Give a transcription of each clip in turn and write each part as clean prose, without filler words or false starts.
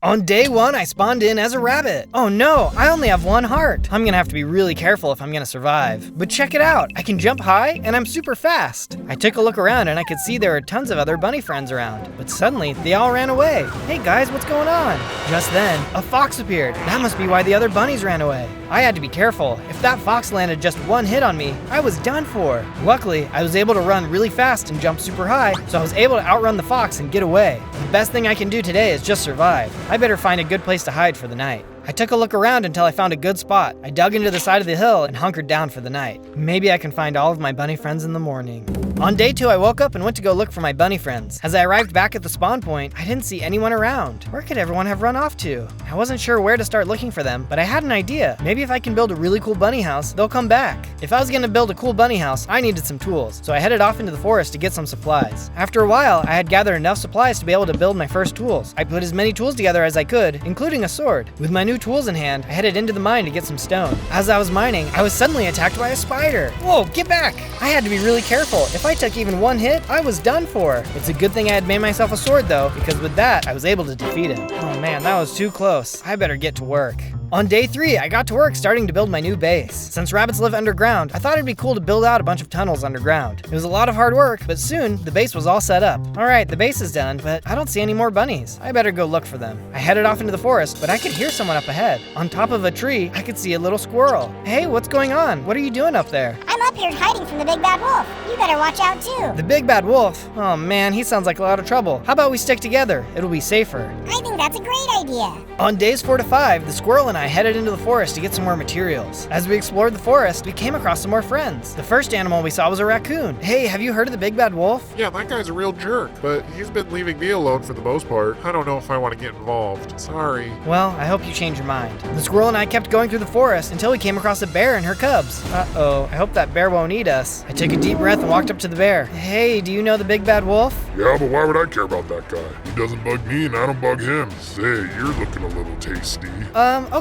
On day 1, I spawned in as a rabbit. Oh no, I only have 1 heart. I'm gonna have to be really careful if I'm gonna survive. But check it out, I can jump high and I'm super fast. I took a look around and I could see there were tons of other bunny friends around. But suddenly, they all ran away. Hey guys, what's going on? Just then, a fox appeared. That must be why the other bunnies ran away. I had to be careful. If that fox landed just 1 hit on me, I was done for. Luckily, I was able to run really fast and jump super high, so I was able to outrun the fox and get away. The best thing I can do today is just survive. I better find a good place to hide for the night. I took a look around until I found a good spot. I dug into the side of the hill and hunkered down for the night. Maybe I can find all of my bunny friends in the morning. On day 2, I woke up and went to go look for my bunny friends. As I arrived back at the spawn point, I didn't see anyone around. Where could everyone have run off to? I wasn't sure where to start looking for them, but I had an idea. Maybe if I can build a really cool bunny house, they'll come back. If I was gonna build a cool bunny house, I needed some tools, so I headed off into the forest to get some supplies. After a while, I had gathered enough supplies to be able to build my first tools. I put as many tools together as I could, including a sword. With my new tools in hand, I headed into the mine to get some stone. As I was mining, I was suddenly attacked by a spider. Whoa, get back! I had to be really careful. If I took even 1 hit, I was done for. It's a good thing I had made myself a sword though, because with that, I was able to defeat him. Oh man, that was too close. I better get to work. On day 3, I got to work starting to build my new base. Since rabbits live underground, I thought it'd be cool to build out a bunch of tunnels underground. It was a lot of hard work, but soon, the base was all set up. Alright, the base is done, but I don't see any more bunnies. I better go look for them. I headed off into the forest, but I could hear someone up ahead. On top of a tree, I could see a little squirrel. Hey, what's going on? What are you doing up there? I'm up here hiding from the big bad wolf. You better watch out too. The big bad wolf? Oh man, he sounds like a lot of trouble. How about we stick together? It'll be safer. I think that's a great idea. On days 4 to 5, the squirrel and I headed into the forest to get some more materials. As we explored the forest, we came across some more friends. The first animal we saw was a raccoon. Hey, have you heard of the big bad wolf? Yeah, that guy's a real jerk, but he's been leaving me alone for the most part. I don't know if I want to get involved. Sorry. Well, I hope you change your mind. The squirrel and I kept going through the forest until we came across a bear and her cubs. Uh-oh, I hope that bear won't eat us. I took a deep breath and walked up to the bear. Hey, do you know the big bad wolf? Yeah, but why would I care about that guy? He doesn't bug me and I don't bug him. Say, you're looking a little tasty.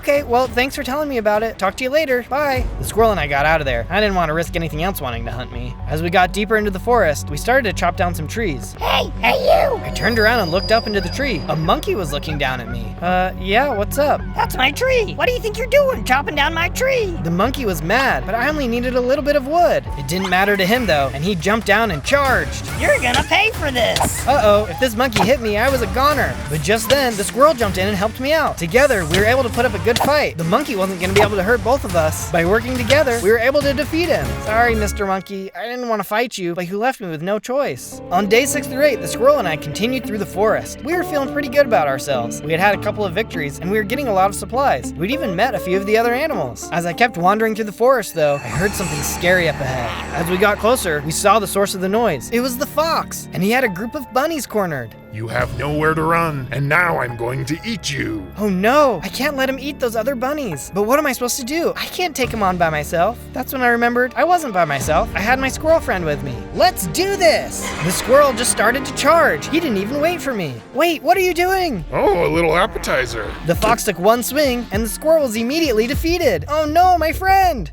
Okay, well, thanks for telling me about it. Talk to you later. Bye. The squirrel and I got out of there. I didn't want to risk anything else wanting to hunt me. As we got deeper into the forest, we started to chop down some trees. Hey you! I turned around and looked up into the tree. A monkey was looking down at me. Yeah, what's up? That's my tree. What do you think you're doing, chopping down my tree? The monkey was mad, but I only needed a little bit of wood. It didn't matter to him though, and he jumped down and charged. You're gonna pay for this. Uh-oh, if this monkey hit me, I was a goner. But just then, the squirrel jumped in and helped me out. Together, we were able to put up a good fight. The monkey wasn't gonna be able to hurt both of us. By working together, we were able to defeat him. Sorry, Mr. Monkey, I didn't want to fight you, but you left me with no choice. On day 6 through 8, the squirrel and I continued through the forest. We were feeling pretty good about ourselves. We had had a couple of victories, and we were getting a lot of supplies. We'd even met a few of the other animals. As I kept wandering through the forest, though, I heard something scary up ahead. As we got closer, we saw the source of the noise. It was the fox, and he had a group of bunnies cornered. You have nowhere to run, and now I'm going to eat you. Oh no, I can't let him eat those other bunnies. But what am I supposed to do? I can't take him on by myself. That's when I remembered I wasn't by myself. I had my squirrel friend with me. Let's do this! The squirrel just started to charge. He didn't even wait for me. Wait, what are you doing? Oh, a little appetizer. The fox took 1 swing, and the squirrel was immediately defeated. Oh no, my friend!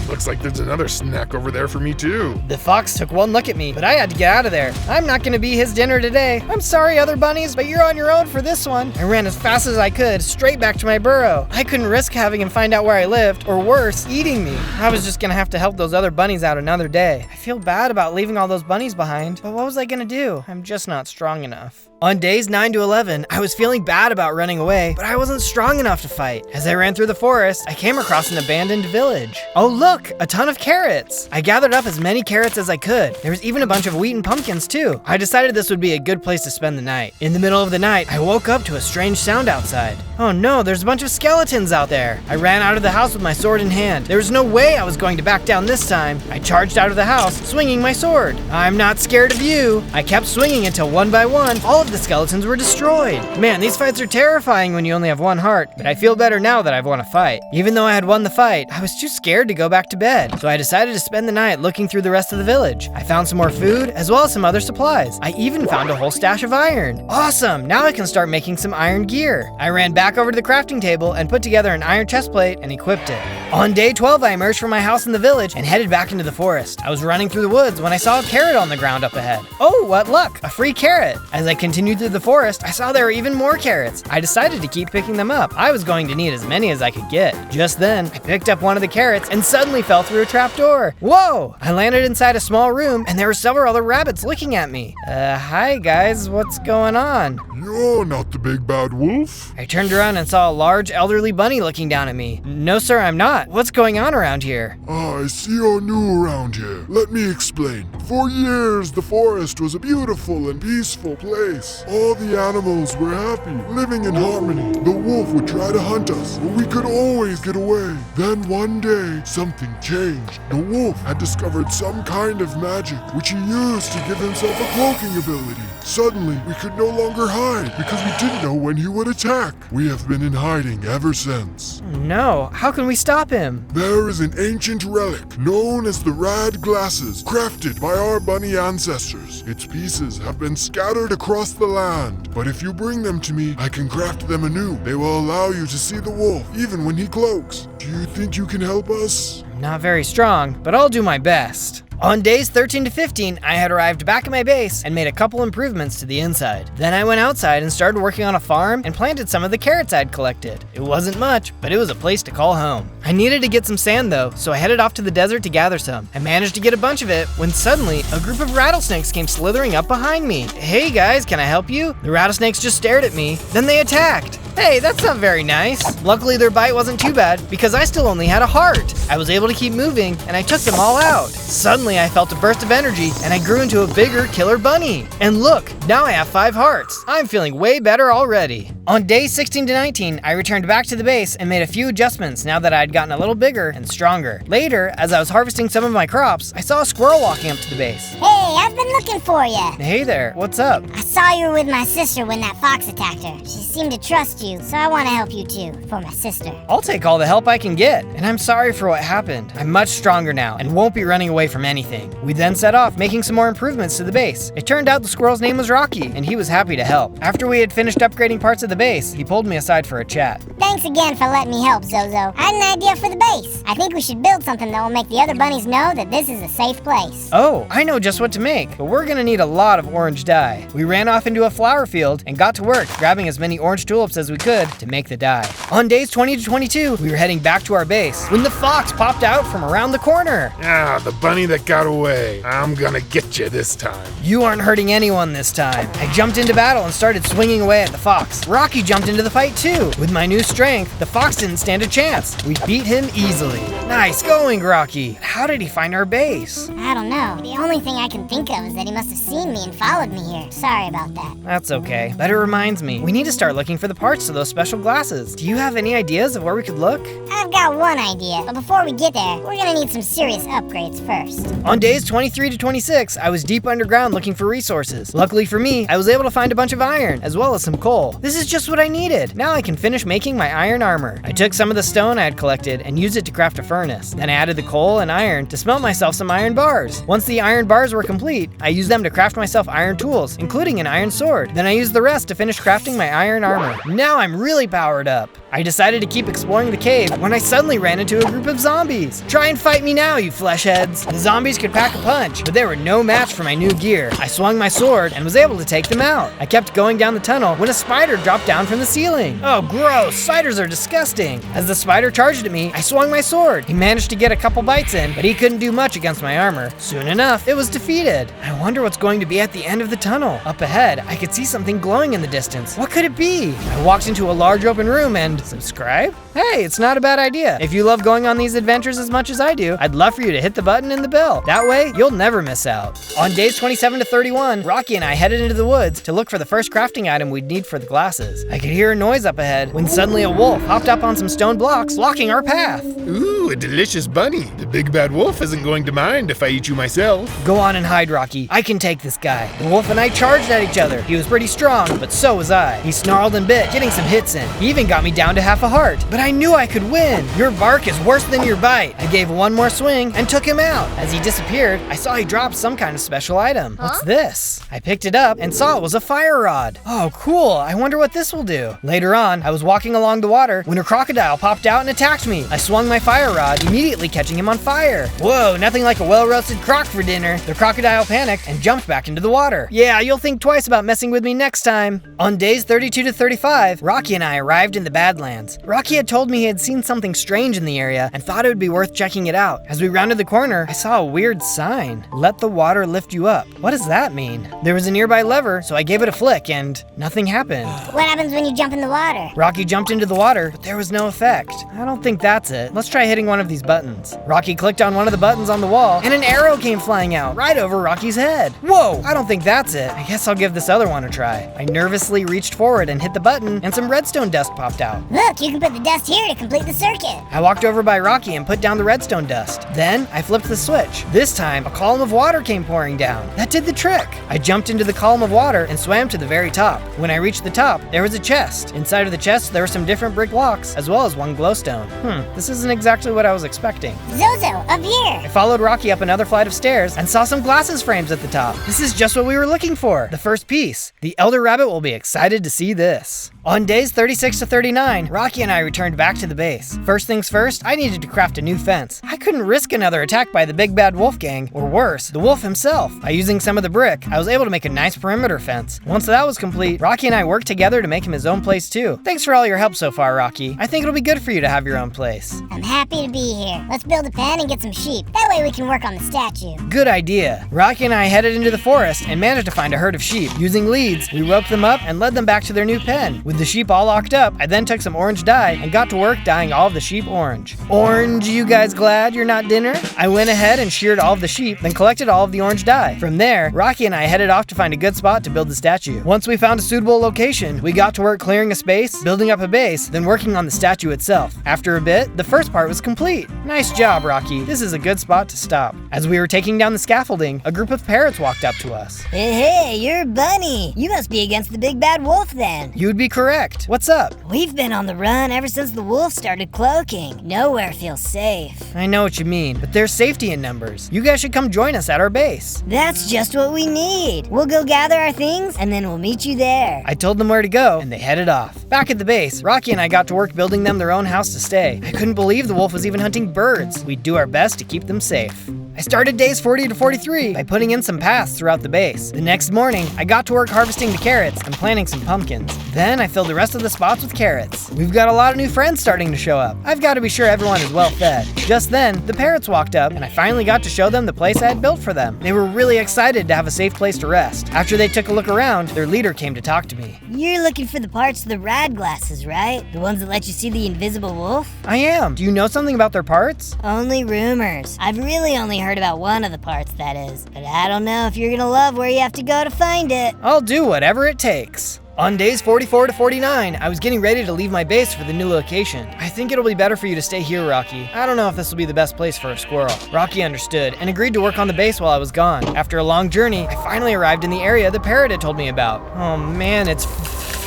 Looks like there's another snack over there for me too. The fox took 1 look at me, but I had to get out of there. I'm not gonna be his dinner today. I'm sorry, other bunnies, but you're on your own for this one. I ran as fast as I could, straight back to my burrow. I couldn't risk having him find out where I lived, or worse, eating me. I was just gonna have to help those other bunnies out another day. I feel bad about leaving all those bunnies behind, but what was I gonna do? I'm just not strong enough. On days 9 to 11, I was feeling bad about running away, but I wasn't strong enough to fight. As I ran through the forest, I came across an abandoned village. Oh look, a ton of carrots. I gathered up as many carrots as I could. There was even a bunch of wheat and pumpkins too. I decided this would be a good place to spend the night. In the middle of the night, I woke up to a strange sound outside. Oh no, there's a bunch of skeletons out there. I ran out of the house with my sword in hand. There was no way I was going to back down this time. I charged out of the house, swinging my sword. I'm not scared of you. I kept swinging until 1 by 1, all of the skeletons were destroyed. Man, these fights are terrifying when you only have 1 heart, but I feel better now that I've won a fight. Even though I had won the fight, I was too scared to go back to bed, so I decided to spend the night looking through the rest of the village. I found some more food, as well as some other supplies. I even found a whole stash of iron. Awesome, now I can start making some iron gear. I ran back back over to the crafting table and put together an iron chest plate and equipped it. On day 12, I emerged from my house in the village and headed back into the forest. I was running through the woods when I saw a carrot on the ground up ahead. Oh, what luck, a free carrot. As I continued through the forest, I saw there were even more carrots. I decided to keep picking them up. I was going to need as many as I could get. Just then, I picked up one of the carrots and suddenly fell through a trapdoor. Whoa! I landed inside a small room and there were several other rabbits looking at me. Hi guys, what's going on? You're not the big bad wolf. I turned around and saw a large elderly bunny looking down at me. No sir, I'm not. What's going on around here? I see you're new around here. Let me explain. For years, the forest was a beautiful and peaceful place. All the animals were happy, living in harmony. The wolf would try to hunt us, but we could always get away. Then one day, something changed. The wolf had discovered some kind of magic, which he used to give himself a cloaking ability. Suddenly, we could no longer hide because we didn't know when he would attack. We have been in hiding ever since. No, how can we stop him? There is an ancient relic known as the Rad Glasses, crafted by our bunny ancestors. Its pieces have been scattered across the land, but if you bring them to me, I can craft them anew. They will allow you to see the wolf even when he cloaks. Do you think you can help us? Not very strong, but I'll do my best. On days 13 to 15, I had arrived back at my base and made a couple improvements to the inside. Then I went outside and started working on a farm and planted some of the carrots I'd collected. It wasn't much, but it was a place to call home. I needed to get some sand though, so I headed off to the desert to gather some. I managed to get a bunch of it when suddenly a group of rattlesnakes came slithering up behind me. Hey guys, can I help you? The rattlesnakes just stared at me, then they attacked. Hey, that's not very nice. Luckily their bite wasn't too bad because I still only had a heart. I was able to keep moving and I took them all out. Suddenly I felt a burst of energy and I grew into a bigger killer bunny. And look, now I have 5 hearts. I'm feeling way better already. On days 16 to 19, I returned back to the base and made a few adjustments now that I'd gotten a little bigger and stronger. Later, as I was harvesting some of my crops, I saw a squirrel walking up to the base. Hey, I've been looking for you. Hey there, what's up? I saw you were with my sister when that fox attacked her. She seemed to trust you, so I want to help you too, for my sister. I'll take all the help I can get, and I'm sorry for what happened. I'm much stronger now and won't be running away from anything. We then set off making some more improvements to the base. It turned out the squirrel's name was Rocky, and he was happy to help. After we had finished upgrading parts of the base, he pulled me aside for a chat. Thanks again for letting me help, Zozo. I had an idea for the base. I think we should build something that will make the other bunnies know that this is a safe place. Oh, I know just what to make, but we're gonna need a lot of orange dye. We ran off into a flower field and got to work grabbing as many orange tulips as we could to make the dye. On days 20 to 22, we were heading back to our base when the fox popped out from around the corner. Ah, the bunny that got away. I'm gonna get you this time. You aren't hurting anyone this time. I jumped into battle and started swinging away at the fox. Rocky jumped into the fight too. With my new strength, the fox didn't stand a chance. We beat him easily. Nice going, Rocky. How did he find our base? I don't know. The only thing I can think of is that he must have seen me and followed me here. Sorry about that. That's okay, but it reminds me, we need to start looking for the parts to those special glasses. Do you have any ideas of where we could look? I've got one idea, but before we get there, we're gonna need some serious upgrades first. On days 23 to 26, I was deep underground looking for resources. Luckily for me, I was able to find a bunch of iron, as well as some coal. This is just what I needed. Now I can finish making my iron armor. I took some of the stone I had collected and used it to craft a furnace. Then I added the coal and iron to smelt myself some iron bars. Once the iron bars were complete, I used them to craft myself iron tools, including an iron sword. Then I used the rest to finish crafting my iron armor. Now I'm really powered up. I decided to keep exploring the cave when I suddenly ran into a group of zombies. Try and fight me now, you flesh heads. The zombies could pack a punch, but they were no match for my new gear. I swung my sword and was able to take them out. I kept going down the tunnel when a spider dropped down from the ceiling. Oh, gross, spiders are disgusting. As the spider charged at me, I swung my sword. He managed to get a couple bites in, but he couldn't do much against my armor. Soon enough, it was defeated. I wonder what's going to be at the end of the tunnel. Up ahead, I could see something glowing in the distance. What could it be? I walked into a large open room and subscribe? Hey, it's not a bad idea. If you love going on these adventures as much as I do, I'd love for you to hit the button and the bell. That way, you'll never miss out. On days 27 to 31, Rocky and I headed into the woods to look for the first crafting item we'd need for the glasses. I could hear a noise up ahead when suddenly a wolf hopped up on some stone blocks, blocking our path. Ooh, Ooh, a delicious bunny. The big bad wolf isn't going to mind if I eat you myself. Go on and hide, Rocky. I can take this guy. The wolf and I charged at each other. He was pretty strong, but so was I. He snarled and bit, getting some hits in. He even got me down to half a heart. But I knew I could win. Your bark is worse than your bite. I gave one more swing and took him out. As he disappeared, I saw he dropped some kind of special item. What's this? I picked it up and saw it was a fire rod. Oh, cool. I wonder what this will do. Later on, I was walking along the water when a crocodile popped out and attacked me. I swung my fire rod, immediately catching him on fire. Whoa, nothing like a well-roasted croc for dinner. The crocodile panicked and jumped back into the water. Yeah, you'll think twice about messing with me next time. On days 32 to 35, Rocky and I arrived in the Badlands. Rocky had told me he had seen something strange in the area and thought it would be worth checking it out. As we rounded the corner, I saw a weird sign. Let the water lift you up. What does that mean? There was a nearby lever, so I gave it a flick and nothing happened. What happens when you jump in the water? Rocky jumped into the water, but there was no effect. I don't think that's it. Let's try hitting one of these buttons. Rocky clicked on one of the buttons on the wall, and an arrow came flying out right over Rocky's head. Whoa, I don't think that's it. I guess I'll give this other one a try. I nervously reached forward and hit the button, and some redstone dust popped out. Look, you can put the dust here to complete the circuit. I walked over by Rocky and put down the redstone dust. Then, I flipped the switch. This time, a column of water came pouring down. That did the trick. I jumped into the column of water and swam to the very top. When I reached the top, there was a chest. Inside of the chest, there were some different brick blocks, as well as one glowstone. This isn't exactly what I was expecting. Zozo, up here. I followed Rocky up another flight of stairs and saw some glasses frames at the top. This is just what we were looking for. The first piece. The elder rabbit will be excited to see this. On days 36 to 39, Rocky and I returned back to the base. First things first, I needed to craft a new fence. I couldn't risk another attack by the big bad wolf gang, or worse, the wolf himself. By using some of the brick, I was able to make a nice perimeter fence. Once that was complete, Rocky and I worked together to make him his own place too. Thanks for all your help so far, Rocky. I think it'll be good for you to have your own place. I'm happy to be here. Let's build a pen and get some sheep. That way we can work on the statue. Good idea. Rocky and I headed into the forest and managed to find a herd of sheep. Using leads, we roped them up and led them back to their new pen. With the sheep all locked up, I then took some orange dye and got to work dyeing all of the sheep orange. Orange, you guys glad you're not dinner? I went ahead and sheared all of the sheep, then collected all of the orange dye. From there, Rocky and I headed off to find a good spot to build the statue. Once we found a suitable location, we got to work clearing a space, building up a base, then working on the statue itself. After a bit, the first part was complete. Nice job, Rocky. This is a good spot to stop. As we were taking down the scaffolding, a group of parrots walked up to us. Hey, you're a bunny. You must be against the big bad wolf then. You'd be correct. What's up? We've been on the run ever since the wolf started cloaking. Nowhere feels safe. I know what you mean, but there's safety in numbers. You guys should come join us at our base. That's just what we need. We'll go gather our things and then we'll meet you there. I told them where to go, and they headed off. Back at the base, Rocky and I got to work building them their own house to stay. I couldn't believe the wolf was even hunting birds. We'd do our best to keep them safe. I started days 40 to 43 by putting in some paths throughout the base. The next morning, I got to work harvesting the carrots and planting some pumpkins. Then I filled the rest of the spots with carrots. We've got a lot of new friends starting to show up. I've got to be sure everyone is well fed. Just then, the parrots walked up and I finally got to show them the place I had built for them. They were really excited to have a safe place to rest. After they took a look around, their leader came to talk to me. You're looking for the parts of the rad glasses, right? The ones that let you see the invisible wolf? I am. Do you know something about their parts? Only rumors. I've really only heard about one of the parts, that is. But I don't know if you're gonna love where you have to go to find it. I'll do whatever it takes. On days 44 to 49, I was getting ready to leave my base for the new location. I think it'll be better for you to stay here, Rocky. I don't know if this will be the best place for a squirrel. Rocky understood and agreed to work on the base while I was gone. After a long journey, I finally arrived in the area the parrot had told me about. Oh man, it's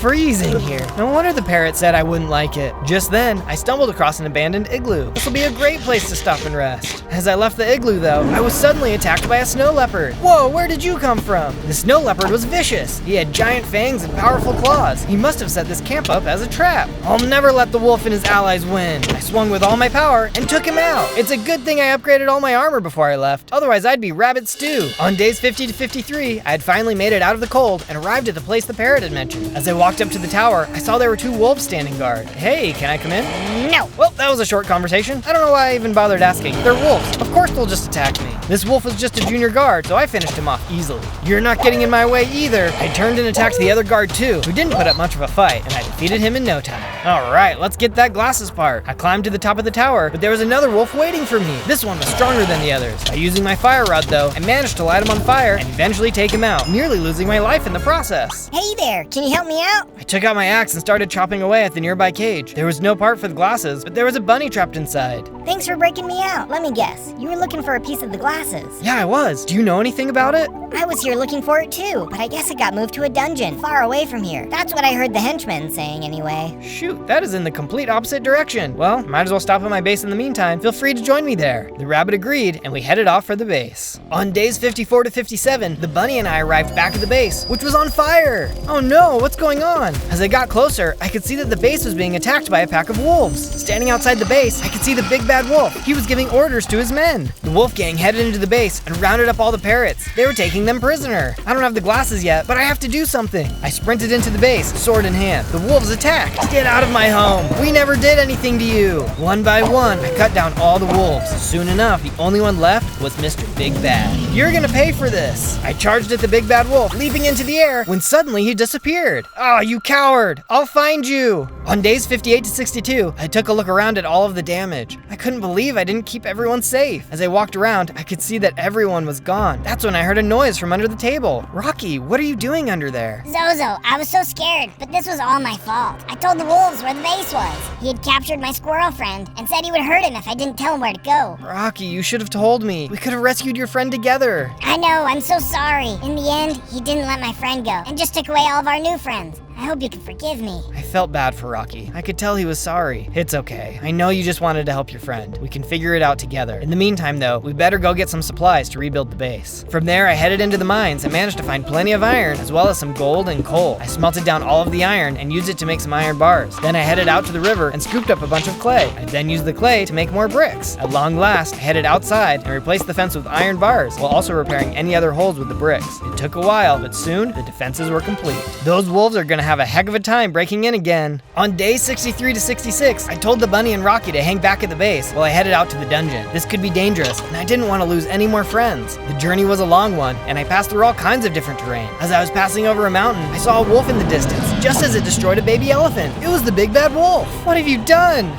freezing here. No wonder the parrot said I wouldn't like it. Just then, I stumbled across an abandoned igloo. This will be a great place to stop and rest. As I left the igloo though, I was suddenly attacked by a snow leopard. Whoa, where did you come from? The snow leopard was vicious. He had giant fangs and powerful claws. He must have set this camp up as a trap. I'll never let the wolf and his allies win. I swung with all my power and took him out. It's a good thing I upgraded all my armor before I left. Otherwise, I'd be rabbit stew. On days 50 to 53, I had finally made it out of the cold and arrived at the place the parrot had mentioned. As I walked up to the tower, I saw there were 2 wolves standing guard. Hey, can I come in? No. Well, that was a short conversation. I don't know why I even bothered asking. They're wolves. Of course they'll just attack me. This wolf was just a junior guard, so I finished him off easily. You're not getting in my way either. I turned and attacked the other guard too, who didn't put up much of a fight, and I defeated him in no time. All right, let's get that glasses part. I climbed to the top of the tower, but there was another wolf waiting for me. This one was stronger than the others. By using my fire rod though, I managed to light him on fire and eventually take him out, nearly losing my life in the process. Hey there, can you help me out? I took out my axe and started chopping away at the nearby cage. There was no part for the glasses, but there was a bunny trapped inside. Thanks for breaking me out. Let me guess, you were looking for a piece of the glasses. Yeah, I was. Do you know anything about it? I was here looking for it too, but I guess it got moved to a dungeon far away from here. That's what I heard the henchmen saying anyway. Shoot, that is in the complete opposite direction. Well, might as well stop at my base in the meantime. Feel free to join me there. The rabbit agreed, and we headed off for the base. On days 54 to 57, the bunny and I arrived back at the base, which was on fire. Oh no, what's going on? As I got closer, I could see that the base was being attacked by a pack of wolves. Standing outside the base, I could see the big bad wolf. He was giving orders to his men. The wolf gang headed into the base and rounded up all the parrots. They were taking them prisoner. I don't have the glasses yet, but I have to do something. I sprinted into the base, sword in hand. The wolves attacked. Get out of my home. We never did anything to you. One by one, I cut down all the wolves. Soon enough, the only one left was Mr. Big Bad. You're gonna pay for this. I charged at the big bad wolf, leaping into the air, when suddenly he disappeared. Ah, you coward. I'll find you. On days 58 to 62, I took a look around at all of the damage. I couldn't believe I didn't keep everyone safe. As I walked around, I could see that everyone was gone. That's when I heard a noise from under the table. Rocky, what are you doing under there? Zozo, I was so scared, but this was all my fault. I told the wolves where the base was. He had captured my squirrel friend and said he would hurt him if I didn't tell him where to go. Rocky, you should have told me. We could have rescued your friend together. I know, I'm so sorry. In the end, he didn't let my friend go and just took away all of our new friends. I hope you can forgive me. I felt bad for Rocky. I could tell he was sorry. It's okay. I know you just wanted to help your friend. We can figure it out together. In the meantime, though, we better go get some supplies to rebuild the base. From there, I headed into the mines and managed to find plenty of iron, as well as some gold and coal. I smelted down all of the iron and used it to make some iron bars. Then I headed out to the river and scooped up a bunch of clay. I then used the clay to make more bricks. At long last, I headed outside and replaced the fence with iron bars, while also repairing any other holes with the bricks. It took a while, but soon the defenses were complete. Those wolves are gonna have a heck of a time breaking in again. On day 63 to 66, I told the bunny and Rocky to hang back at the base while I headed out to the dungeon. This could be dangerous, and I didn't want to lose any more friends. The journey was a long one, and I passed through all kinds of different terrain. As I was passing over a mountain, I saw a wolf in the distance, just as it destroyed a baby elephant. It was the big bad wolf. What have you done?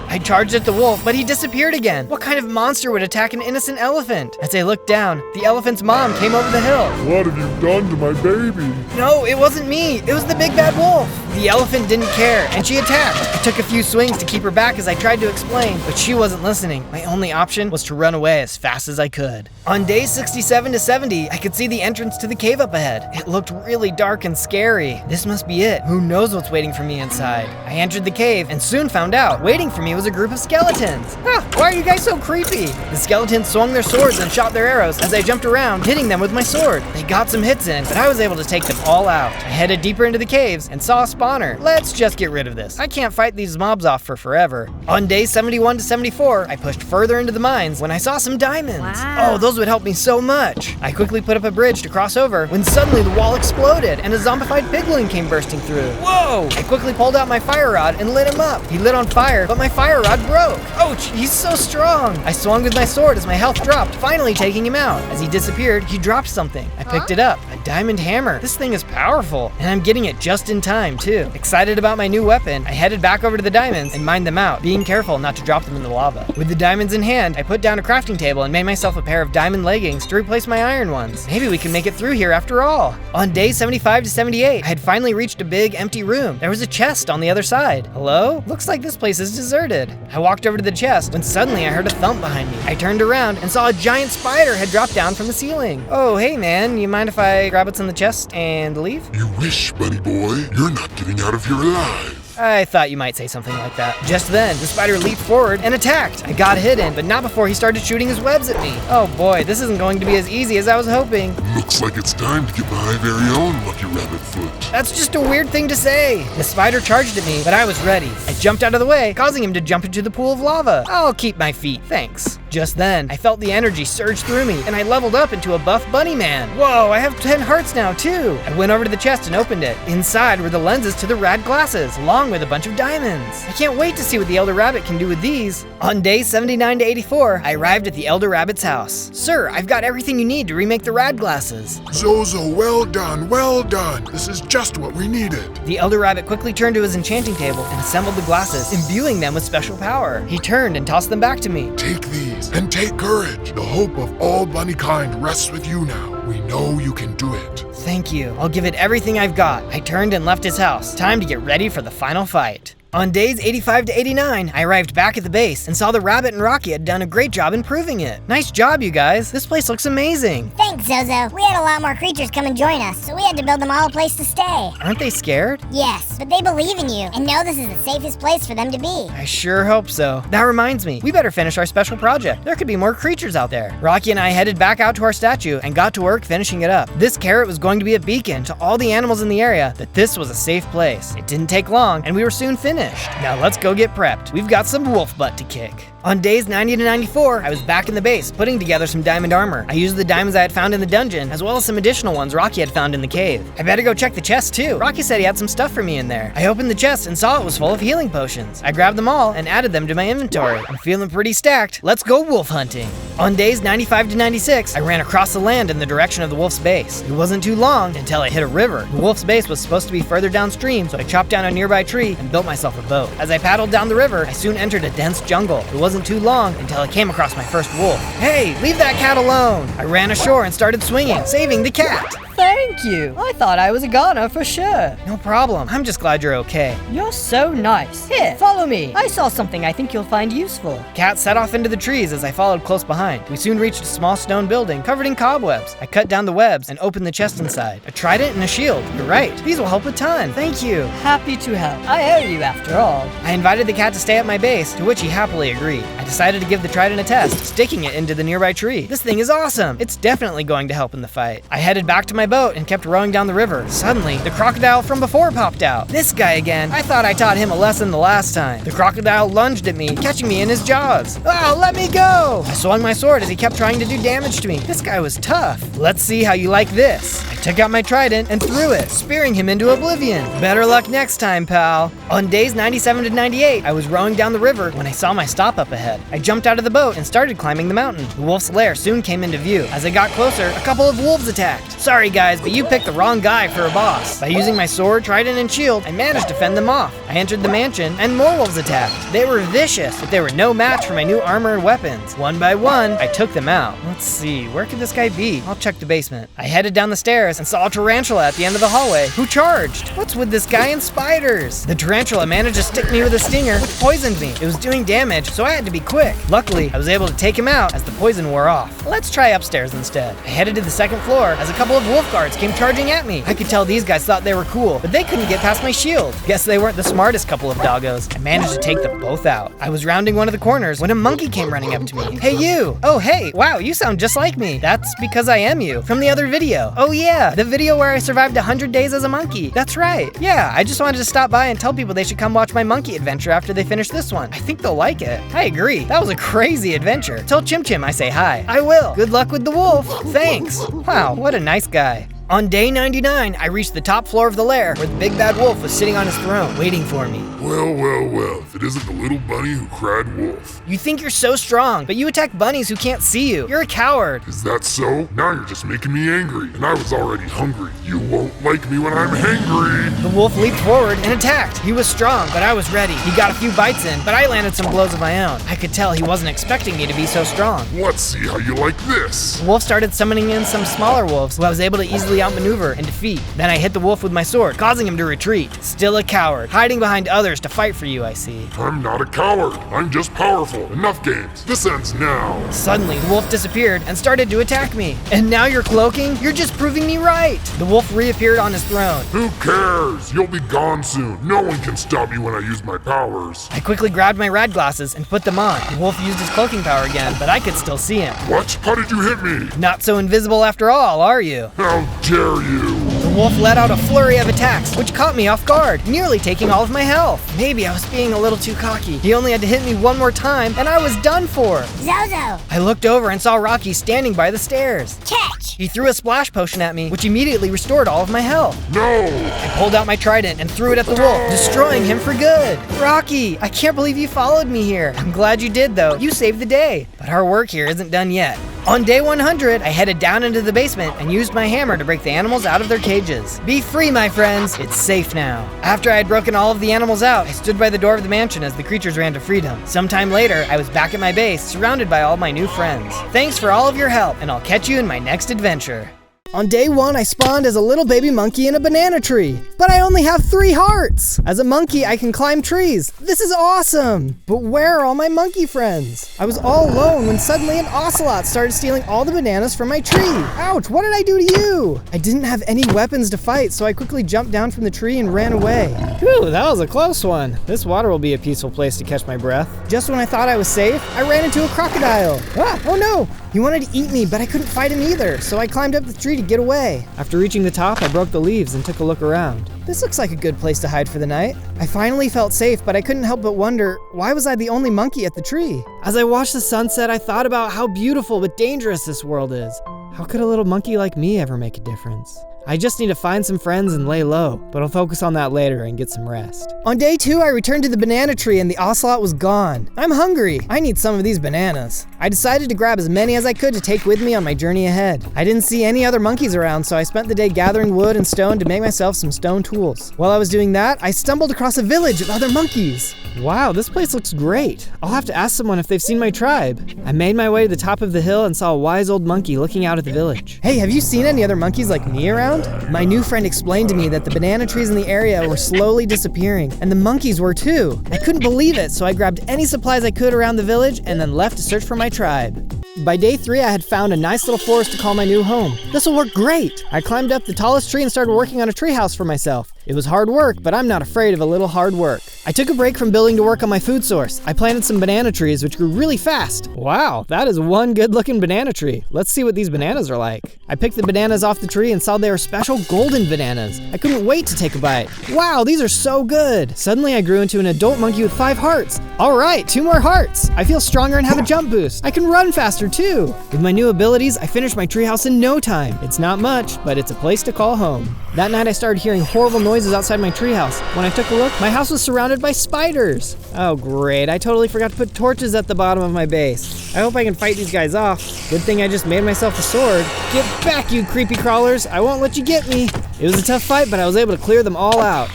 I charged at the wolf, but he disappeared again. What kind of monster would attack an innocent elephant? As I looked down, the elephant's mom came over the hill. What have you done to my baby? No, it wasn't me. It was the big bad wolf. The elephant didn't care, and she attacked. I took a few swings to keep her back as I tried to explain, but she wasn't listening. My only option was to run away as fast as I could. On days 67 to 70, I could see the entrance to the cave up ahead. It looked really dark and scary. This must be it. Who knows what's waiting for me inside? I entered the cave and soon found out. Waiting for me was a group of skeletons. Why are you guys so creepy? The skeletons swung their swords and shot their arrows as I jumped around, hitting them with my sword. They got some hits in, but I was able to take them all out. I headed deeper into the caves and saw a spawner. Let's just get rid of this. I can't fight these mobs off for forever. On day 71 to 74, I pushed further into the mines when I saw some diamonds. Wow. Oh, those would help me so much. I quickly put up a bridge to cross over when suddenly the wall exploded and a zombified piglin came bursting through. Whoa! I quickly pulled out my fire rod and lit him up. He lit on fire, but my fire rod broke. Ouch, he's so strong. I swung with my sword as my health dropped, finally taking him out. As he disappeared, he dropped something. I picked it up, a diamond hammer. This thing is powerful, and I'm getting it just in time, too. Excited about my new weapon, I headed back over to the diamonds and mined them out, being careful not to drop them in the lava. With the diamonds in hand, I put down a crafting table and made myself a pair of diamond leggings to replace my iron ones. Maybe we can make it through here after all. On day 75 to 78, I had finally reached a big empty room. There was a chest on the other side. Hello? Looks like this place is deserted. I walked over to the chest when suddenly I heard a thump behind me. I turned around and saw a giant spider had dropped down from the ceiling. Oh, hey man, you mind if I grab what's in the chest and leave? You wish, bunny boy. You're not getting out of here alive. I thought you might say something like that. Just then, the spider leaped forward and attacked. I got hidden, but not before he started shooting his webs at me. Oh boy, this isn't going to be as easy as I was hoping. Looks like it's time to get my very own lucky rabbit foot. That's just a weird thing to say. The spider charged at me, but I was ready. I jumped out of the way, causing him to jump into the pool of lava. I'll keep my feet, thanks. Just then, I felt the energy surge through me, and I leveled up into a buff bunny man. Whoa, I have 10 hearts now too! I went over to the chest and opened it. Inside were the lenses to the rad glasses, along with a bunch of diamonds. I can't wait to see what the Elder Rabbit can do with these. On day 79 to 84, I arrived at the Elder Rabbit's house. Sir, I've got everything you need to remake the rad glasses. Zozo, well done, well done. This is just what we needed. The Elder Rabbit quickly turned to his enchanting table and assembled the glasses, imbuing them with special power. He turned and tossed them back to me. Take these and take courage. The hope of all bunny kind rests with you now. We know you can do it. Thank you. I'll give it everything I've got. I turned and left his house. Time to get ready for the final fight. On days 85 to 89, I arrived back at the base and saw the Rabbit and Rocky had done a great job improving it. Nice job, you guys. This place looks amazing. Thanks, Zozo. We had a lot more creatures come and join us, so we had to build them all a place to stay. Aren't they scared? Yes, but they believe in you and know this is the safest place for them to be. I sure hope so. That reminds me, we better finish our special project. There could be more creatures out there. Rocky and I headed back out to our statue and got to work finishing it up. This carrot was going to be a beacon to all the animals in the area that this was a safe place. It didn't take long, and we were soon finished. Now let's go get prepped. We've got some wolf butt to kick. On days 90 to 94, I was back in the base, putting together some diamond armor. I used the diamonds I had found in the dungeon, as well as some additional ones Rocky had found in the cave. I better go check the chest too. Rocky said he had some stuff for me in there. I opened the chest and saw it was full of healing potions. I grabbed them all and added them to my inventory. I'm feeling pretty stacked. Let's go wolf hunting. On days 95 to 96, I ran across the land in the direction of the wolf's base. It wasn't too long until I hit a river. The wolf's base was supposed to be further downstream, so I chopped down a nearby tree and built myself a boat. As I paddled down the river, I soon entered a dense jungle. It wasn't too long until I came across my first wolf. Hey, leave that cat alone! I ran ashore and started swinging, saving the cat. Thank you. I thought I was a goner for sure. No problem. I'm just glad you're okay. You're so nice. Here, follow me. I saw something I think you'll find useful. Cat set off into the trees as I followed close behind. We soon reached a small stone building covered in cobwebs. I cut down the webs and opened the chest inside. A trident and a shield. You're right. These will help a ton. Thank you. Happy to help. I owe you after all. I invited the cat to stay at my base, to which he happily agreed. I decided to give the trident a test, sticking it into the nearby tree. This thing is awesome. It's definitely going to help in the fight. I headed back to my boat and kept rowing down the river. Suddenly, the crocodile from before popped out. This guy again. I thought I taught him a lesson the last time. The crocodile lunged at me, catching me in his jaws. Oh, let me go! I swung my sword as he kept trying to do damage to me. This guy was tough. Let's see how you like this. I took out my trident and threw it, spearing him into oblivion. Better luck next time, pal. On days 97 to 98, I was rowing down the river when I saw my stop up ahead. I jumped out of the boat and started climbing the mountain. The wolf's lair soon came into view. As I got closer, a couple of wolves attacked. Sorry guys, but you picked the wrong guy for a boss. By using my sword, trident, and shield, I managed to fend them off. I entered the mansion, and more wolves attacked. They were vicious, but they were no match for my new armor and weapons. One by one, I took them out. Let's see, where could this guy be? I'll check the basement. I headed down the stairs and saw a tarantula at the end of the hallway, who charged. What's with this guy and spiders? The tarantula managed to stick me with a stinger, which poisoned me. It was doing damage, so I had to be quick. Luckily, I was able to take him out as the poison wore off. Let's try upstairs instead. I headed to the second floor as a couple of wolf guards came charging at me. I could tell these guys thought they were cool, but they couldn't get past my shield. Guess they weren't the smartest couple of doggos. I managed to take them both out. I was rounding one of the corners when a monkey came running up to me. Hey you! Oh hey, wow, you sound just like me. That's because I am you, from the other video. Oh yeah, the video where I survived 100 days as a monkey. That's right. Yeah, I just wanted to stop by and tell people they should come watch my monkey adventure after they finish this one. I think they'll like it. I agree, that was a crazy adventure. Tell Chim Chim I say hi. I will. Good luck with the wolf. Thanks. Wow, what a nice guy. On day 99, I reached the top floor of the lair where the big bad wolf was sitting on his throne, waiting for me. Well, well, well, if it isn't the little bunny who cried wolf. You think you're so strong, but you attack bunnies who can't see you. You're a coward. Is that so? Now you're just making me angry, and I was already hungry. You won't like me when I'm hangry. The wolf leaped forward and attacked. He was strong, but I was ready. He got a few bites in, but I landed some blows of my own. I could tell he wasn't expecting me to be so strong. Let's see how you like this. The wolf started summoning in some smaller wolves who I was able to easily outmaneuver and defeat. Then I hit the wolf with my sword, causing him to retreat. Still a coward, hiding behind others to fight for you, I see. I'm not a coward. I'm just powerful. Enough games. This ends now. Suddenly, the wolf disappeared and started to attack me. And now you're cloaking? You're just proving me right. The wolf reappeared on his throne. Who cares? You'll be gone soon. No one can stop me when I use my powers. I quickly grabbed my rad glasses and put them on. The wolf used his cloaking power again, but I could still see him. What? How did you hit me? Not so invisible after all, are you? How dare you? The wolf let out a flurry of attacks, which caught me off guard, nearly taking all of my health. Maybe I was being a little too cocky. He only had to hit me one more time, and I was done for. Zozo! I looked over and saw Rocky standing by the stairs. Catch! He threw a splash potion at me, which immediately restored all of my health. No! I pulled out my trident and threw it at the wolf, destroying him for good. Rocky, I can't believe you followed me here. I'm glad you did, though. You saved the day. But our work here isn't done yet. On day 100, I headed down into the basement and used my hammer to break the animals out of their cages. Be free, my friends. It's safe now. After I had broken all of the animals out, I stood by the door of the mansion as the creatures ran to freedom. Sometime later, I was back at my base, surrounded by all my new friends. Thanks for all of your help, and I'll catch you in my next adventure. On day 1, I spawned as a little baby monkey in a banana tree, but I only have 3 hearts. As a monkey, I can climb trees. This is awesome. But where are all my monkey friends? I was all alone when suddenly an ocelot started stealing all the bananas from my tree. Ouch, what did I do to you? I didn't have any weapons to fight, so I quickly jumped down from the tree and ran away. Whew, that was a close one. This water will be a peaceful place to catch my breath. Just when I thought I was safe, I ran into a crocodile. Oh no! He wanted to eat me, but I couldn't fight him either, so I climbed up the tree to get away. After reaching the top, I broke the leaves and took a look around. This looks like a good place to hide for the night. I finally felt safe, but I couldn't help but wonder, why was I the only monkey at the tree? As I watched the sunset, I thought about how beautiful but dangerous this world is. How could a little monkey like me ever make a difference? I just need to find some friends and lay low, but I'll focus on that later and get some rest. On day 2, I returned to the banana tree and the ocelot was gone. I'm hungry. I need some of these bananas. I decided to grab as many as I could to take with me on my journey ahead. I didn't see any other monkeys around, so I spent the day gathering wood and stone to make myself some stone tools. While I was doing that, I stumbled across a village of other monkeys. Wow, this place looks great. I'll have to ask someone if they've seen my tribe. I made my way to the top of the hill and saw a wise old monkey looking out at the village. Hey, have you seen any other monkeys like me around? My new friend explained to me that the banana trees in the area were slowly disappearing, and the monkeys were too. I couldn't believe it, so I grabbed any supplies I could around the village and then left to search for my tribe. By day 3, I had found a nice little forest to call my new home. This will work great. I climbed up the tallest tree and started working on a treehouse for myself. It was hard work, but I'm not afraid of a little hard work. I took a break from building to work on my food source. I planted some banana trees, which grew really fast. Wow, that is one good-looking banana tree. Let's see what these bananas are like. I picked the bananas off the tree and saw they were special golden bananas. I couldn't wait to take a bite. Wow, these are so good. Suddenly, I grew into an adult monkey with 5 hearts. All right, 2 more hearts. I feel stronger and have a jump boost. I can run faster too. With my new abilities, I finished my treehouse in no time. It's not much, but it's a place to call home. That night, I started hearing horrible noises outside my treehouse. When I took a look, my house was surrounded by spiders. Oh great, I totally forgot to put torches at the bottom of my base. I hope I can fight these guys off. Good thing I just made myself a sword. Get back, you creepy crawlers. I won't let you get me. It was a tough fight, but I was able to clear them all out.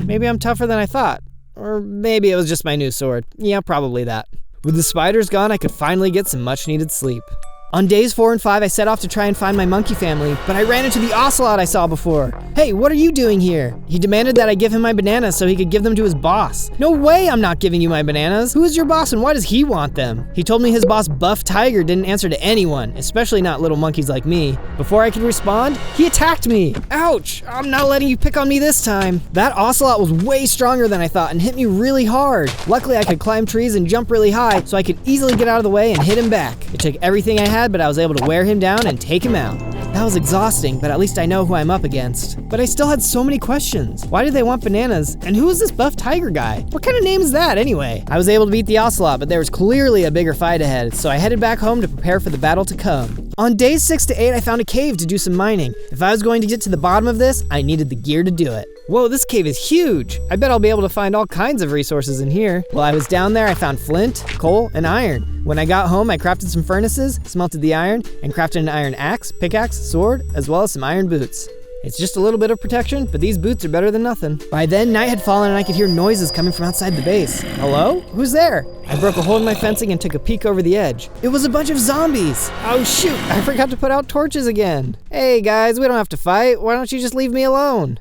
Maybe I'm tougher than I thought. Or maybe it was just my new sword. Yeah, probably that. With the spiders gone, I could finally get some much needed sleep. On days 4 and 5, I set off to try and find my monkey family, but I ran into the ocelot I saw before. Hey, what are you doing here? He demanded that I give him my bananas so he could give them to his boss. No way I'm not giving you my bananas. Who is your boss and why does he want them? He told me his boss Buff Tiger didn't answer to anyone, especially not little monkeys like me. Before I could respond, he attacked me. Ouch, I'm not letting you pick on me this time. That ocelot was way stronger than I thought and hit me really hard. Luckily, I could climb trees and jump really high, so I could easily get out of the way and hit him back. It took everything I had, but I was able to wear him down and take him out. That was exhausting, but at least I know who I'm up against. But I still had so many questions. Why did they want bananas? And who is this Buff Tiger guy? What kind of name is that anyway? I was able to beat the ocelot, but there was clearly a bigger fight ahead, so I headed back home to prepare for the battle to come. On days 6 to 8, I found a cave to do some mining. If I was going to get to the bottom of this, I needed the gear to do it. Whoa, this cave is huge. I bet I'll be able to find all kinds of resources in here. While I was down there, I found flint, coal, and iron. When I got home, I crafted some furnaces, smelted the iron, and crafted an iron axe, pickaxe, sword, as well as some iron boots. It's just a little bit of protection, but these boots are better than nothing. By then, night had fallen and I could hear noises coming from outside the base. Hello? Who's there? I broke a hole in my fencing and took a peek over the edge. It was a bunch of zombies. Oh shoot, I forgot to put out torches again. Hey guys, we don't have to fight. Why don't you just leave me alone?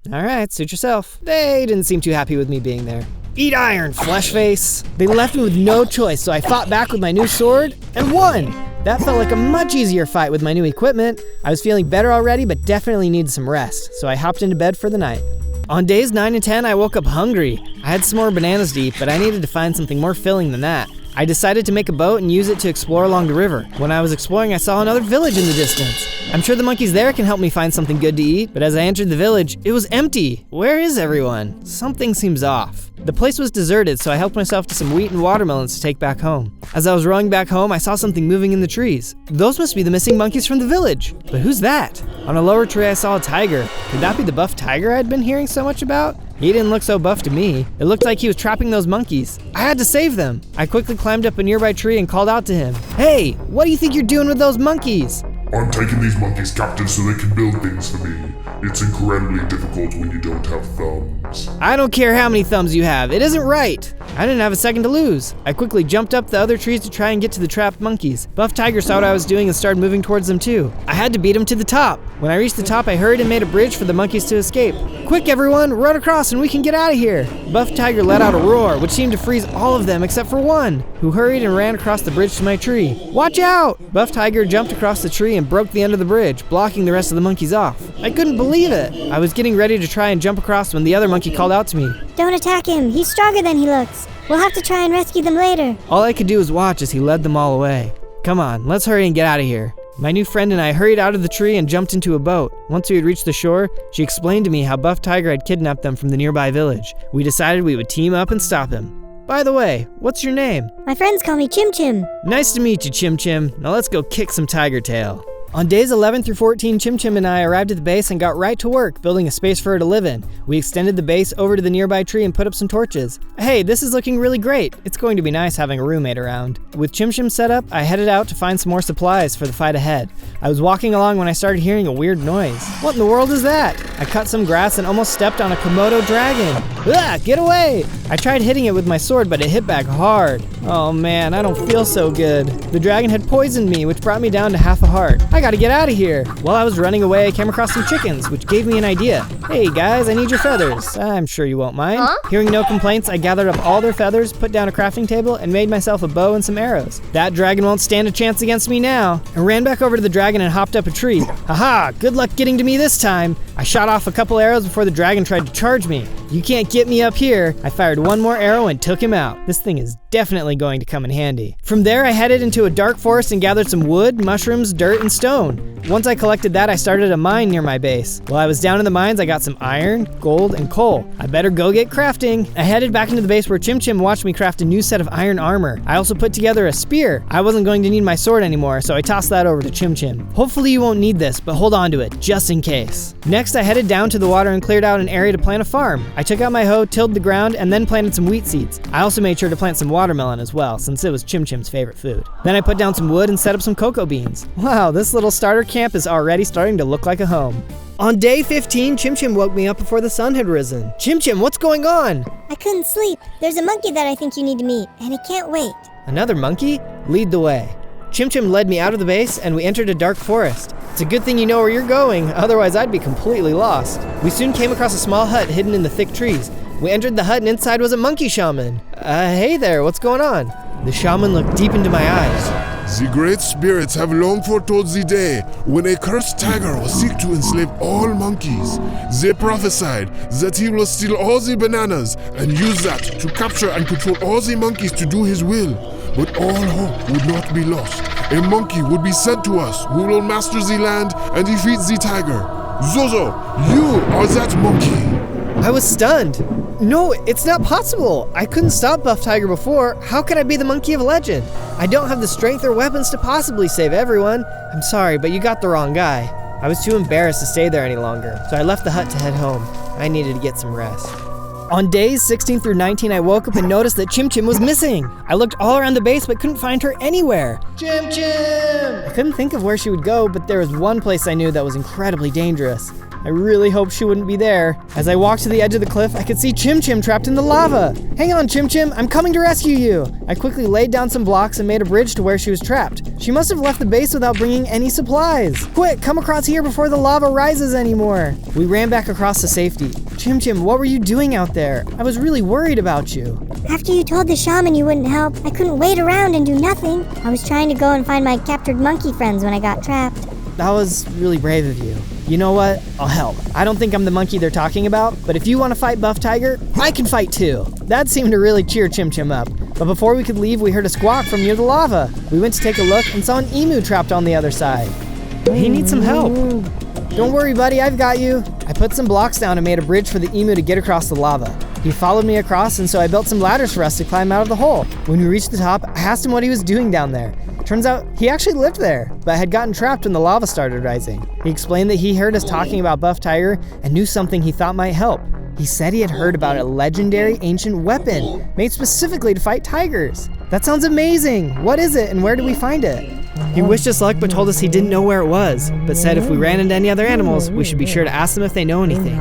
Alright, suit yourself. They didn't seem too happy with me being there. Eat iron, flesh face. They left me with no choice, so I fought back with my new sword and won. That felt like a much easier fight with my new equipment. I was feeling better already, but definitely needed some rest, so I hopped into bed for the night. On days 9 and 10, I woke up hungry. I had some more bananas to eat, but I needed to find something more filling than that. I decided to make a boat and use it to explore along the river. When I was exploring, I saw another village in the distance. I'm sure the monkeys there can help me find something good to eat, but as I entered the village, it was empty. Where is everyone? Something seems off. The place was deserted, so I helped myself to some wheat and watermelons to take back home. As I was rowing back home, I saw something moving in the trees. Those must be the missing monkeys from the village. But who's that? On a lower tree, I saw a tiger. Could that be the buff tiger I'd been hearing so much about? He didn't look so buff to me. It looked like he was trapping those monkeys. I had to save them. I quickly climbed up a nearby tree and called out to him. Hey, what do you think you're doing with those monkeys? I'm taking these monkeys captive so they can build things for me. It's incredibly difficult when you don't have thumbs. I don't care how many thumbs you have. It isn't right. I didn't have a second to lose. I quickly jumped up the other trees to try and get to the trapped monkeys. Buff Tiger saw what I was doing and started moving towards them too. I had to beat him to the top. When I reached the top, I hurried and made a bridge for the monkeys to escape. Quick everyone, run across and we can get out of here. Buff Tiger let out a roar, which seemed to freeze all of them except for one, who hurried and ran across the bridge to my tree. Watch out! Buff Tiger jumped across the tree and broke the end of the bridge, blocking the rest of the monkeys off. I couldn't believe it. I was getting ready to try and jump across when the other monkey called out to me. Don't attack him. He's stronger than he looks. We'll have to try and rescue them later. All I could do was watch as he led them all away. Come on, let's hurry and get out of here. My new friend and I hurried out of the tree and jumped into a boat. Once we had reached the shore, she explained to me how Buff Tiger had kidnapped them from the nearby village. We decided we would team up and stop him. By the way, what's your name? My friends call me Chim Chim. Nice to meet you, Chim Chim. Now let's go kick some tiger tail. On days 11 through 14, Chim Chim and I arrived at the base and got right to work building a space for her to live in. We extended the base over to the nearby tree and put up some torches. Hey, this is looking really great. It's going to be nice having a roommate around. With Chim Chim set up, I headed out to find some more supplies for the fight ahead. I was walking along when I started hearing a weird noise. What in the world is that? I cut some grass and almost stepped on a Komodo dragon. Ah, get away! I tried hitting it with my sword, but it hit back hard. Oh man, I don't feel so good. The dragon had poisoned me, which brought me down to half a heart. I gotta get out of here. While I was running away, I came across some chickens, which gave me an idea. Hey guys, I need your feathers. I'm sure you won't mind. Hearing no complaints, I gathered up all their feathers, put down a crafting table, and made myself a bow and some arrows. That dragon won't stand a chance against me now. I ran back over to the dragon and hopped up a tree. Haha, good luck getting to me this time. I shot off a couple arrows before the dragon tried to charge me. You can't get me up here. I fired one more arrow and took him out. This thing is definitely going to come in handy. From there, I headed into a dark forest and gathered some wood, mushrooms, dirt, and stone. Once I collected that, I started a mine near my base. While I was down in the mines, I got some iron, gold, and coal. I better go get crafting. I headed back into the base where Chim Chim watched me craft a new set of iron armor. I also put together a spear. I wasn't going to need my sword anymore, so I tossed that over to Chim Chim. Hopefully you won't need this, but hold on to it, just in case. Next, I headed down to the water and cleared out an area to plant a farm. I took out my hoe, tilled the ground, and then planted some wheat seeds. I also made sure to plant some watermelon as well, since it was Chim Chim's favorite food. Then I put down some wood and set up some cocoa beans. Wow, this little starter camp is already starting to look like a home. On day 15, Chim Chim woke me up before the sun had risen. Chim Chim, what's going on? I couldn't sleep. There's a monkey that I think you need to meet, and he can't wait. Another monkey? Lead the way. Chim Chim led me out of the base and we entered a dark forest. It's a good thing you know where you're going, otherwise I'd be completely lost. We soon came across a small hut hidden in the thick trees. We entered the hut and inside was a monkey shaman. Hey there, what's going on? The shaman looked deep into my eyes. The great spirits have long foretold the day when a cursed tiger will seek to enslave all monkeys. They prophesied that he will steal all the bananas and use that to capture and control all the monkeys to do his will. But all hope would not be lost. A monkey would be sent to us who will master the land and defeat the tiger. Zozo, you are that monkey. I was stunned. No, it's not possible. I couldn't stop Buff Tiger before. How could I be the monkey of legend? I don't have the strength or weapons to possibly save everyone. I'm sorry, but you got the wrong guy. I was too embarrassed to stay there any longer, so I left the hut to head home. I needed to get some rest. On days 16 through 19, I woke up and noticed that Chim Chim was missing. I looked all around the base but couldn't find her anywhere. Chim Chim! I couldn't think of where she would go, but there was one place I knew that was incredibly dangerous. I really hoped she wouldn't be there. As I walked to the edge of the cliff, I could see Chim Chim trapped in the lava. Hang on, Chim Chim, I'm coming to rescue you. I quickly laid down some blocks and made a bridge to where she was trapped. She must have left the base without bringing any supplies. Quick, come across here before the lava rises anymore. We ran back across to safety. Chim Chim, what were you doing out there? I was really worried about you. After you told the shaman you wouldn't help, I couldn't wait around and do nothing. I was trying to go and find my captured monkey friends when I got trapped. That was really brave of you. You know what? I'll help. I don't think I'm the monkey they're talking about, but if you want to fight Buff Tiger, I can fight too. That seemed to really cheer Chim Chim up. But before we could leave, we heard a squawk from near the lava. We went to take a look and saw an emu trapped on the other side. He needs some help. Don't worry, buddy, I've got you. I put some blocks down and made a bridge for the emu to get across the lava. He followed me across, and so I built some ladders for us to climb out of the hole. When we reached the top, I asked him what he was doing down there. Turns out he actually lived there, but had gotten trapped when the lava started rising. He explained that he heard us talking about Buff Tiger and knew something he thought might help. He said he had heard about a legendary ancient weapon made specifically to fight tigers. That sounds amazing! What is it and where do we find it? He wished us luck but told us he didn't know where it was, but said if we ran into any other animals, we should be sure to ask them if they know anything.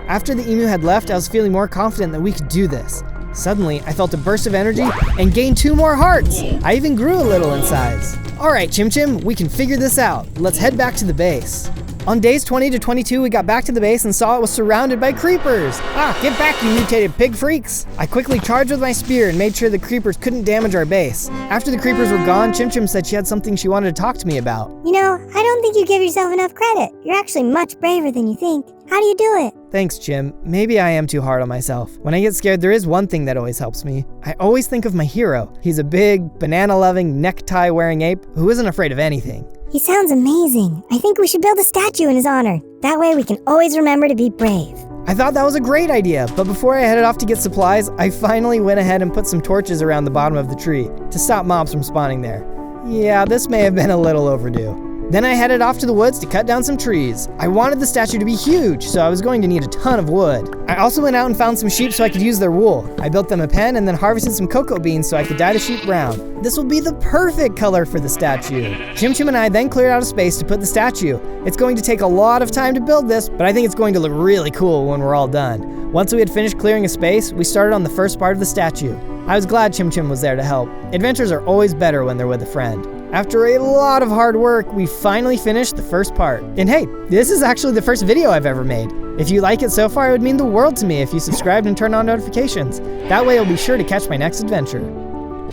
After the emu had left, I was feeling more confident that we could do this. Suddenly, I felt a burst of energy and gained 2 more hearts. I even grew a little in size. All right, Chim Chim, we can figure this out. Let's head back to the base. On days 20 to 22, we got back to the base and saw it was surrounded by creepers. Ah, get back, you mutated pig freaks. I quickly charged with my spear and made sure the creepers couldn't damage our base. After the creepers were gone, Chim Chim said she had something she wanted to talk to me about. You know, I don't think you give yourself enough credit. You're actually much braver than you think. How do you do it? Thanks, Chim. Maybe I am too hard on myself. When I get scared, there is one thing that always helps me. I always think of my hero. He's a big, banana-loving, necktie-wearing ape who isn't afraid of anything. He sounds amazing. I think we should build a statue in his honor. That way we can always remember to be brave. I thought that was a great idea, but before I headed off to get supplies, I finally went ahead and put some torches around the bottom of the tree to stop mobs from spawning there. Yeah, this may have been a little overdue. Then I headed off to the woods to cut down some trees. I wanted the statue to be huge, so I was going to need a ton of wood. I also went out and found some sheep so I could use their wool. I built them a pen and then harvested some cocoa beans so I could dye the sheep brown. This will be the perfect color for the statue. Chim Chim and I then cleared out a space to put the statue. It's going to take a lot of time to build this, but I think it's going to look really cool when we're all done. Once we had finished clearing a space, we started on the first part of the statue. I was glad Chim Chim was there to help. Adventures are always better when they're with a friend. After a lot of hard work, we finally finished the first part. And hey, this is actually the first video I've ever made. If you like it so far, it would mean the world to me if you subscribed and turned on notifications. That way you'll be sure to catch my next adventure.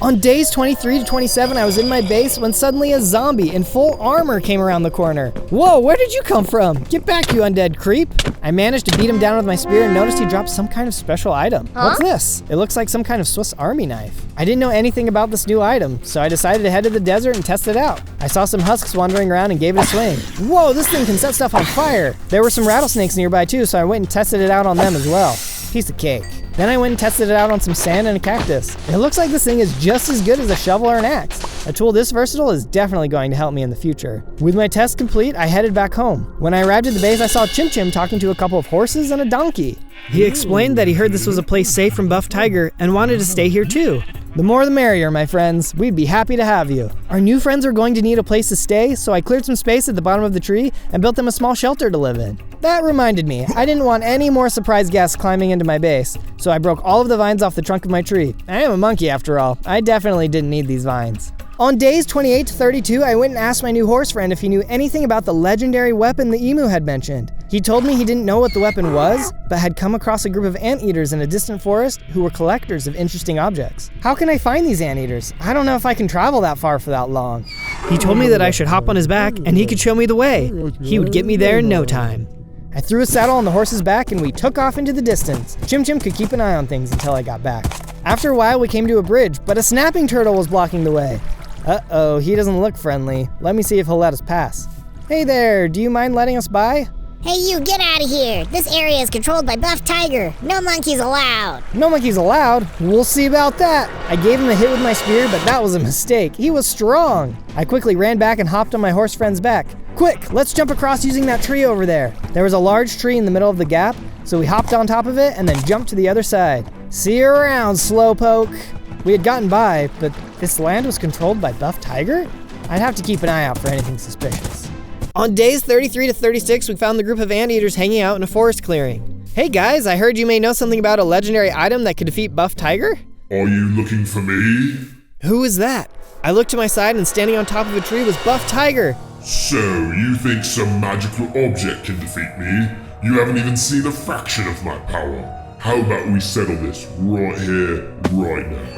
On days 23 to 27, I was in my base when suddenly a zombie in full armor came around the corner. Whoa, where did you come from? Get back, you undead creep. I managed to beat him down with my spear and noticed he dropped some kind of special item. What's this? It looks like some kind of Swiss Army knife. I didn't know anything about this new item, so I decided to head to the desert and test it out. I saw some husks wandering around and gave it a swing. Whoa, this thing can set stuff on fire. There were some rattlesnakes nearby too, so I went and tested it out on them as well. Piece of cake. Then I went and tested it out on some sand and a cactus. It looks like this thing is just as good as a shovel or an axe. A tool this versatile is definitely going to help me in the future. With my test complete, I headed back home. When I arrived at the base, I saw Chim Chim talking to a couple of horses and a donkey. He explained that he heard this was a place safe from Buff Tiger and wanted to stay here too. The more the merrier, my friends. We'd be happy to have you. Our new friends are going to need a place to stay, so I cleared some space at the bottom of the tree and built them a small shelter to live in. That reminded me, I didn't want any more surprise guests climbing into my base, so I broke all of the vines off the trunk of my tree. I am a monkey after all. I definitely didn't need these vines. On days 28 to 32, I went and asked my new horse friend if he knew anything about the legendary weapon the emu had mentioned. He told me he didn't know what the weapon was, but had come across a group of anteaters in a distant forest who were collectors of interesting objects. How can I find these anteaters? I don't know if I can travel that far for that long. He told me that I should hop on his back and he could show me the way. He would get me there in no time. I threw a saddle on the horse's back and we took off into the distance. Chim Chim could keep an eye on things until I got back. After a while, we came to a bridge, but a snapping turtle was blocking the way. Uh-oh, he doesn't look friendly. Let me see if he'll let us pass. Hey there, do you mind letting us by? Hey, you, get out of here. This area is controlled by Buff Tiger. No monkeys allowed. No monkeys allowed? We'll see about that. I gave him a hit with my spear, but that was a mistake. He was strong. I quickly ran back and hopped on my horse friend's back. Quick, let's jump across using that tree over there. There was a large tree in the middle of the gap, so we hopped on top of it and then jumped to the other side. See you around, slowpoke. We had gotten by, but this land was controlled by Buff Tiger? I'd have to keep an eye out for anything suspicious. On days 33 to 36, we found the group of anteaters hanging out in a forest clearing. Hey guys, I heard you may know something about a legendary item that could defeat Buff Tiger? Are you looking for me? Who is that? I looked to my side and standing on top of a tree was Buff Tiger. So, you think some magical object can defeat me? You haven't even seen a fraction of my power. How about we settle this right here, right now?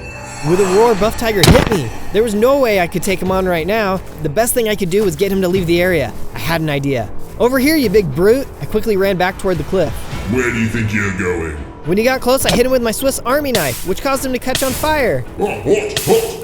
With a roar, Buff Tiger hit me. There was no way I could take him on right now. The best thing I could do was get him to leave the area. I had an idea. Over here, you big brute. I quickly ran back toward the cliff. Where do you think you're going? When he got close, I hit him with my Swiss Army knife, which caused him to catch on fire.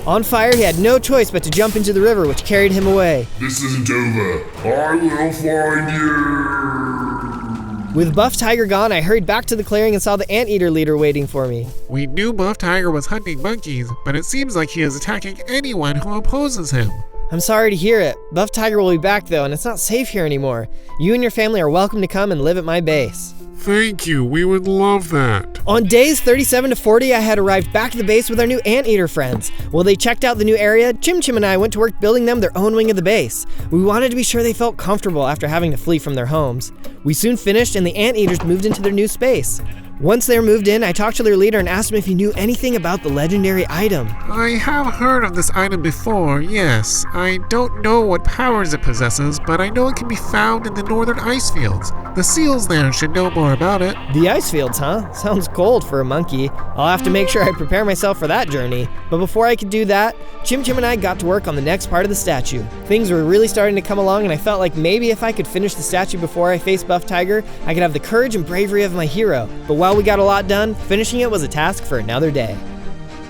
On fire, he had no choice but to jump into the river, which carried him away. This isn't over. I will find you. With Buff Tiger gone, I hurried back to the clearing and saw the anteater leader waiting for me. We knew Buff Tiger was hunting monkeys, but it seems like he is attacking anyone who opposes him. I'm sorry to hear it. Buff Tiger will be back though, and it's not safe here anymore. You and your family are welcome to come and live at my base. Thank you, we would love that. On days 37 to 40, I had arrived back to the base with our new anteater friends. While they checked out the new area, Chim Chim and I went to work building them their own wing of the base. We wanted to be sure they felt comfortable after having to flee from their homes. We soon finished and the anteaters moved into their new space. Once they were moved in, I talked to their leader and asked him if he knew anything about the legendary item. I have heard of this item before, yes. I don't know what powers it possesses, but I know it can be found in the northern ice fields. The seals there should know more about it. The ice fields, huh? Sounds cold for a monkey. I'll have to make sure I prepare myself for that journey. But before I could do that, Chim Chim and I got to work on the next part of the statue. Things were really starting to come along and I felt like maybe if I could finish the statue before I faced Buff Tiger, I could have the courage and bravery of my hero. But while we got a lot done, finishing it was a task for another day.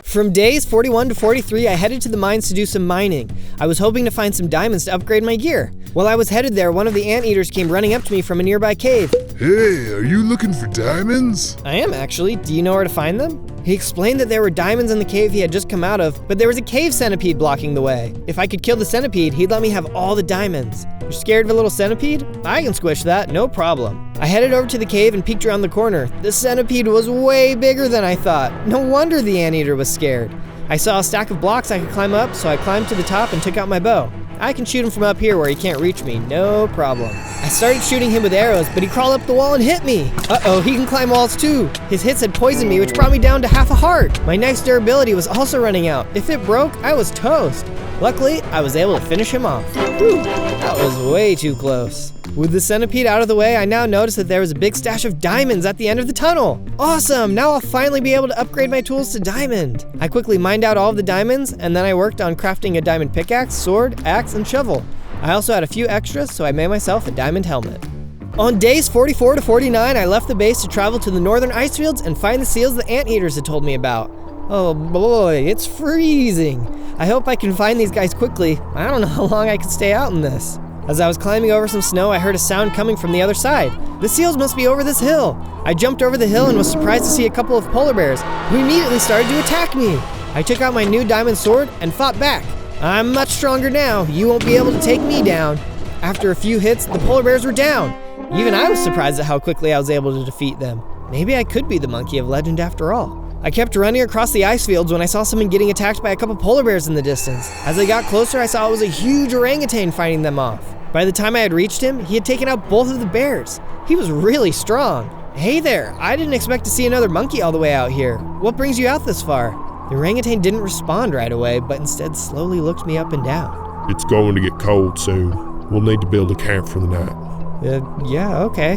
From days 41 to 43, I headed to the mines to do some mining. I was hoping to find some diamonds to upgrade my gear. While I was headed there, one of the anteaters came running up to me from a nearby cave. Hey, are you looking for diamonds? I am actually. Do you know where to find them? He explained that there were diamonds in the cave he had just come out of, but there was a cave centipede blocking the way. If I could kill the centipede, he'd let me have all the diamonds. You're scared of a little centipede? I can squish that, no problem. I headed over to the cave and peeked around the corner. The centipede was way bigger than I thought. No wonder the anteater was scared. I saw a stack of blocks I could climb up, so I climbed to the top and took out my bow. I can shoot him from up here where he can't reach me, no problem. I started shooting him with arrows, but he crawled up the wall and hit me. Uh-oh, he can climb walls too. His hits had poisoned me, which brought me down to half a heart. My knife's durability was also running out. If it broke, I was toast. Luckily, I was able to finish him off. Whew, that was way too close. With the centipede out of the way, I now noticed that there was a big stash of diamonds at the end of the tunnel. Awesome, now I'll finally be able to upgrade my tools to diamond. I quickly mined out all of the diamonds, and then I worked on crafting a diamond pickaxe, sword, axe, and shovel. I also had a few extras, so I made myself a diamond helmet. On days 44 to 49, I left the base to travel to the northern ice fields and find the seals the anteaters had told me about. Oh boy, it's freezing. I hope I can find these guys quickly. I don't know how long I can stay out in this. As I was climbing over some snow, I heard a sound coming from the other side. The seals must be over this hill. I jumped over the hill and was surprised to see a couple of polar bears who immediately started to attack me. I took out my new diamond sword and fought back. I'm much stronger now. You won't be able to take me down. After a few hits, the polar bears were down. Even I was surprised at how quickly I was able to defeat them. Maybe I could be the monkey of legend after all. I kept running across the ice fields when I saw someone getting attacked by a couple polar bears in the distance. As I got closer, I saw it was a huge orangutan fighting them off. By the time I had reached him, he had taken out both of the bears. He was really strong. Hey there, I didn't expect to see another monkey all the way out here. What brings you out this far? The orangutan didn't respond right away, but instead slowly looked me up and down. It's going to get cold soon. We'll need to build a camp for the night. Yeah, okay.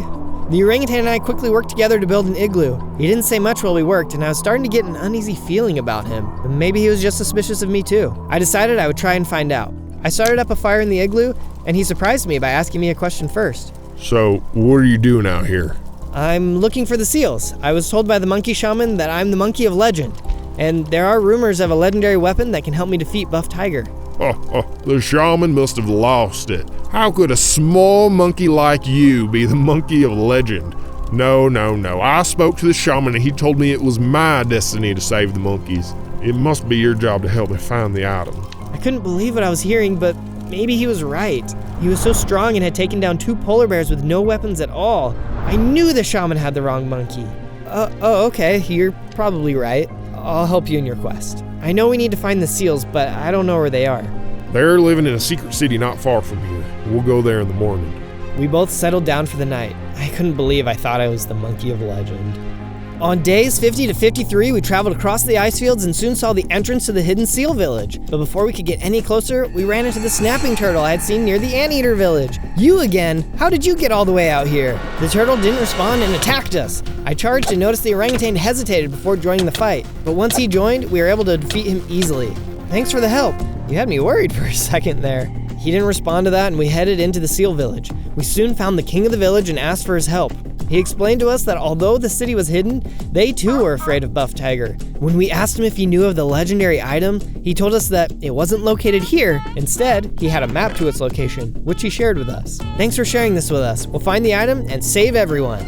The orangutan and I quickly worked together to build an igloo. He didn't say much while we worked, and I was starting to get an uneasy feeling about him. But maybe he was just suspicious of me too. I decided I would try and find out. I started up a fire in the igloo, and he surprised me by asking me a question first. So, what are you doing out here? I'm looking for the seals. I was told by the monkey shaman that I'm the monkey of legend, and there are rumors of a legendary weapon that can help me defeat Buff Tiger. The shaman must have lost it. How could a small monkey like you be the monkey of legend? No. I spoke to the shaman and he told me it was my destiny to save the monkeys. It must be your job to help me find the item. I couldn't believe what I was hearing, but maybe he was right. He was so strong and had taken down 2 polar bears with no weapons at all. I knew the shaman had the wrong monkey. Okay, you're probably right. I'll help you in your quest. I know we need to find the seals, but I don't know where they are. They're living in a secret city not far from here. We'll go there in the morning. We both settled down for the night. I couldn't believe I thought I was the monkey of legend. On days 50 to 53, we traveled across the ice fields and soon saw the entrance to the hidden seal village. But before we could get any closer, we ran into the snapping turtle I had seen near the anteater village. You again? How did you get all the way out here? The turtle didn't respond and attacked us. I charged and noticed the orangutan hesitated before joining the fight. But once he joined, we were able to defeat him easily. Thanks for the help. You had me worried for a second there. He didn't respond to that and we headed into the seal village. We soon found the king of the village and asked for his help. He explained to us that although the city was hidden, they too were afraid of Buff Tiger. When we asked him if he knew of the legendary item, he told us that it wasn't located here. Instead, he had a map to its location, which he shared with us. Thanks for sharing this with us. We'll find the item and save everyone.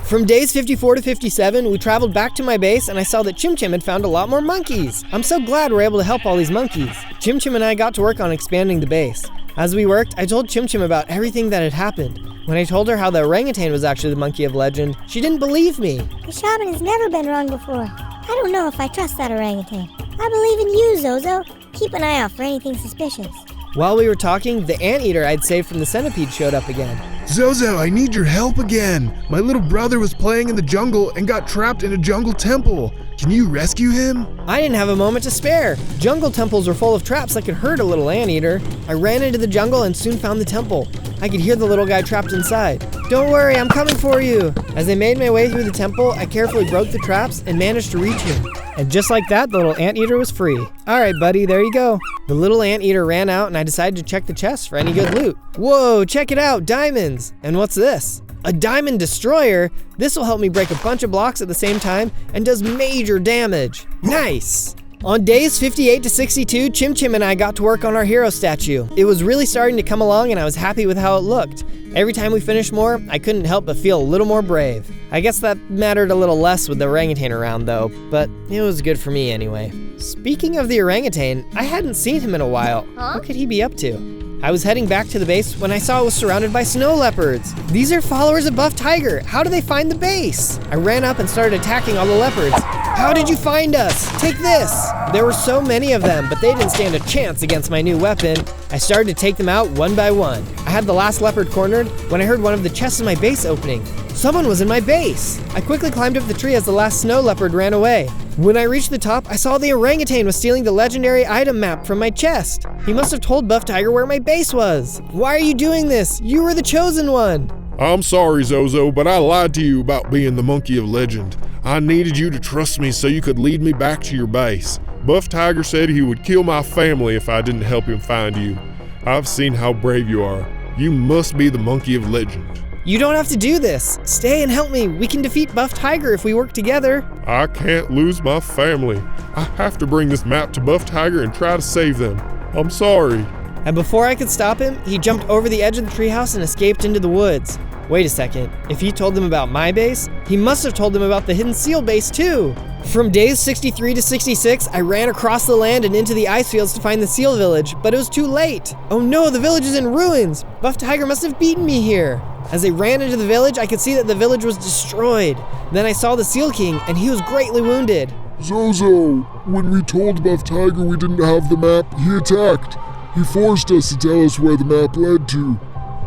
From days 54 to 57, we traveled back to my base and I saw that Chim Chim had found a lot more monkeys. I'm so glad we're able to help all these monkeys. Chim Chim and I got to work on expanding the base. As we worked, I told Chim Chim about everything that had happened. When I told her how the orangutan was actually the monkey of legend, she didn't believe me. The shaman has never been wrong before. I don't know if I trust that orangutan. I believe in you, Zozo. Keep an eye out for anything suspicious. While we were talking, the anteater I'd saved from the centipede showed up again. Zozo, I need your help again. My little brother was playing in the jungle and got trapped in a jungle temple. Can you rescue him? I didn't have a moment to spare. Jungle temples were full of traps that could hurt a little anteater. I ran into the jungle and soon found the temple. I could hear the little guy trapped inside. Don't worry, I'm coming for you. As I made my way through the temple, I carefully broke the traps and managed to reach him. And just like that, the little anteater was free. All right, buddy, there you go. The little anteater ran out and I decided to check the chest for any good loot. Whoa, check it out, diamonds. And what's this? A diamond destroyer? This will help me break a bunch of blocks at the same time and does major damage. Nice. On days 58 to 62, Chim Chim and I got to work on our hero statue. It was really starting to come along and I was happy with how it looked. Every time we finished more, I couldn't help but feel a little more brave. I guess that mattered a little less with the orangutan around though, but it was good for me anyway. Speaking of the orangutan, I hadn't seen him in a while. What could he be up to? I was heading back to the base when I saw it was surrounded by snow leopards. These are followers of Buff Tiger. How do they find the base? I ran up and started attacking all the leopards. How did you find us? Take this! There were so many of them, but they didn't stand a chance against my new weapon. I started to take them out one by one. I had the last leopard cornered when I heard one of the chests in my base opening. Someone was in my base. I quickly climbed up the tree as the last snow leopard ran away. When I reached the top, I saw the orangutan was stealing the legendary item map from my chest. He must have told Buff Tiger where my base was. Why are you doing this? You were the chosen one. I'm sorry, Zozo, but I lied to you about being the monkey of legend. I needed you to trust me so you could lead me back to your base. Buff Tiger said he would kill my family if I didn't help him find you. I've seen how brave you are. You must be the monkey of legend. You don't have to do this. Stay and help me. We can defeat Buff Tiger if we work together. I can't lose my family. I have to bring this map to Buff Tiger and try to save them. I'm sorry. And before I could stop him, he jumped over the edge of the treehouse and escaped into the woods. Wait a second. If he told them about my base, he must have told them about the hidden seal base too. From days 63 to 66, I ran across the land and into the ice fields to find the seal village, but it was too late. Oh no, the village is in ruins. Buff Tiger must have beaten me here. As I ran into the village, I could see that the village was destroyed. Then I saw the Seal King, and he was greatly wounded. Zozo, when we told Buff Tiger we didn't have the map, he attacked. He forced us to tell us where the map led to.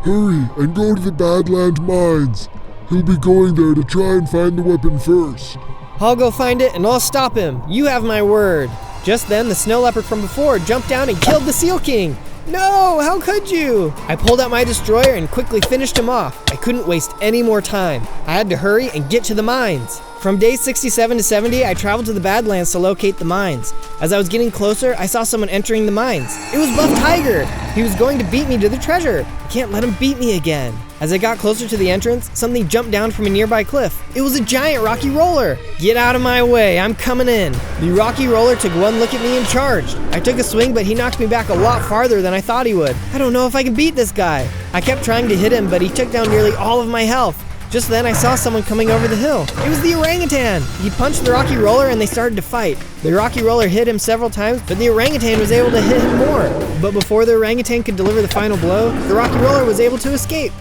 Hurry and go to the Badland Mines. He'll be going there to try and find the weapon first. I'll go find it and I'll stop him. You have my word. Just then, the snow leopard from before jumped down and killed the Seal King. No, how could you? I pulled out my destroyer and quickly finished him off. I couldn't waste any more time. I had to hurry and get to the mines. From days 67 to 70, I traveled to the Badlands to locate the mines. As I was getting closer, I saw someone entering the mines. It was Buff Tiger. He was going to beat me to the treasure. I can't let him beat me again. As I got closer to the entrance, something jumped down from a nearby cliff. It was a giant rocky roller. Get out of my way, I'm coming in. The rocky roller took one look at me and charged. I took a swing, but he knocked me back a lot farther than I thought he would. I don't know if I can beat this guy. I kept trying to hit him, but he took down nearly all of my health. Just then I saw someone coming over the hill. It was the orangutan. He punched the rocky roller and they started to fight. The rocky roller hit him several times, but the orangutan was able to hit him more. But before the orangutan could deliver the final blow, the rocky roller was able to escape.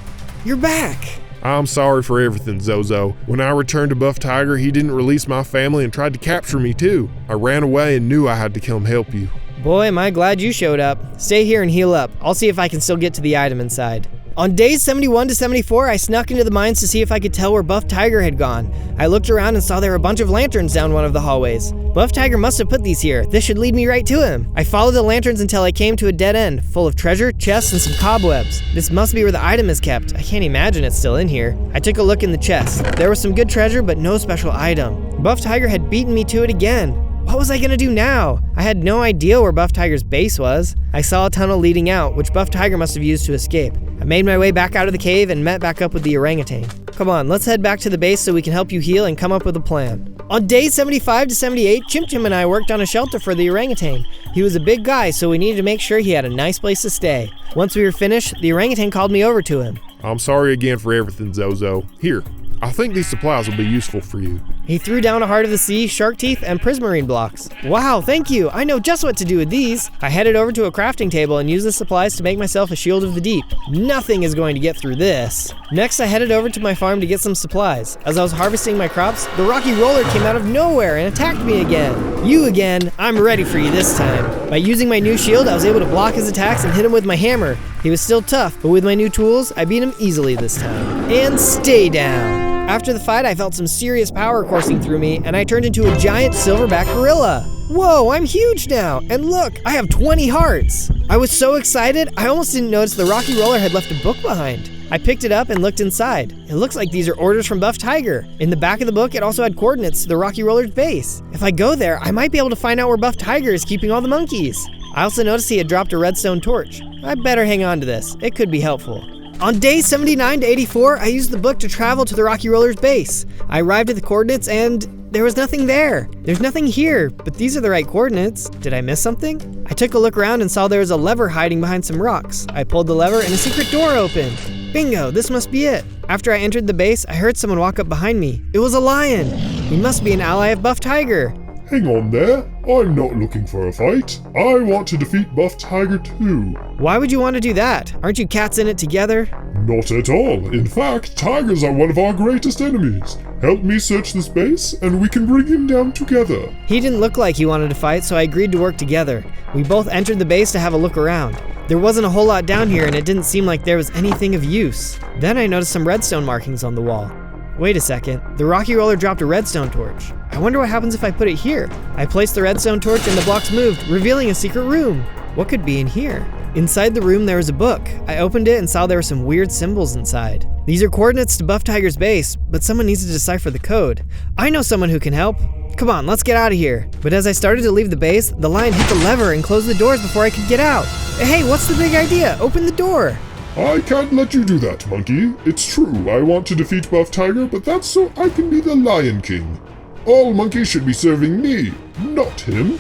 You're back. I'm sorry for everything, Zozo. When I returned to Buff Tiger, he didn't release my family and tried to capture me too. I ran away and knew I had to come help you. Boy, am I glad you showed up. Stay here and heal up. I'll see if I can still get to the item inside. On days 71 to 74, I snuck into the mines to see if I could tell where Buff Tiger had gone. I looked around and saw there were a bunch of lanterns down one of the hallways. Buff Tiger must have put these here. This should lead me right to him. I followed the lanterns until I came to a dead end, full of treasure, chests, and some cobwebs. This must be where the item is kept. I can't imagine it's still in here. I took a look in the chest. There was some good treasure, but no special item. Buff Tiger had beaten me to it again. What was I gonna do now? I had no idea where Buff Tiger's base was. I saw a tunnel leading out, which Buff Tiger must have used to escape. I made my way back out of the cave and met back up with the orangutan. Come on, let's head back to the base so we can help you heal and come up with a plan. On days 75 to 78, Chim Chim and I worked on a shelter for the orangutan. He was a big guy, so we needed to make sure he had a nice place to stay. Once we were finished, the orangutan called me over to him. I'm sorry again for everything, Zozo. Here, I think these supplies will be useful for you. He threw down a heart of the sea, shark teeth, and prismarine blocks. Wow, thank you. I know just what to do with these. I headed over to a crafting table and used the supplies to make myself a shield of the deep. Nothing is going to get through this. Next, I headed over to my farm to get some supplies. As I was harvesting my crops, the rocky roller came out of nowhere and attacked me again. You again? I'm ready for you this time. By using my new shield, I was able to block his attacks and hit him with my hammer. He was still tough, but with my new tools, I beat him easily this time. And stay down. After the fight, I felt some serious power coursing through me, and I turned into a giant silverback gorilla. Whoa, I'm huge now, and look, I have 20 hearts. I was so excited, I almost didn't notice the rocky roller had left a book behind. I picked it up and looked inside. It looks like these are orders from Buff Tiger. In the back of the book, it also had coordinates to the rocky roller's base. If I go there, I might be able to find out where Buff Tiger is keeping all the monkeys. I also noticed he had dropped a redstone torch. I better hang on to this. It could be helpful. On days 79 to 84, I used the book to travel to the rocky roller's base. I arrived at the coordinates and there was nothing there. There's nothing here, but these are the right coordinates. Did I miss something? I took a look around and saw there was a lever hiding behind some rocks. I pulled the lever and a secret door opened. Bingo, this must be it. After I entered the base, I heard someone walk up behind me. It was a lion. He must be an ally of Buff Tiger. Hang on there. I'm not looking for a fight. I want to defeat Buff Tiger too. Why would you want to do that? Aren't you cats in it together? Not at all. In fact, tigers are one of our greatest enemies. Help me search this base and we can bring him down together. He didn't look like he wanted to fight, so I agreed to work together. We both entered the base to have a look around. There wasn't a whole lot down here and it didn't seem like there was anything of use. Then I noticed some redstone markings on the wall. Wait a second, the rocky roller dropped a redstone torch. I wonder what happens if I put it here. I placed the redstone torch and the blocks moved, revealing a secret room. What could be in here? Inside the room there was a book. I opened it and saw there were some weird symbols inside. These are coordinates to Buff Tiger's base, but someone needs to decipher the code. I know someone who can help. Come on, let's get out of here. But as I started to leave the base, the lion hit the lever and closed the doors before I could get out. Hey, what's the big idea? Open the door. I can't let you do that, monkey. It's true, I want to defeat Buff Tiger, but that's so I can be the Lion King. All monkeys should be serving me, not him.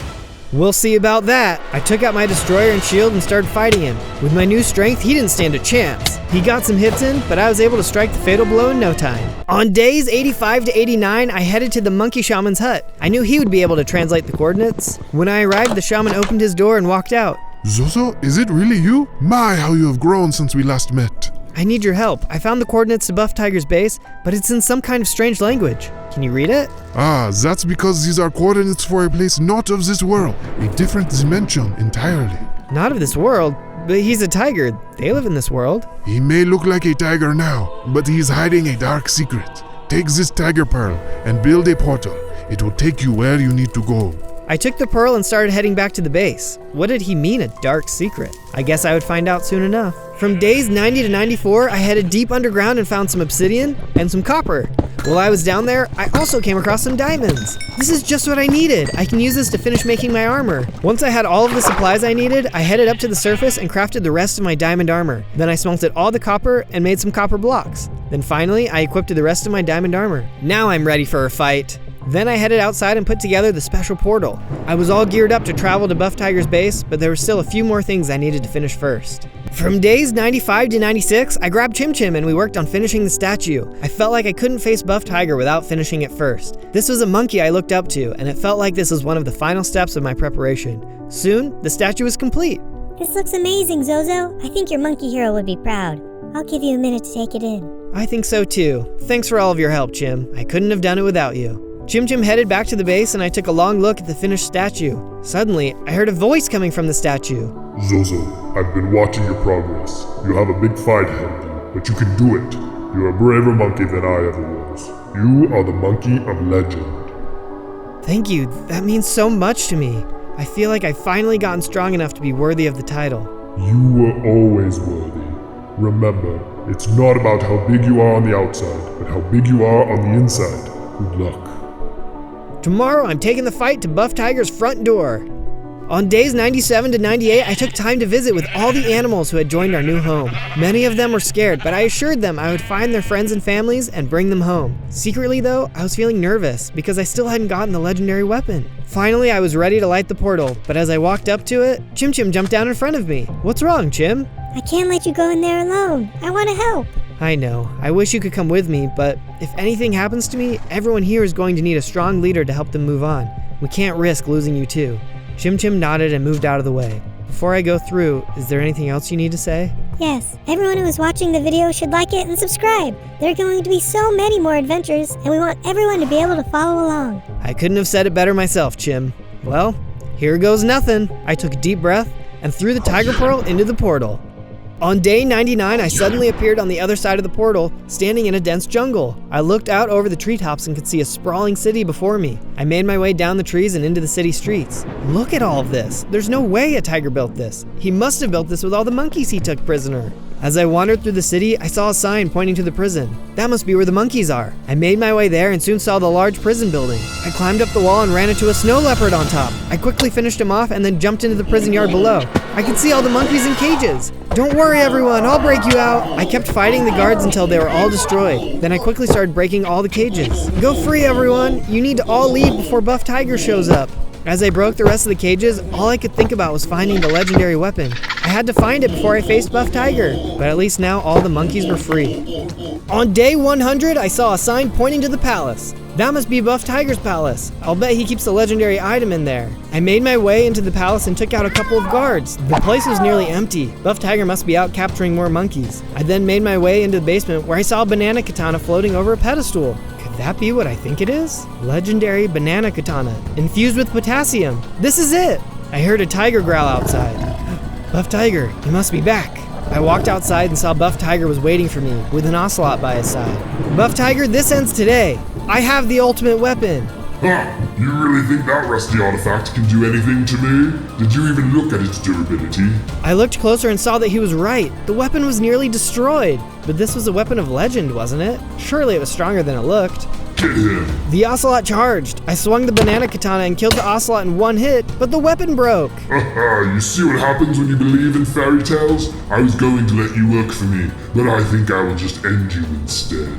We'll see about that. I took out my destroyer and shield and started fighting him. With my new strength, he didn't stand a chance. He got some hits in, but I was able to strike the fatal blow in no time. On days 85 to 89, I headed to the monkey shaman's hut. I knew he would be able to translate the coordinates. When I arrived, the shaman opened his door and walked out. Zozo, is it really you? My, how you have grown since we last met. I need your help. I found the coordinates to Buff Tiger's base, but it's in some kind of strange language. Can you read it? Ah, that's because these are coordinates for a place not of this world, a different dimension entirely. Not of this world, but he's a tiger. They live in this world. He may look like a tiger now, but he is hiding a dark secret. Take this tiger pearl and build a portal. It will take you where you need to go. I took the pearl and started heading back to the base. What did he mean, a dark secret? I guess I would find out soon enough. From days 90 to 94, I headed deep underground and found some obsidian and some copper. While I was down there, I also came across some diamonds. This is just what I needed. I can use this to finish making my armor. Once I had all of the supplies I needed, I headed up to the surface and crafted the rest of my diamond armor. Then I smelted all the copper and made some copper blocks. Then finally, I equipped the rest of my diamond armor. Now I'm ready for a fight. Then I headed outside and put together the special portal. I was all geared up to travel to Buff Tiger's base, but there were still a few more things I needed to finish first. From days 95 to 96, I grabbed Chim Chim and we worked on finishing the statue. I felt like I couldn't face Buff Tiger without finishing it first. This was a monkey I looked up to, and it felt like this was one of the final steps of my preparation. Soon, the statue was complete. This looks amazing, Zozo. I think your monkey hero would be proud. I'll give you a minute to take it in. I think so too. Thanks for all of your help, Chim. I couldn't have done it without you. Chim Chim headed back to the base and I took a long look at the finished statue. Suddenly, I heard a voice coming from the statue. Zozo, I've been watching your progress. You have a big fight ahead of you, but you can do it. You're a braver monkey than I ever was. You are the monkey of legend. Thank you. That means so much to me. I feel like I've finally gotten strong enough to be worthy of the title. You were always worthy. Remember, it's not about how big you are on the outside, but how big you are on the inside. Good luck. Tomorrow, I'm taking the fight to Buff Tiger's front door. On days 97 to 98, I took time to visit with all the animals who had joined our new home. Many of them were scared, but I assured them I would find their friends and families and bring them home. Secretly though, I was feeling nervous because I still hadn't gotten the legendary weapon. Finally, I was ready to light the portal, but as I walked up to it, Chim Chim jumped down in front of me. What's wrong, Chim? I can't let you go in there alone. I want to help. I know. I wish you could come with me, but if anything happens to me, everyone here is going to need a strong leader to help them move on. We can't risk losing you too. Chim Chim nodded and moved out of the way. Before I go through, is there anything else you need to say? Yes, everyone who is watching the video should like it and subscribe. There are going to be so many more adventures, and we want everyone to be able to follow along. I couldn't have said it better myself, Chim. Well, here goes nothing. I took a deep breath and threw the tiger pearl into the portal. On day 99, I suddenly appeared on the other side of the portal, standing in a dense jungle. I looked out over the treetops and could see a sprawling city before me. I made my way down the trees and into the city streets. Look at all of this. There's no way a tiger built this. He must have built this with all the monkeys he took prisoner. As I wandered through the city, I saw a sign pointing to the prison. That must be where the monkeys are. I made my way there and soon saw the large prison building. I climbed up the wall and ran into a snow leopard on top. I quickly finished him off and then jumped into the prison yard below. I could see all the monkeys in cages. Don't worry everyone, I'll break you out. I kept fighting the guards until they were all destroyed. Then I quickly started breaking all the cages. Go free everyone, you need to all leave before Buff Tiger shows up. As I broke the rest of the cages, all I could think about was finding the legendary weapon. I had to find it before I faced Buff Tiger, but at least now all the monkeys were free. On day 100, I saw a sign pointing to the palace. That must be Buff Tiger's palace. I'll bet he keeps the legendary item in there. I made my way into the palace and took out a couple of guards. The place was nearly empty. Buff Tiger must be out capturing more monkeys. I then made my way into the basement where I saw a banana katana floating over a pedestal. Could that be what I think it is? Legendary banana katana, infused with potassium. This is it! I heard a tiger growl outside. Buff Tiger, you must be back. I walked outside and saw Buff Tiger was waiting for me, with an ocelot by his side. Buff Tiger, this ends today. I have the ultimate weapon. Huh, you really think that rusty artifact can do anything to me? Did you even look at its durability? I looked closer and saw that he was right. The weapon was nearly destroyed. But this was a weapon of legend, wasn't it? Surely it was stronger than it looked. Get him. The ocelot charged. I swung the banana katana and killed the ocelot in one hit, but the weapon broke. Haha, you see what happens when you believe in fairy tales? I was going to let you work for me, but I think I will just end you instead.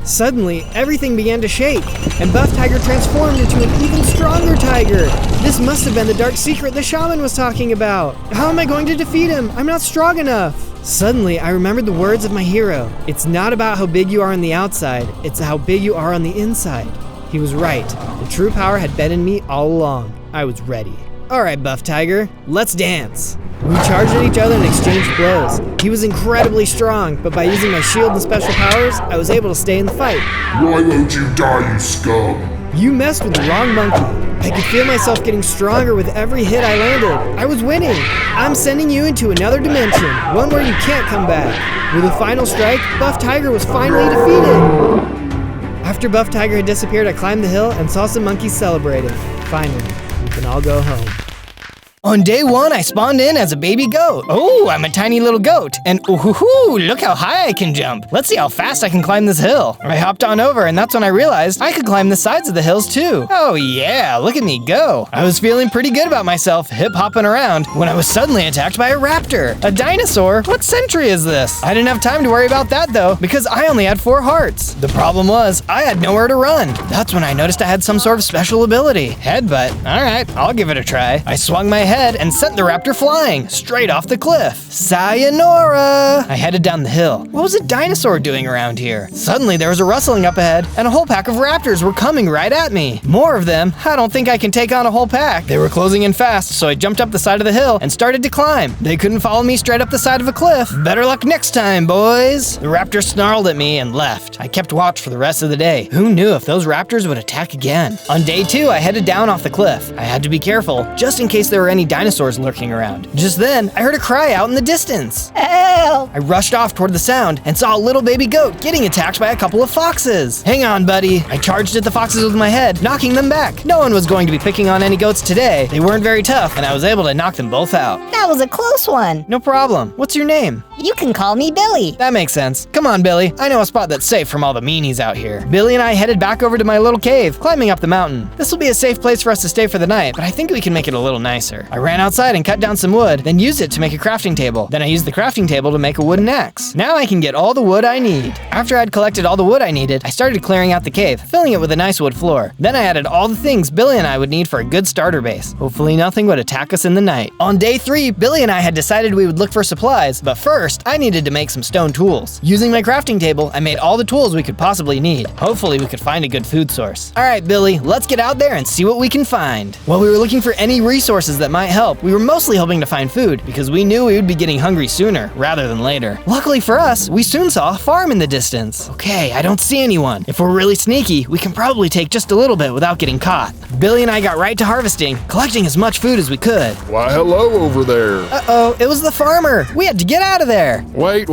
Suddenly, everything began to shake, and Buff Tiger transformed into an even stronger tiger. This must have been the dark secret the shaman was talking about. How am I going to defeat him? I'm not strong enough. Suddenly, I remembered the words of my hero. It's not about how big you are on the outside, it's how big you are on the inside. He was right. The true power had been in me all along. I was ready. Alright, Buff Tiger, let's dance. We charged at each other and exchanged blows. He was incredibly strong, but by using my shield and special powers, I was able to stay in the fight. Why won't you die, you scum? You messed with the wrong monkey. I could feel myself getting stronger with every hit I landed. I was winning. I'm sending you into another dimension, one where you can't come back. With a final strike, Buff Tiger was finally defeated. After Buff Tiger had disappeared, I climbed the hill and saw some monkeys celebrating. Finally, we can all go home. On day 1, I spawned in as a baby goat. Oh, I'm a tiny little goat. And ooh, look how high I can jump. Let's see how fast I can climb this hill. I hopped on over, and that's when I realized I could climb the sides of the hills too. Oh yeah, look at me go. I was feeling pretty good about myself, hip-hopping around, when I was suddenly attacked by a raptor. A dinosaur? What century is this? I didn't have time to worry about that though, because I only had 4 hearts. The problem was, I had nowhere to run. That's when I noticed I had some sort of special ability. Headbutt. Alright, I'll give it a try. I swung my head and sent the raptor flying, straight off the cliff. Sayonara! I headed down the hill. What was a dinosaur doing around here? Suddenly there was a rustling up ahead, and a whole pack of raptors were coming right at me. More of them? I don't think I can take on a whole pack. They were closing in fast, so I jumped up the side of the hill and started to climb. They couldn't follow me straight up the side of a cliff. Better luck next time, boys. The raptor snarled at me and left. I kept watch for the rest of the day. Who knew if those raptors would attack again? On day 2, I headed down off the cliff. I had to be careful, just in case there were any dinosaurs lurking around. Just then, I heard a cry out in the distance. Help! I rushed off toward the sound and saw a little baby goat getting attacked by a couple of foxes. Hang on, buddy. I charged at the foxes with my head, knocking them back. No one was going to be picking on any goats today. They weren't very tough, and I was able to knock them both out. That was a close one. No problem. What's your name? You can call me Billy. That makes sense. Come on, Billy. I know a spot that's safe from all the meanies out here. Billy and I headed back over to my little cave, climbing up the mountain. This will be a safe place for us to stay for the night, but I think we can make it a little nicer. fire. I ran outside and cut down some wood, then used it to make a crafting table. Then I used the crafting table to make a wooden axe. Now I can get all the wood I need. After I'd collected all the wood I needed, I started clearing out the cave, filling it with a nice wood floor. Then I added all the things Billy and I would need for a good starter base. Hopefully nothing would attack us in the night. On day 3, Billy and I had decided we would look for supplies, but first, I needed to make some stone tools. Using my crafting table, I made all the tools we could possibly need. Hopefully we could find a good food source. All right, Billy, let's get out there and see what we can find. While we were looking for any resources that might help, we were mostly hoping to find food because we knew we would be getting hungry sooner rather than later. Luckily for us, we soon saw a farm in the distance. Okay, I don't see anyone. If we're really sneaky, we can probably take just a little bit without getting caught. Billy and I got right to harvesting, collecting as much food as we could. Why, hello over there. Uh-oh, it was the farmer. We had to get out of there. Wait,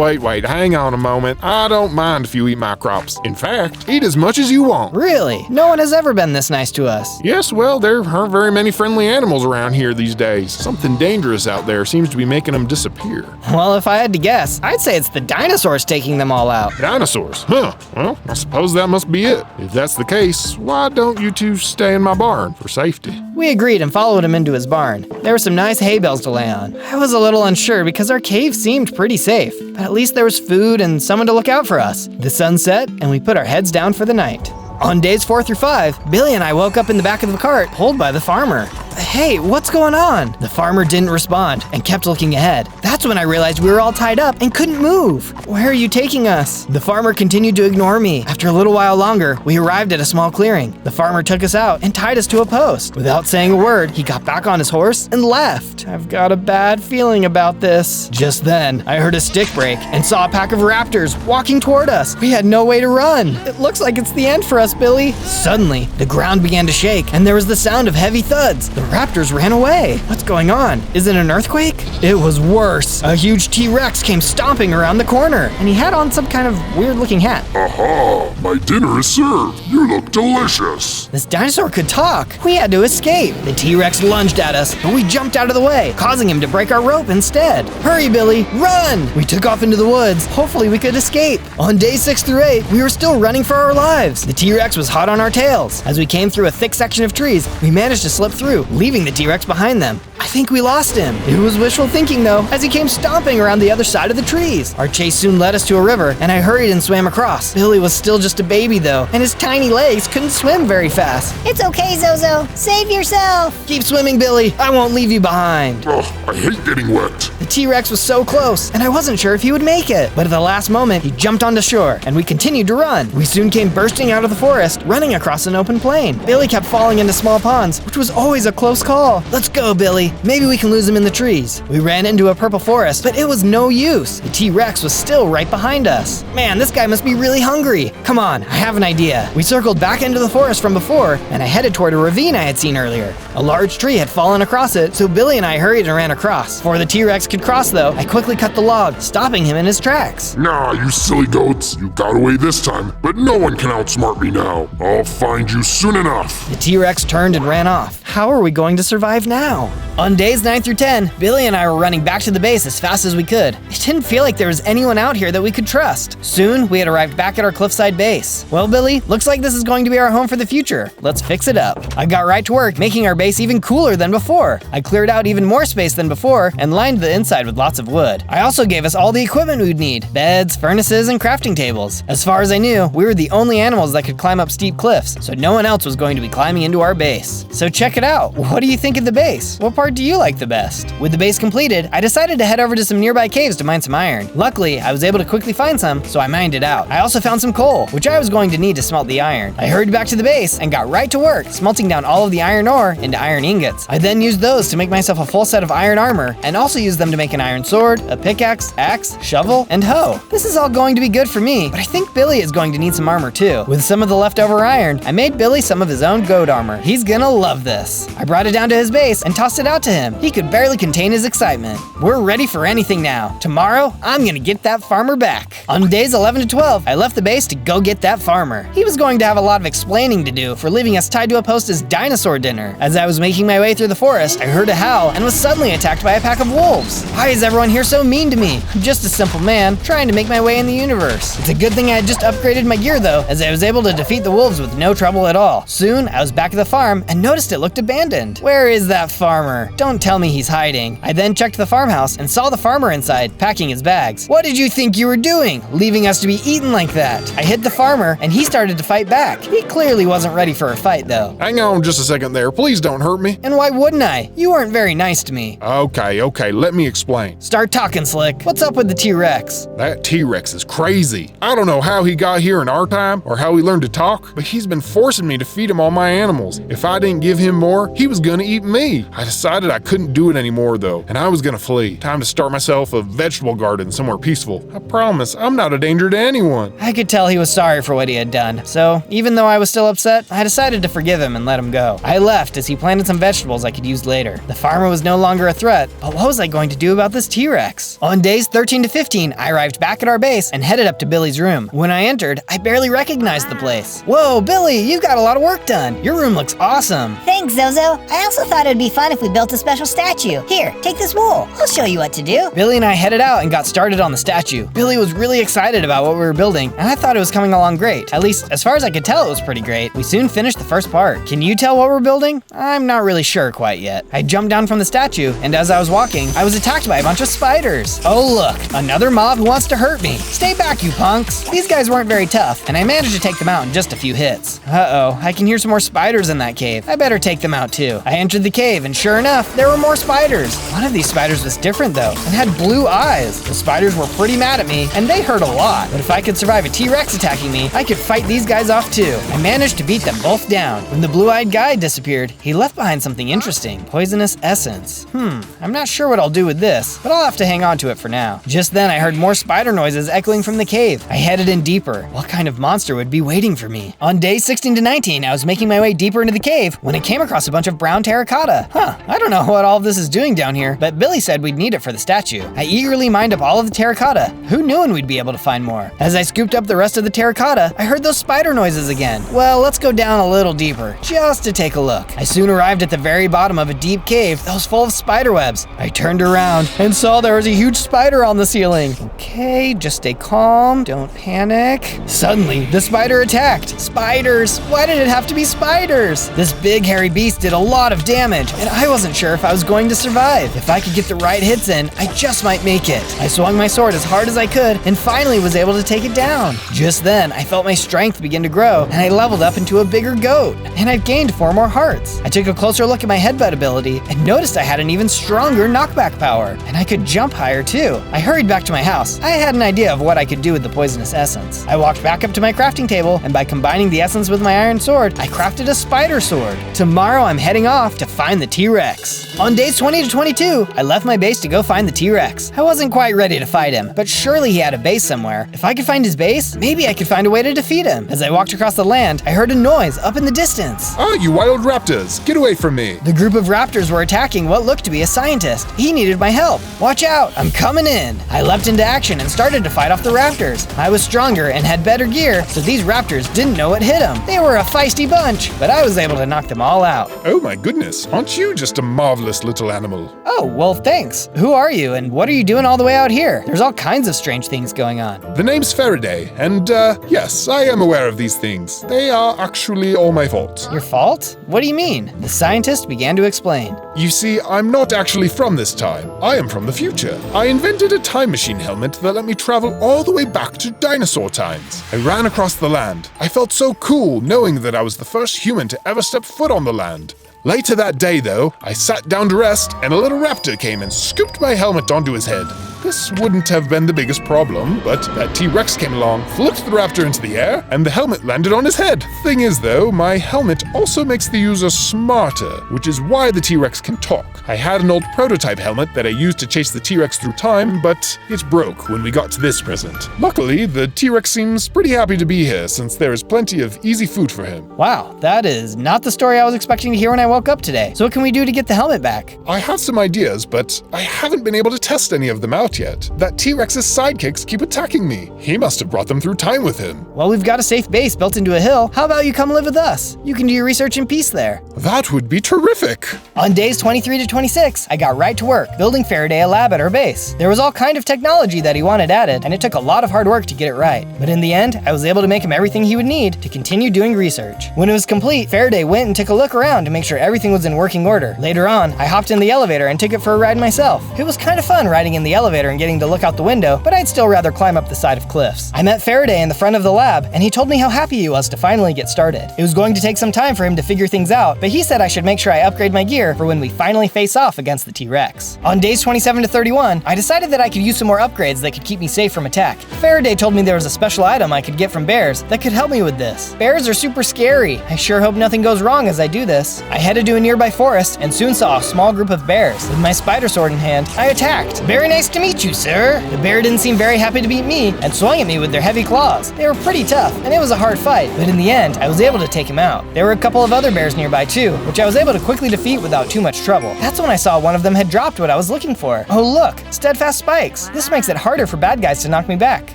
hang on a moment. I don't mind if you eat my crops. In fact, eat as much as you want. Really? No one has ever been this nice to us. Yes, well, there aren't very many friendly animals around here these days. Something dangerous out there seems to be making them disappear. Well, if I had to guess, I'd say it's the dinosaurs taking them all out. Dinosaurs? Huh. Well, I suppose that must be it. If that's the case, why don't you two stay in my barn for safety? We agreed and followed him into his barn. There were some nice hay bales to lay on. I was a little unsure because our cave seemed pretty safe, but at least there was food and someone to look out for us. The sun set, and we put our heads down for the night. On days 4 through 5, Billy and I woke up in the back of the cart, pulled by the farmer. Hey, what's going on? The farmer didn't respond and kept looking ahead. That's when I realized we were all tied up and couldn't move. Where are you taking us? The farmer continued to ignore me. After a little while longer, we arrived at a small clearing. The farmer took us out and tied us to a post. Without saying a word, he got back on his horse and left. I've got a bad feeling about this. Just then, I heard a stick break and saw a pack of raptors walking toward us. We had no way to run. It looks like it's the end for us, Billy. Suddenly, the ground began to shake and there was the sound of heavy thuds. The raptors ran away. What's going on? Is it an earthquake? It was worse. A huge T-Rex came stomping around the corner, and he had on some kind of weird-looking hat. Aha! My dinner is served. You look delicious. This dinosaur could talk. We had to escape. The T-Rex lunged at us, but we jumped out of the way, causing him to break our rope instead. Hurry, Billy, run! We took off into the woods. Hopefully we could escape. On days 6 through 8, we were still running for our lives. The T-Rex was hot on our tails. As we came through a thick section of trees, we managed to slip through, leaving the T-Rex behind them. I think we lost him. It was wishful thinking though, as he came stomping around the other side of the trees. Our chase soon led us to a river, and I hurried and swam across. Billy was still just a baby though, and his tiny legs couldn't swim very fast. It's okay, Zozo. Save yourself. Keep swimming, Billy. I won't leave you behind. Ugh, I hate getting wet. The T-Rex was so close, and I wasn't sure if he would make it. But at the last moment, he jumped onto shore, and we continued to run. We soon came bursting out of the forest, running across an open plain. Billy kept falling into small ponds, which was always a close call. Let's go, Billy. Maybe we can lose him in the trees. We ran into a purple forest, but it was no use. The T-Rex was still right behind us. Man, this guy must be really hungry. Come on, I have an idea. We circled back into the forest from before, and I headed toward a ravine I had seen earlier. A large tree had fallen across it, so Billy and I hurried and ran across. Before the T-Rex could cross though, I quickly cut the log, stopping him in his tracks. Nah, you silly goats. You got away this time, but no one can outsmart me now. I'll find you soon enough. The T-Rex turned and ran off. How are we going to survive now? On days 9 through 10, Billy and I were running back to the base as fast as we could. It didn't feel like there was anyone out here that we could trust. Soon, we had arrived back at our cliffside base. Well, Billy, looks like this is going to be our home for the future. Let's fix it up. I got right to work, making our base even cooler than before. I cleared out even more space than before and lined the inside with lots of wood. I also gave us all the equipment we'd need: beds, furnaces, and crafting tables. As far as I knew, we were the only animals that could climb up steep cliffs, so no one else was going to be climbing into our base. So check it out. What do you think of the base? What part do you like the best? With the base completed, I decided to head over to some nearby caves to mine some iron. Luckily, I was able to quickly find some, so I mined it out. I also found some coal, which I was going to need to smelt the iron. I hurried back to the base and got right to work, smelting down all of the iron ore into iron ingots. I then used those to make myself a full set of iron armor, and also used them to make an iron sword, a pickaxe, axe, shovel, and hoe. This is all going to be good for me, but I think Billy is going to need some armor too. With some of the leftover iron, I made Billy some of his own goat armor. He's gonna love this. I brought it down to his base and tossed it out to him. He could barely contain his excitement. We're ready for anything now. Tomorrow, I'm gonna get that farmer back. On days 11 to 12, I left the base to go get that farmer. He was going to have a lot of explaining to do for leaving us tied to a post as dinosaur dinner. As I was making my way through the forest, I heard a howl and was suddenly attacked by a pack of wolves. Why is everyone here so mean to me? I'm just a simple man trying to make my way in the universe. It's a good thing I had just upgraded my gear though, as I was able to defeat the wolves with no trouble at all. Soon, I was back at the farm and noticed it looked abandoned. Where is that farmer? Don't tell me he's hiding. I then checked the farmhouse and saw the farmer inside, packing his bags. What did you think you were doing, leaving us to be eaten like that? I hit the farmer and he started to fight back. He clearly wasn't ready for a fight though. Hang on just a second there. Please don't hurt me. And why wouldn't I? You weren't very nice to me. Okay, let me explain. Start talking, Slick. What's up with the T-Rex? That T-Rex is crazy. I don't know how he got here in our time or how he learned to talk, but he's been forcing me to feed him all my animals. If I didn't give him more, he was gonna eat me. I decided I couldn't do it anymore though, and I was gonna flee. Time to start myself a vegetable garden somewhere peaceful. I promise, I'm not a danger to anyone. I could tell he was sorry for what he had done, so even though I was still upset, I decided to forgive him and let him go. I left as he planted some vegetables I could use later. The farmer was no longer a threat, but what was I going to do about this T-Rex? On days 13 to 15, I arrived back at our base and headed up to Billy's room. When I entered, I barely recognized the place. Whoa, Billy, you've got a lot of work done. Your room looks awesome. Thanks, Zozo. I also thought it'd be fun if we built a special statue. Here, take this wool. I'll show you what to do. Billy and I headed out and got started on the statue. Billy was really excited about what we were building, and I thought it was coming along great. At least, as far as I could tell, it was pretty great. We soon finished the first part. Can you tell what we're building? I'm not really sure quite yet. I jumped down from the statue, and as I was walking, I was attacked by a bunch of spiders. Oh look, another mob who wants to hurt me. Stay back, you punks. These guys weren't very tough, and I managed to take them out in just a few hits. Uh-oh, I can hear some more spiders in that cave. I better take them out too. I entered the cave, and sure enough, there were more spiders. One of these spiders was different though, and had blue eyes. The spiders were pretty mad at me, and they hurt a lot. But if I could survive a T-Rex attacking me, I could fight these guys off too. I managed to beat them both down. When the blue-eyed guy disappeared, he left behind something interesting. Poisonous essence. I'm not sure what I'll do with this, but I'll have to hang on to it for now. Just then, I heard more spider noises echoing from the cave. I headed in deeper. What kind of monster would be waiting for me? On days 16 to 19, I was making my way deeper into the cave when I came across a bunch of brown terracotta. I don't know what all of this is doing down here, but Billy said we'd need it for the statue. I eagerly mined up all of the terracotta. Who knew when we'd be able to find more? As I scooped up the rest of the terracotta, I heard those spider noises again. Well, let's go down a little deeper, just to take a look. I soon arrived at the very bottom of a deep cave that was full of spider webs. I turned around and saw there was a huge spider on the ceiling. Okay, just stay calm, don't panic. Suddenly, the spider attacked. Spiders! Why did it have to be spiders? This big hairy beast did a lot of damage, and I wasn't sure if I was going to survive. If I could get the right hits in, I just might make it. I swung my sword as hard as I could and finally was able to take it down. Just then, I felt my strength begin to grow, and I leveled up into a bigger goat, and I'd gained 4 more hearts. I took a closer look at my headbutt ability and noticed I had an even stronger knockback power, and I could jump higher too. I hurried back to my house. I had an idea of what I could do with the poisonous essence. I walked back up to my crafting table, and by combining the essence with my iron sword, I crafted a spider sword. Tomorrow, I'm heading off to find the T-Rex. On days 20 to 22, I left my base to go find the T-Rex. I wasn't quite ready to fight him, but surely he had a base somewhere. If I could find his base, maybe I could find a way to defeat him. As I walked across the land, I heard a noise up in the distance. Oh, you wild raptors, get away from me. The group of raptors were attacking what looked to be a scientist. He needed my help. Watch out, I'm coming in. I leapt into action and started to fight off the raptors. I was stronger and had better gear, so these raptors didn't know what hit them. They were a feisty bunch, but I was able to knock them all out. Oh my goodness, aren't you just a marvelous little animal? Oh, well, thanks. Who are you, and what are you doing all the way out here? There's all kinds of strange things going on. The name's Faraday, and yes, I am aware of these things. They are actually all my fault. Your fault? What do you mean? The scientist began to explain. You see, I'm not actually from this time. I am from the future. I invented a time machine helmet that let me travel all the way back to dinosaur times. I ran across the land. I felt so cool knowing that I was the first human to ever step foot on the land. Later that day, though, I sat down to rest, and a little raptor came and scooped my helmet onto his head. This wouldn't have been the biggest problem, but that T-Rex came along, flipped the raptor into the air, and the helmet landed on his head. Thing is, though, my helmet also makes the user smarter, which is why the T-Rex can talk. I had an old prototype helmet that I used to chase the T-Rex through time, but it broke when we got to this present. Luckily, the T-Rex seems pretty happy to be here, since there is plenty of easy food for him. Wow, that is not the story I was expecting to hear when I woke up today. So what can we do to get the helmet back? I have some ideas, but I haven't been able to test any of them out Not yet. That T-Rex's sidekicks keep attacking me. He must have brought them through time with him. Well, we've got a safe base built into a hill. How about you come live with us? You can do your research in peace there. That would be terrific. On days 23 to 26, I got right to work, building Faraday a lab at our base. There was all kind of technology that he wanted added, and it took a lot of hard work to get it right. But in the end, I was able to make him everything he would need to continue doing research. When it was complete, Faraday went and took a look around to make sure everything was in working order. Later on, I hopped in the elevator and took it for a ride myself. It was kind of fun riding in the elevator and getting to look out the window, but I'd still rather climb up the side of cliffs. I met Faraday in the front of the lab, and he told me how happy he was to finally get started. It was going to take some time for him to figure things out, but he said I should make sure I upgrade my gear for when we finally face off against the T-Rex. On days 27 to 31, I decided that I could use some more upgrades that could keep me safe from attack. Faraday told me there was a special item I could get from bears that could help me with this. Bears are super scary. I sure hope nothing goes wrong as I do this. I headed to a nearby forest and soon saw a small group of bears. With my spider sword in hand, I attacked. Very nice to meet you, sir. The bear didn't seem very happy to meet me and swung at me with their heavy claws. They were pretty tough and it was a hard fight, but in the end, I was able to take him out. There were a couple of other bears nearby too, which I was able to quickly defeat without too much trouble. That's when I saw one of them had dropped what I was looking for. Oh look, steadfast spikes. This makes it harder for bad guys to knock me back.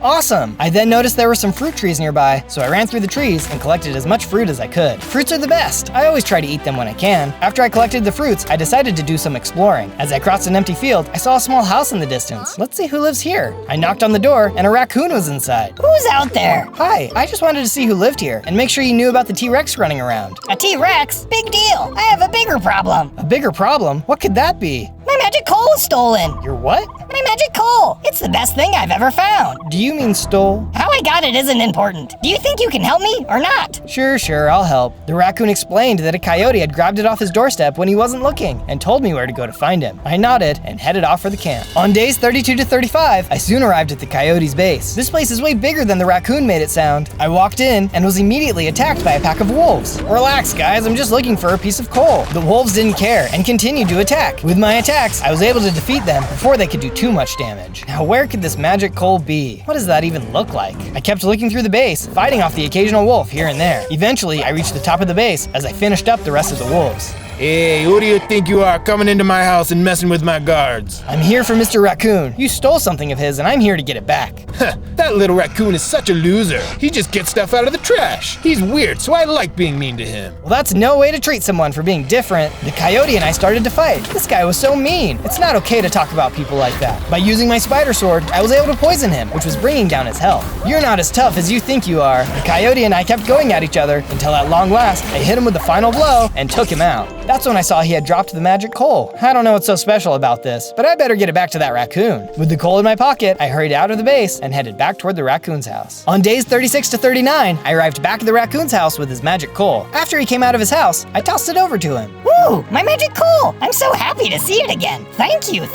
Awesome! I then noticed there were some fruit trees nearby, so I ran through the trees and collected as much fruit as I could. Fruits are the best. I always try to eat them when I can. After I collected the fruits, I decided to do some exploring. As I crossed an empty field, I saw a small house in the distance. Let's see who lives here. I knocked on the door and a raccoon was inside. Who's out there? Hi, I just wanted to see who lived here and make sure you knew about the T-Rex running around. A T-Rex? Big deal. I have a bigger problem. A bigger problem? What could that be? My magic coal was stolen. Your what? My magic coal. It's the best thing I've ever found. Do you mean stole? How I got it isn't important. Do you think you can help me or not? Sure, I'll help. The raccoon explained that a coyote had grabbed it off his doorstep when he wasn't looking and told me where to go to find him. I nodded and headed off for the camp. On days 32 to 35, I soon arrived at the coyote's base. This place is way bigger than the raccoon made it sound. I walked in and was immediately attacked by a pack of wolves. Relax, guys, I'm just looking for a piece of coal. The wolves didn't care and continued to attack. With my attacks, I was able to defeat them before they could do too much damage. Now, where could this magic coal be? What does that even look like? I kept looking through the base, fighting off the occasional wolf here and there. Eventually, I reached the top of the base as I finished up the rest of the wolves. Hey, who do you think you are coming into my house and messing with my guards? I'm here for Mr. Raccoon. You stole something of his and I'm here to get it back. That little raccoon is such a loser. He just gets stuff out of the trash. He's weird, so I like being mean to him. Well, that's no way to treat someone for being different. The coyote and I started to fight. This guy was so mean. It's not okay to talk about people like that. By using my spider sword, I was able to poison him, which was bringing down his health. You're not as tough as you think you are. The coyote and I kept going at each other until at long last, I hit him with the final blow and took him out. That's when I saw he had dropped the magic coal. I don't know what's so special about this, but I better get it back to that raccoon. With the coal in my pocket, I hurried out of the base and headed back toward the raccoon's house. On days 36 to 39, I arrived back at the raccoon's house with his magic coal. After he came out of his house, I tossed it over to him. Woo, my magic coal! I'm so happy to see it again. Thank you.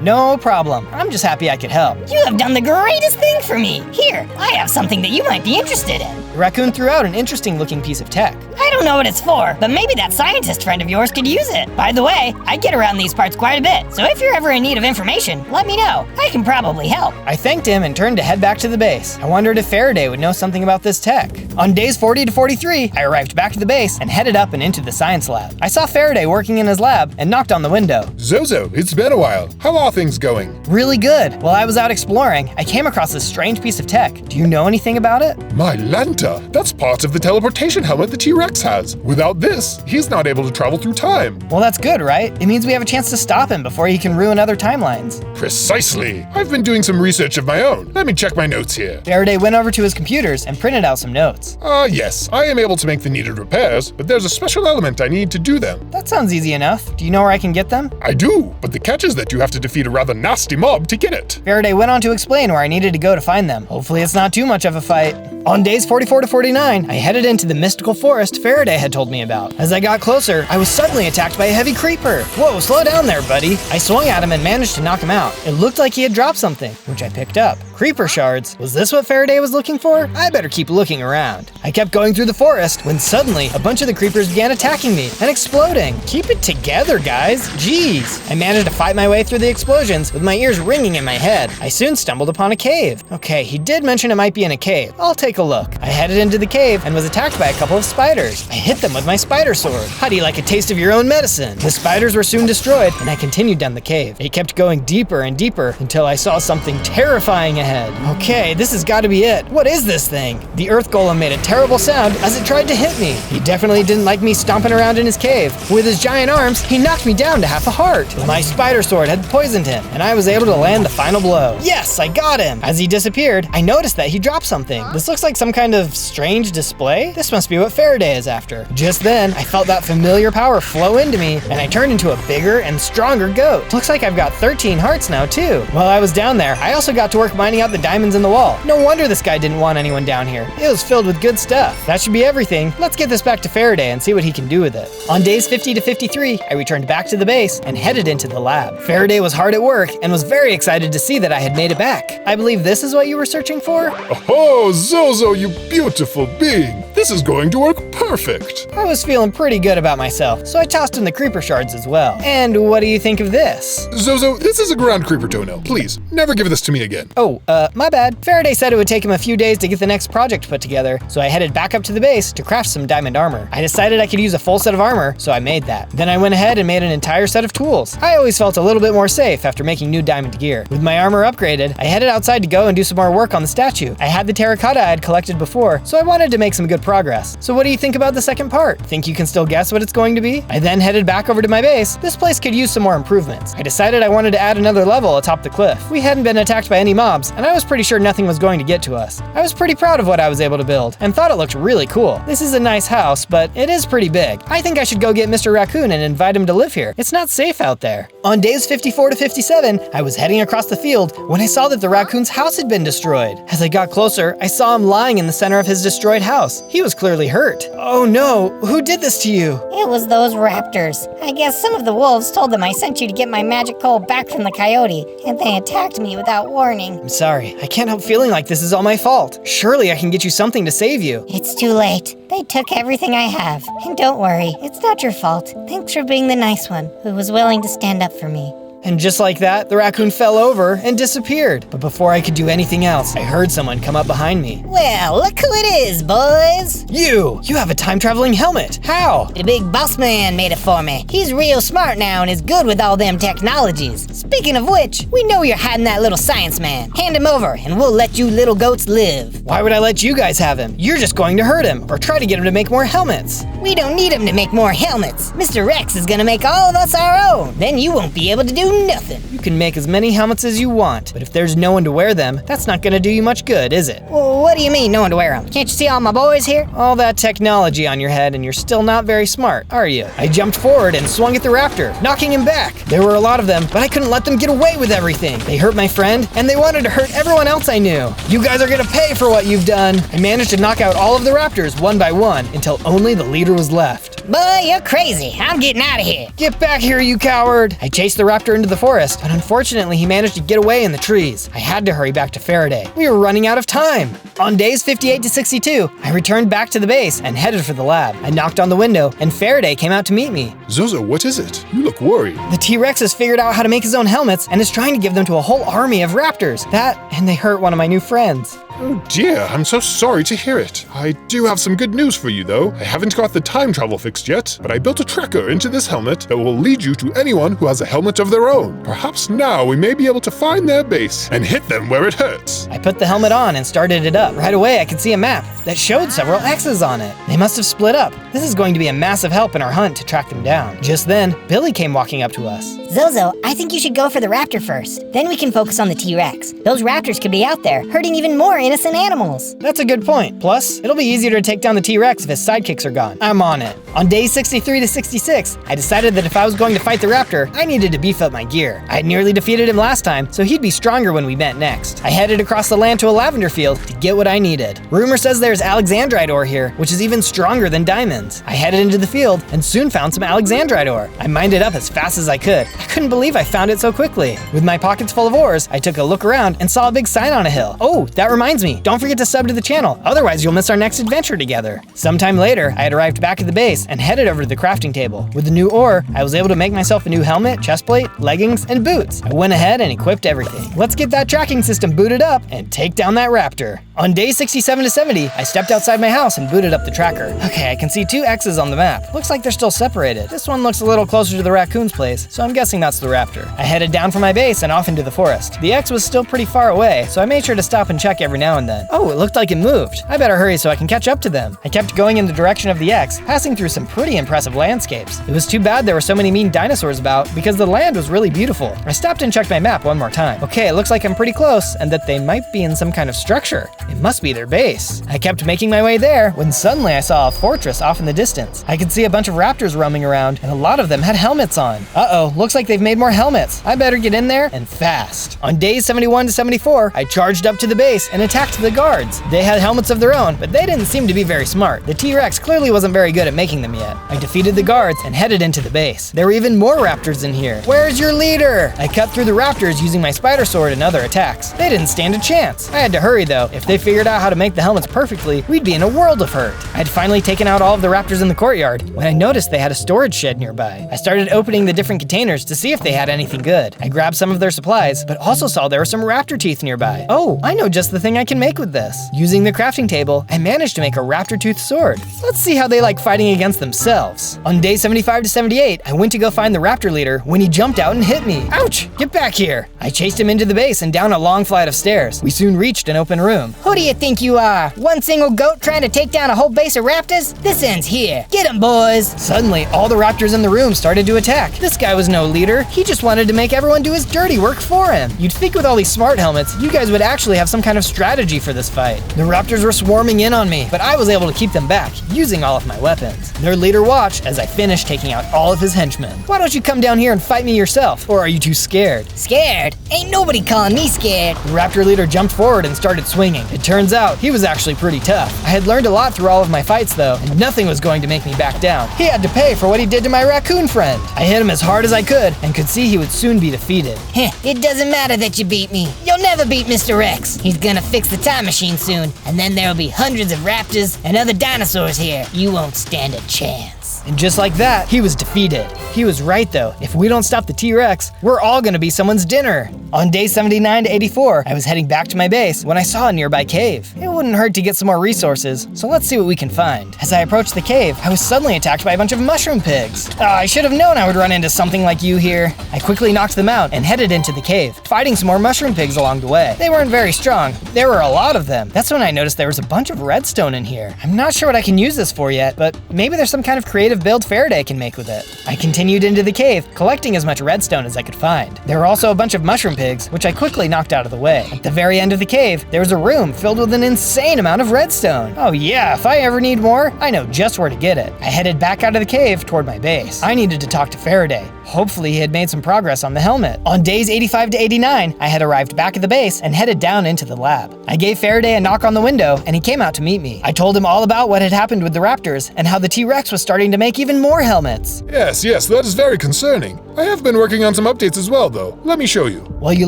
No problem. I'm just happy I could help. You have done the greatest thing for me. Here, I have something that you might be interested in. The raccoon threw out an interesting looking piece of tech. I don't know what it's for, but maybe that scientist friend of yours could use it. By the way, I get around these parts quite a bit, so if you're ever in need of information, let me know. I can probably help. I thanked him and turned to head back to the base. I wondered if Faraday would know something about this tech. On days 40 to 43, I arrived back to the base and headed up and into the science lab. I saw Faraday working in his lab and knocked on the window. Zozo, it's been a while. How are things going? Really good. While I was out exploring, I came across this strange piece of tech. Do you know anything about it? My Lanta, that's part of the teleportation helmet the T-Rex has. Without this, he's not able to travel through time. Well, that's good, right? It means we have a chance to stop him before he can ruin other timelines. Precisely. I've been doing some research of my own. Let me check my notes here. Faraday went over to his computers and printed out some notes. Yes, I am able to make the needed repairs, but there's a special element I need to do them. That sounds easy enough. Do you know where I can get them? I do, but the catch is that you have to defeat a rather nasty mob to get it. Faraday went on to explain where I needed to go to find them. Hopefully it's not too much of a fight. On days 44 to 49, I headed into the mystical forest Faraday had told me about. As I got closer, I was suddenly attacked by a heavy creeper. Whoa, slow down there, buddy. I swung at him and managed to knock him out. It looked like he had dropped something, which I picked up. Creeper shards? Was this what Faraday was looking for? I better keep looking around. I kept going through the forest when suddenly a bunch of the creepers began attacking me and exploding. Keep it together, guys. Jeez. I managed to fight my way through the explosions with my ears ringing in my head. I soon stumbled upon a cave. Okay, he did mention it might be in a cave. I'll take a look. I headed into the cave and was attacked by a couple of spiders. I hit them with my spider sword. How do you like a taste of your own medicine? The spiders were soon destroyed and I continued down the cave. It kept going deeper and deeper until I saw something terrifying ahead. Okay, this has got to be it. What is this thing? The earth golem made a terrible sound as it tried to hit me. He definitely didn't like me stomping around in his cave. With his giant arms, he knocked me down to half a heart. My spider sword had poisoned him and I was able to land the final blow. Yes, I got him. As he disappeared, I noticed that he dropped something. This looks like some kind of strange display. This must be what Faraday is after. Just then, I felt that familiar power flow into me and I turned into a bigger and stronger goat. Looks like I've got 13 hearts now too. While I was down there, I also got to work mining out the diamonds in the wall. No wonder this guy didn't want anyone down here. It was filled with good stuff. That should be everything. Let's get this back to Faraday and see what he can do with it. On days 50 to 53, I returned back to the base and headed into the lab. Faraday was hard at work and was very excited to see that I had made it back. I believe this is what you were searching for? Oh, Zozo, you beautiful being. This is going to work perfect. I was feeling pretty good about myself, so I tossed in the creeper shards as well. And what do you think of this? Zozo, this is a ground creeper toenail. Please, never give this to me again. Oh, my bad. Faraday said it would take him a few days to get the next project put together, so I headed back up to the base to craft some diamond armor. I decided I could use a full set of armor, so I made that. Then I went ahead and made an entire set of tools. I always felt a little bit more safe after making new diamond gear. With my armor upgraded, I headed outside to go and do some more work on the statue. I had the terracotta I had collected before, so I wanted to make some good progress. So what do you think about the second part? Think you can still guess what it's going to be? I then headed back over to my base. This place could use some more improvements. I decided I wanted to add another level atop the cliff. We hadn't been attacked by any mobs, and I was pretty sure nothing was going to get to us. I was pretty proud of what I was able to build, and thought it looked really cool. This is a nice house, but it is pretty big. I think I should go get Mr. Raccoon and invite him to live here. It's not safe out there. On days 54 to 57, I was heading across the field when I saw that the raccoon's house had been destroyed. As I got closer, I saw him lying in the center of his destroyed house. He was clearly hurt. Oh no, who did this to you? It was those raptors. I guess some of the wolves told them I sent you to get my magic coal back from the coyote, and they attacked me without warning. I'm sorry, I can't help feeling like this is all my fault. Surely I can get you something to save you. It's too late. They took everything I have. And don't worry, it's not your fault. Thanks for being the nice one who was willing to stand up for me. And just like that, the raccoon fell over and disappeared. But before I could do anything else, I heard someone come up behind me. Well, look who it is, boys. You have a time-traveling helmet. How? The big boss man made it for me. He's real smart now and is good with all them technologies. Speaking of which, we know you're hiding that little science man. Hand him over and we'll let you little goats live. Why would I let you guys have him? You're just going to hurt him or try to get him to make more helmets. We don't need him to make more helmets. Mr. Rex is gonna make all of us our own. Then you won't be able to do nothing. You can make as many helmets as you want, but if there's no one to wear them, that's not gonna do you much good, is it? Well, what do you mean, no one to wear them? Can't you see all my boys here? All that technology on your head and you're still not very smart, are you? I jumped forward and swung at the raptor, knocking him back. There were a lot of them, but I couldn't let them get away with everything. They hurt my friend, and they wanted to hurt everyone else I knew. You guys are gonna pay for what you've done. I managed to knock out all of the raptors one by one until only the leader was left. Boy, you're crazy. I'm getting out of here. Get back here, you coward! I chased the raptor into the forest, but unfortunately he managed to get away in the trees. I had to hurry back to Faraday. We were running out of time. On days 58 to 62, I returned back to the base and headed for the lab. I knocked on the window, and Faraday came out to meet me. Zozo, what is it? You look worried. The T-Rex has figured out how to make his own helmets and is trying to give them to a whole army of raptors. That, and they hurt one of my new friends. Oh dear, I'm so sorry to hear it. I do have some good news for you though. I haven't got the time travel fixed yet, but I built a tracker into this helmet that will lead you to anyone who has a helmet of their own. Perhaps now we may be able to find their base and hit them where it hurts. I put the helmet on and started it up. Right away I could see a map that showed several X's on it. They must have split up. This is going to be a massive help in our hunt to track them down. Just then, Billy came walking up to us. Zozo, I think you should go for the raptor first. Then we can focus on the T-Rex. Those raptors could be out there, hurting even more innocent animals. That's a good point. Plus, it'll be easier to take down the T-Rex if his sidekicks are gone. I'm on it. On days 63 to 66, I decided that if I was going to fight the raptor, I needed to beef up my gear. I had nearly defeated him last time, so he'd be stronger when we met next. I headed across the land to a lavender field to get what I needed. Rumor says there's alexandrite ore here, which is even stronger than diamonds. I headed into the field and soon found some alexandrite ore. I mined it up as fast as I could. I couldn't believe I found it so quickly. With my pockets full of ores, I took a look around and saw a big sign on a hill. Oh, that reminds me, don't forget to sub to the channel, otherwise you'll miss our next adventure together. Sometime later, I had arrived back at the base and headed over to the crafting table. With the new ore, I was able to make myself a new helmet, chestplate, leggings, and boots. I went ahead and equipped everything. Let's get that tracking system booted up and take down that raptor. On day 67 to 70, I stepped outside my house and booted up the tracker. Okay, I can see 2 X's on the map. Looks like they're still separated. This one looks a little closer to the raccoon's place, so I'm guessing that's the raptor. I headed down from my base and off into the forest. The X was still pretty far away, so I made sure to stop and check every now and then. Oh, it looked like it moved. I better hurry so I can catch up to them. I kept going in the direction of the X, passing through some pretty impressive landscapes. It was too bad there were so many mean dinosaurs about because the land was really beautiful. I stopped and checked my map one more time. Okay, it looks like I'm pretty close and that they might be in some kind of structure. It must be their base. I kept making my way there when suddenly I saw a fortress off in the distance. I could see a bunch of raptors roaming around and a lot of them had helmets on. Uh-oh, looks like they've made more helmets. I better get in there and fast. On days 71 to 74, I charged up to the base and attacked the guards. They had helmets of their own, but they didn't seem to be very smart. The T-Rex clearly wasn't very good at making them yet. I defeated the guards and headed into the base. There were even more raptors in here. Where's your leader? I cut through the raptors using my spider sword and other attacks. They didn't stand a chance. I had to hurry though. If they figured out how to make the helmets perfectly, we'd be in a world of hurt. I'd finally taken out all of the raptors in the courtyard when I noticed they had a storage shed nearby. I started opening the different containers to see if they had anything good. I grabbed some of their supplies, but also saw there were some raptor teeth nearby. Oh, I know just the thing I can make with this. Using the crafting table, I managed to make a raptor tooth sword. Let's see how they like fighting against themselves. On day 75 to 78, I went to go find the raptor leader when he jumped out and hit me. Ouch! Get back here! I chased him into the base and down a long flight of stairs. We soon reached an open room. Who do you think you are? One single goat trying to take down a whole base of raptors? This ends here. Get 'em, boys! Suddenly, all the raptors in the room started to attack. This guy was no leader. He just wanted to make everyone do his dirty work for him. You'd think with all these smart helmets, you guys would actually have some kind of strategy for this fight. The raptors were swarming in on me, but I was able to keep them back, using all of my weapons. Their leader watched as I finished taking out all of his henchmen. Why don't you come down here and fight me yourself, or are you too scared? Scared? Ain't nobody calling me scared. The raptor leader jumped forward and started swinging. It turns out, he was actually pretty tough. I had learned a lot through all of my fights though, and nothing was going to make me back down. He had to pay for what he did to my raccoon friend. I hit him as hard as I could, and could see he would soon be defeated. Heh, it doesn't matter that you beat me. You'll never beat Mr. Rex. He's gonna fix the time machine soon, and then there'll be hundreds of raptors and other dinosaurs here. You won't stand a chance. And just like that, he was defeated. He was right though. If we don't stop the T-Rex, we're all gonna be someone's dinner. On day 79 to 84, I was heading back to my base when I saw a nearby cave. It wouldn't hurt to get some more resources, so let's see what we can find. As I approached the cave, I was suddenly attacked by a bunch of mushroom pigs. I should have known I would run into something like you here. I quickly knocked them out and headed into the cave, fighting some more mushroom pigs along the way. They weren't very strong. There were a lot of them. That's when I noticed there was a bunch of redstone in here. I'm not sure what I can use this for yet, but maybe there's some kind of creative build Faraday can make with it. I continued into the cave, collecting as much redstone as I could find. There were also a bunch of mushroom pigs, which I quickly knocked out of the way. At the very end of the cave, there was a room filled with an insane amount of redstone. Oh yeah, if I ever need more, I know just where to get it. I headed back out of the cave toward my base. I needed to talk to Faraday. Hopefully he had made some progress on the helmet. On days 85 to 89, I had arrived back at the base and headed down into the lab. I gave Faraday a knock on the window and he came out to meet me. I told him all about what had happened with the raptors and how the T-Rex was starting to make even more helmets. Yes, that is very concerning. I have been working on some updates as well, though. Let me show you. While you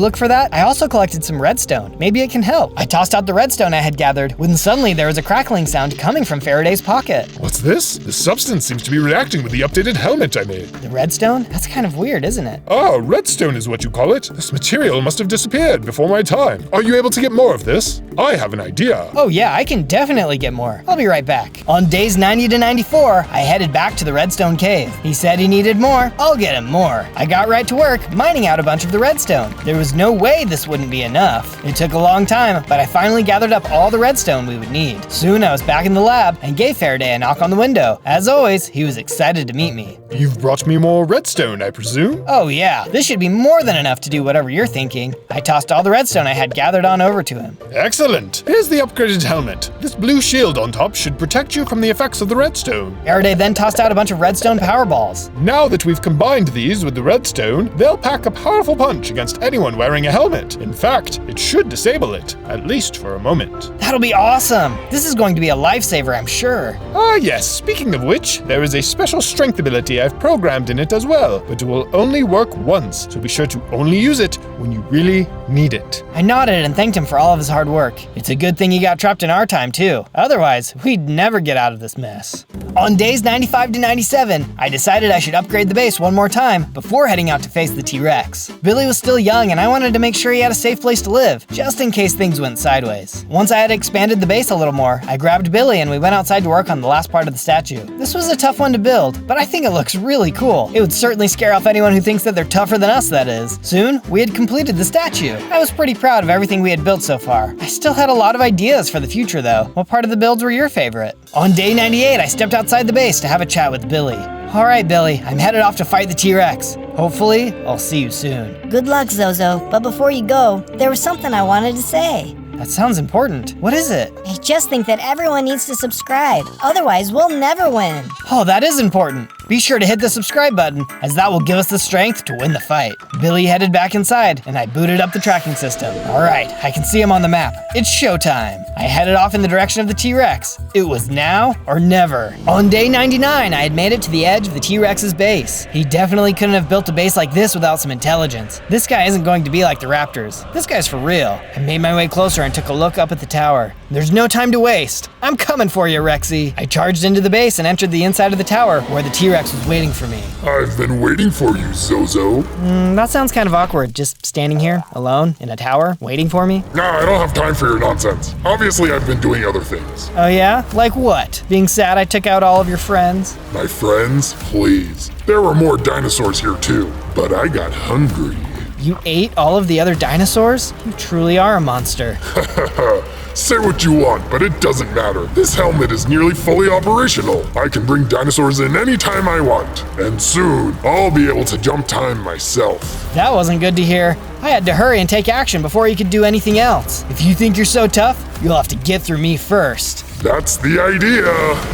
look for that, I also collected some redstone. Maybe it can help. I tossed out the redstone I had gathered when suddenly there was a crackling sound coming from Faraday's pocket. What's this? The substance seems to be reacting with the updated helmet I made. The redstone? That's kind of weird, isn't it? Ah, redstone is what you call it. This material must have disappeared before my time. Are you able to get more of this? I have an idea. Oh yeah, I can definitely get more. I'll be right back. On days 90 to 94, I headed back to the redstone cave. He said he needed more. I'll get him more. I got right to work mining out a bunch of the redstone. There was no way this wouldn't be enough. It took a long time, but I finally gathered up all the redstone we would need. Soon I was back in the lab and gave Faraday a knock on the window. As always, he was excited to meet me. You've brought me more redstone, I presume? Oh yeah, this should be more than enough to do whatever you're thinking. I tossed all the redstone I had gathered on over to him. Excellent. Excellent! Here's the upgraded helmet. This blue shield on top should protect you from the effects of the redstone. Faraday then tossed out a bunch of redstone power balls. Now that we've combined these with the redstone, they'll pack a powerful punch against anyone wearing a helmet. In fact, it should disable it, at least for a moment. That'll be awesome. This is going to be a lifesaver, I'm sure. Ah yes, speaking of which, there is a special strength ability I've programmed in it as well, but it will only work once, so be sure to only use it when you really need it. I nodded and thanked him for all of his hard work. It's a good thing he got trapped in our time too. Otherwise, we'd never get out of this mess. On days 95 to 97, I decided I should upgrade the base one more time before heading out to face the T-Rex. Billy was still young and I wanted to make sure he had a safe place to live, just in case things went sideways. Once I had expanded the base a little more, I grabbed Billy and we went outside to work on the last part of the statue. This was a tough one to build, but I think it looks really cool. It would certainly scare off anyone who thinks that they're tougher than us, that is. Soon, we had completed the statue. I was pretty proud of everything we had built so far. I still had a lot of ideas for the future though. What part of the builds were your favorite? On day 98, I stepped outside the base to have a chat with Billy. All right, Billy, I'm headed off to fight the T-Rex. Hopefully, I'll see you soon. Good luck, Zozo. But before you go, there was something I wanted to say. That sounds important. What is it? I just think that everyone needs to subscribe. Otherwise, we'll never win. Oh, that is important. Be sure to hit the subscribe button, as that will give us the strength to win the fight. Billy headed back inside, and I booted up the tracking system. All right, I can see him on the map. It's showtime. I headed off in the direction of the T-Rex. It was now or never. On day 99, I had made it to the edge of the T-Rex's base. He definitely couldn't have built a base like this without some intelligence. This guy isn't going to be like the Raptors. This guy's for real. I made my way closer and took a look up at the tower. There's no time to waste. I'm coming for you, Rexy. I charged into the base and entered the inside of the tower where the T-Rex was waiting for me. I've been waiting for you, Zozo. That sounds kind of awkward, just standing here, alone, in a tower, waiting for me. Nah, I don't have time for your nonsense. Obviously, I've been doing other things. Oh yeah? Like what? Being sad I took out all of your friends? My friends, please. There were more dinosaurs here too, but I got hungry. You ate all of the other dinosaurs? You truly are a monster. Say what you want, but it doesn't matter. This helmet is nearly fully operational. I can bring dinosaurs in anytime I want. And soon, I'll be able to jump time myself. That wasn't good to hear. I had to hurry and take action before you could do anything else. If you think you're so tough, you'll have to get through me first. That's the idea.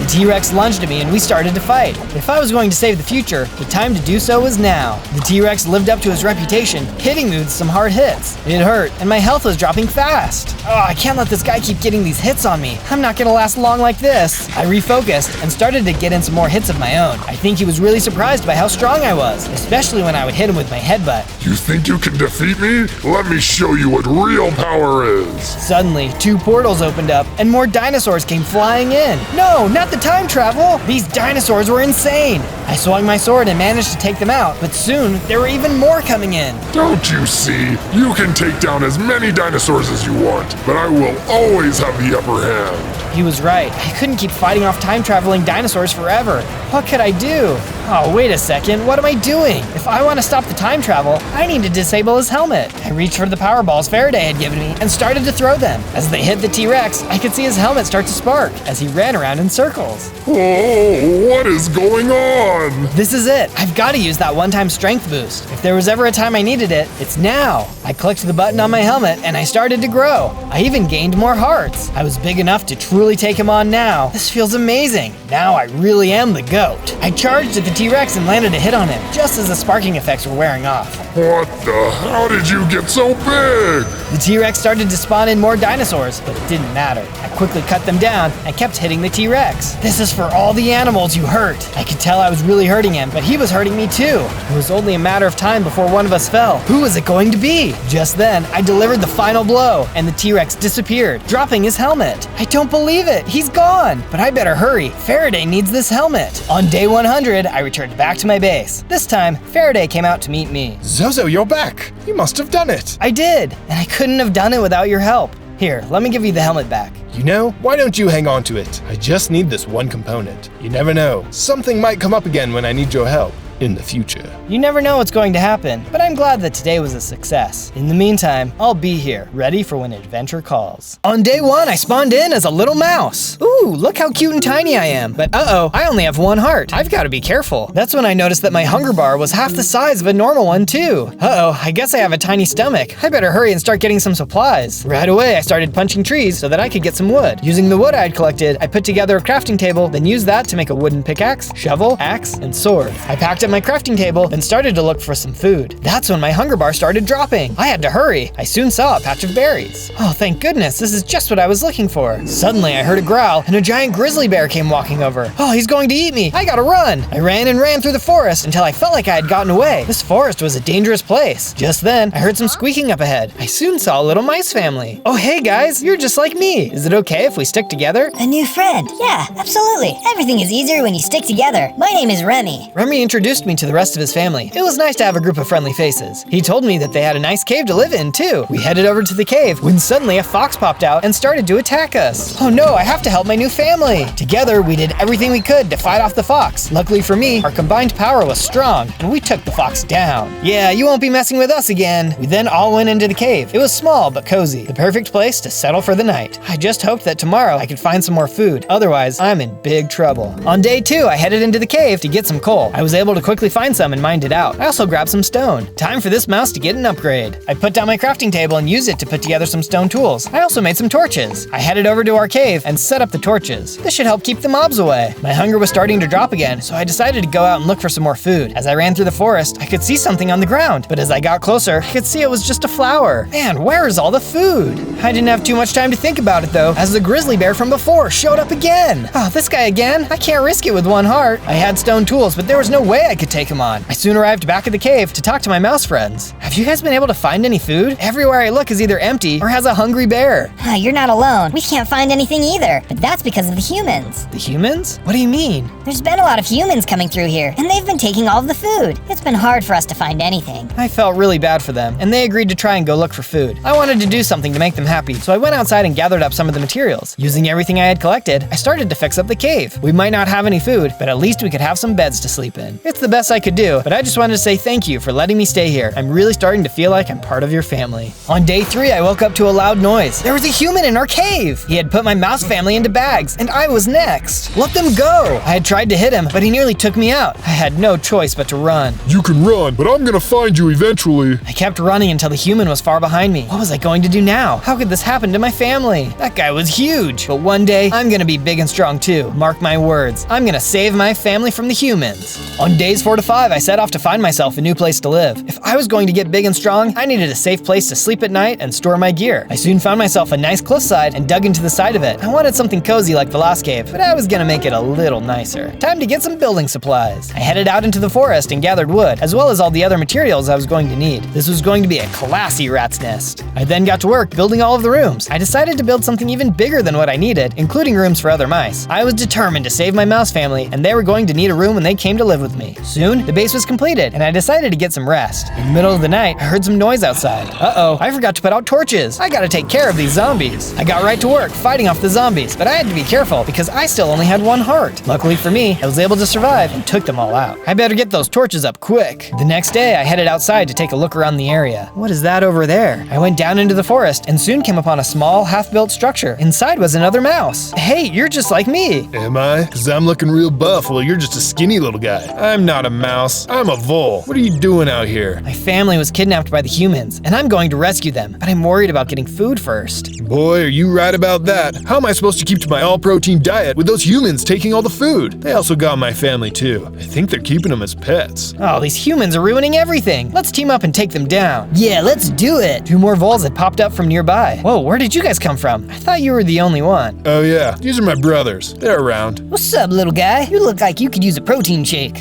The T-Rex lunged at me and we started to fight. If I was going to save the future, the time to do so was now. The T-Rex lived up to his reputation, hitting me with some hard hits. It hurt, and my health was dropping fast. Oh, I can't let this guy keep getting these hits on me. I'm not gonna last long like this. I refocused and started to get in some more hits of my own. I think he was really surprised by how strong I was, especially when I would hit him with my headbutt. You think you can defeat me? Let me show you what real power is. Suddenly, 2 portals opened up and more dinosaurs came flying in. No, not the time travel! These dinosaurs were insane! I swung my sword and managed to take them out, but soon there were even more coming in. Don't you see? You can take down as many dinosaurs as you want, but I will always have the upper hand. He was right. I couldn't keep fighting off time-traveling dinosaurs forever. What could I do? Oh, wait a second. What am I doing? If I want to stop the time travel, I need to disable his helmet. I reached for the power balls Faraday had given me and started to throw them. As they hit the T-Rex, I could see his helmet start to spark as he ran around in circles. Oh, what is going on? This is it. I've got to use that one-time strength boost. If there was ever a time I needed it, it's now. I clicked the button on my helmet and I started to grow. I even gained more hearts. I was big enough to truly take him on now. This feels amazing. Now I really am the GOAT. I charged at the T-Rex and landed a hit on him, just as the sparking effects were wearing off. What the? How did you get so big? The T-Rex started to spawn in more dinosaurs, but it didn't matter. I quickly cut them down and kept hitting the T-Rex. This is for all the animals you hurt. I could tell I was really hurting him, but he was hurting me too. It was only a matter of time before one of us fell. Who was it going to be? Just then, I delivered the final blow, and the T-Rex disappeared, dropping his helmet. I don't believe it. He's gone. But I better hurry. Faraday needs this helmet. On day 100, I returned back to my base. This time, Faraday came out to meet me. Zozo, you're back. You must have done it. I did, and I couldn't have done it without your help. Here, let me give you the helmet back. You know, why don't you hang on to it? I just need this one component. You never know. Something might come up again when I need your help. in the future. You never know what's going to happen, but I'm glad that today was a success. In the meantime, I'll be here, ready for when adventure calls. On day 1, I spawned in as a little mouse. Ooh, look how cute and tiny I am. But uh-oh, I only have 1 heart. I've got to be careful. That's when I noticed that my hunger bar was half the size of a normal one too. Uh-oh, I guess I have a tiny stomach. I better hurry and start getting some supplies. Right away, I started punching trees so that I could get some wood. Using the wood I had collected, I put together a crafting table, then used that to make a wooden pickaxe, shovel, axe, and sword. I packed up my crafting table, then started to look for some food. That's when my hunger bar started dropping. I had to hurry. I soon saw a patch of berries. Oh, thank goodness, this is just what I was looking for. Suddenly, I heard a growl, and a giant grizzly bear came walking over. Oh, he's going to eat me. I gotta run. I ran and ran through the forest until I felt like I had gotten away. This forest was a dangerous place. Just then, I heard some squeaking up ahead. I soon saw a little mice family. Oh, hey guys, you're just like me. Is it okay if we stick together? A new friend. Yeah, absolutely. Everything is easier when you stick together. My name is Remy. Remy introduced me to the rest of his family. It was nice to have a group of friendly faces. He told me that they had a nice cave to live in too. We headed over to the cave when suddenly a fox popped out and started to attack us. Oh no, I have to help my new family. Together, we did everything we could to fight off the fox. Luckily for me, our combined power was strong and we took the fox down. Yeah, you won't be messing with us again. We then all went into the cave. It was small but cozy, the perfect place to settle for the night. I just hoped that tomorrow I could find some more food. Otherwise, I'm in big trouble. On day 2, I headed into the cave to get some coal. I was able to quickly find some and mined it out. I also grabbed some stone. Time for this mouse to get an upgrade. I put down my crafting table and used it to put together some stone tools. I also made some torches. I headed over to our cave and set up the torches. This should help keep the mobs away. My hunger was starting to drop again, so I decided to go out and look for some more food. As I ran through the forest, I could see something on the ground, but as I got closer, I could see it was just a flower. Man, where is all the food? I didn't have too much time to think about it though, as the grizzly bear from before showed up again. Oh, this guy again? I can't risk it with 1 heart. I had stone tools, but there was no way I could take him on. I soon arrived back at the cave to talk to my mouse friends. Have you guys been able to find any food? Everywhere I look is either empty or has a hungry bear. You're not alone. We can't find anything either, but that's because of the humans. The humans? What do you mean? There's been a lot of humans coming through here, and they've been taking all of the food. It's been hard for us to find anything. I felt really bad for them, and they agreed to try and go look for food. I wanted to do something to make them happy, so I went outside and gathered up some of the materials. Using everything I had collected, I started to fix up the cave. We might not have any food, but at least we could have some beds to sleep in. It's the best I could do, but I just wanted to say thank you for letting me stay here. I'm really starting to feel like I'm part of your family. On day 3, I woke up to a loud noise. There was a human in our cave! He had put my mouse family into bags, and I was next. Let them go! I had tried to hit him, but he nearly took me out. I had no choice but to run. You can run, but I'm gonna find you eventually. I kept running until the human was far behind me. What was I going to do now? How could this happen to my family? That guy was huge. But one day, I'm gonna be big and strong too. Mark my words. I'm gonna save my family from the humans. On days 4 to 5, I set off to find myself a new place to live. If I was going to get big and strong, I needed a safe place to sleep at night and store my gear. I soon found myself a nice cliffside and dug into the side of it. I wanted something cozy like the last cave, but I was gonna make it a little nicer. Time to get some building supplies. I headed out into the forest and gathered wood, as well as all the other materials I was going to need. This was going to be a classy rat's nest. I then got to work building all of the rooms. I decided to build something even bigger than what I needed, including rooms for other mice. I was determined to save my mouse family, and they were going to need a room when they came to live with me. Soon, the base was completed, and I decided to get some rest. In the middle of the night, I heard some noise outside. Uh-oh, I forgot to put out torches. I gotta take care of these zombies. I got right to work fighting off the zombies, but I had to be careful because I still only had 1 heart. Luckily for me, I was able to survive and took them all out. I better get those torches up quick. The next day, I headed outside to take a look around the area. What is that over there? I went down into the forest and soon came upon a small, half-built structure. Inside was another mouse. Hey, you're just like me. Am I? Cause I'm looking real buff while you're just a skinny little guy. I'm not a mouse, I'm a vole. What are you doing out here? My family was kidnapped by the humans, and I'm going to rescue them, but I'm worried about getting food first. Boy, are you right about that. How am I supposed to keep to my all-protein diet with those humans taking all the food? They also got my family too. I think they're keeping them as pets. Oh, these humans are ruining everything. Let's team up and take them down. Yeah, let's do it. 2 more voles had popped up from nearby. Whoa, where did you guys come from? I thought you were the only one. Oh yeah, these are my brothers. They're around. What's up, little guy? You look like you could use a protein shake.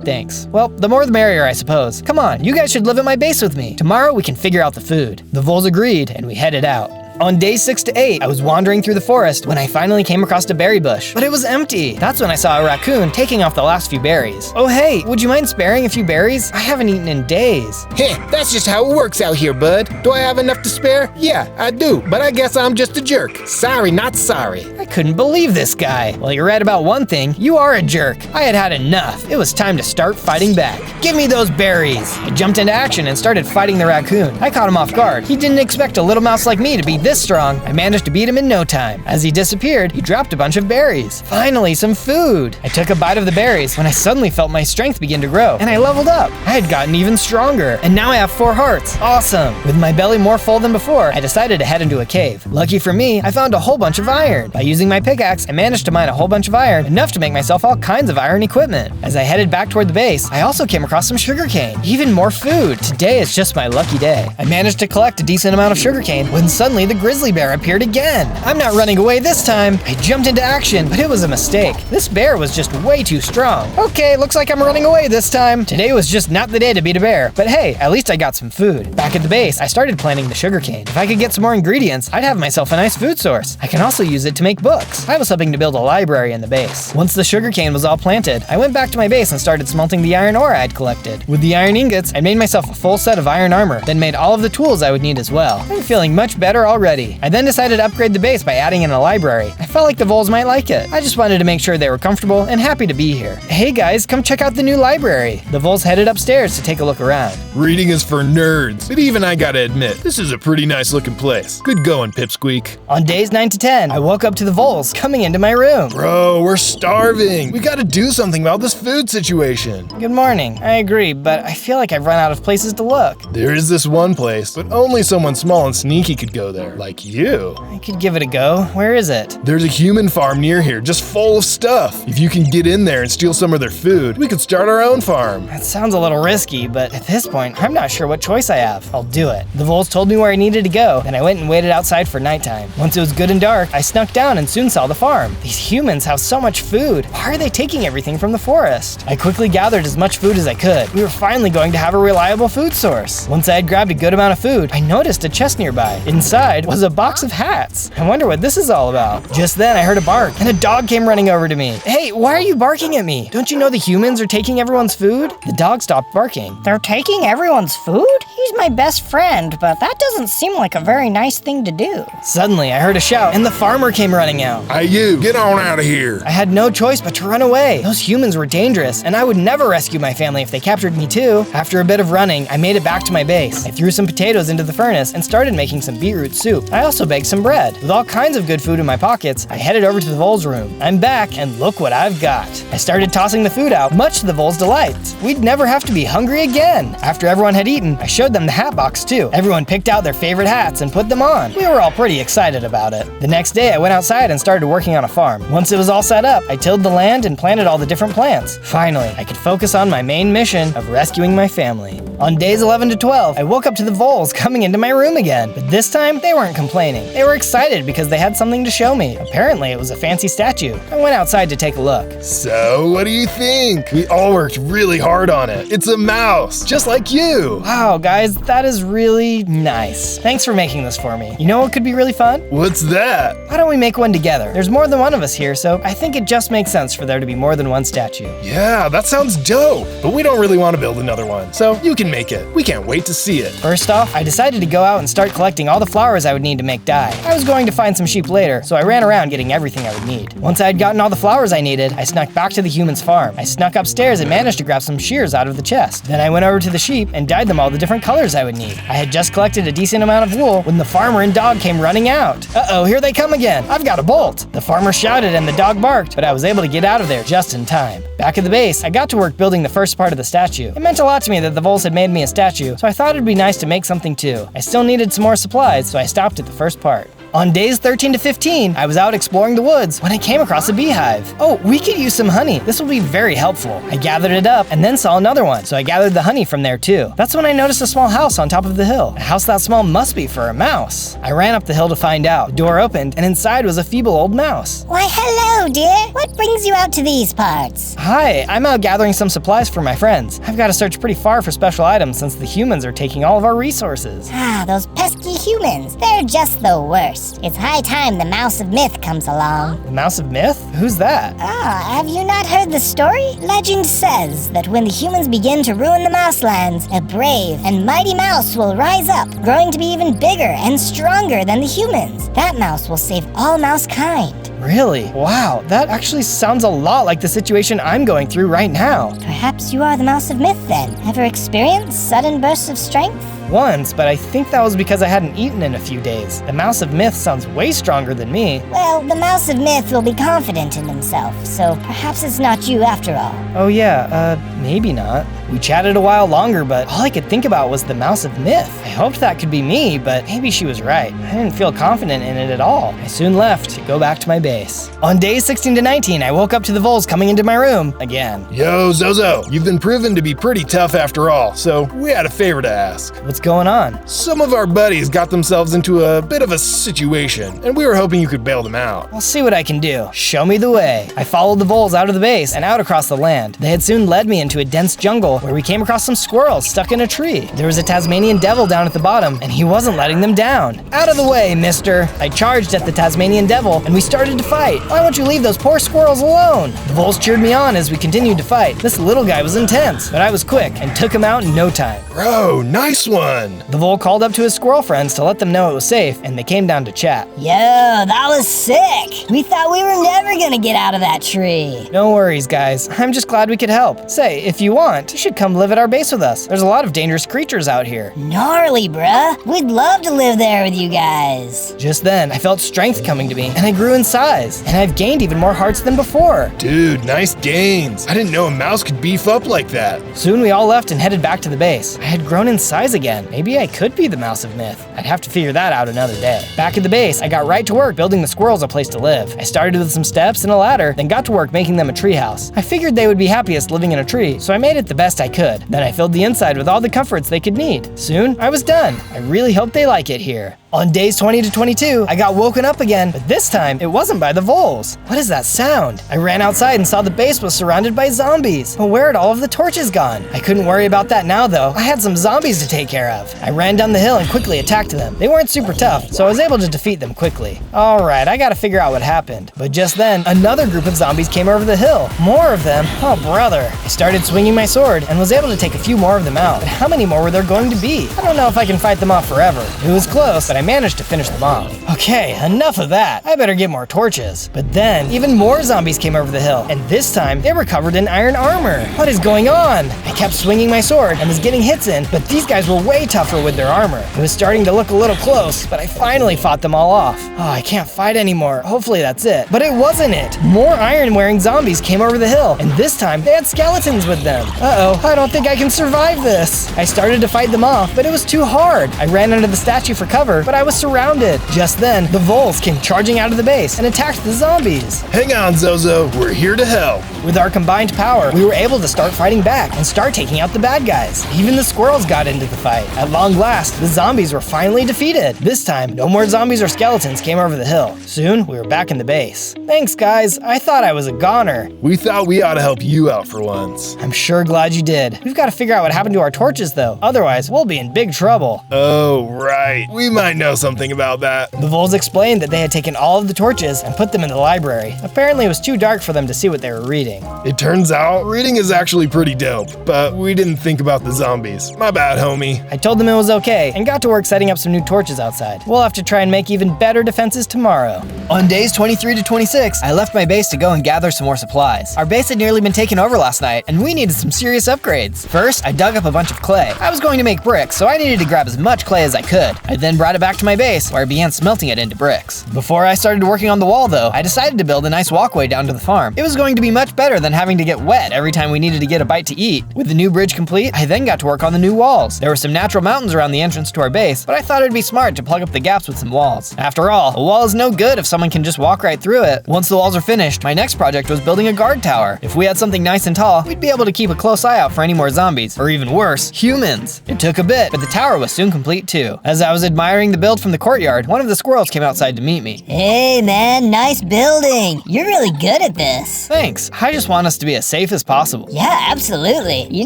Thanks. Well, the more the merrier, I suppose. Come on, you guys should live at my base with me. Tomorrow we can figure out the food. The voles agreed, and we headed out. On days 6 to 8, I was wandering through the forest when I finally came across a berry bush, but it was empty. That's when I saw a raccoon taking off the last few berries. Oh hey, would you mind sparing a few berries? I haven't eaten in days. Heh, that's just how it works out here, bud. Do I have enough to spare? Yeah, I do, but I guess I'm just a jerk. Sorry, not sorry. I couldn't believe this guy. Well, you're right about one thing. You are a jerk. I had had enough. It was time to start fighting back. Give me those berries. I jumped into action and started fighting the raccoon. I caught him off guard. He didn't expect a little mouse like me to be this strong. I managed to beat him in no time. As he disappeared, he dropped a bunch of berries. Finally, some food. I took a bite of the berries when I suddenly felt my strength begin to grow, and I leveled up. I had gotten even stronger, and now I have 4 hearts. Awesome. With my belly more full than before, I decided to head into a cave. Lucky for me, I found a whole bunch of iron. By using my pickaxe, I managed to mine a whole bunch of iron, enough to make myself all kinds of iron equipment. As I headed back toward the base, I also came across some sugarcane. Even more food. Today is just my lucky day. I managed to collect a decent amount of sugarcane when suddenly the grizzly bear appeared again. I'm not running away this time. I jumped into action, but it was a mistake. This bear was just way too strong. Okay, looks like I'm running away this time. Today was just not the day to beat a bear, but hey, at least I got some food. Back at the base, I started planting the sugarcane. If I could get some more ingredients, I'd have myself a nice food source. I can also use it to make books. I was hoping to build a library in the base. Once the sugarcane was all planted, I went back to my base and started smelting the iron ore I'd collected. With the iron ingots, I made myself a full set of iron armor, then made all of the tools I would need as well. I'm feeling much better already. I then decided to upgrade the base by adding in a library. I felt like the voles might like it. I just wanted to make sure they were comfortable and happy to be here. Hey guys, come check out the new library. The voles headed upstairs to take a look around. Reading is for nerds, but even I gotta admit, this is a pretty nice looking place. Good going, Pipsqueak. On days 9 to 10, I woke up to the voles coming into my room. Bro, we're starving. We gotta do something about this food situation. Good morning. I agree, but I feel like I've run out of places to look. There is this one place, but only someone small and sneaky could go there, like you. I could give it a go. Where is it? There's a human farm near here, just full of stuff. If you can get in there and steal some of their food, we could start our own farm. That sounds a little risky, but at this point, I'm not sure what choice I have. I'll do it. The voles told me where I needed to go, and I went and waited outside for nighttime. Once it was good and dark, I snuck down and soon saw the farm. These humans have so much food. Why are they taking everything from the forest? I quickly gathered as much food as I could. We were finally going to have a reliable food source. Once I had grabbed a good amount of food, I noticed a chest nearby. Inside was a box of hats. I wonder what this is all about. Just then, I heard a bark, and a dog came running over to me. Hey, why are you barking at me? Don't you know the humans are taking everyone's food? The dog stopped barking. They're taking everyone's food? He's my best friend, but that doesn't seem like a very nice thing to do. Suddenly, I heard a shout, and the farmer came running out. Hey you, get on out of here. I had no choice but to run away. Those humans were dangerous, and I would never rescue my family if they captured me too. After a bit of running, I made it back to my base. I threw some potatoes into the furnace and started making some beetroot soup. I also baked some bread. With all kinds of good food in my pockets, I headed over to the voles' room. I'm back, and look what I've got. I started tossing the food out, much to the voles' delight. We'd never have to be hungry again. After everyone had eaten, I showed them the hat box too. Everyone picked out their favorite hats and put them on. We were all pretty excited about it. The next day, I went outside and started working on a farm. Once it was all set up, I tilled the land and planted all the different plants. Finally, I could focus on my main mission of rescuing my family. On days 11 to 12, I woke up to the voles coming into my room again. But this time, they weren't complaining. They were excited because they had something to show me. Apparently, it was a fancy statue. I went outside to take a look. So, what do you think? We all worked really hard on it. It's a mouse, just like you. Wow, guys, that is really nice. Thanks for making this for me. You know what could be really fun? What's that? Why don't we make one together? There's more than one of us here, so I think it just makes sense for there to be more than one statue. Yeah, that sounds dope. But we don't really want to build another one, so you can make it. We can't wait to see it. First off, I decided to go out and start collecting all the flowers I would need to make dye. I was going to find some sheep later, so I ran around getting everything I would need. Once I had gotten all the flowers I needed, I snuck back to the human's farm. I snuck upstairs and managed to grab some shears out of the chest. Then I went over to the sheep and dyed them all the different colors I would need. I had just collected a decent amount of wool when the farmer and dog came running out. Uh-oh, here they come again. I've got a bolt. The farmer shouted and the dog barked, but I was able to get out of there just in time. Back at the base, I got to work building the first part of the statue. It meant a lot to me that the voles had made me a statue, so I thought it'd be nice to make something too. I still needed some more supplies, so I stopped at the first part. On days 13 to 15, I was out exploring the woods when I came across a beehive. Oh, we could use some honey. This will be very helpful. I gathered it up and then saw another one, so I gathered the honey from there too. That's when I noticed a small house on top of the hill. A house that small must be for a mouse. I ran up the hill to find out. The door opened and inside was a feeble old mouse. Why, hello, dear. What brings you out to these parts? Hi, I'm out gathering some supplies for my friends. I've got to search pretty far for special items since the humans are taking all of our resources. Ah, those pesky humans. They're just the worst. It's high time the Mouse of Myth comes along. The Mouse of Myth? Who's that? Ah, have you not heard the story? Legend says that when the humans begin to ruin the Mouselands, a brave and mighty mouse will rise up, growing to be even bigger and stronger than the humans. That mouse will save all mousekind. Really? Wow, that actually sounds a lot like the situation I'm going through right now. Perhaps you are the Mouse of Myth then. Ever experienced sudden bursts of strength? Once, but I think that was because I hadn't eaten in a few days. The Mouse of Myth sounds way stronger than me. Well, the Mouse of Myth will be confident in himself, so perhaps it's not you after all. Oh yeah, maybe not. We chatted a while longer, but all I could think about was the Mouse of Myth. I hoped that could be me, but maybe she was right. I didn't feel confident in it at all. I soon left to go back to my base. On days 16 to 19, I woke up to the voles coming into my room again. Yo, Zozo, you've been proven to be pretty tough after all, so we had a favor to ask. What's going on? Some of our buddies got themselves into a bit of a situation, and we were hoping you could bail them out. I'll see what I can do. Show me the way. I followed the voles out of the base and out across the land. They had soon led me into a dense jungle where we came across some squirrels stuck in a tree. There was a Tasmanian devil down at the bottom, and he wasn't letting them down. Out of the way, mister. I charged at the Tasmanian devil, and we started to fight. Why won't you leave those poor squirrels alone? The voles cheered me on as we continued to fight. This little guy was intense, but I was quick and took him out in no time. Bro, nice one. The vole called up to his squirrel friends to let them know it was safe, and they came down to chat. Yo, that was sick. We thought we were never gonna get out of that tree. No worries, guys. I'm just glad we could help. Say, if you want, you should come live at our base with us. There's a lot of dangerous creatures out here. Gnarly, bruh. We'd love to live there with you guys. Just then, I felt strength coming to me, and I grew in size, and I've gained even more hearts than before. Dude, nice gains. I didn't know a mouse could beef up like that. Soon we all left and headed back to the base. I had grown in size again. Maybe I could be the Mouse of Myth. I'd have to figure that out another day. Back at the base, I got right to work building the squirrels a place to live. I started with some steps and a ladder, then got to work making them a treehouse. I figured they would be happiest living in a tree, so I made it the best I could. Then I filled the inside with all the comforts they could need. Soon, I was done. I really hope they like it here. On days 20 to 22, I got woken up again, but this time, it wasn't by the voles. What is that sound? I ran outside and saw the base was surrounded by zombies. Well, where had all of the torches gone? I couldn't worry about that now, though. I had some zombies to take care of. I ran down the hill and quickly attacked them. They weren't super tough, so I was able to defeat them quickly. Alright, I gotta figure out what happened. But just then, another group of zombies came over the hill. More of them? Oh, brother. I started swinging my sword and was able to take a few more of them out. But how many more were there going to be? I don't know if I can fight them off forever. It was close, but I managed to finish them off. Okay, enough of that. I better get more torches. But then, even more zombies came over the hill, and this time, they were covered in iron armor. What is going on? I kept swinging my sword and was getting hits in, but these guys were way tougher with their armor. It was starting to look a little close, but I finally fought them all off. Oh, I can't fight anymore. Hopefully that's it. But it wasn't it. More iron-wearing zombies came over the hill, and this time, they had skeletons with them. Uh-oh, I don't think I can survive this. I started to fight them off, but it was too hard. I ran under the statue for cover, but I was surrounded. Just then, the voles came charging out of the base and attacked the zombies. Hang on, Zozo. We're here to help. With our combined power, we were able to start fighting back and start taking out the bad guys. Even the squirrels got into the fight. At long last, the zombies were finally defeated. This time, no more zombies or skeletons came over the hill. Soon, we were back in the base. Thanks, guys. I thought I was a goner. We thought we ought to help you out for once. I'm sure glad you did. We've got to figure out what happened to our torches, though. Otherwise, we'll be in big trouble. Oh, right. We might know something about that. The voles explained that they had taken all of the torches and put them in the library. Apparently, it was too dark for them to see what they were reading. It turns out reading is actually pretty dope, but we didn't think about the zombies. My bad, homie. I told them it was okay and got to work setting up some new torches outside. We'll have to try and make even better defenses tomorrow. On days 23 to 26, I left my base to go and gather some more supplies. Our base had nearly been taken over last night, and we needed some serious upgrades. First, I dug up a bunch of clay. I was going to make bricks, so I needed to grab as much clay as I could. I then brought it back to my base, where I began smelting it into bricks. Before I started working on the wall, though, I decided to build a nice walkway down to the farm. It was going to be much better than having to get wet every time we needed to get a bite to eat. With the new bridge complete, I then got to work on the new walls. There were some natural mountains around the entrance to our base, but I thought it'd be smart to plug up the gaps with some walls. After all, a wall is no good if someone can just walk right through it. Once the walls are finished, my next project was building a guard tower. If we had something nice and tall, we'd be able to keep a close eye out for any more zombies, or even worse, humans. It took a bit, but the tower was soon complete too. As I was admiring the build from the courtyard, one of the squirrels came outside to meet me. Hey man, nice building. You're really good at this. Thanks. I just want us to be as safe as possible. Yeah, absolutely. You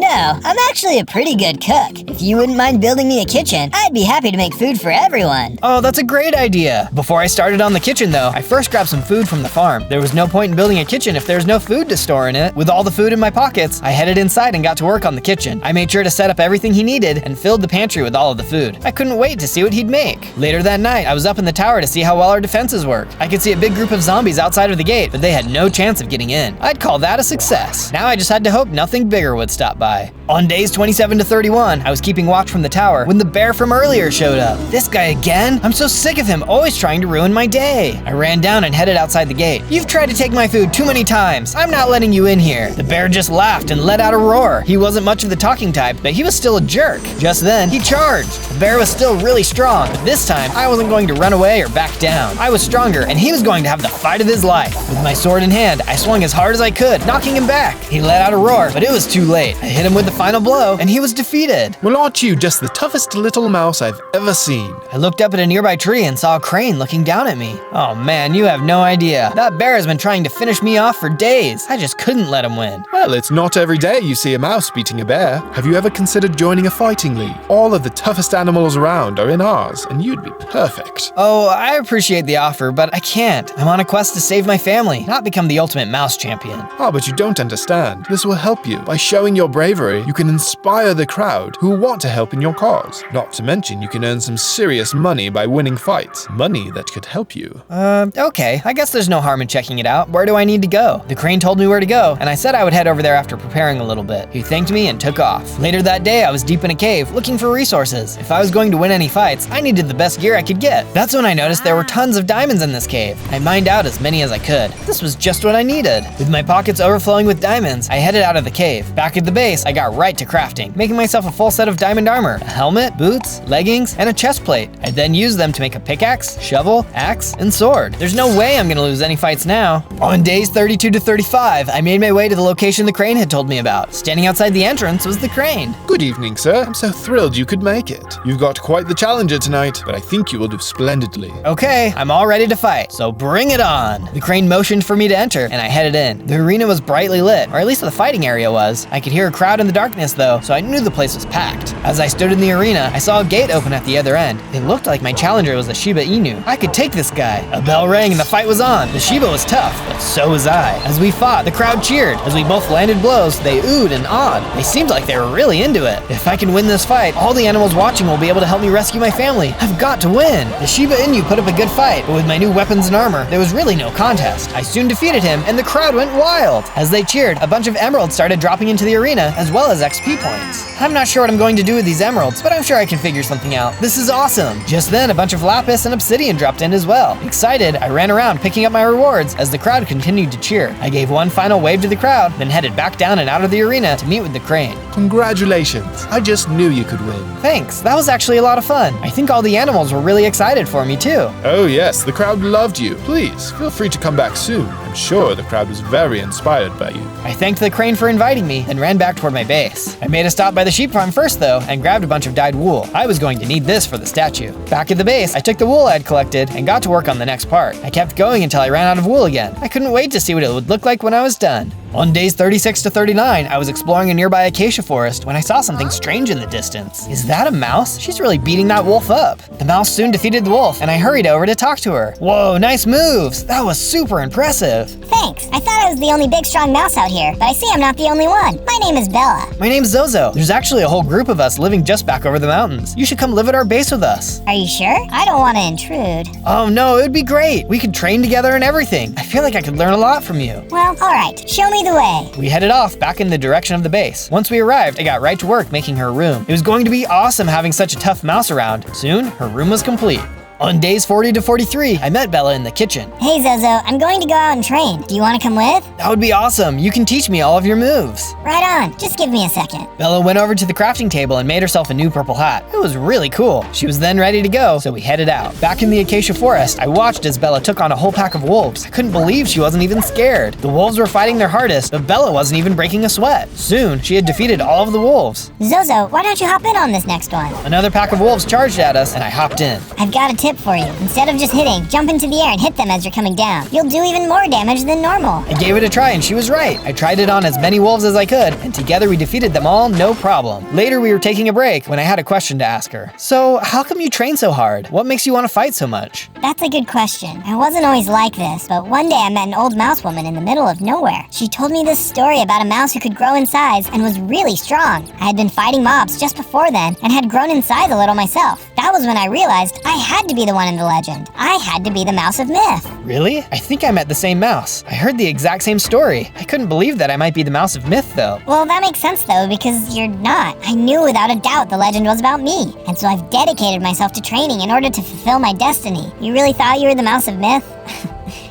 know, I'm actually a pretty good cook. If you wouldn't mind building me a kitchen, I'd be happy to make food for everyone. Oh, that's a great idea. Before I started on the kitchen though, I first grabbed some food from the farm. There was no point in building a kitchen if there's no food to store in it. With all the food in my pockets, I headed inside and got to work on the kitchen. I made sure to set up everything he needed and filled the pantry with all of the food. I couldn't wait to see what he'd make. Later that night, I was up in the tower to see how well our defenses worked. I could see a big group of zombies outside of the gate, but they had no chance of getting in. I'd call that a success. Now I just had to hope nothing bigger would stop by. On days 27 to 31, I was keeping watch from the tower when the bear from earlier showed up. This guy again? I'm so sick of him always trying to ruin my day. I ran down and headed outside the gate. You've tried to take my food too many times. I'm not letting you in here. The bear just laughed and let out a roar. He wasn't much of the talking type, but he was still a jerk. Just then, he charged. The bear was still really strong, but this time, I wasn't going to run away or back down. I was stronger, and he was going to have the fight of his life. With my sword in hand, I swung as hard as I could, knocking him back. He let out a roar, but it was too late. I hit him with the final blow, and he was defeated. Well, aren't you just the toughest little mouse I've ever seen? I looked up at a nearby tree and saw a crane looking down at me. Oh man, you have no idea. That bear has been trying to finish me off for days. I just couldn't let him win. Well, it's not every day you see a mouse beating a bear. Have you ever considered joining a fighting league? All of the toughest animals around are in ours, and you'd be perfect. Oh, I appreciate the offer, but I can't. I'm on a quest to save my family, not become the ultimate mouse champion. Oh, but you don't understand. This will help you. By showing your bravery, you can inspire the crowd who want to help in your cause. Not to mention, you can earn some serious money by winning fights. Money that could help you. Okay. I guess there's no harm in checking it out. Where do I need to go? The crane told me where to go, and I said I would head over there after preparing a little bit. He thanked me and took off. Later that day, I was deep in a cave, looking for resources. If I was going to win any fights, I needed the best gear I could get. That's when I noticed there were tons of diamonds in this cave. I mined out as many as I could. This was just what I needed. With my pockets overflowing with diamonds, I headed out of the cave. Back at the base, I got right to crafting, making myself a full set of diamond armor, a helmet, boots, leggings, and a chest plate. I then used them to make a pickaxe, shovel, axe, and sword. There's no way I'm gonna lose any fights now. On days 32 to 35, I made my way to the location the crane had told me about. Standing outside the entrance was the crane. Good evening, sir. I'm so thrilled you could make it. You've got quite the challenger tonight, but I think you will do splendidly. Okay, I'm all ready to fight, so bring it on. The crane motioned for me to enter, and I headed in. The arena was brightly lit, or at least the fighting area was. I could hear a crowd in the darkness though, so I knew the place was packed. As I stood in the arena, I saw a gate open at the other end. It looked like my challenger was a Shiba Inu. I could take this guy. A bell rang and the fight was on. The Shiba was tough, but so was I. As we fought, the crowd cheered. As we both landed blows, they oohed and awed. They seemed like they were really into it. If I can win this fight, all the animals watching will be able to help me rescue my family. I've got to win. The Shiba Inu put up a good fight, but with my new weapons and armor, there was really no contest. I soon defeated him, and the crowd went wild. As they cheered, a bunch of emeralds started dropping into the arena, as well as XP points. I'm not sure what I'm going to do with these emeralds, but I'm sure I can figure something out. This is awesome. Just then, a bunch of lapis and obsidian dropped in as well. Excited, I ran around picking up my rewards as the crowd continued to cheer. I gave one final wave to the crowd, then headed back down and out of the arena to meet with the crane. Congratulations. I just knew you could win. Thanks, that was actually a lot of fun. I think all the animals were really excited for me too. Oh yes, the crowd loved you. Please, feel free to come back soon. I'm sure the crowd was very inspired by you. I thanked the crane for inviting me and ran back toward my base. I made a stop by the sheep farm first though and grabbed a bunch of dyed wool. I was going to need this for the statue. Back at the base, I took the wool I'd collected and got to work on the next part. I kept going until I ran out of wool again. I couldn't wait to see what it would look like when I was done. On days 36 to 39, I was exploring a nearby acacia forest when I saw something strange in the distance. Is that a mouse? She's really beating that wolf up. The mouse soon defeated the wolf, and I hurried over to talk to her. Whoa, nice moves. That was super impressive. Thanks. I thought I was the only big strong mouse out here, but I see I'm not the only one. My name is Bella. My name's Zozo. There's actually a whole group of us living just back over the mountains. You should come live at our base with us. Are you sure? I don't want to intrude. Oh no, it would be great. We could train together and everything. I feel like I could learn a lot from you. Well, alright. Show me the way. We headed off back in the direction of the base. Once we arrived, I got right to work making her room. It was going to be awesome having such a tough mouse around. Soon, her room was complete. On days 40 to 43, I met Bella in the kitchen. Hey Zozo, I'm going to go out and train. Do you want to come with? That would be awesome. You can teach me all of your moves. Right on. Just give me a second. Bella went over to the crafting table and made herself a new purple hat. It was really cool. She was then ready to go, so we headed out. Back in the acacia forest, I watched as Bella took on a whole pack of wolves. I couldn't believe she wasn't even scared. The wolves were fighting their hardest, but Bella wasn't even breaking a sweat. Soon, she had defeated all of the wolves. Zozo, why don't you hop in on this next one? Another pack of wolves charged at us, and I hopped in. I've got a tip for you. Instead of just hitting, jump into the air and hit them as you're coming down. You'll do even more damage than normal. I gave it a try and she was right. I tried it on as many wolves as I could, and together we defeated them all, no problem. Later we were taking a break when I had a question to ask her. So, how come you train so hard? What makes you want to fight so much? That's a good question. I wasn't always like this, but one day I met an old mouse woman in the middle of nowhere. She told me this story about a mouse who could grow in size and was really strong. I had been fighting mobs just before then and had grown in size a little myself. That was when I realized I had to be the one in the legend. I had to be the mouse of myth. Really? I think I met the same mouse. I heard the exact same story. I couldn't believe that I might be the mouse of myth, though. Well, that makes sense though, because you're not. I knew without a doubt the legend was about me, and so I've dedicated myself to training in order to fulfill my destiny. You really thought you were the mouse of myth?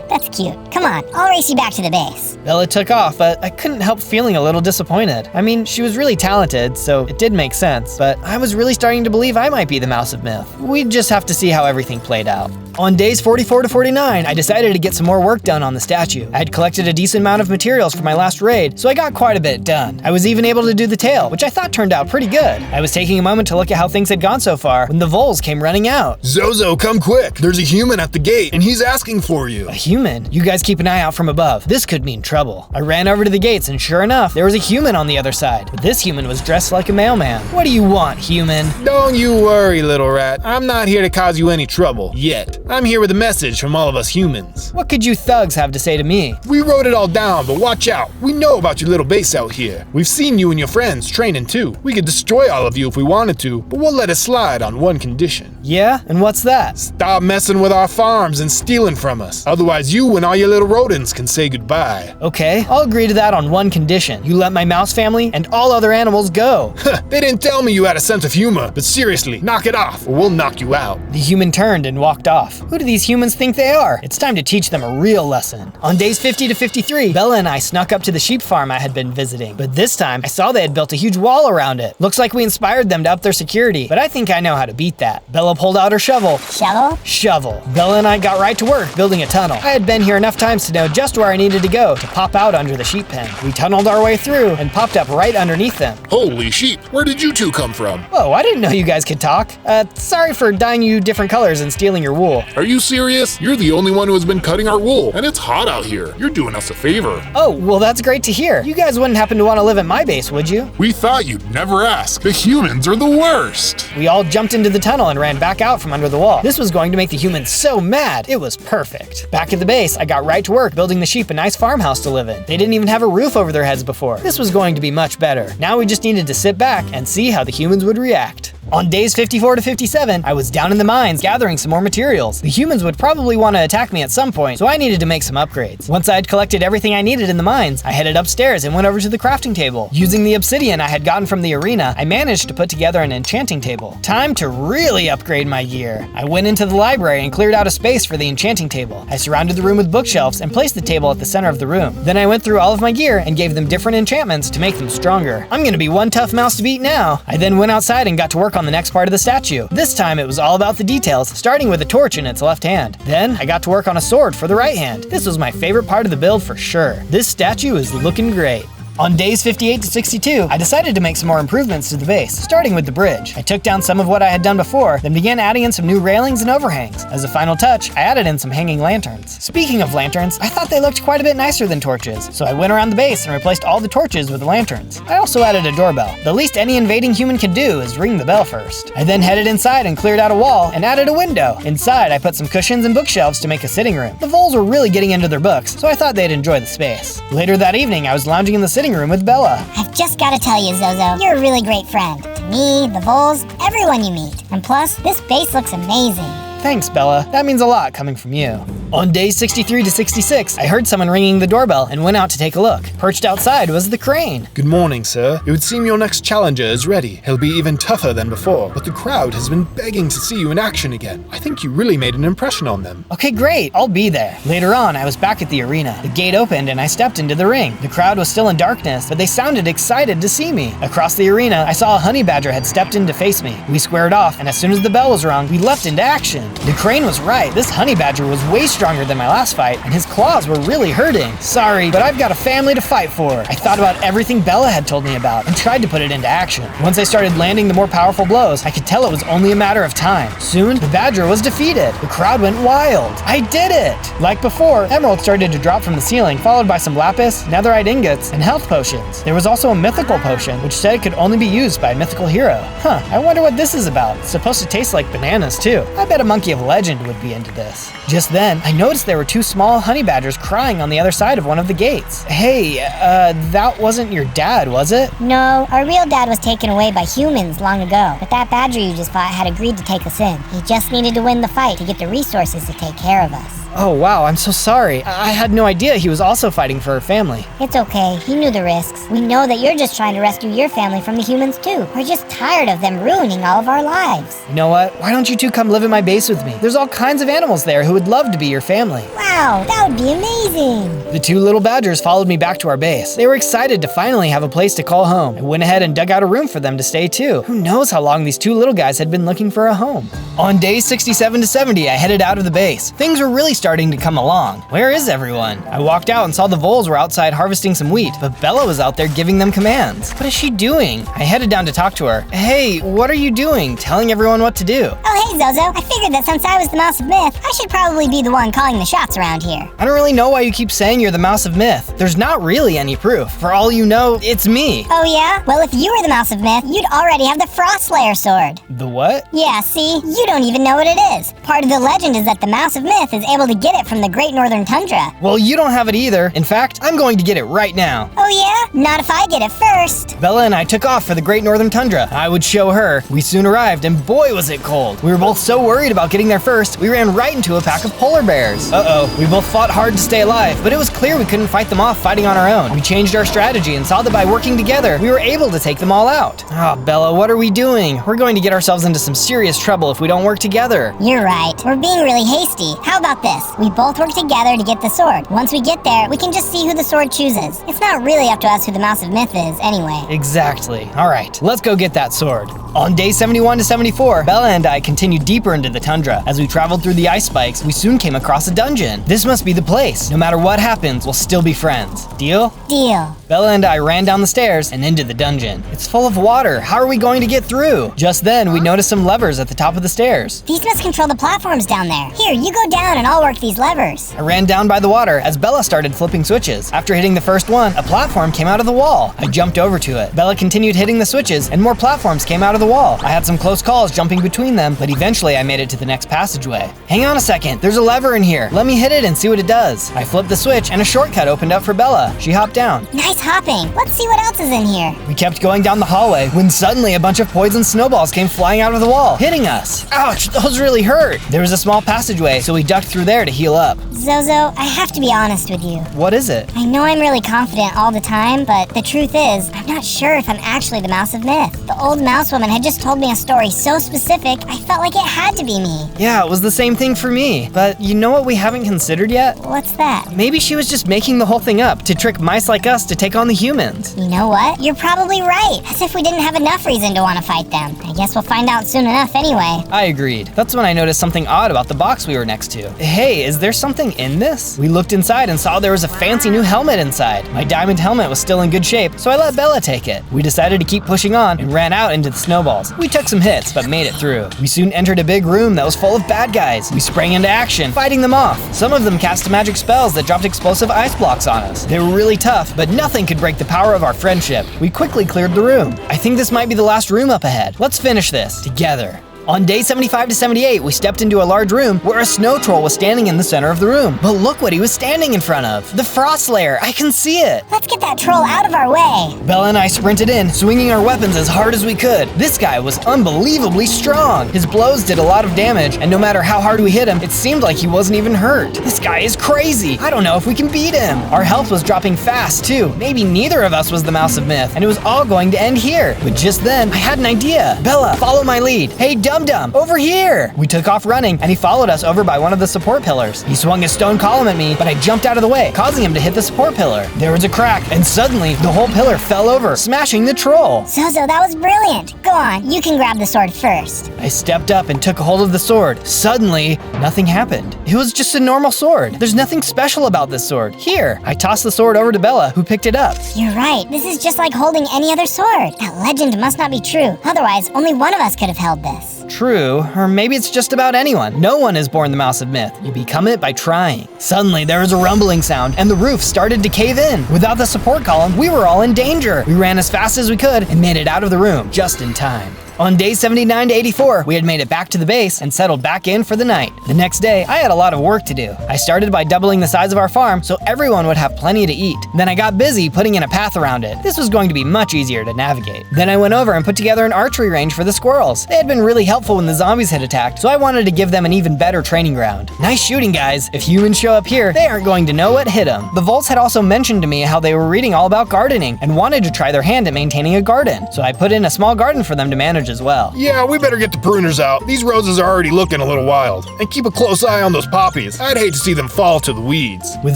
That's cute. Come on, I'll race you back to the base. Bella took off, but I couldn't help feeling a little disappointed. I mean, she was really talented, so it did make sense, but I was really starting to believe I might be the mouse of myth. We'd just have to see how everything played out. On days 44 to 49, I decided to get some more work done on the statue. I had collected a decent amount of materials for my last raid, so I got quite a bit done. I was even able to do the tail, which I thought turned out pretty good. I was taking a moment to look at how things had gone so far when the voles came running out. Zozo, come quick! There's a human at the gate, and he's asking for you. A human? You guys keep an eye out from above. This could mean trouble. I ran over to the gates, and sure enough, there was a human on the other side. But this human was dressed like a mailman. What do you want, human? Don't you worry, little rat. I'm not here to cause you any trouble, yet. I'm here with a message from all of us humans. What could you thugs have to say to me? We wrote it all down, but watch out. We know about your little base out here. We've seen you and your friends training too. We could destroy all of you if we wanted to, but we'll let it slide on one condition. Yeah? And what's that? Stop messing with our farms and stealing from us. Otherwise, you and all your little rodents can say goodbye. Okay, I'll agree to that on one condition. You let my mouse family and all other animals go. They didn't tell me you had a sense of humor, but seriously, knock it off or we'll knock you out. The human turned and walked off. Who do these humans think they are? It's time to teach them a real lesson. On days 50 to 53, Bella and I snuck up to the sheep farm I had been visiting, but this time I saw they had built a huge wall around it. Looks like we inspired them to up their security, but I think I know how to beat that. Bella pulled out her shovel. Shovel? Shovel. Bella and I got right to work building a tunnel. I had been here enough times to know just where I needed to go to pop out under the sheep pen. We tunneled our way through and popped up right underneath them. Holy sheep, where did you two come from? Whoa, I didn't know you guys could talk. Sorry for dyeing you different colors and stealing your wool. Are you serious? You're the only one who has been cutting our wool, and it's hot out here. You're doing us a favor. Oh, well that's great to hear. You guys wouldn't happen to want to live at my base, would you? We thought you'd never ask. The humans are the worst. We all jumped into the tunnel and ran back out from under the wall. This was going to make the humans so mad. It was perfect. Back at the base, I got right to work building the sheep a nice farmhouse to live in. They didn't even have a roof over their heads before. This was going to be much better. Now we just needed to sit back and see how the humans would react. On days 54 to 57, I was down in the mines gathering some more materials. The humans would probably want to attack me at some point, so I needed to make some upgrades. Once I had collected everything I needed in the mines, I headed upstairs and went over to the crafting table. Using the obsidian I had gotten from the arena, I managed to put together an enchanting table. Time to really upgrade my gear. I went into the library and cleared out a space for the enchanting table. I surrounded the room with bookshelves and placed the table at the center of the room. Then I went through all of my gear and gave them different enchantments to make them stronger. I'm gonna be one tough mouse to beat now. I then went outside and got to work on the next part of the statue. This time it was all about the details, starting with a torch in its left hand. Then I got to work on a sword for the right hand. This was my favorite part of the build for sure. This statue is looking great. On days 58 to 62, I decided to make some more improvements to the base, starting with the bridge. I took down some of what I had done before, then began adding in some new railings and overhangs. As a final touch, I added in some hanging lanterns. Speaking of lanterns, I thought they looked quite a bit nicer than torches, so I went around the base and replaced all the torches with lanterns. I also added a doorbell. The least any invading human can do is ring the bell first. I then headed inside and cleared out a wall and added a window. Inside, I put some cushions and bookshelves to make a sitting room. The voles were really getting into their books, so I thought they'd enjoy the space. Later that evening, I was lounging in the sitting room with Bella. I've just gotta tell you, Zozo, you're a really great friend. To me, the voles, everyone you meet. And plus, this base looks amazing. Thanks, Bella. That means a lot coming from you. On days 63 to 66, I heard someone ringing the doorbell and went out to take a look. Perched outside was the crane. Good morning, sir. It would seem your next challenger is ready. He'll be even tougher than before, but the crowd has been begging to see you in action again. I think you really made an impression on them. Okay, great. I'll be there. Later on, I was back at the arena. The gate opened and I stepped into the ring. The crowd was still in darkness, but they sounded excited to see me. Across the arena, I saw a honey badger had stepped in to face me. We squared off, and as soon as the bell was rung, we leapt into action. The crane was right. This honey badger was way stronger than my last fight, and his claws were really hurting. Sorry, but I've got a family to fight for. I thought about everything Bella had told me about and tried to put it into action. Once I started landing the more powerful blows, I could tell it was only a matter of time. Soon, the badger was defeated. The crowd went wild. I did it! Like before, emeralds started to drop from the ceiling, followed by some lapis, netherite ingots, and health potions. There was also a mythical potion, which said it could only be used by a mythical hero. I wonder what this is about. It's supposed to taste like bananas, too. I bet a monkey of legend would be into this. Just then, I I noticed there were 2 small honey badgers crying on the other side of one of the gates. Hey, that wasn't your dad, was it? No, our real dad was taken away by humans long ago, but that badger you just fought had agreed to take us in. He just needed to win the fight to get the resources to take care of us. Oh wow, I'm so sorry. I had no idea he was also fighting for her family. It's okay, he knew the risks. We know that you're just trying to rescue your family from the humans too. We're just tired of them ruining all of our lives. You know what? Why don't you 2 come live in my base with me? There's all kinds of animals there who would love to be your family. Wow, that would be amazing. The 2 little badgers followed me back to our base. They were excited to finally have a place to call home. I went ahead and dug out a room for them to stay too. Who knows how long these 2 little guys had been looking for a home. On days 67 to 70, I headed out of the base. Things were really starting to come along. Where is everyone? I walked out and saw the voles were outside harvesting some wheat, but Bella was out there giving them commands. What is she doing? I headed down to talk to her. Hey, what are you doing? Telling everyone what to do. Oh hey Zozo, I figured that since I was the Mouse of Myth, I should probably be the one calling the shots around here. I don't really know why you keep saying you're the Mouse of Myth. There's not really any proof. For all you know, it's me. Oh yeah? Well, if you were the Mouse of Myth, you'd already have the Frost Slayer sword. The what? Yeah, see? You don't even know what it is. Part of the legend is that the Mouse of Myth is able to get it from the Great Northern Tundra. Well, you don't have it either. In fact, I'm going to get it right now. Oh yeah? Not if I get it first. Bella and I took off for the Great Northern Tundra. I would show her. We soon arrived, and boy was it cold. We were both so worried about getting there first, we ran right into a pack of polar bears. Uh-oh, we both fought hard to stay alive, but it was clear we couldn't fight them off fighting on our own. We changed our strategy and saw that by working together, we were able to take them all out. Oh, Bella, what are we doing? We're going to get ourselves into some serious trouble if we don't work together. You're right. We're being really hasty. How about this? We both work together to get the sword. Once we get there, we can just see who the sword chooses. It's not really up to us who the Mouse of Myth is, anyway. Exactly. All right, let's go get that sword. On day 71 to 74, Bella and I continued deeper into the tundra. As we traveled through the ice spikes, we soon came across a dungeon. This must be the place. No matter what happens, we'll still be friends. Deal? Deal. Bella and I ran down the stairs and into the dungeon. It's full of water. How are we going to get through? Just then, we noticed some levers at the top of the stairs. These must control the platforms down there. Here, you go down and I'll work these levers. I ran down by the water as Bella started flipping switches. After hitting the first one, a platform came out of the wall. I jumped over to it. Bella continued hitting the switches and more platforms came out of the wall. I had some close calls jumping between them, but eventually I made it to the next passageway. Hang on a second, there's a lever in here. Let me hit it and see what it does. I flipped the switch and a shortcut opened up for Bella. She hopped down. Nice hopping. Let's see what else is in here. We kept going down the hallway when suddenly a bunch of poison snowballs came flying out of the wall, hitting us. Ouch, those really hurt. There was a small passageway, so we ducked through there to heal up. Zozo, I have to be honest with you. What is it? I know I'm really confident all the time, but the truth is, I'm not sure if I'm actually the Mouse of Myth. The old mouse woman had just told me a story so specific, I felt like it had to be me. Yeah, it was the same thing for me. But you know what we haven't considered yet? What's that? Maybe she was just making the whole thing up to trick mice like us to take on the humans. You know what? You're probably right. As if we didn't have enough reason to want to fight them. I guess we'll find out soon enough anyway. I agreed. That's when I noticed something odd about the box we were next to. Hey, is there something in this? We looked inside and saw there was a fancy new helmet inside. My diamond helmet was still in good shape, so I let Bella take it. We decided to keep pushing on and ran out into the snowballs. We took some hits, but made it through. We soon entered a big room that was full of bad guys. We sprang into action, fighting them off. Some of them cast magic spells that dropped explosive ice blocks on us. They were really tough, but nothing could break the power of our friendship. We quickly cleared the room. I think this might be the last room up ahead. Let's finish this together. On day 75 to 78, we stepped into a large room where a snow troll was standing in the center of the room. But look what he was standing in front of. The Frost Slayer, I can see it. Let's get that troll out of our way. Bella and I sprinted in, swinging our weapons as hard as we could. This guy was unbelievably strong. His blows did a lot of damage, and no matter how hard we hit him, it seemed like he wasn't even hurt. This guy is crazy. I don't know if we can beat him. Our health was dropping fast too. Maybe neither of us was the Mouse of Myth, and it was all going to end here. But just then, I had an idea. Bella, follow my lead. Hey, Dum-Dum, over here. We took off running, and he followed us over by one of the support pillars. He swung his stone column at me, but I jumped out of the way, causing him to hit the support pillar. There was a crack, and suddenly, the whole pillar fell over, smashing the troll. Zozo, that was brilliant. Go on, you can grab the sword first. I stepped up and took a hold of the sword. Suddenly, nothing happened. It was just a normal sword. There's nothing special about this sword. Here, I tossed the sword over to Bella, who picked it up. You're right. This is just like holding any other sword. That legend must not be true. Otherwise, only one of us could have held this. True, or maybe it's just about anyone. No one is born the Mouse of Myth. You become it by trying. Suddenly, there was a rumbling sound, and the roof started to cave in. Without the support column, we were all in danger. We ran as fast as we could and made it out of the room just in time. On days 79 to 84, we had made it back to the base and settled back in for the night. The next day, I had a lot of work to do. I started by doubling the size of our farm so everyone would have plenty to eat. Then I got busy putting in a path around it. This was going to be much easier to navigate. Then I went over and put together an archery range for the squirrels. They had been really helpful when the zombies had attacked, so I wanted to give them an even better training ground. Nice shooting, guys. If humans show up here, they aren't going to know what hit them. The Volts had also mentioned to me how they were reading all about gardening and wanted to try their hand at maintaining a garden. So I put in a small garden for them to manage as well. Yeah, we better get the pruners out. These roses are already looking a little wild. And keep a close eye on those poppies. I'd hate to see them fall to the weeds. With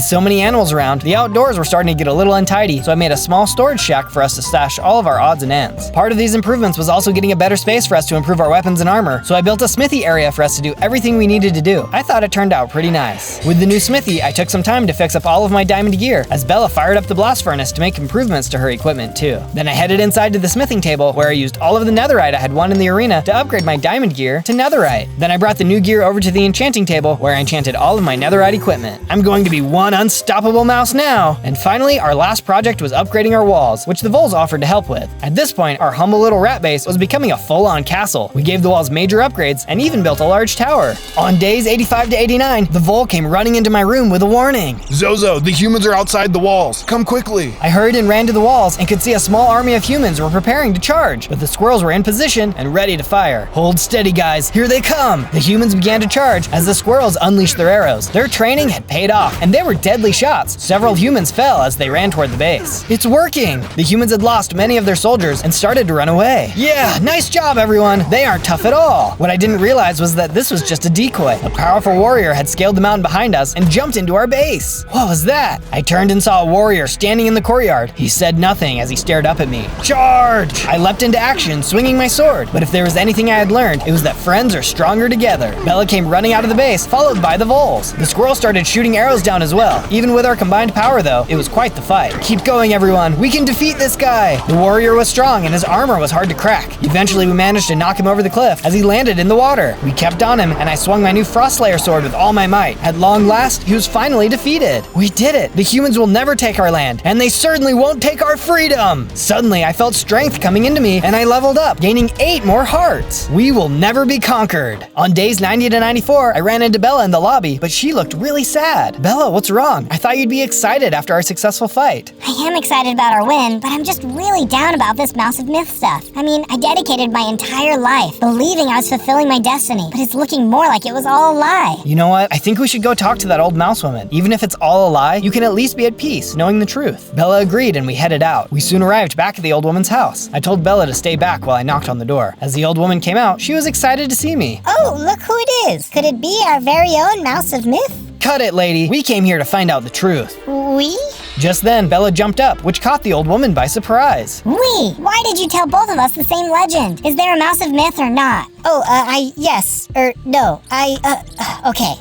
so many animals around, the outdoors were starting to get a little untidy, so I made a small storage shack for us to stash all of our odds and ends. Part of these improvements was also getting a better space for us to improve our weapons and armor, so I built a smithy area for us to do everything we needed to do. I thought it turned out pretty nice. With the new smithy, I took some time to fix up all of my diamond gear, as Bella fired up the blast furnace to make improvements to her equipment too. Then I headed inside to the smithing table, where I used all of the netherite I had won in the arena to upgrade my diamond gear to netherite. Then I brought the new gear over to the enchanting table, where I enchanted all of my netherite equipment. I'm going to be one unstoppable mouse now! And finally, our last project was upgrading our walls, which the Voles offered to help with. At this point, our humble little rat base was becoming a full-on castle. We gave the walls major upgrades and even built a large tower. On days 85 to 89, the Vole came running into my room with a warning. Zozo, the humans are outside the walls. Come quickly. I hurried and ran to the walls and could see a small army of humans were preparing to charge, but the squirrels were in position and ready to fire. Hold steady, guys. Here they come. The humans began to charge as the squirrels unleashed their arrows. Their training had paid off, and they were deadly shots. Several humans fell as they ran toward the base. It's working! The humans had lost many of their soldiers and started to run away. Yeah, nice job, everyone. They aren't tough at all. What I didn't realize was that this was just a decoy. A powerful warrior had scaled the mountain behind us and jumped into our base. What was that? I turned and saw a warrior standing in the courtyard. He said nothing as he stared up at me. Charge! I leapt into action, swinging my sword. But if there was anything I had learned, it was that friends are stronger together. Bella came running out of the base, followed by the Voles. The squirrels started shooting arrows down as well. Even with our combined power, though, it was quite the fight. Keep going, everyone. We can defeat this guy. The warrior was strong and his armor was hard to crack. Eventually, we managed to knock him over the cliff as he landed in the water. We kept on him, and I swung my new Frostslayer sword with all my might. At long last, he was finally defeated. We did it. The humans will never take our land, and they certainly won't take our freedom. Suddenly, I felt strength coming into me, and I leveled up, gaining 8 more hearts. We will never be conquered. On days 90 to 94, I ran into Bella in the lobby, but she looked really sad. Bella, what's wrong? I thought you'd be excited after our successful fight. I am excited about our win, but I'm just really down about this Mouse of Myth stuff. I mean, I dedicated my entire life believing I was fulfilling my destiny, but it's looking more like it was all a lie. You know what? I think we should go talk to that old mouse woman. Even if it's all a lie, you can at least be at peace, knowing the truth. Bella agreed and we headed out. We soon arrived back at the old woman's house. I told Bella to stay back while I knocked on the door. As the old woman came out, she was excited to see me. Oh, look who it is. Could it be our very own Mouse of Myth? Cut it, lady. We came here to find out the truth. We? Just then, Bella jumped up, which caught the old woman by surprise. We? Why did you tell both of us the same legend? Is there a Mouse of Myth or not? Oh, yes. No. Okay.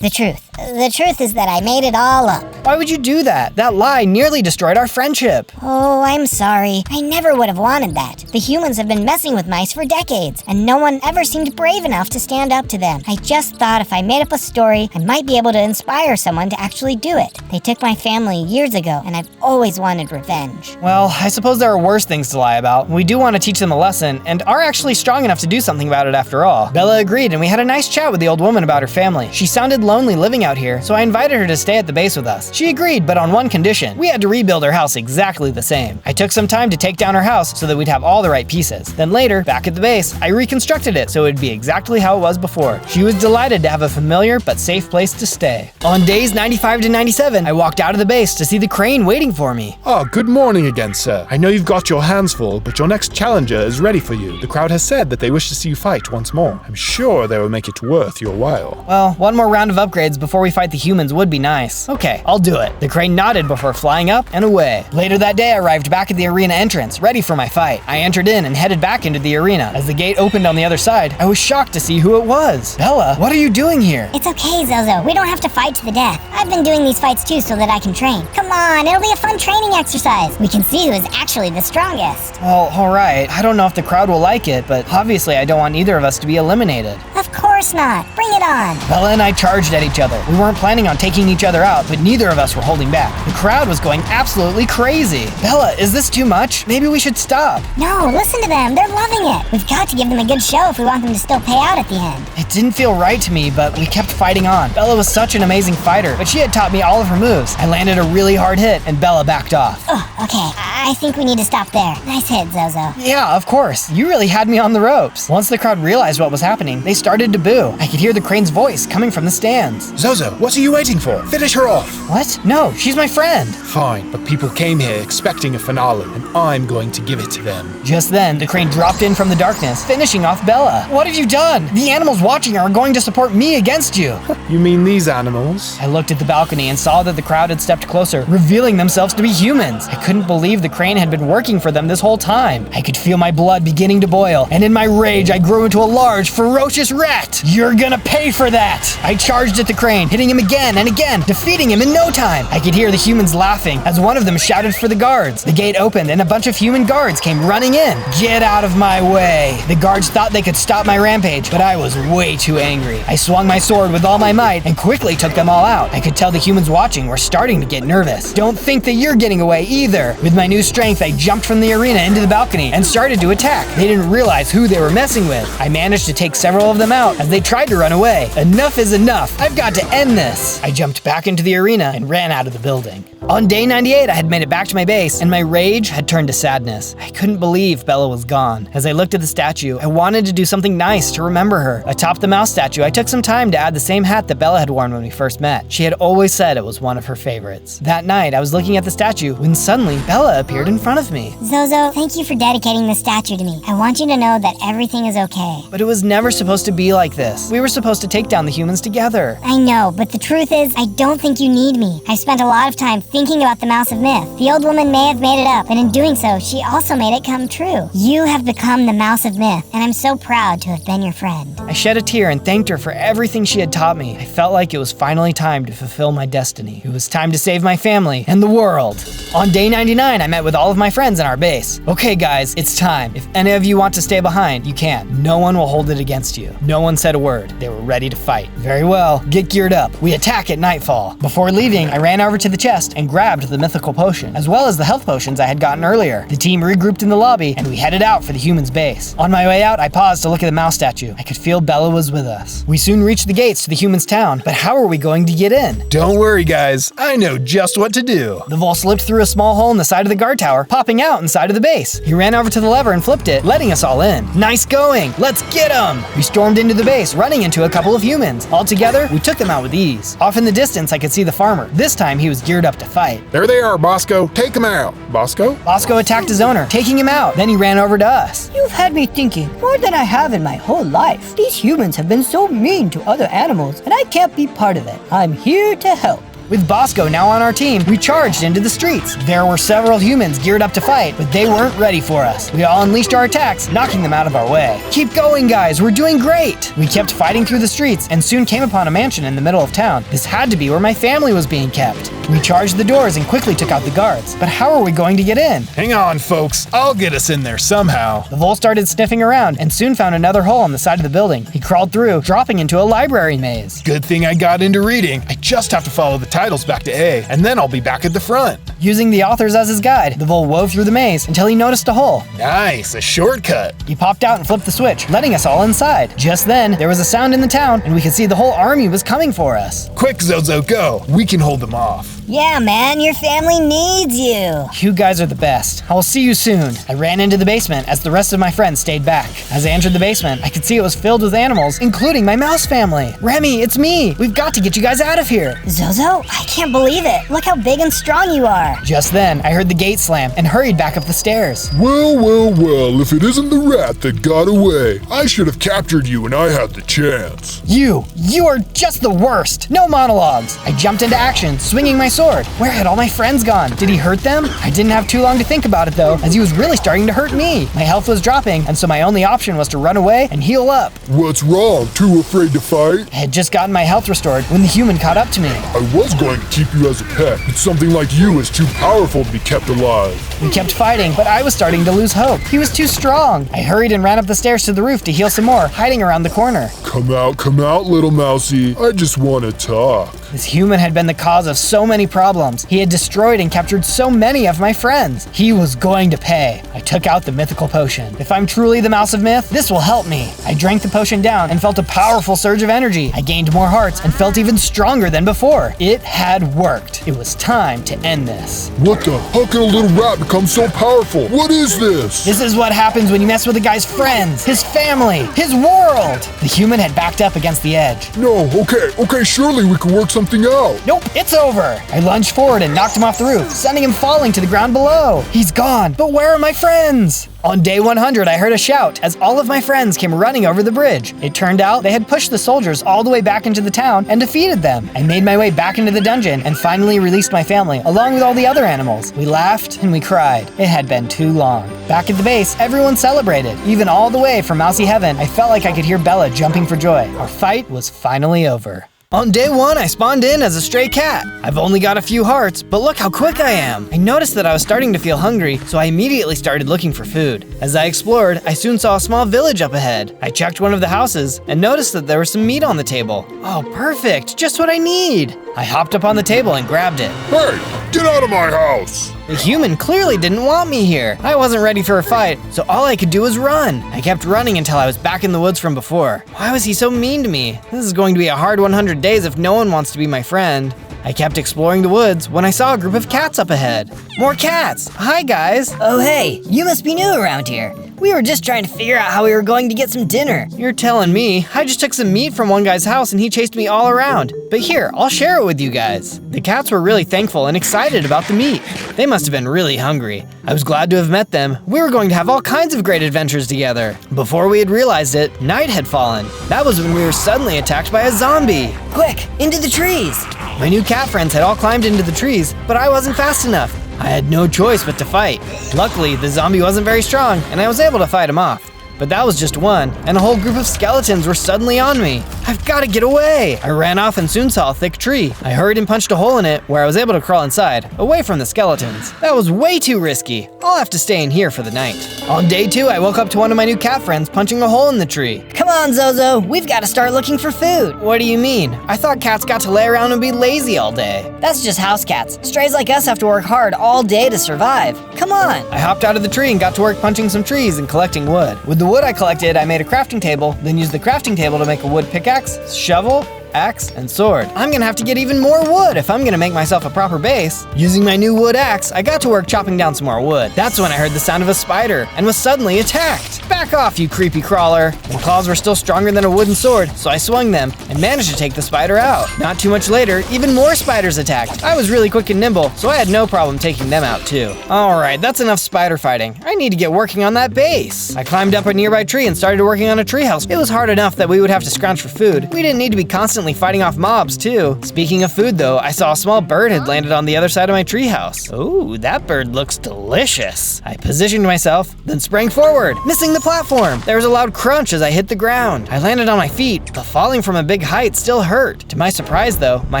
The truth. The truth is that I made it all up. Why would you do that? That lie nearly destroyed our friendship. Oh, I'm sorry. I never would have wanted that. The humans have been messing with mice for decades, and no one ever seemed brave enough to stand up to them. I just thought if I made up a story, I might be able to inspire someone to actually do it. They took my family years ago, and I've always wanted revenge. Well, I suppose there are worse things to lie about. We do want to teach them a lesson, and are actually strong enough to do something about it after all. Bella agreed, and we had a nice chat with the old woman about her family. She sounded lonely living out here, so I invited her to stay at the base with us. She agreed, but on one condition. We had to rebuild her house exactly the same. I took some time to take down her house so that we'd have all the right pieces. Then later, back at the base, I reconstructed it so it would be exactly how it was before. She was delighted to have a familiar but safe place to stay. On days 95 to 97, I walked out of the base to see the crane waiting for me. Oh, good morning again, sir. I know you've got your hands full, but your next challenger is ready for you. The crowd has said that they wish to see you fight once more. I'm sure they will make it worth your while. Well, one more round of upgrades before we fight the humans would be nice. Okay, I'll do it. The crane nodded before flying up and away. Later that day, I arrived back at the arena entrance, ready for my fight. I entered in and headed back into the arena. As the gate opened on the other side, I was shocked to see who it was. Bella, what are you doing here? It's okay, Zozo. We don't have to fight to the death. I've been doing these fights too so that I can train. Come on, it'll be a fun training exercise. We can see who is actually the strongest. Well, alright. I don't know if the crowd will like it, but obviously I don't want either of us to be eliminated. Of course not. Bring it on. Bella and I charged at each other. We weren't planning on taking each other out, but neither of us were holding back. The crowd was going absolutely crazy. Bella, is this too much? Maybe we should stop. No, listen to them. They're loving it. We've got to give them a good show if we want them to still pay out at the end. It didn't feel right to me, but we kept fighting on. Bella was such an amazing fighter, but she had taught me all of her moves. I landed a really hard hit, and Bella backed off. Oh, okay. I think we need to stop there. Nice hit, Zozo. Yeah, of course. You really had me on the ropes. Once the crowd realized what was happening, they started to boo. I could hear the crane's voice coming from the stands. Zozo, what are you waiting for? Finish her off. What? No, she's my friend. Fine, but people came here expecting a finale, and I'm going to give it to them. Just then, the crane dropped in from the darkness, finishing off Bella. What have you done? The animals watching are going to support me against you. You mean these animals? I looked at the balcony and saw that the crowd had stepped closer, revealing themselves to be humans. I couldn't believe the crane had been working for them this whole time. I could feel my blood beginning to boil, and in my rage, I grew into a large, ferocious rat. You're gonna pay for that! I charged at the crane, hitting him again and again, defeating him in no time. I could hear the humans laughing as one of them shouted for the guards. The gate opened and a bunch of human guards came running in. Get out of my way! The guards thought they could stop my rampage, but I was way too angry. I swung my sword with all my might and quickly took them all out. I could tell the humans watching were starting to get nervous. Don't think that you're getting away either. With my new strength, I jumped from the arena into the balcony and started to attack. They didn't realize who they were messing with. I managed to take several of them out as they tried to run away. Enough is enough. I've got to end this. I jumped back into the arena and ran out of the building. On day 98, I had made it back to my base, and my rage had turned to sadness. I couldn't believe Bella was gone. As I looked at the statue, I wanted to do something nice to remember her. Atop the mouse statue, I took some time to add the same hat that Bella had worn when we first met. She had always said it was one of her favorites. That night, I was looking at the statue when suddenly Bella appeared in front of me. Zozo, thank you for dedicating this statue to me. I want you to know that everything is okay. But it was never supposed to be like this. We were supposed to take down the humans together. I know, but the truth is, I don't think you need me. I spent a lot of time thinking about the Mouse of Myth. The old woman may have made it up, but in doing so, she also made it come true. You have become the Mouse of Myth, and I'm so proud to have been your friend. I shed a tear and thanked her for everything she had taught me. I felt like it was finally time to fulfill my destiny. It was time to save my family and the world. On day 99, I met with all of my friends in our base. Okay guys, it's time. If any of you want to stay behind, you can. No one will hold it against you. No one said a word. They were ready to fight. Very well, get geared up. We attack at nightfall. Before leaving, I ran over to the chest and grabbed the mythical potion, as well as the health potions I had gotten earlier. The team regrouped in the lobby, and we headed out for the humans' base. On my way out, I paused to look at the mouse statue. I could feel Bella was with us. We soon reached the gates to the humans' town, but how are we going to get in? Don't worry, guys. I know just what to do. The Vole slipped through a small hole in the side of the guard tower, popping out inside of the base. He ran over to the lever and flipped it, letting us all in. Nice going! Let's get him! We stormed into the base, running into a couple of humans. All together, we took them out with ease. Off in the distance, I could see the farmer. This time, he was geared up to fight. There they are, Bosco. Take them out. Bosco? Bosco attacked his owner, taking him out. Then he ran over to us. You've had me thinking more than I have in my whole life. These humans have been so mean to other animals, and I can't be part of it. I'm here to help. With Bosco now on our team, we charged into the streets. There were several humans geared up to fight, but they weren't ready for us. We all unleashed our attacks, knocking them out of our way. Keep going, guys, we're doing great! We kept fighting through the streets and soon came upon a mansion in the middle of town. This had to be where my family was being kept. We charged the doors and quickly took out the guards. But how are we going to get in? Hang on, folks. I'll get us in there somehow. The Vole started sniffing around and soon found another hole on the side of the building. He crawled through, dropping into a library maze. Good thing I got into reading. I just have to follow the titles back to A, and then I'll be back at the front. Using the authors as his guide, the Vole wove through the maze until he noticed a hole. Nice, a shortcut. He popped out and flipped the switch, letting us all inside. Just then, there was a sound in the town, and we could see the whole army was coming for us. Quick, Zozo, go. We can hold them off. Yeah, man, your family needs you. You guys are the best. I will see you soon. I ran into the basement as the rest of my friends stayed back. As I entered the basement, I could see it was filled with animals, including my mouse family. Remy, it's me. We've got to get you guys out of here. Zozo, I can't believe it. Look how big and strong you are. Just then, I heard the gate slam and hurried back up the stairs. Well, if it isn't the rat that got away. I should have captured you when I had the chance. You are just the worst. No monologues. I jumped into action, swinging my sword. Where had all my friends gone? Did he hurt them? I didn't have too long to think about it though, as he was really starting to hurt me. My health was dropping, and so my only option was to run away and heal up. What's wrong? Too afraid to fight? I had just gotten my health restored when the human caught up to me. I was going to keep you as a pet, but something like you is too powerful to be kept alive. We kept fighting, but I was starting to lose hope. He was too strong. I hurried and ran up the stairs to the roof to heal some more, hiding around the corner. Come out, little mousy. I just want to talk. This human had been the cause of so many problems. He had destroyed and captured so many of my friends. He was going to pay. I took out the mythical potion. If I'm truly the Mouse of Myth, this will help me. I drank the potion down and felt a powerful surge of energy. I gained more hearts and felt even stronger than before. It had worked. It was time to end this. What the? How can a little rat become so powerful? What is this? This is what happens when you mess with a guy's friends, his family, his world. The human had backed up against the edge. No, okay, surely we can work something out. Nope, it's over. I lunged forward and knocked him off the roof, sending him falling to the ground below. He's gone, but where are my friends? On day 100, I heard a shout as all of my friends came running over the bridge. It turned out they had pushed the soldiers all the way back into the town and defeated them. I made my way back into the dungeon and finally released my family, along with all the other animals. We laughed and we cried. It had been too long. Back at the base, everyone celebrated. Even all the way from Mousy Heaven, I felt like I could hear Bella jumping for joy. Our fight was finally over. On day 1, I spawned in as a stray cat. I've only got a few hearts, but look how quick I am. I noticed that I was starting to feel hungry, so I immediately started looking for food. As I explored, I soon saw a small village up ahead. I checked one of the houses and noticed that there was some meat on the table. Oh, perfect, just what I need. I hopped up on the table and grabbed it. Hey, get out of my house! The human clearly didn't want me here. I wasn't ready for a fight, so all I could do was run. I kept running until I was back in the woods from before. Why was he so mean to me? This is going to be a hard 100 days if no one wants to be my friend. I kept exploring the woods when I saw a group of cats up ahead. More cats! Hi, guys! Oh hey, you must be new around here. We were just trying to figure out how we were going to get some dinner. You're telling me? I just took some meat from one guy's house and he chased me all around. But here, I'll share it with you guys. The cats were really thankful and excited about the meat. They must have been really hungry. I was glad to have met them. We were going to have all kinds of great adventures together. Before we had realized it, night had fallen. That was when we were suddenly attacked by a zombie. Quick, into the trees! My new cat friends had all climbed into the trees, but I wasn't fast enough. I had no choice but to fight. Luckily, the zombie wasn't very strong, and I was able to fight him off. But that was just one, and a whole group of skeletons were suddenly on me. I've got to get away! I ran off and soon saw a thick tree. I hurried and punched a hole in it, where I was able to crawl inside, away from the skeletons. That was way too risky. I'll have to stay in here for the night. On day 2, I woke up to one of my new cat friends punching a hole in the tree. Come on, Zozo, we've got to start looking for food. What do you mean? I thought cats got to lay around and be lazy all day. That's just house cats. Strays like us have to work hard all day to survive. Come on. I hopped out of the tree and got to work punching some trees and collecting wood. With the wood I collected, I made a crafting table, then used the crafting table to make a wood pickaxe, shovel, axe, and sword. I'm gonna have to get even more wood if I'm gonna make myself a proper base. Using my new wood axe, I got to work chopping down some more wood. That's when I heard the sound of a spider and was suddenly attacked. Back off, you creepy crawler. The claws were still stronger than a wooden sword, so I swung them and managed to take the spider out. Not too much later, even more spiders attacked. I was really quick and nimble, so I had no problem taking them out too. Alright, that's enough spider fighting. I need to get working on that base. I climbed up a nearby tree and started working on a treehouse. It was hard enough that we would have to scrounge for food. We didn't need to be constantly fighting off mobs too. Speaking of food though, I saw a small bird had landed on the other side of my treehouse. Ooh, that bird looks delicious. I positioned myself, then sprang forward, missing the platform. There was a loud crunch as I hit the ground. I landed on my feet, but falling from a big height still hurt. To my surprise though, my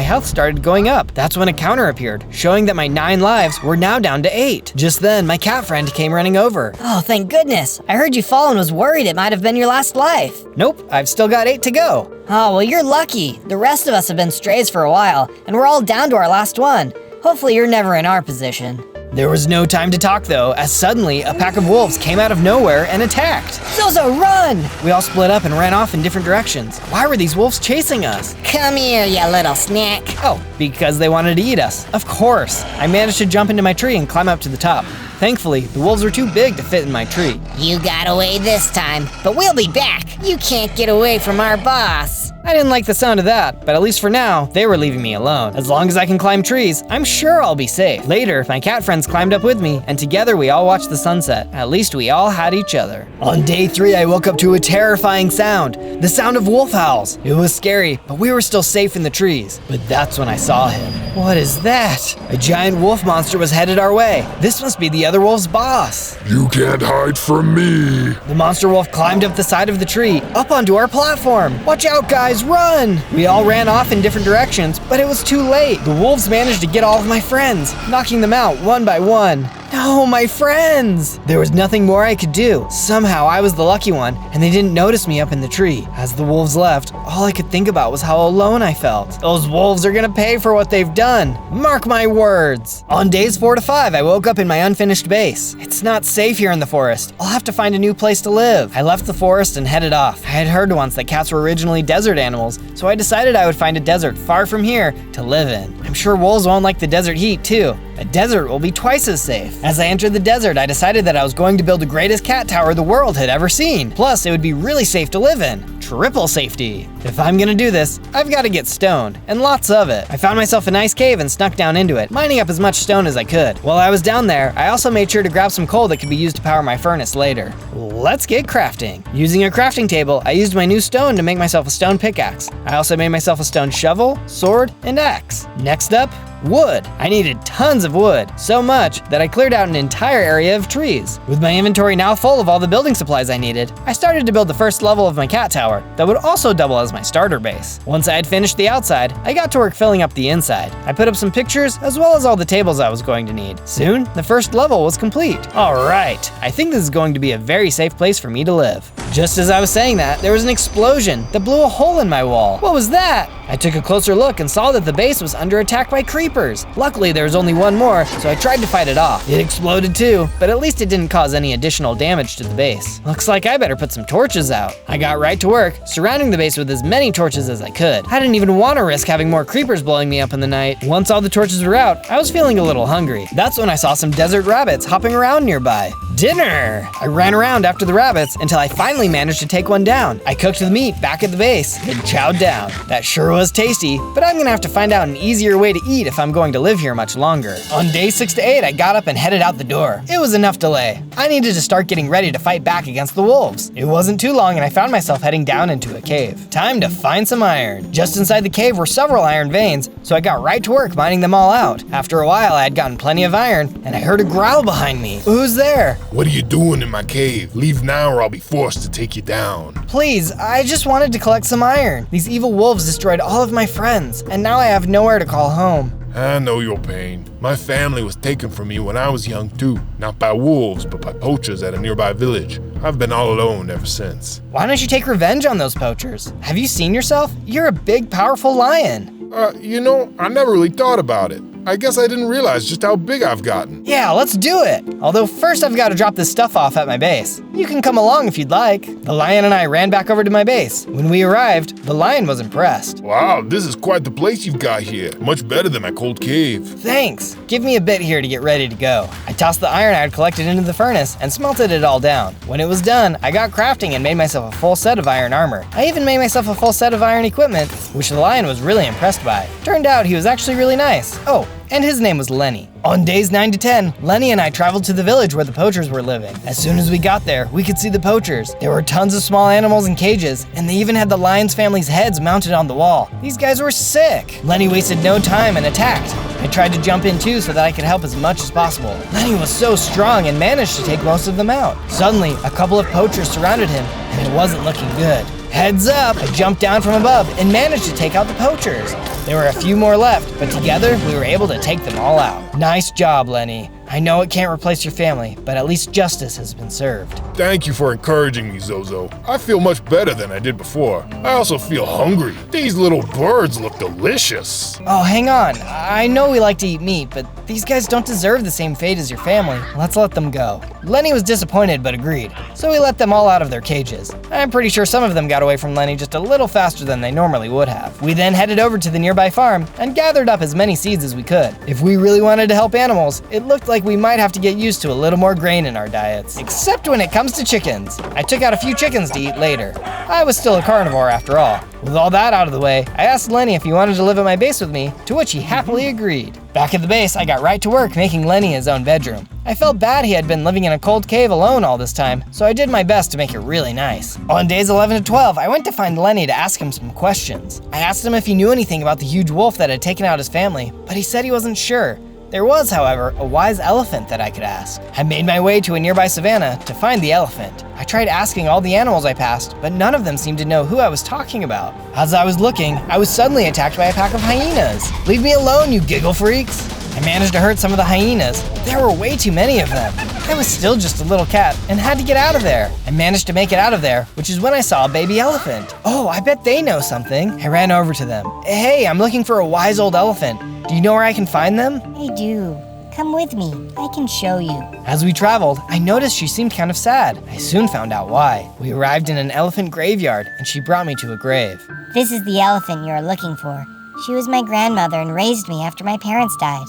health started going up. That's when a counter appeared, showing that my 9 lives were now down to 8. Just then, my cat friend came running over. Oh, thank goodness. I heard you fall and was worried it might have been your last life. Nope, I've still got 8 to go. Oh, well, you're lucky. The rest of us have been strays for a while, and we're all down to our last one. Hopefully you're never in our position. There was no time to talk though, as suddenly a pack of wolves came out of nowhere and attacked. Zozo, run! We all split up and ran off in different directions. Why were these wolves chasing us? Come here, you little snack. Oh, because they wanted to eat us. Of course. I managed to jump into my tree and climb up to the top. Thankfully, the wolves were too big to fit in my tree. You got away this time, but we'll be back. You can't get away from our boss. I didn't like the sound of that, but at least for now, they were leaving me alone. As long as I can climb trees, I'm sure I'll be safe. Later, my cat friends climbed up with me, and together we all watched the sunset. At least we all had each other. On day 3, I woke up to a terrifying sound, the sound of wolf howls. It was scary, but we were still safe in the trees. But that's when I saw him. What is that? A giant wolf monster was headed our way. This must be the other wolf's boss. You can't hide from me. The monster wolf climbed up the side of the tree, up onto our platform. Watch out, guys, run! We all ran off in different directions, but it was too late. The wolves managed to get all of my friends, knocking them out one by one. No, my friends! There was nothing more I could do. Somehow I was the lucky one, and they didn't notice me up in the tree. As the wolves left, all I could think about was how alone I felt. Those wolves are gonna pay for what they've done. Mark my words. On days 4 to 5, I woke up in my unfinished base. It's not safe here in the forest. I'll have to find a new place to live. I left the forest and headed off. I had heard once that cats were originally desert animals, so I decided I would find a desert far from here to live in. I'm sure wolves won't like the desert heat too. A desert will be twice as safe. As I entered the desert, I decided that I was going to build the greatest cat tower the world had ever seen. Plus, it would be really safe to live in. Triple safety. If I'm gonna do this, I've gotta get stoned, and lots of it. I found myself a nice cave and snuck down into it, mining up as much stone as I could. While I was down there, I also made sure to grab some coal that could be used to power my furnace later. Let's get crafting. Using a crafting table, I used my new stone to make myself a stone pickaxe. I also made myself a stone shovel, sword, and axe. Next up, wood. I needed tons of wood, so much that I cleared out an entire area of trees. With my inventory now full of all the building supplies I needed, I started to build the first level of my cat tower that would also double as my starter base. Once I had finished the outside, I got to work filling up the inside. I put up some pictures as well as all the tables I was going to need. Soon, the first level was complete. All right, I think this is going to be a very safe place for me to live. Just as I was saying that, there was an explosion that blew a hole in my wall. What was that? I took a closer look and saw that the base was under attack by creepers. Luckily, there was only one more, so I tried to fight it off. It exploded too, but at least it didn't cause any additional damage to the base. Looks like I better put some torches out. I got right to work, surrounding the base with as many torches as I could. I didn't even want to risk having more creepers blowing me up in the night. Once all the torches were out, I was feeling a little hungry. That's when I saw some desert rabbits hopping around nearby. Dinner! I ran around after the rabbits until I finally managed to take one down. I cooked the meat back at the base, then chowed down. That sure was tasty, but I'm gonna have to find out an easier way to eat if I'm going to live here much longer. On day 6 to 8, I got up and headed out the door. It was enough delay. I needed to start getting ready to fight back against the wolves. It wasn't too long and I found myself heading down into a cave. Time to find some iron. Just inside the cave were several iron veins, so I got right to work mining them all out. After a while, I had gotten plenty of iron, and I heard a growl behind me. Who's there? What are you doing in my cave? Leave now or I'll be forced to take you down. Please, I just wanted to collect some iron. These evil wolves destroyed all of my friends, and now I have nowhere to call home. I know your pain. My family was taken from me when I was young too. Not by wolves, but by poachers at a nearby village. I've been all alone ever since. Why don't you take revenge on those poachers? Have you seen yourself? You're a big, powerful lion. I never really thought about it. I guess I didn't realize just how big I've gotten. Yeah, let's do it. Although first I've got to drop this stuff off at my base. You can come along if you'd like. The lion and I ran back over to my base. When we arrived, the lion was impressed. Wow, this is quite the place you've got here. Much better than my cold cave. Thanks. Give me a bit here to get ready to go. I tossed the iron I had collected into the furnace and smelted it all down. When it was done, I got crafting and made myself a full set of iron armor. I even made myself a full set of iron equipment, which the lion was really impressed by. Turned out he was actually really nice. Oh, and his name was Lenny. On days 9 to 10, Lenny and I traveled to the village where the poachers were living. As soon as we got there, we could see the poachers. There were tons of small animals in cages, and they even had the lion's family's heads mounted on the wall. These guys were sick. Lenny wasted no time and attacked. I tried to jump in too so that I could help as much as possible. Lenny was so strong and managed to take most of them out. Suddenly, a couple of poachers surrounded him, and it wasn't looking good. Heads up! I jumped down from above and managed to take out the poachers. There were a few more left, but together we were able to take them all out. Nice job, Lenny. I know it can't replace your family, but at least justice has been served. Thank you for encouraging me, Zozo. I feel much better than I did before. I also feel hungry. These little birds look delicious. Oh, hang on. I know we like to eat meat, but these guys don't deserve the same fate as your family. Let's let them go. Lenny was disappointed but agreed, so we let them all out of their cages. I'm pretty sure some of them got away from Lenny just a little faster than they normally would have. We then headed over to the nearby farm and gathered up as many seeds as we could. If we really wanted to help animals, it looked like like we might have to get used to a little more grain in our diets. Except when it comes to chickens. I took out a few chickens to eat later. I was still a carnivore after all. With all that out of the way, I asked Lenny if he wanted to live at my base with me, to which he happily agreed. Back at the base, I got right to work making Lenny his own bedroom. I felt bad he had been living in a cold cave alone all this time, so I did my best to make it really nice. On days 11 to 12, I went to find Lenny to ask him some questions. I asked him if he knew anything about the huge wolf that had taken out his family, but he said he wasn't sure. There was, however, a wise elephant that I could ask. I made my way to a nearby savanna to find the elephant. I tried asking all the animals I passed, but none of them seemed to know who I was talking about. As I was looking, I was suddenly attacked by a pack of hyenas. Leave me alone, you giggle freaks! I managed to hurt some of the hyenas. There were way too many of them. I was still just a little cat and had to get out of there. I managed to make it out of there, which is when I saw a baby elephant. Oh, I bet they know something. I ran over to them. Hey, I'm looking for a wise old elephant. Do you know where I can find them? I do. Come with me. I can show you. As we traveled, I noticed she seemed kind of sad. I soon found out why. We arrived in an elephant graveyard, and she brought me to a grave. This is the elephant you're looking for. She was my grandmother and raised me after my parents died.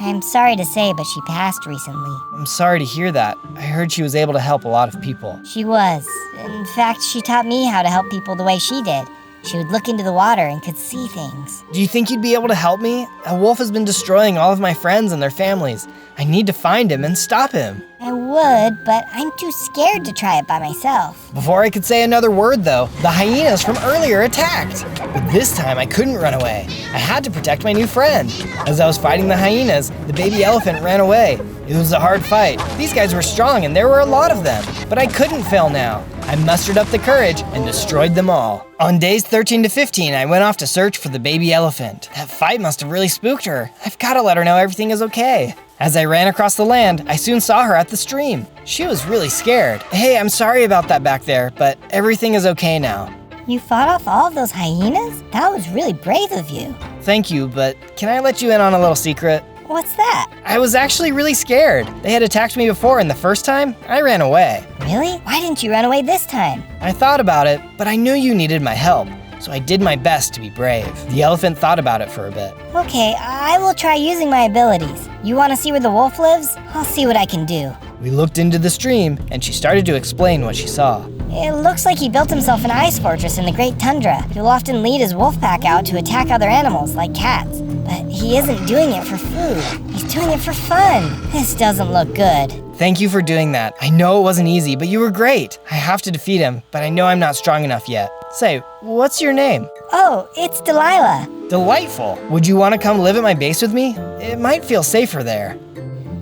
I'm sorry to say, but she passed recently. I'm sorry to hear that. I heard she was able to help a lot of people. She was. In fact, she taught me how to help people the way she did. She would look into the water and could see things. Do you think you'd be able to help me? A wolf has been destroying all of my friends and their families. I need to find him and stop him. I would, but I'm too scared to try it by myself. Before I could say another word, though, the hyenas from earlier attacked. But this time I couldn't run away. I had to protect my new friend. As I was fighting the hyenas, the baby elephant ran away. It was a hard fight. These guys were strong and there were a lot of them. But I couldn't fail now. I mustered up the courage and destroyed them all. On days 13 to 15, I went off to search for the baby elephant. That fight must have really spooked her. I've got to let her know everything is okay. As I ran across the land, I soon saw her at the stream. She was really scared. Hey, I'm sorry about that back there, but everything is okay now. You fought off all of those hyenas? That was really brave of you. Thank you, but can I let you in on a little secret? What's that? I was actually really scared. They had attacked me before, and the first time, I ran away. Really? Why didn't you run away this time? I thought about it, but I knew you needed my help, so I did my best to be brave. The elephant thought about it for a bit. Okay, I will try using my abilities. You want to see where the wolf lives? I'll see what I can do. We looked into the stream, and she started to explain what she saw. It looks like he built himself an ice fortress in the Great Tundra. He'll often lead his wolf pack out to attack other animals, like cats. But he isn't doing it for food. He's doing it for fun. This doesn't look good. Thank you for doing that. I know it wasn't easy, but you were great. I have to defeat him, but I know I'm not strong enough yet. Say, what's your name? Oh, it's Delilah. Delightful. Would you want to come live at my base with me? It might feel safer there.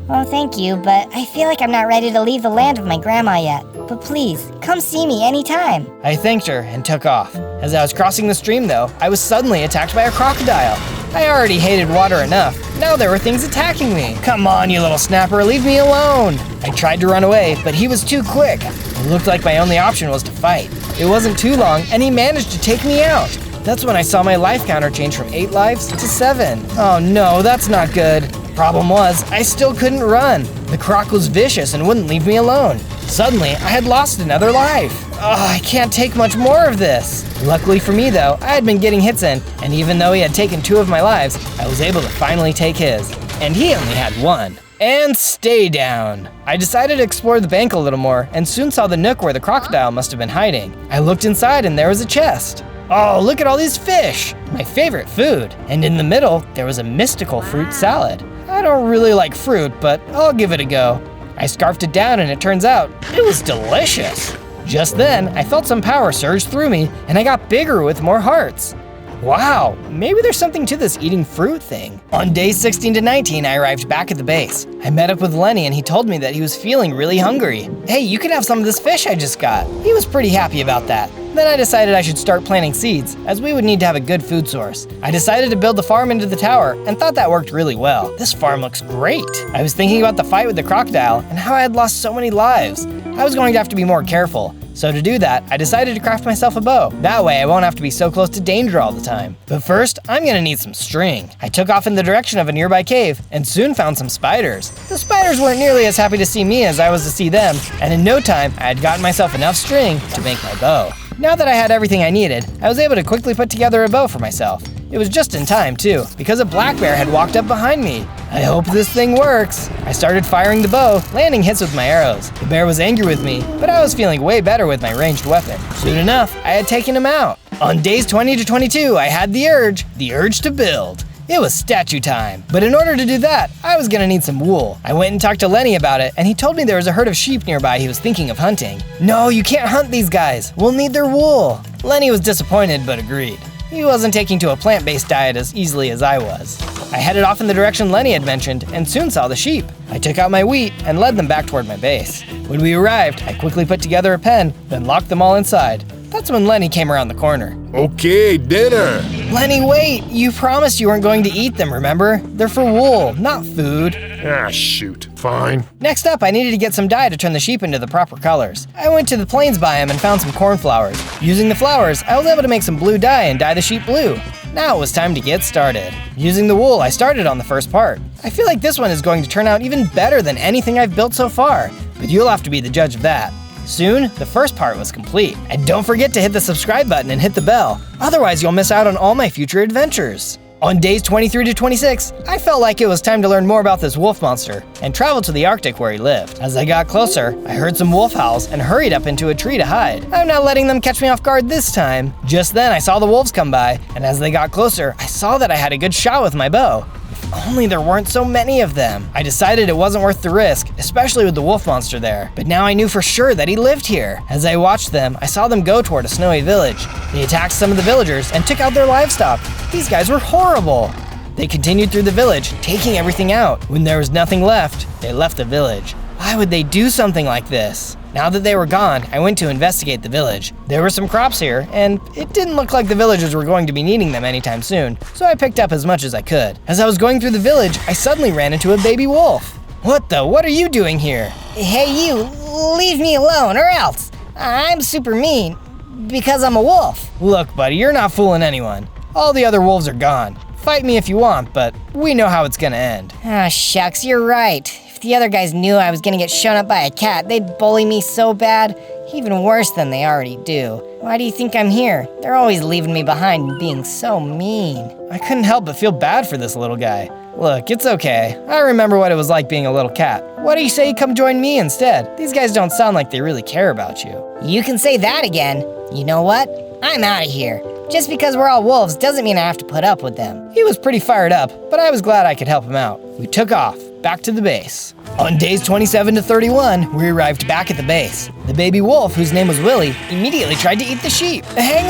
Oh, thank you, but I feel like I'm not ready to leave the land of my grandma yet. But please, come see me anytime. I thanked her and took off. As I was crossing the stream, though, I was suddenly attacked by a crocodile. I already hated water enough. Now there were things attacking me. Come on, you little snapper, leave me alone. I tried to run away, but he was too quick. It looked like my only option was to fight. It wasn't too long, and he managed to take me out. That's when I saw my life counter change from 8 lives to 7. Oh no, that's not good. Problem was, I still couldn't run. The croc was vicious and wouldn't leave me alone. Suddenly, I had lost another life. I can't take much more of this. Luckily for me though, I had been getting hits in, and even though he had taken 2 of my lives, I was able to finally take his. And he only had 1. And stay down. I decided to explore the bank a little more, and soon saw the nook where the crocodile must have been hiding. I looked inside and there was a chest. Oh, look at all these fish! My favorite food. And in the middle, there was a mystical fruit salad. I don't really like fruit, but I'll give it a go. I scarfed it down and it turns out, it was delicious. Just then, I felt some power surge through me and I got bigger with more hearts. Wow, maybe there's something to this eating fruit thing. On days 16 to 19, I arrived back at the base. I met up with Lenny and he told me that he was feeling really hungry. Hey, you can have some of this fish I just got. He was pretty happy about that. Then I decided I should start planting seeds, as we would need to have a good food source. I decided to build the farm into the tower, and thought that worked really well. This farm looks great. I was thinking about the fight with the crocodile, and how I had lost so many lives. I was going to have to be more careful. So to do that, I decided to craft myself a bow. That way I won't have to be so close to danger all the time. But first, I'm gonna need some string. I took off in the direction of a nearby cave, and soon found some spiders. The spiders weren't nearly as happy to see me as I was to see them, and in no time, I had gotten myself enough string to make my bow. Now that I had everything I needed, I was able to quickly put together a bow for myself. It was just in time too, because a black bear had walked up behind me. I hope this thing works. I started firing the bow, landing hits with my arrows. The bear was angry with me, but I was feeling way better with my ranged weapon. Soon enough, I had taken him out. On days 20 to 22, I had the urge to build. It was statue time, but in order to do that, I was gonna need some wool. I went and talked to Lenny about it, and he told me there was a herd of sheep nearby he was thinking of hunting. No, you can't hunt these guys. We'll need their wool. Lenny was disappointed, but agreed. He wasn't taking to a plant-based diet as easily as I was. I headed off in the direction Lenny had mentioned and soon saw the sheep. I took out my wheat and led them back toward my base. When we arrived, I quickly put together a pen, then locked them all inside. That's when Lenny came around the corner. Okay, dinner. Lenny, wait! You promised you weren't going to eat them, remember? They're for wool, not food. Ah, shoot. Fine. Next up, I needed to get some dye to turn the sheep into the proper colors. I went to the plains biome and found some cornflowers. Using the flowers, I was able to make some blue dye and dye the sheep blue. Now it was time to get started. Using the wool, I started on the first part. I feel like this one is going to turn out even better than anything I've built so far, but you'll have to be the judge of that. Soon, the first part was complete. And don't forget to hit the subscribe button and hit the bell, otherwise you'll miss out on all my future adventures. On days 23 to 26, I felt like it was time to learn more about this wolf monster and travel to the Arctic where he lived. As I got closer, I heard some wolf howls and hurried up into a tree to hide. I'm not letting them catch me off guard this time. Just then, I saw the wolves come by, and as they got closer, I saw that I had a good shot with my bow. If only there weren't so many of them. I decided it wasn't worth the risk, especially with the wolf monster there. But now I knew for sure that he lived here. As I watched them, I saw them go toward a snowy village. They attacked some of the villagers and took out their livestock. These guys were horrible. They continued through the village, taking everything out. When there was nothing left, they left the village. Why would they do something like this? Now that they were gone, I went to investigate the village. There were some crops here, and it didn't look like the villagers were going to be needing them anytime soon, so I picked up as much as I could. As I was going through the village, I suddenly ran into a baby wolf. What are you doing here? Hey, you, leave me alone, or else. I'm super mean, because I'm a wolf. Look, buddy, you're not fooling anyone. All the other wolves are gone. Fight me if you want, but we know how it's gonna end. Ah, shucks, you're right. If the other guys knew I was gonna get shown up by a cat, they'd bully me so bad, even worse than they already do. Why do you think I'm here? They're always leaving me behind and being so mean. I couldn't help but feel bad for this little guy. Look, it's okay. I remember what it was like being a little cat. Why do you say you come join me instead? These guys don't sound like they really care about you. You can say that again. You know what? I'm out of here. Just because we're all wolves doesn't mean I have to put up with them. He was pretty fired up, but I was glad I could help him out. We took off, back to the base. On days 27 to 31, we arrived back at the base. The baby wolf, whose name was Willie, immediately tried to eat the sheep. Hang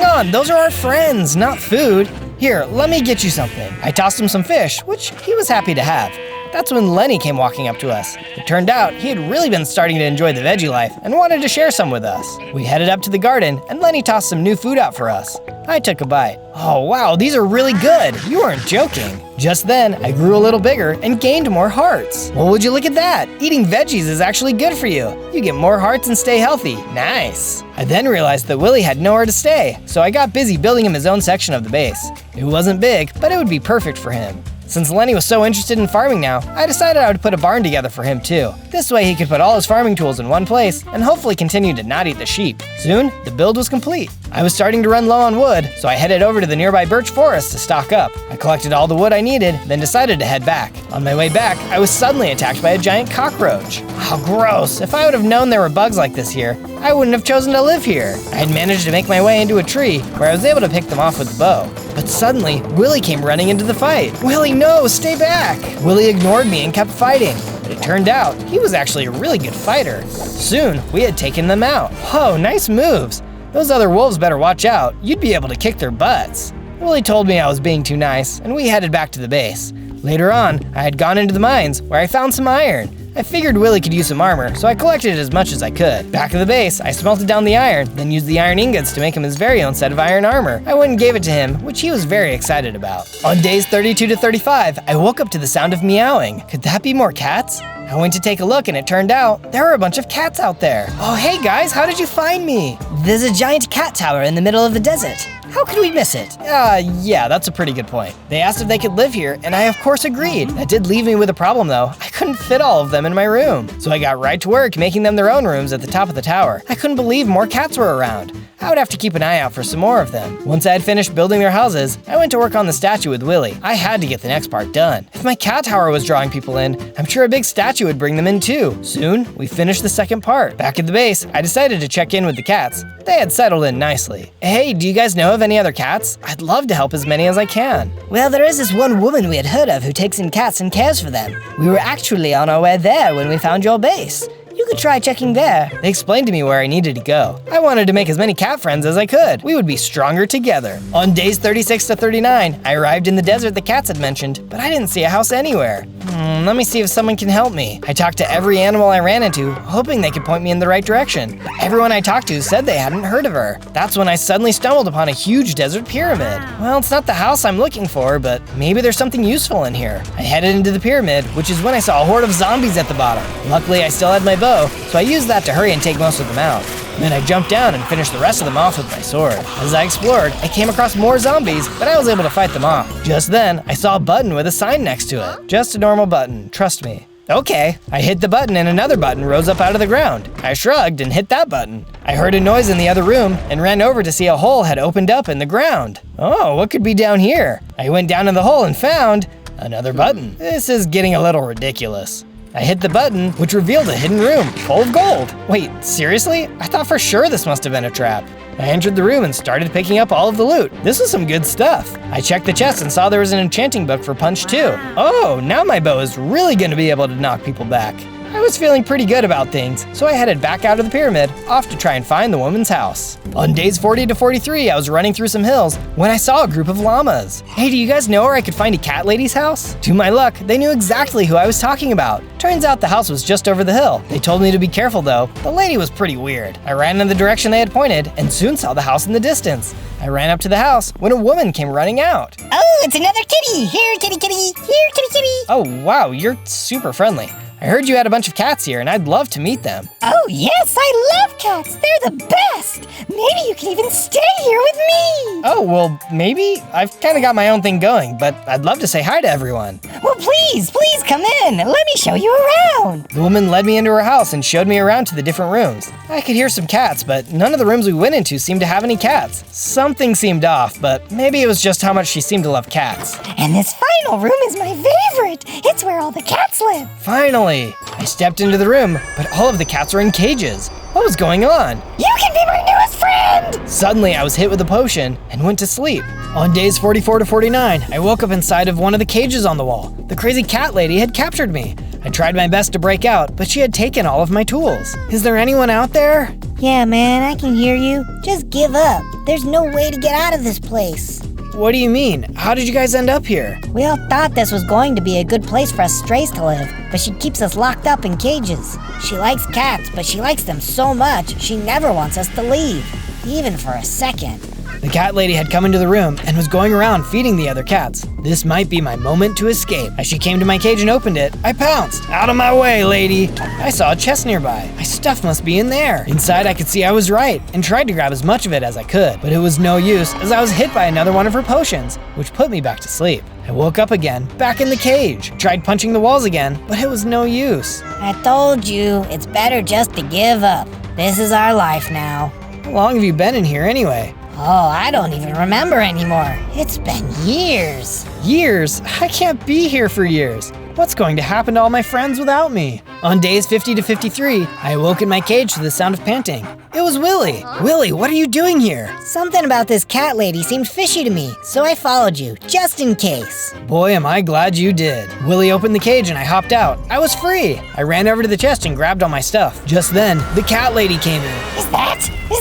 on, those are our friends, not food. Here, let me get you something. I tossed him some fish, which he was happy to have. That's when Lenny came walking up to us. It turned out he had really been starting to enjoy the veggie life and wanted to share some with us. We headed up to the garden and Lenny tossed some new food out for us. I took a bite. Oh wow, these are really good. You weren't joking. Just then, I grew a little bigger and gained more hearts. Well, would you look at that? Eating veggies is actually good for you. You get more hearts and stay healthy. Nice. I then realized that Willie had nowhere to stay, so I got busy building him his own section of the base. It wasn't big, but it would be perfect for him. Since Lenny was so interested in farming now, I decided I would put a barn together for him too. This way he could put all his farming tools in one place and hopefully continue to not eat the sheep. Soon, the build was complete. I was starting to run low on wood, so I headed over to the nearby birch forest to stock up. I collected all the wood I needed, then decided to head back. On my way back, I was suddenly attacked by a giant cockroach. Oh, gross. If I would have known there were bugs like this here, I wouldn't have chosen to live here. I had managed to make my way into a tree where I was able to pick them off with the bow. But suddenly, Willie came running into the fight. Willie, no, stay back! Willie ignored me and kept fighting. But it turned out, he was actually a really good fighter. Soon, we had taken them out. Whoa, nice moves. Those other wolves better watch out. You'd be able to kick their butts. Willie told me I was being too nice, and we headed back to the base. Later on, I had gone into the mines where I found some iron. I figured Willie could use some armor, so I collected as much as I could. Back at the base, I smelted down the iron, then used the iron ingots to make him his very own set of iron armor. I went and gave it to him, which he was very excited about. On days 32 to 35, I woke up to the sound of meowing. Could that be more cats? I went to take a look and it turned out there were a bunch of cats out there. Oh, hey guys, how did you find me? There's a giant cat tower in the middle of the desert. How could we miss it? Yeah, that's a pretty good point. They asked if they could live here, and I of course agreed. That did leave me with a problem though. I couldn't fit all of them in my room. So I got right to work making them their own rooms at the top of the tower. I couldn't believe more cats were around. I would have to keep an eye out for some more of them. Once I had finished building their houses, I went to work on the statue with Willie. I had to get the next part done. If my cat tower was drawing people in, I'm sure a big statue would bring them in too. Soon, we finished the second part. Back at the base, I decided to check in with the cats. They had settled in nicely. Hey, do you guys know of any other cats? I'd love to help as many as I can. Well, there is this one woman we had heard of who takes in cats and cares for them. We were actually on our way there when we found your base. You could try checking there. They explained to me where I needed to go. I wanted to make as many cat friends as I could. We would be stronger together. On days 36 to 39, I arrived in the desert the cats had mentioned, but I didn't see a house anywhere. Let me see if someone can help me. I talked to every animal I ran into, hoping they could point me in the right direction. But everyone I talked to said they hadn't heard of her. That's when I suddenly stumbled upon a huge desert pyramid. Well, it's not the house I'm looking for, but maybe there's something useful in here. I headed into the pyramid, which is when I saw a horde of zombies at the bottom. Luckily, I still had my bow, so I used that to hurry and take most of them out. Then I jumped down and finished the rest of them off with my sword. As I explored, I came across more zombies, but I was able to fight them off. Just then, I saw a button with a sign next to it. Just a normal button, trust me. Okay, I hit the button and another button rose up out of the ground. I shrugged and hit that button. I heard a noise in the other room and ran over to see a hole had opened up in the ground. Oh, what could be down here? I went down in the hole and found another button. This is getting a little ridiculous. I hit the button, which revealed a hidden room full of gold. Wait, seriously? I thought for sure this must have been a trap. I entered the room and started picking up all of the loot. This was some good stuff. I checked the chest and saw there was an enchanting book for Punch 2. Oh, now my bow is really gonna be able to knock people back. I was feeling pretty good about things, so I headed back out of the pyramid, off to try and find the woman's house. On days 40 to 43, I was running through some hills when I saw a group of llamas. Hey, do you guys know where I could find a cat lady's house? To my luck, they knew exactly who I was talking about. Turns out the house was just over the hill. They told me to be careful though. The lady was pretty weird. I ran in the direction they had pointed and soon saw the house in the distance. I ran up to the house when a woman came running out. Oh, it's another kitty! Here, kitty, kitty! Here, kitty, kitty! Oh wow, you're super friendly. I heard you had a bunch of cats here and I'd love to meet them. Oh yes, I love cats! They're the best! Maybe you can even stay here with me! Oh, well, maybe? I've kind of got my own thing going, but I'd love to say hi to everyone. Well, please come in. Let me show you around. The woman led me into her house and showed me around to the different rooms. I could hear some cats, but none of the rooms we went into seemed to have any cats. Something seemed off, but maybe it was just how much she seemed to love cats. And this final room is my favorite. It's where all the cats live. Finally! I stepped into the room, but all of the cats were in cages. What was going on? You can be my newest friend! Suddenly, I was hit with a potion and went to sleep. On days 44 to 49, I woke up inside of one of the cages on the wall. The crazy cat lady had captured me. I tried my best to break out, but she had taken all of my tools. Is there anyone out there? Yeah, man, I can hear you. Just give up. There's no way to get out of this place. What do you mean? How did you guys end up here? We all thought this was going to be a good place for us strays to live, but she keeps us locked up in cages. She likes cats, but she likes them so much, she never wants us to leave, even for a second. The cat lady had come into the room and was going around feeding the other cats. This might be my moment to escape. As she came to my cage and opened it, I pounced. Out of my way, lady! I saw a chest nearby. My stuff must be in there. Inside, I could see I was right and tried to grab as much of it as I could, but it was no use as I was hit by another one of her potions, which put me back to sleep. I woke up again, back in the cage. Tried punching the walls again, but it was no use. I told you, it's better just to give up. This is our life now. How long have you been in here anyway? Oh, I don't even remember anymore. It's been years. Years? I can't be here for years. What's going to happen to all my friends without me? On days 50 to 53, I awoke in my cage to the sound of panting. It was Willie. Willie, what are you doing here? Something about this cat lady seemed fishy to me, so I followed you, just in case. Boy, am I glad you did. Willie opened the cage and I hopped out. I was free. I ran over to the chest and grabbed all my stuff. Just then, the cat lady came in. Is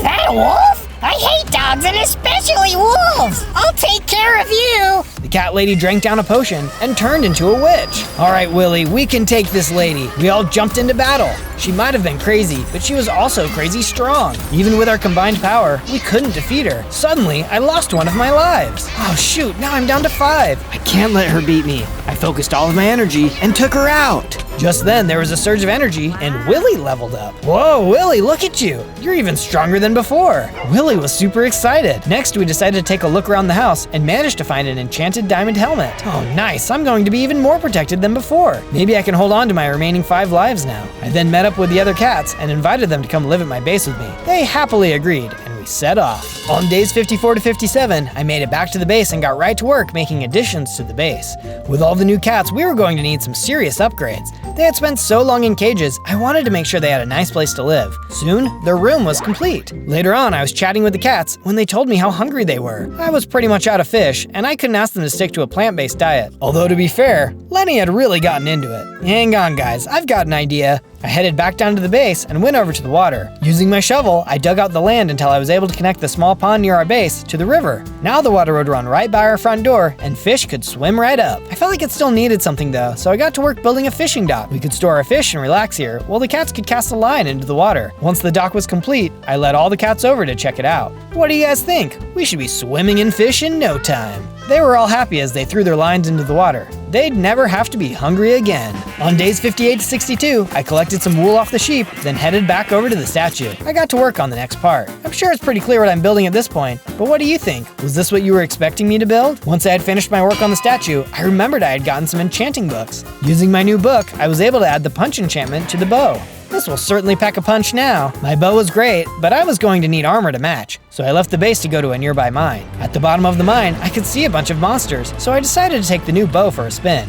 that a wolf? I hate dogs and especially wolves! I'll take care of you! The cat lady drank down a potion and turned into a witch. All right, Willie, we can take this lady. We all jumped into battle. She might have been crazy, but she was also crazy strong. Even with our combined power, we couldn't defeat her. Suddenly, I lost one of my lives. Oh shoot, now I'm down to 5. I can't let her beat me. I focused all of my energy and took her out. Just then, there was a surge of energy, and Willie leveled up. Whoa, Willie, look at you! You're even stronger than before! Willie was super excited. Next, we decided to take a look around the house and managed to find an enchanted diamond helmet. Oh, nice! I'm going to be even more protected than before. Maybe I can hold on to my remaining 5 lives now. I then met up with the other cats and invited them to come live at my base with me. They happily agreed, and we set off. On days 54 to 57, I made it back to the base and got right to work making additions to the base. With all the new cats, we were going to need some serious upgrades. They had spent so long in cages, I wanted to make sure they had a nice place to live. Soon, their room was complete. Later on, I was chatting with the cats when they told me how hungry they were. I was pretty much out of fish, and I couldn't ask them to stick to a plant-based diet. Although to be fair, Lenny had really gotten into it. Hang on guys, I've got an idea. I headed back down to the base and went over to the water. Using my shovel, I dug out the land until I was able to connect the small pond near our base to the river. Now the water would run right by our front door and fish could swim right up. I felt like it still needed something though, so I got to work building a fishing dock. We could store our fish and relax here, while the cats could cast a line into the water. Once the dock was complete, I led all the cats over to check it out. What do you guys think? We should be swimming in fish in no time. They were all happy as they threw their lines into the water. They'd never have to be hungry again. On days 58 to 62, I collected some wool off the sheep, then headed back over to the statue. I got to work on the next part. I'm sure it's pretty clear what I'm building at this point, but what do you think? Was this what you were expecting me to build? Once I had finished my work on the statue, I remembered I had gotten some enchanting books. Using my new book, I was able to add the punch enchantment to the bow. This will certainly pack a punch now. My bow was great, but I was going to need armor to match, so I left the base to go to a nearby mine. At the bottom of the mine, I could see a bunch of monsters, so I decided to take the new bow for a spin.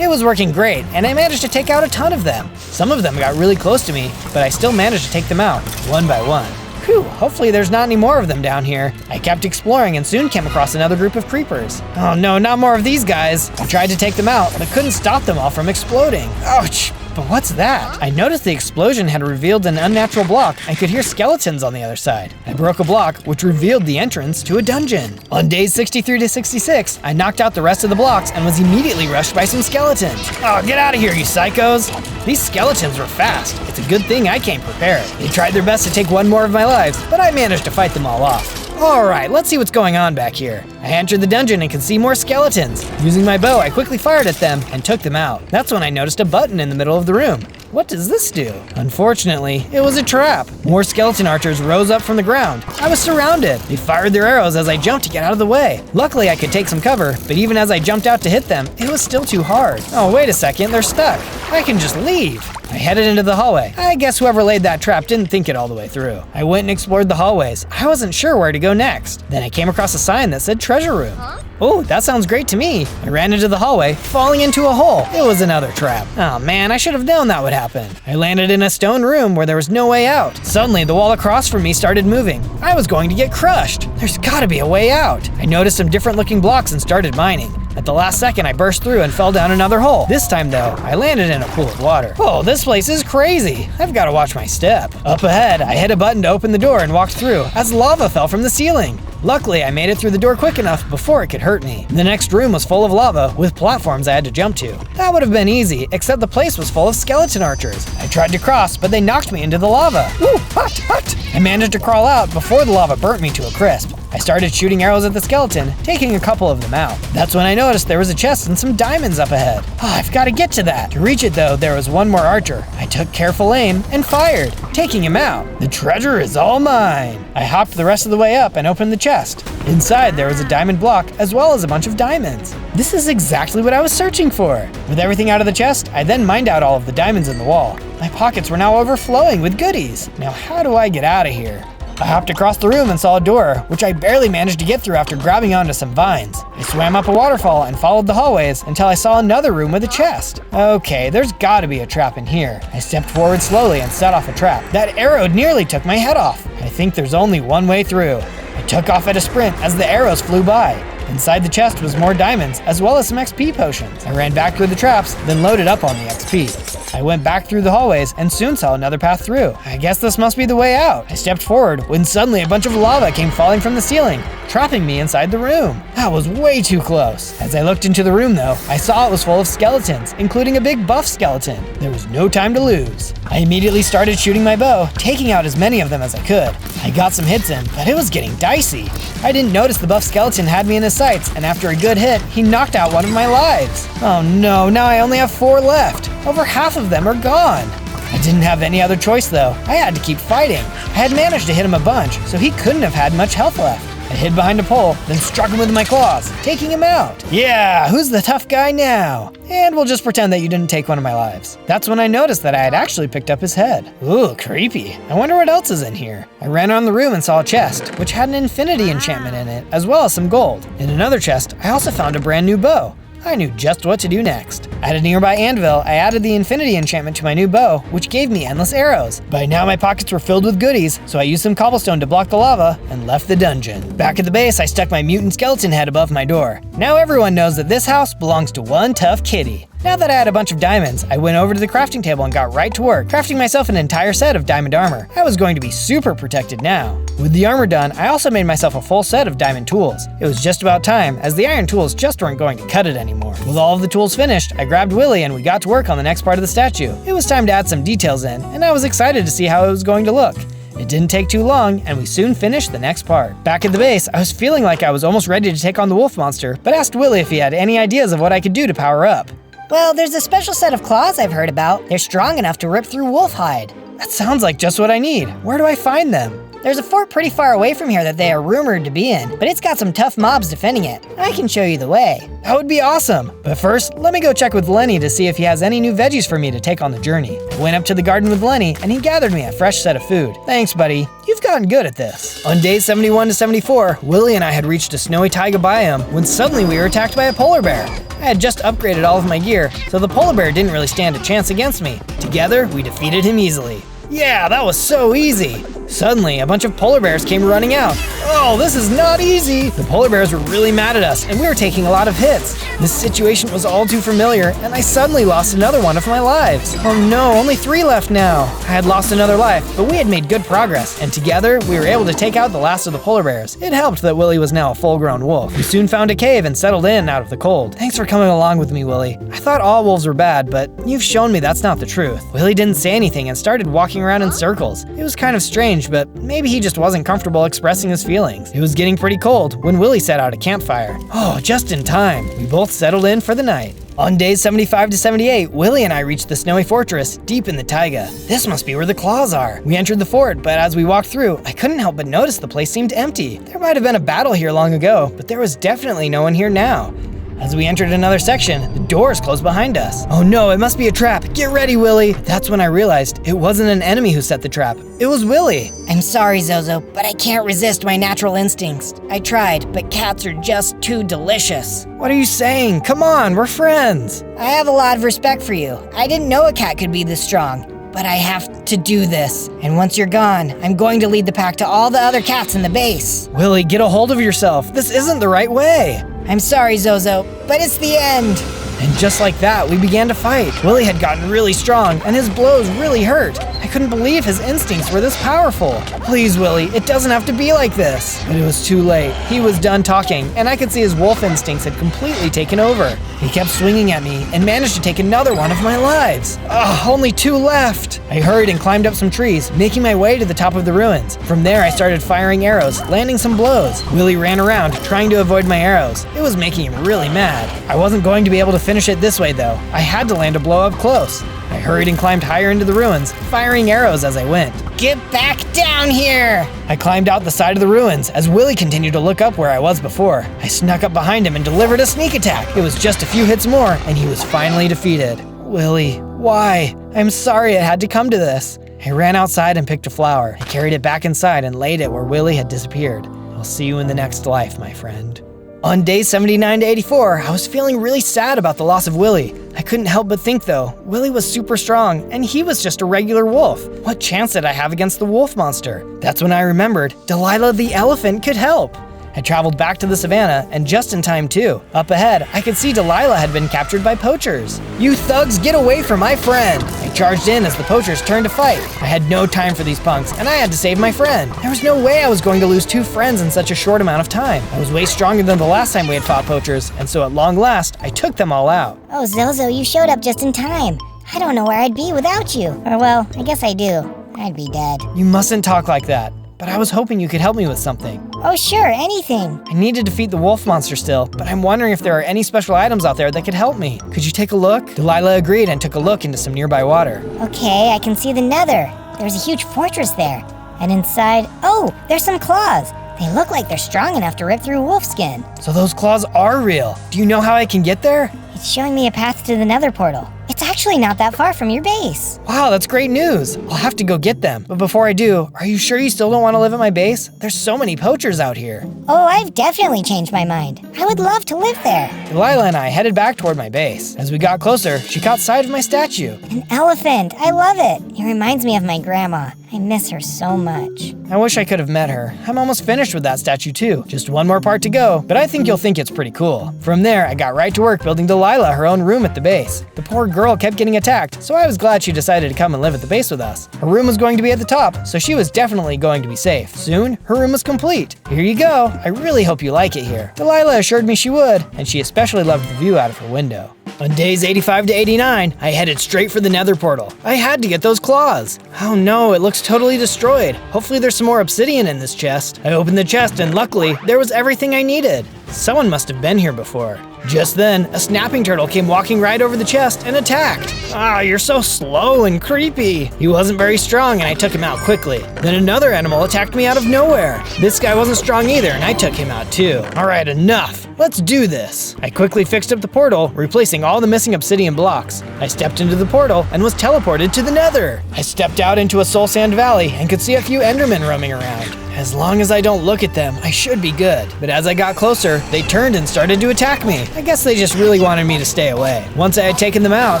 It was working great, and I managed to take out a ton of them. Some of them got really close to me, but I still managed to take them out, one by one. Whew, hopefully there's not any more of them down here. I kept exploring and soon came across another group of creepers. Oh no, not more of these guys. I tried to take them out, but couldn't stop them all from exploding. Ouch! But what's that? I noticed the explosion had revealed an unnatural block and could hear skeletons on the other side. I broke a block, which revealed the entrance to a dungeon. On days 63 to 66, I knocked out the rest of the blocks and was immediately rushed by some skeletons. Oh, get out of here, you psychos! These skeletons were fast. It's a good thing I came prepared. They tried their best to take one more of my lives, but I managed to fight them all off. Alright, let's see what's going on back here. I entered the dungeon and could see more skeletons. Using my bow, I quickly fired at them and took them out. That's when I noticed a button in the middle of the room. What does this do? Unfortunately, it was a trap. More skeleton archers rose up from the ground. I was surrounded. They fired their arrows as I jumped to get out of the way. Luckily, I could take some cover, but even as I jumped out to hit them, it was still too hard. Oh, wait a second, they're stuck. I can just leave. I headed into the hallway. I guess whoever laid that trap didn't think it all the way through. I went and explored the hallways. I wasn't sure where to go next. Then I came across a sign that said treasure room. Oh, that sounds great to me. I ran into the hallway, falling into a hole. It was another trap. Oh man, I should have known that would happen. I landed in a stone room where there was no way out. Suddenly, the wall across from me started moving. I was going to get crushed. There's gotta be a way out. I noticed some different looking blocks and started mining. At the last second, I burst through and fell down another hole. This time though, I landed in a pool of water. Oh, this place is crazy. I've gotta watch my step. Up ahead, I hit a button to open the door and walked through as lava fell from the ceiling. Luckily, I made it through the door quick enough before it could hurt me. The next room was full of lava with platforms I had to jump to. That would have been easy, except the place was full of skeleton archers. I tried to cross, but they knocked me into the lava. Ooh, hot, hot! I managed to crawl out before the lava burnt me to a crisp. I started shooting arrows at the skeleton, taking a couple of them out. That's when I noticed there was a chest and some diamonds up ahead. Oh, I've got to get to that. To reach it though, there was one more archer. I took careful aim and fired, taking him out. The treasure is all mine. I hopped the rest of the way up and opened the chest. Inside there was a diamond block as well as a bunch of diamonds. This is exactly what I was searching for. With everything out of the chest, I then mined out all of the diamonds in the wall. My pockets were now overflowing with goodies. Now how do I get out of here? I hopped across the room and saw a door, which I barely managed to get through after grabbing onto some vines. I swam up a waterfall and followed the hallways until I saw another room with a chest. Okay, there's gotta be a trap in here. I stepped forward slowly and set off a trap. That arrow nearly took my head off. I think there's only one way through. I took off at a sprint as the arrows flew by. Inside the chest was more diamonds, as well as some XP potions. I ran back through the traps, then loaded up on the XP. I went back through the hallways and soon saw another path through. I guess this must be the way out. I stepped forward when suddenly a bunch of lava came falling from the ceiling, trapping me inside the room. That was way too close. As I looked into the room though, I saw it was full of skeletons, including a big buff skeleton. There was no time to lose. I immediately started shooting my bow, taking out as many of them as I could. I got some hits in, but it was getting dicey. I didn't notice the buff skeleton had me in his sights, and after a good hit, he knocked out one of my lives. Oh no, now I only have 4 left. Over half of them are gone. I didn't have any other choice though. I had to keep fighting. I had managed to hit him a bunch, so he couldn't have had much health left. I hid behind a pole, then struck him with my claws, taking him out. Yeah, who's the tough guy now? And we'll just pretend that you didn't take one of my lives. That's when I noticed that I had actually picked up his head. Ooh, creepy. I wonder what else is in here. I ran around the room and saw a chest, which had an infinity enchantment in it, as well as some gold. In another chest, I also found a brand new bow. I knew just what to do next. At a nearby anvil, I added the infinity enchantment to my new bow, which gave me endless arrows. By now my pockets were filled with goodies, so I used some cobblestone to block the lava and left the dungeon. Back at the base, I stuck my mutant skeleton head above my door. Now everyone knows that this house belongs to one tough kitty. Now that I had a bunch of diamonds, I went over to the crafting table and got right to work, crafting myself an entire set of diamond armor. I was going to be super protected now. With the armor done, I also made myself a full set of diamond tools. It was just about time, as the iron tools just weren't going to cut it anymore. With all of the tools finished, I grabbed Willy and we got to work on the next part of the statue. It was time to add some details in, and I was excited to see how it was going to look. It didn't take too long, and we soon finished the next part. Back at the base, I was feeling like I was almost ready to take on the wolf monster, but asked Willy if he had any ideas of what I could do to power up. Well, there's a special set of claws I've heard about. They're strong enough to rip through wolf hide. That sounds like just what I need. Where do I find them? There's a fort pretty far away from here that they are rumored to be in, but it's got some tough mobs defending it. I can show you the way. That would be awesome. But first, let me go check with Lenny to see if he has any new veggies for me to take on the journey. I went up to the garden with Lenny, and he gathered me a fresh set of food. Thanks, buddy. You've gotten good at this. On days 71 to 74, Willy and I had reached a snowy taiga biome when suddenly we were attacked by a polar bear. I had just upgraded all of my gear, so the polar bear didn't really stand a chance against me. Together, we defeated him easily. Yeah, that was so easy. Suddenly, a bunch of polar bears came running out. Oh, this is not easy. The polar bears were really mad at us, and we were taking a lot of hits. This situation was all too familiar, and I suddenly lost another one of my lives. Oh no, only 3 left now. I had lost another life, but we had made good progress, and together, we were able to take out the last of the polar bears. It helped that Willy was now a full-grown wolf. We soon found a cave and settled in out of the cold. Thanks for coming along with me, Willy. I thought all wolves were bad, but you've shown me that's not the truth. Willy didn't say anything and started walking around in circles. It was kind of strange, but maybe he just wasn't comfortable expressing his feelings. It was getting pretty cold when Willy set out a campfire. Oh, just in time. We both settled in for the night. On days 75 to 78, Willy and I reached the snowy fortress deep in the taiga. This must be where the claws are. We entered the fort, but as we walked through, I couldn't help but notice the place seemed empty. There might have been a battle here long ago, but there was definitely no one here now. As we entered another section, the doors closed behind us. Oh no, it must be a trap. Get ready, Willy. That's when I realized it wasn't an enemy who set the trap. It was Willy. I'm sorry, Zozo, but I can't resist my natural instincts. I tried, but cats are just too delicious. What are you saying? Come on, we're friends. I have a lot of respect for you. I didn't know a cat could be this strong. But I have to do this. And once you're gone, I'm going to lead the pack to all the other cats in the base. Willy, get a hold of yourself. This isn't the right way. I'm sorry, Zozo, but it's the end. And just like that, we began to fight. Willy had gotten really strong, and his blows really hurt. I couldn't believe his instincts were this powerful. Please, Willy, it doesn't have to be like this. But it was too late. He was done talking, and I could see his wolf instincts had completely taken over. He kept swinging at me and managed to take another one of my lives. Ugh, only 2 left. I hurried and climbed up some trees, making my way to the top of the ruins. From there, I started firing arrows, landing some blows. Willy ran around, trying to avoid my arrows. It was making him really mad. I wasn't going to be able to finish it this way, though. I had to land a blow up close. I hurried and climbed higher into the ruins, firing arrows as I went. Get back down here! I climbed out the side of the ruins as Willy continued to look up where I was before. I snuck up behind him and delivered a sneak attack. It was just a few hits more, and he was finally defeated. Willy, why? I'm sorry it had to come to this. I ran outside and picked a flower. I carried it back inside and laid it where Willy had disappeared. I'll see you in the next life, my friend. On days 79 to 84, I was feeling really sad about the loss of Willy. I couldn't help but think though, Willy was super strong and he was just a regular wolf. What chance did I have against the wolf monster? That's when I remembered Delilah the elephant could help. I traveled back to the savannah, and just in time too. Up ahead, I could see Delilah had been captured by poachers. You thugs, get away from my friend! I charged in as the poachers turned to fight. I had no time for these punks, and I had to save my friend. There was no way I was going to lose 2 friends in such a short amount of time. I was way stronger than the last time we had fought poachers, and so at long last, I took them all out. Oh, Zozo, you showed up just in time. I don't know where I'd be without you. Or well, I guess I do. I'd be dead. You mustn't talk like that. but I was hoping you could help me with something. Oh sure, anything. I need to defeat the wolf monster still, but I'm wondering if there are any special items out there that could help me. Could you take a look? Delilah agreed and took a look into some nearby water. Okay, I can see the nether. There's a huge fortress there. And inside, oh, there's some claws. They look like they're strong enough to rip through wolf skin. So those claws are real. Do you know how I can get there? It's showing me a path to the nether portal. It's actually not that far from your base. Wow, that's great news. I'll have to go get them. But before I do, are you sure you still don't want to live at my base? There's so many poachers out here. Oh, I've definitely changed my mind. I would love to live there. Delilah and I headed back toward my base. As we got closer, she caught sight of my statue. An elephant. I love it. It reminds me of my grandma. I miss her so much. I wish I could have met her. I'm almost finished with that statue too. Just one more part to go, but I think you'll think it's pretty cool. From there, I got right to work building Delilah her own room at the base. The poor girl kept getting attacked, so I was glad she decided to come and live at the base with us. Her room was going to be at the top, so she was definitely going to be safe. Soon, her room was complete. Here you go. I really hope you like it here. Delilah assured me she would, and she especially loved the view out of her window. On days 85 to 89, I headed straight for the nether portal. I had to get those claws. Oh no, it looks totally destroyed. Hopefully there's some more obsidian in this chest. I opened the chest and luckily, there was everything I needed. Someone must have been here before. Just then, a snapping turtle came walking right over the chest and attacked. Ah, you're so slow and creepy. He wasn't very strong and I took him out quickly. Then another animal attacked me out of nowhere. This guy wasn't strong either and I took him out too. All right, enough. Let's do this. I quickly fixed up the portal, replacing all the missing obsidian blocks. I stepped into the portal and was teleported to the nether. I stepped out into a soul sand valley and could see a few endermen roaming around. As long as I don't look at them, I should be good. But as I got closer, they turned and started to attack me. I guess they just really wanted me to stay away. Once I had taken them out,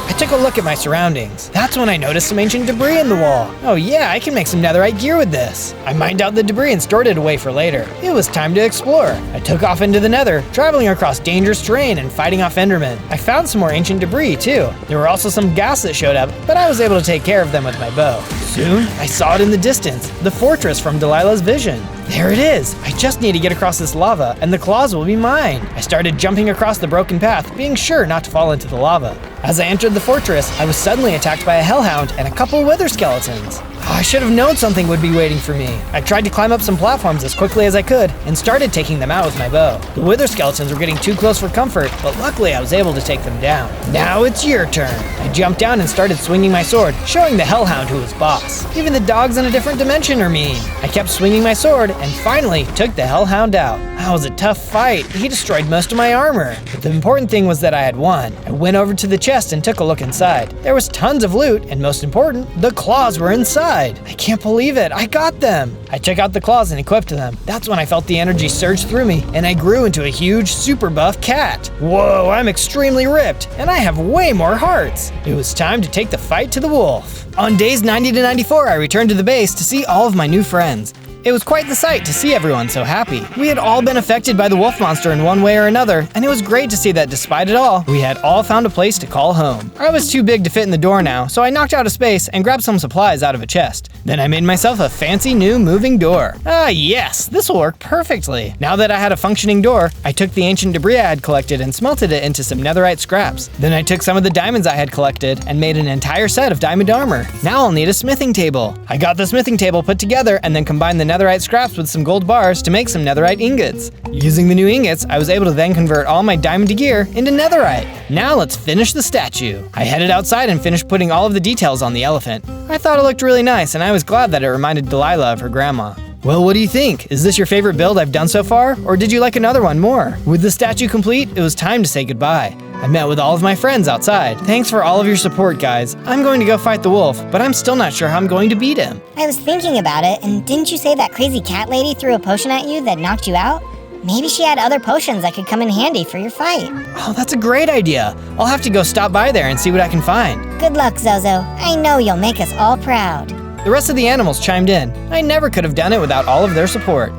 I took a look at my surroundings. That's when I noticed some ancient debris in the wall. Oh yeah, I can make some netherite gear with this. I mined out the debris and stored it away for later. It was time to explore. I took off into the nether, traveling across dangerous terrain and fighting off endermen. I found some more ancient debris too. There were also some ghasts that showed up, but I was able to take care of them with my bow. Soon, I saw it in the distance, the fortress from Delilah's vision. There it is! I just need to get across this lava, and the claws will be mine. I started jumping across the broken path, being sure not to fall into the lava. As I entered the fortress, I was suddenly attacked by a hellhound and a couple wither skeletons. Oh, I should have known something would be waiting for me. I tried to climb up some platforms as quickly as I could and started taking them out with my bow. The wither skeletons were getting too close for comfort, but luckily I was able to take them down. Now it's your turn. I jumped down and started swinging my sword, showing the hellhound who was boss. Even the dogs in a different dimension are mean. I kept swinging my sword and finally took the hellhound out. That was a tough fight. He destroyed most of my armor. But the important thing was that I had won. I went over to the chest and took a look inside. There was tons of loot, and most important, the claws were inside. I can't believe it. I got them. I took out the claws and equipped them. That's when I felt the energy surge through me, and I grew into a huge, super buff cat. Whoa, I'm extremely ripped, and I have way more hearts. It was time to take the fight to the wolf. On days 90 to 94, I returned to the base to see all of my new friends. It was quite the sight to see everyone so happy. We had all been affected by the wolf monster in one way or another, and it was great to see that despite it all, we had all found a place to call home. I was too big to fit in the door now, so I knocked out a space and grabbed some supplies out of a chest. Then I made myself a fancy new moving door. Ah yes, this will work perfectly. Now that I had a functioning door, I took the ancient debris I had collected and smelted it into some netherite scraps. Then I took some of the diamonds I had collected and made an entire set of diamond armor. Now I'll need a smithing table. I got the smithing table put together and then combined the netherite scraps with some gold bars to make some netherite ingots. Using the new ingots, I was able to then convert all my diamond gear into netherite. Now let's finish the statue. I headed outside and finished putting all of the details on the elephant. I thought it looked really nice and I was glad that it reminded Delilah of her grandma. Well, what do you think? Is this your favorite build I've done so far? Or did you like another one more? With the statue complete, it was time to say goodbye. I met with all of my friends outside. Thanks for all of your support, guys. I'm going to go fight the wolf, but I'm still not sure how I'm going to beat him. I was thinking about it, and didn't you say that crazy cat lady threw a potion at you that knocked you out? Maybe she had other potions that could come in handy for your fight. Oh, that's a great idea. I'll have to go stop by there and see what I can find. Good luck, Zozo. I know you'll make us all proud. The rest of the animals chimed in. I never could have done it without all of their support.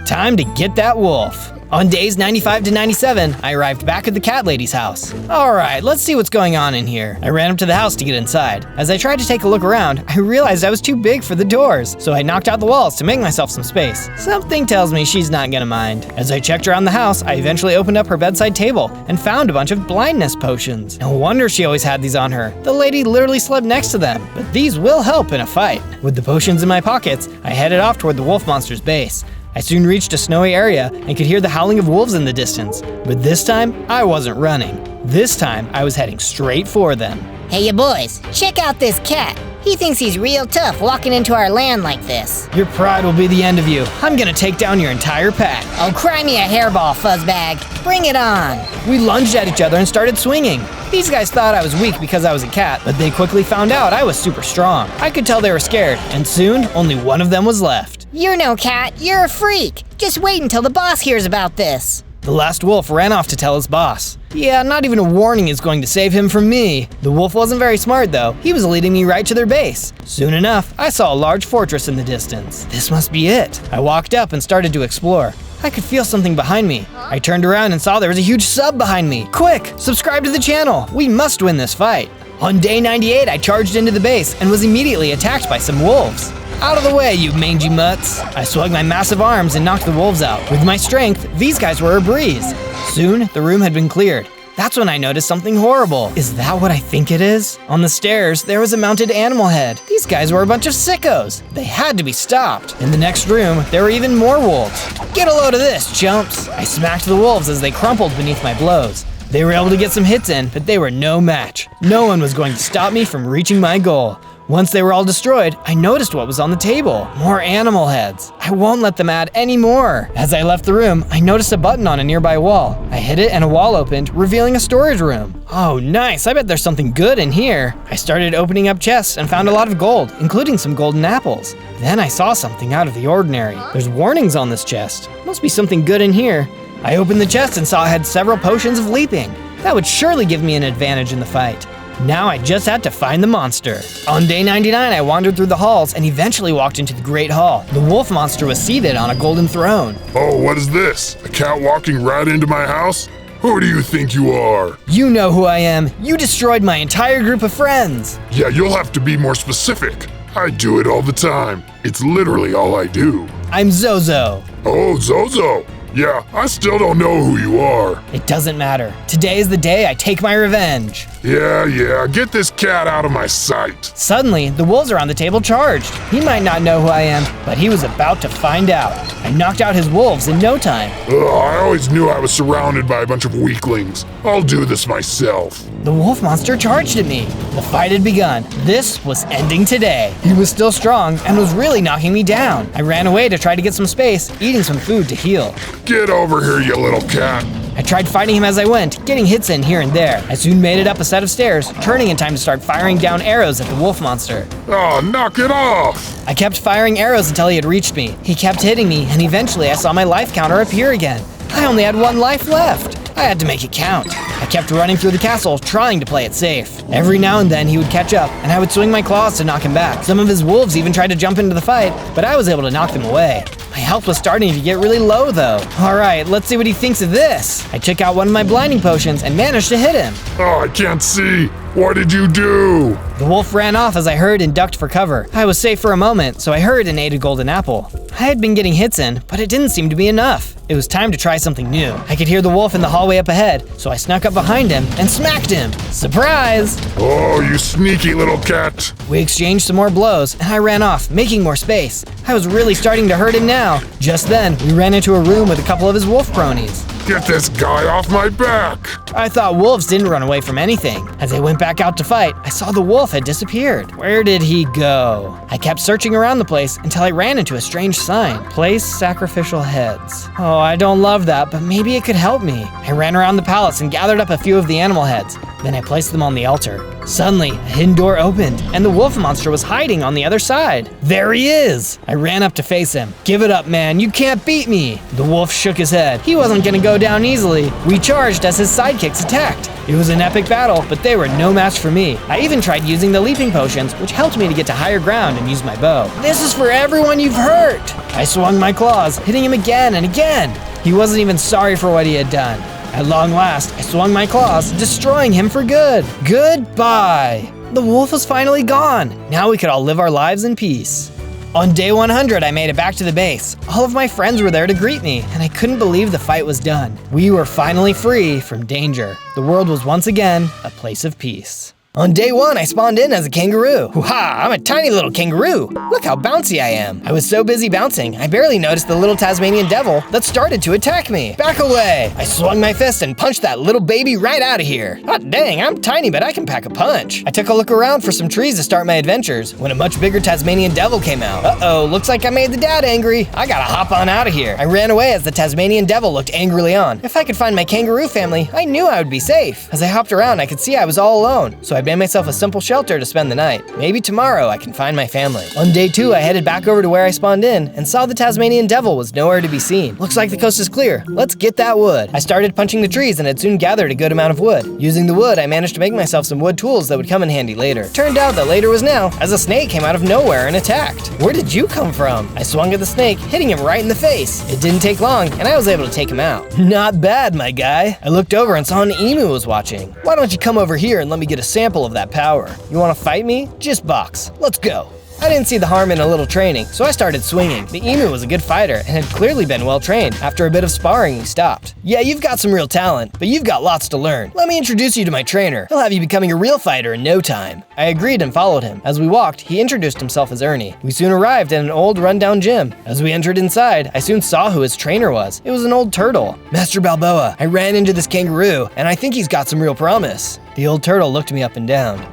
Time to get that wolf. On days 95 to 97, I arrived back at the cat lady's house. Alright, let's see what's going on in here. I ran up to the house to get inside. As I tried to take a look around, I realized I was too big for the doors, so I knocked out the walls to make myself some space. Something tells me she's not gonna mind. As I checked around the house, I eventually opened up her bedside table and found a bunch of blindness potions. No wonder she always had these on her. The lady literally slept next to them, but these will help in a fight. With the potions in my pockets, I headed off toward the wolf monster's base. I soon reached a snowy area and could hear the howling of wolves in the distance. But this time, I wasn't running. This time, I was heading straight for them. Hey, you boys, check out this cat. He thinks he's real tough walking into our land like this. Your pride will be the end of you. I'm gonna take down your entire pack. Oh, cry me a hairball, fuzzbag. Bring it on. We lunged at each other and started swinging. These guys thought I was weak because I was a cat, but they quickly found out I was super strong. I could tell they were scared, and soon, only one of them was left. You're no cat, you're a freak. Just wait until the boss hears about this. The last wolf ran off to tell his boss. Yeah, not even a warning is going to save him from me. The wolf wasn't very smart though. He was leading me right to their base. Soon enough, I saw a large fortress in the distance. This must be it. I walked up and started to explore. I could feel something behind me. I turned around and saw there was a huge sub behind me. Quick, subscribe to the channel. We must win this fight. On day 98, I charged into the base and was immediately attacked by some wolves. Out of the way, you mangy mutts! I swung my massive arms and knocked the wolves out. With my strength, these guys were a breeze. Soon, the room had been cleared. That's when I noticed something horrible. Is that what I think it is? On the stairs, there was a mounted animal head. These guys were a bunch of sickos. They had to be stopped. In the next room, there were even more wolves. Get a load of this, chumps! I smacked the wolves as they crumpled beneath my blows. They were able to get some hits in, but they were no match. No one was going to stop me from reaching my goal. Once they were all destroyed, I noticed what was on the table. More animal heads. I won't let them add any more. As I left the room, I noticed a button on a nearby wall. I hit it and a wall opened, revealing a storage room. Oh, nice. I bet there's something good in here. I started opening up chests and found a lot of gold, including some golden apples. Then I saw something out of the ordinary. There's warnings on this chest. Must be something good in here. I opened the chest and saw it had several potions of leaping. That would surely give me an advantage in the fight. Now I just had to find the monster. On day 99, I wandered through the halls and eventually walked into the Great Hall. The wolf monster was seated on a golden throne. Oh, what is this? A cat walking right into my house? Who do you think you are? You know who I am. You destroyed my entire group of friends. Yeah, you'll have to be more specific. I do it all the time. It's literally all I do. I'm Zozo. Oh, Zozo. Yeah, I still don't know who you are. It doesn't matter. Today is the day I take my revenge. Yeah, get this cat out of my sight. Suddenly, the wolves around the table charged. He might not know who I am, but he was about to find out. I knocked out his wolves in no time. I always knew I was surrounded by a bunch of weaklings. I'll do this myself. The wolf monster charged at me. The fight had begun. This was ending today. He was still strong and was really knocking me down. I ran away to try to get some space, eating some food to heal. Get over here, you little cat. I tried fighting him as I went, getting hits in here and there. I soon made it up a set of stairs, turning in time to start firing down arrows at the wolf monster. Oh, knock it off! I kept firing arrows until he had reached me. He kept hitting me, and eventually I saw my life counter appear again. I only had one life left. I had to make it count. I kept running through the castle, trying to play it safe. Every now and then he would catch up, and I would swing my claws to knock him back. Some of his wolves even tried to jump into the fight, but I was able to knock them away. My health was starting to get really low though. Alright, let's see what he thinks of this. I took out one of my blinding potions and managed to hit him. Oh, I can't see. What did you do? The wolf ran off as I hurried and ducked for cover. I was safe for a moment, so I hurried and ate a golden apple. I had been getting hits in, but it didn't seem to be enough. It was time to try something new. I could hear the wolf in the hallway up ahead, so I snuck up behind him and smacked him. Surprise! Oh, you sneaky little cat. We exchanged some more blows, and I ran off, making more space. I was really starting to hurt him now. Just then, we ran into a room with a couple of his wolf cronies. Get this guy off my back! I thought wolves didn't run away from anything. As I went back out to fight, I saw the wolf had disappeared. Where did he go? I kept searching around the place until I ran into a strange sign. Place sacrificial heads. Oh, I don't love that, but maybe it could help me. I ran around the palace and gathered up a few of the animal heads. Then I placed them on the altar. Suddenly, a hidden door opened, and the wolf monster was hiding on the other side. There he is! I ran up to face him. Give it up, man, you can't beat me! The wolf shook his head. He wasn't gonna go down easily. We charged as his sidekicks attacked. It was an epic battle, but they were no match for me. I even tried using the leaping potions, which helped me to get to higher ground and use my bow. This is for everyone you've hurt! I swung my claws, hitting him again and again. He wasn't even sorry for what he had done. At long last, I swung my claws, destroying him for good. Goodbye. The wolf was finally gone. Now we could all live our lives in peace. On day 100, I made it back to the base. All of my friends were there to greet me, and I couldn't believe the fight was done. We were finally free from danger. The world was once again a place of peace. On day 1, I spawned in as a kangaroo. Hoo-ha, I'm a tiny little kangaroo. Look how bouncy I am. I was so busy bouncing, I barely noticed the little Tasmanian devil that started to attack me. Back away! I swung my fist and punched that little baby right out of here. Hot dang, I'm tiny, but I can pack a punch. I took a look around for some trees to start my adventures when a much bigger Tasmanian devil came out. Uh-oh, looks like I made the dad angry. I gotta hop on out of here. I ran away as the Tasmanian devil looked angrily on. If I could find my kangaroo family, I knew I would be safe. As I hopped around, I could see I was all alone, so I made myself a simple shelter to spend the night. Maybe tomorrow I can find my family. On day 2, I headed back over to where I spawned in and saw the Tasmanian devil was nowhere to be seen. Looks like the coast is clear. Let's get that wood. I started punching the trees and had soon gathered a good amount of wood. Using the wood, I managed to make myself some wood tools that would come in handy later. Turned out that later was now, as a snake came out of nowhere and attacked. Where did you come from? I swung at the snake, hitting him right in the face. It didn't take long, and I was able to take him out. Not bad, my guy. I looked over and saw an emu was watching. Why don't you come over here and let me get a sample of that power? You wanna fight me? Just box. Let's go. I didn't see the harm in a little training, so I started swinging. The emu was a good fighter and had clearly been well trained. After a bit of sparring, we stopped. Yeah, you've got some real talent, but you've got lots to learn. Let me introduce you to my trainer. He'll have you becoming a real fighter in no time. I agreed and followed him. As we walked, he introduced himself as Ernie. We soon arrived at an old rundown gym. As we entered inside, I soon saw who his trainer was. It was an old turtle. Master Balboa. I ran into this kangaroo, and I think he's got some real promise. The old turtle looked me up and down.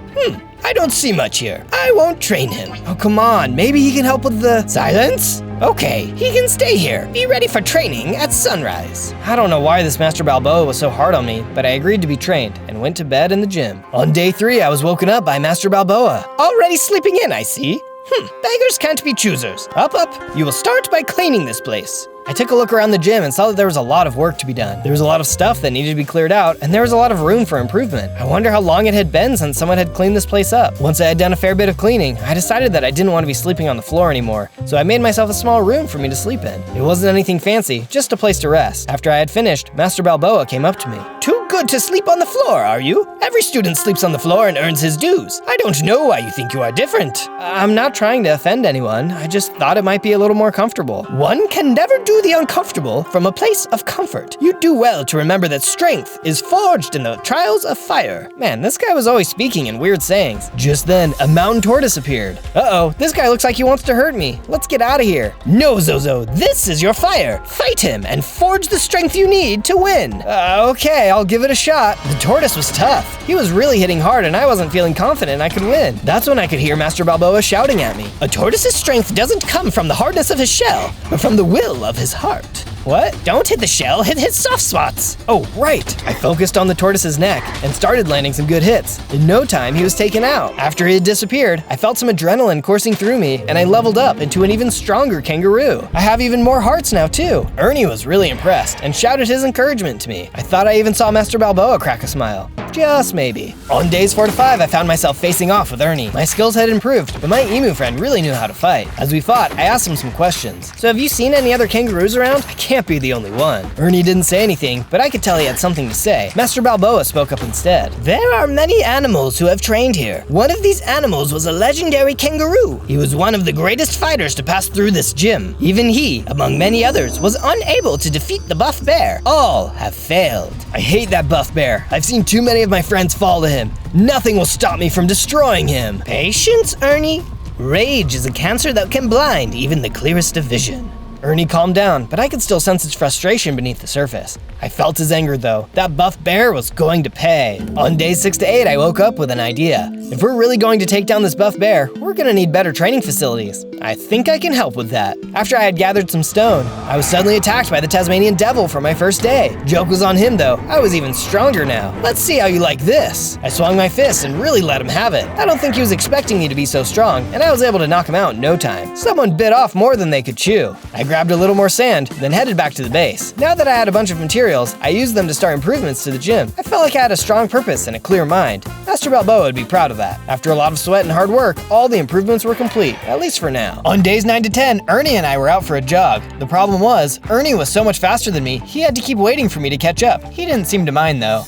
I don't see much here. I won't train him. Oh, come on. Maybe he can help with the silence? Okay, he can stay here. Be ready for training at sunrise. I don't know why this Master Balboa was so hard on me, but I agreed to be trained and went to bed in the gym. On day 3, I was woken up by Master Balboa. Already sleeping in, I see. Beggars can't be choosers. Up. You will start by cleaning this place. I took a look around the gym and saw that there was a lot of work to be done. There was a lot of stuff that needed to be cleared out, and there was a lot of room for improvement. I wonder how long it had been since someone had cleaned this place up. Once I had done a fair bit of cleaning, I decided that I didn't want to be sleeping on the floor anymore, so I made myself a small room for me to sleep in. It wasn't anything fancy, just a place to rest. After I had finished, Master Balboa came up to me. Too good to sleep on the floor, are you? Every student sleeps on the floor and earns his dues. I don't know why you think you are different. I'm not trying to offend anyone. I just thought it might be a little more comfortable. One can never do the uncomfortable from a place of comfort. You do well to remember that strength is forged in the trials of fire. Man, this guy was always speaking in weird sayings. Just then, a mountain tortoise appeared. Uh-oh, this guy looks like he wants to hurt me. Let's get out of here. No, Zozo, this is your fire. Fight him and forge the strength you need to win. Okay, I'll give it a shot. The tortoise was tough. He was really hitting hard and I wasn't feeling confident I could win. That's when I could hear Master Balboa shouting at me. A tortoise's strength doesn't come from the hardness of his shell, but from the will of his heart. What? Don't hit the shell, hit his soft spots. Oh, right. I focused on the tortoise's neck and started landing some good hits. In no time, he was taken out. After he had disappeared, I felt some adrenaline coursing through me and I leveled up into an even stronger kangaroo. I have even more hearts now too. Ernie was really impressed and shouted his encouragement to me. I thought I even saw Master Balboa crack a smile. Just maybe. On days 4 to 5, I found myself facing off with Ernie. My skills had improved, but my emu friend really knew how to fight. As we fought, I asked him some questions. So have you seen any other kangaroos around? I can't be the only one. Ernie didn't say anything, but I could tell he had something to say. Master Balboa spoke up instead. There are many animals who have trained here. One of these animals was a legendary kangaroo. He was one of the greatest fighters to pass through this gym. Even he, among many others, was unable to defeat the buff bear. All have failed. I hate that buff bear. I've seen too many of my friends fall to him. Nothing will stop me from destroying him. Patience, Ernie. Rage is a cancer that can blind even the clearest of vision. Ernie calmed down, but I could still sense his frustration beneath the surface. I felt his anger though. That buff bear was going to pay. On days 6 to 8, I woke up with an idea. If we're really going to take down this buff bear, we're gonna need better training facilities. I think I can help with that. After I had gathered some stone, I was suddenly attacked by the Tasmanian devil for my first day. Joke was on him though. I was even stronger now. Let's see how you like this. I swung my fist and really let him have it. I don't think he was expecting me to be so strong, and I was able to knock him out in no time. Someone bit off more than they could chew. I grabbed a little more sand, then headed back to the base. Now that I had a bunch of materials, I used them to start improvements to the gym. I felt like I had a strong purpose and a clear mind. Master Balboa would be proud of that. After a lot of sweat and hard work, all the improvements were complete, at least for now. now. On days 9 to 10, Ernie and I were out for a jog. The problem was, Ernie was so much faster than me, he had to keep waiting for me to catch up. He didn't seem to mind though.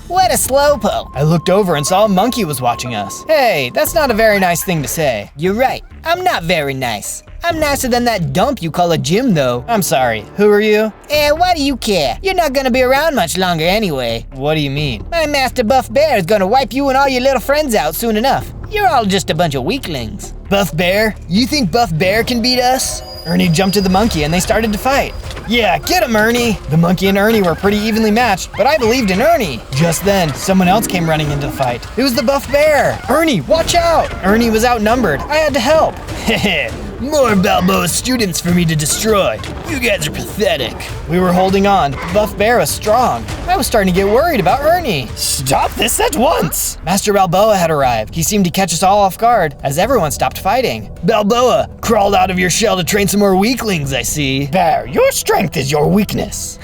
What a slowpoke. I looked over and saw a monkey was watching us. Hey, that's not a very nice thing to say. You're right. I'm not very nice. I'm nicer than that dump you call a gym, though. I'm sorry, who are you? Why do you care? You're not gonna be around much longer anyway. What do you mean? My master Buff Bear is gonna wipe you and all your little friends out soon enough. You're all just a bunch of weaklings. Buff Bear? You think Buff Bear can beat us? Ernie jumped at the monkey and they started to fight. Yeah, get him, Ernie! The monkey and Ernie were pretty evenly matched, but I believed in Ernie. Just then, someone else came running into the fight. It was the Buff Bear! Ernie, watch out! Ernie was outnumbered. I had to help. Heh. More Balboa students for me to destroy. You guys are pathetic. We were holding on. Buff Bear was strong. I was starting to get worried about Ernie. Stop this at once! Master Balboa had arrived. He seemed to catch us all off guard as everyone stopped fighting. Balboa, crawled out of your shell to train some more weaklings, I see. Bear, your strength is your weakness.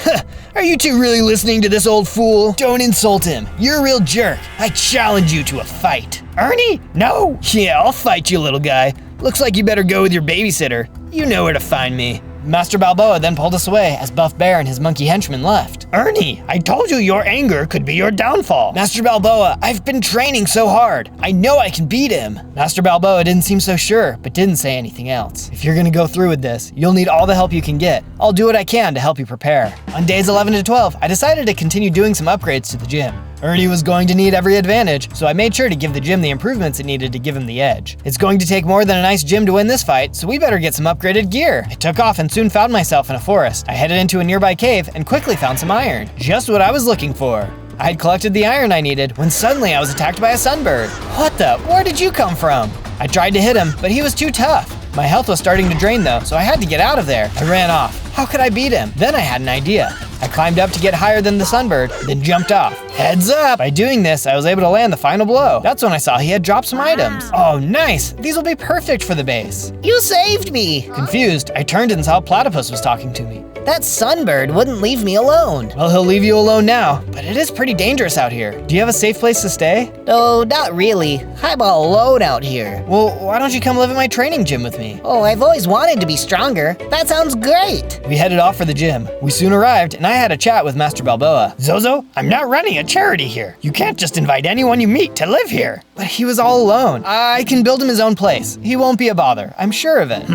Are you two really listening to this old fool? Don't insult him. You're a real jerk. I challenge you to a fight. Ernie? No. Yeah, I'll fight you, little guy. Looks like you better go with your babysitter. You know where to find me. Master Balboa then pulled us away as Buff Bear and his monkey henchmen left. Ernie, I told you your anger could be your downfall. Master Balboa, I've been training so hard. I know I can beat him. Master Balboa didn't seem so sure, but didn't say anything else. If you're gonna go through with this, you'll need all the help you can get. I'll do what I can to help you prepare. On days 11 to 12, I decided to continue doing some upgrades to the gym. Ernie was going to need every advantage, so I made sure to give the gym the improvements it needed to give him the edge. It's going to take more than a nice gym to win this fight, so we better get some upgraded gear. I took off and soon found myself in a forest. I headed into a nearby cave and quickly found some iron. Just what I was looking for. I had collected the iron I needed when suddenly I was attacked by a sunbird. What the? Where did you come from? I tried to hit him, but he was too tough. My health was starting to drain though, so I had to get out of there. I ran off. How could I beat him? Then I had an idea. I climbed up to get higher than the sunbird, then jumped off. Heads up! By doing this, I was able to land the final blow. That's when I saw he had dropped some items. Oh, nice! These will be perfect for the base. You saved me! Confused, I turned and saw Platypus was talking to me. That sunbird wouldn't leave me alone. Well, he'll leave you alone now, but it is pretty dangerous out here. Do you have a safe place to stay? No, not really. I'm all alone out here. Well, why don't you come live at my training gym with me? Oh, I've always wanted to be stronger. That sounds great. We headed off for the gym. We soon arrived, and I had a chat with Master Balboa. Zozo, I'm not running a charity here. You can't just invite anyone you meet to live here. But he was all alone. I can build him his own place. He won't be a bother. I'm sure of it.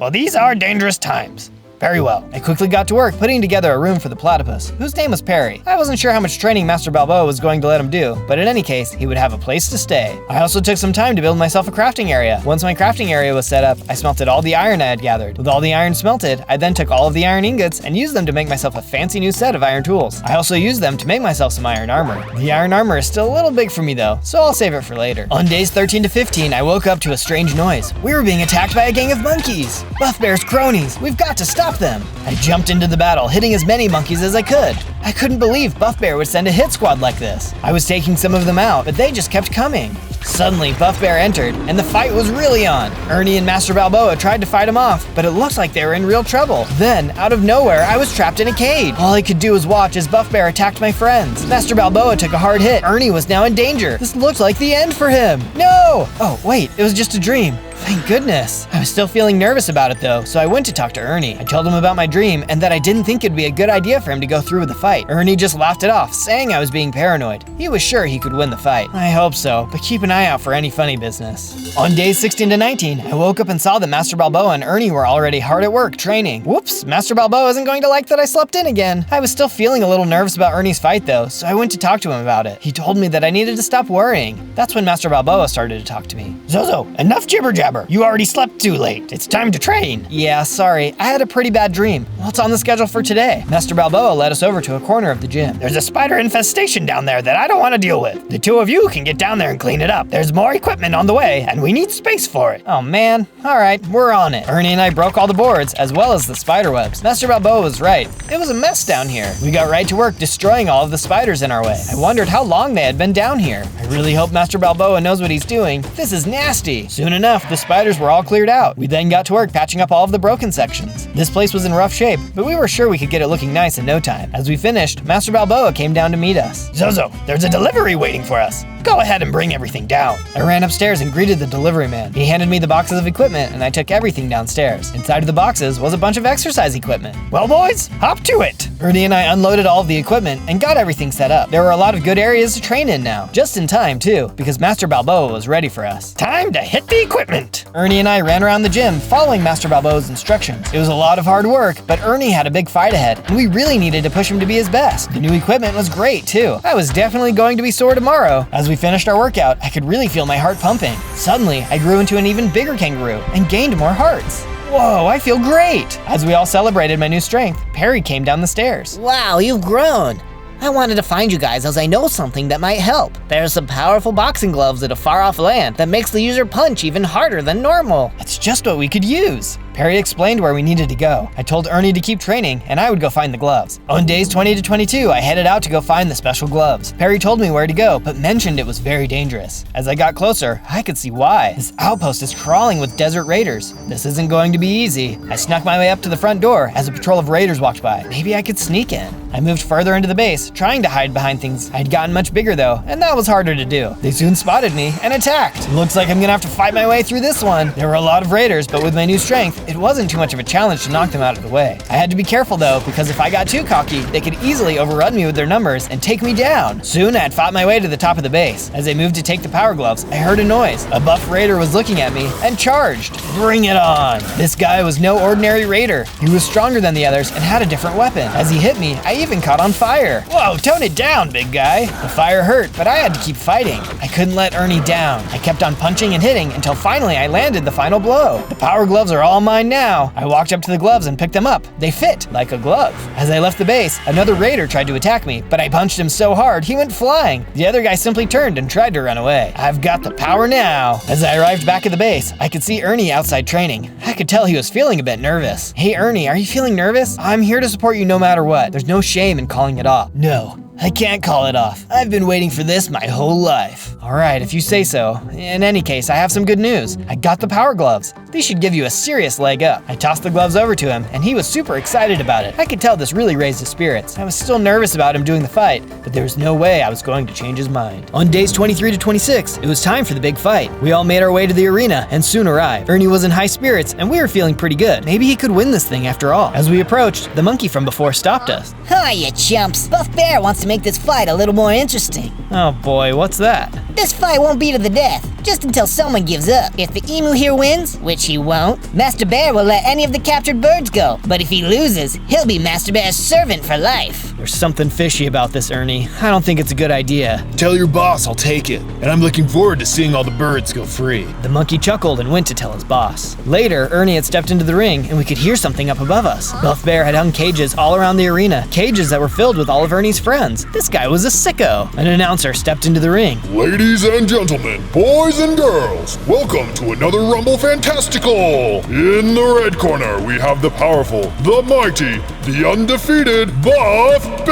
Well, these are dangerous times. Very well. I quickly got to work putting together a room for the platypus, whose name was Perry. I wasn't sure how much training Master Balboa was going to let him do, but in any case, he would have a place to stay. I also took some time to build myself a crafting area. Once my crafting area was set up, I smelted all the iron I had gathered. With all the iron smelted, I then took all of the iron ingots and used them to make myself a fancy new set of iron tools. I also used them to make myself some iron armor. The iron armor is still a little big for me though, so I'll save it for later. On days 13 to 15, I woke up to a strange noise. We were being attacked by a gang of monkeys. Buff Bear's cronies. We've got to stop them. I jumped into the battle, hitting as many monkeys as I could. I couldn't believe Buff Bear would send a hit squad like this. I was taking some of them out, but they just kept coming. Suddenly, Buff Bear entered, and the fight was really on. Ernie and Master Balboa tried to fight him off, but it looked like they were in real trouble. Then, out of nowhere, I was trapped in a cage. All I could do was watch as Buff Bear attacked my friends. Master Balboa took a hard hit. Ernie was now in danger. This looked like the end for him. No! Oh, wait, it was just a dream. Thank goodness. I was still feeling nervous about it though, so I went to talk to Ernie. I told him about my dream and that I didn't think it'd be a good idea for him to go through with the fight. Ernie just laughed it off, saying I was being paranoid. He was sure he could win the fight. I hope so, but keep an eye out for any funny business. On days 16 to 19, I woke up and saw that Master Balboa and Ernie were already hard at work training. Whoops, Master Balboa isn't going to like that I slept in again. I was still feeling a little nervous about Ernie's fight though, so I went to talk to him about it. He told me that I needed to stop worrying. That's when Master Balboa started to talk to me. Zozo, enough jibber jabber. You already slept too late. It's time to train. Yeah, sorry. I had a pretty bad dream. What's on the schedule for today? Master Balboa led us over to a corner of the gym. There's a spider infestation down there that I don't want to deal with. The two of you can get down there and clean it up. There's more equipment on the way, and we need space for it. Oh man. All right, we're on it. Ernie and I broke all the boards, as well as the spider webs. Master Balboa was right. It was a mess down here. We got right to work destroying all of the spiders in our way. I wondered how long they had been down here. I really hope Master Balboa knows what he's doing. This is nasty. Soon enough, the spiders were all cleared out. We then got to work patching up all of the broken sections. This place was in rough shape, but we were sure we could get it looking nice in no time. As we finished, Master Balboa came down to meet us. Zozo, there's a delivery waiting for us. Go ahead and bring everything down. I ran upstairs and greeted the delivery man. He handed me the boxes of equipment and I took everything downstairs. Inside of the boxes was a bunch of exercise equipment. Well, boys, hop to it. Ernie and I unloaded all of the equipment and got everything set up. There were a lot of good areas to train in now. Just in time, too, because Master Balboa was ready for us. Time to hit the equipment. Ernie and I ran around the gym following Master Balboa's instructions. It was a lot of hard work, but Ernie had a big fight ahead, and we really needed to push him to be his best. The new equipment was great, too. I was definitely going to be sore tomorrow. As we finished our workout, I could really feel my heart pumping. Suddenly, I grew into an even bigger kangaroo and gained more hearts. Whoa, I feel great! As we all celebrated my new strength, Perry came down the stairs. Wow, you've grown. I wanted to find you guys as I know something that might help. There's some powerful boxing gloves at a far-off land that makes the user punch even harder than normal. It's just what we could use. Perry explained where we needed to go. I told Ernie to keep training, and I would go find the gloves. On days 20 to 22, I headed out to go find the special gloves. Perry told me where to go, but mentioned it was very dangerous. As I got closer, I could see why. This outpost is crawling with desert raiders. This isn't going to be easy. I snuck my way up to the front door as a patrol of raiders walked by. Maybe I could sneak in. I moved further into the base, trying to hide behind things. I'd gotten much bigger though, and that was harder to do. They soon spotted me and attacked. Looks like I'm gonna have to fight my way through this one. There were a lot of raiders, but with my new strength, it wasn't too much of a challenge to knock them out of the way. I had to be careful though, because if I got too cocky, they could easily overrun me with their numbers and take me down. Soon I had fought my way to the top of the base. As I moved to take the power gloves, I heard a noise. A buff raider was looking at me and charged. Bring it on! This guy was no ordinary raider. He was stronger than the others and had a different weapon. As he hit me, I even caught on fire. Whoa, tone it down, big guy. The fire hurt, but I had to keep fighting. I couldn't let Ernie down. I kept on punching and hitting until finally I landed the final blow. The power gloves are all mine now. I walked up to the gloves and picked them up. They fit like a glove. As I left the base, another raider tried to attack me, but I punched him so hard he went flying. The other guy simply turned and tried to run away. I've got the power now. As I arrived back at the base, I could see Ernie outside training. I could tell he was feeling a bit nervous. Hey Ernie, are you feeling nervous? I'm here to support you no matter what. There's no shame in calling it off. No, I can't call it off. I've been waiting for this my whole life. All right, if you say so. In any case, I have some good news. I got the power gloves. These should give you a serious leg up. I tossed the gloves over to him, and he was super excited about it. I could tell this really raised his spirits. I was still nervous about him doing the fight, but there was no way I was going to change his mind. On days 23 to 26, it was time for the big fight. We all made our way to the arena and soon arrived. Ernie was in high spirits, and we were feeling pretty good. Maybe he could win this thing after all. As we approached, the monkey from before stopped us. Hi, you chumps. Buff Bear wants to make this fight a little more interesting. Oh boy, what's that? This fight won't be to the death, just until someone gives up. If the emu here wins, which he won't, Master Bear will let any of the captured birds go. But if he loses, he'll be Master Bear's servant for life. There's something fishy about this, Ernie. I don't think it's a good idea. Tell your boss I'll take it, and I'm looking forward to seeing all the birds go free. The monkey chuckled and went to tell his boss. Later, Ernie had stepped into the ring, and we could hear something up above us. Buff Bear had hung cages all around the arena, cages that were filled with all of Ernie's friends. This guy was a sicko. An announcer stepped into the ring. Ladies and gentlemen, boys and girls, welcome to another Rumble Fantastical! In the red corner, we have the powerful, the mighty, the undefeated Buff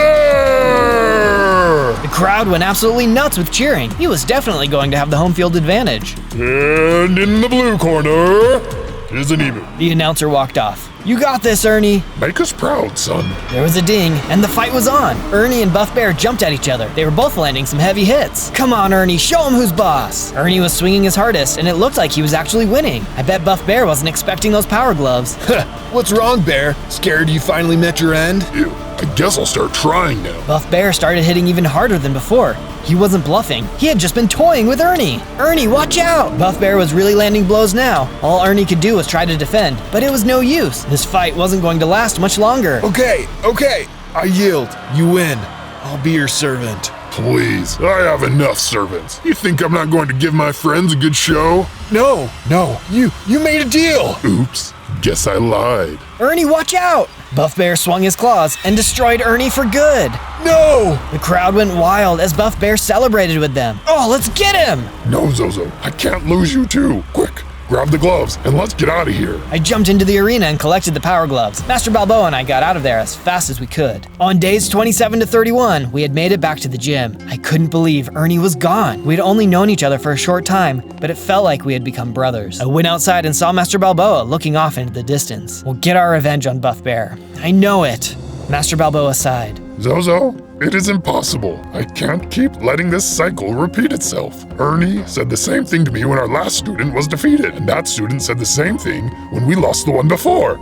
Bear! The crowd went absolutely nuts with cheering. He was definitely going to have the home field advantage. And in the blue corner is an emu. The announcer walked off. You got this, Ernie. Make us proud, son. There was a ding, and the fight was on. Ernie and Buff Bear jumped at each other. They were both landing some heavy hits. Come on, Ernie, show him who's boss. Ernie was swinging his hardest, and it looked like he was actually winning. I bet Buff Bear wasn't expecting those power gloves. What's wrong, Bear? Scared you finally met your end? Ew, I guess I'll start trying now. Buff Bear started hitting even harder than before. He wasn't bluffing. He had just been toying with Ernie. Ernie, watch out! Buff Bear was really landing blows now. All Ernie could do was try to defend, but it was no use. This fight wasn't going to last much longer. Okay, I yield. You win. I'll be your servant. Please, I have enough servants. You think I'm not going to give my friends a good show? No, you made a deal. Oops, guess I lied. Ernie, watch out! Buff Bear swung his claws and destroyed Ernie for good. No! The crowd went wild as Buff Bear celebrated with them. Oh, let's get him! No, Zozo, I can't lose you too. Quick, grab the gloves and let's get out of here. I jumped into the arena and collected the power gloves. Master Balboa and I got out of there as fast as we could. On days 27 to 31, we had made it back to the gym. I couldn't believe Ernie was gone. We'd only known each other for a short time, but it felt like we had become brothers. I went outside and saw Master Balboa looking off into the distance. We'll get our revenge on Buff Bear. I know it. Master Balboa sighed. Zozo, It is impossible. I can't keep letting this cycle repeat itself. Ernie said the same thing to me when our last student was defeated, and that student said the same thing when we lost the one before.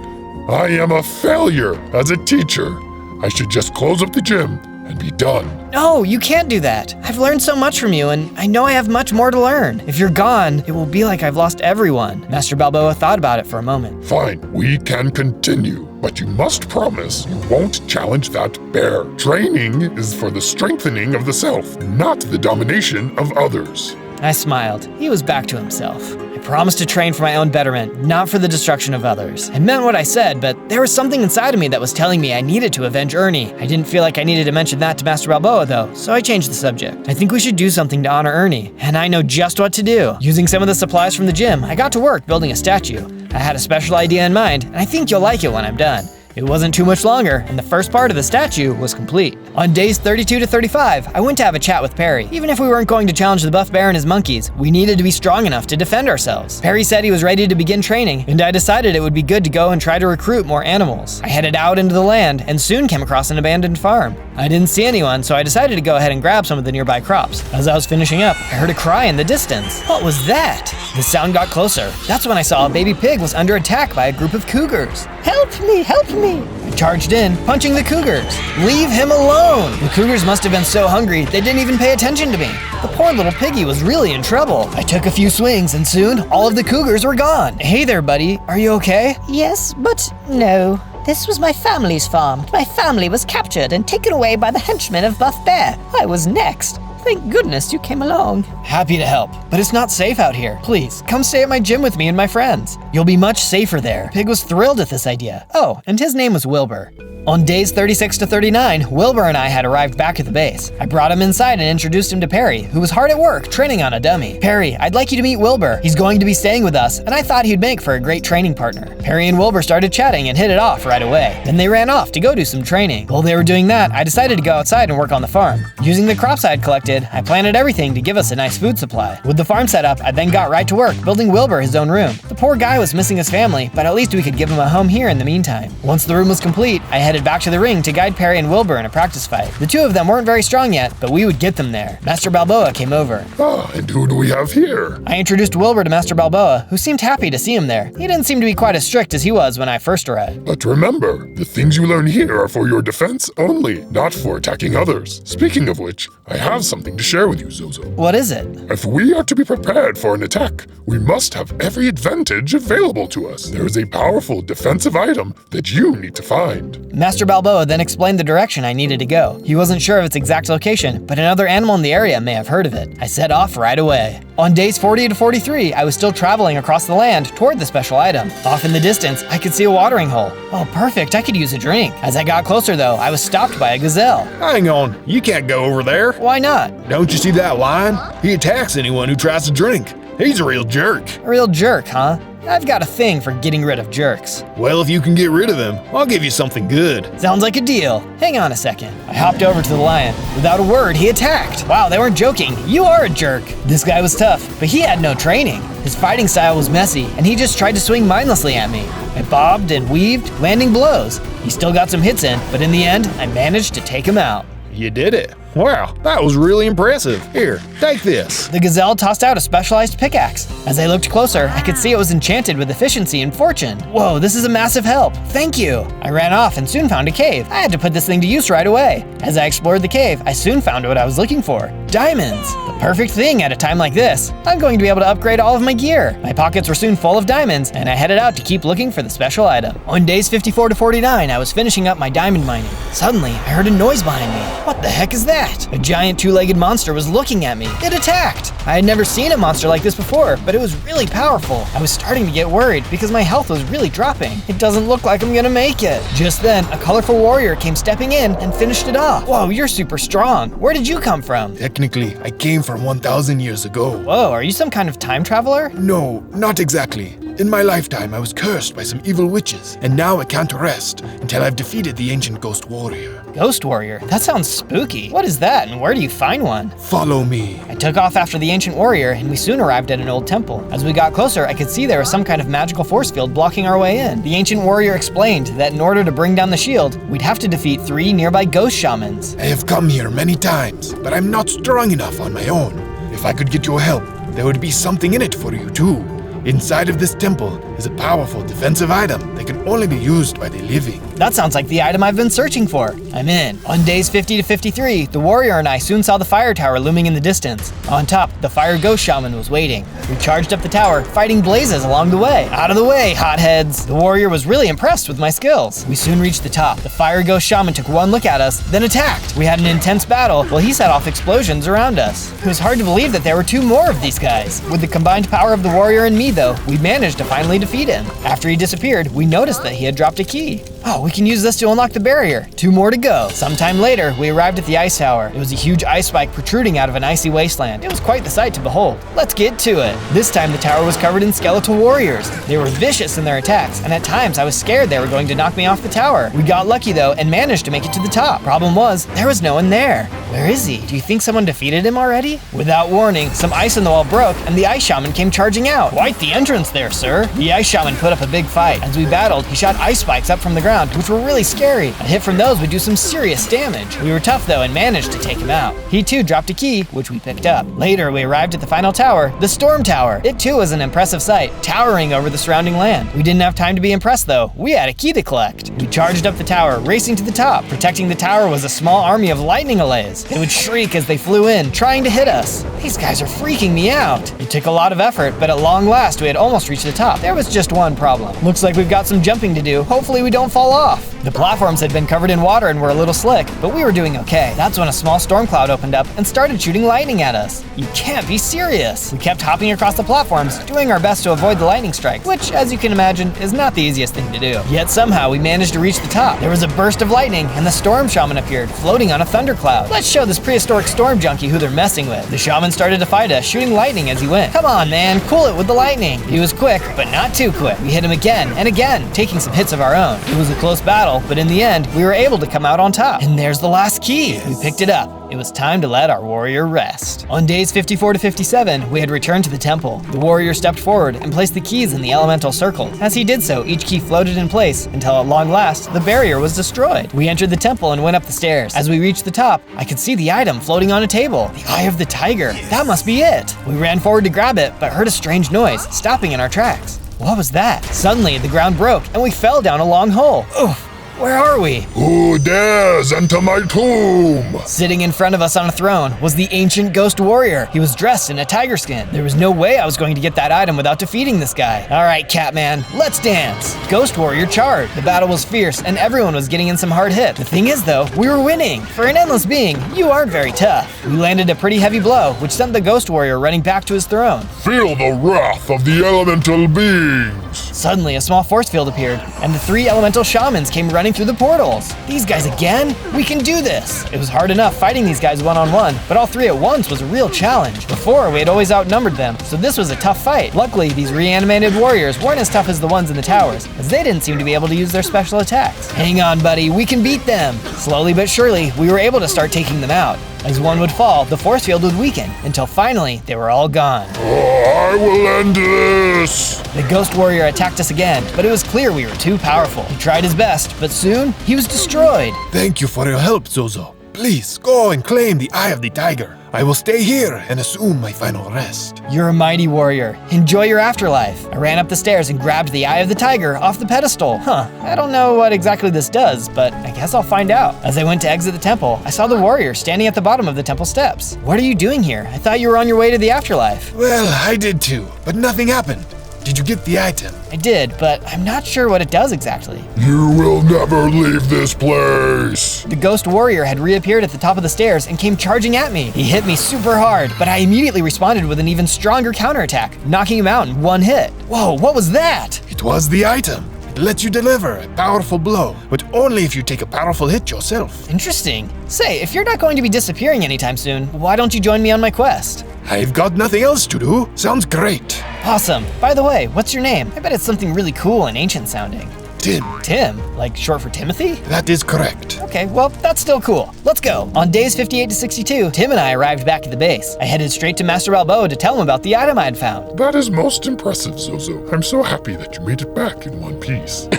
I am a failure as a teacher. I should just close up the gym and be done. No, you can't do that. I've learned so much from you, and I know I have much more to learn. If you're gone, it will be like I've lost everyone. Master Balboa thought about it for a moment. Fine, we can continue, but you must promise you won't challenge that bear. Training is for the strengthening of the self, not the domination of others. I smiled. He was back to himself. I promised to train for my own betterment, not for the destruction of others. I meant what I said, but there was something inside of me that was telling me I needed to avenge Ernie. I didn't feel like I needed to mention that to Master Balboa though, so I changed the subject. I think we should do something to honor Ernie, and I know just what to do. Using some of the supplies from the gym, I got to work building a statue. I had a special idea in mind, and I think you'll like it when I'm done. It wasn't too much longer, and the first part of the statue was complete. On days 32 to 35, I went to have a chat with Perry. Even if we weren't going to challenge the buff bear and his monkeys, we needed to be strong enough to defend ourselves. Perry said he was ready to begin training, and I decided it would be good to go and try to recruit more animals. I headed out into the land and soon came across an abandoned farm. I didn't see anyone, so I decided to go ahead and grab some of the nearby crops. As I was finishing up, I heard a cry in the distance. What was that? The sound got closer. That's when I saw a baby pig was under attack by a group of cougars. Help me, help me! I charged in, punching the cougars. Leave him alone! The cougars must have been so hungry, they didn't even pay attention to me. The poor little piggy was really in trouble. I took a few swings and soon, all of the cougars were gone. Hey there, buddy. Are you okay? Yes, but no. This was my family's farm. My family was captured and taken away by the henchmen of Buff Bear. I was next. Thank goodness you came along. Happy to help, but it's not safe out here. Please, come stay at my gym with me and my friends. You'll be much safer there. Pig was thrilled at this idea. Oh, and his name was Wilbur. On days 36 to 39, Wilbur and I had arrived back at the base. I brought him inside and introduced him to Perry, who was hard at work training on a dummy. Perry, I'd like you to meet Wilbur. He's going to be staying with us, and I thought he'd make for a great training partner. Perry and Wilbur started chatting and hit it off right away. Then they ran off to go do some training. While they were doing that, I decided to go outside and work on the farm. Using the crops I had collected, I planted everything to give us a nice food supply. With the farm set up, I then got right to work building Wilbur his own room. The poor guy was missing his family, but at least we could give him a home here in the meantime. Once the room was complete, I headed back to the ring to guide Perry and Wilbur in a practice fight. The two of them weren't very strong yet, but we would get them there. Master Balboa came over. Ah, and who do we have here? I introduced Wilbur to Master Balboa, who seemed happy to see him there. He didn't seem to be quite as strict as he was when I first arrived. But remember, the things you learn here are for your defense only, not for attacking others. Speaking of which, I have something to share with you, Zozo. What is it? If we are to be prepared for an attack, we must have every advantage available to us. There is a powerful defensive item that you need to find. Master Balboa then explained the direction I needed to go. He wasn't sure of its exact location, but another animal in the area may have heard of it. I set off right away. On days 40 to 43, I was still traveling across the land toward the special item. Off in the distance, I could see a watering hole. Oh, perfect, I could use a drink. As I got closer though, I was stopped by a gazelle. Hang on, you can't go over there. Why not? Don't you see that lion? He attacks anyone who tries to drink. He's a real jerk. A real jerk, huh? I've got a thing for getting rid of jerks. Well, if you can get rid of him, I'll give you something good. Sounds like a deal. Hang on a second. I hopped over to the lion. Without a word, he attacked. Wow, they weren't joking. You are a jerk. This guy was tough, but he had no training. His fighting style was messy, and he just tried to swing mindlessly at me. I bobbed and weaved, landing blows. He still got some hits in, but in the end, I managed to take him out. You did it. Wow, that was really impressive. Here, take this. The gazelle tossed out a specialized pickaxe. As I looked closer, I could see it was enchanted with efficiency and fortune. Whoa, this is a massive help. Thank you. I ran off and soon found a cave. I had to put this thing to use right away. As I explored the cave, I soon found what I was looking for. Diamonds. The perfect thing at a time like this. I'm going to be able to upgrade all of my gear. My pockets were soon full of diamonds, and I headed out to keep looking for the special item. On days 54 to 49, I was finishing up my diamond mining. Suddenly, I heard a noise behind me. What the heck is that? A giant two-legged monster was looking at me. It attacked. I had never seen a monster like this before, but it was really powerful. I was starting to get worried because my health was really dropping. It doesn't look like I'm gonna make it. Just then, a colorful warrior came stepping in and finished it off. Whoa, you're super strong. Where did you come from? Technically, I came from 1,000 years ago. Whoa, are you some kind of time traveler? No, not exactly. In my lifetime, I was cursed by some evil witches, and now I can't rest until I've defeated the ancient ghost warrior. Ghost warrior? That sounds spooky. What is that, and where do you find one? Follow me. I took off after the ancient warrior, and we soon arrived at an old temple. As we got closer, I could see there was some kind of magical force field blocking our way in. The ancient warrior explained that in order to bring down the shield, we'd have to defeat 3 nearby ghost shamans. I have come here many times, but I'm not strong enough on my own. If I could get your help, there would be something in it for you too. Inside of this temple is a powerful defensive item that can only be used by the living. That sounds like the item I've been searching for. I'm in. On days 50 to 53, the warrior and I soon saw the fire tower looming in the distance. On top, the fire ghost shaman was waiting. We charged up the tower, fighting blazes along the way. Out of the way, hotheads! The warrior was really impressed with my skills. We soon reached the top. The fire ghost shaman took one look at us, then attacked. We had an intense battle while he set off explosions around us. It was hard to believe that there were 2 more of these guys. With the combined power of the warrior and me, though, we managed to finally defeat him. After he disappeared, we noticed that he had dropped a key. Oh, we can use this to unlock the barrier. 2 more to go. Sometime later, we arrived at the ice tower. It was a huge ice spike protruding out of an icy wasteland. It was quite the sight to behold. Let's get to it. This time, the tower was covered in skeletal warriors. They were vicious in their attacks, and at times I was scared they were going to knock me off the tower. We got lucky though, and managed to make it to the top. Problem was, there was no one there. Where is he? Do you think someone defeated him already? Without warning, some ice in the wall broke, and the ice shaman came charging out. Quite the entrance there, sir. The ice shaman put up a big fight. As we battled, he shot ice spikes up from the ground, which were really scary. A hit from those would do some serious damage. We were tough though and managed to take him out. He too dropped a key, which we picked up. Later, we arrived at the final tower, the storm tower. It too was an impressive sight, towering over the surrounding land. We didn't have time to be impressed though. We had a key to collect. We charged up the tower, racing to the top. Protecting the tower was a small army of lightning allays. They would shriek as they flew in, trying to hit us. These guys are freaking me out. It took a lot of effort, but at long last, we had almost reached the top. There was just one problem. Looks like we've got some jumping to do. Hopefully we don't fall off. The platforms had been covered in water and were a little slick, but we were doing okay. That's when a small storm cloud opened up and started shooting lightning at us. You can't be serious. We kept hopping across the platforms, doing our best to avoid the lightning strikes, which, as you can imagine, is not the easiest thing to do. Yet somehow we managed to reach the top. There was a burst of lightning, and the storm shaman appeared, floating on a thundercloud. Let's show this prehistoric storm junkie who they're messing with. The shaman started to fight us, shooting lightning as he went. Come on, man, cool it with the lightning. He was quick, but not too quick. We hit him again and again, taking some hits of our own. It was a close battle, but in the end, we were able to come out on top. And there's the last key. We picked it up. It was time to let our warrior rest. On days 54 to 57, we had returned to the temple. The warrior stepped forward and placed the keys in the elemental circle. As he did so, each key floated in place until at long last, the barrier was destroyed. We entered the temple and went up the stairs. As we reached the top, I could see the item floating on a table. The eye of the tiger. That must be it. We ran forward to grab it, but heard a strange noise, stopping in our tracks. What was that? Suddenly, the ground broke and we fell down a long hole. Oof. Where are we? Who dares enter my tomb? Sitting in front of us on a throne was the ancient ghost warrior. He was dressed in a tiger skin. There was no way I was going to get that item without defeating this guy. All right, Catman, let's dance. Ghost warrior charged. The battle was fierce and everyone was getting in some hard hits. The thing is though, we were winning. For an endless being, you aren't very tough. We landed a pretty heavy blow, which sent the ghost warrior running back to his throne. Feel the wrath of the elemental beings. Suddenly, a small force field appeared, and the 3 elemental shamans came running through the portals. These guys again? We can do this! It was hard enough fighting these guys one-on-one, but all 3 at once was a real challenge. Before, we had always outnumbered them, so this was a tough fight. Luckily, these reanimated warriors weren't as tough as the ones in the towers, as they didn't seem to be able to use their special attacks. Hang on, buddy, we can beat them! Slowly but surely, we were able to start taking them out. As one would fall, the force field would weaken, until finally, they were all gone. I will end this! The ghost warrior attacked us again, but it was clear we were too powerful. He tried his best, but soon, he was destroyed. Thank you for your help, Zozo. Please, go and claim the Eye of the Tiger. I will stay here and assume my final rest. You're a mighty warrior. Enjoy your afterlife. I ran up the stairs and grabbed the Eye of the Tiger off the pedestal. I don't know what exactly this does, but I guess I'll find out. As I went to exit the temple, I saw the warrior standing at the bottom of the temple steps. What are you doing here? I thought you were on your way to the afterlife. Well, I did too, but nothing happened. Did you get the item? I did, but I'm not sure what it does exactly. You will never leave this place. The ghost warrior had reappeared at the top of the stairs and came charging at me. He hit me super hard, but I immediately responded with an even stronger counterattack, knocking him out in one hit. Whoa, what was that? It was the item. It lets you deliver a powerful blow, but only if you take a powerful hit yourself. Interesting. Say, if you're not going to be disappearing anytime soon, why don't you join me on my quest? I've got nothing else to do. Sounds great. Awesome. By the way, what's your name? I bet it's something really cool and ancient sounding. Tim. Tim? Like short for Timothy? That is correct. Okay, well, that's still cool. Let's go. On days 58 to 62, Tim and I arrived back at the base. I headed straight to Master Balboa to tell him about the item I had found. That is most impressive, Zozo. I'm so happy that you made it back in one piece.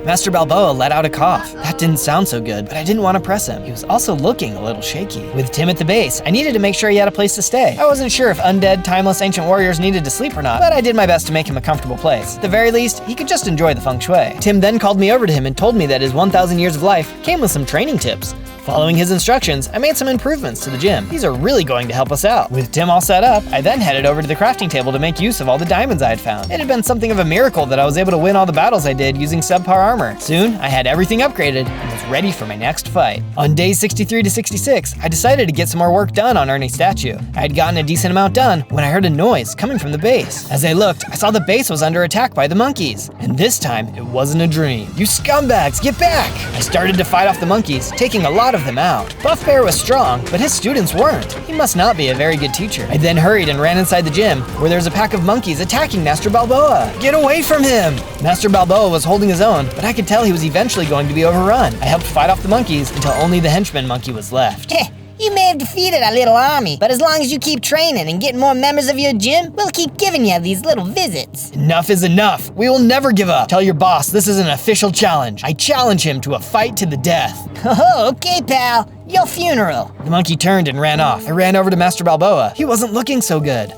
Master Balboa let out a cough. That didn't sound so good, but I didn't want to press him. He was also looking a little shaky. With Tim at the base, I needed to make sure he had a place to stay. I wasn't sure if undead, timeless ancient warriors needed to sleep or not, but I did my best to make him a comfortable place. At the very least, he could just enjoy the feng shui. Tim then called me over to him and told me that his 1,000 years of life came with some training tips. Following his instructions, I made some improvements to the gym. These are really going to help us out. With Tim all set up, I then headed over to the crafting table to make use of all the diamonds I had found. It had been something of a miracle that I was able to win all the battles I did using subpar armor. Soon, I had everything upgraded and was ready for my next fight. On days 63 to 66, I decided to get some more work done on Ernie's statue. I had gotten a decent amount done when I heard a noise coming from the base. As I looked, I saw the base was under attack by the monkeys. And this time, it wasn't a dream. You scumbags, get back! I started to fight off the monkeys, taking a lot of them out. Buff Bear was strong, but his students weren't. He must not be a very good teacher. I then hurried and ran inside the gym, where there's a pack of monkeys attacking Master Balboa. Get away from him! Master Balboa was holding his own, but I could tell he was eventually going to be overrun. I helped fight off the monkeys until only the henchman monkey was left. You may have defeated a little army, but as long as you keep training and getting more members of your gym, we'll keep giving you these little visits. Enough is enough. We will never give up. Tell your boss this is an official challenge. I challenge him to a fight to the death. Oh, okay, pal. Your funeral. The monkey turned and ran off. I ran over to Master Balboa. He wasn't looking so good.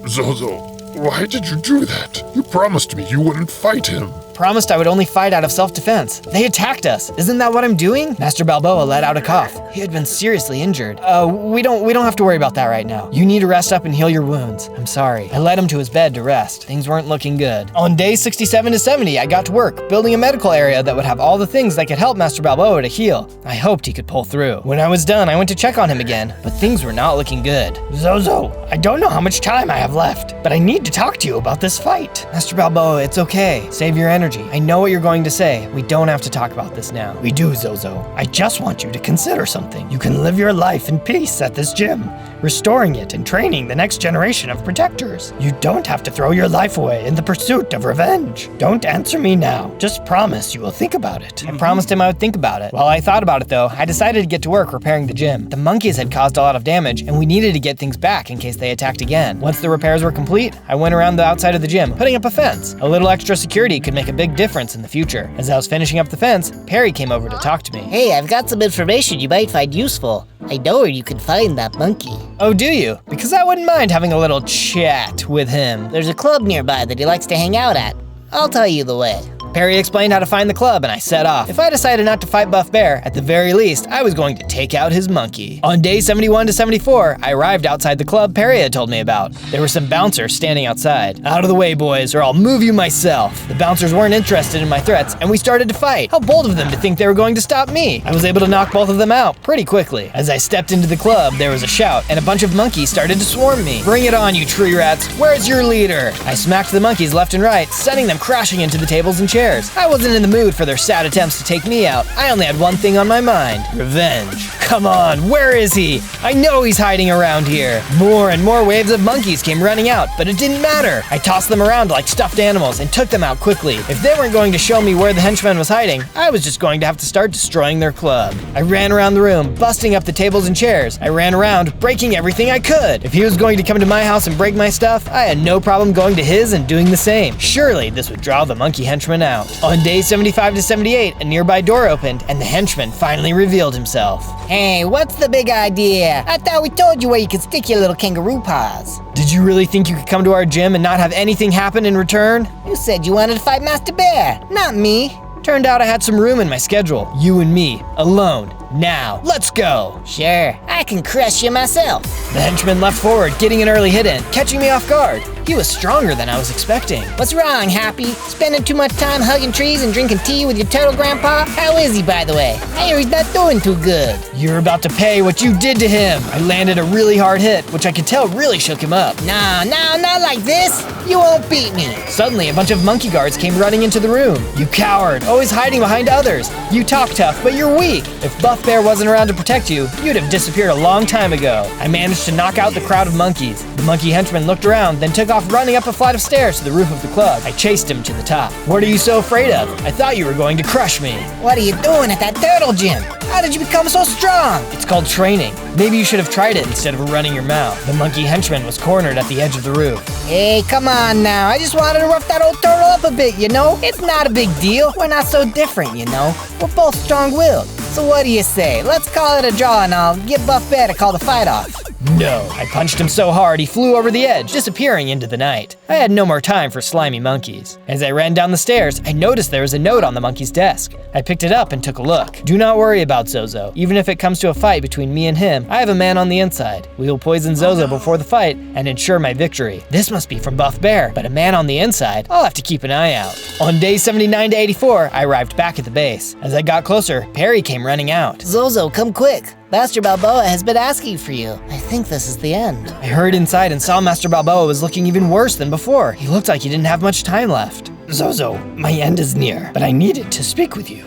Zozo, why did you do that? You promised me you wouldn't fight him. Promised I would only fight out of self-defense. They attacked us. Isn't that what I'm doing? Master Balboa let out a cough. He had been seriously injured. We don't have to worry about that right now. You need to rest up and heal your wounds. I'm sorry. I led him to his bed to rest. Things weren't looking good. On days 67 to 70, I got to work, building a medical area that would have all the things that could help Master Balboa to heal. I hoped he could pull through. When I was done, I went to check on him again, but things were not looking good. Zozo, I don't know how much time I have left, but I need to talk to you about this fight. Master Balboa, it's okay. Save your energy. I know what you're going to say. We don't have to talk about this now. We do, Zozo. I just want you to consider something. You can live your life in peace at this gym, restoring it and training the next generation of protectors. You don't have to throw your life away in the pursuit of revenge. Don't answer me now. Just promise you will think about it. I promised him I would think about it. While I thought about it though, I decided to get to work repairing the gym. The monkeys had caused a lot of damage and we needed to get things back in case they attacked again. Once the repairs were complete, I went around the outside of the gym, putting up a fence. A little extra security could make a big difference in the future. As I was finishing up the fence, Perry came over to talk to me. Hey, I've got some information you might find useful. I know where you can find that monkey. Oh, do you? Because I wouldn't mind having a little chat with him. There's a club nearby that he likes to hang out at. I'll tell you the way. Perry explained how to find the club and I set off. If I decided not to fight Buff Bear, at the very least, I was going to take out his monkey. On day 71 to 74, I arrived outside the club Perry had told me about. There were some bouncers standing outside. Out of the way, boys, or I'll move you myself. The bouncers weren't interested in my threats and we started to fight. How bold of them to think they were going to stop me. I was able to knock both of them out pretty quickly. As I stepped into the club, there was a shout and a bunch of monkeys started to swarm me. Bring it on, you tree rats. Where's your leader? I smacked the monkeys left and right, sending them crashing into the tables and chairs. I wasn't in the mood for their sad attempts to take me out. I only had one thing on my mind: revenge. Come on, where is he? I know he's hiding around here. More and more waves of monkeys came running out, but it didn't matter. I tossed them around like stuffed animals and took them out quickly. If they weren't going to show me where the henchman was hiding, I was just going to have to start destroying their club. I ran around the room, busting up the tables and chairs. I ran around, breaking everything I could. If he was going to come to my house and break my stuff, I had no problem going to his and doing the same. Surely this would draw the monkey henchman out. On day 75 to 78, a nearby door opened and the henchman finally revealed himself. Hey, what's the big idea? I thought we told you where you could stick your little kangaroo paws. Did you really think you could come to our gym and not have anything happen in return? You said you wanted to fight Master Bear, not me. Turned out I had some room in my schedule. You and me, alone. Now, let's go. Sure, I can crush you myself. The henchman leapt forward, getting an early hit in, catching me off guard. He was stronger than I was expecting. What's wrong, Happy? Spending too much time hugging trees and drinking tea with your turtle grandpa? How is he, by the way? I hear he's not doing too good. You're about to pay what you did to him. I landed a really hard hit, which I could tell really shook him up. No, not like this. You won't beat me. Suddenly, a bunch of monkey guards came running into the room. You coward, always hiding behind others. You talk tough, but you're weak. If Buff Bear wasn't around to protect you, you'd have disappeared a long time ago. I managed to knock out the crowd of monkeys. The monkey henchman looked around, then took off running up a flight of stairs to the roof of the club. I chased him to the top. What are you so afraid of? I thought you were going to crush me. What are you doing at that turtle gym? How did you become so strong? It's called training. Maybe you should have tried it instead of running your mouth. The monkey henchman was cornered at the edge of the roof. Hey, come on now. I just wanted to rough that old turtle up a bit, you know? It's not a big deal. We're not so different, you know? We're both strong-willed. So what do you say? Let's call it a draw and I'll get Buff Bear to call the fight off. No, I punched him so hard he flew over the edge, disappearing into the night. I had no more time for slimy monkeys. As I ran down the stairs, I noticed there was a note on the monkey's desk. I picked it up and took a look. Do not worry about Zozo. Even if it comes to a fight between me and him, I have a man on the inside. We will poison Zozo before the fight and ensure my victory. This must be from Buff Bear, but a man on the inside? I'll have to keep an eye out. On days 79 to 84, I arrived back at the base. As I got closer, Perry came running out. Zozo, come quick. Master Balboa has been asking for you. I think this is the end. I hurried inside and saw Master Balboa was looking even worse than before. He looked like he didn't have much time left. Zozo, my end is near, but I needed to speak with you.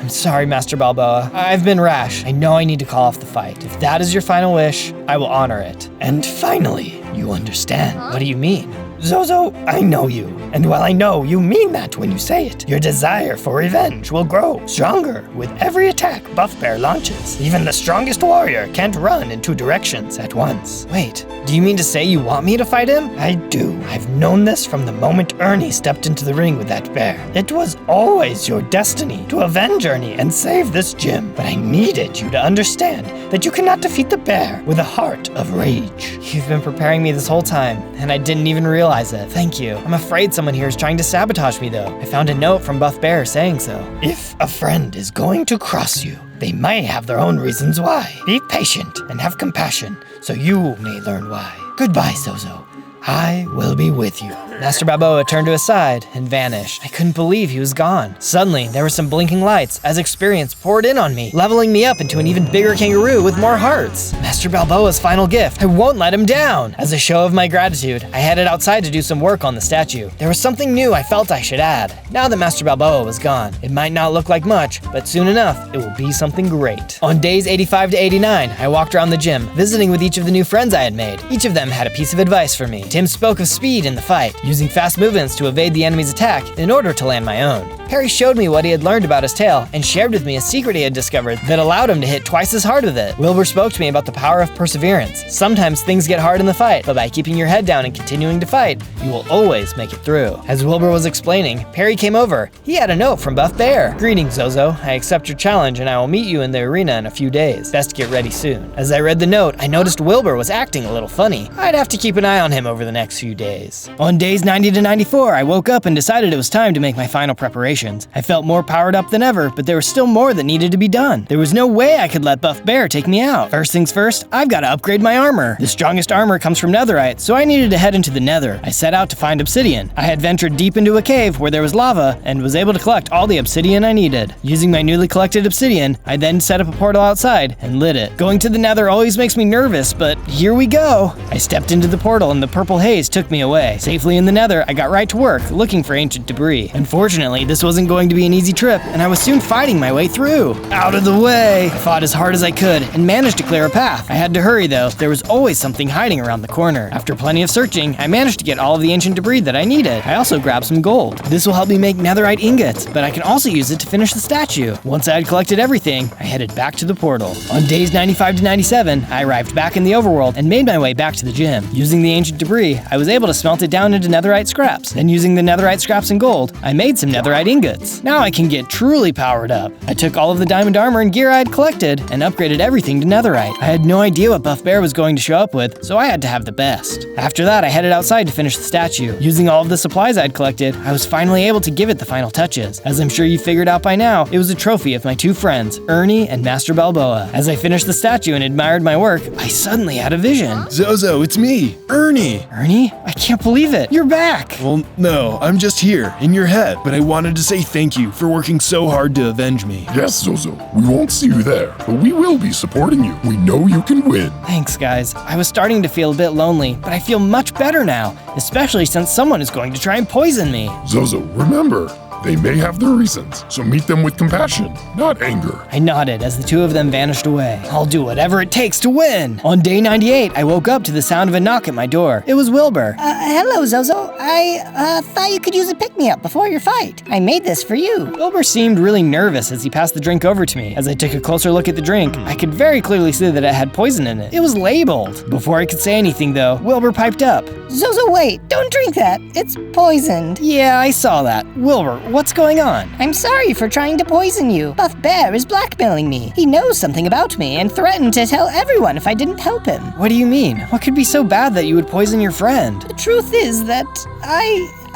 I'm sorry, Master Balboa. I've been rash. I know I need to call off the fight. If that is your final wish, I will honor it. And finally, you understand. What do you mean? Zozo, I know you. And while I know you mean that when you say it, your desire for revenge will grow stronger with every attack Buff Bear launches. Even the strongest warrior can't run in two directions at once. Wait, do you mean to say you want me to fight him? I do. I've known this from the moment Ernie stepped into the ring with that bear. It was always your destiny to avenge Ernie and save this gym. But I needed you to understand that you cannot defeat the bear with a heart of rage. You've been preparing me this whole time, and I didn't even realize it. Thank you. I'm afraid someone here is trying to sabotage me, though. I found a note from Buff Bear saying so. If a friend is going to cross you, they may have their own reasons why. Be patient and have compassion, so you may learn why. Goodbye, Zozo. I will be with you. Master Balboa turned to his side and vanished. I couldn't believe he was gone. Suddenly, there were some blinking lights as experience poured in on me, leveling me up into an even bigger kangaroo with more hearts. Master Balboa's final gift. I won't let him down. As a show of my gratitude, I headed outside to do some work on the statue. There was something new I felt I should add. Now that Master Balboa was gone, it might not look like much, but soon enough, it will be something great. On days 85 to 89, I walked around the gym, visiting with each of the new friends I had made. Each of them had a piece of advice for me. Tim spoke of speed in the fight, using fast movements to evade the enemy's attack in order to land my own. Harry showed me what he had learned about his tail and shared with me a secret he had discovered that allowed him to hit twice as hard with it. Wilbur spoke to me about the power of perseverance. Sometimes things get hard in the fight, but by keeping your head down and continuing to fight, you will always make it through. As Wilbur was explaining, Perry came over. He had a note from Buff Bear. Greetings, Zozo. I accept your challenge and I will meet you in the arena in a few days. Best get ready soon. As I read the note, I noticed Wilbur was acting a little funny. I'd have to keep an eye on him over the next few days. On days 90 to 94, I woke up and decided it was time to make my final preparations. I felt more powered up than ever, but there was still more that needed to be done. There was no way I could let Buff Bear take me out. First things first, I've got to upgrade my armor. The strongest armor comes from netherite, so I needed to head into the nether. I set out to find obsidian. I had ventured deep into a cave where there was lava and was able to collect all the obsidian I needed. Using my newly collected obsidian, I then set up a portal outside and lit it. Going to the nether always makes me nervous, but here we go. I stepped into the portal and the purple haze took me away. Safely in the nether, I got right to work, looking for ancient debris. Unfortunately, this wasn't going to be an easy trip, and I was soon fighting my way through. Out of the way! I fought as hard as I could, and managed to clear a path. I had to hurry though, there was always something hiding around the corner. After plenty of searching, I managed to get all of the ancient debris that I needed. I also grabbed some gold. This will help me make netherite ingots, but I can also use it to finish the statue. Once I had collected everything, I headed back to the portal. On days 95 to 97, I arrived back in the overworld and made my way back to the gym. Using the ancient debris, I was able to smelt it down into netherite scraps. Then using the netherite scraps and gold, I made some netherite ingots. Now I can get truly powered up. I took all of the diamond armor and gear I had collected and upgraded everything to netherite. I had no idea what Buff Bear was going to show up with, so I had to have the best. After that, I headed outside to finish the statue. Using all of the supplies I'd collected, I was finally able to give it the final touches. As I'm sure you figured out by now, it was a trophy of my two friends, Ernie and Master Balboa. As I finished the statue and admired my work, I suddenly had a vision. Zozo, it's me, Ernie. Ernie? I can't believe it. You're back. Well, no, I'm just here, in your head. But I wanted to say thank you for working so hard to avenge me. Yes, Zozo, we won't see you there, but we will be supporting you. We know you can win. Thanks, guys. I was starting to feel a bit lonely, but I feel much better now, especially since someone is going to try and poison me. Zozo, remember, They may have their reasons, so meet them with compassion, not anger. I nodded as the two of them vanished away. I'll do whatever it takes to win! On day 98, I woke up to the sound of a knock at my door. It was Wilbur. Hello, Zozo. I thought you could use a pick-me-up before your fight. I made this for you. Wilbur seemed really nervous as he passed the drink over to me. As I took a closer look at the drink, I could very clearly see that it had poison in it. It was labeled. Before I could say anything though, Wilbur piped up. Zozo, wait, don't drink that. It's poisoned. Yeah, I saw that. Wilbur, what's going on? I'm sorry for trying to poison you. Buff Bear is blackmailing me. He knows something about me and threatened to tell everyone if I didn't help him. What do you mean? What could be so bad that you would poison your friend? The truth is that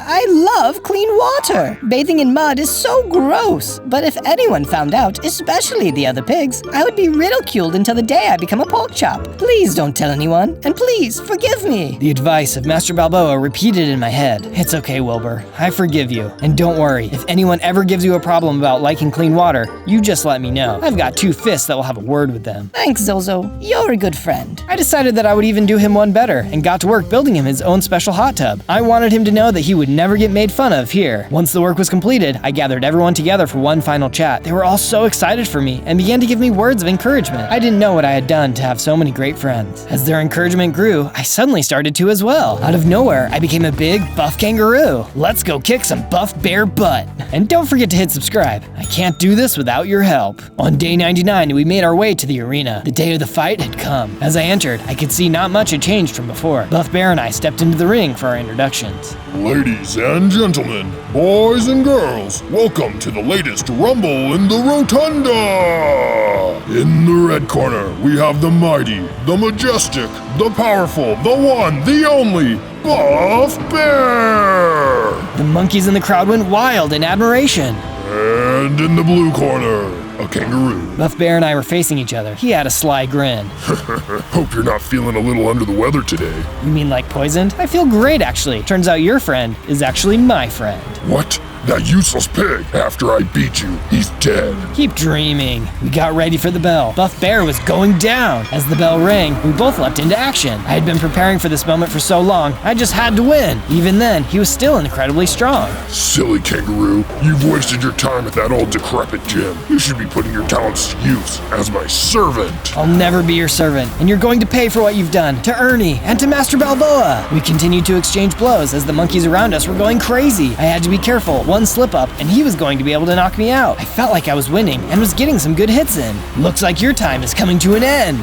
I love clean water. Bathing in mud is so gross. But if anyone found out, especially the other pigs, I would be ridiculed until the day I become a pork chop. Please don't tell anyone, and please forgive me. The advice of Master Balboa repeated in my head. It's okay, Wilbur. I forgive you. And don't worry, if anyone ever gives you a problem about liking clean water, you just let me know. I've got 2 fists that will have a word with them. Thanks, Zozo. You're a good friend. I decided that I would even do him one better and got to work building him his own special hot tub. I wanted him to know that he would never get made fun of here. Once the work was completed, I gathered everyone together for one final chat. They were all so excited for me and began to give me words of encouragement. I didn't know what I had done to have so many great friends. As their encouragement grew, I suddenly started to as well. Out of nowhere, I became a big, buff kangaroo. Let's go kick some buff bear butt. And don't forget to hit subscribe. I can't do this without your help. On day 99, we made our way to the arena. The day of the fight had come. As I entered, I could see not much had changed from before. Buff Bear and I stepped into the ring for our introductions. Ladies and gentlemen, boys and girls, welcome to the latest Rumble in the Rotunda! In the red corner, we have the mighty, the majestic, the powerful, the one, the only, Buff Bear! The monkeys in the crowd went wild in admiration. And in the blue corner, a kangaroo. Buff Bear and I were facing each other. He had a sly grin. Hope you're not feeling a little under the weather today. You mean like poisoned? I feel great, actually. Turns out your friend is actually my friend. What? That useless pig. After I beat you, he's dead. Keep dreaming. We got ready for the bell. Buff Bear was going down. As the bell rang, we both leapt into action. I had been preparing for this moment for so long, I just had to win. Even then, he was still incredibly strong. Silly kangaroo, you've wasted your time at that old decrepit gym. You should be putting your talents to use as my servant. I'll never be your servant, and you're going to pay for what you've done to Ernie and to Master Balboa. We continued to exchange blows as the monkeys around us were going crazy. I had to be careful. One slip up, and he was going to be able to knock me out. I felt like I was winning and was getting some good hits in. Looks like your time is coming to an end.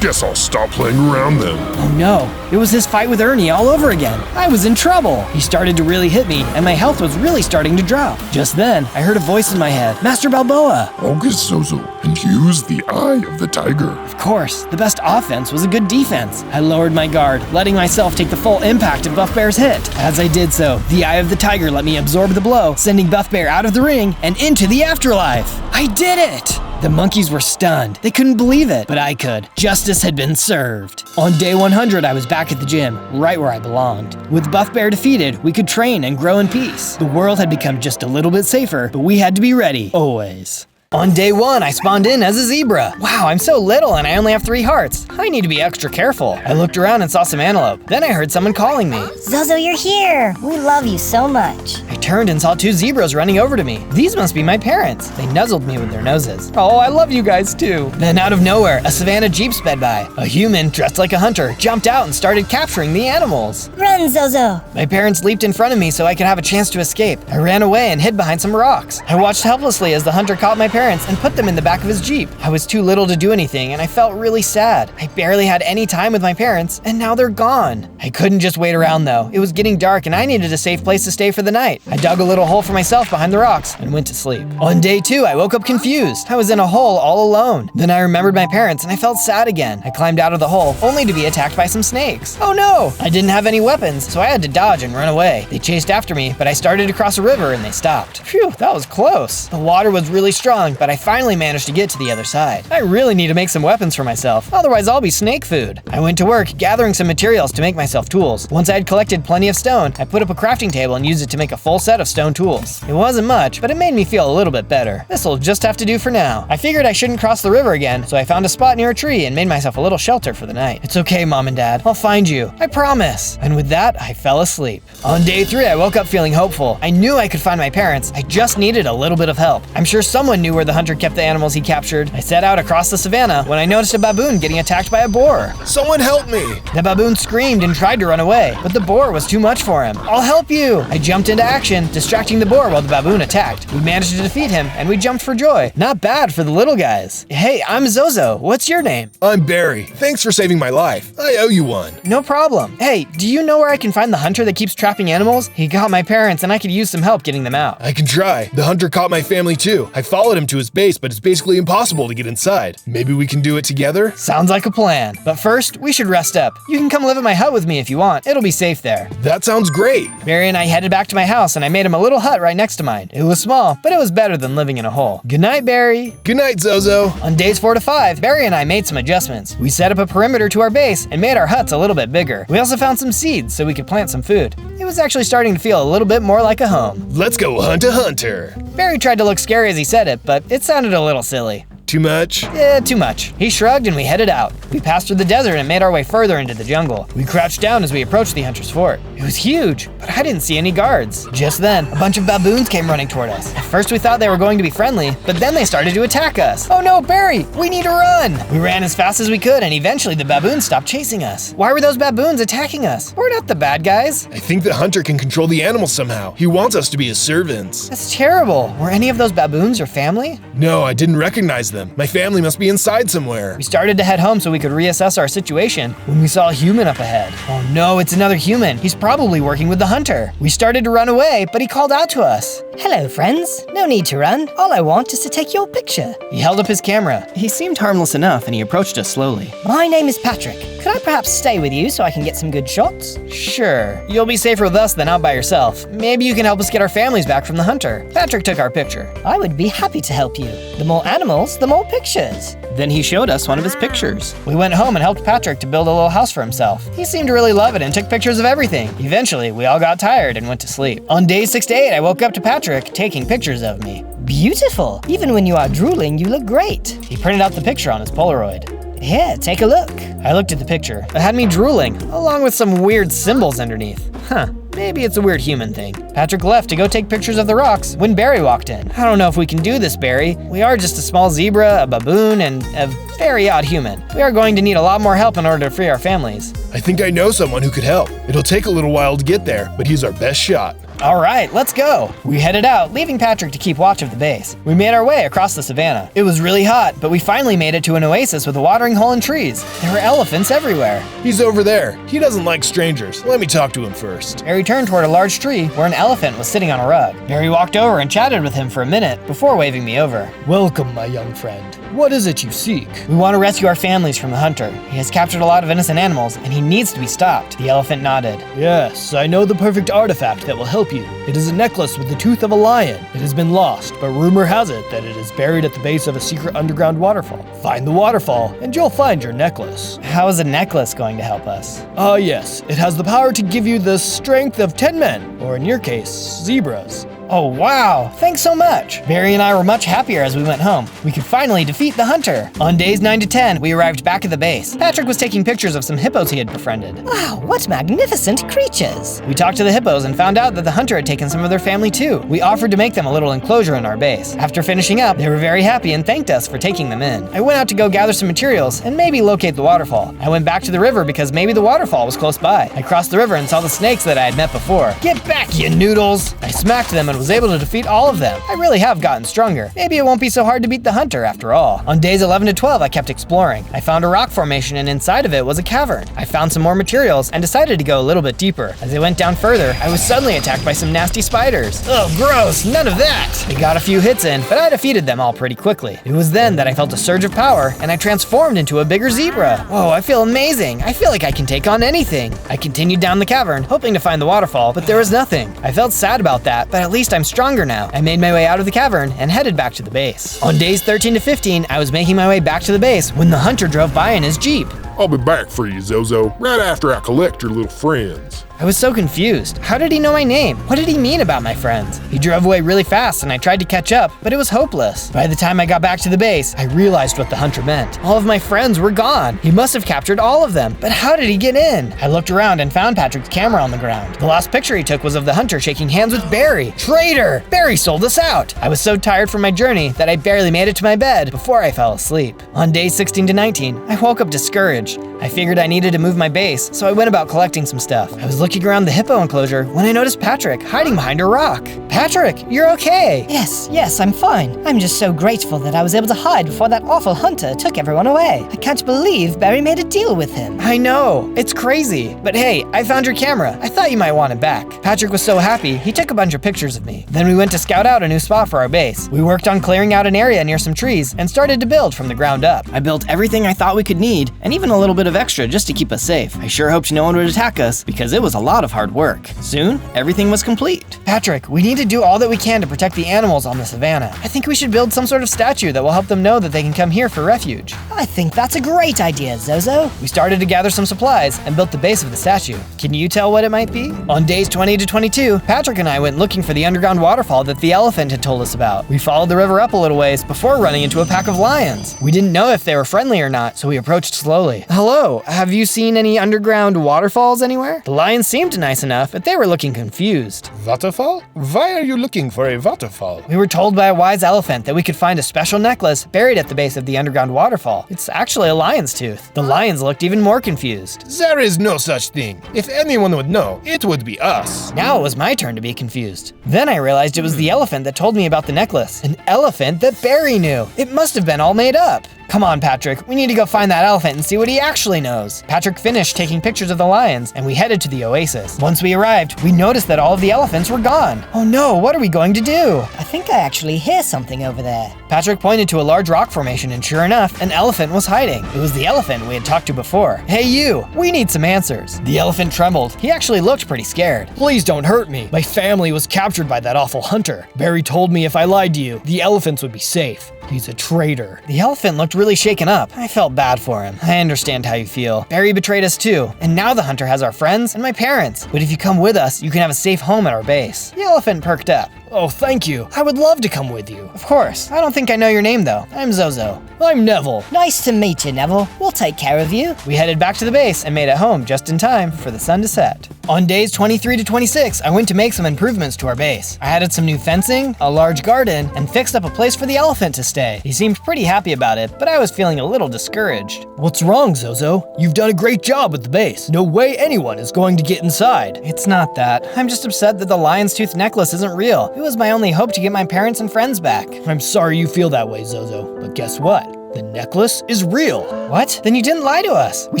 Guess I'll stop playing around then. Oh no, it was his fight with Ernie all over again. I was in trouble. He started to really hit me, and my health was really starting to drop. Just then, I heard a voice in my head. Master Balboa. Focus, Zozo, and use the eye of the tiger. Of course, the best offense was a good defense. I lowered my guard, letting myself take the full impact of Buff Bear's hit. As I did so, the eye of the tiger let me absorb the blow, sending Buff Bear out of the ring and into the afterlife. I did it! The monkeys were stunned. They couldn't believe it, but I could. Justice had been served. On day 100, I was back at the gym, right where I belonged. With Buff Bear defeated, we could train and grow in peace. The world had become just a little bit safer, but we had to be ready, always. On day 1, I spawned in as a zebra. Wow, I'm so little and I only have 3 hearts. I need to be extra careful. I looked around and saw some antelope. Then I heard someone calling me. Zozo, you're here. We love you so much. I turned and saw 2 zebras running over to me. These must be my parents. They nuzzled me with their noses. Oh, I love you guys too. Then out of nowhere, a savannah jeep sped by. A human, dressed like a hunter, jumped out and started capturing the animals. Run, Zozo. My parents leaped in front of me so I could have a chance to escape. I ran away and hid behind some rocks. I watched helplessly as the hunter caught my parents and put them in the back of his jeep. I was too little to do anything and I felt really sad. I barely had any time with my parents and now they're gone. I couldn't just wait around though. It was getting dark and I needed a safe place to stay for the night. I dug a little hole for myself behind the rocks and went to sleep. On day 2, I woke up confused. I was in a hole all alone. Then I remembered my parents and I felt sad again. I climbed out of the hole only to be attacked by some snakes. Oh no! I didn't have any weapons, so I had to dodge and run away. They chased after me, but I started to cross a river and they stopped. Phew, that was close. The water was really strong, but I finally managed to get to the other side. I really need to make some weapons for myself, otherwise I'll be snake food. I went to work gathering some materials to make myself tools. Once I had collected plenty of stone, I put up a crafting table and used it to make a folding whole set of stone tools. It wasn't much, but it made me feel a little bit better. This'll just have to do for now. I figured I shouldn't cross the river again, so I found a spot near a tree and made myself a little shelter for the night. It's okay, Mom and Dad. I'll find you. I promise. And with that, I fell asleep. On day 3, I woke up feeling hopeful. I knew I could find my parents. I just needed a little bit of help. I'm sure someone knew where the hunter kept the animals he captured. I set out across the savannah when I noticed a baboon getting attacked by a boar. Someone help me! The baboon screamed and tried to run away, but the boar was too much for him. I'll help you! I jumped into action, distracting the boar while the baboon attacked. We managed to defeat him, and we jumped for joy. Not bad for the little guys. Hey, I'm Zozo. What's your name? I'm Barry. Thanks for saving my life. I owe you one. No problem. Hey, do you know where I can find the hunter that keeps trapping animals? He got my parents, and I could use some help getting them out. I can try. The hunter caught my family too. I followed him to his base, but it's basically impossible to get inside. Maybe we can do it together? Sounds like a plan. But first, we should rest up. You can come live at my hut with me if you want. It'll be safe there. That sounds great. Barry and I headed back to my house, and I made him a little hut right next to mine. It was small, but it was better than living in a hole. Good night, Barry. Good night, Zozo. On days 4 to 5, Barry and I made some adjustments. We set up a perimeter to our base and made our huts a little bit bigger. We also found some seeds so we could plant some food. It was actually starting to feel a little bit more like a home. Let's go hunt a hunter. Barry tried to look scary as he said it, but it sounded a little silly. Too much? Yeah, too much. He shrugged and we headed out. We passed through the desert and made our way further into the jungle. We crouched down as we approached the hunter's fort. It was huge, but I didn't see any guards. Just then, a bunch of baboons came running toward us. At first we thought they were going to be friendly, but then they started to attack us. Oh no, Barry, we need to run! We ran as fast as we could and eventually the baboons stopped chasing us. Why were those baboons attacking us? We're not the bad guys. I think the hunter can control the animals somehow. He wants us to be his servants. That's terrible. Were any of those baboons your family? No, I didn't recognize them. My family must be inside somewhere. We started to head home so we could reassess our situation when we saw a human up ahead. Oh no, it's another human. He's probably working with the hunter. We started to run away, but he called out to us. Hello, friends. No need to run. All I want is to take your picture. He held up his camera. He seemed harmless enough and he approached us slowly. My name is Patrick. Could I perhaps stay with you so I can get some good shots? Sure. You'll be safer with us than out by yourself. Maybe you can help us get our families back from the hunter. Patrick took our picture. I would be happy to help you. The more animals, the more pictures. Then he showed us one of his pictures. We went home and helped Patrick to build a little house for himself. He seemed to really love it and took pictures of everything. Eventually, we all got tired and went to sleep. On days 6 to 8, I woke up to Patrick taking pictures of me. Beautiful. Even when you are drooling, you look great. He printed out the picture on his Polaroid. Here, take a look. I looked at the picture. It had me drooling, along with some weird symbols underneath. Huh. Maybe it's a weird human thing. Patrick left to go take pictures of the rocks when Barry walked in. I don't know if we can do this, Barry. We are just a small zebra, a baboon, and a very odd human. We are going to need a lot more help in order to free our families. I think I know someone who could help. It'll take a little while to get there, but he's our best shot. All right, let's go. We headed out, leaving Patrick to keep watch of the base. We made our way across the savannah. It was really hot, but we finally made it to an oasis with a watering hole and trees. There were elephants everywhere. He's over there. He doesn't like strangers. Let me talk to him first. Barry turned toward a large tree where an elephant was sitting on a rug. Barry walked over and chatted with him for a minute before waving me over. Welcome, my young friend. What is it you seek? We want to rescue our families from the hunter. He has captured a lot of innocent animals, and he needs to be stopped. The elephant nodded. Yes, I know the perfect artifact that will help you. It is a necklace with the tooth of a lion. It has been lost, but rumor has it that it is buried at the base of a secret underground waterfall. Find the waterfall, and you'll find your necklace. How is a necklace going to help us? Yes, it has the power to give you the strength of 10 men, or in your case, zebras. Oh wow, thanks so much. Barry and I were much happier as we went home. We could finally defeat the hunter. On days 9 to 10, we arrived back at the base. Patrick was taking pictures of some hippos he had befriended. Wow, what magnificent creatures. We talked to the hippos and found out that the hunter had taken some of their family too. We offered to make them a little enclosure in our base. After finishing up, they were very happy and thanked us for taking them in. I went out to go gather some materials and maybe locate the waterfall. I went back to the river because maybe the waterfall was close by. I crossed the river and saw the snakes that I had met before. Get back, you noodles! I smacked them and was able to defeat all of them. I really have gotten stronger. Maybe it won't be so hard to beat the hunter after all. On days 11 to 12, I kept exploring. I found a rock formation and inside of it was a cavern. I found some more materials and decided to go a little bit deeper. As I went down further, I was suddenly attacked by some nasty spiders. Ugh, gross, none of that! I got a few hits in, but I defeated them all pretty quickly. It was then that I felt a surge of power and I transformed into a bigger zebra. Whoa, I feel amazing. I feel like I can take on anything. I continued down the cavern, hoping to find the waterfall, but there was nothing. I felt sad about that, but at least I'm stronger now. I made my way out of the cavern and headed back to the base. On days 13 to 15, I was making my way back to the base when the hunter drove by in his Jeep. I'll be back for you, Zozo, right after I collect your little friends. I was so confused. How did he know my name? What did he mean about my friends? He drove away really fast and I tried to catch up, but it was hopeless. By the time I got back to the base, I realized what the hunter meant. All of my friends were gone. He must have captured all of them, but how did he get in? I looked around and found Patrick's camera on the ground. The last picture he took was of the hunter shaking hands with Barry. Traitor! Barry sold us out! I was so tired from my journey that I barely made it to my bed before I fell asleep. On days 16 to 19, I woke up discouraged. I figured I needed to move my base, so I went about collecting some stuff. I was looking around the hippo enclosure when I noticed Patrick hiding behind a rock. Patrick, you're okay! Yes, I'm fine. I'm just so grateful that I was able to hide before that awful hunter took everyone away. I can't believe Barry made a deal with him. I know, it's crazy. But hey, I found your camera. I thought you might want it back. Patrick was so happy, he took a bunch of pictures of me. Then we went to scout out a new spot for our base. We worked on clearing out an area near some trees and started to build from the ground up. I built everything I thought we could need, and even a little bit of extra just to keep us safe. I sure hoped no one would attack us because it was a lot of hard work. Soon, everything was complete. Patrick, we need to do all that we can to protect the animals on the savannah. I think we should build some sort of statue that will help them know that they can come here for refuge. I think that's a great idea, Zozo. We started to gather some supplies and built the base of the statue. Can you tell what it might be? On days 20 to 22, Patrick and I went looking for the underground waterfall that the elephant had told us about. We followed the river up a little ways before running into a pack of lions. We didn't know if they were friendly or not, so we approached slowly. Hello, have you seen any underground waterfalls anywhere? The lions seemed nice enough, but they were looking confused. Waterfall? Why are you looking for a waterfall? We were told by a wise elephant that we could find a special necklace buried at the base of the underground waterfall. It's actually a lion's tooth. The lions looked even more confused. There is no such thing. If anyone would know, it would be us. Now it was my turn to be confused. Then I realized it was the elephant that told me about the necklace. An elephant that Barry knew. It must have been all made up. Come on, Patrick, we need to go find that elephant and see what he actually knows. Patrick finished taking pictures of the lions, and we headed to the oasis. Once we arrived, we noticed that all of the elephants were gone. Oh no, what are we going to do? I think I actually hear something over there. Patrick pointed to a large rock formation, and sure enough, an elephant was hiding. It was the elephant we had talked to before. Hey you, we need some answers. The elephant trembled. He actually looked pretty scared. Please don't hurt me. My family was captured by that awful hunter. Barry told me if I lied to you, the elephants would be safe. He's a traitor. The elephant looked really shaken up. I felt bad for him. I understand how you feel. Barry betrayed us too, and now the hunter has our friends and my parents. But if you come with us, you can have a safe home at our base. The elephant perked up. Oh, thank you. I would love to come with you. Of course. I don't think I know your name though. I'm Zozo. I'm Neville. Nice to meet you, Neville. We'll take care of you. We headed back to the base and made it home just in time for the sun to set. On days 23 to 26, I went to make some improvements to our base. I added some new fencing, a large garden, and fixed up a place for the elephant to stay. He seemed pretty happy about it, but I was feeling a little discouraged. What's wrong, Zozo? You've done a great job with the base. No way anyone is going to get inside. It's not that. I'm just upset that the lion's tooth necklace isn't real. It was my only hope to get my parents and friends back. I'm sorry you feel that way, Zozo, but guess what? The necklace is real. What? Then you didn't lie to us. We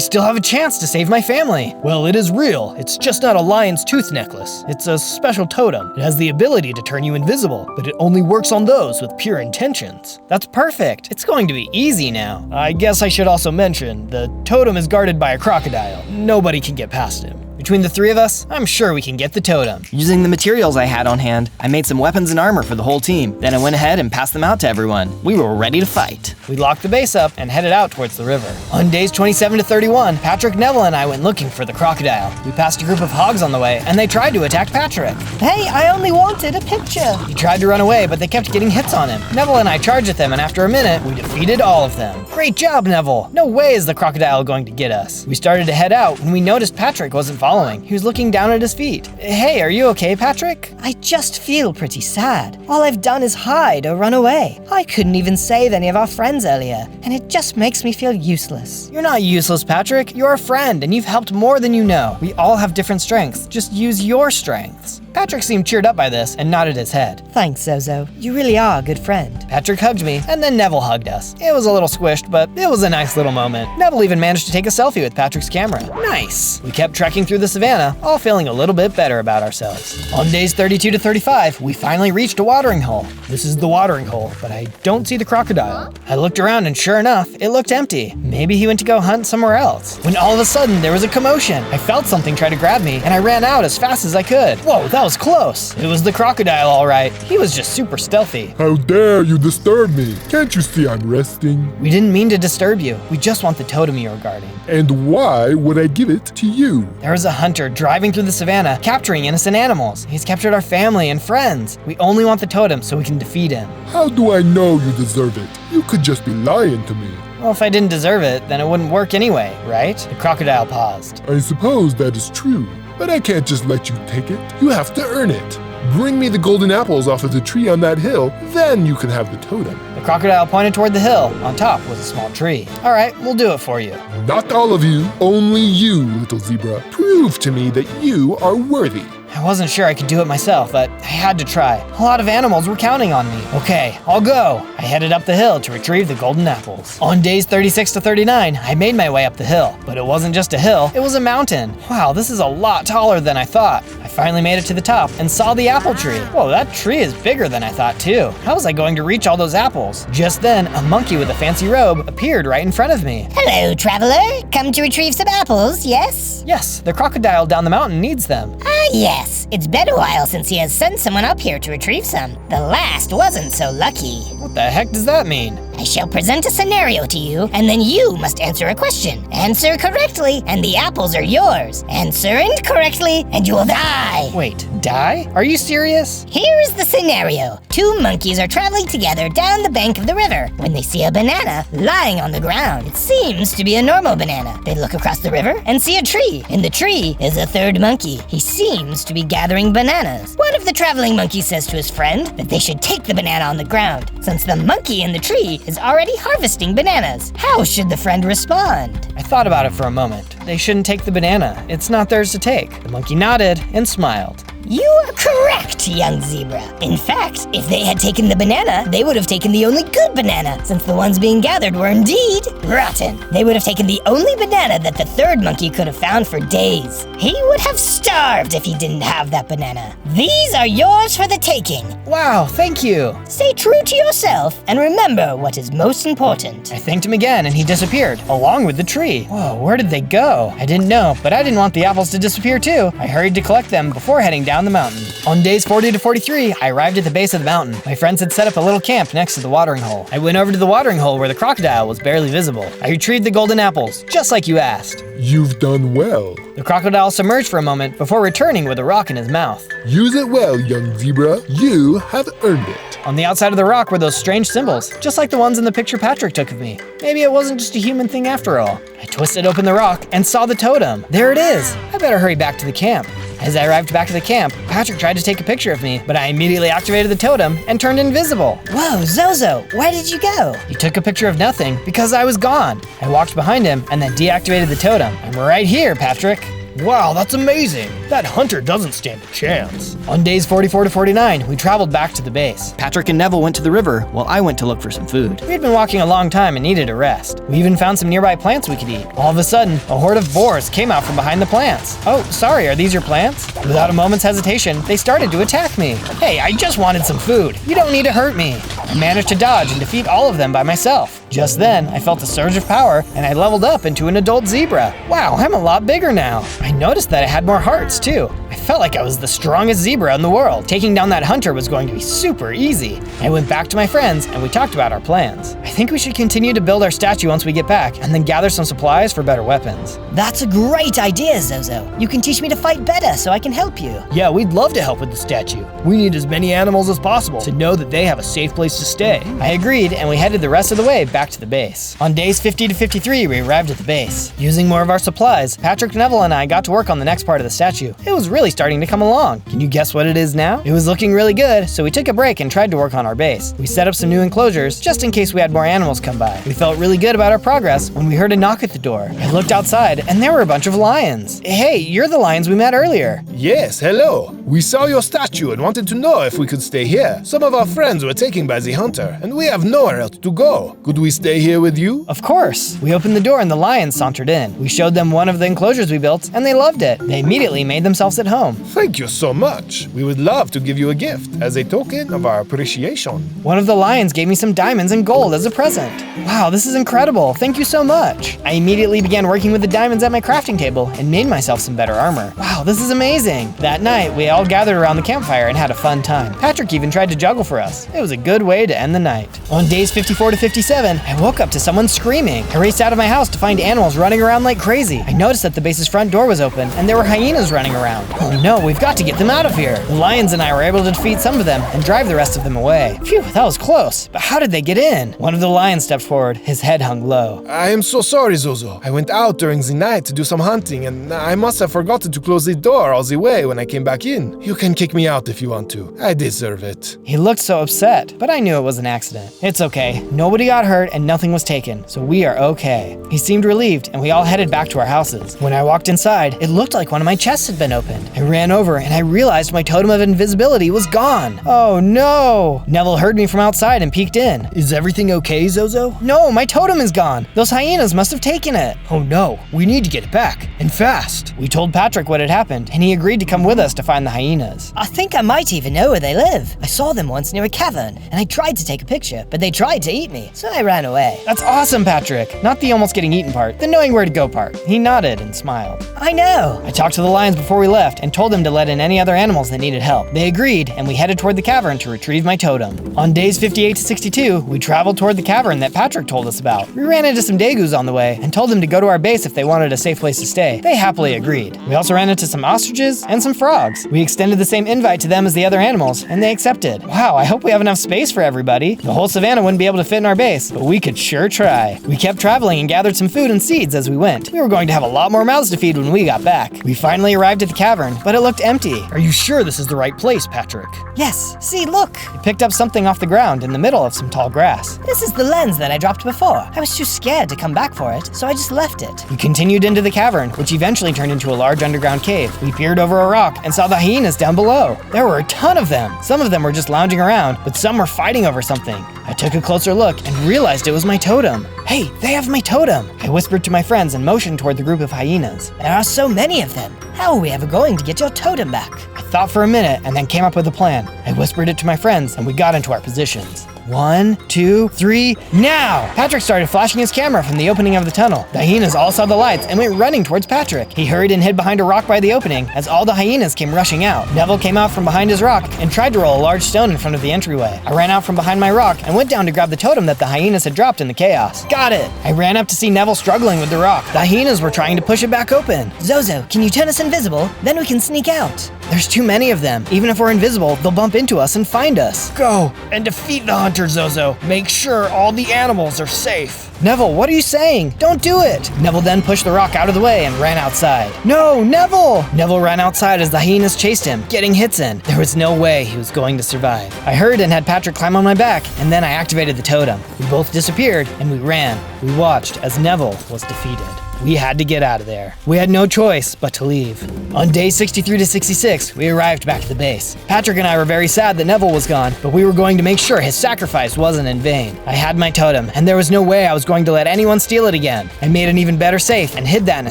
still have a chance to save my family. Well, it is real. It's just not a lion's tooth necklace. It's a special totem. It has the ability to turn you invisible, but it only works on those with pure intentions. That's perfect. It's going to be easy now. I guess I should also mention, the totem is guarded by a crocodile. Nobody can get past him. Between the three of us, I'm sure we can get the totem. Using the materials I had on hand, I made some weapons and armor for the whole team. Then I went ahead and passed them out to everyone. We were ready to fight. We locked the base up and headed out towards the river. On days 27 to 31, Patrick, Neville, and I went looking for the crocodile. We passed a group of hogs on the way, and they tried to attack Patrick. Hey, I only wanted a picture. He tried to run away, but they kept getting hits on him. Neville and I charged at them, and after a minute, we defeated all of them. Great job, Neville. No way is the crocodile going to get us. We started to head out when we noticed Patrick wasn't following. He was looking down at his feet. Hey, are you okay, Patrick? I just feel pretty sad. All I've done is hide or run away. I couldn't even save any of our friends earlier, and it just makes me feel useless. You're not useless, Patrick. You're a friend, and you've helped more than you know. We all have different strengths. Just use your strengths. Patrick seemed cheered up by this and nodded his head. Thanks, Zozo. You really are a good friend. Patrick hugged me, and then Neville hugged us. It was a little squished, but it was a nice little moment. Neville even managed to take a selfie with Patrick's camera. Nice! We kept trekking through the savannah, all feeling a little bit better about ourselves. On days 32 to 35, we finally reached a watering hole. This is the watering hole, but I don't see the crocodile. I looked around, and sure enough, it looked empty. Maybe he went to go hunt somewhere else. When all of a sudden, there was a commotion. I felt something try to grab me, and I ran out as fast as I could. Whoa, that was close. It was the crocodile, all right. He was just super stealthy. How dare you disturb me? Can't you see I'm resting? We didn't mean to disturb you. We just want the totem you were guarding. And why would I give it to you? There was a hunter driving through the savannah, capturing innocent animals. He's captured our family and friends. We only want the totem so we can defeat him. How do I know you deserve it? You could just be lying to me. Well, if I didn't deserve it, then it wouldn't work anyway, right? The crocodile paused. I suppose that is true, but I can't just let you take it. You have to earn it. Bring me the golden apples off of the tree on that hill, then you can have the totem. The crocodile pointed toward the hill. On top was a small tree. All right, we'll do it for you. Not all of you, only you, little zebra. Prove to me that you are worthy. I wasn't sure I could do it myself, but I had to try. A lot of animals were counting on me. Okay, I'll go. I headed up the hill to retrieve the golden apples. On days 36 to 39, I made my way up the hill. But it wasn't just a hill, it was a mountain. Wow, this is a lot taller than I thought. I finally made it to the top and saw the apple tree. Whoa, that tree is bigger than I thought too. How was I going to reach all those apples? Just then, a monkey with a fancy robe appeared right in front of me. Hello, traveler. Come to retrieve some apples, yes? Yes, the crocodile down the mountain needs them. Ah, yes. It's been a while since he has sent someone up here to retrieve some. The last wasn't so lucky. What the heck does that mean? I shall present a scenario to you, and then you must answer a question. Answer correctly, and the apples are yours. Answer incorrectly, and you will die. Wait, die? Are you serious? Here is the scenario. Two monkeys are traveling together down the bank of the river when they see a banana lying on the ground. It seems to be a normal banana. They look across the river and see a tree. In the tree is a third monkey. He seems to be gathering bananas. One of the traveling monkeys says to his friend that they should take the banana on the ground, since the monkey in the tree is already harvesting bananas. How should the friend respond? I thought about it for a moment. They shouldn't take the banana. It's not theirs to take. The monkey nodded and smiled. You are correct, young zebra. In fact, if they had taken the banana, they would have taken the only good banana, since the ones being gathered were indeed rotten. They would have taken the only banana that the third monkey could have found for days. He would have starved if he didn't have that banana. These are yours for the taking. Wow, thank you. Stay true to yourself and remember what is most important. I thanked him again and he disappeared, along with the tree. Whoa, where did they go? I didn't know, but I didn't want the apples to disappear too. I hurried to collect them before heading down the mountain. On days 40 to 43, I arrived at the base of the mountain. My friends had set up a little camp next to the watering hole. I went over to the watering hole where the crocodile was barely visible. I retrieved the golden apples, just like you asked. You've done well. The crocodile submerged for a moment before returning with a rock in his mouth. Use it well, young zebra. You have earned it. On the outside of the rock were those strange symbols, just like the ones in the picture Patrick took of me. Maybe it wasn't just a human thing after all. I twisted open the rock and saw the totem. There it is. I better hurry back to the camp. As I arrived back at the camp, Patrick tried to take a picture of me, but I immediately activated the totem and turned invisible. Whoa, Zozo, where did you go? He took a picture of nothing because I was gone. I walked behind him and then deactivated the totem. I'm right here, Patrick. Wow, that's amazing. That hunter doesn't stand a chance. On days 44 to 49, we traveled back to the base. Patrick and Neville went to the river while I went to look for some food. We had been walking a long time and needed a rest. We even found some nearby plants we could eat. All of a sudden, a horde of boars came out from behind the plants. Oh, sorry, are these your plants? Without a moment's hesitation, they started to attack me. Hey, I just wanted some food. You don't need to hurt me. I managed to dodge and defeat all of them by myself. Just then, I felt a surge of power and I leveled up into an adult zebra. Wow, I'm a lot bigger now. I noticed that I had more hearts too. I felt like I was the strongest zebra in the world. Taking down that hunter was going to be super easy. I went back to my friends and we talked about our plans. I think we should continue to build our statue once we get back and then gather some supplies for better weapons. That's a great idea, Zozo. You can teach me to fight better so I can help you. Yeah, we'd love to help with the statue. We need as many animals as possible to know that they have a safe place to stay. I agreed and we headed the rest of the way back to the base. On days 50 to 53, we arrived at the base. Using more of our supplies, Patrick, Neville, and I got to work on the next part of the statue. It was really starting to come along. Can you guess what it is now? It was looking really good, so we took a break and tried to work on our base. We set up some new enclosures just in case we had more animals come by. We felt really good about our progress when we heard a knock at the door. I looked outside and there were a bunch of lions. Hey, you're the lions we met earlier. Yes, hello. We saw your statue and wanted to know if we could stay here. Some of our friends were taken by busy hunter, and we have nowhere else to go. Could we stay here with you? Of course. We opened the door and the lions sauntered in. We showed them one of the enclosures we built, and they loved it. They immediately made themselves at home. Thank you so much. We would love to give you a gift as a token of our appreciation. One of the lions gave me some diamonds and gold as a present. Wow, this is incredible. Thank you so much. I immediately began working with the diamonds at my crafting table and made myself some better armor. Wow, this is amazing. That night, we all gathered around the campfire and had a fun time. Patrick even tried to juggle for us. It was a good way to end the night. On days 54 to 57, I woke up to someone screaming. I raced out of my house to find animals running around like crazy. I noticed that the base's front door was open and there were hyenas running around. Oh no, we've got to get them out of here. The lions and I were able to defeat some of them and drive the rest of them away. Phew, that was close. But how did they get in? One of the lions stepped forward, his head hung low. I am so sorry, Zozo. I went out during the night to do some hunting, and I must have forgotten to close the door all the way when I came back in. You can kick me out if you want to. I deserve it. He looked so upset, but I knew it was an accident. It's okay. Nobody got hurt and nothing was taken, so we are okay. He seemed relieved, and we all headed back to our houses. When I walked inside, it looked like one of my chests had been opened. I ran over and I realized my totem of invisibility was gone. Oh no! Neville heard me from outside and peeked in. Is everything okay, Zozo? No, my totem is gone. Those hyenas must have taken it. Oh no, we need to get it back, and fast. We told Patrick what had happened, and he agreed to come with us to find the hyenas. I think I might even know where they live. I saw them once near a cavern, and I tried to take a picture, but they tried to eat me, so I ran away. That's awesome, Patrick. Not the almost getting eaten part, the knowing where to go part. He nodded and smiled. I know. I talked to the lions before we left and told them to let in any other animals that needed help. They agreed, and we headed toward the cavern to retrieve my totem. On days 58 to 62, we traveled toward the cavern that Patrick told us about. We ran into some Dagoos on the way and told them to go to our base if they wanted a safe place to stay. They happily agreed. We also ran into some ostriches and some frogs. We extended the same invite to them as the other animals, and they accepted. Wow, I hope we have enough space for everybody. The whole savannah wouldn't be able to fit in our base, but we could sure try. We kept traveling and gathered some food and seeds as we went. We were going to have a lot more mouths to feed when we got back. We finally arrived at the cavern, but it looked empty. Are you sure this is the right place, Patrick? Yes, see, look. We picked up something off the ground in the middle of some tall grass. This is the lens that I dropped before. I was too scared to come back for it, so I just left it. We continued into the cavern, which eventually turned into a large underground cave. We peered over a rock and saw the hyenas down below. There were a ton of them. Some of them were just lounging around, but some were fighting over something. I took a closer look and realized it was my totem. Hey, they have my totem. I whispered to my friends and motioned toward the group of hyenas. There are so many of them. How are we ever going to get your totem back? I thought for a minute and then came up with a plan. I whispered it to my friends and we got into our positions. 1, 2, 3, now! Patrick started flashing his camera from the opening of the tunnel. The hyenas all saw the lights and went running towards Patrick. He hurried and hid behind a rock by the opening as all the hyenas came rushing out. Neville came out from behind his rock and tried to roll a large stone in front of the entryway. I ran out from behind my rock and went down to grab the totem that the hyenas had dropped in the chaos. Got it! I ran up to see Neville struggling with the rock. The hyenas were trying to push it back open. Zozo, can you turn us invisible? Then we can sneak out. There's too many of them. Even if we're invisible, they'll bump into us and find us. Go and defeat the hunter, Zozo. Make sure all the animals are safe. Neville, what are you saying? Don't do it! Neville then pushed the rock out of the way and ran outside. No, Neville! Neville ran outside as the hyenas chased him, getting hits in. There was no way he was going to survive. I hurried and had Patrick climb on my back, and then I activated the totem. We both disappeared, and we ran. We watched as Neville was defeated. We had to get out of there. We had no choice but to leave. On day 63 to 66, we arrived back at the base. Patrick and I were very sad that Neville was gone, but we were going to make sure his sacrifice wasn't in vain. I had my totem, and there was no way I was going to let anyone steal it again. I made an even better safe and hid that in a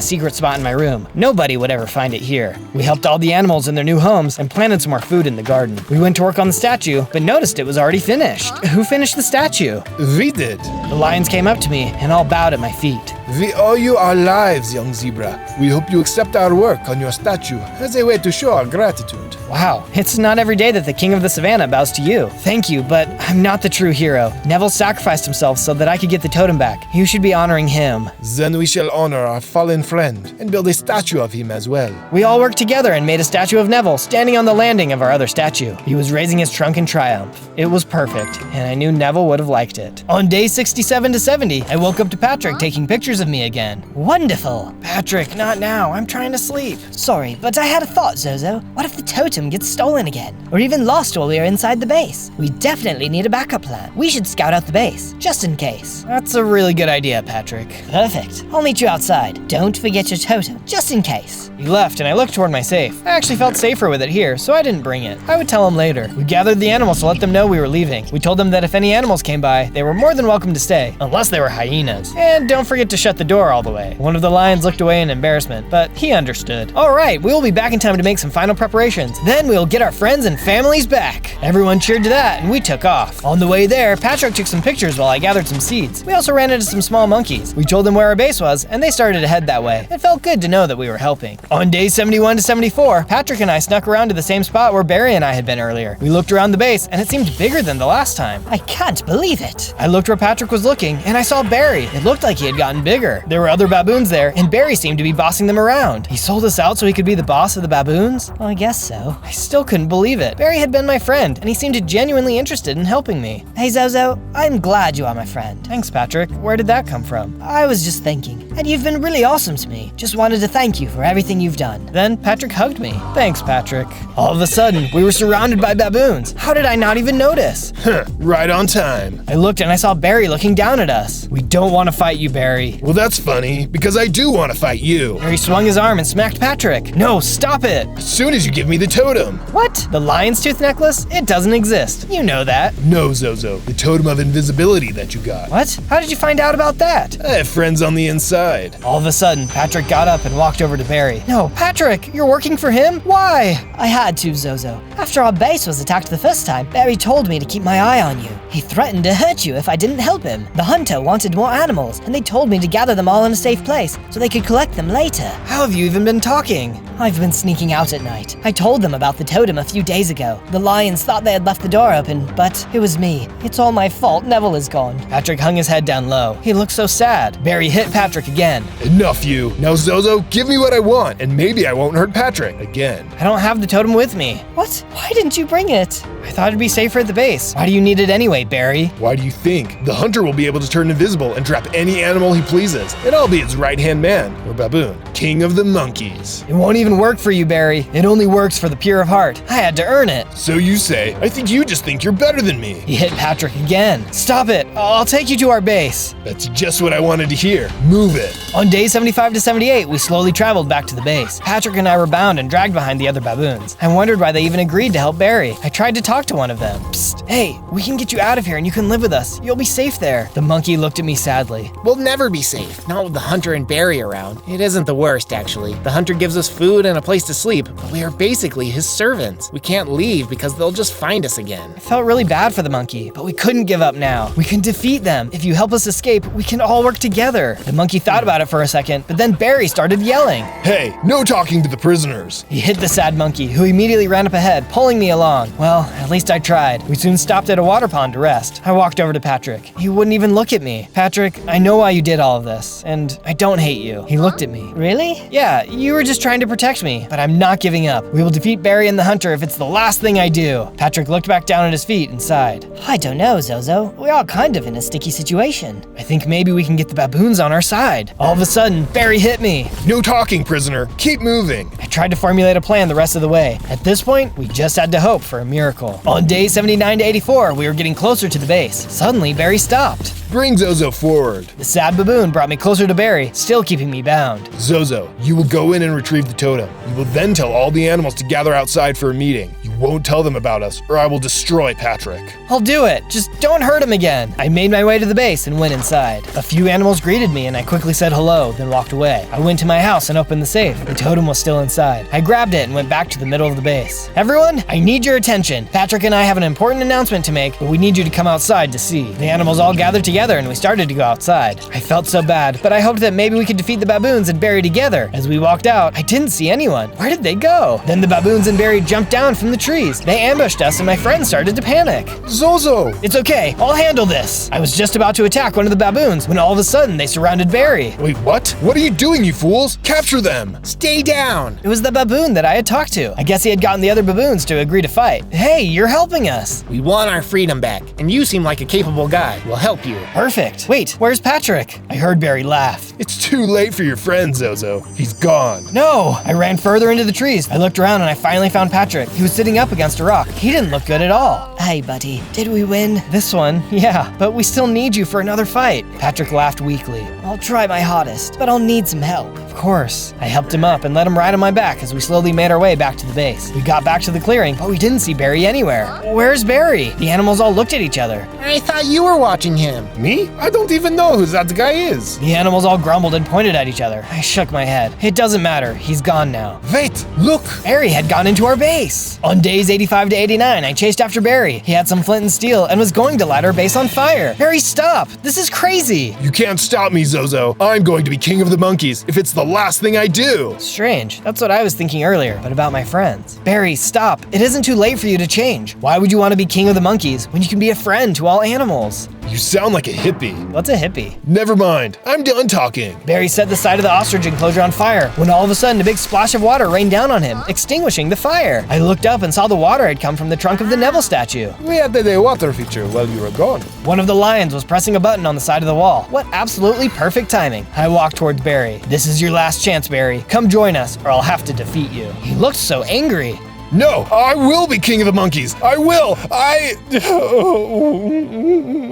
secret spot in my room. Nobody would ever find it here. We helped all the animals in their new homes and planted some more food in the garden. We went to work on the statue, but noticed it was already finished. Who finished the statue? We did. The lions came up to me and all bowed at my feet. We owe you our lives, young zebra. We hope you accept our work on your statue as a way to show our gratitude. Wow, it's not every day that the king of the savannah bows to you. Thank you, but I'm not the true hero. Neville sacrificed himself so that I could get the totem back. You should be honoring him. Then we shall honor our fallen friend and build a statue of him as well. We all worked together and made a statue of Neville standing on the landing of our other statue. He was raising his trunk in triumph. It was perfect, and I knew Neville would have liked it. On day 67 to 70, I woke up to Patrick taking pictures of me again. Wonderful. Patrick, not now. I'm trying to sleep. Sorry, but I had a thought, Zozo. What if the totem gets stolen again? Or even lost while we are inside the base? We definitely need a backup plan. We should scout out the base, just in case. That's a really good idea, Patrick. Perfect. I'll meet you outside. Don't forget your totem, just in case. He left and I looked toward my safe. I actually felt safer with it here, so I didn't bring it. I would tell him later. We gathered the animals to let them know we were leaving. We told them that if any animals came by, they were more than welcome to stay, unless they were hyenas. And don't forget to shut the door all the way. One of the lions looked away in embarrassment, but he understood. All right, we will be back in time to make some final preparations. Then we will get our friends and families back. Everyone cheered to that, and we took off. On the way there, Patrick took some pictures while I gathered some seeds. We also ran into some small monkeys. We told them where our base was, and they started to head that way. It felt good to know that we were helping. On days 71 to 74, Patrick and I snuck around to the same spot where Barry and I had been earlier. We looked around the base, and it seemed bigger than the last time. I can't believe it. I looked where Patrick was looking, and I saw Barry. It looked like he had gotten bigger. There were other baboons there, and Barry seemed to be bossing them around. He sold us out so he could be the boss of the baboons? Well, I guess so. I still couldn't believe it. Barry had been my friend, and he seemed genuinely interested in helping me. Hey, Zozo, I'm glad you are my friend. Thanks, Patrick. Where did that come from? I was just thinking, and you've been really awesome to me. Just wanted to thank you for everything you've done. Then Patrick hugged me. Thanks, Patrick. All of a sudden, we were surrounded by baboons. How did I not even notice? Right on time. I looked and I saw Barry looking down at us. We don't want to fight you, Barry. Well, that's funny, because I do want to fight you. Barry swung his arm and smacked Patrick. No, stop it. As soon as you give me the totem. What? The lion's tooth necklace? It doesn't exist. You know that. No, Zozo. The totem of invisibility that you got. What? How did you find out about that? I have friends on the inside. All of a sudden, Patrick got up and walked over to Barry. No, Patrick, you're working for him? Why? I had to, Zozo. After our base was attacked the first time, Barry told me to keep my eye on you. He threatened to hurt you if I didn't help him. The hunter wanted more animals, and they told me to gather them all in a safe place so they could collect them later. How have you even been talking? I've been sneaking out at night. I told them about the totem a few days ago. The lions thought they had left the door open, but it was me. It's all my fault. Neville is gone. Patrick hung his head down low. He looked so sad. Barry hit Patrick again. Enough, you. Now, Zozo, give me what I want, and maybe I won't hurt Patrick again. I don't have the totem with me. What? Why didn't you bring it? I thought it'd be safer at the base. Why do you need it anyway, Barry? Why do you think? The hunter will be able to turn invisible and trap any animal he pleases, and I'll be his right-hand man, or baboon, king of the monkeys. It won't even work for you, Barry. It only works for the pure of heart. I had to earn it. So you say. I think you just think you're better than me. He hit Patrick again. Stop it. I'll take you to our base. That's just what I wanted to hear. Move it. On day 75 to 78, we slowly traveled back to the base. Patrick and I were bound and dragged behind the other baboons. I wondered why they even agreed to help Barry. I tried to talk to one of them. Psst, hey, we can get you out of here and you can live with us. You'll be safe there. The monkey looked at me sadly. We'll never be safe, not with the hunter and Barry around. It isn't the worst, actually. The hunter gives us food and a place to sleep, but we are basically his servants. We can't leave because they'll just find us again. I felt really bad for the monkey, but we couldn't give up now. We can defeat them. If you help us escape, we can all work together. The monkey thought about it for a second, but then Barry started yelling. Hey, no talking to the prisoners. He hit the sad monkey, who immediately ran up ahead, pulling me along. Well, at least I tried. We soon stopped at a water pond to rest. I walked over to Patrick. He wouldn't even look at me. Patrick, I know why you did all of this, and I don't hate you. He looked at me. Really? Yeah, you were just trying to protect me, but I'm not giving up. We will defeat Barry and the hunter if it's the last thing I do. Patrick looked back down at his feet and sighed. I don't know, Zozo. We're all kind of in a sticky situation. I think maybe we can get the baboons on our side. All of a sudden, Barry hit me. No talking, prisoner. Keep moving. I tried to formulate a plan the rest of the way. At this point, we just had to hope for a miracle. On day 79 to 84, we were getting closer to the base. Suddenly, Barry stopped. Bring Zozo forward. The sad baboon brought me closer to Barry, still keeping me bound. Zozo, you will go in and retrieve the totem. You will then tell all the animals to gather outside for a meeting. You won't tell them about us, or I will destroy Patrick. I'll do it. Just don't hurt him again. I made my way to the base and went inside. A few animals greeted me and I quickly said hello, then walked away. I went to my house and opened the safe. The totem was still inside. I grabbed it and went back to the middle of the base. Everyone, I need your attention. Patrick and I have an important announcement to make, but we need you to come outside to see. The animals all gathered together and we started to go outside. I felt so bad, but I hoped that maybe we could defeat the baboons and Barry together. As we walked out, I didn't see anyone. Where did they go? Then the baboons and Barry jumped down from the trees. They ambushed us and my friends started to panic. Zozo! It's okay, I'll handle this. I was just about to attack one of the baboons when all of a sudden they surrounded Barry. Wait, what? What are you doing, you fools? Capture them! Stay down! It was the baboon that I had talked to. I guess he had gotten the other baboons to agree to fight. Hey, you're helping us. We want our freedom back, and you seem like a capable guy. We'll help you. Perfect. Wait, where's Patrick? I heard Barry laugh. It's too late for your friend, Zozo. He's gone. No! I ran further into the trees. I looked around and I finally found Patrick. He was sitting up against a rock. He didn't look good at all. Hey, buddy, did we win? This one, yeah, but we still need you for another fight. Patrick laughed weakly. I'll try my hardest, but I'll need some help. Of course. I helped him up and let him ride on my back as we slowly made our way back to the base. We got back to the clearing, but we didn't see Barry anywhere. Where's Barry? The animals all looked at each other. I thought you were watching him. Me? I don't even know who that guy is. The animals all grumbled and pointed at each other. I shook my head. It doesn't matter. He's gone now. Wait, look! Barry had gone into our base. On days 85 to 89, I chased after Barry. He had some flint and steel and was going to light our base on fire. Barry, stop! This is crazy! You can't stop me, Zozo. I'm going to be king of the monkeys if it's the last thing I do. Strange. That's what I was thinking earlier, but about my friends. Barry, stop. It isn't too late for you to change. Why would you want to be king of the monkeys when you can be a friend to all animals? You sound like a hippie. What's a hippie? Never mind. I'm done talking. Barry set the side of the ostrich enclosure on fire when all of a sudden a big splash of water rained down on him, extinguishing the fire. I looked up and saw the water had come from the trunk of the Neville statue. We added a water feature while you were gone. One of the lions was pressing a button on the side of the wall. What absolutely perfect timing. I walked towards Barry. This is your last chance, Barry. Come join us, or I'll have to defeat you. He looked so angry. No, I will be king of the monkeys. I will.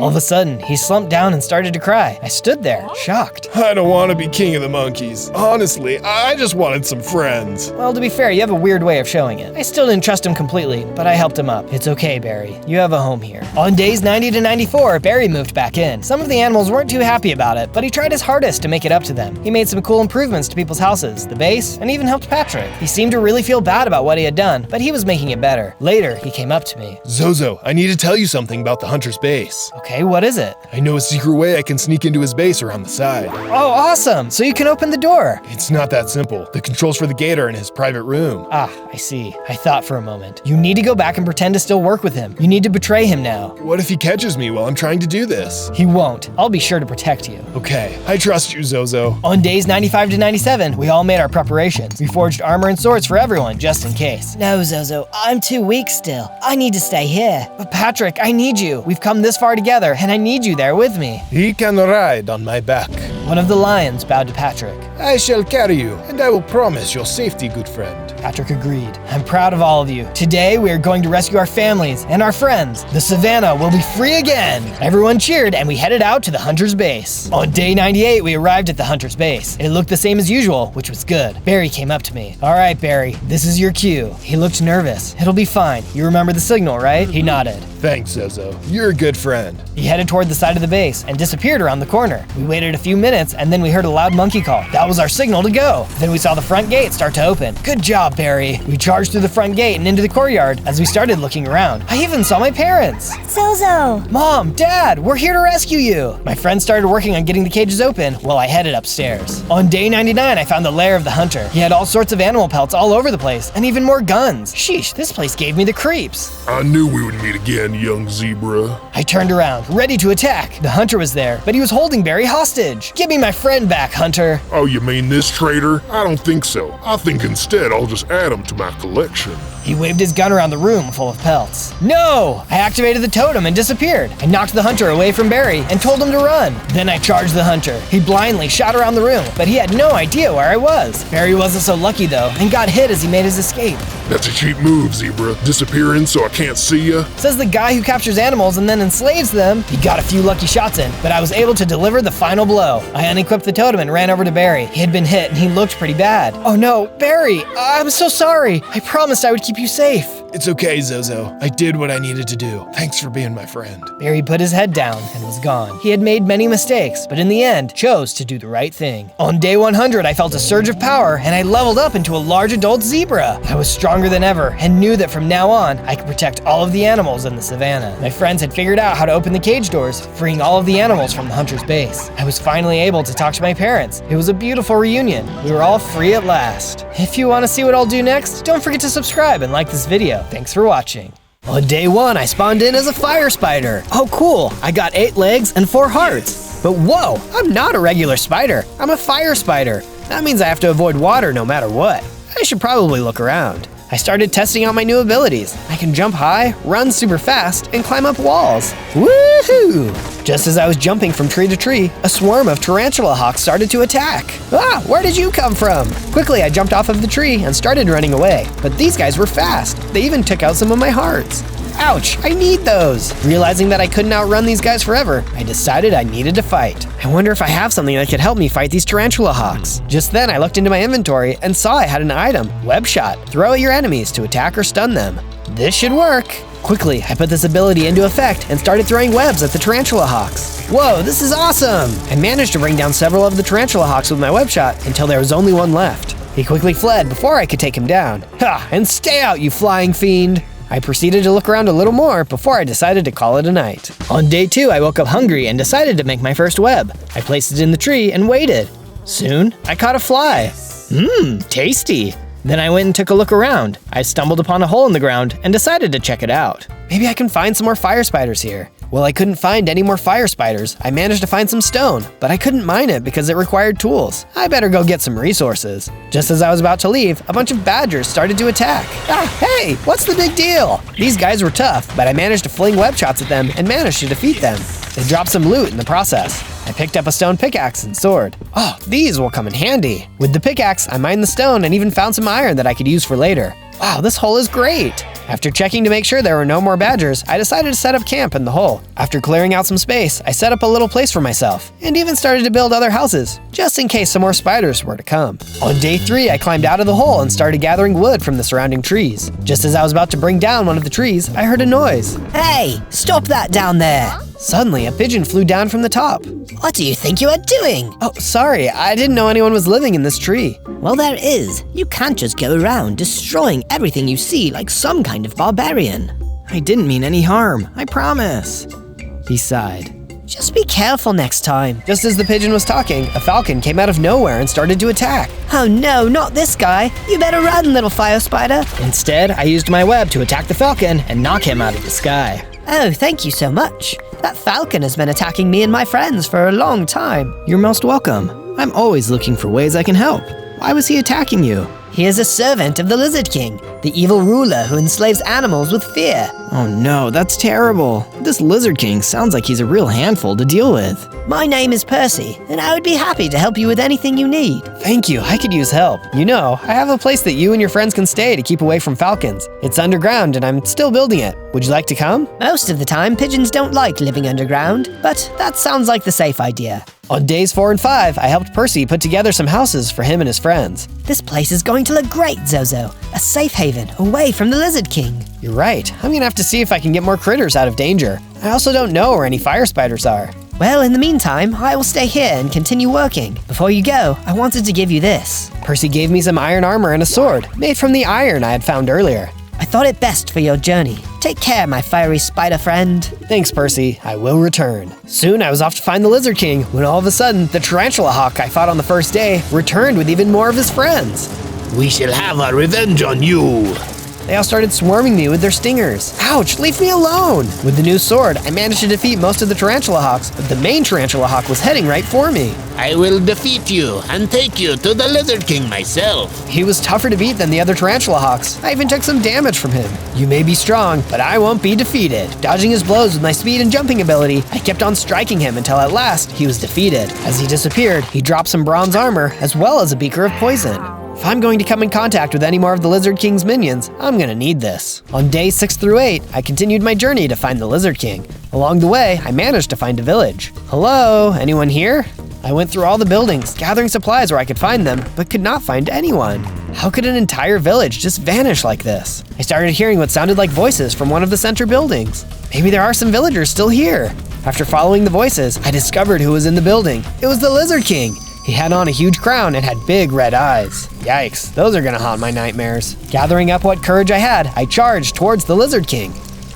All of a sudden, he slumped down and started to cry. I stood there, shocked. I don't want to be king of the monkeys. Honestly, I just wanted some friends. Well, to be fair, you have a weird way of showing it. I still didn't trust him completely, but I helped him up. It's okay, Barry. You have a home here. On days 90 to 94, Barry moved back in. Some of the animals weren't too happy about it, but he tried his hardest to make it up to them. He made some cool improvements to people's houses, the base, and even helped Patrick. He seemed to really feel bad about what he had done, but he was making it better. Later, he came up to me. Zozo, I need to tell you something about the hunter's base. Okay, what is it? I know a secret way I can sneak into his base around the side. Oh, awesome! So you can open the door. It's not that simple. The controls for the gate are in his private room. Ah, I see. I thought for a moment. You need to go back and pretend to still work with him. You need to betray him now. What if he catches me while I'm trying to do this? He won't. I'll be sure to protect you. Okay, I trust you, Zozo. On days 95 to 97, we all made our preparations. We forged armor and swords for everyone, just in case. No, Zozo, I'm too weak still. I need to stay here. But Patrick, I need you. We've come this far together, and I need you there with me. He can ride on my back. One of the lions bowed to Patrick. I shall carry you, and I will promise your safety, good friend. Patrick agreed. I'm proud of all of you. Today, we are going to rescue our families and our friends. The savannah will be free again. Everyone cheered, and we headed out to the hunter's base. On day 98, we arrived at the hunter's base. It looked the same as usual, which was good. Barry came up to me. All right, Barry, this is your cue. He looked nervous. It'll be fine. You remember the signal, right? He nodded. Thanks, Zozo. You're a good friend. He headed toward the side of the base and disappeared around the corner. We waited a few minutes, and then we heard a loud monkey call. That was our signal to go. Then we saw the front gate start to open. Good job, Barry. We charged through the front gate and into the courtyard as we started looking around. I even saw my parents. Zozo! Mom, Dad, we're here to rescue you. My friends started working on getting the cages open while I headed upstairs. On day 99, I found the lair of the hunter. He had all sorts of animal pelts all over the place and even more guns. Sheesh, this place gave me the creeps. I knew we would meet again, young zebra. I turned around, ready to attack. The hunter was there, but he was holding Barry hostage. Give me my friend back, Hunter. Oh, you mean this traitor? I don't think so. I think instead I'll just add him to my collection. He waved his gun around the room full of pelts. No! I activated the totem and disappeared. I knocked the hunter away from Barry and told him to run. Then I charged the hunter. He blindly shot around the room, but he had no idea where I was. Barry wasn't so lucky though, and got hit as he made his escape. That's a cheap move, zebra. Disappearing so I can't see ya. Says the guy who captures animals and then enslaves them. He got a few lucky shots in, but I was able to deliver the final blow. I unequipped the totem and ran over to Barry. He had been hit and he looked pretty bad. Oh no, Barry, I'm so sorry. I promised I would keep you safe. It's okay, Zozo. I did what I needed to do. Thanks for being my friend. Barry put his head down and was gone. He had made many mistakes, but in the end, chose to do the right thing. On day 100, I felt a surge of power, and I leveled up into a large adult zebra. I was stronger than ever, and knew that from now on, I could protect all of the animals in the savannah. My friends had figured out how to open the cage doors, freeing all of the animals from the hunter's base. I was finally able to talk to my parents. It was a beautiful reunion. We were all free at last. If you want to see what I'll do next, don't forget to subscribe and like this video. Thanks for watching. On day 1, I spawned in as a fire spider. Oh cool, I got 8 legs and 4 hearts. But whoa, I'm not a regular spider. I'm a fire spider. That means I have to avoid water no matter what. I should probably look around. I started testing out my new abilities. I can jump high, run super fast, and climb up walls. Woohoo! Just as I was jumping from tree to tree, a swarm of tarantula hawks started to attack. Ah, where did you come from? Quickly, I jumped off of the tree and started running away. But these guys were fast. They even took out some of my hearts. Ouch, I need those! Realizing that I couldn't outrun these guys forever, I decided I needed to fight. I wonder if I have something that could help me fight these tarantula hawks. Just then, I looked into my inventory and saw I had an item, Web Shot. Throw at your enemies to attack or stun them. This should work. Quickly, I put this ability into effect and started throwing webs at the tarantula hawks. Whoa, this is awesome! I managed to bring down several of the tarantula hawks with my Web Shot until there was only one left. He quickly fled before I could take him down. Ha! And stay out, you flying fiend! I proceeded to look around a little more before I decided to call it a night. On day 2, I woke up hungry and decided to make my first web. I placed it in the tree and waited. Soon, I caught a fly. Tasty. Then I went and took a look around. I stumbled upon a hole in the ground and decided to check it out. Maybe I can find some more fire spiders here. Well, I couldn't find any more fire spiders. I managed to find some stone, but I couldn't mine it because it required tools. I better go get some resources. Just as I was about to leave, a bunch of badgers started to attack. Ah, hey, what's the big deal? These guys were tough, but I managed to fling web shots at them and managed to defeat them. They dropped some loot in the process. I picked up a stone pickaxe and sword. Oh, these will come in handy. With the pickaxe, I mined the stone and even found some iron that I could use for later. Wow, this hole is great. After checking to make sure there were no more badgers, I decided to set up camp in the hole. After clearing out some space, I set up a little place for myself, and even started to build other houses, just in case some more spiders were to come. On day 3, I climbed out of the hole and started gathering wood from the surrounding trees. Just as I was about to bring down one of the trees, I heard a noise. Hey, stop that down there! Suddenly, a pigeon flew down from the top. What do you think you are doing? Oh, sorry, I didn't know anyone was living in this tree. Well, there is. You can't just go around destroying everything you see like some kind of barbarian. I didn't mean any harm, I promise. He sighed. Just be careful next time. Just as the pigeon was talking, a falcon came out of nowhere and started to attack. Oh no, not this guy. You better run, little fire spider. Instead, I used my web to attack the falcon and knock him out of the sky. Oh, thank you so much. That falcon has been attacking me and my friends for a long time. You're most welcome. I'm always looking for ways I can help. Why was he attacking you? He is a servant of the Lizard King, the evil ruler who enslaves animals with fear. Oh no, that's terrible. This Lizard King sounds like he's a real handful to deal with. My name is Percy, and I would be happy to help you with anything you need. Thank you, I could use help. You know, I have a place that you and your friends can stay to keep away from falcons. It's underground and I'm still building it. Would you like to come? Most of the time, pigeons don't like living underground, but that sounds like the safe idea. On days 4 and 5, I helped Percy put together some houses for him and his friends. This place is going to look great, Zozo. A safe haven away from the Lizard King. You're right. I'm gonna have to see if I can get more critters out of danger. I also don't know where any fire spiders are. Well, in the meantime, I will stay here and continue working. Before you go, I wanted to give you this. Percy gave me some iron armor and a sword, made from the iron I had found earlier. I thought it best for your journey. Take care, my fiery spider friend. Thanks, Percy. I will return. Soon I was off to find the Lizard King, when all of a sudden, the tarantula hawk I fought on the first day returned with even more of his friends. We shall have our revenge on you. They all started swarming me with their stingers. Ouch, leave me alone! With the new sword, I managed to defeat most of the tarantula hawks, but the main tarantula hawk was heading right for me. I will defeat you and take you to the Lizard King myself. He was tougher to beat than the other tarantula hawks. I even took some damage from him. You may be strong, but I won't be defeated. Dodging his blows with my speed and jumping ability, I kept on striking him until at last he was defeated. As he disappeared, he dropped some bronze armor as well as a beaker of poison. If I'm going to come in contact with any more of the Lizard King's minions, I'm gonna need this. On day 6 through 8, I continued my journey to find the Lizard King. Along the way, I managed to find a village. Hello, anyone here? I went through all the buildings, gathering supplies where I could find them, but could not find anyone. How could an entire village just vanish like this? I started hearing what sounded like voices from one of the center buildings. Maybe there are some villagers still here. After following the voices, I discovered who was in the building. It was the Lizard King. He had on a huge crown and had big red eyes. Yikes, those are gonna haunt my nightmares. Gathering up what courage I had, I charged towards the Lizard King.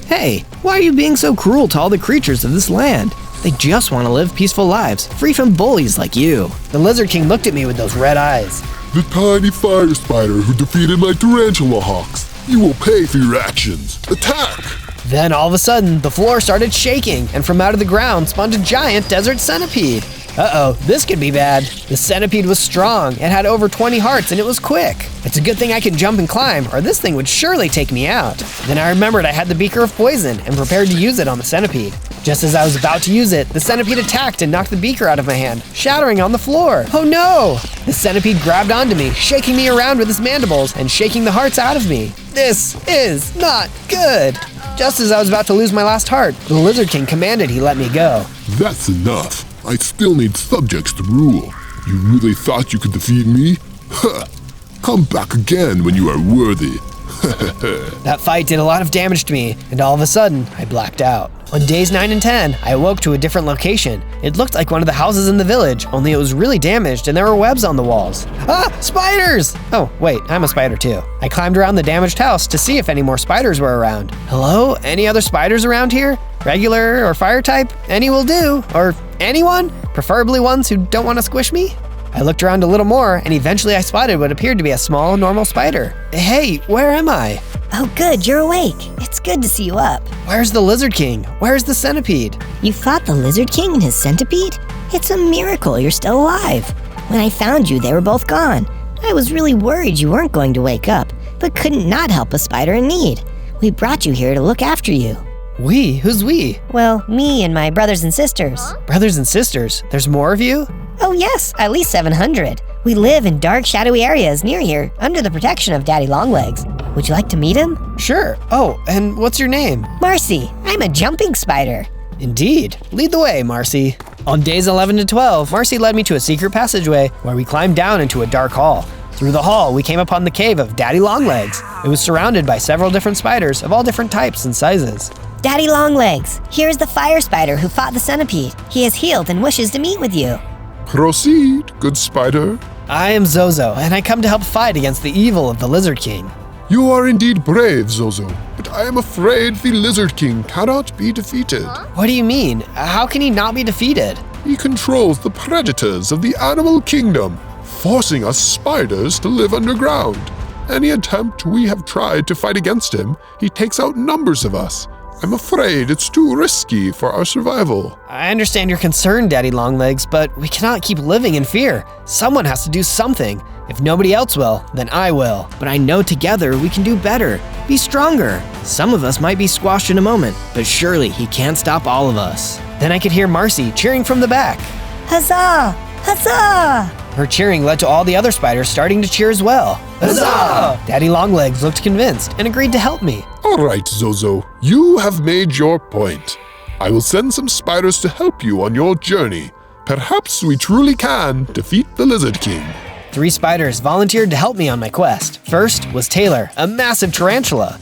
Hey, why are you being so cruel to all the creatures of this land? They just want to live peaceful lives, free from bullies like you. The Lizard King looked at me with those red eyes. The tiny fire spider who defeated my tarantula hawks. You will pay for your actions. Attack! Then all of a sudden, the floor started shaking, and from out of the ground spawned a giant desert centipede. Uh-oh, this could be bad. The centipede was strong. It had over 20 hearts and it was quick. It's a good thing I can jump and climb, or this thing would surely take me out. Then I remembered I had the beaker of poison and prepared to use it on the centipede. Just as I was about to use it, the centipede attacked and knocked the beaker out of my hand, shattering on the floor. Oh no! The centipede grabbed onto me, shaking me around with his mandibles and shaking the hearts out of me. This is not good. Just as I was about to lose my last heart, the Lizard King commanded he let me go. That's enough. I still need subjects to rule. You really thought you could defeat me? Ha! Come back again when you are worthy. That fight did a lot of damage to me, and all of a sudden, I blacked out. On days 9 and 10, I awoke to a different location. It looked like one of the houses in the village, only it was really damaged and there were webs on the walls. Ah, spiders! Oh, wait, I'm a spider too. I climbed around the damaged house to see if any more spiders were around. Hello? Any other spiders around here? Regular or fire type? Any will do. Or anyone? Preferably ones who don't want to squish me? I looked around a little more, and eventually I spotted what appeared to be a small, normal spider. Hey, where am I? Oh good, you're awake. It's good to see you up. Where's the Lizard King? Where's the centipede? You fought the Lizard King and his centipede? It's a miracle you're still alive. When I found you, they were both gone. I was really worried you weren't going to wake up, but couldn't not help a spider in need. We brought you here to look after you. We? Who's we? Well, me and my brothers and sisters. Brothers and sisters? There's more of you? Oh yes, at least 700. We live in dark, shadowy areas near here, under the protection of Daddy Longlegs. Would you like to meet him? Sure. Oh, and what's your name? Marcy. I'm a jumping spider. Indeed. Lead the way, Marcy. On days 11 to 12, Marcy led me to a secret passageway where we climbed down into a dark hall. Through the hall, we came upon the cave of Daddy Longlegs. It was surrounded by several different spiders of all different types and sizes. Daddy Longlegs, here's the fire spider who fought the centipede. He is healed and wishes to meet with you. Proceed, good spider. I am Zozo, and I come to help fight against the evil of the Lizard King. You are indeed brave, Zozo, but I am afraid the Lizard King cannot be defeated. What do you mean? How can he not be defeated? He controls the predators of the animal kingdom, forcing us spiders to live underground. Any attempt we have tried to fight against him, he takes out numbers of us. I'm afraid it's too risky for our survival. I understand your concern, Daddy Longlegs, but we cannot keep living in fear. Someone has to do something. If nobody else will, then I will. But I know together we can do better, be stronger. Some of us might be squashed in a moment, but surely he can't stop all of us. Then I could hear Marcy cheering from the back. Huzzah! Huzzah! Her cheering led to all the other spiders starting to cheer as well. Huzzah! Daddy Longlegs looked convinced and agreed to help me. All right, Zozo, you have made your point. I will send some spiders to help you on your journey. Perhaps we truly can defeat the Lizard King. 3 spiders volunteered to help me on my quest. First was Taylor, a massive tarantula.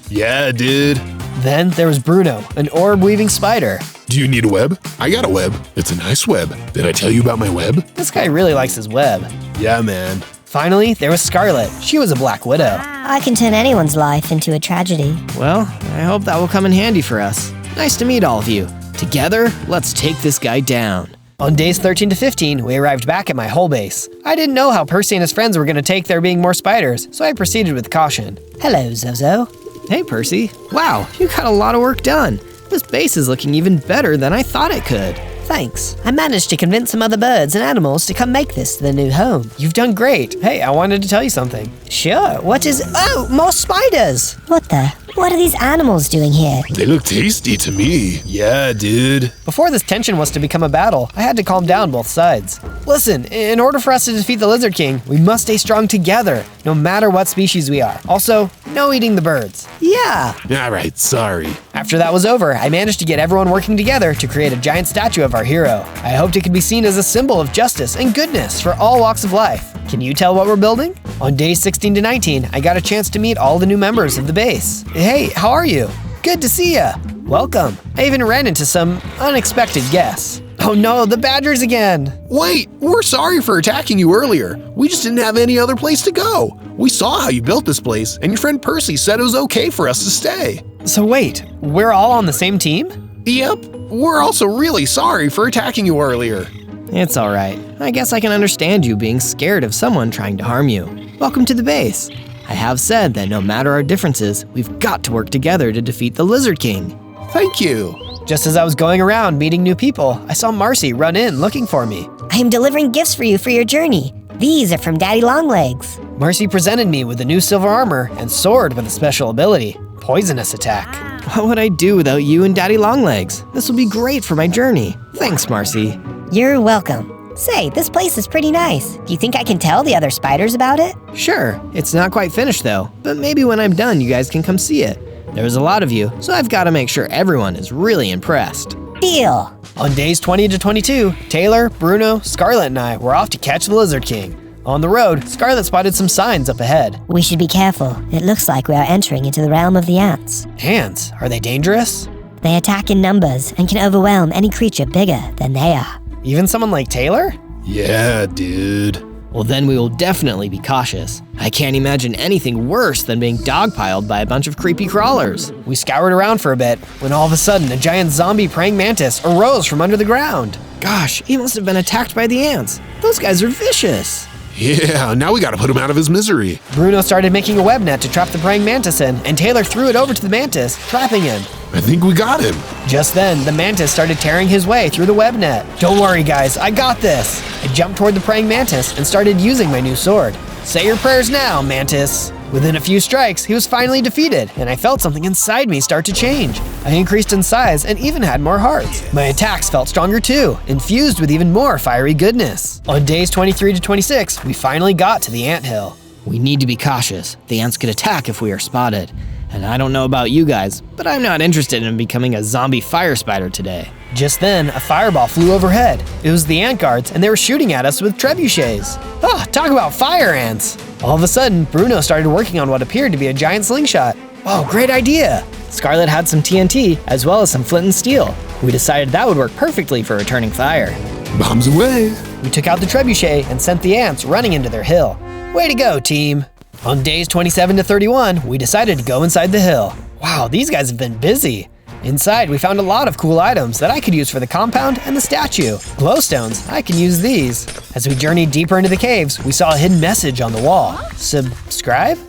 Yeah, dude. Then there was Bruno, an orb-weaving spider. Do you need a web? I got a web. It's a nice web. Did I tell you about my web? This guy really likes his web. Yeah, man. Finally, there was Scarlet. She was a black widow. I can turn anyone's life into a tragedy. Well, I hope that will come in handy for us. Nice to meet all of you. Together, let's take this guy down. On days 13 to 15, we arrived back at my hole base. I didn't know how Percy and his friends were going to take there being more spiders, so I proceeded with caution. Hello, Zozo. Hey, Percy. Wow, you got a lot of work done. This base is looking even better than I thought it could. Thanks. I managed to convince some other birds and animals to come make this their new home. You've done great. Hey, I wanted to tell you something. Sure, what is... Oh, more spiders! What are these animals doing here? They look tasty to me. Yeah, dude. Before this tension was to become a battle, I had to calm down both sides. Listen, in order for us to defeat the Lizard King, we must stay strong together, no matter what species we are. Also, no eating the birds. Yeah. All right, sorry. After that was over, I managed to get everyone working together to create a giant statue of our hero. I hoped it could be seen as a symbol of justice and goodness for all walks of life. Can you tell what we're building? On days 16 to 19, I got a chance to meet all the new members of the base. Hey, how are you? Good to see ya. Welcome. I even ran into some unexpected guests. Oh no, the badgers again. Wait, we're sorry for attacking you earlier. We just didn't have any other place to go. We saw how you built this place, and your friend Percy said it was okay for us to stay. So wait, we're all on the same team? Yep, we're also really sorry for attacking you earlier. It's all right. I guess I can understand you being scared of someone trying to harm you. Welcome to the base. I have said that no matter our differences, we've got to work together to defeat the Lizard King. Thank you. Just as I was going around meeting new people, I saw Marcy run in looking for me. I am delivering gifts for you for your journey. These are from Daddy Longlegs. Marcy presented me with a new silver armor and sword with a special ability, poisonous attack. What would I do without you and Daddy Longlegs? This will be great for my journey. Thanks, Marcy. You're welcome. Say, this place is pretty nice. Do you think I can tell the other spiders about it? Sure, it's not quite finished though, but maybe when I'm done you guys can come see it. There's a lot of you, so I've got to make sure everyone is really impressed. Deal. On days 20 to 22, Taylor, Bruno, Scarlet, and I were off to catch the Lizard King. On the road, Scarlet spotted some signs up ahead. We should be careful. It looks like we are entering into the realm of the ants. Ants? Are they dangerous? They attack in numbers and can overwhelm any creature bigger than they are. Even someone like Taylor? Yeah, dude. Well, then we will definitely be cautious. I can't imagine anything worse than being dogpiled by a bunch of creepy crawlers. We scoured around for a bit, when all of a sudden a giant zombie praying mantis arose from under the ground. Gosh, he must have been attacked by the ants. Those guys are vicious. Yeah, now we gotta put him out of his misery. Bruno started making a web net to trap the praying mantis in, and Taylor threw it over to the mantis, trapping him. I think we got him. Just then, the mantis started tearing his way through the web net. Don't worry, guys, I got this. I jumped toward the praying mantis and started using my new sword. Say your prayers now, mantis. Within a few strikes, he was finally defeated, and I felt something inside me start to change. I increased in size and even had more hearts. My attacks felt stronger too, infused with even more fiery goodness. On days 23 to 26, we finally got to the anthill. We need to be cautious. The ants could attack if we are spotted. And I don't know about you guys, but I'm not interested in becoming a zombie fire spider today. Just then, a fireball flew overhead. It was the ant guards, and they were shooting at us with trebuchets. Ah, talk about fire ants! All of a sudden, Bruno started working on what appeared to be a giant slingshot. Oh, great idea! Scarlet had some TNT, as well as some flint and steel. We decided that would work perfectly for returning fire. Bombs away! We took out the trebuchet and sent the ants running into their hill. Way to go, team! On days 27 to 31, we decided to go inside the hill. Wow, these guys have been busy. Inside, we found a lot of cool items that I could use for the compound and the statue. Glowstones, I can use these. As we journeyed deeper into the caves, we saw a hidden message on the wall. Subscribe?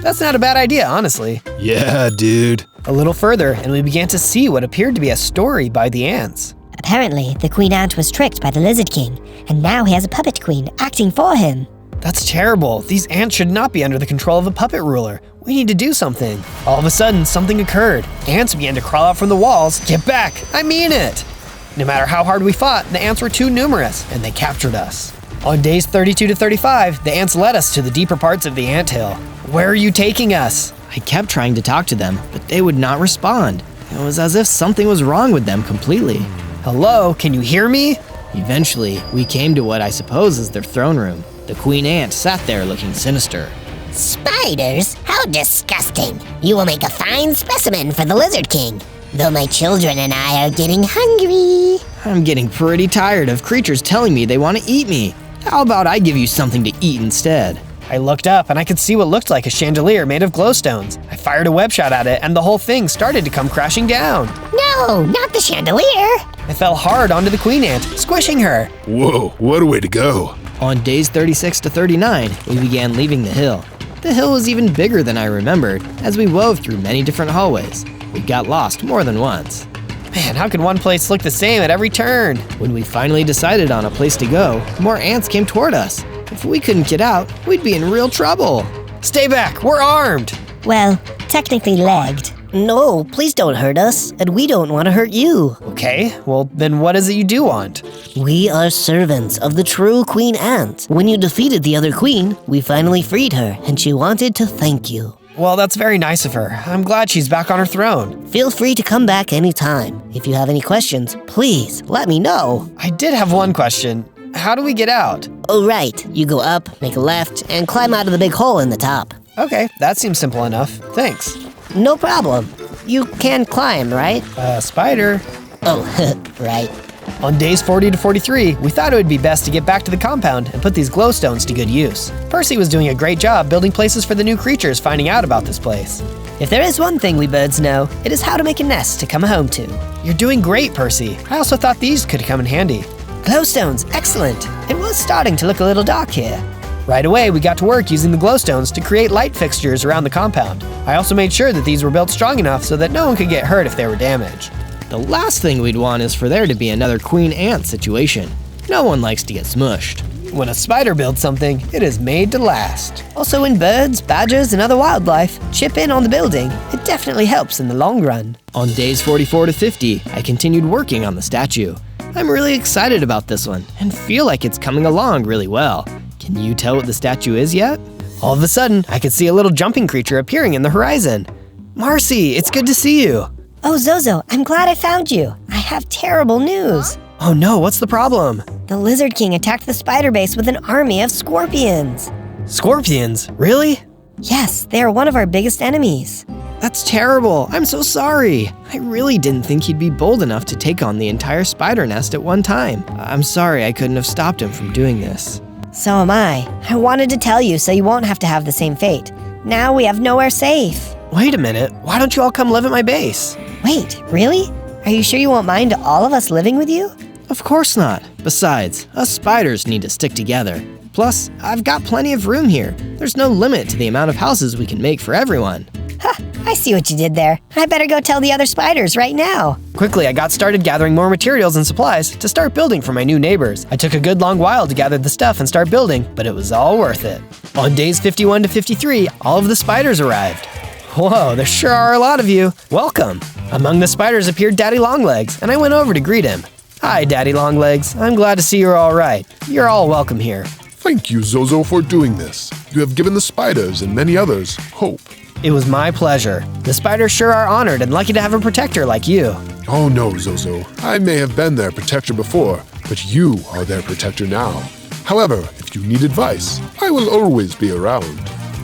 That's not a bad idea, honestly. Yeah, dude. A little further, and we began to see what appeared to be a story by the ants. Apparently, the Queen Ant was tricked by the Lizard King, and now he has a puppet queen acting for him. That's terrible. These ants should not be under the control of a puppet ruler. We need to do something. All of a sudden, something occurred. Ants began to crawl out from the walls. Get back! I mean it! No matter how hard we fought, the ants were too numerous, and they captured us. On days 32 to 35, the ants led us to the deeper parts of the anthill. Where are you taking us? I kept trying to talk to them, but they would not respond. It was as if something was wrong with them completely. Hello, can you hear me? Eventually, we came to what I suppose is their throne room. The queen ant sat there looking sinister. Spiders? How disgusting. You will make a fine specimen for the Lizard King. Though my children and I are getting hungry. I'm getting pretty tired of creatures telling me they want to eat me. How about I give you something to eat instead? I looked up and I could see what looked like a chandelier made of glowstones. I fired a web shot at it and the whole thing started to come crashing down. No, not the chandelier. I fell hard onto the queen ant, squishing her. Whoa, what a way to go. On days 36 to 39, we began leaving the hill. The hill was even bigger than I remembered, as we wove through many different hallways. We got lost more than once. Man, how could one place look the same at every turn? When we finally decided on a place to go, more ants came toward us. If we couldn't get out, we'd be in real trouble. Stay back, we're armed! Well, technically legged. No, please don't hurt us, and we don't want to hurt you. Okay, well then what is it you do want? We are servants of the true Queen Ant. When you defeated the other queen, we finally freed her, and she wanted to thank you. Well, that's very nice of her. I'm glad she's back on her throne. Feel free to come back anytime. If you have any questions, please let me know. I did have one question. How do we get out? Oh, right. You go up, make a left, and climb out of the big hole in the top. Okay, that seems simple enough. Thanks. No problem. You can climb, right? Spider. Oh, right. On days 40 to 43, we thought it would be best to get back to the compound and put these glowstones to good use. Percy was doing a great job building places for the new creatures finding out about this place. If there is one thing we birds know, it is how to make a nest to come home to. You're doing great, Percy. I also thought these could come in handy. Glowstones, excellent. It was starting to look a little dark here. Right away, we got to work using the glowstones to create light fixtures around the compound. I also made sure that these were built strong enough so that no one could get hurt if they were damaged. The last thing we'd want is for there to be another queen ant situation. No one likes to get smushed. When a spider builds something, it is made to last. Also, when birds, badgers, and other wildlife chip in on the building, it definitely helps in the long run. On days 44 to 50, I continued working on the statue. I'm really excited about this one and feel like it's coming along really well. Can you tell what the statue is yet? All of a sudden, I could see a little jumping creature appearing in the horizon. Marcy, it's good to see you. Oh, Zozo, I'm glad I found you. I have terrible news. Oh no, what's the problem? The Lizard King attacked the spider base with an army of scorpions. Scorpions? Really? Yes, they are one of our biggest enemies. That's terrible. I'm so sorry. I really didn't think he'd be bold enough to take on the entire spider nest at one time. I'm sorry I couldn't have stopped him from doing this. So am I. I wanted to tell you so you won't have to have the same fate. Now we have nowhere safe. Wait a minute. Why don't you all come live at my base? Wait, really? Are you sure you won't mind all of us living with you? Of course not. Besides, us spiders need to stick together. Plus, I've got plenty of room here. There's no limit to the amount of houses we can make for everyone. Ha! I see what you did there. I better go tell the other spiders right now. Quickly, I got started gathering more materials and supplies to start building for my new neighbors. I took a good long while to gather the stuff and start building, but it was all worth it. On days 51 to 53, all of the spiders arrived. Whoa, there sure are a lot of you. Welcome. Among the spiders appeared Daddy Longlegs, and I went over to greet him. Hi, Daddy Longlegs. I'm glad to see you're all right. You're all welcome here. Thank you, Zozo, for doing this. You have given the spiders and many others hope. It was my pleasure. The spiders sure are honored and lucky to have a protector like you. Oh no, Zozo. I may have been their protector before, but you are their protector now. However, if you need advice, I will always be around.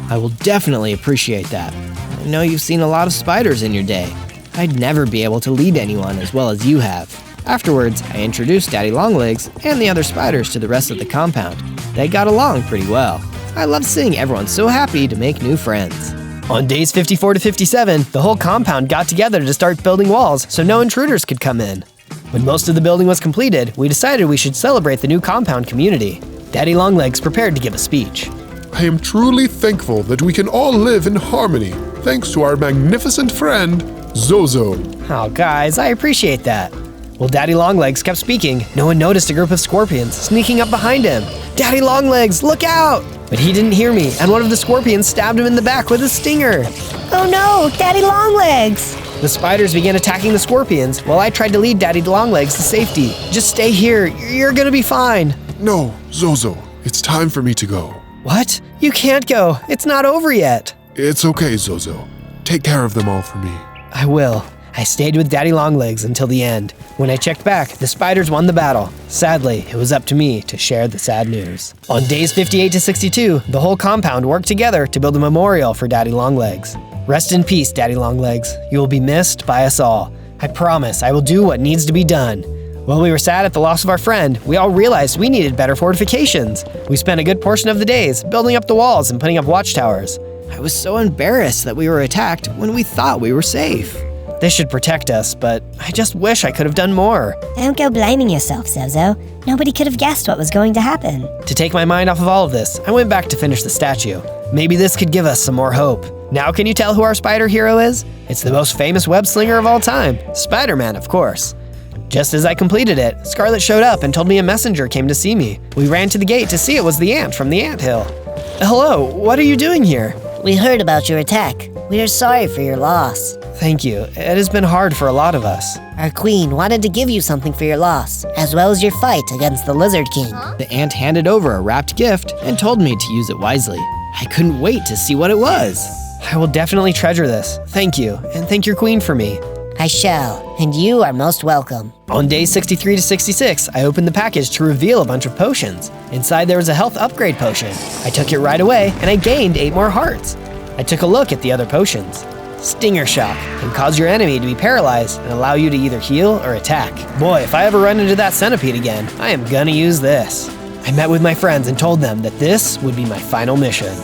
I will definitely appreciate that. I know you've seen a lot of spiders in your day. I'd never be able to lead anyone as well as you have. Afterwards, I introduced Daddy Longlegs and the other spiders to the rest of the compound. They got along pretty well. I love seeing everyone so happy to make new friends. On days 54 to 57, the whole compound got together to start building walls so no intruders could come in. When most of the building was completed, we decided we should celebrate the new compound community. Daddy Longlegs prepared to give a speech. I am truly thankful that we can all live in harmony, thanks to our magnificent friend, Zozo. Oh, guys, I appreciate that. While Daddy Longlegs kept speaking, no one noticed a group of scorpions sneaking up behind him. Daddy Longlegs, look out! But he didn't hear me, and one of the scorpions stabbed him in the back with a stinger. Oh no, Daddy Longlegs! The spiders began attacking the scorpions while I tried to lead Daddy Longlegs to safety. Just stay here, you're gonna be fine. No, Zozo, it's time for me to go. What? You can't go, it's not over yet. It's okay, Zozo. Take care of them all for me. I will. I stayed with Daddy Longlegs until the end. When I checked back, the spiders won the battle. Sadly, it was up to me to share the sad news. On days 58 to 62, the whole compound worked together to build a memorial for Daddy Longlegs. Rest in peace, Daddy Longlegs. You will be missed by us all. I promise I will do what needs to be done. While we were sad at the loss of our friend, we all realized we needed better fortifications. We spent a good portion of the days building up the walls and putting up watchtowers. I was so embarrassed that we were attacked when we thought we were safe. They should protect us, but I just wish I could have done more. Don't go blaming yourself, Zozo. Nobody could have guessed what was going to happen. To take my mind off of all of this, I went back to finish the statue. Maybe this could give us some more hope. Now can you tell who our spider hero is? It's the most famous web slinger of all time, Spider-Man, of course. Just as I completed it, Scarlet showed up and told me a messenger came to see me. We ran to the gate to see it was the ant from the anthill. Hello, what are you doing here? We heard about your attack. We are sorry for your loss. Thank you. It has been hard for a lot of us. Our queen wanted to give you something for your loss, as well as your fight against the Lizard King. The ant handed over a wrapped gift and told me to use it wisely. I couldn't wait to see what it was. I will definitely treasure this. Thank you, and thank your queen for me. I shall, and you are most welcome. On days 63 to 66, I opened the package to reveal a bunch of potions. Inside there was a health upgrade potion. I took it right away, and I gained 8 more hearts. I took a look at the other potions. Stinger Shock can cause your enemy to be paralyzed and allow you to either heal or attack. Boy, if I ever run into that centipede again, I am gonna use this. I met with my friends and told them that this would be my final mission.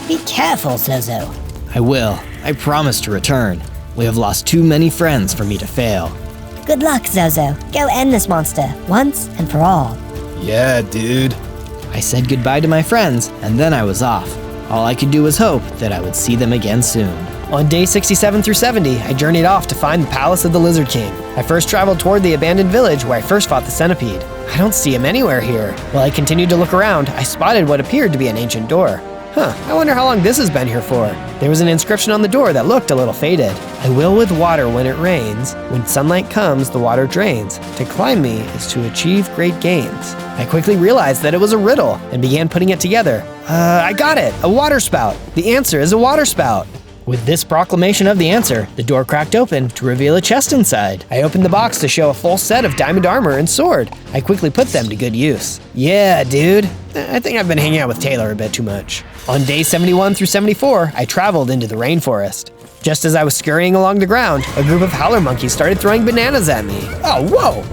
Be careful, Zozo. I will. I promise to return. We have lost too many friends for me to fail. Good luck, Zozo. Go end this monster, once and for all. Yeah, dude. I said goodbye to my friends, and then I was off. All I could do was hope that I would see them again soon. On day 67 through 70, I journeyed off to find the palace of the Lizard King. I first traveled toward the abandoned village where I first fought the centipede. I don't see him anywhere here. While I continued to look around, I spotted what appeared to be an ancient door. I wonder how long this has been here for. There was an inscription on the door that looked a little faded. I will with water when it rains. When sunlight comes, the water drains. To climb me is to achieve great gains. I quickly realized that it was a riddle and began putting it together. I got it! A water spout! The answer is a water spout! With this proclamation of the answer, the door cracked open to reveal a chest inside. I opened the box to show a full set of diamond armor and sword. I quickly put them to good use. Yeah, dude. I think I've been hanging out with Taylor a bit too much. On day 71 through 74, I traveled into the rainforest. Just as I was scurrying along the ground, a group of howler monkeys started throwing bananas at me. Oh, whoa!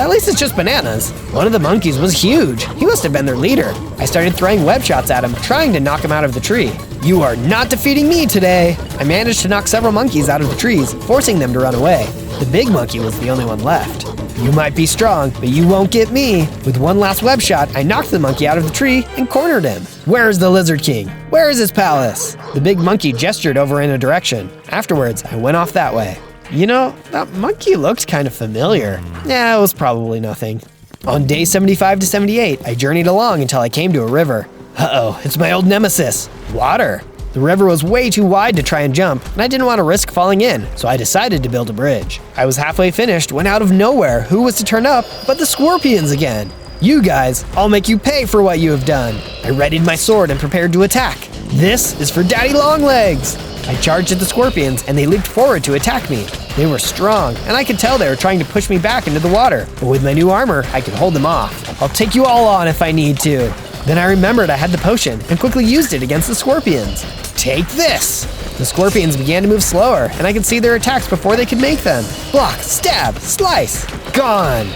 At least it's just bananas. One of the monkeys was huge. He must have been their leader. I started throwing web shots at him, trying to knock him out of the tree. You are not defeating me today! I managed to knock several monkeys out of the trees, forcing them to run away. The big monkey was the only one left. You might be strong, but you won't get me. With one last web shot, I knocked the monkey out of the tree and cornered him. Where is the Lizard King? Where is his palace? The big monkey gestured over in a direction. Afterwards, I went off that way. You know, that monkey looked kind of familiar. Yeah, it was probably nothing. On day 75 to 78, I journeyed along until I came to a river. Uh-oh, it's my old nemesis, water. The river was way too wide to try and jump, and I didn't want to risk falling in, so I decided to build a bridge. I was halfway finished when out of nowhere, who was to turn up but the scorpions again. You guys, I'll make you pay for what you have done. I readied my sword and prepared to attack. This is for Daddy Longlegs. I charged at the scorpions, and they leaped forward to attack me. They were strong, and I could tell they were trying to push me back into the water, but with my new armor, I could hold them off. I'll take you all on if I need to. Then I remembered I had the potion and quickly used it against the scorpions. Take this! The scorpions began to move slower, and I could see their attacks before they could make them. Block, stab, slice, gone!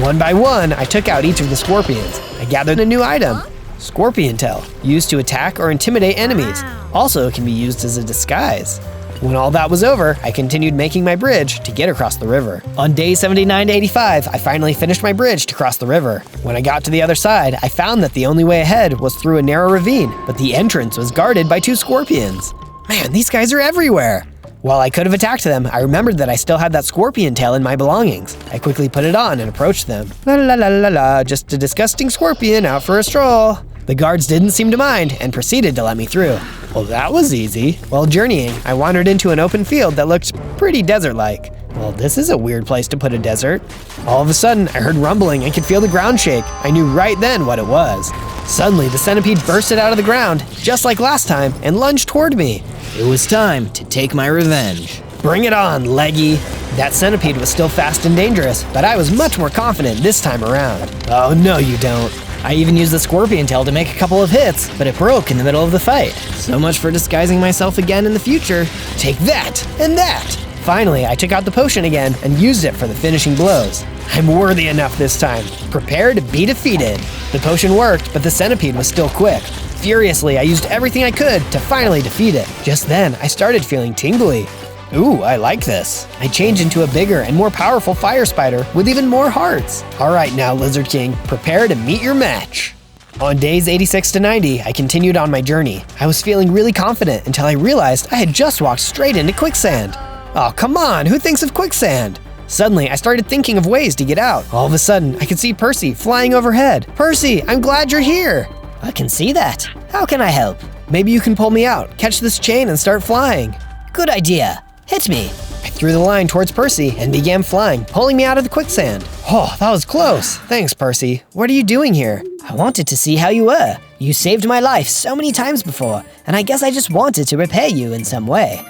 One by one, I took out each of the scorpions. I gathered a new item, Scorpion Tail, used to attack or intimidate enemies. Also, it can be used as a disguise. When all that was over, I continued making my bridge to get across the river. On day 79 to 85, I finally finished my bridge to cross the river. When I got to the other side, I found that the only way ahead was through a narrow ravine, but the entrance was guarded by 2 scorpions. Man, these guys are everywhere! While I could have attacked them, I remembered that I still had that scorpion tail in my belongings. I quickly put it on and approached them. La la la la la, just a disgusting scorpion out for a stroll. The guards didn't seem to mind and proceeded to let me through. Well, that was easy. While journeying, I wandered into an open field that looked pretty desert-like. Well, this is a weird place to put a desert. All of a sudden, I heard rumbling and could feel the ground shake. I knew right then what it was. Suddenly, the centipede bursted out of the ground, just like last time, and lunged toward me. It was time to take my revenge. Bring it on, leggy. That centipede was still fast and dangerous, but I was much more confident this time around. Oh, no you don't. I even used the scorpion tail to make a couple of hits, but it broke in the middle of the fight. So much for disguising myself again in the future. Take that, and that! Finally, I took out the potion again and used it for the finishing blows. I'm worthy enough this time. Prepare to be defeated. The potion worked, but the centipede was still quick. Furiously, I used everything I could to finally defeat it. Just then, I started feeling tingly. Ooh, I like this. I changed into a bigger and more powerful fire spider with even more hearts. All right now, Lizard King, prepare to meet your match. On days 86 to 90, I continued on my journey. I was feeling really confident until I realized I had just walked straight into quicksand. Oh, come on, who thinks of quicksand? Suddenly, I started thinking of ways to get out. All of a sudden, I could see Percy flying overhead. Percy, I'm glad you're here. I can see that. How can I help? Maybe you can pull me out, catch this chain, and start flying. Good idea. Hit me. I threw the line towards Percy and began flying, pulling me out of the quicksand. Oh, that was close. Thanks, Percy. What are you doing here? I wanted to see how you were. You saved my life so many times before, and I guess I just wanted to repay you in some way.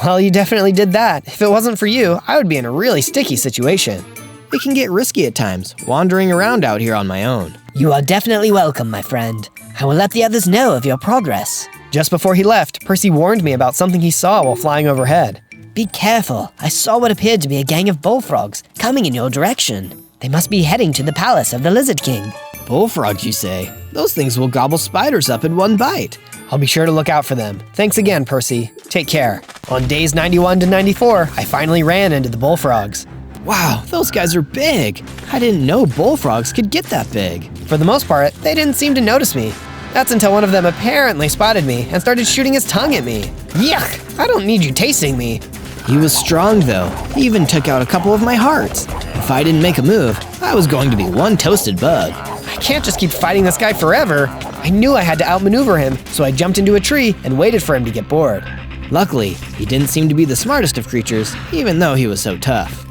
Well, you definitely did that. If it wasn't for you, I would be in a really sticky situation. It can get risky at times, wandering around out here on my own. You are definitely welcome, my friend. I will let the others know of your progress. Just before he left, Percy warned me about something he saw while flying overhead. Be careful. I saw what appeared to be a gang of bullfrogs coming in your direction. They must be heading to the palace of the Lizard King. Bullfrogs, you say? Those things will gobble spiders up in one bite. I'll be sure to look out for them. Thanks again, Percy. Take care. On days 91 to 94, I finally ran into the bullfrogs. Wow, those guys are big. I didn't know bullfrogs could get that big. For the most part, they didn't seem to notice me. That's until one of them apparently spotted me and started shooting his tongue at me. Yuck! I don't need you tasting me. He was strong though. He even took out a couple of my hearts. If I didn't make a move, I was going to be one toasted bug. I can't just keep fighting this guy forever. I knew I had to outmaneuver him, so I jumped into a tree and waited for him to get bored. Luckily, he didn't seem to be the smartest of creatures, even though he was so tough.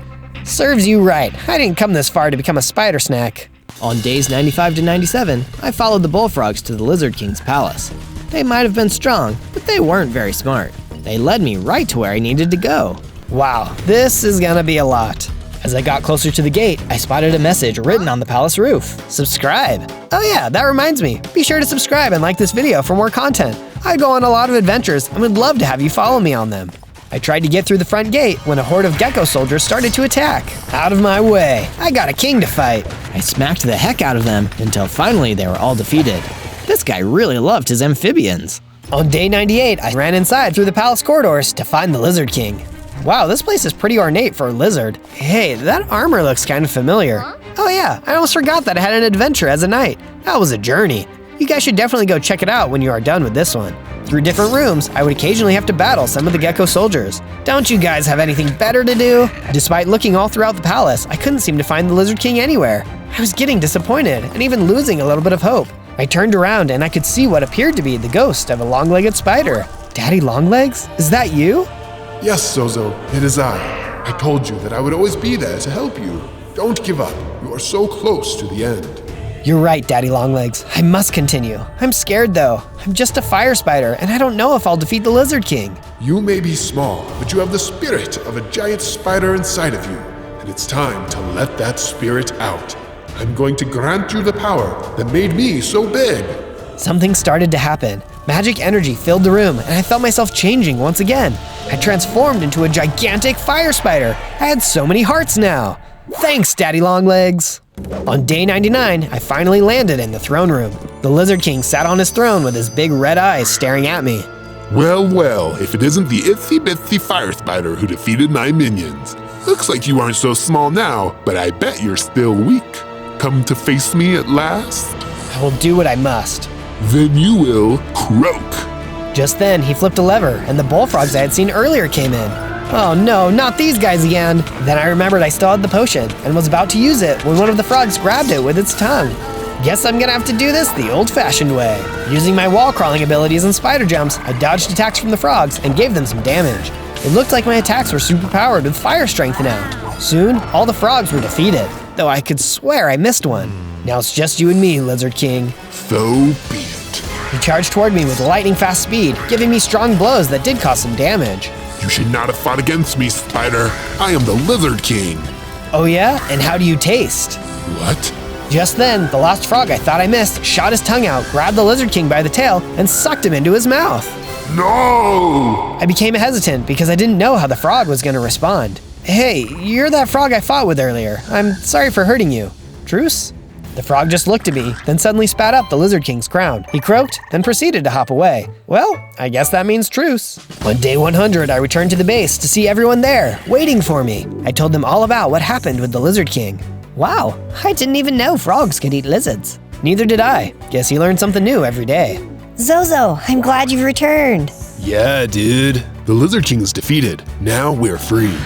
Serves you right. I didn't come this far to become a spider snack. On days 95 to 97, I followed the bullfrogs to the Lizard King's palace. They might have been strong, but they weren't very smart. They led me right to where I needed to go. Wow, this is gonna be a lot. As I got closer to the gate, I spotted a message written on the palace roof. Subscribe. Oh yeah, that reminds me. Be sure to subscribe and like this video for more content. I go on a lot of adventures and would love to have you follow me on them. I tried to get through the front gate when a horde of gecko soldiers started to attack. Out of my way. I got a king to fight. I smacked the heck out of them until finally they were all defeated. This guy really loved his amphibians. On day 98, I ran inside through the palace corridors to find the Lizard King. Wow, this place is pretty ornate for a lizard. Hey, that armor looks kind of familiar. Oh yeah, I almost forgot that I had an adventure as a knight. That was a journey. You guys should definitely go check it out when you are done with this one. Through different rooms, I would occasionally have to battle some of the gecko soldiers. Don't you guys have anything better to do? Despite looking all throughout the palace, I couldn't seem to find the Lizard King anywhere. I was getting disappointed and even losing a little bit of hope. I turned around and I could see what appeared to be the ghost of a long-legged spider. Daddy Longlegs, is that you? Yes, Zozo, it is I. I told you that I would always be there to help you. Don't give up. You are so close to the end. You're right, Daddy Longlegs. I must continue. I'm scared though. I'm just a fire spider, and I don't know if I'll defeat the Lizard King. You may be small, but you have the spirit of a giant spider inside of you, and it's time to let that spirit out. I'm going to grant you the power that made me so big. Something started to happen. Magic energy filled the room, and I felt myself changing once again. I transformed into a gigantic fire spider. I had so many hearts now. Thanks, Daddy Longlegs. On day 99, I finally landed in the throne room. The Lizard King sat on his throne with his big red eyes staring at me. Well, well, if it isn't the itsy-bitsy fire spider who defeated my minions. Looks like you aren't so small now, but I bet you're still weak. Come to face me at last? I will do what I must. Then you will croak. Just then, he flipped a lever, and the bullfrogs I had seen earlier came in. Oh no, not these guys again! Then I remembered I still had the potion, and was about to use it when one of the frogs grabbed it with its tongue. Guess I'm gonna have to do this the old-fashioned way. Using my wall-crawling abilities and spider jumps, I dodged attacks from the frogs and gave them some damage. It looked like my attacks were superpowered with fire strength now. Soon, all the frogs were defeated, though I could swear I missed one. Now it's just you and me, Lizard King. So be it. He charged toward me with lightning-fast speed, giving me strong blows that did cause some damage. You should not have fought against me, Spider. I am the Lizard King. Oh yeah? And how do you taste? What? Just then, the last frog I thought I missed shot his tongue out, grabbed the Lizard King by the tail, and sucked him into his mouth. No! I became hesitant because I didn't know how the frog was going to respond. Hey, you're that frog I fought with earlier. I'm sorry for hurting you. Truce? The frog just looked at me, then suddenly spat up the Lizard King's crown. He croaked, then proceeded to hop away. Well, I guess that means truce. On day 100, I returned to the base to see everyone there, waiting for me. I told them all about what happened with the Lizard King. Wow, I didn't even know frogs could eat lizards. Neither did I. Guess you learn something new every day. Zozo, I'm glad you've returned. Yeah, dude. The Lizard King is defeated. Now we're free.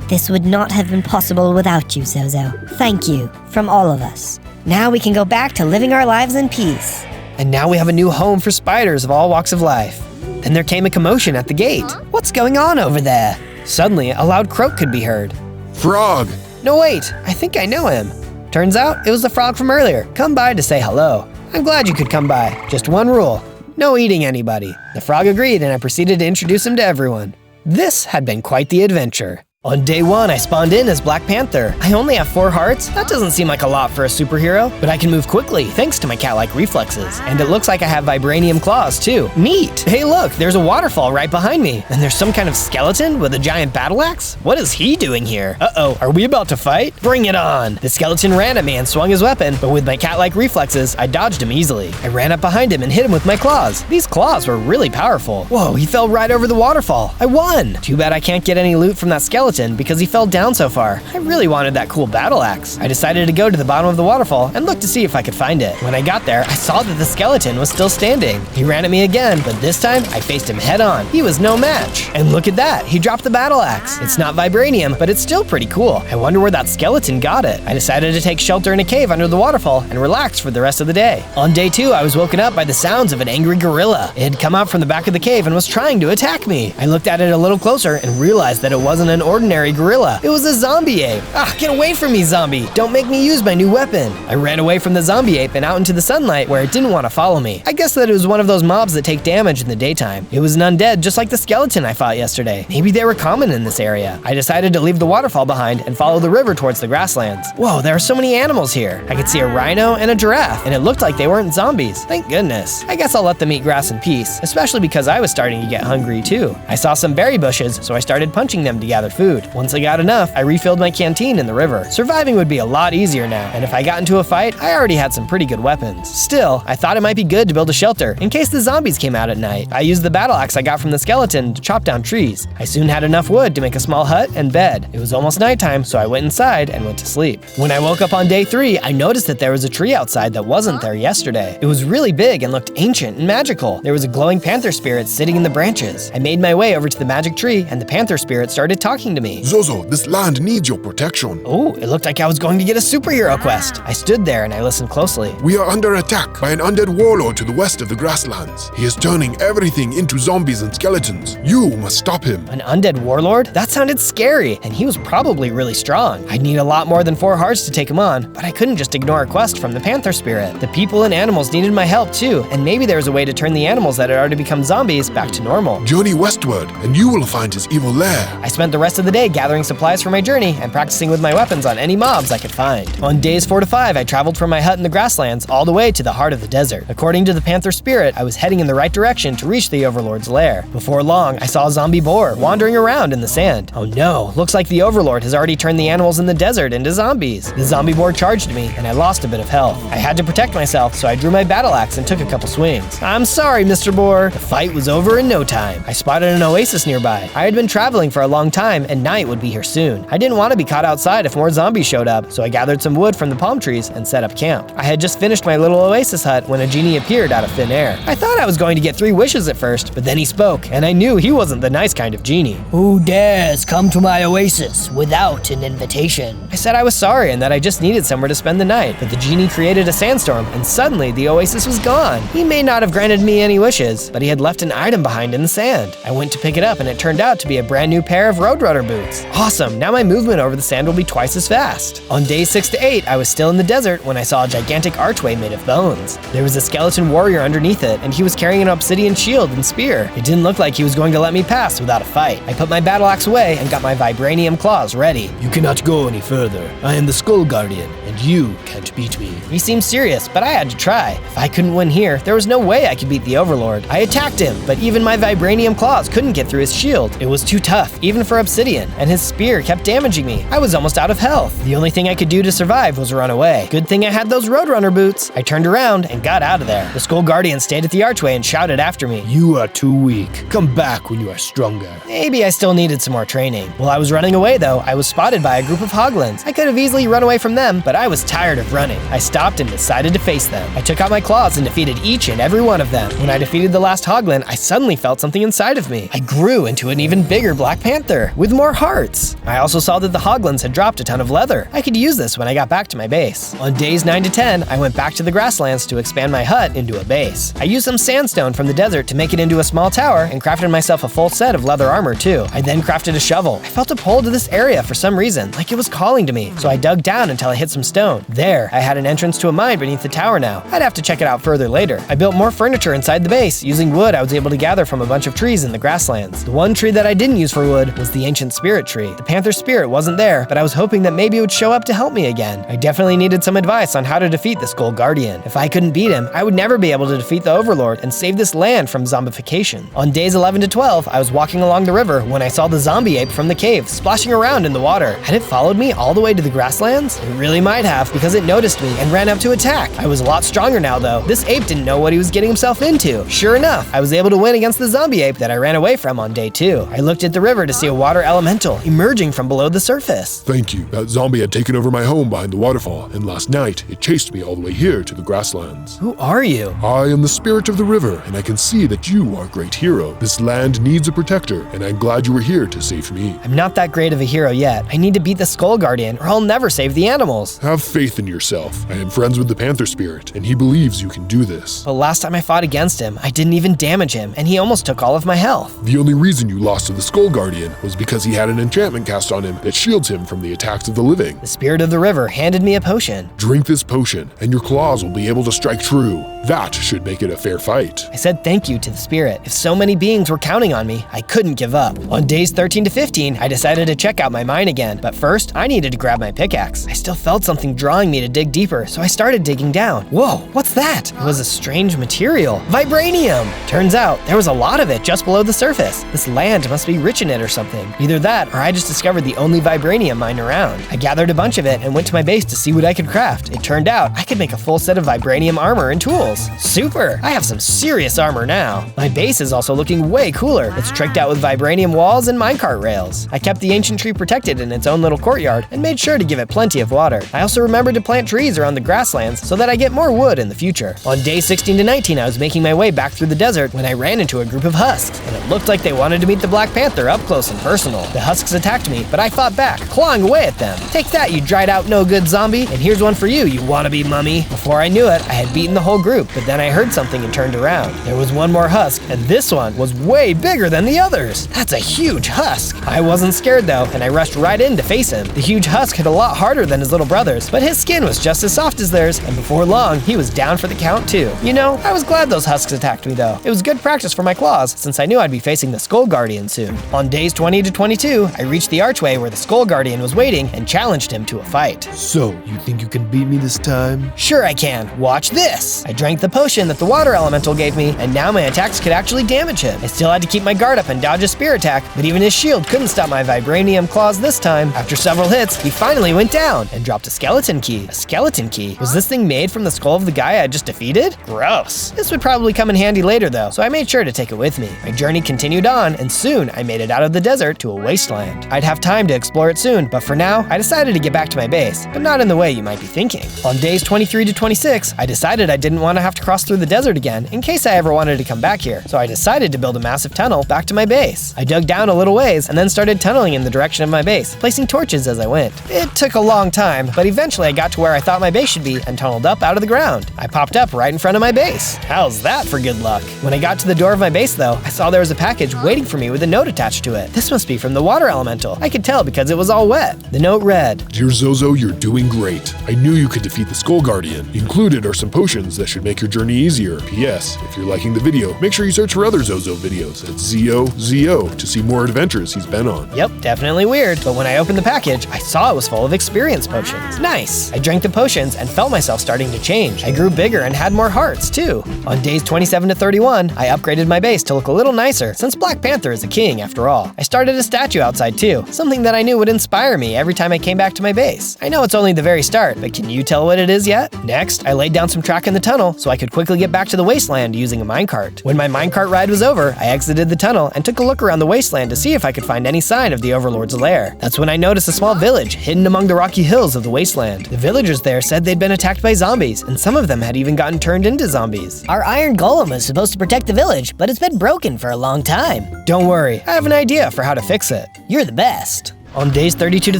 This would not have been possible without you, Zozo. Thank you, from all of us. Now we can go back to living our lives in peace. And now we have a new home for spiders of all walks of life. Then there came a commotion at the gate. What's going on over there? Suddenly, a loud croak could be heard. Frog! No, wait, I think I know him. Turns out, it was the frog from earlier, come by to say hello. I'm glad you could come by. Just one rule, no eating anybody. The frog agreed, and I proceeded to introduce him to everyone. This had been quite the adventure. On day 1, I spawned in as Black Panther. I only have 4 hearts. That doesn't seem like a lot for a superhero, but I can move quickly thanks to my cat-like reflexes. And it looks like I have vibranium claws too. Neat! Hey look, there's a waterfall right behind me. And there's some kind of skeleton with a giant battle axe? What is he doing here? Uh-oh, are we about to fight? Bring it on! The skeleton ran at me and swung his weapon, but with my cat-like reflexes, I dodged him easily. I ran up behind him and hit him with my claws. These claws were really powerful. Whoa, he fell right over the waterfall. I won! Too bad I can't get any loot from that skeleton skeleton because he fell down so far. I really wanted that cool battle axe. I decided to go to the bottom of the waterfall and look to see if I could find it. When I got there, I saw that the skeleton was still standing. He ran at me again, but this time I faced him head on. He was no match. And look at that, he dropped the battle axe. It's not vibranium, but it's still pretty cool. I wonder where that skeleton got it. I decided to take shelter in a cave under the waterfall and relax for the rest of the day. On day 2, I was woken up by the sounds of an angry gorilla. It had come out from the back of the cave and was trying to attack me. I looked at it a little closer and realized that it wasn't an ordinary gorilla. It was a zombie ape. Ah, get away from me, zombie! Don't make me use my new weapon. I ran away from the zombie ape and out into the sunlight where it didn't want to follow me. I guess that it was one of those mobs that take damage in the daytime. It was an undead just like the skeleton I fought yesterday. Maybe they were common in this area. I decided to leave the waterfall behind and follow the river towards the grasslands. Whoa, there are so many animals here. I could see a rhino and a giraffe, and it looked like they weren't zombies. Thank goodness. I guess I'll let them eat grass in peace, especially because I was starting to get hungry too. I saw some berry bushes, so I started punching them to gather food. Once I got enough, I refilled my canteen in the river. Surviving would be a lot easier now, and if I got into a fight, I already had some pretty good weapons. Still, I thought it might be good to build a shelter in case the zombies came out at night. I used the battle axe I got from the skeleton to chop down trees. I soon had enough wood to make a small hut and bed. It was almost nighttime, so I went inside and went to sleep. When I woke up on day 3, I noticed that there was a tree outside that wasn't there yesterday. It was really big and looked ancient and magical. There was a glowing panther spirit sitting in the branches. I made my way over to the magic tree, and the panther spirit started talking to me. Zozo, this land needs your protection. Oh, it looked like I was going to get a superhero quest. I stood there and I listened closely. We are under attack by an undead warlord to the west of the grasslands. He is turning everything into zombies and skeletons. You must stop him. An undead warlord? That sounded scary, and he was probably really strong. I'd need a lot more than 4 hearts to take him on, but I couldn't just ignore a quest from the panther spirit. The people and animals needed my help too, and maybe there was a way to turn the animals that had already become zombies back to normal. Journey westward, and you will find his evil lair. I spent the rest of the day gathering supplies for my journey and practicing with my weapons on any mobs I could find. On days 4 to 5, I traveled from my hut in the grasslands all the way to the heart of the desert. According to the panther spirit, I was heading in the right direction to reach the overlord's lair. Before long, I saw a zombie boar wandering around in the sand. Oh no, looks like the overlord has already turned the animals in the desert into zombies. The zombie boar charged me, and I lost a bit of health. I had to protect myself, so I drew my battle axe and took a couple swings. I'm sorry, Mr. Boar. The fight was over in no time. I spotted an oasis nearby. I had been traveling for a long time, and night would be here soon. I didn't want to be caught outside if more zombies showed up, so I gathered some wood from the palm trees and set up camp. I had just finished my little oasis hut when a genie appeared out of thin air. I thought I was going to get 3 wishes at first, but then he spoke, and I knew he wasn't the nice kind of genie. Who dares come to my oasis without an invitation? I said I was sorry and that I just needed somewhere to spend the night, but the genie created a sandstorm, and suddenly the oasis was gone. He may not have granted me any wishes, but he had left an item behind in the sand. I went to pick it up, and it turned out to be a brand new pair of Roadrunner boots. Awesome, now my movement over the sand will be twice as fast. On days 6 to 8, I was still in the desert when I saw a gigantic archway made of bones. There was a skeleton warrior underneath it, and he was carrying an obsidian shield and spear. It didn't look like he was going to let me pass without a fight. I put my battle axe away and got my vibranium claws ready. You cannot go any further. I am the Skull Guardian, and you can't beat me. He seemed serious, but I had to try. If I couldn't win here, there was no way I could beat the Overlord. I attacked him, but even my vibranium claws couldn't get through his shield. It was too tough, even for obsidian, and his spear kept damaging me. I was almost out of health. The only thing I could do to survive was run away. Good thing I had those Roadrunner boots. I turned around and got out of there. The Skull Guardian stayed at the archway and shouted after me. You are too weak. Come back when you are stronger. Maybe I still needed some more training. While I was running away though, I was spotted by a group of hoglins. I could have easily run away from them, but I was tired of running. I stopped and decided to face them. I took out my claws and defeated each and every one of them. When I defeated the last hoglin, I suddenly felt something inside of me. I grew into an even bigger Black Panther with more hearts. I also saw that the hoglins had dropped a ton of leather. I could use this when I got back to my base. On days 9 to 10, I went back to the grasslands to expand my hut into a base. I used some sandstone from the desert to make it into a small tower and crafted myself a full set of leather armor too. I then crafted a shovel. I felt a pull to this area for some reason, like it was calling to me, so I dug down until I hit some stone. There, I had an entrance to a mine beneath the tower now. I'd have to check it out further later. I built more furniture inside the base. Using wood I was able to gather from a bunch of trees in the grasslands. The one tree that I didn't use for wood was the ancient spirit tree. The panther spirit wasn't there, but I was hoping that maybe it would show up to help me again. I definitely needed some advice on how to defeat the Skull Guardian. If I couldn't beat him, I would never be able to defeat the Overlord and save this land from zombification. On days 11 to 12, I was walking along the river when I saw the zombie ape from the cave splashing around in the water. Had it followed me all the way to the grasslands? It really might have because it noticed me and ran up to attack. I was a lot stronger now though. This ape didn't know what he was getting himself into. Sure enough, I was able to win against the zombie ape that I ran away from on day 2. I looked at the river to see a water elemental emerging from below the surface. Thank you. That zombie had taken over my home behind the waterfall, and last night it chased me all the way here to the grasslands. Who are you? I am the spirit of the river, and I can see that you are a great hero. This land needs a protector, and I'm glad you were here to save me. I'm not that great of a hero yet. I need to beat the Skull Guardian, or I'll never save the animals. Have faith in yourself. I am friends with the Panther Spirit, and he believes you can do this. But last time I fought against him, I didn't even damage him, and he almost took all of my health. The only reason you lost to the Skull Guardian was because he had an enchantment cast on him that shields him from the attacks of the living. The spirit of the river handed me a potion. Drink this potion, and your claws will be able to strike true. That should make it a fair fight. I said thank you to the spirit. If so many beings were counting on me, I couldn't give up. On days 13 to 15, I decided to check out my mine again, but first, I needed to grab my pickaxe. I still felt something drawing me to dig deeper, so I started digging down. Whoa, what's that? It was a strange material. Vibranium! Turns out, there was a lot of it just below the surface. This land must be rich in it or something. Either that, or I just discovered the only vibranium mine around. I gathered a bunch of it and went to my base to see what I could craft. It turned out I could make a full set of vibranium armor and tools. Super! I have some serious armor now. My base is also looking way cooler. It's tricked out with vibranium walls and minecart rails. I kept the ancient tree protected in its own little courtyard and made sure to give it plenty of water. I also remembered to plant trees around the grasslands so that I get more wood in the future. On day 16 to 19, I was making my way back through the desert when I ran into a group of husks, and it looked like they wanted to meet the Black Panther up close and personal. The husks attacked me, but I fought back, clawing away at them. Take that, you dried out no good zombie, and here's one for you, you wannabe mummy. Before I knew it, I had beaten the whole group, but then I heard something and turned around. There was one more husk, and this one was way bigger than the others. That's a huge husk. I wasn't scared though, and I rushed right in to face him. The huge husk hit a lot harder than his little brothers, but his skin was just as soft as theirs, and before long, he was down for the count too. You know, I was glad those husks attacked me though. It was good practice for my claws, since I knew I'd be facing the Skull Guardian soon. On days 20 to 22, I reached the archway where the Skull Guardian was waiting and challenged him to a fight. So, you think you can beat me this time? Sure I can. Watch this. I drank the potion that the water elemental gave me, and now my attacks could actually damage him. I still had to keep my guard up and dodge a spear attack, but even his shield couldn't stop my vibranium claws this time. After several hits, he finally went down and dropped a skeleton key. A skeleton key? Was this thing made from the skull of the guy I had just defeated? Gross. This would probably come in handy later though, so I made sure to take it with me. My journey continued on, and soon I made it out of the desert to a wasteland. I'd have time to explore it soon, but for now, I decided to get back to my base, but not in the way you might be thinking. On days 23 to 26, I decided I didn't want to have to cross through the desert again in case I ever wanted to come back here, so I decided to build a massive tunnel back to my base. I dug down a little ways and then started tunneling in the direction of my base, placing torches as I went. It took a long time, but eventually I got to where I thought my base should be and tunneled up out of the ground. I popped up right in front of my base. How's that for good luck? When I got to the door of my base though, I saw there was a package waiting for me with a note attached to it. This must be from the water elemental. I could tell because it was all wet. The note read, Dear Zozo, you're doing great. I knew you could defeat the Skull Guardian. Included are some potions that should make your journey easier. P.S. If you're liking the video, make sure you search for other Zozo videos at ZOZO to see more adventures he's been on. Yep, definitely weird, but when I opened the package, I saw it was full of experience potions. Nice! I drank the potions and felt myself starting to change. I grew bigger and had more hearts too. On days 27 to 31, I upgraded my base to look a little nicer, since Black Panther is a king after all. I started a statue outside too, something that I knew would inspire me every time I came back to my base. I know it's only the very start, but can you tell what it is yet? Next, I laid down some track in the tunnel so I could quickly get back to the wasteland using a minecart. When my minecart ride was over, I exited the tunnel and took a look around the wasteland to see if I could find any sign of the Overlord's lair. That's when I noticed a small village hidden among the rocky hills of the wasteland. The villagers there said they'd been attacked by zombies, and some of them had even gotten turned into zombies. Our iron golem was supposed to protect the village, but it's been broken for a long time. Don't worry, I have an idea for how to fix it. You're the best. On days 32 to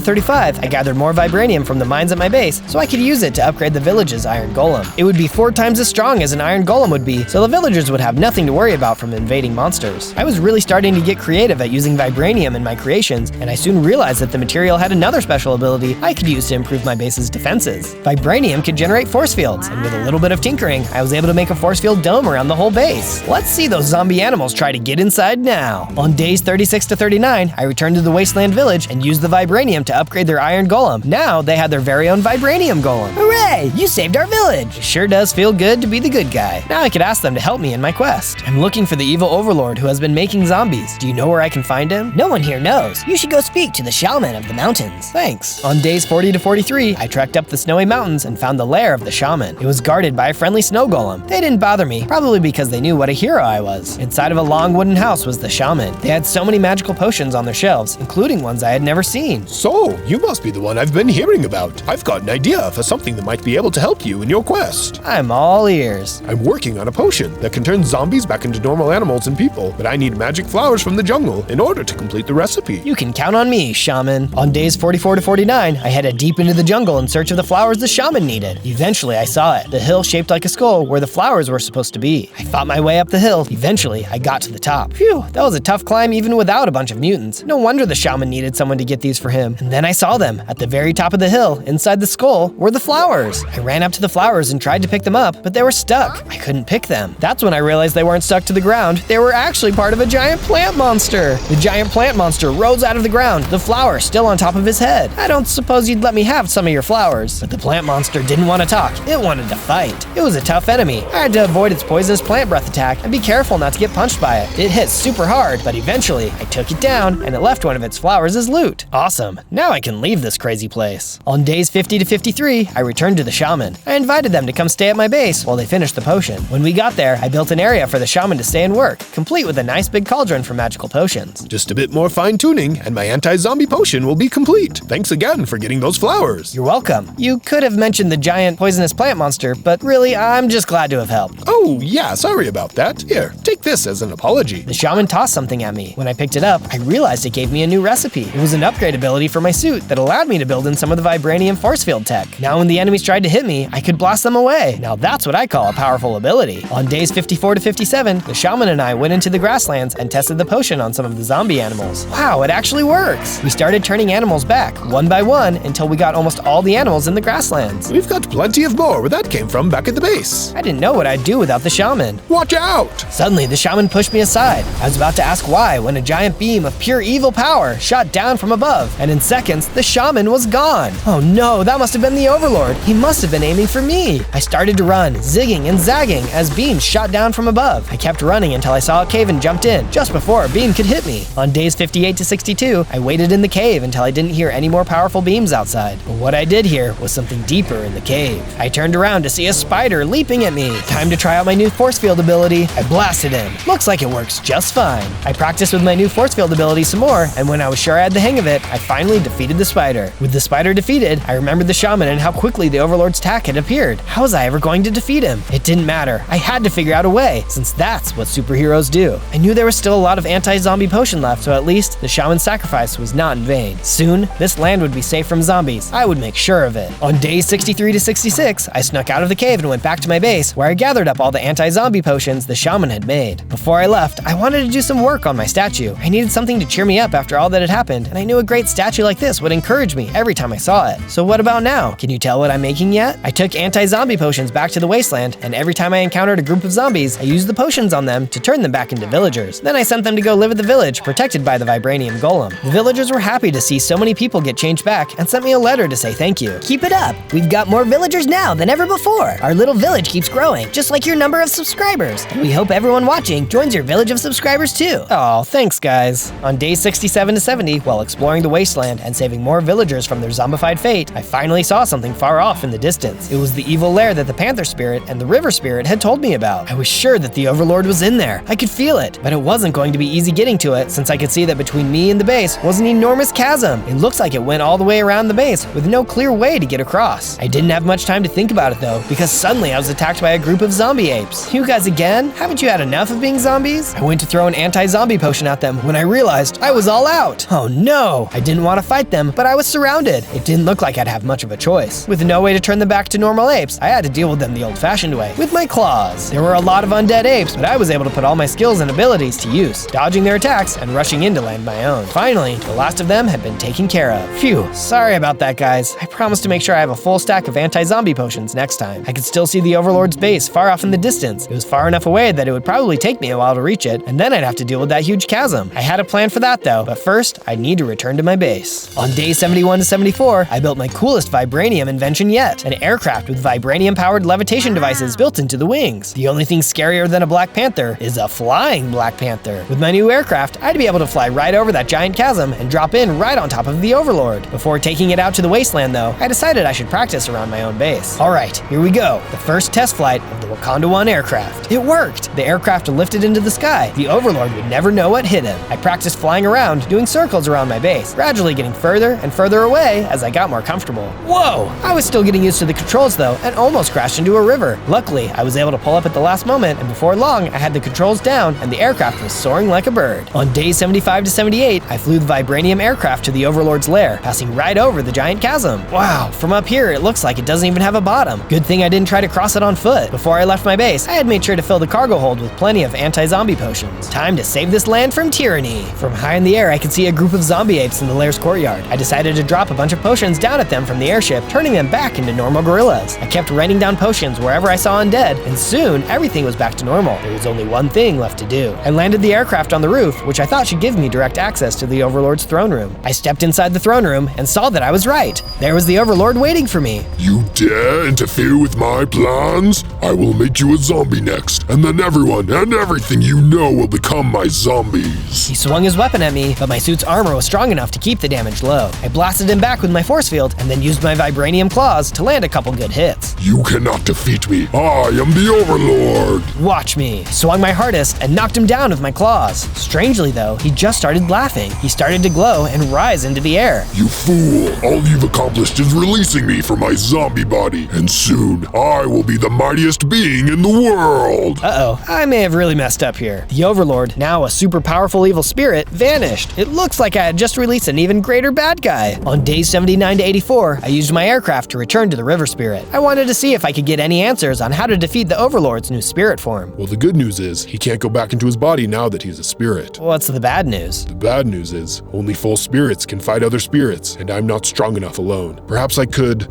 35, I gathered more vibranium from the mines at my base so I could use it to upgrade the village's iron golem. It would be 4 times as strong as an iron golem would be, so the villagers would have nothing to worry about from invading monsters. I was really starting to get creative at using vibranium in my creations, and I soon realized that the material had another special ability I could use to improve my base's defenses. Vibranium could generate force fields, and with a little bit of tinkering, I was able to make a force field dome around the whole base. Let's see those zombie animals try to get inside now. On days 36 to 39, I returned to the wasteland village and used the vibranium to upgrade their iron golem. Now they had their very own vibranium golem. Hooray! You saved our village! It sure does feel good to be the good guy. Now I could ask them to help me in my quest. I'm looking for the evil overlord who has been making zombies. Do you know where I can find him? No one here knows. You should go speak to the shaman of the mountains. Thanks. On days 40 to 43, I trekked up the snowy mountains and found the lair of the shaman. It was guarded by a friendly snow golem. They didn't bother me, probably because they knew what a hero I was. Inside of a long wooden house was the shaman. They had so many magical potions on their shelves, including ones I had never seen. So, you must be the one I've been hearing about. I've got an idea for something that might be able to help you in your quest. I'm all ears. I'm working on a potion that can turn zombies back into normal animals and people, but I need magic flowers from the jungle in order to complete the recipe. You can count on me, shaman. On days 44 to 49, I headed deep into the jungle in search of the flowers the shaman needed. Eventually, I saw it, the hill shaped like a skull where the flowers were supposed to be. I fought my way up the hill. Eventually, I got to the top. Phew, that was a tough climb even without a bunch of mutants. No wonder the shaman needed someone to get these for him. And then I saw them. At the very top of the hill, inside the skull, were the flowers. I ran up to the flowers and tried to pick them up, but they were stuck. I couldn't pick them. That's when I realized they weren't stuck to the ground. They were actually part of a giant plant monster. The giant plant monster rose out of the ground, the flower still on top of his head. I don't suppose you'd let me have some of your flowers. But the plant monster didn't want to talk. It wanted to fight. It was a tough enemy. I had to avoid its poisonous plant breath attack and be careful not to get punched by it. It hit super hard, but eventually I took it down and it left one of its flowers as loot. Awesome. Now I can leave this crazy place. On days 50 to 53, I returned to the shaman. I invited them to come stay at my base while they finished the potion. When we got there, I built an area for the shaman to stay and work, complete with a nice big cauldron for magical potions. Just a bit more fine-tuning, and my anti-zombie potion will be complete. Thanks again for getting those flowers. You're welcome. You could have mentioned the giant poisonous plant monster, but really, I'm just glad to have helped. Oh, yeah, sorry about that. Here, take this as an apology. The shaman tossed something at me. When I picked it up, I realized it gave me a new recipe. It was an upgrade ability for my suit that allowed me to build in some of the vibranium force field tech. Now when the enemies tried to hit me, I could blast them away. Now that's what I call a powerful ability. On days 54 to 57, the shaman and I went into the grasslands and tested the potion on some of the zombie animals. Wow, it actually works! We started turning animals back, one by one, until we got almost all the animals in the grasslands. We've got plenty of more where that came from back at the base. I didn't know what I'd do without the shaman. Watch out! Suddenly, the shaman pushed me aside. I was about to ask why when a giant beam of pure evil power shot down from above, and in seconds, the shaman was gone. Oh no, that must have been the overlord. He must have been aiming for me. I started to run, zigging and zagging as beams shot down from above. I kept running until I saw a cave and jumped in, just before a beam could hit me. On days 58 to 62, I waited in the cave until I didn't hear any more powerful beams outside. But what I did hear was something deeper in the cave. I turned around to see a spider leaping at me. Time to try out my new force field ability. I blasted him. Looks like it works just fine. I practiced with my new force field ability some more, and when I was sure I had the hang of it, I finally defeated the spider. With the spider defeated, I remembered the shaman and how quickly the overlord's attack had appeared. How was I ever going to defeat him? It didn't matter. I had to figure out a way, since that's what superheroes do. I knew there was still a lot of anti-zombie potion left, so at least the shaman's sacrifice was not in vain. Soon, this land would be safe from zombies. I would make sure of it. On days 63 to 66, I snuck out of the cave and went back to my base, where I gathered up all the anti-zombie potions the shaman had made. Before I left, I wanted to do some work on my statue. I needed something to cheer me up after all that had happened, and I knew a great statue like this would encourage me every time I saw it. So what about now? Can you tell what I'm making yet? I took anti-zombie potions back to the wasteland, and every time I encountered a group of zombies, I used the potions on them to turn them back into villagers. Then I sent them to go live at the village, protected by the vibranium golem. The villagers were happy to see so many people get changed back and sent me a letter to say thank you. Keep it up. We've got more villagers now than ever before. Our little village keeps growing, just like your number of subscribers. And we hope everyone watching joins your village of subscribers too. Oh, thanks guys. On days 67 to 70, while exploring the wasteland and saving more villagers from their zombified fate, I finally saw something far off in the distance. It was the evil lair that the panther spirit and the river spirit had told me about. I was sure that the overlord was in there. I could feel it, but it wasn't going to be easy getting to it since I could see that between me and the base was an enormous chasm. It looks like it went all the way around the base with no clear way to get across. I didn't have much time to think about it though, because suddenly I was attacked by a group of zombie apes. You guys again? Haven't you had enough of being zombies? I went to throw an anti-zombie potion at them when I realized I was all out. Oh no! I didn't want to fight them, but I was surrounded. It didn't look like I'd have much of a choice. With no way to turn them back to normal apes, I had to deal with them the old-fashioned way, with my claws. There were a lot of undead apes, but I was able to put all my skills and abilities to use, dodging their attacks and rushing in to land my own. Finally, the last of them had been taken care of. Phew, sorry about that guys. I promise to make sure I have a full stack of anti-zombie potions next time. I could still see the overlord's base far off in the distance. It was far enough away that it would probably take me a while to reach it, and then I'd have to deal with that huge chasm. I had a plan for that though, but first, I'd need to return to my base. On day 71 to 74, I built my coolest vibranium invention yet, an aircraft with vibranium-powered levitation devices built into the wings. The only thing scarier than a Black Panther is a flying Black Panther. With my new aircraft, I'd be able to fly right over that giant chasm and drop in right on top of the Overlord. Before taking it out to the wasteland though, I decided I should practice around my own base. Alright, here we go, the first test flight of the Wakanda 1 aircraft. It worked! The aircraft lifted into the sky. The Overlord would never know what hit him. I practiced flying around, doing circles around my base, gradually getting further and further away as I got more comfortable. Whoa! I was still getting used to the controls though, and almost crashed into a river. Luckily, I was able to pull up at the last moment, and before long, I had the controls down and the aircraft was soaring like a bird. On days 75 to 78, I flew the vibranium aircraft to the Overlord's lair, passing right over the giant chasm. Wow, from up here, it looks like it doesn't even have a bottom. Good thing I didn't try to cross it on foot. Before I left my base, I had made sure to fill the cargo hold with plenty of anti-zombie potions. Time to save this land from tyranny. From high in the air, I could see a group of zombie apes in the lair's courtyard. I decided to drop a bunch of potions down at them from the airship, turning them back into normal gorillas. I kept raining down potions wherever I saw undead, and soon everything was back to normal. There was only one thing left to do. I landed the aircraft on the roof, which I thought should give me direct access to the Overlord's throne room. I stepped inside the throne room and saw that I was right. There was the Overlord waiting for me. You dare interfere with my plans? I will make you a zombie next, and then everyone and everything you know will become my zombies. He swung his weapon at me, but my suit's armor was strong enough to keep the damage low. I blasted him back with my force field and then used my vibranium claws to land a couple good hits. You cannot defeat me. I am the Overlord. Watch me. Swung my hardest and knocked him down with my claws. Strangely though, he just started laughing. He started to glow and rise into the air. You fool. All you've accomplished is releasing me from my zombie body, and soon I will be the mightiest being in the world. Uh-oh, I may have really messed up here. The Overlord, now a super powerful evil spirit, vanished. It looks like I had just released an even greater bad guy. On days 79 to 84, I used my aircraft to return to the River Spirit. I wanted to see if I could get any answers on how to defeat the Overlord's new spirit form. Well, the good news is he can't go back into his body now that he's a spirit. What's the bad news? The bad news is only full spirits can fight other spirits, and I'm not strong enough alone. Perhaps I could.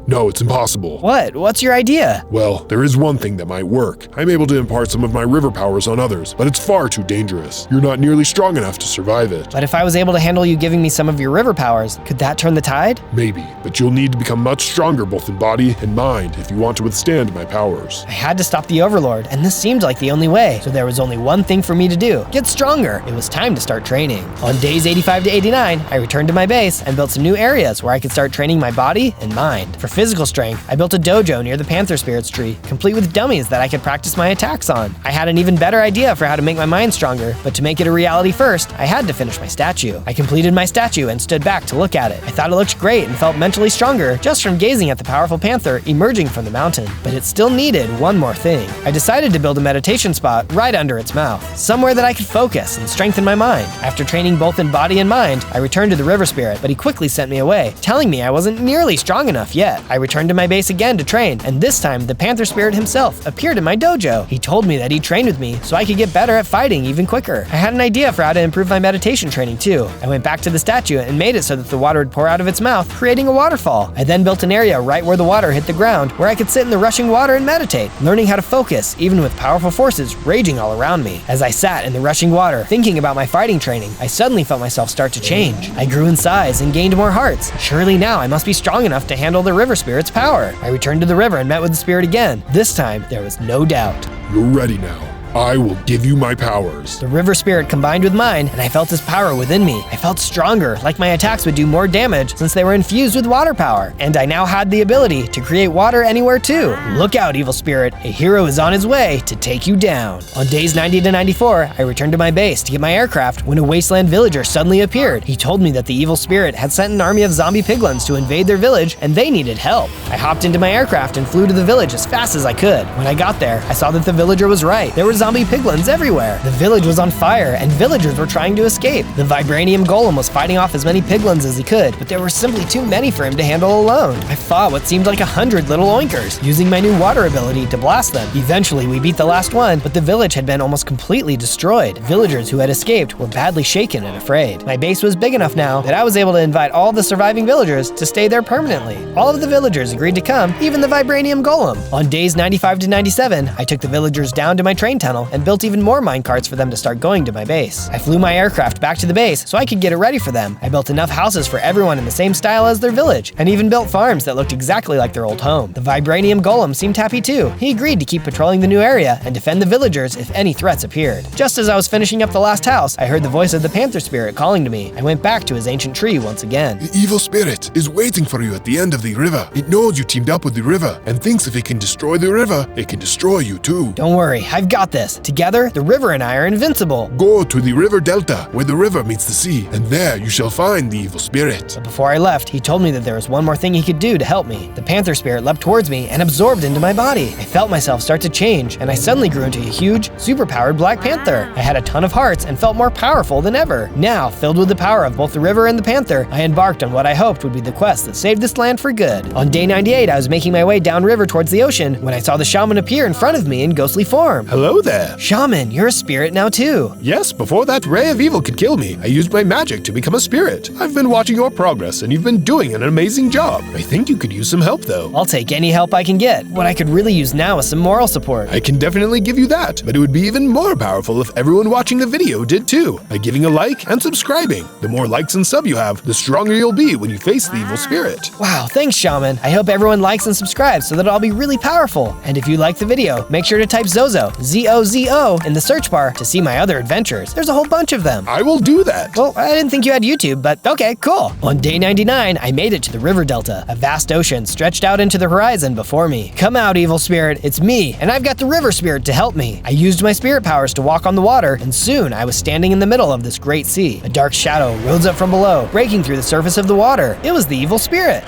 No, it's impossible. What? What's your idea? Well, there is one thing that might work. I'm able to impart some of my river powers on others, but it's far too dangerous. You're not nearly strong enough to survive it. But if I was able to handle you giving me some of your river powers, could that turn the tide? Maybe, but you'll need to become much stronger both in body and mind if you want to withstand my powers. I had to stop the Overlord, and this seemed like the only way, so there was only one thing for me to do: get stronger. It was time to start training. On days 85 to 89, I returned to my base and built some new areas where I could start training my body and mind. For physical strength, I built a dojo near the Panther Spirits tree, complete with dummies that I could practice my attacks on. I had an even better idea for how to make my mind stronger, but to make it a reality first, I had to finish my statue. I completed my statue and stood back to look at it. I thought it looked great and felt mentally stronger just from gazing at the powerful panther emerging from the mountain. But it still needed one more thing. I decided to build a meditation spot right under its mouth, somewhere that I could focus and strengthen my mind. After training both in body and mind, I returned to the River Spirit, but he quickly sent me away, telling me I wasn't nearly strong enough yet. I returned to my base again to train, and this time the Panther Spirit himself appeared in my dojo. He told me that he trained with me so I could get better at fighting even quicker. I had an idea for how to improve my meditation training too. I went back to the statue and made it so that the water would pour out of its mouth, creating a waterfall. I then built an area right where the water hit the ground where I could sit in the rushing water and meditate, learning how to focus even with powerful forces raging all around me. As I sat in the rushing water thinking about my fighting training, I suddenly felt myself start to change. I grew in size and gained more hearts. Surely now I must be strong enough to handle the River Spirit's power. I returned to the river and met with the spirit again. This time, there was no doubt. You're ready now. I will give you my powers. The River Spirit combined with mine, and I felt his power within me. I felt stronger, like my attacks would do more damage since they were infused with water power. And I now had the ability to create water anywhere too. Look out, evil spirit. A hero is on his way to take you down. On days 90 to 94, I returned to my base to get my aircraft when a wasteland villager suddenly appeared. He told me that the evil spirit had sent an army of zombie piglins to invade their village, and they needed help. I hopped into my aircraft and flew to the village as fast as I could. When I got there, I saw that the villager was right. There were zombie piglins everywhere. The village was on fire, and villagers were trying to escape. The vibranium golem was fighting off as many piglins as he could, but there were simply too many for him to handle alone. I fought what seemed like 100 little oinkers, using my new water ability to blast them. Eventually, we beat the last one, but the village had been almost completely destroyed. Villagers who had escaped were badly shaken and afraid. My base was big enough now that I was able to invite all the surviving villagers to stay there permanently. All of the villagers agreed to come, even the vibranium golem. On days 95 to 97, I took the villagers down to my train tower tunnel and built even more minecarts for them to start going to my base. I flew my aircraft back to the base so I could get it ready for them. I built enough houses for everyone in the same style as their village, and even built farms that looked exactly like their old home. The vibranium golem seemed happy too. He agreed to keep patrolling the new area and defend the villagers if any threats appeared. Just as I was finishing up the last house, I heard the voice of the panther spirit calling to me. I went back to his ancient tree once again. The evil spirit is waiting for you at the end of the river. It knows you teamed up with the river and thinks if it can destroy the river, it can destroy you too. Don't worry, I've got this. Together, the river and I are invincible. Go to the river delta, where the river meets the sea, and there you shall find the evil spirit. But before I left, he told me that there was one more thing he could do to help me. The panther spirit leapt towards me and absorbed into my body. I felt myself start to change, and I suddenly grew into a huge, superpowered black panther. I had a ton of hearts and felt more powerful than ever. Now, filled with the power of both the river and the panther, I embarked on what I hoped would be the quest that saved this land for good. On day 98, I was making my way downriver towards the ocean when I saw the shaman appear in front of me in ghostly form. Hello there. Shaman, you're a spirit now too. Yes, before that ray of evil could kill me, I used my magic to become a spirit. I've been watching your progress and you've been doing an amazing job. I think you could use some help though. I'll take any help I can get. What I could really use now is some moral support. I can definitely give you that, but it would be even more powerful if everyone watching the video did too, by giving a like and subscribing. The more likes and sub you have, the stronger you'll be when you face the evil spirit. Wow, thanks Shaman. I hope everyone likes and subscribes so that I'll be really powerful. And if you like the video, make sure to type Zozo, Z-O-Z-O, in the search bar to see my other adventures. There's a whole bunch of them. I will do that. Well, I didn't think you had YouTube, but okay, cool. On day 99, I made it to the river delta. A vast ocean stretched out into the horizon before me. Come out, evil spirit, it's me, and I've got the river spirit to help me. I used my spirit powers to walk on the water, and soon I was standing in the middle of this great sea. A dark shadow rose up from below, breaking through the surface of the water. It was the evil spirit.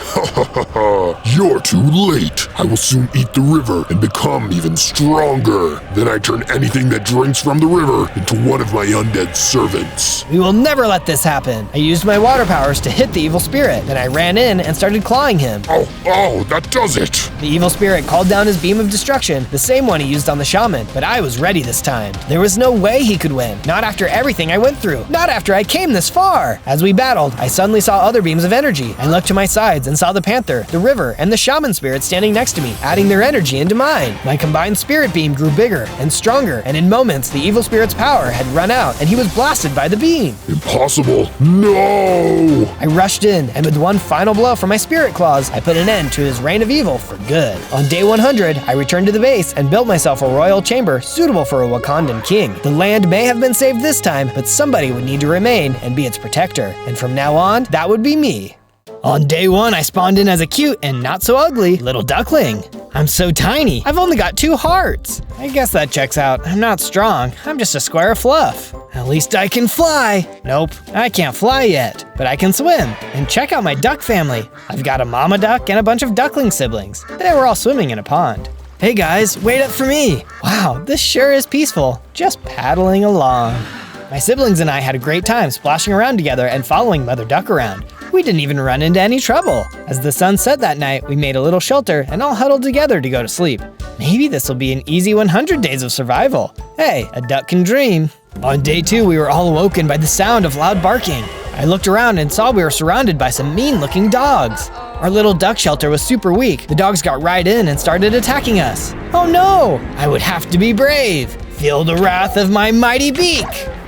You're too late. I will soon eat the river and become even stronger. Then I turn anything that drinks from the river into one of my undead servants. We will never let this happen. I used my water powers to hit the evil spirit. Then I ran in and started clawing him. Oh, that does it. The evil spirit called down his beam of destruction, the same one he used on the shaman, but I was ready this time. There was no way he could win. Not after everything I went through. Not after I came this far. As we battled, I suddenly saw other beams of energy. I looked to my sides and saw the panther, the river, and the shaman spirit standing next to me, adding their energy into mine. My combined spirit beam grew bigger and stronger, and in moments, the evil spirit's power had run out, and he was blasted by the beam. Impossible. No! I rushed in, and with one final blow from my spirit claws, I put an end to his reign of evil for good. On day 100, I returned to the base and built myself a royal chamber suitable for a Wakandan king. The land may have been saved this time, but somebody would need to remain and be its protector. And from now on, that would be me. On day 1, I spawned in as a cute and not so ugly little duckling. I'm so tiny, I've only got 2 hearts. I guess that checks out. I'm not strong, I'm just a square of fluff. At least I can fly. Nope, I can't fly yet, but I can swim. And check out my duck family. I've got a mama duck and a bunch of duckling siblings. They were all swimming in a pond. Hey guys, wait up for me. Wow, this sure is peaceful, just paddling along. My siblings and I had a great time splashing around together and following Mother Duck around. We didn't even run into any trouble. As the sun set that night, we made a little shelter and all huddled together to go to sleep. Maybe this will be an easy 100 days of survival. Hey, a duck can dream. On day 2, we were all awoken by the sound of loud barking. I looked around and saw we were surrounded by some mean-looking dogs. Our little duck shelter was super weak. The dogs got right in and started attacking us. Oh no! I would have to be brave. Feel the wrath of my mighty beak.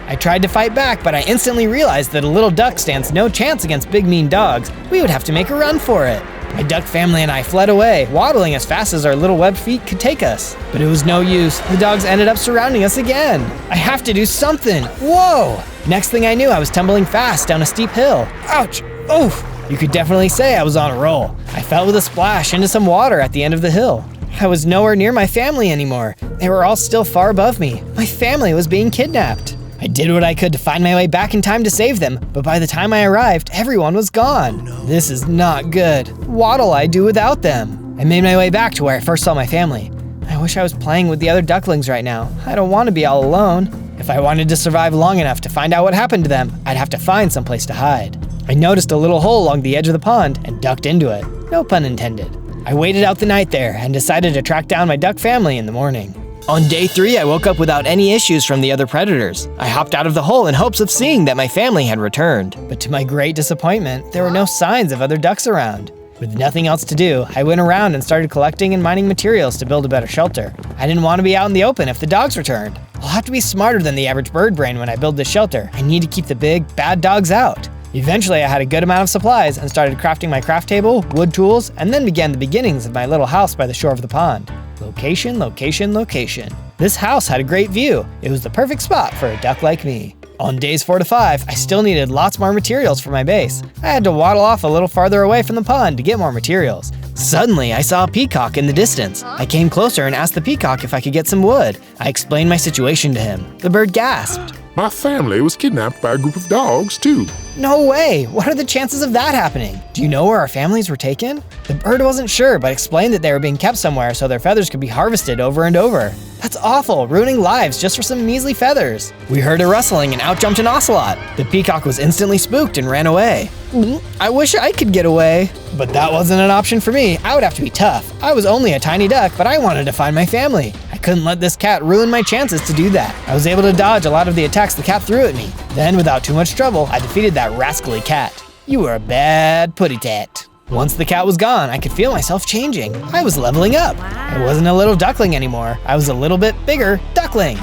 I tried to fight back, but I instantly realized that a little duck stands no chance against big mean dogs. We would have to make a run for it. My duck family and I fled away, waddling as fast as our little webbed feet could take us. But it was no use. The dogs ended up surrounding us again. I have to do something. Whoa! Next thing I knew, I was tumbling fast down a steep hill. Ouch! Oof! You could definitely say I was on a roll. I fell with a splash into some water at the end of the hill. I was nowhere near my family anymore. They were all still far above me. My family was being kidnapped. I did what I could to find my way back in time to save them, but by the time I arrived, everyone was gone. This is not good. What'll I do without them? I made my way back to where I first saw my family. I wish I was playing with the other ducklings right now. I don't want to be all alone. If I wanted to survive long enough to find out what happened to them, I'd have to find someplace to hide. I noticed a little hole along the edge of the pond and ducked into it. No pun intended. I waited out the night there and decided to track down my duck family in the morning. On day 3, I woke up without any issues from the other predators. I hopped out of the hole in hopes of seeing that my family had returned. But to my great disappointment, there were no signs of other ducks around. With nothing else to do, I went around and started collecting and mining materials to build a better shelter. I didn't want to be out in the open if the dogs returned. I'll have to be smarter than the average bird brain when I build this shelter. I need to keep the big, bad dogs out. Eventually, I had a good amount of supplies and started crafting my craft table, wood tools, and then began the beginnings of my little house by the shore of the pond. Location, location, location. This house had a great view. It was the perfect spot for a duck like me. On days 4 to 5, I still needed lots more materials for my base. I had to waddle off a little farther away from the pond to get more materials. Suddenly, I saw a peacock in the distance. I came closer and asked the peacock if I could get some wood. I explained my situation to him. The bird gasped. My family was kidnapped by a group of dogs, too. No way! What are the chances of that happening? Do you know where our families were taken? The bird wasn't sure, but explained that they were being kept somewhere so their feathers could be harvested over and over. That's awful, ruining lives just for some measly feathers. We heard a rustling and out jumped an ocelot. The peacock was instantly spooked and ran away. I wish I could get away. But that wasn't an option for me. I would have to be tough. I was only a tiny duck, but I wanted to find my family. I couldn't let this cat ruin my chances to do that. I was able to dodge a lot of the attacks the cat threw at me. Then, without too much trouble, I defeated that rascally cat. You were a bad putty-tat. Once the cat was gone, I could feel myself changing. I was leveling up. I wasn't a little duckling anymore. I was a little bit bigger duckling.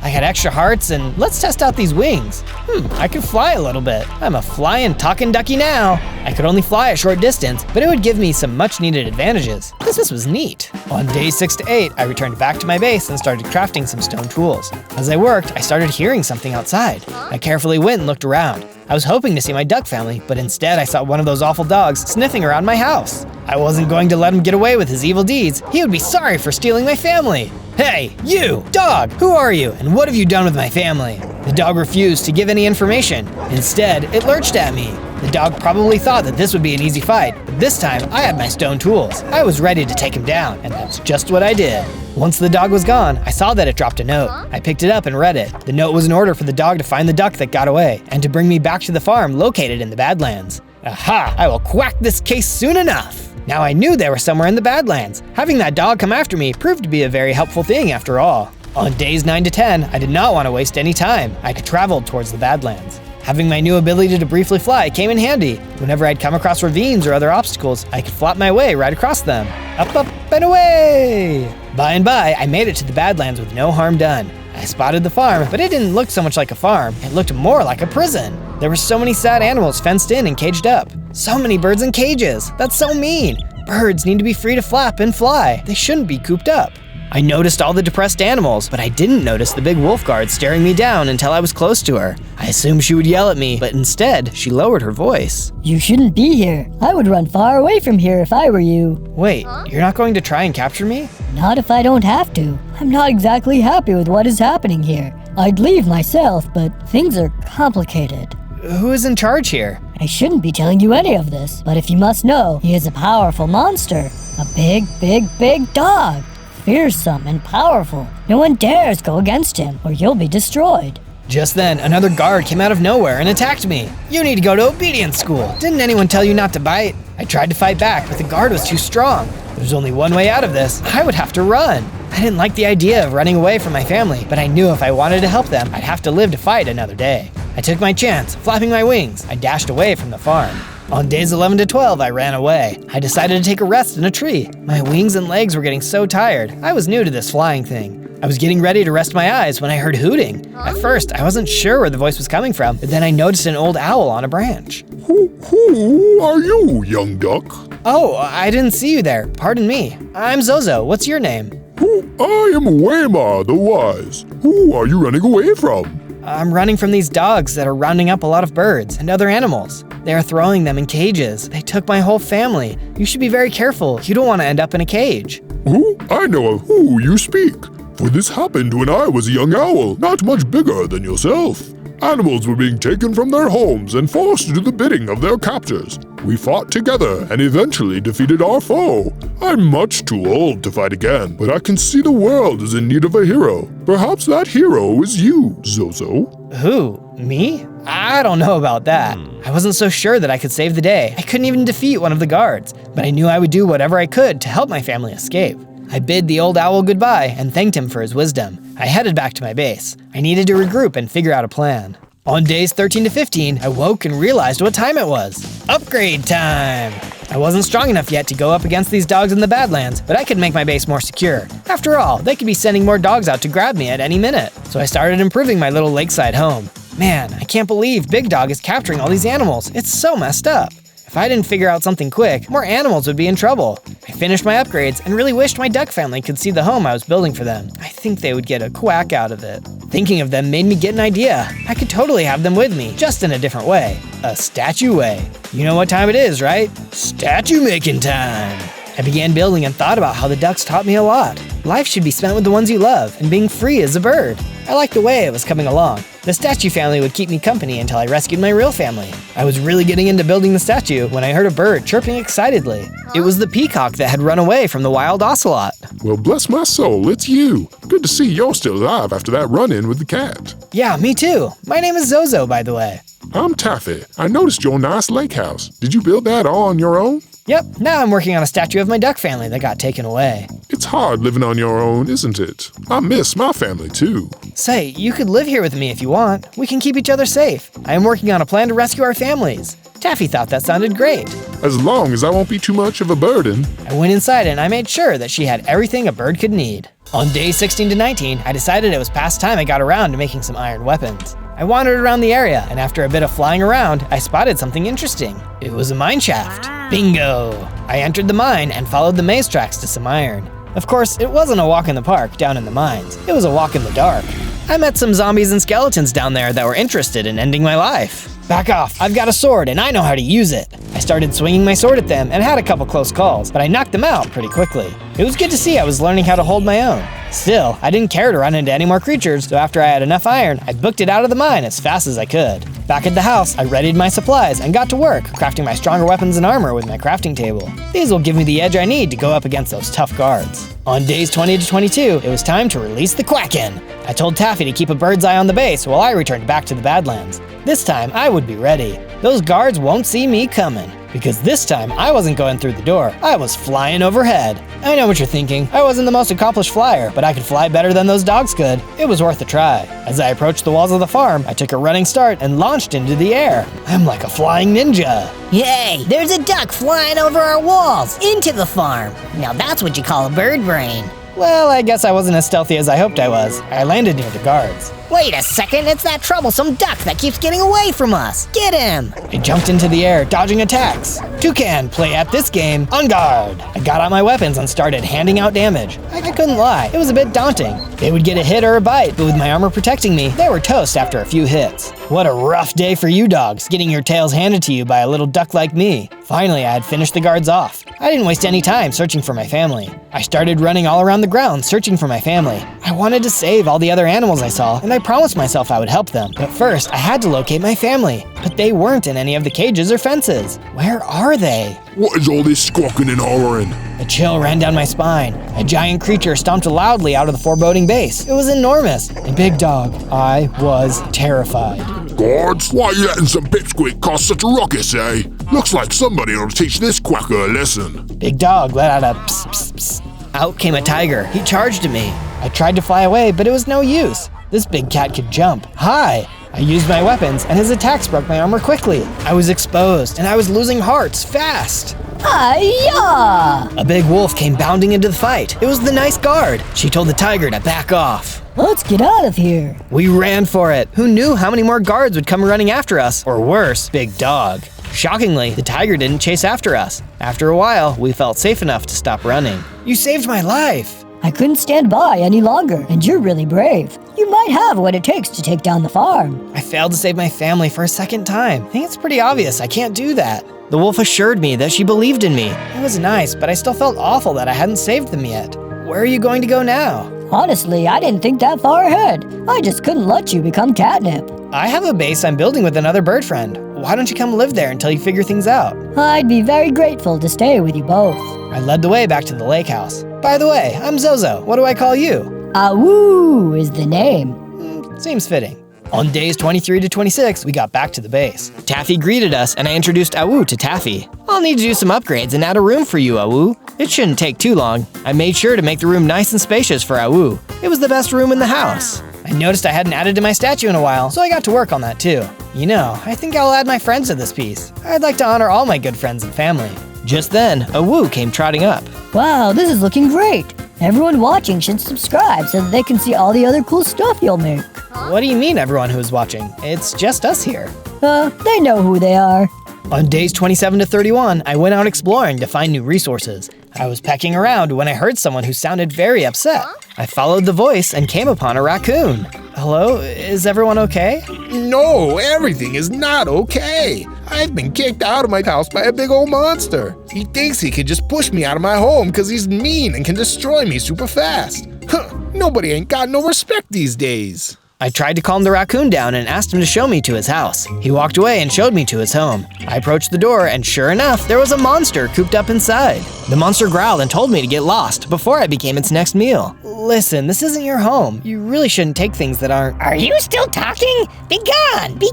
I had extra hearts, and let's test out these wings. I can fly a little bit. I'm a flying, talking ducky now. I could only fly a short distance, but it would give me some much needed advantages. This was neat. On days 6 to 8, I returned back to my base and started crafting some stone tools. As I worked, I started hearing something outside. I carefully went and looked around. I was hoping to see my duck family, but instead I saw one of those awful dogs sniffing around my house. I wasn't going to let him get away with his evil deeds. He would be sorry for stealing my family. Hey, you, dog, who are you, and what have you done with my family? The dog refused to give any information. Instead, it lurched at me. The dog probably thought that this would be an easy fight, but this time I had my stone tools. I was ready to take him down, and that's just what I did. Once the dog was gone, I saw that it dropped a note. I picked it up and read it. The note was an order for the dog to find the duck that got away, and to bring me back to the farm located in the Badlands. Aha, I will quack this case soon enough. Now I knew they were somewhere in the Badlands. Having that dog come after me proved to be a very helpful thing after all. On days 9 to 10, I did not want to waste any time. I traveled towards the Badlands. Having my new ability to briefly fly came in handy. Whenever I'd come across ravines or other obstacles, I could flop my way right across them. Up, up, and away! By and by, I made it to the Badlands with no harm done. I spotted the farm, but it didn't look so much like a farm. It looked more like a prison. There were so many sad animals fenced in and caged up. So many birds in cages. That's so mean. Birds need to be free to flap and fly. They shouldn't be cooped up. I noticed all the depressed animals, but I didn't notice the big wolf guard staring me down until I was close to her. I assumed she would yell at me, but instead, she lowered her voice. You shouldn't be here. I would run far away from here if I were you. Wait, you're not going to try and capture me? Not if I don't have to. I'm not exactly happy with what is happening here. I'd leave myself, but things are complicated. Who is in charge here? I shouldn't be telling you any of this, but if you must know, he is a powerful monster. A big, big, big dog. Fearsome and powerful. No one dares go against him, or you'll be destroyed. Just then, another guard came out of nowhere and attacked me. You need to go to obedience school. Didn't anyone tell you not to bite? I tried to fight back, but the guard was too strong. There's only one way out of this. I would have to run. I didn't like the idea of running away from my family, but I knew if I wanted to help them, I'd have to live to fight another day. I took my chance, flapping my wings. I dashed away from the farm. On days 11 to 12, I ran away. I decided to take a rest in a tree. My wings and legs were getting so tired. I was new to this flying thing. I was getting ready to rest my eyes when I heard hooting. At first, I wasn't sure where the voice was coming from, but then I noticed an old owl on a branch. Who are you, young duck? Oh, I didn't see you there. Pardon me. I'm Zozo. What's your name? I am Waymar the Wise. Who are you running away from? I'm running from these dogs that are rounding up a lot of birds and other animals. They are throwing them in cages. They took my whole family. You should be very careful. You don't want to end up in a cage. Who? I know of who you speak. For this happened when I was a young owl, not much bigger than yourself. Animals were being taken from their homes and forced to do the bidding of their captors. We fought together and eventually defeated our foe. I'm much too old to fight again, but I can see the world is in need of a hero. Perhaps that hero is you, Zozo. Who? Me? I don't know about that. I wasn't so sure that I could save the day. I couldn't even defeat one of the guards, but I knew I would do whatever I could to help my family escape. I bid the old owl goodbye and thanked him for his wisdom. I headed back to my base. I needed to regroup and figure out a plan. On days 13 to 15, I woke and realized what time it was. Upgrade time! I wasn't strong enough yet to go up against these dogs in the Badlands, but I could make my base more secure. After all, they could be sending more dogs out to grab me at any minute. So I started improving my little lakeside home. Man, I can't believe Big Dog is capturing all these animals. It's so messed up. If I didn't figure out something quick, more animals would be in trouble. I finished my upgrades and really wished my duck family could see the home I was building for them. I think they would get a quack out of it. Thinking of them made me get an idea. I could totally have them with me, just in a different way. A statue way. You know what time it is, right? Statue making time. I began building and thought about how the ducks taught me a lot. Life should be spent with the ones you love, and being free as a bird. I liked the way it was coming along. The statue family would keep me company until I rescued my real family. I was really getting into building the statue when I heard a bird chirping excitedly. It was the peacock that had run away from the wild ocelot. Well, bless my soul, it's you. Good to see you're still alive after that run-in with the cat. Yeah, me too. My name is Zozo, by the way. I'm Taffy. I noticed your nice lake house. Did you build that all on your own? Yep, now I'm working on a statue of my duck family that got taken away. It's hard living on your own, isn't it? I miss my family too. Say, you could live here with me if you want. We can keep each other safe. I am working on a plan to rescue our families. Taffy thought that sounded great. As long as I won't be too much of a burden. I went inside and I made sure that she had everything a bird could need. On days 16 to 19, I decided it was past time I got around to making some iron weapons. I wandered around the area, and after a bit of flying around, I spotted something interesting. It was a mine shaft. Bingo! I entered the mine and followed the maze tracks to some iron. Of course, it wasn't a walk in the park down in the mines. It was a walk in the dark. I met some zombies and skeletons down there that were interested in ending my life. Back off, I've got a sword and I know how to use it. I started swinging my sword at them and had a couple close calls, but I knocked them out pretty quickly. It was good to see I was learning how to hold my own. Still, I didn't care to run into any more creatures, so after I had enough iron, I booked it out of the mine as fast as I could. Back at the house, I readied my supplies and got to work, crafting my stronger weapons and armor with my crafting table. These will give me the edge I need to go up against those tough guards. On days 20 to 22, it was time to release the Quacken. I told Taffy to keep a bird's eye on the base while I returned back to the Badlands. This time, I would be ready. Those guards won't see me coming. Because this time, I wasn't going through the door, I was flying overhead. I know what you're thinking, I wasn't the most accomplished flyer, but I could fly better than those dogs could. It was worth a try. As I approached the walls of the farm, I took a running start and launched into the air. I'm like a flying ninja. Yay, there's a duck flying over our walls, into the farm. Now that's what you call a bird brain. Well, I guess I wasn't as stealthy as I hoped I was. I landed near the guards. Wait a second, it's that troublesome duck that keeps getting away from us. Get him! I jumped into the air, dodging attacks. Toucan, play at this game, on guard. I got out my weapons and started handing out damage. I couldn't lie, it was a bit daunting. They would get a hit or a bite, but with my armor protecting me, they were toast after a few hits. What a rough day for you dogs, getting your tails handed to you by a little duck like me. Finally, I had finished the guards off. I didn't waste any time searching for my family. I started running all around the ground, searching for my family. I wanted to save all the other animals I saw, and I promised myself I would help them. But first, I had to locate my family. But they weren't in any of the cages or fences. Where are they? What is all this squawking and hollering? A chill ran down my spine. A giant creature stomped loudly out of the foreboding base. It was enormous. A big dog. I was terrified. Guards, why are you letting some pipsqueak cause such a ruckus, eh? Looks like somebody ought to teach this quacker a lesson. Big dog let out a psst, psst, psst. Out came a tiger. He charged at me. I tried to fly away, but it was no use. This big cat could jump high. I used my weapons, and his attacks broke my armor quickly. I was exposed, and I was losing hearts fast. Hi-ya! A big wolf came bounding into the fight. It was the nice guard. She told the tiger to back off. Let's get out of here. We ran for it. Who knew how many more guards would come running after us? Or worse, Big Dog. Shockingly, the tiger didn't chase after us. After a while, we felt safe enough to stop running. You saved my life. I couldn't stand by any longer, and you're really brave. You might have what it takes to take down the farm. I failed to save my family for a second time. I think it's pretty obvious I can't do that. The wolf assured me that she believed in me. It was nice, but I still felt awful that I hadn't saved them yet. Where are you going to go now? Honestly, I didn't think that far ahead. I just couldn't let you become catnip. I have a base I'm building with another bird friend. Why don't you come live there until you figure things out? I'd be very grateful to stay with you both. I led the way back to the lake house. By the way, I'm Zozo. What do I call you? Awoo is the name. Seems fitting. On days 23 to 26, we got back to the base. Taffy greeted us, and I introduced Awoo to Taffy. I'll need to do some upgrades and add a room for you, Awoo. It shouldn't take too long. I made sure to make the room nice and spacious for Awoo. It was the best room in the house. I noticed I hadn't added to my statue in a while, so I got to work on that too. You know, I think I'll add my friends to this piece. I'd like to honor all my good friends and family. Just then, a woo came trotting up. Wow, this is looking great. Everyone watching should subscribe so that they can see all the other cool stuff you'll make. What do you mean everyone who is watching? It's just us here. They know who they are. On days 27 to 31, I went out exploring to find new resources. I was pecking around when I heard someone who sounded very upset. I followed the voice and came upon a raccoon. Hello, is everyone okay? No, everything is not okay. I've been kicked out of my house by a big old monster. He thinks he can just push me out of my home because he's mean and can destroy me super fast. Huh, nobody ain't got no respect these days. I tried to calm the raccoon down and asked him to show me to his house. He walked away and showed me to his home. I approached the door and sure enough, there was a monster cooped up inside. The monster growled and told me to get lost before I became its next meal. Listen, this isn't your home. You really shouldn't take things that aren't— Are you still talking? Be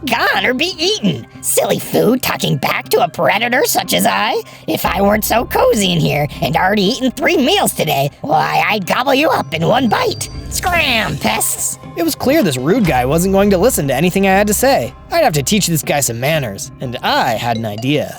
gone or be eaten. Silly food talking back to a predator such as I. If I weren't so cozy in here and already eaten 3 meals today, why, I'd gobble you up in one bite. Scram, pests. It was clear this rude guy wasn't going to listen to anything I had to say. I'd have to teach this guy some manners, and I had an idea.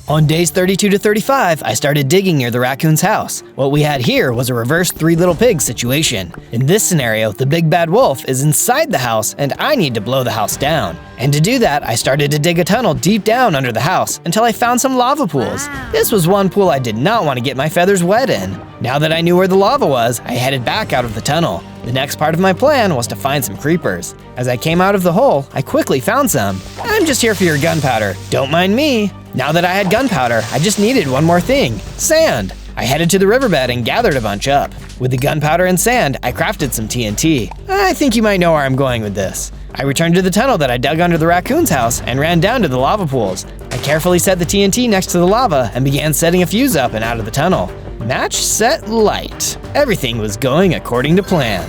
On days 32 to 35, I started digging near the raccoon's house. What we had here was a reverse 3 little pigs situation. In this scenario, the big bad wolf is inside the house and I need to blow the house down. And to do that, I started to dig a tunnel deep down under the house until I found some lava pools. This was one pool I did not want to get my feathers wet in. Now that I knew where the lava was, I headed back out of the tunnel. The next part of my plan was to find some creepers. As I came out of the hole, I quickly found some. I'm just here for your gunpowder, don't mind me. Now that I had gunpowder, I just needed one more thing: sand. I headed to the riverbed and gathered a bunch up. With the gunpowder and sand, I crafted some TNT. I think you might know where I'm going with this. I returned to the tunnel that I dug under the raccoon's house and ran down to the lava pools. I carefully set the TNT next to the lava and began setting a fuse up and out of the tunnel. Match, set, light. Everything was going according to plan.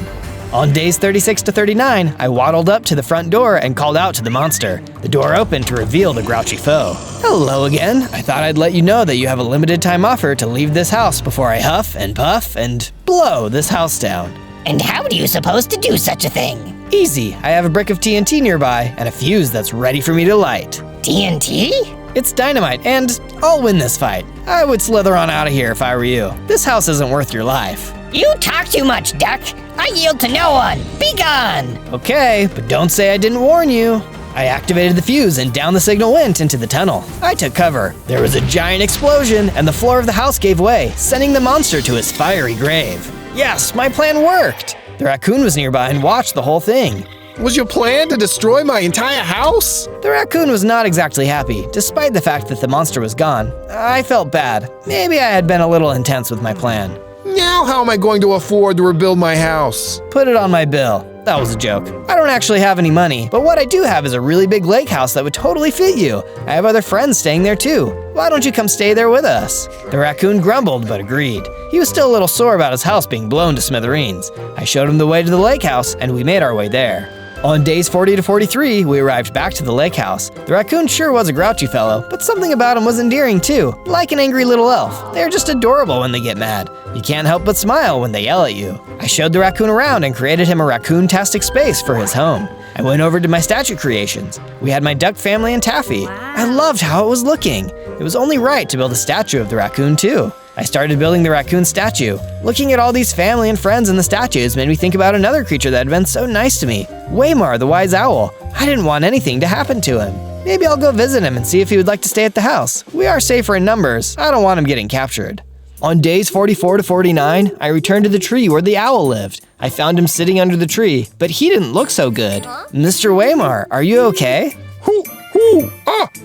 On days 36 to 39, I waddled up to the front door and called out to the monster. The door opened to reveal the grouchy foe. Hello again. I thought I'd let you know that you have a limited time offer to leave this house before I huff and puff and blow this house down. And how do you suppose to do such a thing? Easy. I have a brick of TNT nearby and a fuse that's ready for me to light. TNT? It's dynamite, and I'll win this fight. I would slither on out of here if I were you. This house isn't worth your life. You talk too much, Duck. I yield to no one. Be gone. Okay, but don't say I didn't warn you. I activated the fuse and down the signal went into the tunnel. I took cover. There was a giant explosion and the floor of the house gave way, sending the monster to his fiery grave. Yes, my plan worked. The raccoon was nearby and watched the whole thing. Was your plan to destroy my entire house? The raccoon was not exactly happy, despite the fact that the monster was gone. I felt bad. Maybe I had been a little intense with my plan. Now how am I going to afford to rebuild my house? Put it on my bill. That was a joke. I don't actually have any money, but what I do have is a really big lake house that would totally fit you. I have other friends staying there too. Why don't you come stay there with us? The raccoon grumbled but agreed. He was still a little sore about his house being blown to smithereens. I showed him the way to the lake house and we made our way there. On days 40 to 43, we arrived back to the lake house. The raccoon sure was a grouchy fellow, but something about him was endearing too, like an angry little elf. They're just adorable when they get mad. You can't help but smile when they yell at you. I showed the raccoon around and created him a raccoon-tastic space for his home. I went over to my statue creations. We had my duck family and Taffy. I loved how it was looking. It was only right to build a statue of the raccoon too. I started building the raccoon statue. Looking at all these family and friends in the statues made me think about another creature that had been so nice to me, Waymar the wise owl. I didn't want anything to happen to him. Maybe I'll go visit him and see if he would like to stay at the house. We are safer in numbers. I don't want him getting captured. On days 44 to 49, I returned to the tree where the owl lived. I found him sitting under the tree, but he didn't look so good. Mr. Waymar, are you okay?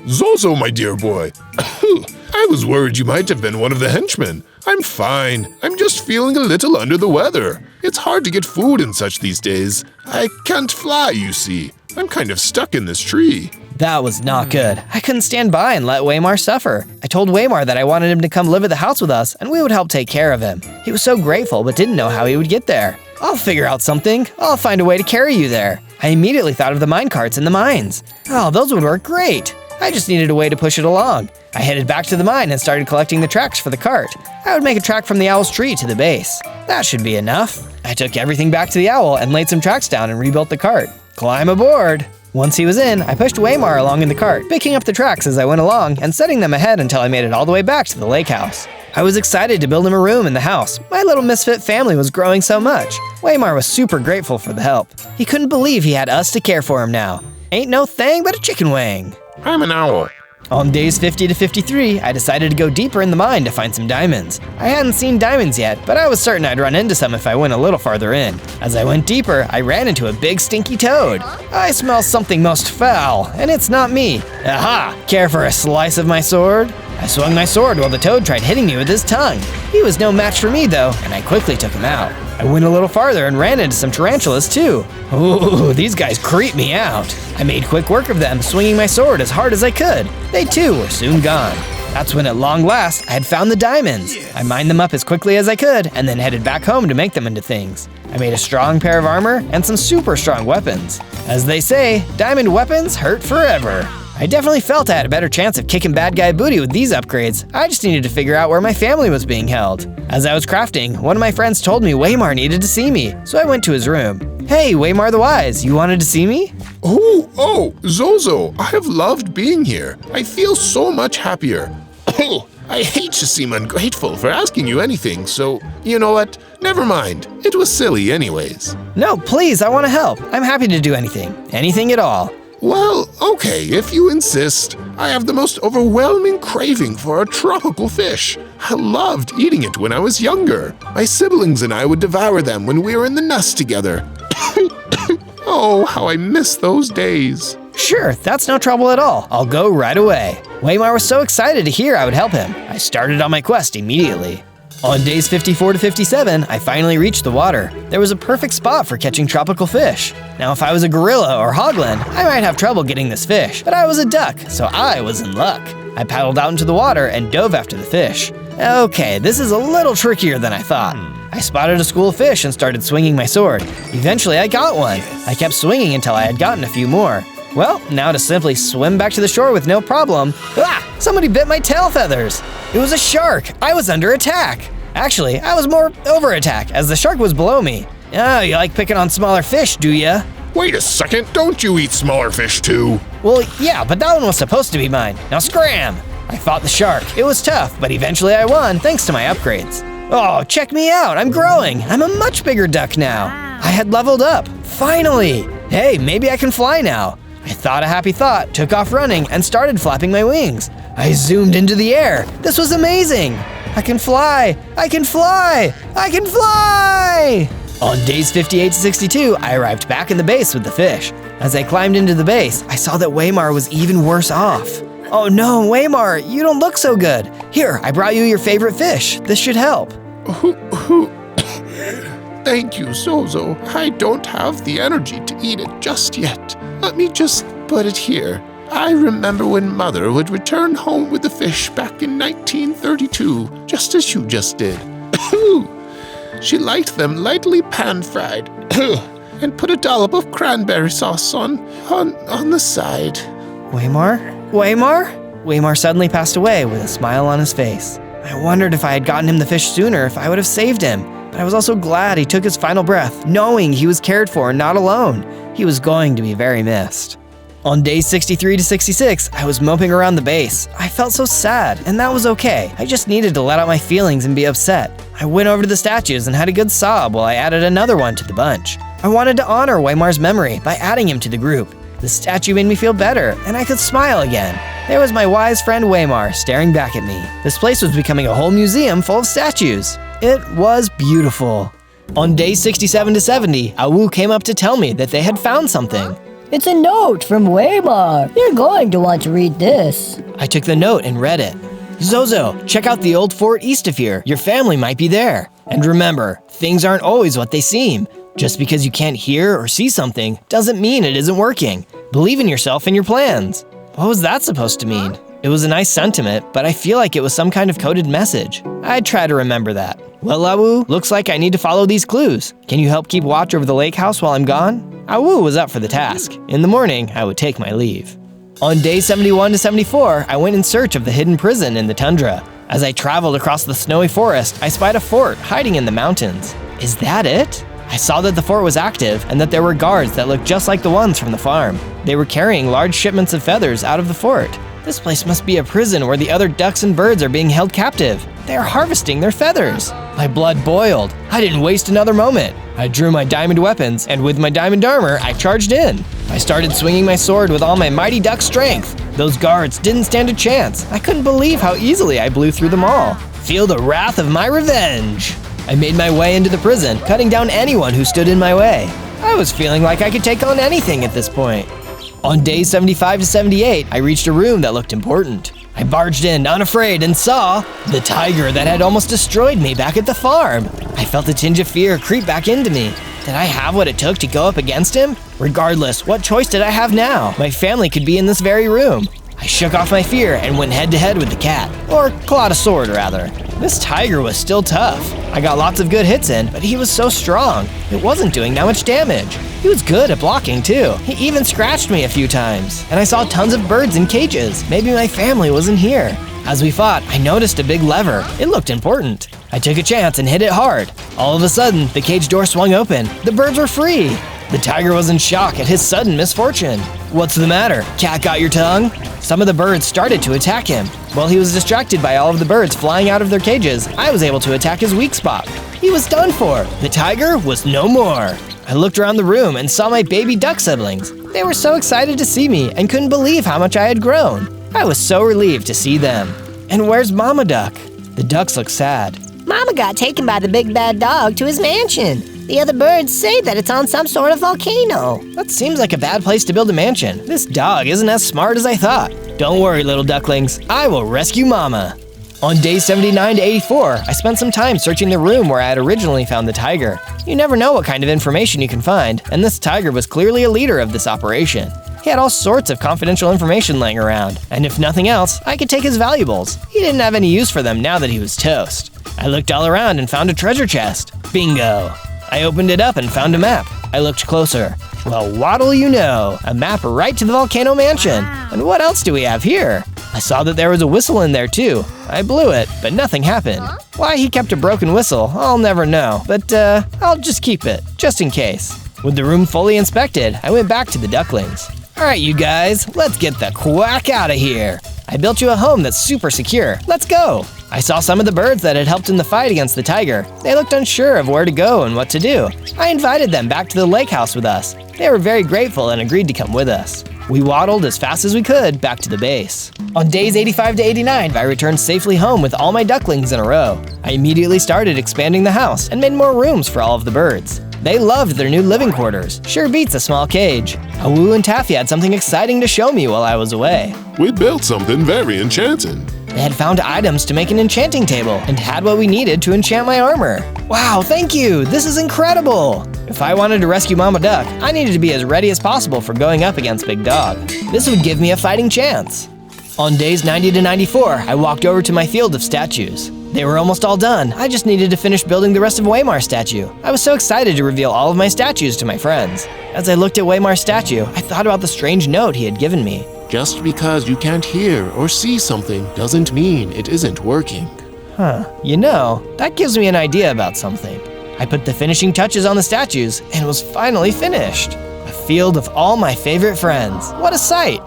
Zozo, my dear boy. I was worried you might have been one of the henchmen. I'm fine. I'm just feeling a little under the weather. It's hard to get food and such these days. I can't fly, you see. I'm kind of stuck in this tree. That was not good. I couldn't stand by and let Waymar suffer. I told Waymar that I wanted him to come live at the house with us and we would help take care of him. He was so grateful but didn't know how he would get there. I'll figure out something. I'll find a way to carry you there. I immediately thought of the mine carts in the mines. Oh, those would work great. I just needed a way to push it along. I headed back to the mine and started collecting the tracks for the cart. I would make a track from the owl's tree to the base. That should be enough. I took everything back to the owl and laid some tracks down and rebuilt the cart. Climb aboard. Once he was in, I pushed Waymar along in the cart, picking up the tracks as I went along and setting them ahead until I made it all the way back to the lake house. I was excited to build him a room in the house. My little misfit family was growing so much. Waymar was super grateful for the help. He couldn't believe he had us to care for him now. Ain't no thing but a chicken wing. I'm an owl. On days 50 to 53, I decided to go deeper in the mine to find some diamonds. I hadn't seen diamonds yet, but I was certain I'd run into some if I went a little farther in. As I went deeper, I ran into a big stinky toad. I smell something most foul, and it's not me. Aha! Care for a slice of my sword? I swung my sword while the toad tried hitting me with his tongue. He was no match for me though, and I quickly took him out. I went a little farther and ran into some tarantulas too. Ooh, these guys creep me out. I made quick work of them, swinging my sword as hard as I could. They too were soon gone. That's when at long last, I had found the diamonds. I mined them up as quickly as I could and then headed back home to make them into things. I made a strong pair of armor and some super strong weapons. As they say, diamond weapons hurt forever. I definitely felt I had a better chance of kicking bad guy booty with these upgrades. I just needed to figure out where my family was being held. As I was crafting, one of my friends told me Waymar needed to see me, so I went to his room. Hey, Waymar the Wise, you wanted to see me? Oh, Zozo, I have loved being here. I feel so much happier. I hate to seem ungrateful for asking you anything, so you know what? Never mind. It was silly anyways. No, please, I want to help. I'm happy to do anything. Anything at all. Well, okay, if you insist. I have the most overwhelming craving for a tropical fish. I loved eating it when I was younger. My siblings and I would devour them when we were in the nest together. Oh, how I miss those days. Sure, that's no trouble at all. I'll go right away. Waymar was so excited to hear I would help him. I started on my quest immediately. On days 54 to 57, I finally reached the water. There was a perfect spot for catching tropical fish. Now, if I was a gorilla or hoglin, I might have trouble getting this fish, but I was a duck, so I was in luck. I paddled out into the water and dove after the fish. Okay, this is a little trickier than I thought. I spotted a school of fish and started swinging my sword. Eventually, I got one. I kept swinging until I had gotten a few more. Well, now to simply swim back to the shore with no problem. Ah! Somebody bit my tail feathers. It was a shark. I was under attack. Actually, I was more over attack as the shark was below me. Oh, you like picking on smaller fish, do ya? Wait a second, don't you eat smaller fish too? Well, yeah, but that one was supposed to be mine. Now scram! I fought the shark. It was tough, but eventually I won thanks to my upgrades. Oh, check me out, I'm growing. I'm a much bigger duck now. I had leveled up, finally. Hey, maybe I can fly now. I thought a happy thought, took off running, and started flapping my wings. I zoomed into the air. This was amazing. I can fly! I can fly! I can fly! On days 58 to 62, I arrived back in the base with the fish. As I climbed into the base, I saw that Waymar was even worse off. Oh no, Waymar, you don't look so good. Here, I brought you your favorite fish. This should help. Thank you, Zozo. I don't have the energy to eat it just yet. Let me just put it here. I remember when Mother would return home with the fish back in 1932, just as you just did. She liked them lightly pan-fried and put a dollop of cranberry sauce on the side. Waymar? Waymar? Waymar suddenly passed away with a smile on his face. I wondered if I had gotten him the fish sooner, if I would have saved him. But I was also glad he took his final breath, knowing he was cared for and not alone. He was going to be very missed. On days 63 to 66, I was moping around the base. I felt so sad, and that was okay. I just needed to let out my feelings and be upset. I went over to the statues and had a good sob while I added another one to the bunch. I wanted to honor Waymar's memory by adding him to the group. The statue made me feel better, and I could smile again. There was my wise friend Waymar staring back at me. This place was becoming a whole museum full of statues. It was beautiful. On days 67 to 70, Awu came up to tell me that they had found something. It's a note from Waymar. You're going to want to read this. I took the note and read it. Zozo, check out the old fort east of here. Your family might be there. And remember, things aren't always what they seem. Just because you can't hear or see something doesn't mean it isn't working. Believe in yourself and your plans. What was that supposed to mean? It was a nice sentiment, but I feel like it was some kind of coded message. I'd try to remember that. Well, Awu, looks like I need to follow these clues. Can you help keep watch over the lake house while I'm gone? Awu was up for the task. In the morning, I would take my leave. On day 71 to 74, I went in search of the hidden prison in the tundra. As I traveled across the snowy forest, I spied a fort hiding in the mountains. Is that it? I saw that the fort was active and that there were guards that looked just like the ones from the farm. They were carrying large shipments of feathers out of the fort. This place must be a prison where the other ducks and birds are being held captive. They are harvesting their feathers. My blood boiled. I didn't waste another moment. I drew my diamond weapons, and with my diamond armor, I charged in. I started swinging my sword with all my mighty duck strength. Those guards didn't stand a chance. I couldn't believe how easily I blew through them all. Feel the wrath of my revenge. I made my way into the prison, cutting down anyone who stood in my way. I was feeling like I could take on anything at this point. On days 75 to 78, I reached a room that looked important. I barged in, unafraid, and saw the tiger that had almost destroyed me back at the farm. I felt a tinge of fear creep back into me. Did I have what it took to go up against him? Regardless, what choice did I have now? My family could be in this very room. I shook off my fear and went head-to-head with the cat. Or clawed a sword, rather. This tiger was still tough. I got lots of good hits in, but he was so strong. It wasn't doing that much damage. He was good at blocking, too. He even scratched me a few times. And I saw tons of birds in cages. Maybe my family wasn't here. As we fought, I noticed a big lever. It looked important. I took a chance and hit it hard. All of a sudden, the cage door swung open. The birds were free. The tiger was in shock at his sudden misfortune. What's the matter? Cat got your tongue? Some of the birds started to attack him. While he was distracted by all of the birds flying out of their cages, I was able to attack his weak spot. He was done for. The tiger was no more. I looked around the room and saw my baby duck siblings. They were so excited to see me and couldn't believe how much I had grown. I was so relieved to see them. And where's Mama Duck? The ducks look sad. Mama got taken by the big bad dog to his mansion. The other birds say that it's on some sort of volcano. That seems like a bad place to build a mansion. This dog isn't as smart as I thought. Don't worry, little ducklings. I will rescue Mama. On days 79 to 84, I spent some time searching the room where I had originally found the tiger. You never know what kind of information you can find, and this tiger was clearly a leader of this operation. He had all sorts of confidential information laying around, and if nothing else, I could take his valuables. He didn't have any use for them now that he was toast. I looked all around and found a treasure chest. Bingo! I opened it up and found a map. I looked closer. Well, what'll you know? A map right to the volcano mansion. And what else do we have here? I saw that there was a whistle in there too. I blew it, but nothing happened. Why he kept a broken whistle, I'll never know, but I'll just keep it, just in case. With the room fully inspected, I went back to the ducklings. Alright, you guys, let's get the quack out of here. I built you a home that's super secure. Let's go. I saw some of the birds that had helped in the fight against the tiger. They looked unsure of where to go and what to do. I invited them back to the lake house with us. They were very grateful and agreed to come with us. We waddled as fast as we could back to the base. On days 85 to 89, I returned safely home with all my ducklings in a row. I immediately started expanding the house and made more rooms for all of the birds. They loved their new living quarters. Sure beats a small cage. Awu and Taffy had something exciting to show me while I was away. We built something very enchanting. They had found items to make an enchanting table and had what we needed to enchant my armor. Wow, thank you! This is incredible! If I wanted to rescue Mama Duck, I needed to be as ready as possible for going up against Big Dog. This would give me a fighting chance. On days 90 to 94, I walked over to my field of statues. They were almost all done. I just needed to finish building the rest of Waymar's statue. I was so excited to reveal all of my statues to my friends. As I looked at Waymar's statue, I thought about the strange note he had given me. Just because you can't hear or see something doesn't mean it isn't working. You know, that gives me an idea about something. I put the finishing touches on the statues and it was finally finished. A field of all my favorite friends. What a sight!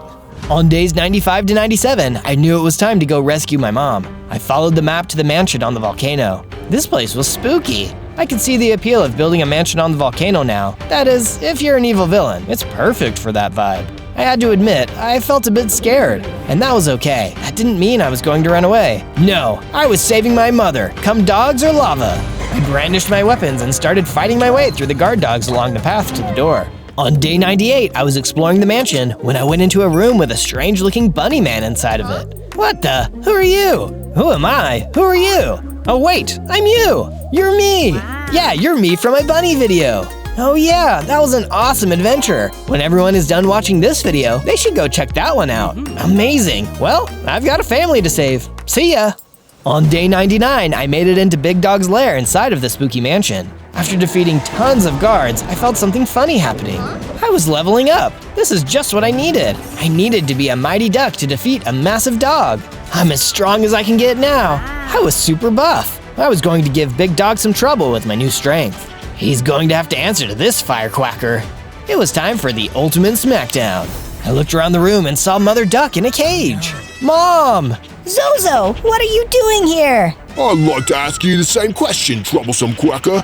On days 95 to 97, I knew it was time to go rescue my mom. I followed the map to the mansion on the volcano. This place was spooky. I could see the appeal of building a mansion on the volcano now. That is, if you're an evil villain, it's perfect for that vibe. I had to admit, I felt a bit scared, and that was okay. That didn't mean I was going to run away. No, I was saving my mother, come dogs or lava. I brandished my weapons and started fighting my way through the guard dogs along the path to the door. On day 98, I was exploring the mansion when I went into a room with a strange-looking bunny man inside of it. What the? Who are you? Who am I? Who are you? Oh wait, I'm you! You're me! Yeah, you're me from my bunny video! Oh yeah, that was an awesome adventure! When everyone is done watching this video, they should go check that one out. Amazing! Well, I've got a family to save. See ya! On day 99, I made it into Big Dog's lair inside of the spooky mansion. After defeating tons of guards, I felt something funny happening. I was leveling up. This is just what I needed. I needed to be a mighty duck to defeat a massive dog. I'm as strong as I can get now. I was super buff. I was going to give Big Dog some trouble with my new strength. He's going to have to answer to this firecracker. It was time for the ultimate smackdown. I looked around the room and saw Mother Duck in a cage. Mom! Zozo, what are you doing here? I'd like to ask you the same question, troublesome quacker.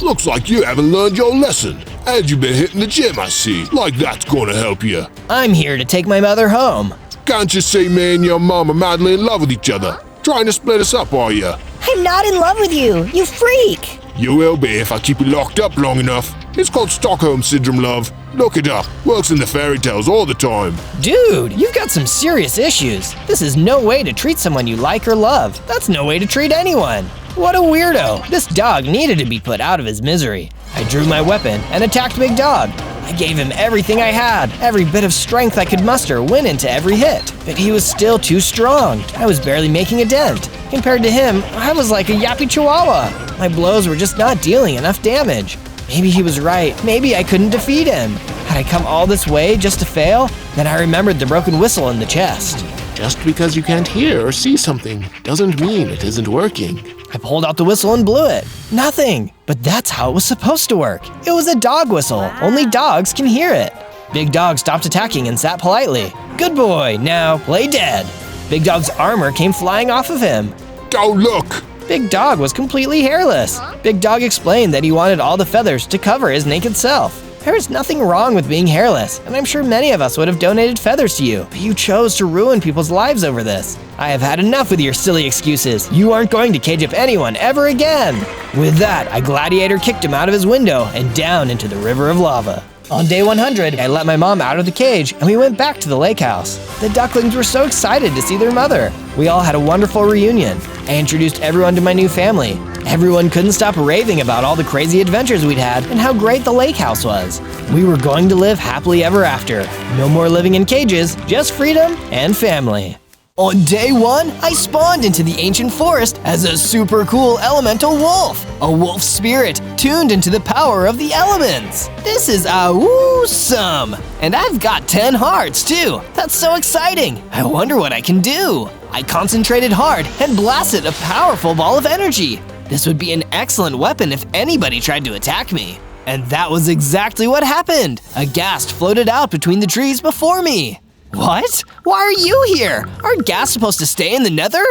Looks like you haven't learned your lesson. And you've been hitting the gym, I see. Like that's gonna help you. I'm here to take my mother home. Can't you see me and your mom are madly in love with each other? Trying to split us up, are you? I'm not in love with you, you freak! You will be if I keep you locked up long enough. It's called Stockholm Syndrome, love. Look it up. Works in the fairy tales all the time. Dude, you've got some serious issues. This is no way to treat someone you like or love. That's no way to treat anyone. What a weirdo. This dog needed to be put out of his misery. I drew my weapon and attacked Big Dog. I gave him everything I had. Every bit of strength I could muster went into every hit. But he was still too strong. I was barely making a dent. Compared to him, I was like a yappy chihuahua. My blows were just not dealing enough damage. Maybe he was right. Maybe I couldn't defeat him. Had I come all this way just to fail? Then I remembered the broken whistle in the chest. Just because you can't hear or see something doesn't mean it isn't working. I pulled out the whistle and blew it. Nothing. But that's how it was supposed to work. It was a dog whistle. Only dogs can hear it. Big Dog stopped attacking and sat politely. Good boy, now play dead. Big Dog's armor came flying off of him. Go look! Big Dog was completely hairless. Big Dog explained that he wanted all the feathers to cover his naked self. There is nothing wrong with being hairless, and I'm sure many of us would have donated feathers to you, but you chose to ruin people's lives over this. I have had enough with your silly excuses. You aren't going to cage up anyone ever again. With that, I gladiator kicked him out of his window and down into the river of lava. On day 100, I let my mom out of the cage and we went back to the lake house. The ducklings were so excited to see their mother. We all had a wonderful reunion. I introduced everyone to my new family. Everyone couldn't stop raving about all the crazy adventures we'd had and how great the lake house was. We were going to live happily ever after. No more living in cages, just freedom and family. On day 1, I spawned into the ancient forest as a super cool elemental wolf. A wolf spirit tuned into the power of the elements. This is awesome! And I've got 10 hearts too. That's so exciting. I wonder what I can do. I concentrated hard and blasted a powerful ball of energy. This would be an excellent weapon if anybody tried to attack me. And that was exactly what happened. A ghast floated out between the trees before me. What? Why are you here? Aren't ghasts supposed to stay in the nether?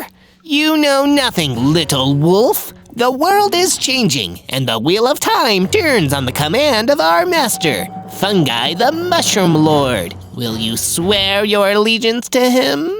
You know nothing, little wolf. The world is changing, and the wheel of time turns on the command of our master, Fungi the Mushroom Lord. Will you swear your allegiance to him?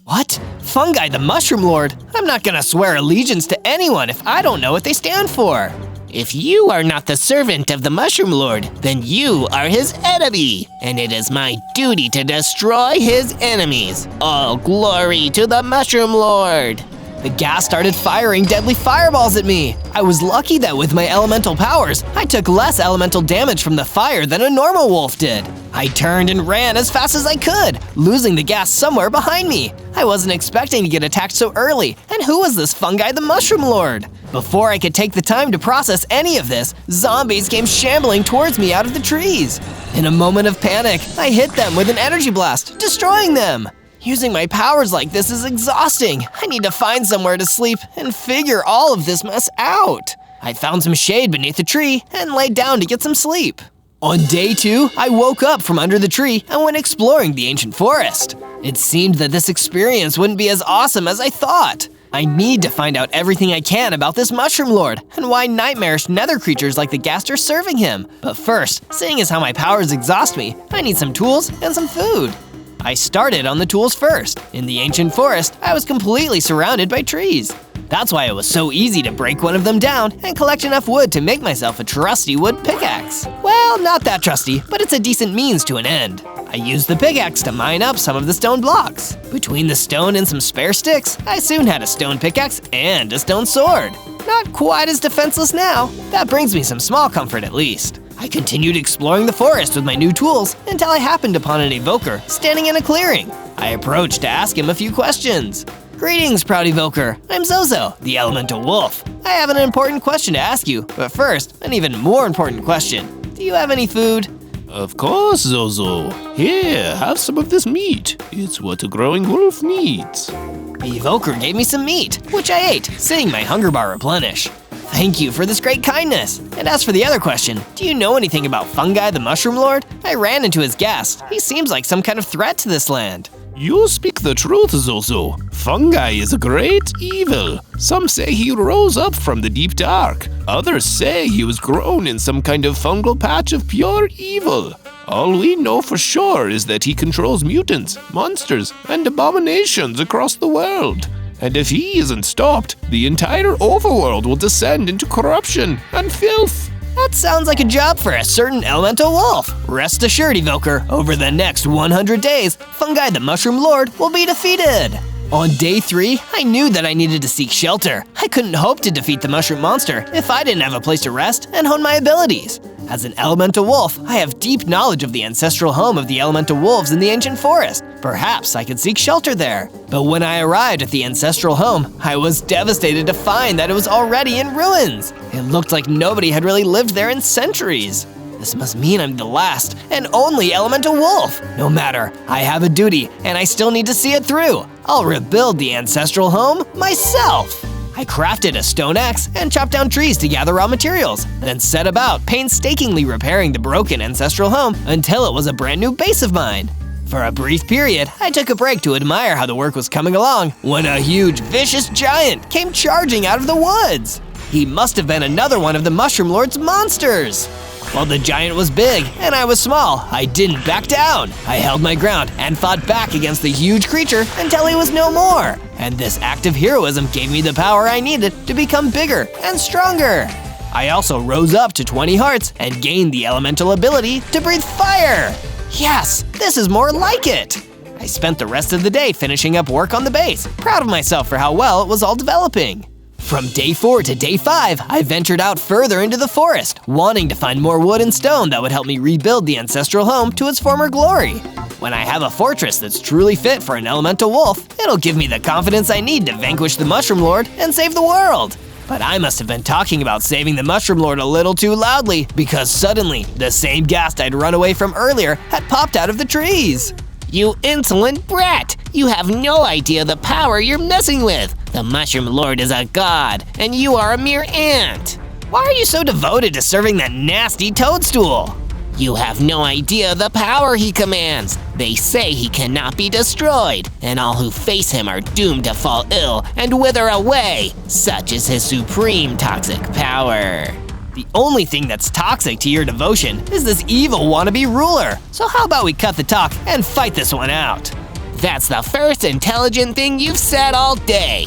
What? Fungi the Mushroom Lord? I'm not gonna swear allegiance to anyone if I don't know what they stand for. If you are not the servant of the Mushroom Lord, then you are his enemy, and it is my duty to destroy his enemies. All glory to the Mushroom Lord! The ghast started firing deadly fireballs at me. I was lucky that with my elemental powers, I took less elemental damage from the fire than a normal wolf did. I turned and ran as fast as I could, losing the ghast somewhere behind me. I wasn't expecting to get attacked so early, and who was this Fungi the Mushroom Lord? Before I could take the time to process any of this, zombies came shambling towards me out of the trees. In a moment of panic, I hit them with an energy blast, destroying them. Using my powers like this is exhausting. I need to find somewhere to sleep and figure all of this mess out. I found some shade beneath the tree and laid down to get some sleep. On day 2, I woke up from under the tree and went exploring the ancient forest. It seemed that this experience wouldn't be as awesome as I thought. I need to find out everything I can about this Mushroom Lord and why nightmarish nether creatures like the ghast are serving him. But first, seeing as how my powers exhaust me, I need some tools and some food. I started on the tools first. In the ancient forest, I was completely surrounded by trees. That's why it was so easy to break one of them down and collect enough wood to make myself a trusty wood pickaxe. Well, not that trusty, but it's a decent means to an end. I used the pickaxe to mine up some of the stone blocks. Between the stone and some spare sticks, I soon had a stone pickaxe and a stone sword. Not quite as defenseless now. That brings me some small comfort at least. I continued exploring the forest with my new tools until I happened upon an evoker standing in a clearing. I approached to ask him a few questions. Greetings, proud evoker. I'm Zozo, the elemental wolf. I have an important question to ask you, but first, an even more important question. Do you have any food? Of course, Zozo. Here, have some of this meat. It's what a growing wolf needs. The evoker gave me some meat, which I ate, seeing my hunger bar replenish. Thank you for this great kindness. And as for the other question, do you know anything about Fungi the Mushroom Lord? I ran into his guest. He seems like some kind of threat to this land. You speak the truth, Zozo. Fungi is a great evil. Some say he rose up from the deep dark. Others say he was grown in some kind of fungal patch of pure evil. All we know for sure is that he controls mutants, monsters, and abominations across the world. And if he isn't stopped, the entire overworld will descend into corruption and filth. That sounds like a job for a certain elemental wolf. Rest assured, Evoker, over the next 100 days, Fungi the Mushroom Lord will be defeated. On day 3, I knew that I needed to seek shelter. I couldn't hope to defeat the mushroom monster if I didn't have a place to rest and hone my abilities. As an elemental wolf, I have deep knowledge of the ancestral home of the elemental wolves in the ancient forest. Perhaps I could seek shelter there. But when I arrived at the ancestral home, I was devastated to find that it was already in ruins. It looked like nobody had really lived there in centuries. This must mean I'm the last and only elemental wolf. No matter, I have a duty and I still need to see it through. I'll rebuild the ancestral home myself. I crafted a stone axe and chopped down trees to gather raw materials, then set about painstakingly repairing the broken ancestral home until it was a brand new base of mine. For a brief period, I took a break to admire how the work was coming along when a huge, vicious giant came charging out of the woods. He must have been another one of the Mushroom Lord's monsters. While the giant was big and I was small, I didn't back down. I held my ground and fought back against the huge creature until he was no more. And this act of heroism gave me the power I needed to become bigger and stronger. I also rose up to 20 hearts and gained the elemental ability to breathe fire. Yes, this is more like it. I spent the rest of the day finishing up work on the base, proud of myself for how well it was all developing. From day 4 to day 5, I ventured out further into the forest, wanting to find more wood and stone that would help me rebuild the ancestral home to its former glory. When I have a fortress that's truly fit for an elemental wolf, it'll give me the confidence I need to vanquish the Mushroom Lord and save the world. But I must have been talking about saving the Mushroom Lord a little too loudly, because suddenly, the same ghast I'd run away from earlier had popped out of the trees. You insolent brat! You have no idea the power you're messing with! The Mushroom Lord is a god, and you are a mere ant! Why are you so devoted to serving that nasty toadstool? You have no idea the power he commands! They say he cannot be destroyed, and all who face him are doomed to fall ill and wither away! Such is his supreme toxic power! The only thing that's toxic to your devotion is this evil wannabe ruler. So how about we cut the talk and fight this one out? That's the first intelligent thing you've said all day.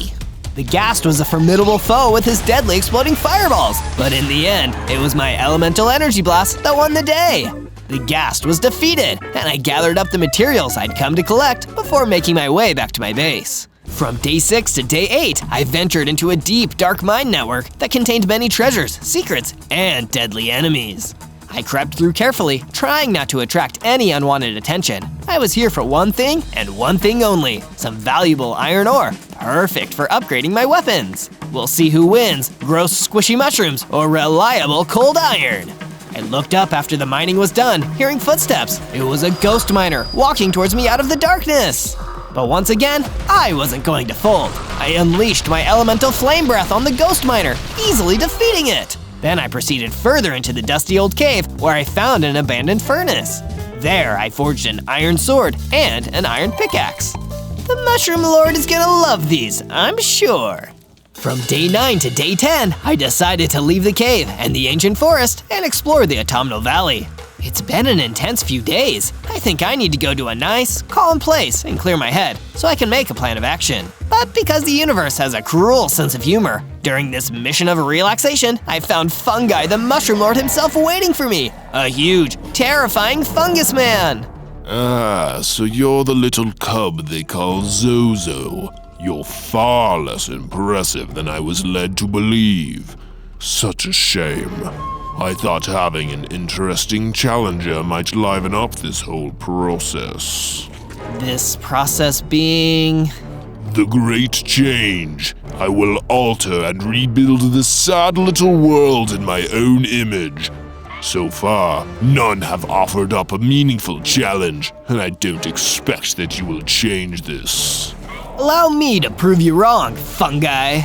The ghast was a formidable foe with his deadly exploding fireballs, but in the end, it was my elemental energy blast that won the day. The ghast was defeated, and I gathered up the materials I'd come to collect before making my way back to my base. From day 6 to day 8, I ventured into a deep, dark mine network that contained many treasures, secrets, and deadly enemies. I crept through carefully, trying not to attract any unwanted attention. I was here for one thing and one thing only: some valuable iron ore, perfect for upgrading my weapons. We'll see who wins, gross squishy mushrooms or reliable cold iron. I looked up after the mining was done, hearing footsteps. It was a ghost miner walking towards me out of the darkness. But once again, I wasn't going to fold. I unleashed my elemental flame breath on the ghost miner, easily defeating it. Then I proceeded further into the dusty old cave where I found an abandoned furnace. There I forged an iron sword and an iron pickaxe. The Mushroom Lord is gonna love these, I'm sure. From day 9 to day 10, I decided to leave the cave and the ancient forest and explore the autumnal valley. It's been an intense few days. I think I need to go to a nice, calm place and clear my head so I can make a plan of action. But because the universe has a cruel sense of humor, during this mission of relaxation, I found Fungi the Mushroom Lord himself waiting for me. A huge, terrifying fungus man. Ah, so you're the little cub they call Zozo. You're far less impressive than I was led to believe. Such a shame. I thought having an interesting challenger might liven up this whole process. This process being... The great change. I will alter and rebuild this sad little world in my own image. So far, none have offered up a meaningful challenge, and I don't expect that you will change this. Allow me to prove you wrong, Fungi.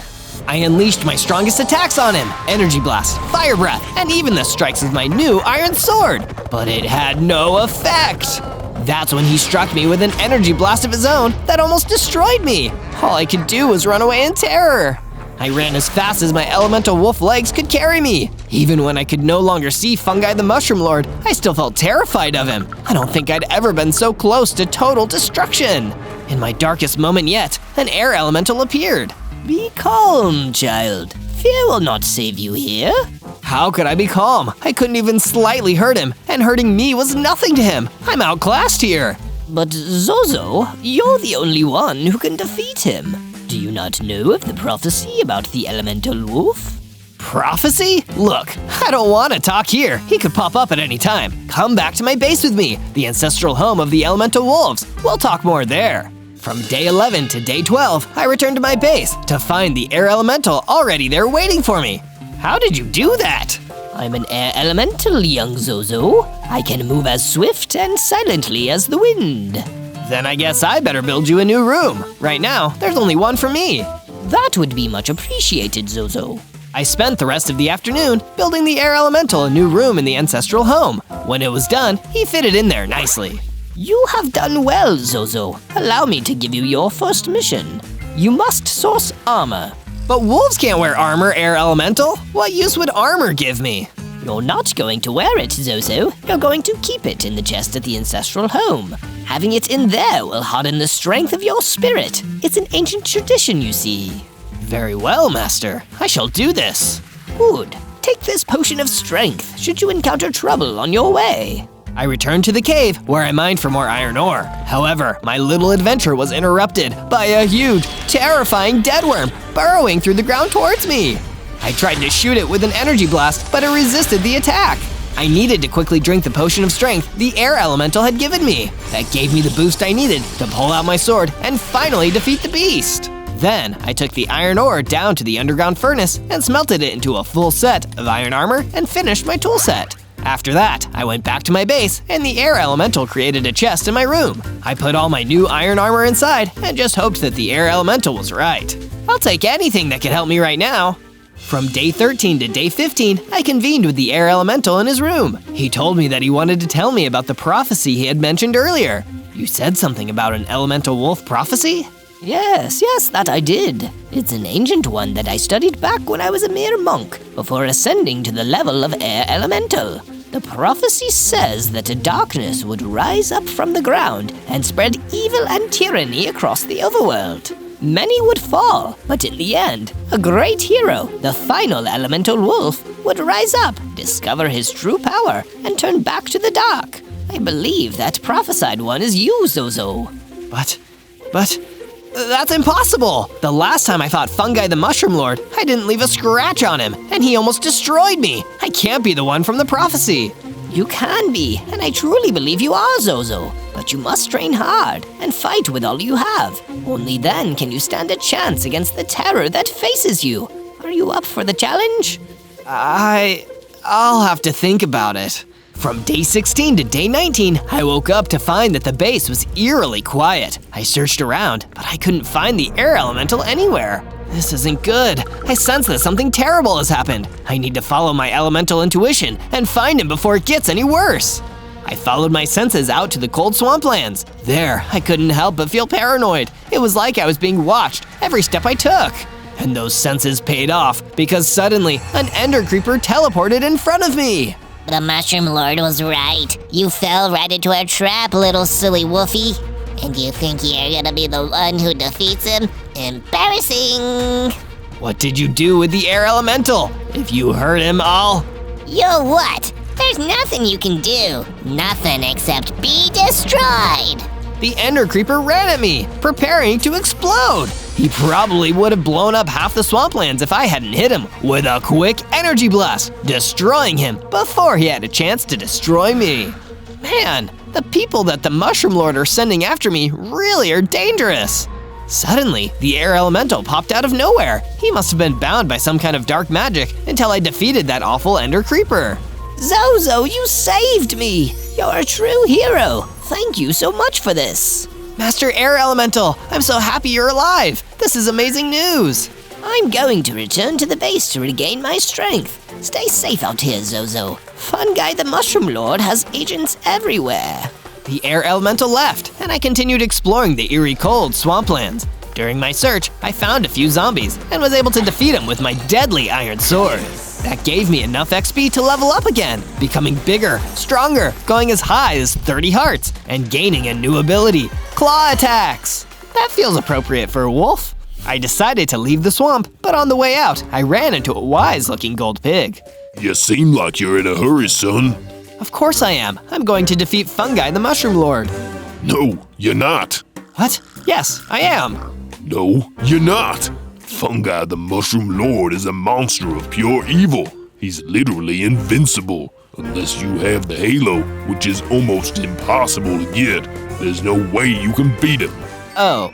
I unleashed my strongest attacks on him, Energy Blast, Fire Breath, and even the strikes of my new Iron Sword, but it had no effect. That's when he struck me with an energy blast of his own that almost destroyed me. All I could do was run away in terror. I ran as fast as my elemental wolf legs could carry me. Even when I could no longer see Fungi the Mushroom Lord, I still felt terrified of him. I don't think I'd ever been so close to total destruction. In my darkest moment yet, an air elemental appeared. Be calm, child. Fear will not save you here. How could I be calm? I couldn't even slightly hurt him, and hurting me was nothing to him. I'm outclassed here. But Zozo, you're the only one who can defeat him. Do you not know of the prophecy about the elemental wolf? Prophecy? Look, I don't want to talk here. He could pop up at any time. Come back to my base with me, the ancestral home of the elemental wolves. We'll talk more there. From day 11 to day 12, I returned to my base to find the air elemental already there waiting for me. How did you do that? I'm an air elemental, young Zozo. I can move as swift and silently as the wind. Then I guess I better build you a new room. Right now, there's only one for me. That would be much appreciated, Zozo. I spent the rest of the afternoon building the air elemental a new room in the ancestral home. When it was done, he fitted in there nicely. You have done well, Zozo. Allow me to give you your first mission. You must source armor. But wolves can't wear armor, air elemental. What use would armor give me? You're not going to wear it, Zozo. You're going to keep it in the chest at the ancestral home. Having it in there will harden the strength of your spirit. It's an ancient tradition, you see. Very well, Master. I shall do this. Good. Take this potion of strength should you encounter trouble on your way. I returned to the cave where I mined for more iron ore. However, my little adventure was interrupted by a huge, terrifying deadworm burrowing through the ground towards me. I tried to shoot it with an energy blast, but it resisted the attack. I needed to quickly drink the potion of strength the air elemental had given me. That gave me the boost I needed to pull out my sword and finally defeat the beast. Then, I took the iron ore down to the underground furnace and smelted it into a full set of iron armor and finished my tool set. After that, I went back to my base and the air elemental created a chest in my room. I put all my new iron armor inside and just hoped that the air elemental was right. I'll take anything that can help me right now. From day 13 to day 15, I convened with the air elemental in his room. He told me that he wanted to tell me about the prophecy he had mentioned earlier. You said something about an elemental wolf prophecy? Yes, that I did. It's an ancient one that I studied back when I was a mere monk, before ascending to the level of air elemental. The prophecy says that a darkness would rise up from the ground and spread evil and tyranny across the overworld. Many would fall, but in the end, a great hero, the final elemental wolf, would rise up, discover his true power, and turn back to the dark. I believe that prophesied one is you, Zozo. But, that's impossible! The last time I fought Fungi the Mushroom Lord, I didn't leave a scratch on him, and he almost destroyed me. I can't be the one from the prophecy. You can be, and I truly believe you are, Zozo. But you must train hard and fight with all you have. Only then can you stand a chance against the terror that faces you. Are you up for the challenge? I'll have to think about it. From day 16 to day 19, I woke up to find that the base was eerily quiet. I searched around, but I couldn't find the air elemental anywhere. This isn't good. I sense that something terrible has happened. I need to follow my elemental intuition and find him before it gets any worse. I followed my senses out to the cold swamplands. There, I couldn't help but feel paranoid. It was like I was being watched every step I took. And those senses paid off because suddenly an ender creeper teleported in front of me. The Mushroom Lord was right. You fell right into our trap, little silly woofy. And you think you're gonna be the one who defeats him? Embarrassing! What did you do with the air elemental? If you hurt him, You're what? There's nothing you can do. Nothing except be destroyed. The ender creeper ran at me, preparing to explode. He probably would have blown up half the swamplands if I hadn't hit him with a quick energy blast, destroying him before he had a chance to destroy me. Man, the people that the Mushroom Lord are sending after me really are dangerous. Suddenly, the air elemental popped out of nowhere. He must have been bound by some kind of dark magic until I defeated that awful ender creeper. Zozo, you saved me! You're a true hero. Thank you so much for this. Master Air Elemental, I'm so happy you're alive. This is amazing news. I'm going to return to the base to regain my strength. Stay safe out here, Zozo. Fungi the Mushroom Lord has agents everywhere. The air elemental left, and I continued exploring the eerie cold swamplands. During my search, I found a few zombies and was able to defeat them with my deadly iron sword. That gave me enough XP to level up again, becoming bigger, stronger, going as high as 30 hearts, and gaining a new ability, claw attacks. That feels appropriate for a wolf. I decided to leave the swamp, but on the way out, I ran into a wise-looking gold pig. You seem like you're in a hurry, son. Of course I am. I'm going to defeat Fungi the Mushroom Lord. No, you're not. What? Yes, I am. No, you're not. Fungi the Mushroom Lord is a monster of pure evil. He's literally invincible. Unless you have the halo, which is almost impossible to get, there's no way you can beat him. Oh.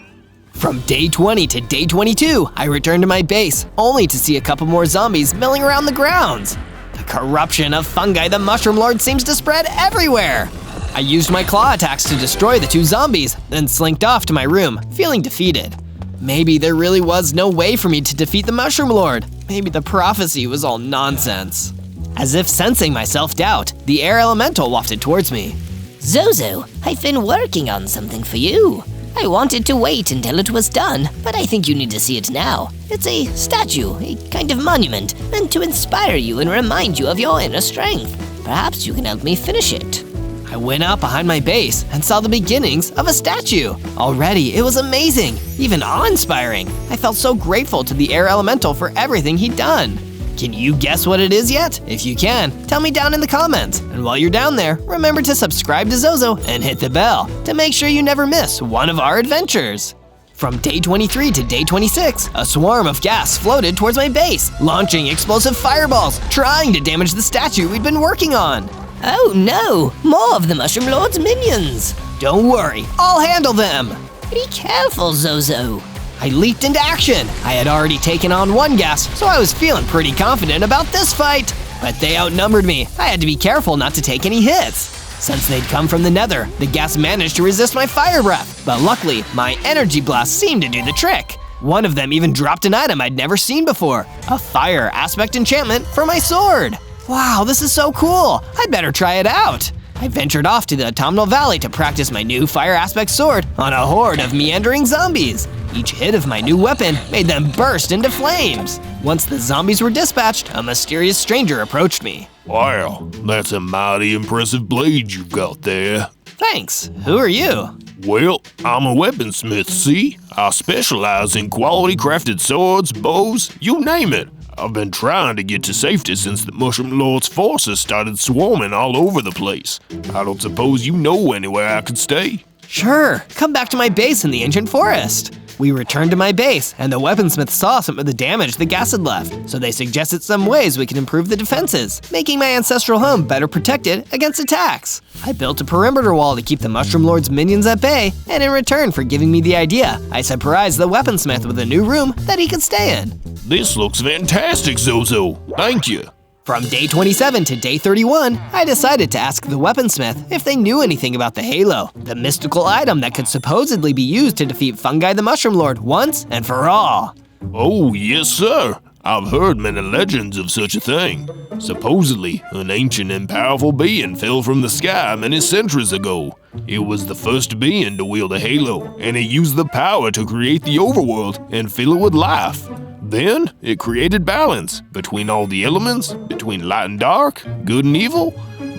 From day 20 to day 22, I returned to my base, only to see a couple more zombies milling around the grounds. The corruption of Fungi the Mushroom Lord seems to spread everywhere. I used my claw attacks to destroy the 2 zombies, then slinked off to my room, feeling defeated. Maybe there really was no way for me to defeat the Mushroom Lord. Maybe the prophecy was all nonsense. As if sensing my self-doubt, the air elemental wafted towards me. Zozo, I've been working on something for you. I wanted to wait until it was done, but I think you need to see it now. It's a statue, a kind of monument, meant to inspire you and remind you of your inner strength. Perhaps you can help me finish it. I went out behind my base and saw the beginnings of a statue. Already, it was amazing, even awe-inspiring. I felt so grateful to the air elemental for everything he'd done. Can you guess what it is yet? If you can, tell me down in the comments. And while you're down there, remember to subscribe to Zozo and hit the bell to make sure you never miss one of our adventures. From day 23 to day 26, a swarm of gas floated towards my base, launching explosive fireballs, trying to damage the statue we'd been working on. Oh no, more of the Mushroom Lord's minions. Don't worry, I'll handle them. Be careful, Zozo. I leaped into action. I had already taken on one gas, so I was feeling pretty confident about this fight. But they outnumbered me. I had to be careful not to take any hits. Since they'd come from the nether, the gas managed to resist my fire breath. But luckily, my energy blast seemed to do the trick. One of them even dropped an item I'd never seen before, a fire aspect enchantment for my sword. Wow, this is so cool. I'd better try it out. I ventured off to the Autumnal Valley to practice my new fire aspect sword on a horde of meandering zombies. Each hit of my new weapon made them burst into flames. Once the zombies were dispatched, a mysterious stranger approached me. Wow, that's a mighty impressive blade you've got there. Thanks. Who are you? Well, I'm a weaponsmith, see? I specialize in quality crafted swords, bows, you name it. I've been trying to get to safety since the Mushroom Lord's forces started swarming all over the place. I don't suppose you know anywhere I could stay? Sure, come back to my base in the ancient forest. We returned to my base, and the weaponsmith saw some of the damage the gas had left, so they suggested some ways we could improve the defenses, making my ancestral home better protected against attacks. I built a perimeter wall to keep the Mushroom Lord's minions at bay, and in return for giving me the idea, I surprised the weaponsmith with a new room that he could stay in. This looks fantastic, Zozo. Thank you. From day 27 to day 31, I decided to ask the weaponsmith if they knew anything about the halo, the mystical item that could supposedly be used to defeat Fungi the Mushroom Lord once and for all. Oh, yes, sir. I've heard many legends of such a thing. Supposedly, an ancient and powerful being fell from the sky many centuries ago. It was the first being to wield a halo, and it used the power to create the overworld and fill it with life. Then, it created balance between all the elements, between light and dark, good and evil.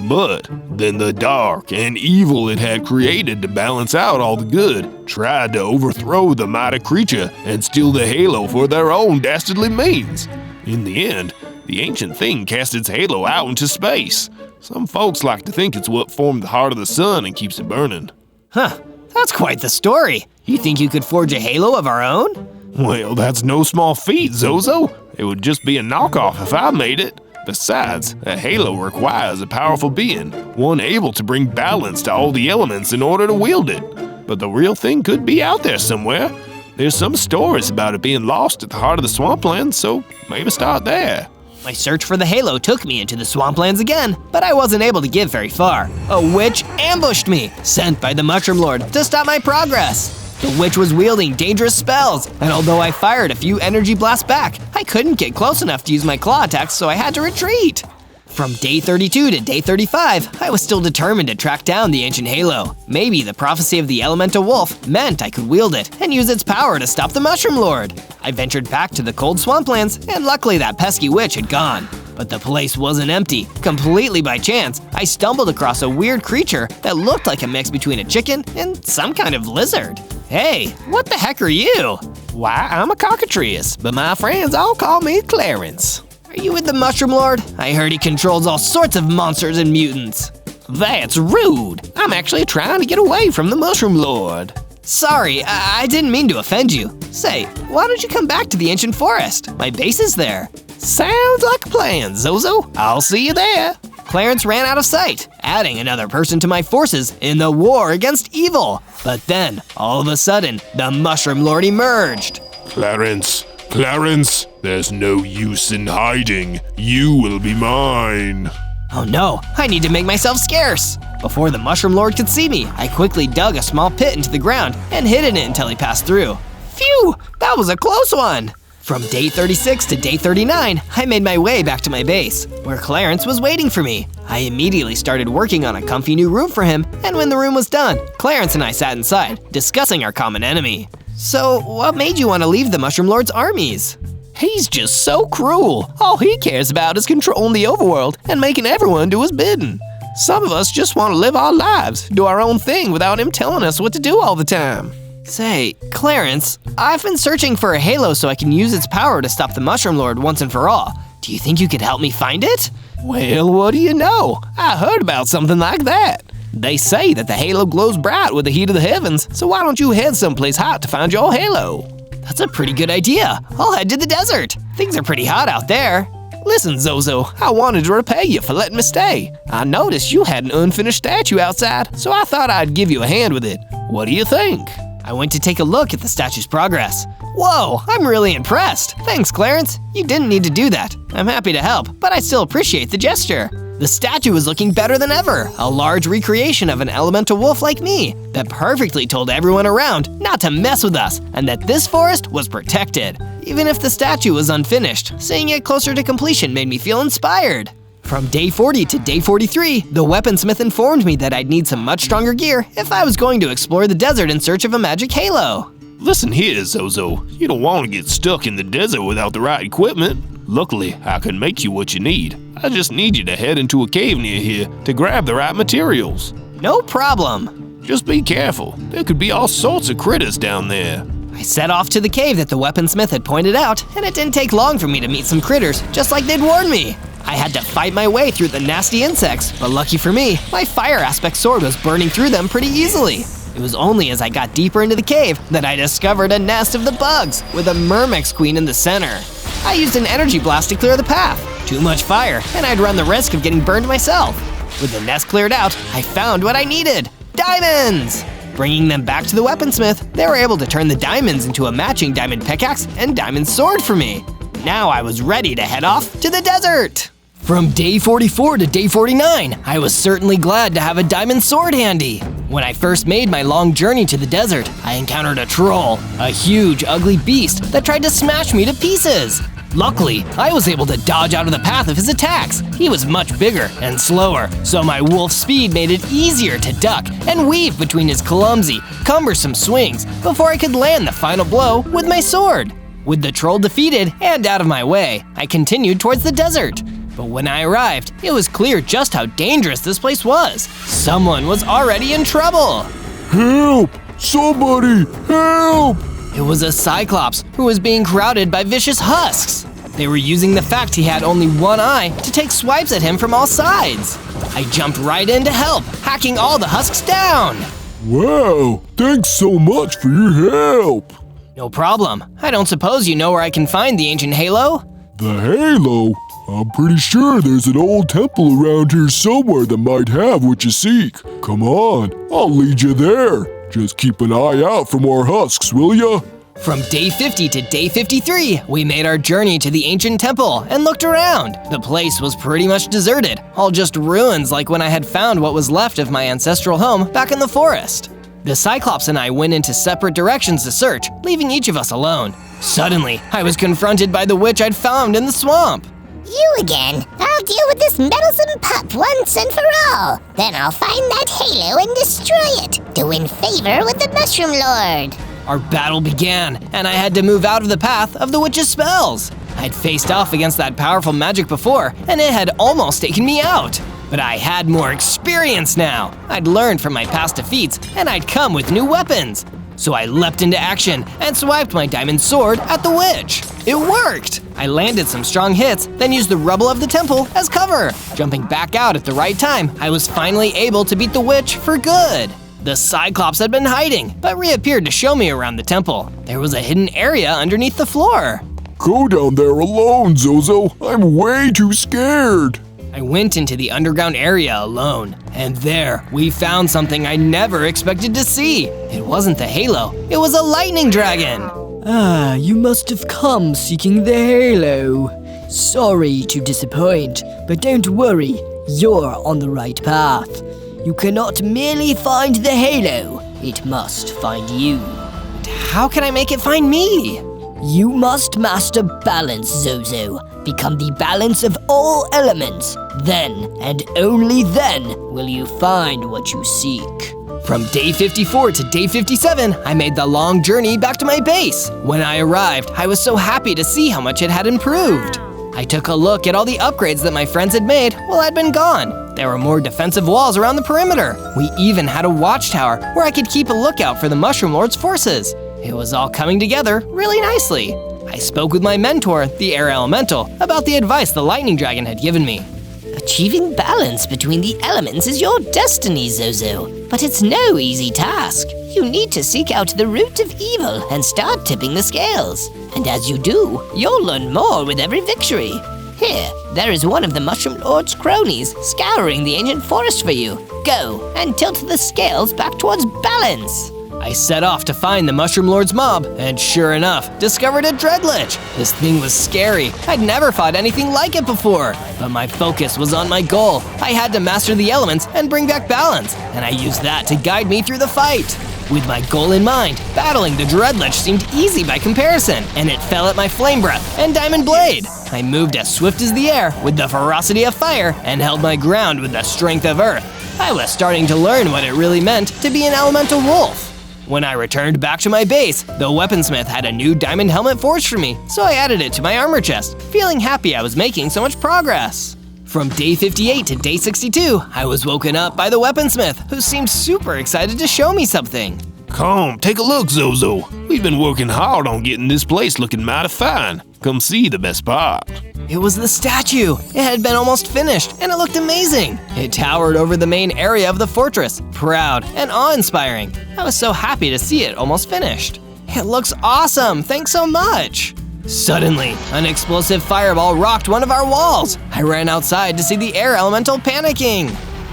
But then the dark and evil it had created to balance out all the good tried to overthrow the mighty creature and steal the halo for their own dastardly means. In the end, the ancient thing cast its halo out into space. Some folks like to think it's what formed the heart of the sun and keeps it burning. Huh, that's quite the story. You think you could forge a halo of our own? Well, that's no small feat, Zozo. It would just be a knockoff if I made it. Besides, a halo requires a powerful being, one able to bring balance to all the elements in order to wield it. But the real thing could be out there somewhere. There's some stories about it being lost at the heart of the swamplands, so maybe start there. My search for the halo took me into the swamplands again, but I wasn't able to get very far. A witch ambushed me, sent by the Mushroom Lord to stop my progress. The witch was wielding dangerous spells, and although I fired a few energy blasts back, I couldn't get close enough to use my claw attacks, so I had to retreat. From day 32 to day 35, I was still determined to track down the ancient halo. Maybe the prophecy of the elemental wolf meant I could wield it and use its power to stop the Mushroom Lord. I ventured back to the cold swamplands, and luckily that pesky witch had gone. But the place wasn't empty. Completely by chance, I stumbled across a weird creature that looked like a mix between a chicken and some kind of lizard. Hey, what the heck are you? Why, I'm a cockatrice, but my friends all call me Clarence. Are you with the Mushroom Lord? I heard he controls all sorts of monsters and mutants. That's rude. I'm actually trying to get away from the Mushroom Lord. Sorry, I didn't mean to offend you. Say, why don't you come back to the ancient forest? My base is there. Sounds like a plan, Zozo. I'll see you there. Clarence ran out of sight, adding another person to my forces in the war against evil. But then, all of a sudden, the Mushroom Lord emerged. Clarence, there's no use in hiding. You will be mine. Oh no, I need to make myself scarce. Before the Mushroom Lord could see me, I quickly dug a small pit into the ground and hid in it until he passed through. Phew, that was a close one. From day 36 to day 39, I made my way back to my base, where Clarence was waiting for me. I immediately started working on a comfy new room for him, and when the room was done, Clarence and I sat inside, discussing our common enemy. So, what made you want to leave the Mushroom Lord's armies? He's just so cruel. All he cares about is controlling the overworld and making everyone do his bidding. Some of us just want to live our lives, do our own thing without him telling us what to do all the time. Say, Clarence, I've been searching for a halo so I can use its power to stop the Mushroom Lord once and for all. Do you think you could help me find it? Well, what do you know? I heard about something like that. They say that the halo glows bright with the heat of the heavens, so why don't you head someplace hot to find your halo? That's a pretty good idea. I'll head to the desert. Things are pretty hot out there. Listen, Zozo, I wanted to repay you for letting me stay. I noticed you had an unfinished statue outside, so I thought I'd give you a hand with it. What do you think? I went to take a look at the statue's progress. Whoa, I'm really impressed. Thanks, Clarence. You didn't need to do that. I'm happy to help, but I still appreciate the gesture. The statue was looking better than ever, a large recreation of an elemental wolf like me that perfectly told everyone around not to mess with us and that this forest was protected. Even if the statue was unfinished, seeing it closer to completion made me feel inspired. From day 40 to day 43, the weaponsmith informed me that I'd need some much stronger gear if I was going to explore the desert in search of a magic halo. Listen here, Zozo. You don't want to get stuck in the desert without the right equipment. Luckily, I can make you what you need. I just need you to head into a cave near here to grab the right materials. No problem. Just be careful. There could be all sorts of critters down there. I set off to the cave that the weaponsmith had pointed out, and it didn't take long for me to meet some critters, just like they'd warned me. I had to fight my way through the nasty insects, but lucky for me, my fire aspect sword was burning through them pretty easily. It was only as I got deeper into the cave that I discovered a nest of the bugs with a Myrmex queen in the center. I used an energy blast to clear the path. Too much fire, and I'd run the risk of getting burned myself. With the nest cleared out, I found what I needed: diamonds! Bringing them back to the weaponsmith, they were able to turn the diamonds into a matching diamond pickaxe and diamond sword for me. Now I was ready to head off to the desert. From day 44 to day 49, I was certainly glad to have a diamond sword handy. When I first made my long journey to the desert, I encountered a troll, a huge, ugly beast that tried to smash me to pieces. Luckily, I was able to dodge out of the path of his attacks. He was much bigger and slower, so my wolf speed made it easier to duck and weave between his clumsy, cumbersome swings before I could land the final blow with my sword. With the troll defeated and out of my way, I continued towards the desert. But when I arrived, it was clear just how dangerous this place was. Someone was already in trouble. Help! Somebody, help! It was a Cyclops who was being crowded by vicious husks. They were using the fact he had only one eye to take swipes at him from all sides. I jumped right in to help, hacking all the husks down. Wow, thanks so much for your help. No problem. I don't suppose you know where I can find the ancient halo? The halo? I'm pretty sure there's an old temple around here somewhere that might have what you seek. Come on, I'll lead you there. Just keep an eye out for more husks, will ya? From day 50 to day 53, we made our journey to the ancient temple and looked around. The place was pretty much deserted, all just ruins like when I had found what was left of my ancestral home back in the forest. The Cyclops and I went into separate directions to search, leaving each of us alone. Suddenly, I was confronted by the witch I'd found in the swamp. You again. I'll deal with this meddlesome pup once and for all. Then I'll find that halo and destroy it to win favor with the Mushroom Lord. Our battle began, and I had to move out of the path of the witch's spells. I'd faced off against that powerful magic before, and it had almost taken me out. But I had more experience now. I'd learned from my past defeats, and I'd come with new weapons. So I leapt into action and swiped my diamond sword at the witch. It worked! I landed some strong hits, then used the rubble of the temple as cover. Jumping back out at the right time, I was finally able to beat the witch for good. The Cyclops had been hiding, but reappeared to show me around the temple. There was a hidden area underneath the floor. Go down there alone, Zozo. I'm way too scared. I went into the underground area alone, and there we found something I never expected to see. It wasn't the halo, it was a lightning dragon. Ah, you must have come seeking the halo. Sorry to disappoint, but don't worry, you're on the right path. You cannot merely find the halo, it must find you. How can I make it find me? You must master balance, Zozo. Become the balance of all elements. Then, and only then, will you find what you seek. From day 54 to day 57, I made the long journey back to my base. When I arrived, I was so happy to see how much it had improved. I took a look at all the upgrades that my friends had made while I'd been gone. There were more defensive walls around the perimeter. We even had a watchtower where I could keep a lookout for the Mushroom Lord's forces. It was all coming together really nicely. I spoke with my mentor, the Air Elemental, about the advice the Lightning Dragon had given me. Achieving balance between the elements is your destiny, Zozo. But it's no easy task. You need to seek out the root of evil and start tipping the scales. And as you do, you'll learn more with every victory. Here, there is one of the Mushroom Lord's cronies scouring the ancient forest for you. Go and tilt the scales back towards balance. I set off to find the Mushroom Lord's mob, and sure enough, discovered a Dreadlich. This thing was scary. I'd never fought anything like it before, but my focus was on my goal. I had to master the elements and bring back balance, and I used that to guide me through the fight. With my goal in mind, battling the Dreadlich seemed easy by comparison, and it fell at my Flame Breath and Diamond Blade. I moved as swift as the air with the ferocity of fire and held my ground with the strength of earth. I was starting to learn what it really meant to be an elemental wolf. When I returned back to my base, the weaponsmith had a new diamond helmet forged for me, so I added it to my armor chest, feeling happy I was making so much progress. From day 58 to day 62, I was woken up by the weaponsmith, who seemed super excited to show me something. Come, take a look, Zozo. We've been working hard on getting this place looking mighty fine. Come see the best part. It was the statue. It had been almost finished, and it looked amazing. It towered over the main area of the fortress, proud and awe-inspiring. I was so happy to see it almost finished. It looks awesome, thanks so much. Suddenly, an explosive fireball rocked one of our walls. I ran outside to see the air elemental panicking.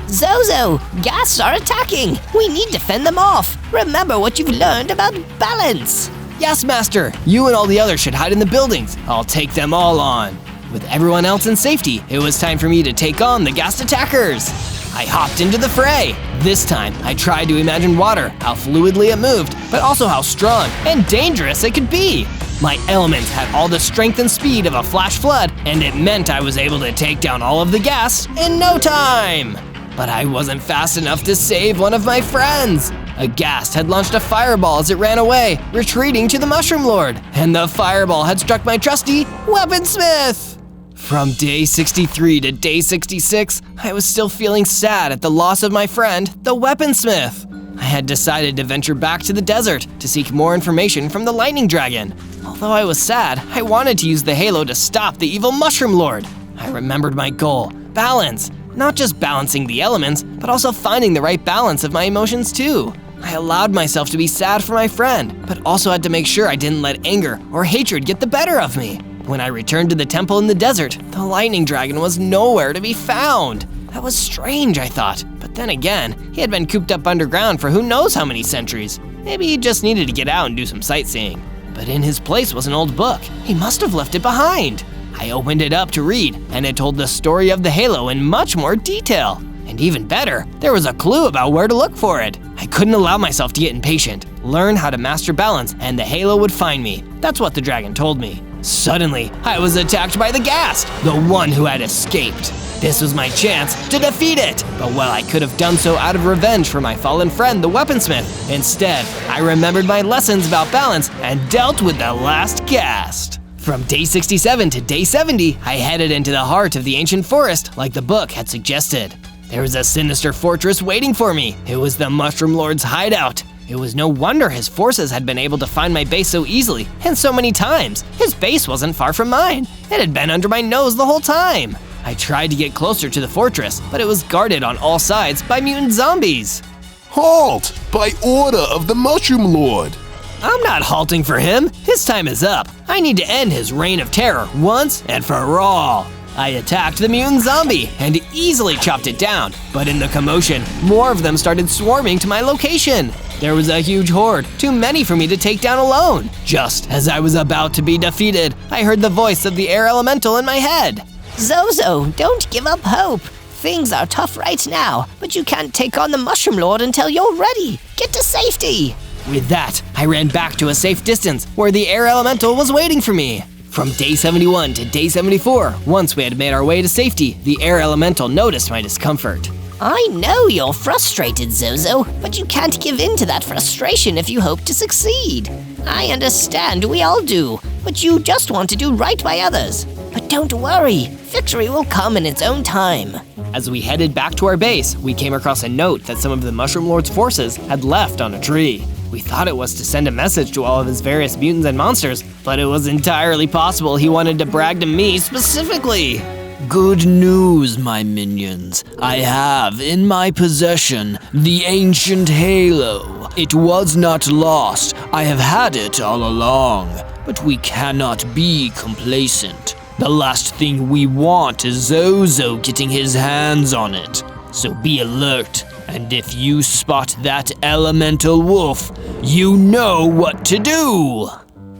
Zozo, ghasts are attacking. We need to fend them off. Remember what you've learned about balance. Yes, Master. You and all the others should hide in the buildings. I'll take them all on. With everyone else in safety, it was time for me to take on the ghast attackers. I hopped into the fray. This time, I tried to imagine water, how fluidly it moved, but also how strong and dangerous it could be. My elements had all the strength and speed of a flash flood, and it meant I was able to take down all of the ghasts in no time. But I wasn't fast enough to save one of my friends. A ghast had launched a fireball as it ran away, retreating to the Mushroom Lord, and the fireball had struck my trusty weaponsmith. From day 63 to day 66, I was still feeling sad at the loss of my friend, the weaponsmith. I had decided to venture back to the desert to seek more information from the Lightning Dragon. Although I was sad, I wanted to use the halo to stop the evil Mushroom Lord. I remembered my goal, balance. Not just balancing the elements, but also finding the right balance of my emotions too. I allowed myself to be sad for my friend, but also had to make sure I didn't let anger or hatred get the better of me. When I returned to the temple in the desert, the Lightning Dragon was nowhere to be found. That was strange, I thought, but then again, he had been cooped up underground for who knows how many centuries. Maybe he just needed to get out and do some sightseeing. But in his place was an old book. He must have left it behind. I opened it up to read, and it told the story of the halo in much more detail. And And even better, there was a clue about where to look for it. I couldn't allow myself to get impatient. Learn how to master balance and the halo would find me. That's what the dragon told me. Suddenly, I was attacked by the ghast, the one who had escaped. This was my chance to defeat it. But while I could have done so out of revenge for my fallen friend, the weaponsmith, instead, I remembered my lessons about balance and dealt with the last ghast. From day 67 to day 70, I headed into the heart of the ancient forest like the book had suggested. There was a sinister fortress waiting for me. It was the Mushroom Lord's hideout. It was no wonder his forces had been able to find my base so easily and so many times. His base wasn't far from mine. It had been under my nose the whole time. I tried to get closer to the fortress, but it was guarded on all sides by mutant zombies. Halt! By order of the Mushroom Lord! I'm not halting for him. His time is up. I need to end his reign of terror once and for all. I attacked the mutant zombie and easily chopped it down, but in the commotion, more of them started swarming to my location. There was a huge horde, too many for me to take down alone. Just as I was about to be defeated, I heard the voice of the air elemental in my head. Zozo, don't give up hope. Things are tough right now, but you can't take on the Mushroom Lord until you're ready. Get to safety. With that, I ran back to a safe distance where the air elemental was waiting for me. From day 71 to day 74, once we had made our way to safety, the air elemental noticed my discomfort. I know you're frustrated, Zozo, but you can't give in to that frustration if you hope to succeed. I understand, we all do, but you just want to do right by others. But don't worry, victory will come in its own time. As we headed back to our base, we came across a note that some of the Mushroom Lord's forces had left on a tree. We thought it was to send a message to all of his various mutants and monsters, but it was entirely possible he wanted to brag to me specifically. Good news, my minions. I have in my possession the ancient halo. It was not lost. I have had it all along. But we cannot be complacent. The last thing we want is Zozo getting his hands on it. So be alert. And if you spot that elemental wolf, you know what to do!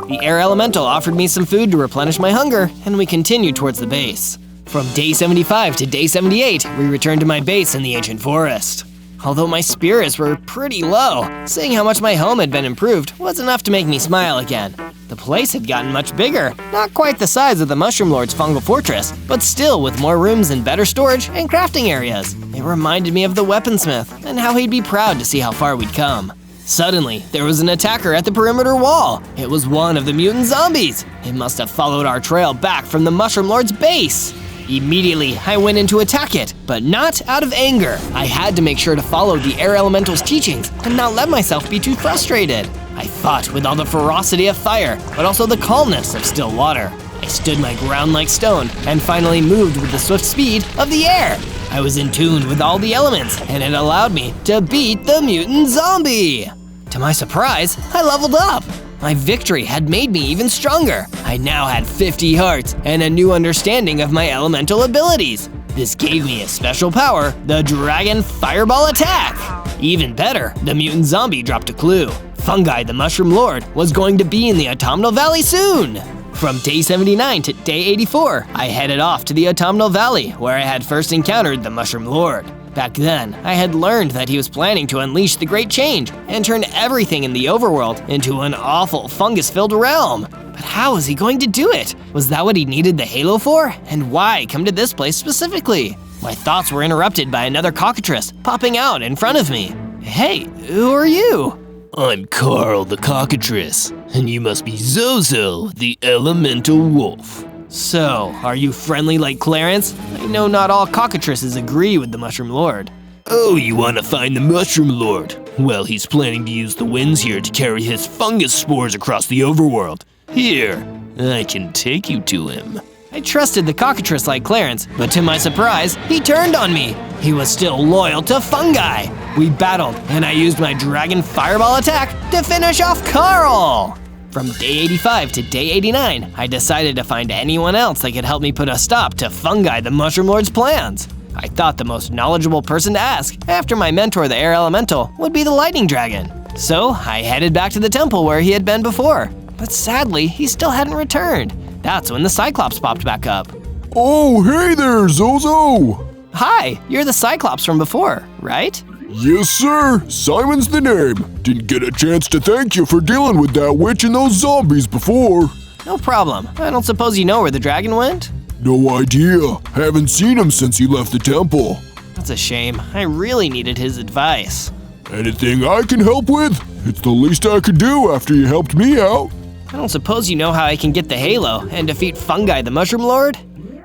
The air elemental offered me some food to replenish my hunger, and we continued towards the base. From day 75 to day 78, we returned to my base in the ancient forest. Although my spirits were pretty low, seeing how much my home had been improved was enough to make me smile again. The place had gotten much bigger, not quite the size of the Mushroom Lord's fungal fortress, but still with more rooms and better storage and crafting areas. It reminded me of the weaponsmith and how he'd be proud to see how far we'd come. Suddenly, there was an attacker at the perimeter wall. It was one of the mutant zombies. It must have followed our trail back from the Mushroom Lord's base. Immediately, I went in to attack it, but not out of anger. I had to make sure to follow the air elemental's teachings and not let myself be too frustrated. I fought with all the ferocity of fire, but also the calmness of still water. I stood my ground like stone and finally moved with the swift speed of the air. I was in tune with all the elements, and it allowed me to beat the mutant zombie. To my surprise, I leveled up. My victory had made me even stronger. I now had 50 hearts and a new understanding of my elemental abilities. This gave me a special power, the Dragon Fireball Attack. Even better, the mutant zombie dropped a clue. Fungi the Mushroom Lord was going to be in the Autumnal Valley soon. From day 79 to day 84, I headed off to the Autumnal Valley, where I had first encountered the Mushroom Lord. Back then, I had learned that he was planning to unleash the Great Change and turn everything in the overworld into an awful fungus-filled realm. But how was he going to do it? Was that what he needed the halo for? And why come to this place specifically? My thoughts were interrupted by another cockatrice popping out in front of me. Hey, who are you? I'm Carl the Cockatrice, and you must be Zozo the Elemental Wolf. So, are you friendly like Clarence? I know not all cockatrices agree with the Mushroom Lord. Oh, you want to find the Mushroom Lord? Well, he's planning to use the winds here to carry his fungus spores across the overworld. Here, I can take you to him. I trusted the cockatrice like Clarence, but to my surprise, he turned on me. He was still loyal to fungi. We battled, and I used my Dragon Fireball Attack to finish off Carl. From day 85 to day 89, I decided to find anyone else that could help me put a stop to Fungi the Mushroom Lord's plans. I thought the most knowledgeable person to ask, after my mentor the Air Elemental, would be the Lightning Dragon. So I headed back to the temple where he had been before. But sadly, he still hadn't returned. That's when the Cyclops popped back up. Oh, hey there, Zozo! Hi, you're the Cyclops from before, right? Yes, sir. Simon's the name. Didn't get a chance to thank you for dealing with that witch and those zombies before. No problem. I don't suppose you know where the dragon went? No idea. Haven't seen him since he left the temple. That's a shame. I really needed his advice. Anything I can help with? It's the least I could do after you helped me out. I don't suppose you know how I can get the halo and defeat Fungi the Mushroom Lord?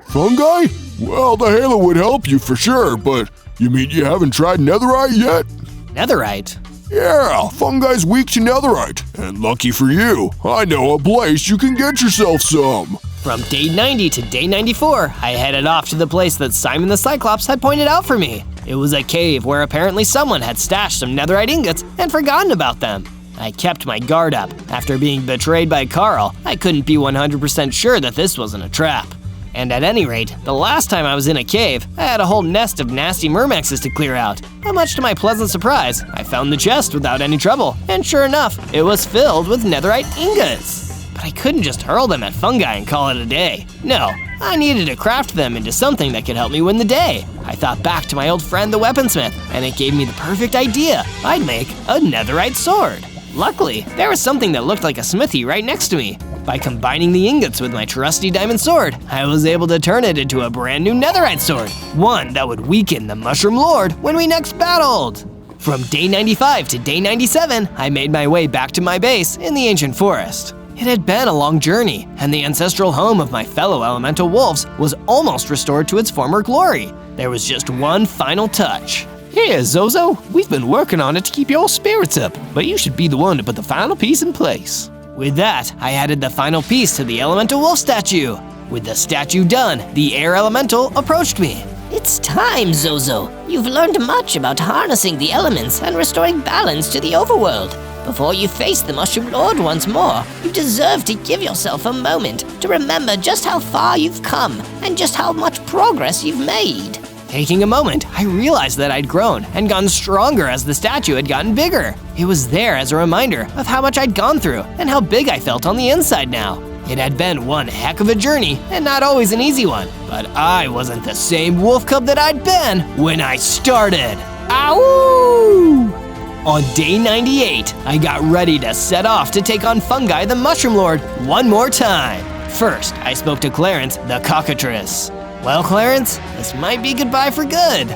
Fungi? Well, the halo would help you for sure, but you mean you haven't tried netherite yet? Netherite? Yeah, fungi's weak to netherite. And lucky for you, I know a place you can get yourself some. From day 90 to day 94, I headed off to the place that Simon the Cyclops had pointed out for me. It was a cave where apparently someone had stashed some netherite ingots and forgotten about them. I kept my guard up. After being betrayed by Carl, I couldn't be 100% sure that this wasn't a trap. And at any rate, the last time I was in a cave, I had a whole nest of nasty mermexes to clear out. But much to my pleasant surprise, I found the chest without any trouble, and sure enough, it was filled with netherite ingots. But I couldn't just hurl them at fungi and call it a day. No, I needed to craft them into something that could help me win the day. I thought back to my old friend the weaponsmith, and it gave me the perfect idea. I'd make a netherite sword. Luckily, there was something that looked like a smithy right next to me. By combining the ingots with my trusty diamond sword, I was able to turn it into a brand new netherite sword, one that would weaken the Mushroom Lord when we next battled. From day 95 to day 97, I made my way back to my base in the ancient forest. It had been a long journey, and the ancestral home of my fellow elemental wolves was almost restored to its former glory. There was just one final touch. Here, Zozo, we've been working on it to keep your spirits up, but you should be the one to put the final piece in place. With that, I added the final piece to the elemental wolf statue. With the statue done, the air elemental approached me. It's time, Zozo. You've learned much about harnessing the elements and restoring balance to the overworld. Before you face the Mushroom Lord once more, you deserve to give yourself a moment to remember just how far you've come and just how much progress you've made. Taking a moment, I realized that I'd grown and gotten stronger as the statue had gotten bigger. It was there as a reminder of how much I'd gone through and how big I felt on the inside now. It had been one heck of a journey and not always an easy one, but I wasn't the same wolf cub that I'd been when I started. Ow! On day 98, I got ready to set off to take on Fungi the Mushroom Lord one more time. First, I spoke to Clarence the cockatrice. Well, Clarence, this might be goodbye for good.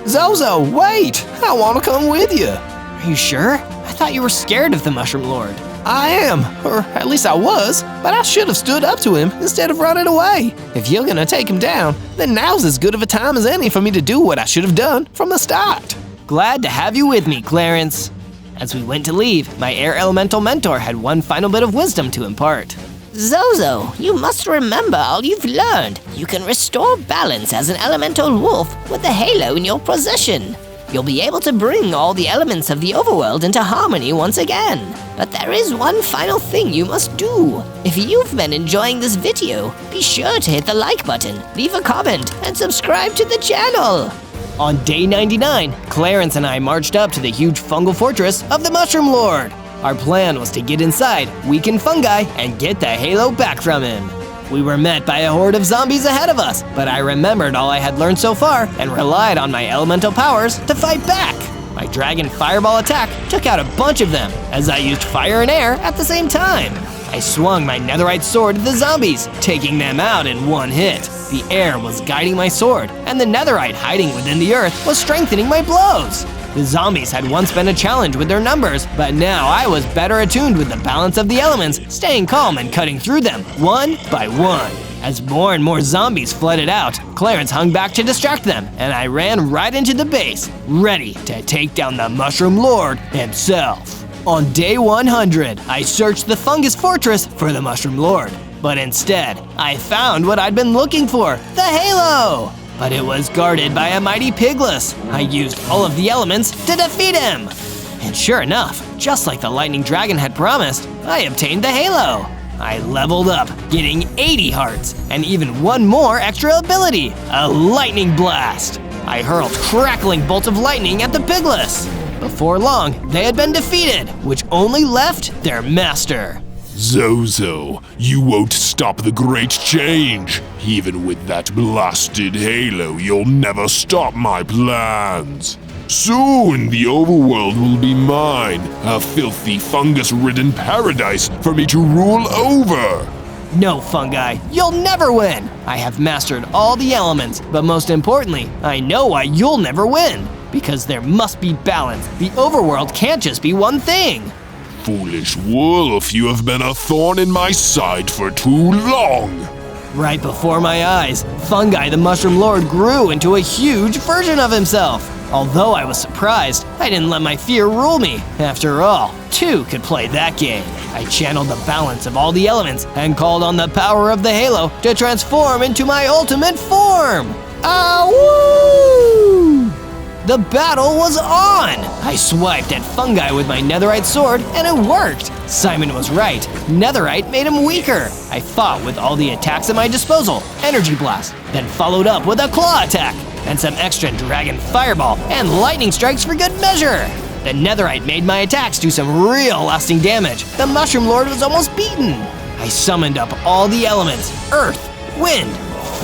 Zozo, wait! I want to come with you. Are you sure? I thought you were scared of the Mushroom Lord. I am, or at least I was, but I should have stood up to him instead of running away. If you're gonna take him down, then now's as good of a time as any for me to do what I should have done from the start. Glad to have you with me, Clarence. As we went to leave, my air elemental mentor had one final bit of wisdom to impart. Zozo, you must remember all you've learned. You can restore balance as an elemental wolf with the halo in your possession. You'll be able to bring all the elements of the overworld into harmony once again. But there is one final thing you must do. If you've been enjoying this video, be sure to hit the like button, leave a comment, and subscribe to the channel. On day 99, Clarence and I marched up to the huge fungal fortress of the Mushroom Lord. Our plan was to get inside, weaken Fungi, and get the halo back from him. We were met by a horde of zombies ahead of us, but I remembered all I had learned so far and relied on my elemental powers to fight back. My dragon fireball attack took out a bunch of them as I used fire and air at the same time. I swung my netherite sword at the zombies, taking them out in one hit. The air was guiding my sword, and the netherite hiding within the earth was strengthening my blows. The zombies had once been a challenge with their numbers, but now I was better attuned with the balance of the elements, staying calm and cutting through them, one by one. As more and more zombies flooded out, Clarence hung back to distract them, and I ran right into the base, ready to take down the Mushroom Lord himself. On day 100, I searched the fungus fortress for the Mushroom Lord, but instead, I found what I'd been looking for, the halo! But it was guarded by a mighty pigless. I used all of the elements to defeat him. And sure enough, just like the lightning dragon had promised, I obtained the halo. I leveled up, getting 80 hearts, and even one more extra ability, a lightning blast. I hurled crackling bolts of lightning at the pigless. Before long, they had been defeated, which only left their master. Zozo, you won't stop the great change. Even with that blasted halo, you'll never stop my plans. Soon the overworld will be mine, a filthy fungus-ridden paradise for me to rule over. No, Fungi, you'll never win! I have mastered all the elements, but most importantly, I know why you'll never win. Because there must be balance. The overworld can't just be one thing. Foolish wolf, you have been a thorn in my side for too long. Right before my eyes, Fungi the Mushroom Lord grew into a huge version of himself. Although I was surprised, I didn't let my fear rule me. After all, two could play that game. I channeled the balance of all the elements and called on the power of the halo to transform into my ultimate form. Awoo! The battle was on! I swiped at Fungi with my netherite sword and it worked! Simon was right, netherite made him weaker. I fought with all the attacks at my disposal, energy blast, then followed up with a claw attack, and some extra dragon fireball and lightning strikes for good measure. The netherite made my attacks do some real lasting damage. The Mushroom Lord was almost beaten. I summoned up all the elements, earth, wind,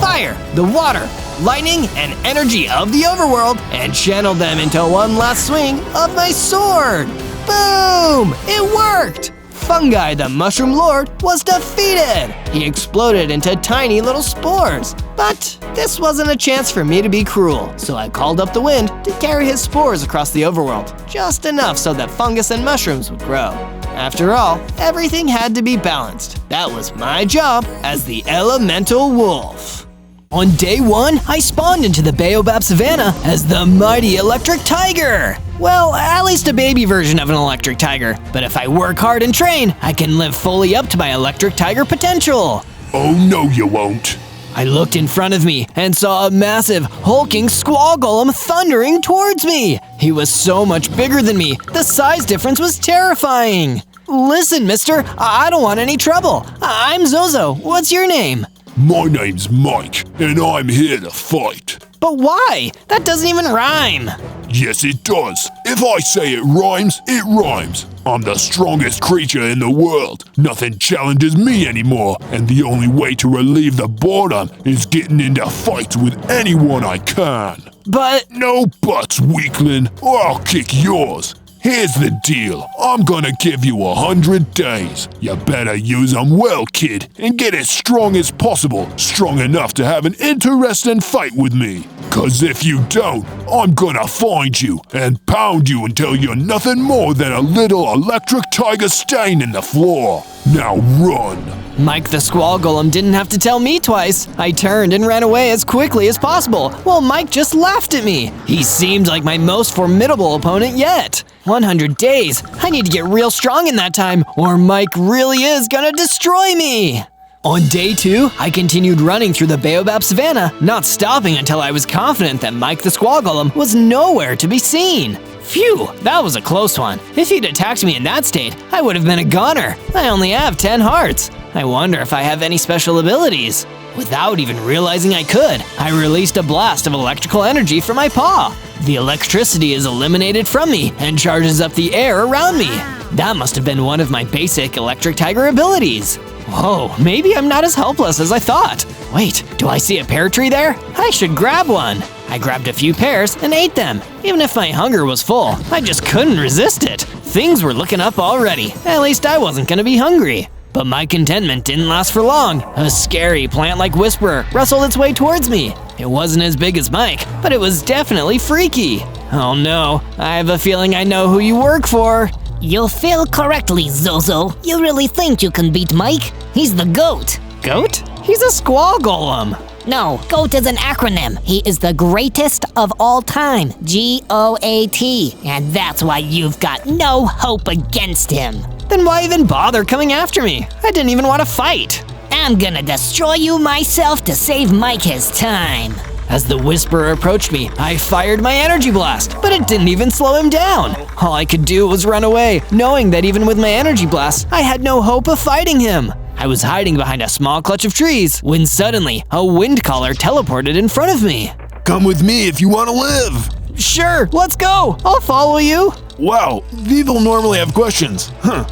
fire, the water, lightning, and energy of the overworld and channeled them into one last swing of my sword. Boom! It worked! Fungi the Mushroom Lord was defeated! He exploded into tiny little spores. But this wasn't a chance for me to be cruel, so I called up the wind to carry his spores across the overworld, just enough so that fungus and mushrooms would grow. After all, everything had to be balanced. That was my job as the elemental wolf. On day 1, I spawned into the Baobab Savannah as the mighty electric tiger. Well, at least a baby version of an electric tiger. But if I work hard and train, I can live fully up to my electric tiger potential. Oh no you won't. I looked in front of me and saw a massive, hulking squall golem thundering towards me. He was so much bigger than me, the size difference was terrifying. Listen, mister, I don't want any trouble. I'm Zozo. What's your name? My name's Mike, and I'm here to fight. But why? That doesn't even rhyme. Yes, it does. If I say it rhymes, it rhymes. I'm the strongest creature in the world. Nothing challenges me anymore, and the only way to relieve the boredom is getting into fights with anyone I can. But… No buts, weakling, or I'll kick yours. Here's the deal. I'm gonna give you 100 days. You better use them well, kid, and get as strong as possible. Strong enough to have an interesting fight with me. 'Cause if you don't, I'm gonna find you and pound you until you're nothing more than a little electric tiger stain in the floor. Now run. Mike the Squall Golem didn't have to tell me twice. I turned and ran away as quickly as possible, while Mike just laughed at me. He seemed like my most formidable opponent yet. 100 days. I need to get real strong in that time, or Mike really is gonna destroy me. On day 2, I continued running through the Baobab Savannah, not stopping until I was confident that Mike the Squall Golem was nowhere to be seen. Phew, that was a close one. If he'd attacked me in that state, I would have been a goner. I only have 10 hearts. I wonder if I have any special abilities. Without even realizing I could, I released a blast of electrical energy from my paw. The electricity is eliminated from me and charges up the air around me. That must have been one of my basic electric tiger abilities. Whoa, maybe I'm not as helpless as I thought. Wait, do I see a pear tree there? I should grab one. I grabbed a few pears and ate them. Even if my hunger was full, I just couldn't resist it. Things were looking up already. At least I wasn't gonna be hungry. But my contentment didn't last for long. A scary plant-like whisperer rustled its way towards me. It wasn't as big as Mike, but it was definitely freaky. Oh no, I have a feeling I know who you work for. You feel correctly, Zozo. You really think you can beat Mike? He's the GOAT. GOAT? He's a squall golem. No, GOAT is an acronym. He is the greatest of all time. G-O-A-T. And that's why you've got no hope against him. Then why even bother coming after me? I didn't even want to fight. I'm gonna destroy you myself to save Mike his time. As the whisperer approached me, I fired my energy blast, but it didn't even slow him down. All I could do was run away, knowing that even with my energy blast, I had no hope of fighting him. I was hiding behind a small clutch of trees when suddenly a wind caller teleported in front of me. Come with me if you want to live. Sure, let's go. I'll follow you. Wow, people normally have questions.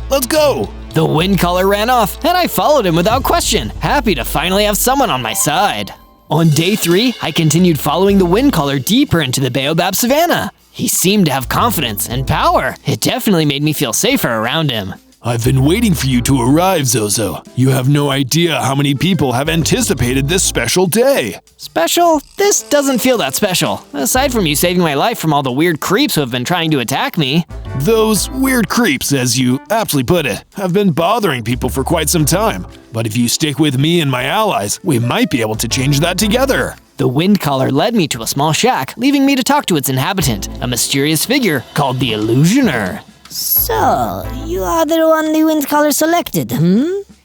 Let's go. The wind color ran off, and I followed him without question, happy to finally have someone on my side. On day 3, I continued following the wind color deeper into the baobab savanna. He seemed to have confidence and power. It definitely made me feel safer around him. I've been waiting for you to arrive, Zozo. You have no idea how many people have anticipated this special day. Special? This doesn't feel that special, aside from you saving my life from all the weird creeps who have been trying to attack me. Those weird creeps, as you aptly put it, have been bothering people for quite some time. But if you stick with me and my allies, we might be able to change that together. The wind collar led me to a small shack, leaving me to talk to its inhabitant, a mysterious figure called the Illusioner. So, you are the one the wind color selected,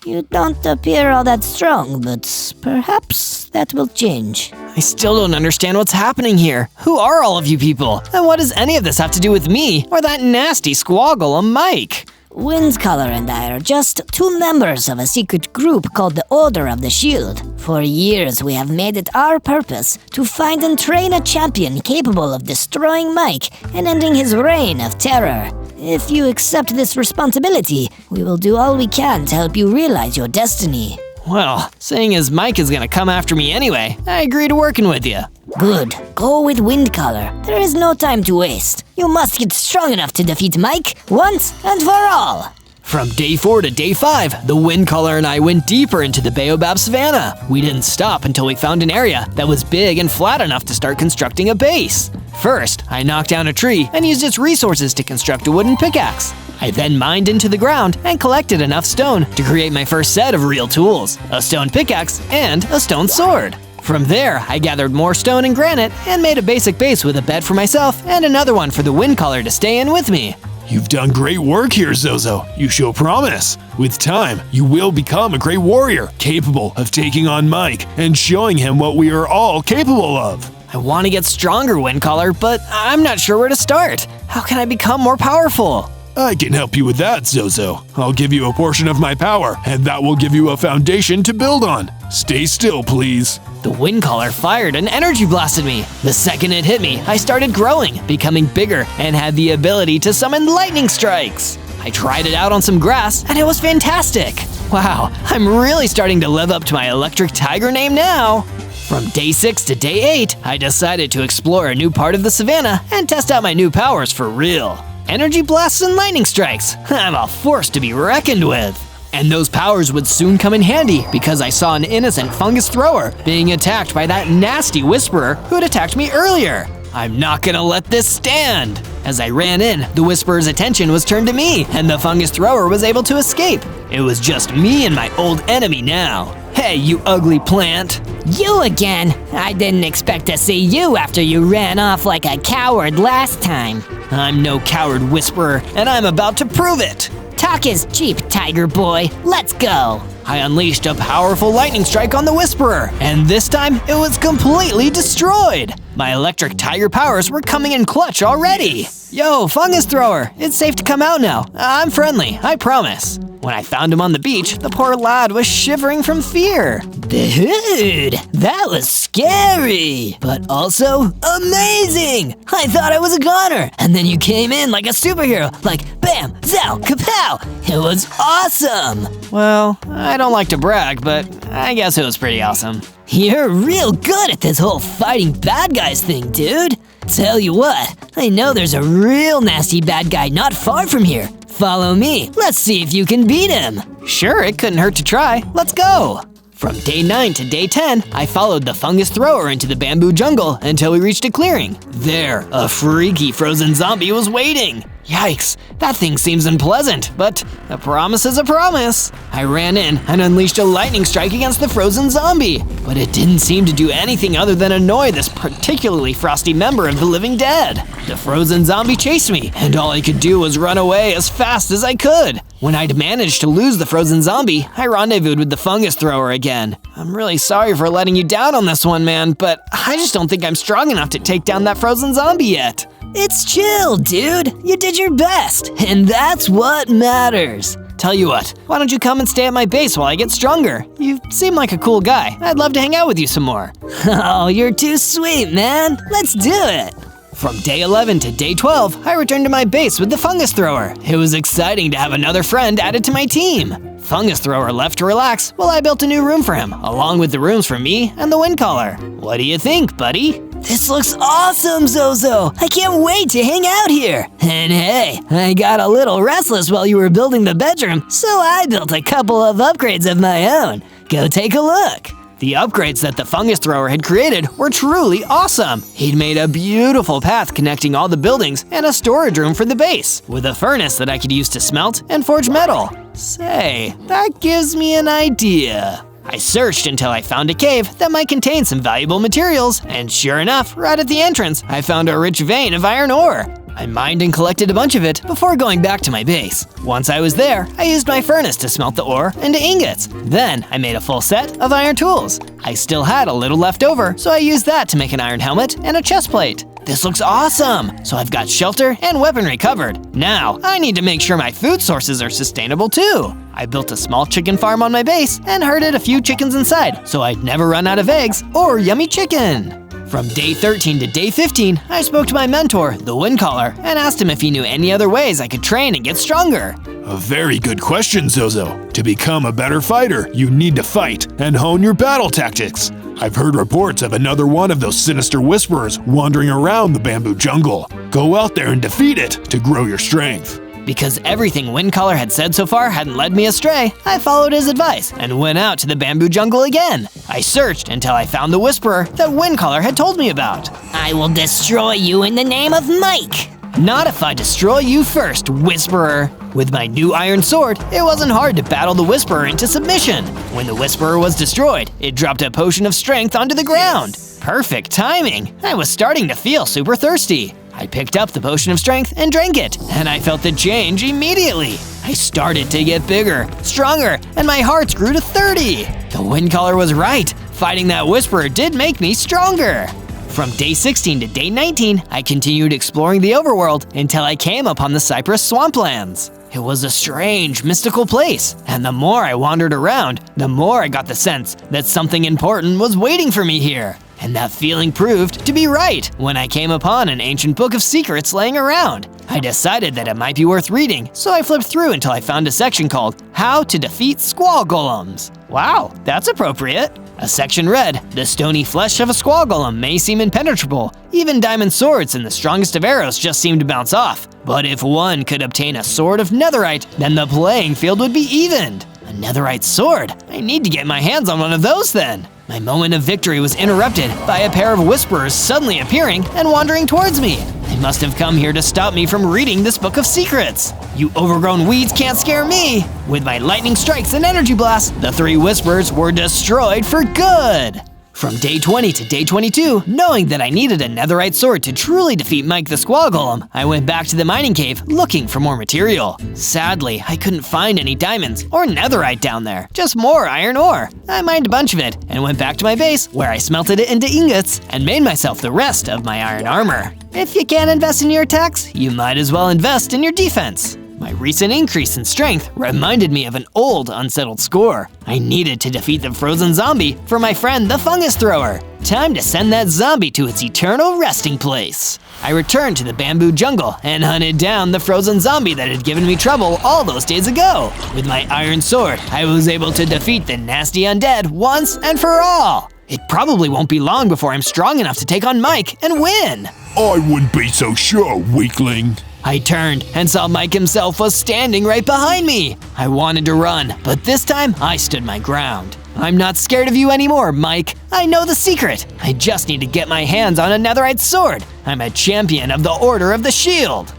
You don't appear all that strong, but perhaps that will change. I still don't understand what's happening here. Who are all of you people? And what does any of this have to do with me or that nasty squoggle, a Mike? Windcolor and I are just 2 members of a secret group called the Order of the Shield. For years, we have made it our purpose to find and train a champion capable of destroying Mike and ending his reign of terror. If you accept this responsibility, we will do all we can to help you realize your destiny. Well, seeing as Mike is gonna come after me anyway, I agree to working with you. Good. Go with Windcolor. There is no time to waste. You must get strong enough to defeat Mike once and for all. From day 4 to day 5, the wind color and I went deeper into the baobab savanna. We didn't stop until we found an area that was big and flat enough to start constructing a base. First, I knocked down a tree and used its resources to construct a wooden pickaxe. I then mined into the ground and collected enough stone to create my first set of real tools, a stone pickaxe and a stone sword. From there, I gathered more stone and granite and made a basic base with a bed for myself and another one for the wind color to stay in with me. You've done great work here, Zozo. You show promise. With time, you will become a great warrior, capable of taking on Mike and showing him what we are all capable of. I want to get stronger, wind color, but I'm not sure where to start. How can I become more powerful? I can help you with that, Zozo. I'll give you a portion of my power, and that will give you a foundation to build on. Stay still, please. The wind collar fired and energy blasted me. The second it hit me, I started growing, becoming bigger, and had the ability to summon lightning strikes. I tried it out on some grass, and it was fantastic. Wow, I'm really starting to live up to my electric tiger name now. From day 6 to day 8, I decided to explore a new part of the savannah and test out my new powers for real. Energy blasts and lightning strikes. I'm a force to be reckoned with. And those powers would soon come in handy because I saw an innocent fungus thrower being attacked by that nasty whisperer who had attacked me earlier. I'm not gonna let this stand. As I ran in, the whisperer's attention was turned to me and the fungus thrower was able to escape. It was just me and my old enemy now. Hey, you ugly plant. You again? I didn't expect to see you after you ran off like a coward last time. I'm no coward whisperer, and I'm about to prove it. Talk is cheap, tiger boy. Let's go. I unleashed a powerful lightning strike on the whisperer, and this time it was completely destroyed. My electric tiger powers were coming in clutch already. Yo, fungus thrower, it's safe to come out now. I'm friendly, I promise. When I found him on the beach, the poor lad was shivering from fear. Dude, that was scary, but also amazing. I thought I was a goner, and then you came in like a superhero, like bam, zow, kapow. It was awesome. Well, I don't like to brag, but I guess it was pretty awesome. You're real good at this whole fighting bad guys thing, dude. Tell you what, I know there's a real nasty bad guy not far from here. Follow me. Let's see if you can beat him. Sure, it couldn't hurt to try. Let's go. From day 9 to day 10, I followed the fungus thrower into the bamboo jungle until we reached a clearing. There, a freaky frozen zombie was waiting. Yikes, that thing seems unpleasant, but a promise is a promise. I ran in and unleashed a lightning strike against the frozen zombie, but it didn't seem to do anything other than annoy this particularly frosty member of the living dead. The frozen zombie chased me, and all I could do was run away as fast as I could. When I'd managed to lose the frozen zombie, I rendezvoused with the fungus thrower again. I'm really sorry for letting you down on this one, man, but I just don't think I'm strong enough to take down that frozen zombie yet. It's chill, dude. You did your best, and that's what matters. Tell you what, why don't you come and stay at my base while I get stronger? You seem like a cool guy. I'd love to hang out with you some more. Oh, you're too sweet, man. Let's do it. From day 11 to day 12, I returned to my base with the fungus thrower. It was exciting to have another friend added to my team. Fungus thrower left to relax while I built a new room for him, along with the rooms for me and the wind caller. What do you think, buddy? This looks awesome, Zozo! I can't wait to hang out here! And hey, I got a little restless while you were building the bedroom, so I built a couple of upgrades of my own. Go take a look! The upgrades that the fungus thrower had created were truly awesome. He'd made a beautiful path connecting all the buildings and a storage room for the base, with a furnace that I could use to smelt and forge metal. Say, that gives me an idea. I searched until I found a cave that might contain some valuable materials, and sure enough, right at the entrance, I found a rich vein of iron ore. I mined and collected a bunch of it before going back to my base. Once I was there, I used my furnace to smelt the ore into ingots. Then I made a full set of iron tools. I still had a little left over, so I used that to make an iron helmet and a chest plate. This looks awesome! So I've got shelter and weaponry covered. Now, I need to make sure my food sources are sustainable too. I built a small chicken farm on my base and herded a few chickens inside, so I'd never run out of eggs or yummy chicken. From day 13 to day 15, I spoke to my mentor, the wind caller, and asked him if he knew any other ways I could train and get stronger. A very good question, Zozo. To become a better fighter, you need to fight and hone your battle tactics. I've heard reports of another one of those sinister whisperers wandering around the bamboo jungle. Go out there and defeat it to grow your strength. Because everything Windcaller had said so far hadn't led me astray, I followed his advice and went out to the bamboo jungle again. I searched until I found the whisperer that Windcaller had told me about. I will destroy you in the name of Mike! Not if I destroy you first, Whisperer. With my new iron sword, it wasn't hard to battle the Whisperer into submission. When the Whisperer was destroyed, it dropped a potion of strength onto the ground. Perfect timing! I was starting to feel super thirsty. I picked up the potion of strength and drank it, and I felt the change immediately. I started to get bigger, stronger, and my hearts grew to 30. The Windcaller was right. Fighting that Whisperer did make me stronger. From day 16 to day 19, I continued exploring the overworld until I came upon the Cypress Swamplands. It was a strange, mystical place, and the more I wandered around, the more I got the sense that something important was waiting for me here. And that feeling proved to be right when I came upon an ancient book of secrets laying around. I decided that it might be worth reading, so I flipped through until I found a section called How to Defeat Squall Golems. Wow, that's appropriate. A section read, the stony flesh of a squall golem may seem impenetrable. Even diamond swords and the strongest of arrows just seem to bounce off. But if one could obtain a sword of netherite, then the playing field would be evened. A netherite sword? I need to get my hands on one of those then. My moment of victory was interrupted by a pair of whisperers suddenly appearing and wandering towards me. They must have come here to stop me from reading this book of secrets. You overgrown weeds can't scare me. With my lightning strikes and energy blasts, the three whisperers were destroyed for good. From day 20 to day 22, knowing that I needed a netherite sword to truly defeat Mike the Squall Golem, I went back to the mining cave looking for more material. Sadly, I couldn't find any diamonds or netherite down there, just more iron ore. I mined a bunch of it and went back to my base where I smelted it into ingots and made myself the rest of my iron armor. If you can't invest in your attacks, you might as well invest in your defense. My recent increase in strength reminded me of an old unsettled score. I needed to defeat the frozen zombie for my friend the fungus thrower. Time to send that zombie to its eternal resting place. I returned to the bamboo jungle and hunted down the frozen zombie that had given me trouble all those days ago. With my iron sword, I was able to defeat the nasty undead once and for all. It probably won't be long before I'm strong enough to take on Mike and win. I wouldn't be so sure, weakling. I turned and saw Mike himself was standing right behind me. I wanted to run, but this time I stood my ground. I'm not scared of you anymore, Mike. I know the secret. I just need to get my hands on a netherite sword. I'm a champion of the Order of the Shield.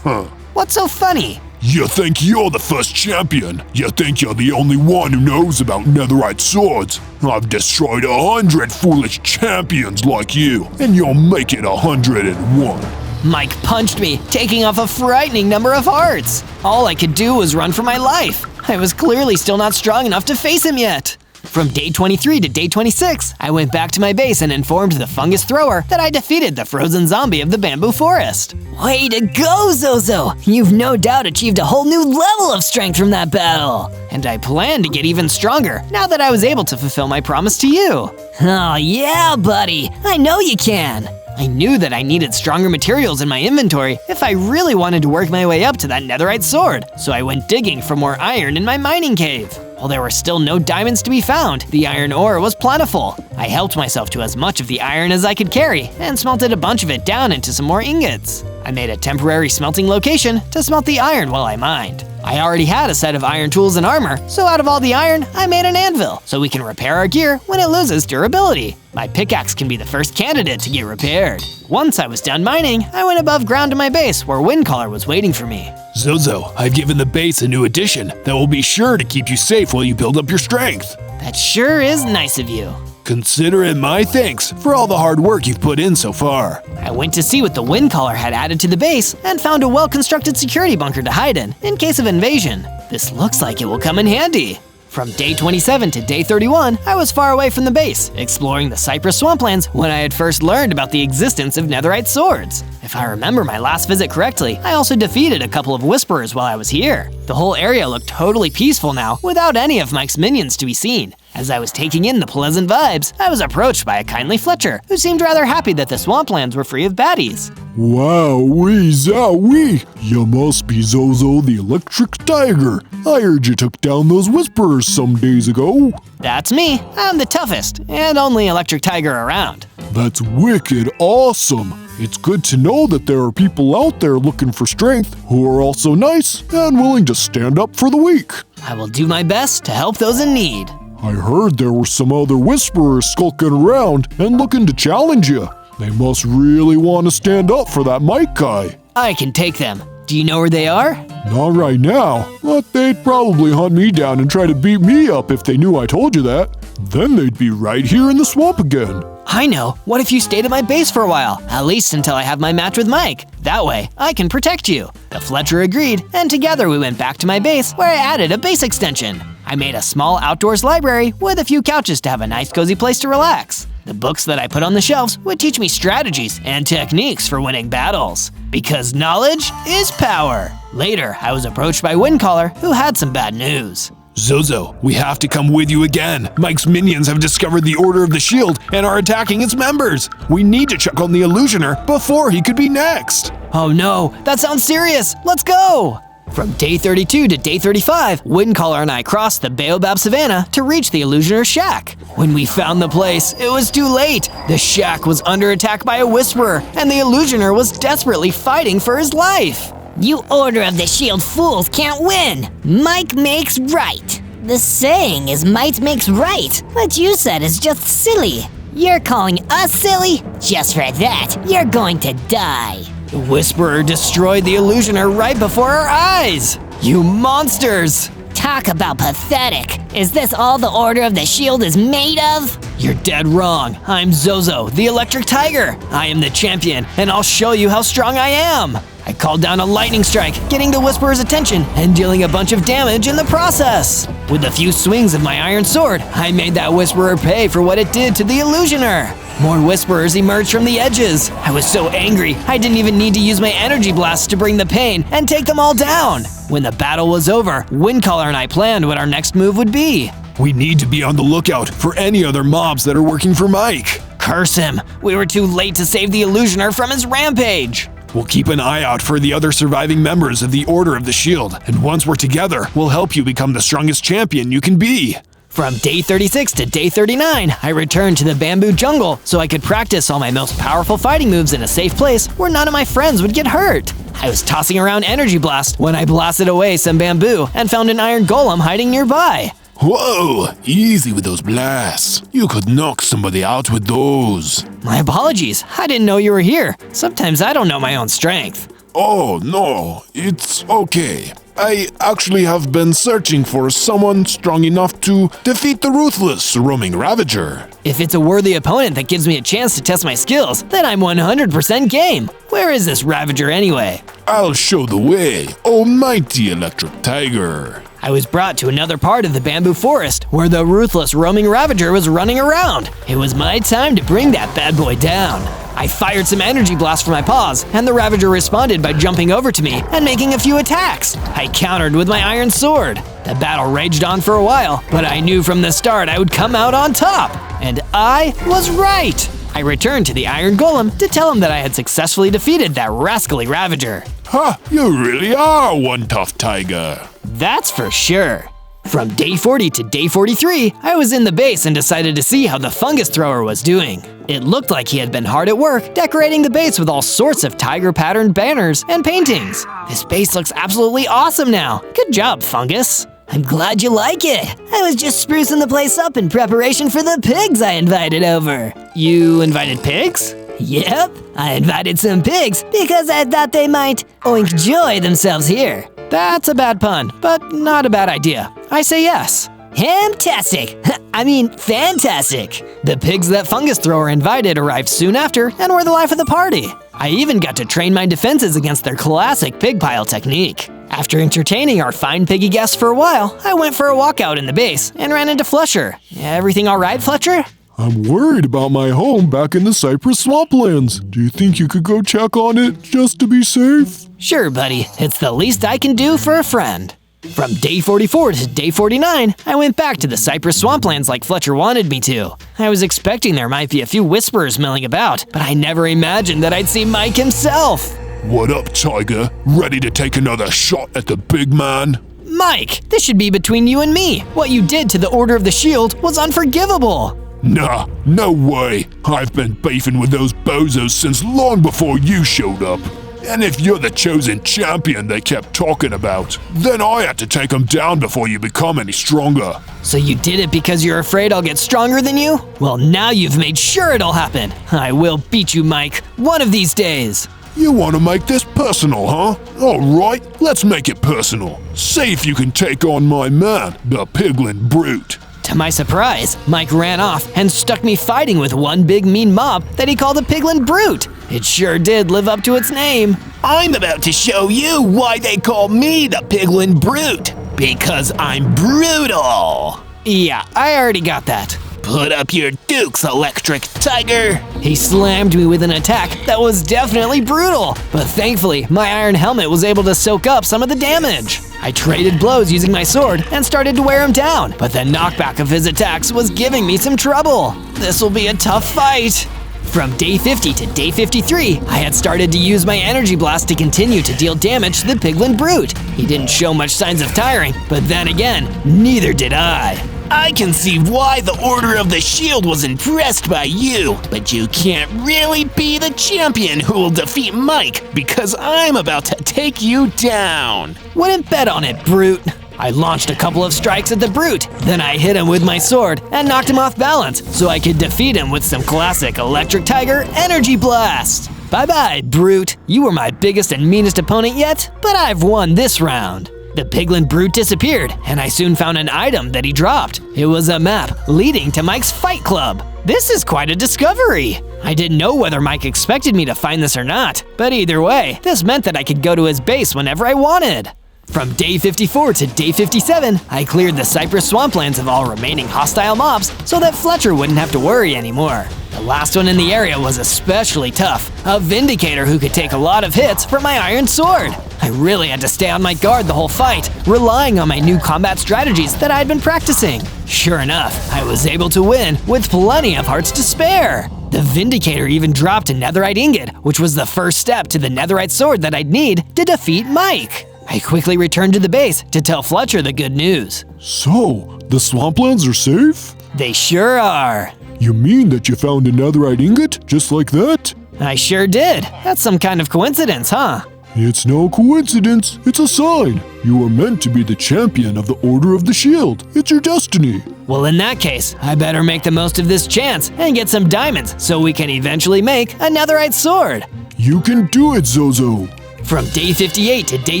What's so funny? You think you're the first champion? You think you're the only one who knows about netherite swords? I've destroyed 100 foolish champions like you, and you'll make it 101. Mike punched me, taking off a frightening number of hearts. All I could do was run for my life. I was clearly still not strong enough to face him yet. From day 23 to day 26, I went back to my base and informed the fungus thrower that I defeated the frozen zombie of the bamboo forest. Way to go, Zozo! You've no doubt achieved a whole new level of strength from that battle. And I plan to get even stronger now that I was able to fulfill my promise to you. Oh yeah, buddy! I know you can! I knew that I needed stronger materials in my inventory if I really wanted to work my way up to that netherite sword, so I went digging for more iron in my mining cave. While there were still no diamonds to be found, the iron ore was plentiful. I helped myself to as much of the iron as I could carry and smelted a bunch of it down into some more ingots. I made a temporary smelting location to smelt the iron while I mined. I already had a set of iron tools and armor, so out of all the iron, I made an anvil, so we can repair our gear when it loses durability. My pickaxe can be the first candidate to get repaired. Once I was done mining, I went above ground to my base where Windcaller was waiting for me. Zozo, I've given the base a new addition that will be sure to keep you safe while you build up your strength. That sure is nice of you. Consider it my thanks for all the hard work you've put in so far. I went to see what the Windcaller had added to the base and found a well-constructed security bunker to hide in case of invasion. This looks like it will come in handy. From day 27 to day 31, I was far away from the base, exploring the cypress swamplands when I had first learned about the existence of netherite swords. If I remember my last visit correctly, I also defeated a couple of whisperers while I was here. The whole area looked totally peaceful now, without any of Mike's minions to be seen. As I was taking in the pleasant vibes, I was approached by a kindly Fletcher, who seemed rather happy that the swamplands were free of baddies. Wowee zowie! You must be Zozo the Electric Tiger. I heard you took down those whisperers some days ago. That's me. I'm the toughest, and only electric tiger around. That's wicked awesome. It's good to know that there are people out there looking for strength who are also nice and willing to stand up for the weak. I will do my best to help those in need. I heard there were some other whisperers skulking around and looking to challenge you. They must really want to stand up for that Mike guy. I can take them. Do you know where they are? Not right now, but they'd probably hunt me down and try to beat me up if they knew I told you that. Then they'd be right here in the swamp again. I know. What if you stayed at my base for a while? At least until I have my match with Mike. That way, I can protect you. The Fletcher agreed, and together we went back to my base where I added a base extension. I made a small outdoors library with a few couches to have a nice cozy place to relax. The books that I put on the shelves would teach me strategies and techniques for winning battles. Because knowledge is power. Later, I was approached by Windcaller, who had some bad news. Zozo, we have to come with you again. Mike's minions have discovered the Order of the Shield and are attacking its members. We need to check on the Illusioner before he could be next. Oh no, that sounds serious. Let's go! From day 32 to day 35, Windcaller and I crossed the Baobab Savannah to reach the Illusioner's shack. When we found the place, it was too late. The shack was under attack by a Whisperer, and the Illusioner was desperately fighting for his life. You Order of the Shield fools can't win. Mike makes right. The saying is might makes right. What you said is just silly. You're calling us silly? Just for that, you're going to die. The Whisperer destroyed the Illusioner right before our eyes. You monsters! Talk about pathetic. Is this all the Order of the Shield is made of? You're dead wrong. I'm Zozo, the Electric Tiger. I am the champion, and I'll show you how strong I am. I called down a lightning strike, getting the Whisperer's attention and dealing a bunch of damage in the process. With a few swings of my iron sword, I made that Whisperer pay for what it did to the Illusioner. More Whisperers emerged from the edges. I was so angry, I didn't even need to use my energy blasts to bring the pain and take them all down. When the battle was over, Windcaller and I planned what our next move would be. We need to be on the lookout for any other mobs that are working for Mike. Curse him! We were too late to save the Illusioner from his rampage. We'll keep an eye out for the other surviving members of the Order of the Shield, and once we're together, we'll help you become the strongest champion you can be. From day 36 to day 39, I returned to the bamboo jungle so I could practice all my most powerful fighting moves in a safe place where none of my friends would get hurt. I was tossing around Energy Blast when I blasted away some bamboo and found an iron golem hiding nearby. Whoa, easy with those blasts. You could knock somebody out with those. My apologies, I didn't know you were here. Sometimes I don't know my own strength. Oh, no, it's okay. I actually have been searching for someone strong enough to defeat the ruthless roaming Ravager. If it's a worthy opponent that gives me a chance to test my skills, then I'm 100% game. Where is this Ravager anyway? I'll show the way, almighty Electric Tiger. I was brought to another part of the bamboo forest where the ruthless roaming Ravager was running around. It was my time to bring that bad boy down. I fired some energy blasts from my paws, and the Ravager responded by jumping over to me and making a few attacks. I countered with my iron sword. The battle raged on for a while, but I knew from the start I would come out on top. And I was right. I returned to the Iron Golem to tell him that I had successfully defeated that rascally Ravager. Ha! You really are one tough tiger. That's for sure. From day 40 to day 43, I was in the base and decided to see how the fungus thrower was doing. It looked like he had been hard at work decorating the base with all sorts of tiger patterned banners and paintings. This base looks absolutely awesome now. Good job, Fungus. I'm glad you like it. I was just sprucing the place up in preparation for the pigs I invited over. You invited pigs? Yep, I invited some pigs because I thought they might enjoy themselves here. That's a bad pun, but not a bad idea. I say yes. Fantastic! I mean, fantastic! The pigs that Fungus Thrower invited arrived soon after and were the life of the party. I even got to train my defenses against their classic pig pile technique. After entertaining our fine piggy guests for a while, I went for a walk out in the base and ran into Fletcher. Everything all right, Fletcher? I'm worried about my home back in the Cypress Swamplands. Do you think you could go check on it just to be safe? Sure, buddy. It's the least I can do for a friend. From day 44 to day 49, I went back to the Cypress Swamplands like Fletcher wanted me to. I was expecting there might be a few whisperers milling about, but I never imagined that I'd see Mike himself. What up, Tiger? Ready to take another shot at the big man? Mike, this should be between you and me. What you did to the Order of the Shield was unforgivable. Nah, no way. I've been beefing with those bozos since long before you showed up. And if you're the chosen champion they kept talking about, then I had to take them down before you become any stronger. So you did it because you're afraid I'll get stronger than you? Well, now you've made sure it'll happen. I will beat you, Mike, one of these days. You want to make this personal, huh? Alright, let's make it personal. See if you can take on my man, the Piglin Brute. To my surprise, Mike ran off and stuck me fighting with one big mean mob that he called a Piglin Brute. It sure did live up to its name. I'm about to show you why they call me the Piglin Brute. Because I'm brutal. Yeah, I already got that. Put up your dukes, Electric Tiger. He slammed me with an attack that was definitely brutal, but thankfully my iron helmet was able to soak up some of the damage. I traded blows using my sword and started to wear him down, but the knockback of his attacks was giving me some trouble. This will be a tough fight. From day 50 to day 53, I had started to use my energy blast to continue to deal damage to the Piglin Brute. He didn't show much signs of tiring, but then again, neither did I. I can see why the Order of the Shield was impressed by you, but you can't really be the champion who will defeat Mike because I'm about to take you down. Wouldn't bet on it, Brute. I launched a couple of strikes at the Brute, then I hit him with my sword and knocked him off balance so I could defeat him with some classic Electric Tiger Energy Blast. Bye-bye, Brute. You were my biggest and meanest opponent yet, but I've won this round. The Piglin Brute disappeared, and I soon found an item that he dropped. It was a map leading to Mike's fight club. This is quite a discovery. I didn't know whether Mike expected me to find this or not, but either way, this meant that I could go to his base whenever I wanted. From day 54 to day 57, I cleared the Cypress Swamplands of all remaining hostile mobs so that Fletcher wouldn't have to worry anymore. The last one in the area was especially tough, a Vindicator who could take a lot of hits from my iron sword. I really had to stay on my guard the whole fight, relying on my new combat strategies that I had been practicing. Sure enough, I was able to win with plenty of hearts to spare. The Vindicator even dropped a netherite ingot, which was the first step to the netherite sword that I'd need to defeat Mike. I quickly returned to the base to tell Fletcher the good news. So, the swamplands are safe? They sure are. You mean that you found a netherite ingot, just like that? I sure did. That's some kind of coincidence, huh? It's no coincidence, it's a sign. You are meant to be the champion of the Order of the Shield. It's your destiny. Well, in that case, I better make the most of this chance and get some diamonds so we can eventually make a netherite sword. You can do it, Zozo. From day 58 to day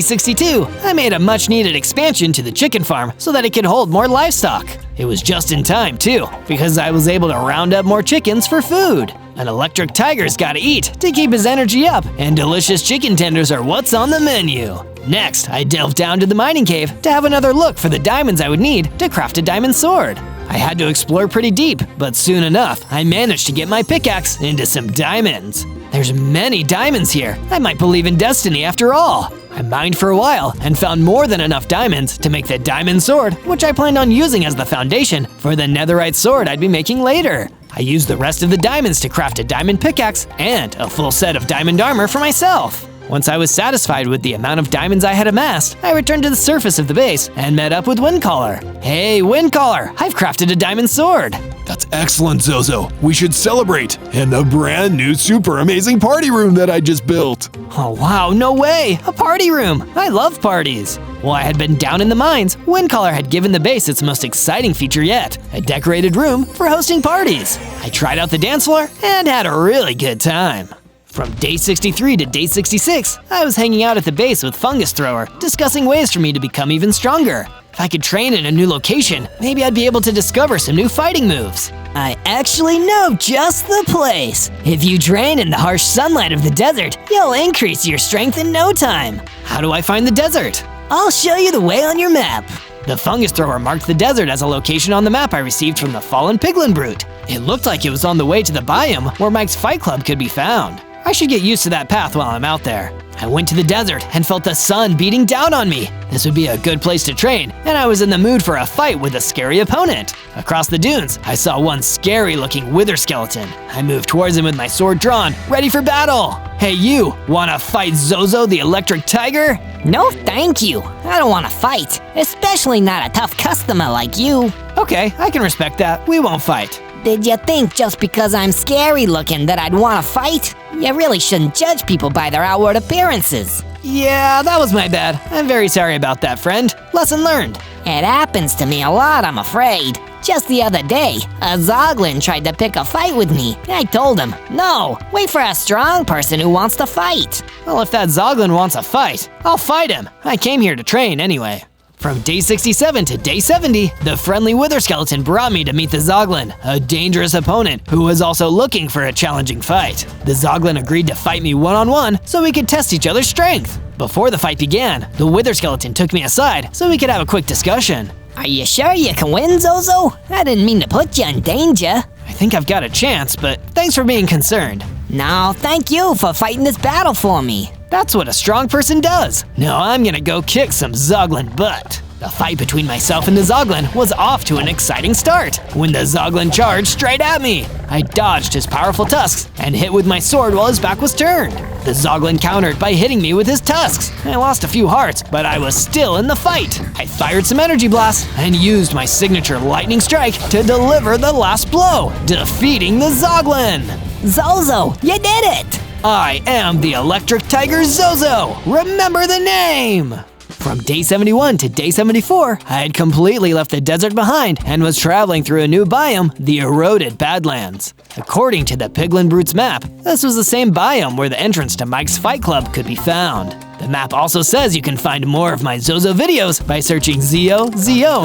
62, I made a much-needed expansion to the chicken farm so that it could hold more livestock. It was just in time, too, because I was able to round up more chickens for food. An Electric Tiger's gotta eat to keep his energy up, and delicious chicken tenders are what's on the menu. Next, I delved down to the mining cave to have another look for the diamonds I would need to craft a diamond sword. I had to explore pretty deep, but soon enough, I managed to get my pickaxe into some diamonds. There's many diamonds here. I might believe in destiny after all. I mined for a while and found more than enough diamonds to make the diamond sword, which I planned on using as the foundation for the netherite sword I'd be making later. I used the rest of the diamonds to craft a diamond pickaxe and a full set of diamond armor for myself. Once I was satisfied with the amount of diamonds I had amassed, I returned to the surface of the base and met up with Windcaller. Hey, Windcaller, I've crafted a diamond sword. That's excellent, Zozo. We should celebrate in the brand new super amazing party room that I just built. Oh wow, no way! A party room! I love parties! While I had been down in the mines, Windcaller had given the base its most exciting feature yet, a decorated room for hosting parties. I tried out the dance floor and had a really good time. From day 63 to day 66, I was hanging out at the base with Fungus Thrower, discussing ways for me to become even stronger. If I could train in a new location, maybe I'd be able to discover some new fighting moves. I actually know just the place. If you train in the harsh sunlight of the desert, you'll increase your strength in no time. How do I find the desert? I'll show you the way on your map. The Fungus Thrower marked the desert as a location on the map I received from the fallen piglin brute. It looked like it was on the way to the biome where Mike's Fight Club could be found. I should get used to that path while I'm out there. I went to the desert and felt the sun beating down on me. This would be a good place to train, and I was in the mood for a fight with a scary opponent. Across the dunes, I saw one scary-looking wither skeleton. I moved towards him with my sword drawn, ready for battle. Hey you, wanna fight Zozo the electric tiger? No thank you. I don't want to fight, especially not a tough customer like you. Okay, I can respect that. We won't fight. Did you think just because I'm scary looking that I'd want to fight? You really shouldn't judge people by their outward appearances. Yeah, that was my bad. I'm very sorry about that, friend. Lesson learned. It happens to me a lot, I'm afraid. Just the other day, a Zoglin tried to pick a fight with me. I told him, no, wait for a strong person who wants to fight. Well, if that Zoglin wants a fight, I'll fight him. I came here to train anyway. From day 67 to day 70, the friendly wither skeleton brought me to meet the Zoglin, a dangerous opponent who was also looking for a challenging fight. The Zoglin agreed to fight me one-on-one so we could test each other's strength. Before the fight began, the wither skeleton took me aside so we could have a quick discussion. Are you sure you can win, Zozo? I didn't mean to put you in danger. I think I've got a chance, but thanks for being concerned. No, thank you for fighting this battle for me. That's what a strong person does. Now I'm gonna go kick some Zoglin butt. The fight between myself and the Zoglin was off to an exciting start when the Zoglin charged straight at me. I dodged his powerful tusks and hit with my sword while his back was turned. The Zoglin countered by hitting me with his tusks. I lost a few hearts, but I was still in the fight. I fired some energy blasts and used my signature lightning strike to deliver the last blow, defeating the Zoglin. Zozo, you did it! I am the Electric Tiger Zozo! Remember the name! From day 71 to day 74, I had completely left the desert behind and was traveling through a new biome, the Eroded Badlands. According to the Piglin Brute's map, this was the same biome where the entrance to Mike's Fight Club could be found. The map also says you can find more of my Zozo videos by searching ZO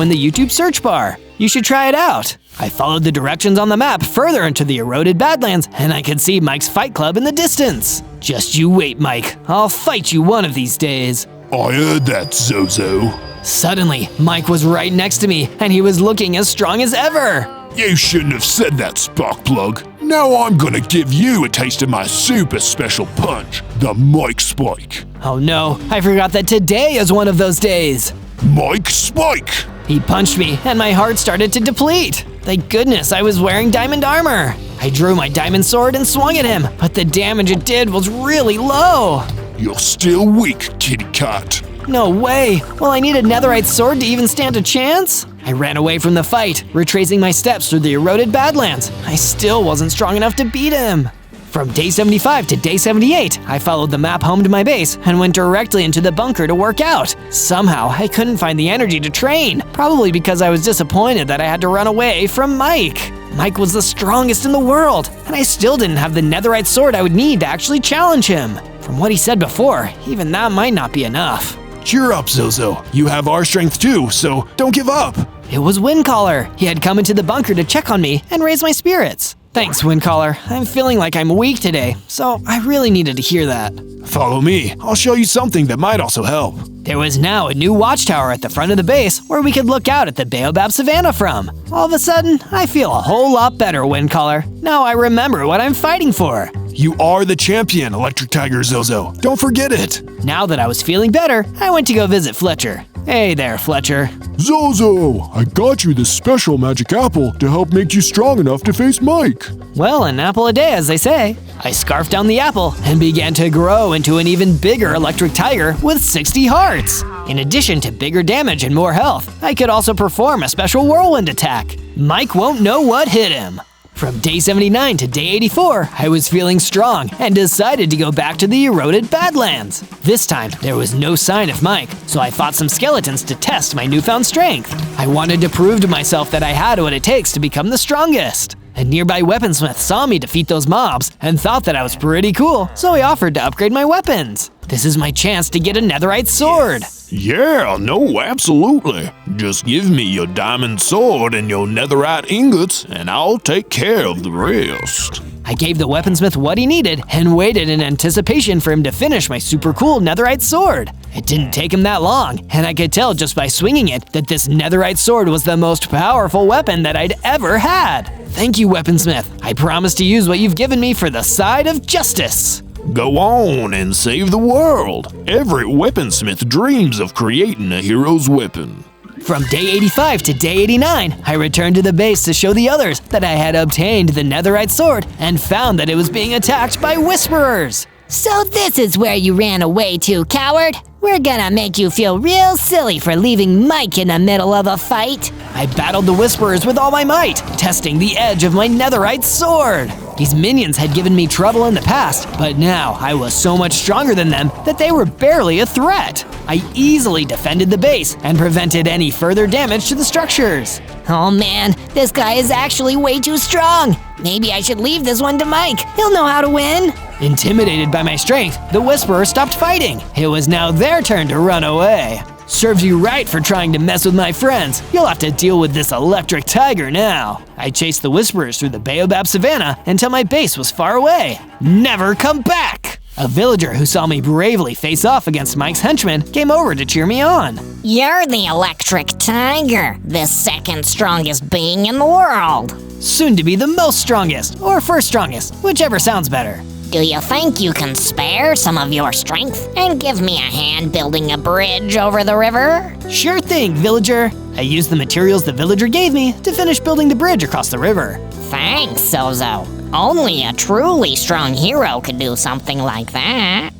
in the YouTube search bar. You should try it out. I followed the directions on the map further into the Eroded Badlands, and I could see Mike's Fight Club in the distance. Just you wait, Mike. I'll fight you one of these days. I heard that, Zozo. Suddenly, Mike was right next to me, and he was looking as strong as ever. You shouldn't have said that, Sparkplug. Now I'm gonna give you a taste of my super special punch, the Mike Spike. Oh no, I forgot that today is one of those days. Mike Spike! He punched me, and my heart started to deplete. Thank goodness I was wearing diamond armor. I drew my diamond sword and swung at him, but the damage it did was really low. You're still weak, kitty cat. No way! Well, I need a netherite sword to even stand a chance? I ran away from the fight, retracing my steps through the Eroded Badlands. I still wasn't strong enough to beat him. From day 75 to day 78, I followed the map home to my base and went directly into the bunker to work out. Somehow, I couldn't find the energy to train, probably because I was disappointed that I had to run away from Mike. Mike was the strongest in the world, and I still didn't have the netherite sword I would need to actually challenge him. From what he said before, even that might not be enough. Cheer up, Zozo. You have our strength too, so don't give up. It was Windcaller. He had come into the bunker to check on me and raise my spirits. Thanks, Windcaller. I'm feeling like I'm weak today, so I really needed to hear that. Follow me. I'll show you something that might also help. There was now a new watchtower at the front of the base where we could look out at the Baobab Savannah from. All of a sudden, I feel a whole lot better, Windcaller. Now I remember what I'm fighting for. You are the champion, Electric Tiger Zozo. Don't forget it. Now that I was feeling better, I went to go visit Fletcher. Hey there, Fletcher. Zozo, I got you this special magic apple to help make you strong enough to face Mike. Well, an apple a day, as they say. I scarfed down the apple and began to grow into an even bigger electric tiger with 60 hearts. In addition to bigger damage and more health, I could also perform a special whirlwind attack. Mike won't know what hit him. From day 79 to day 84, I was feeling strong and decided to go back to the eroded Badlands. This time, there was no sign of Mike, so I fought some skeletons to test my newfound strength. I wanted to prove to myself that I had what it takes to become the strongest. A nearby weaponsmith saw me defeat those mobs and thought that I was pretty cool, so he offered to upgrade my weapons. This is my chance to get a netherite sword. Yeah, no, absolutely. Just give me your diamond sword and your netherite ingots, and I'll take care of the rest. I gave the weaponsmith what he needed and waited in anticipation for him to finish my super cool netherite sword. It didn't take him that long, and I could tell just by swinging it that this netherite sword was the most powerful weapon that I'd ever had. Thank you, weaponsmith. I promise to use what you've given me for the side of justice. Go on and save the world. Every weaponsmith dreams of creating a hero's weapon. From day 85 to day 89, I returned to the base to show the others that I had obtained the netherite sword and found that it was being attacked by whisperers. So this is where you ran away to, coward? We're gonna make you feel real silly for leaving Mike in the middle of a fight. I battled the whisperers with all my might, testing the edge of my netherite sword. These minions had given me trouble in the past, but now I was so much stronger than them that they were barely a threat. I easily defended the base and prevented any further damage to the structures. Oh man, this guy is actually way too strong. Maybe I should leave this one to Mike. He'll know how to win. Intimidated by my strength, the whisperers stopped fighting. It was now their turn to run away. Serves you right for trying to mess with my friends. You'll have to deal with this electric tiger now. I chased the whisperers through the Baobab Savannah until my base was far away. Never come back! A villager who saw me bravely face off against Mike's henchmen came over to cheer me on. You're the electric tiger, the second strongest being in the world. Soon to be the most strongest, or first strongest, whichever sounds better. Do you think you can spare some of your strength and give me a hand building a bridge over the river? Sure thing, villager. I used the materials the villager gave me to finish building the bridge across the river. Thanks, Zozo. Only a truly strong hero could do something like that.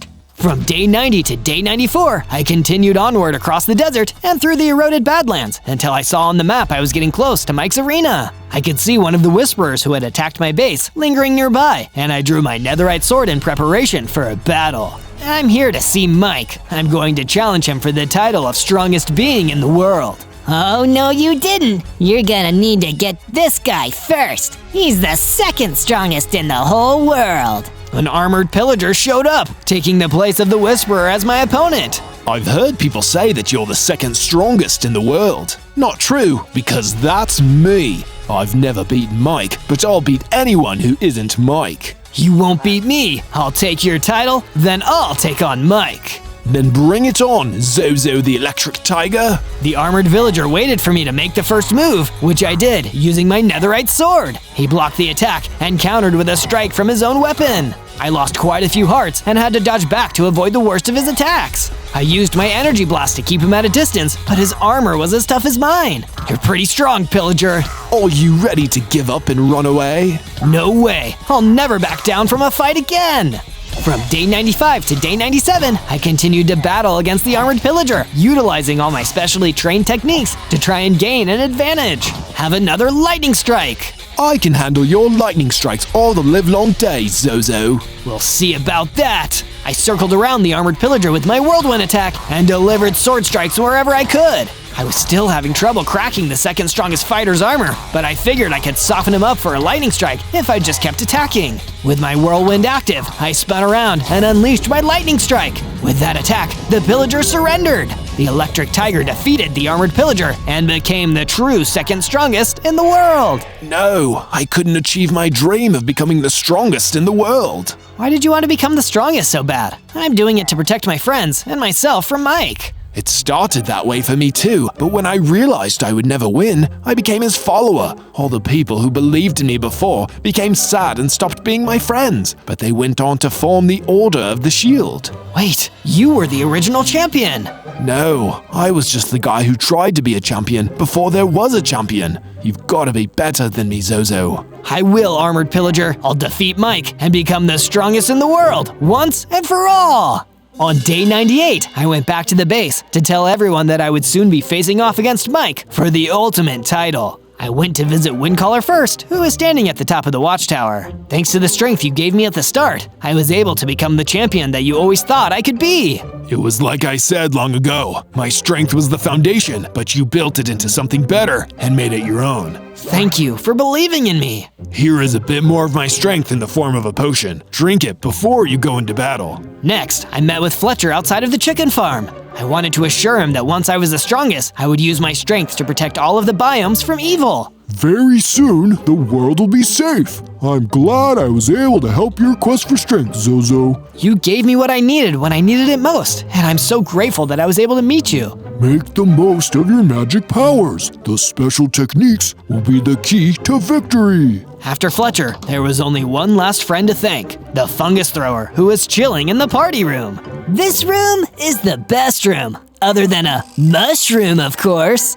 From day 90 to day 94, I continued onward across the desert and through the eroded Badlands until I saw on the map I was getting close to Mike's arena. I could see one of the whisperers who had attacked my base lingering nearby, and I drew my netherite sword in preparation for a battle. I'm here to see Mike. I'm going to challenge him for the title of strongest being in the world. Oh, no you didn't. You're gonna need to get this guy first. He's the second strongest in the whole world. An armored pillager showed up, taking the place of the whisperer as my opponent. I've heard people say that you're the second strongest in the world. Not true, because that's me. I've never beaten Mike, but I'll beat anyone who isn't Mike. You won't beat me. I'll take your title, then I'll take on Mike. Then bring it on, Zozo the Electric Tiger. The armored villager waited for me to make the first move, which I did, using my netherite sword. He blocked the attack and countered with a strike from his own weapon. I lost quite a few hearts and had to dodge back to avoid the worst of his attacks. I used my energy blast to keep him at a distance, but his armor was as tough as mine. You're pretty strong, pillager. Are you ready to give up and run away? No way. I'll never back down from a fight again. From day 95 to day 97, I continued to battle against the armored pillager, utilizing all my specially trained techniques to try and gain an advantage. Have another lightning strike. I can handle your lightning strikes all the livelong day, Zozo. We'll see about that. I circled around the armored pillager with my whirlwind attack and delivered sword strikes wherever I could. I was still having trouble cracking the second strongest fighter's armor, but I figured I could soften him up for a lightning strike if I just kept attacking. With my whirlwind active, I spun around and unleashed my lightning strike. With that attack, the pillager surrendered. The electric tiger defeated the armored pillager and became the true second strongest in the world. No, I couldn't achieve my dream of becoming the strongest in the world. Why did you want to become the strongest so bad? I'm doing it to protect my friends and myself from Mike. It started that way for me too, but when I realized I would never win, I became his follower. All the people who believed in me before became sad and stopped being my friends, but they went on to form the Order of the Shield. Wait, you were the original champion. No, I was just the guy who tried to be a champion before there was a champion. You've got to be better than me, Zozo. I will, Armored Pillager. I'll defeat Mike and become the strongest in the world, once and for all. On day 98, I went back to the base to tell everyone that I would soon be facing off against Mike for the ultimate title. I went to visit Windcaller first, who was standing at the top of the watchtower. Thanks to the strength you gave me at the start, I was able to become the champion that you always thought I could be. It was like I said long ago. My strength was the foundation, but you built it into something better and made it your own. Thank you for believing in me. Here is a bit more of my strength in the form of a potion. Drink it before you go into battle. Next, I met with Fletcher outside of the chicken farm. I wanted to assure him that once I was the strongest, I would use my strength to protect all of the biomes from evil. Very soon, the world will be safe. I'm glad I was able to help your quest for strength, Zozo. You gave me what I needed when I needed it most, and I'm so grateful that I was able to meet you. Make the most of your magic powers. The special techniques will be the key to victory. After Fletcher, there was only one last friend to thank, the fungus thrower, who was chilling in the party room. This room is the best room. Other than a mushroom, of course.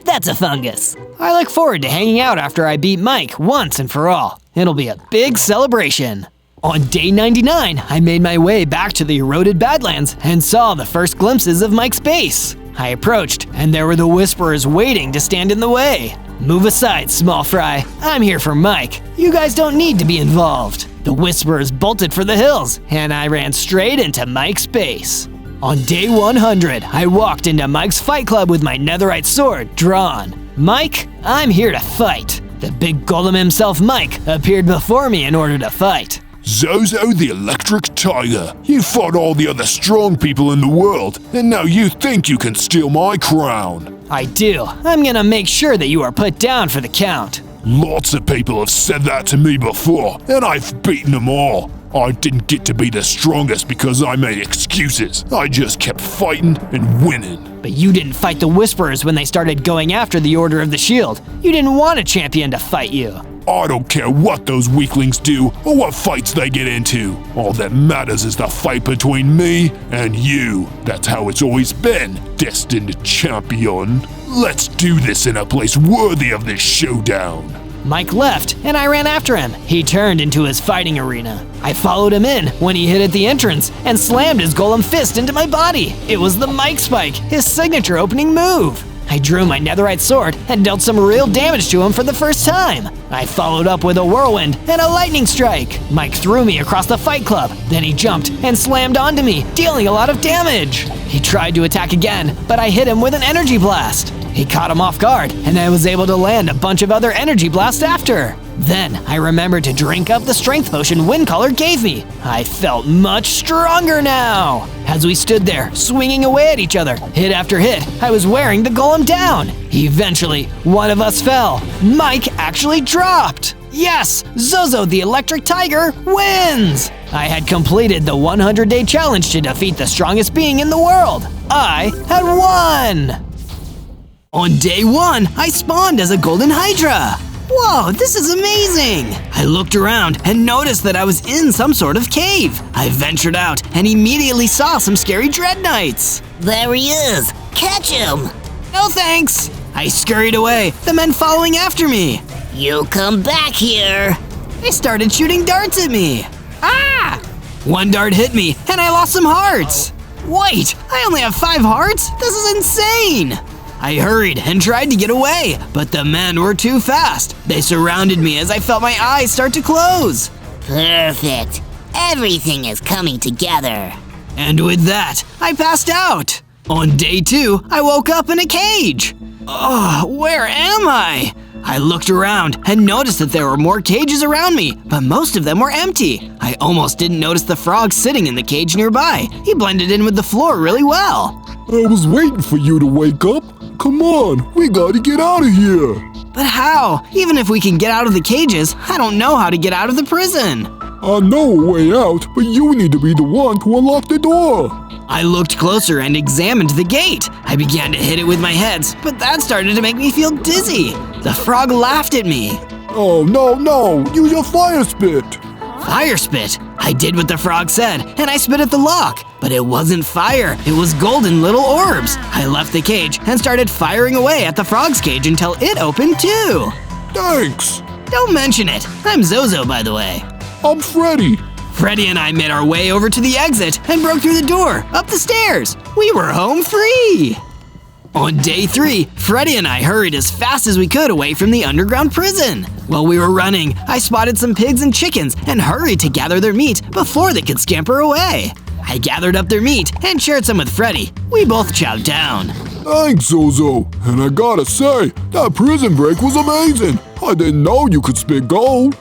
That's a fungus. I look forward to hanging out after I beat Mike once and for all. It'll be a big celebration. On day 99, I made my way back to the eroded Badlands and saw the first glimpses of Mike's base. I approached, and there were the Whisperers waiting to stand in the way. Move aside, small fry. I'm here for Mike. You guys don't need to be involved. The Whisperers bolted for the hills, and I ran straight into Mike's base. On day 100, I walked into Mike's fight club with my netherite sword drawn. Mike, I'm here to fight. The big golem himself, Mike, appeared before me in order to fight. Zozo the Electric Tiger, you fought all the other strong people in the world, and now you think you can steal my crown. I do. I'm gonna make sure that you are put down for the count. Lots of people have said that to me before, and I've beaten them all. I didn't get to be the strongest because I made excuses. I just kept fighting and winning. But you didn't fight the Whisperers when they started going after the Order of the Shield. You didn't want a champion to fight you. I don't care what those weaklings do or what fights they get into. All that matters is the fight between me and you. That's how it's always been, destined champion. Let's do this in a place worthy of this showdown. Mike left, and I ran after him. He turned into his fighting arena. I followed him in when he hit at the entrance and slammed his golem fist into my body. It was the Mike Spike, his signature opening move. I drew my netherite sword and dealt some real damage to him for the first time. I followed up with a whirlwind and a lightning strike. Mike threw me across the fight club. Then he jumped and slammed onto me, dealing a lot of damage. He tried to attack again, but I hit him with an energy blast. He caught him off guard, and I was able to land a bunch of other energy blasts after. Then I remembered to drink up the strength potion Windcaller gave me. I felt much stronger now. As we stood there, swinging away at each other, hit after hit, I was wearing the golem down. Eventually, one of us fell. Mike actually dropped. Yes, Zozo the Electric Tiger wins! I had completed the 100-day challenge to defeat the strongest being in the world. I had won! On day 1, I spawned as a golden hydra. Whoa, this is amazing! I looked around and noticed that I was in some sort of cave. I ventured out and immediately saw some scary dread knights. There he is! Catch him! No thanks! I scurried away, the men following after me. You come back here! They started shooting darts at me. Ah! One dart hit me and I lost some hearts. Wait, I only have 5 hearts? This is insane! I hurried and tried to get away, but the men were too fast. They surrounded me as I felt my eyes start to close. Perfect. Everything is coming together. And with that, I passed out. On day 2, I woke up in a cage. Oh, where am I? I looked around and noticed that there were more cages around me, but most of them were empty. I almost didn't notice the frog sitting in the cage nearby. He blended in with the floor really well. I was waiting for you to wake up. Come on, we gotta get out of here. But how? Even if we can get out of the cages, I don't know how to get out of the prison. I know a way out, but you need to be the one to unlock the door. I looked closer and examined the gate. I began to hit it with my heads, but that started to make me feel dizzy. The frog laughed at me. Oh, no, use your fire spit. Fire spit? I did what the frog said, and I spit at the lock. But it wasn't fire, it was golden little orbs. I left the cage and started firing away at the frog's cage until it opened too. Thanks. Don't mention it. I'm Zozo, by the way. I'm Freddy. Freddy and I made our way over to the exit and broke through the door, up the stairs. We were home free. On day 3, Freddy and I hurried as fast as we could away from the underground prison. While we were running, I spotted some pigs and chickens and hurried to gather their meat before they could scamper away. I gathered up their meat and shared some with Freddy. We both chowed down. Thanks, Zozo. And I gotta say, that prison break was amazing. I didn't know you could spit gold.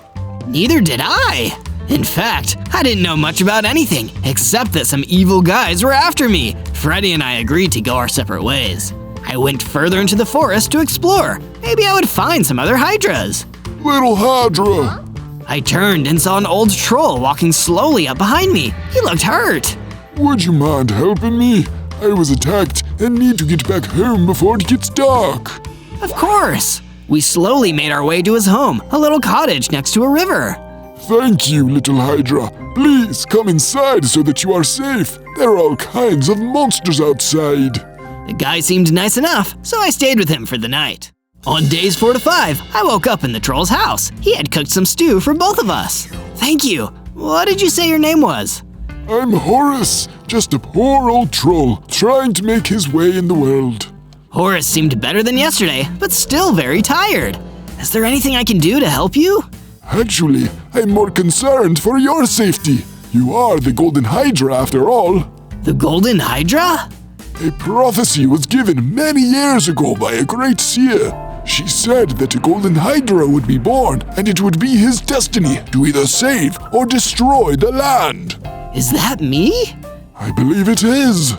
Neither did I. In fact, I didn't know much about anything, except that some evil guys were after me. Freddy and I agreed to go our separate ways. I went further into the forest to explore. Maybe I would find some other hydras. Little Hydra! I turned and saw an old troll walking slowly up behind me. He looked hurt. Would you mind helping me? I was attacked and need to get back home before it gets dark. Of course. We slowly made our way to his home, a little cottage next to a river. Thank you, little Hydra. Please come inside so that you are safe. There are all kinds of monsters outside. The guy seemed nice enough, so I stayed with him for the night. On days 4 to 5, I woke up in the troll's house. He had cooked some stew for both of us. Thank you. What did you say your name was? I'm Horace, just a poor old troll trying to make his way in the world. Horace seemed better than yesterday, but still very tired. Is there anything I can do to help you? Actually, I'm more concerned for your safety. You are the Golden Hydra after all. The Golden Hydra? A prophecy was given many years ago by a great seer. She said that a Golden Hydra would be born, and it would be his destiny to either save or destroy the land. Is that me? I believe it is.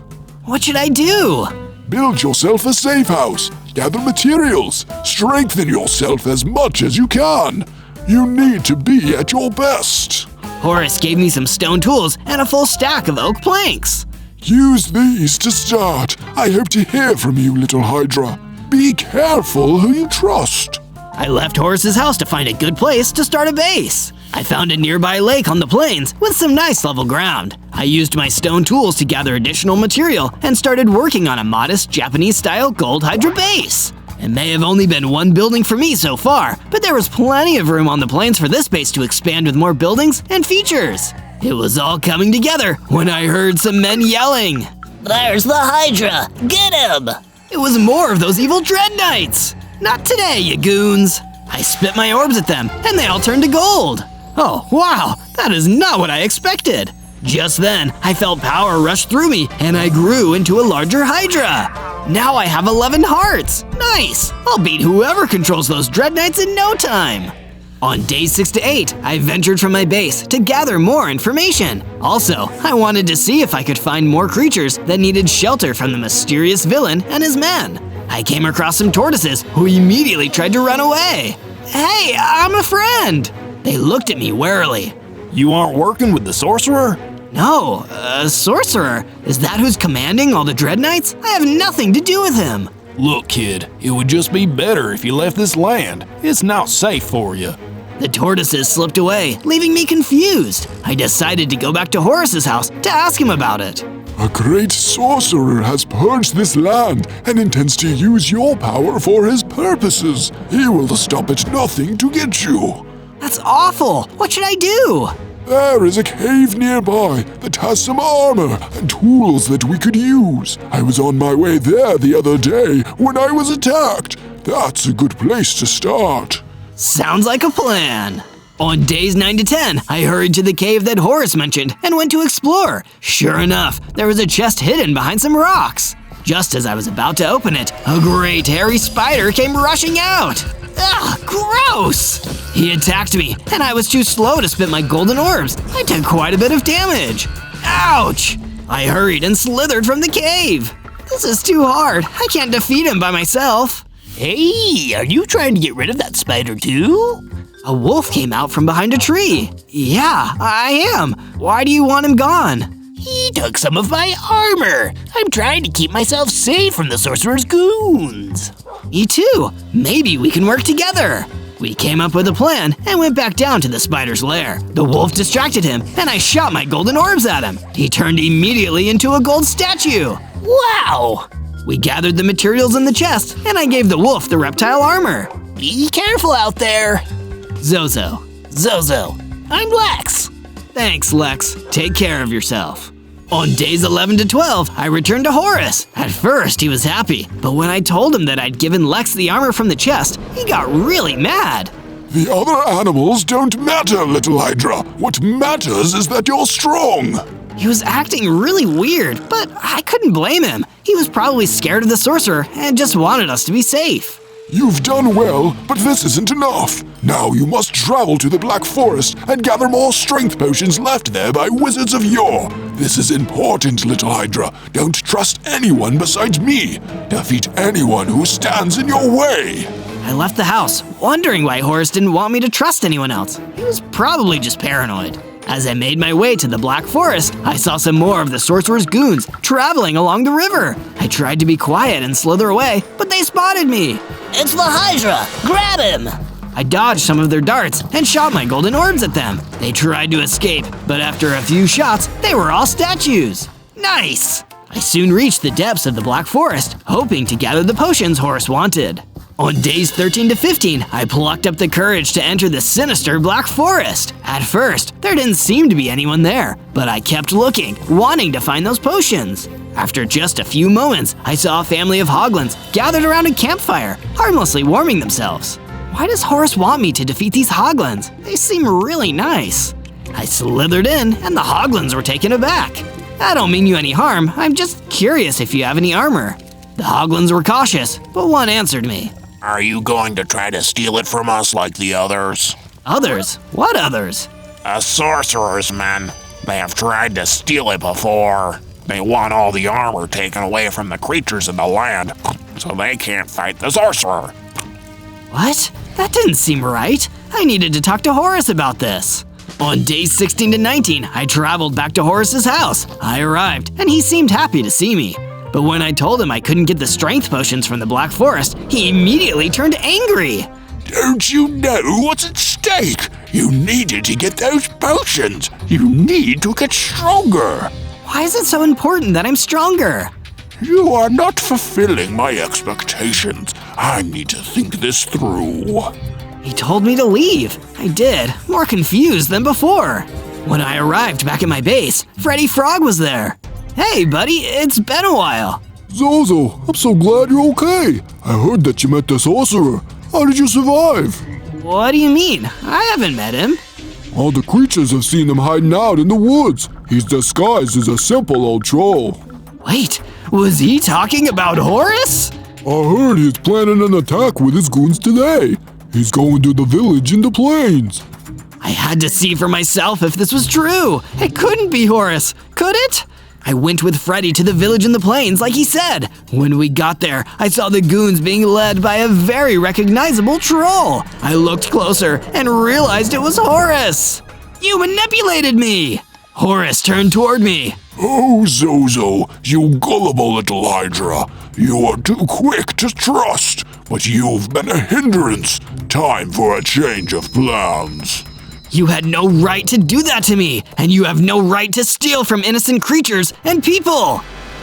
What should I do? Build yourself a safe house, gather materials, strengthen yourself as much as you can. You need to be at your best. Horace gave me some stone tools and a full stack of oak planks. Use these to start. I hope to hear from you, little Hydra. Be careful who you trust. I left Horace's house to find a good place to start a base. I found a nearby lake on the plains with some nice level ground. I used my stone tools to gather additional material and started working on a modest Japanese-style gold Hydra base. It may have only been one building for me so far, but there was plenty of room on the plains for this base to expand with more buildings and features. It was all coming together when I heard some men yelling. There's the Hydra! Get him! It was more of those evil Dread Knights! Not today, you goons! I spit my orbs at them, and they all turned to gold. Oh, wow, that is not what I expected. Just then, I felt power rush through me, and I grew into a larger Hydra. Now I have 11 hearts. Nice! I'll beat whoever controls those Dread Knights in no time. On days 6 to 8, I ventured from my base to gather more information. Also, I wanted to see if I could find more creatures that needed shelter from the mysterious villain and his men. I came across some tortoises who immediately tried to run away. Hey, I'm a friend! They looked at me warily. You aren't working with the sorcerer? No, a sorcerer? Is that who's commanding all the Dread Knights? I have nothing to do with him. Look, kid, it would just be better if you left this land. It's not safe for you. The tortoises slipped away, leaving me confused. I decided to go back to Horace's house to ask him about it. A great sorcerer has purged this land and intends to use your power for his purposes. He will stop at nothing to get you. That's awful. What should I do? There is a cave nearby that has some armor and tools that we could use. I was on my way there the other day when I was attacked. That's a good place to start. Sounds like a plan. On days 9 to 10, I hurried to the cave that Horace mentioned and went to explore. Sure enough, there was a chest hidden behind some rocks. Just as I was about to open it, a great hairy spider came rushing out. Ugh, gross! He attacked me, and I was too slow to spit my golden orbs. I took quite a bit of damage. Ouch! I hurried and slithered from the cave. This is too hard. I can't defeat him by myself. Hey, are you trying to get rid of that spider too? A wolf came out from behind a tree. Yeah, I am. Why do you want him gone? He took some of my armor. I'm trying to keep myself safe from the sorcerer's goons. Me too. Maybe we can work together. We came up with a plan and went back down to the spider's lair. The wolf distracted him, and I shot my golden orbs at him. He turned immediately into a gold statue. Wow! We gathered the materials in the chest, and I gave the wolf the reptile armor. Be careful out there. Zozo. Zozo. I'm Lex. Thanks, Lex. Take care of yourself. On days 11 to 12, I returned to Horace. At first, he was happy, but when I told him that I'd given Lex the armor from the chest, he got really mad. The other animals don't matter, little Hydra. What matters is that you're strong. He was acting really weird, but I couldn't blame him. He was probably scared of the sorcerer and just wanted us to be safe. You've done well, but this isn't enough. Now you must travel to the Black Forest and gather more strength potions left there by wizards of yore. This is important, little Hydra. Don't trust anyone besides me. Defeat anyone who stands in your way. I left the house, wondering why Horace didn't want me to trust anyone else. He was probably just paranoid. As I made my way to the Black Forest, I saw some more of the sorcerer's goons traveling along the river. I tried to be quiet and slither away, but they spotted me. It's the Hydra! Grab him! I dodged some of their darts and shot my golden orbs at them. They tried to escape, but after a few shots, they were all statues. Nice! I soon reached the depths of the Black Forest, hoping to gather the potions Horace wanted. On days 13 to 15, I plucked up the courage to enter the sinister Black Forest. At first, there didn't seem to be anyone there, but I kept looking, wanting to find those potions. After just a few moments, I saw a family of hoglins gathered around a campfire, harmlessly warming themselves. Why does Horace want me to defeat these hoglins? They seem really nice. I slithered in, and the hoglins were taken aback. I don't mean you any harm, I'm just curious if you have any armor. The hoglins were cautious, but one answered me. Are you going to try to steal it from us like the others? Others? What others? Sorcerer's men. They have tried to steal it before. They want all the armor taken away from the creatures in the land, so they can't fight the sorcerer. What? That didn't seem right. I needed to talk to Horace about this. On days 16 to 19, I traveled back to Horace's house. I arrived, and he seemed happy to see me. But when I told him I couldn't get the strength potions from the Black Forest, he immediately turned angry. Don't you know what's at stake? You needed to get those potions. You need to get stronger. Why is it so important that I'm stronger? You are not fulfilling my expectations. I need to think this through. He told me to leave. I did, more confused than before. When I arrived back at my base, Freddy Frog was there. Hey, buddy, it's been a while. Zozo, I'm so glad you're okay. I heard that you met the sorcerer. How did you survive? What do you mean? I haven't met him. All the creatures have seen him hiding out in the woods. He's disguised as a simple old troll. Wait, was he talking about Horace? I heard he's planning an attack with his goons today. He's going to the village in the plains. I had to see for myself if this was true. It couldn't be Horace, could it? I went with Freddy to the village in the plains like he said. When we got there, I saw the goons being led by a very recognizable troll. I looked closer and realized it was Horace. You manipulated me. Horace turned toward me. Oh, Zozo, you gullible little Hydra. You are too quick to trust, but you've been a hindrance. Time for a change of plans. You had no right to do that to me, and you have no right to steal from innocent creatures and people.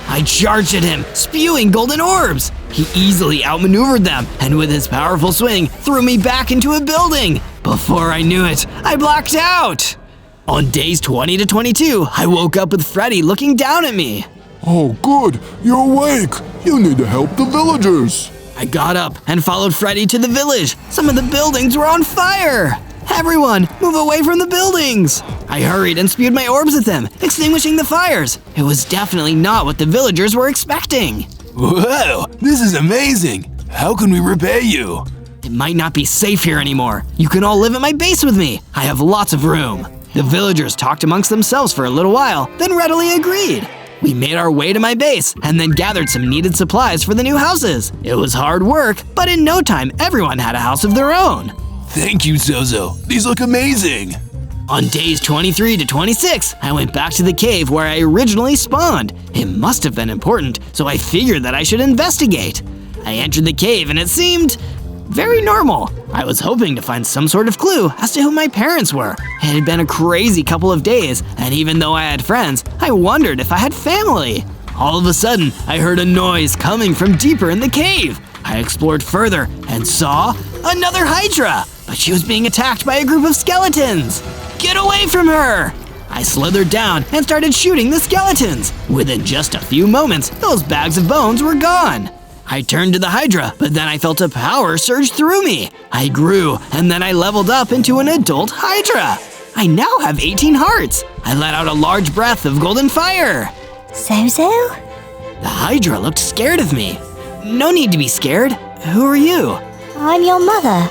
I charged at him, spewing golden orbs. He easily outmaneuvered them, and with his powerful swing, threw me back into a building. Before I knew it, I blacked out. On days 20 to 22, I woke up with Freddy looking down at me. Oh, good. You're awake. You need to help the villagers. I got up and followed Freddy to the village. Some of the buildings were on fire. Everyone, move away from the buildings! I hurried and spewed my orbs at them, extinguishing the fires. It was definitely not what the villagers were expecting. Whoa, this is amazing! How can we repay you? It might not be safe here anymore. You can all live at my base with me. I have lots of room. The villagers talked amongst themselves for a little while, then readily agreed. We made our way to my base and then gathered some needed supplies for the new houses. It was hard work, but in no time, everyone had a house of their own. Thank you, Zozo. These look amazing. On days 23 to 26, I went back to the cave where I originally spawned. It must have been important, so I figured that I should investigate. I entered the cave and it seemed Very normal. I was hoping to find some sort of clue as to who my parents were. It had been a crazy couple of days, and even though I had friends, I wondered if I had family. All of a sudden, I heard a noise coming from deeper in the cave. I explored further and saw another Hydra, but she was being attacked by a group of skeletons. Get away from her! I slithered down and started shooting the skeletons. Within just a few moments, those bags of bones were gone. I turned to the Hydra, but then I felt a power surge through me. I grew, and then I leveled up into an adult Hydra. I now have 18 hearts. I let out a large breath of golden fire. Zozo? The Hydra looked scared of me. No need to be scared. Who are you? I'm your mother.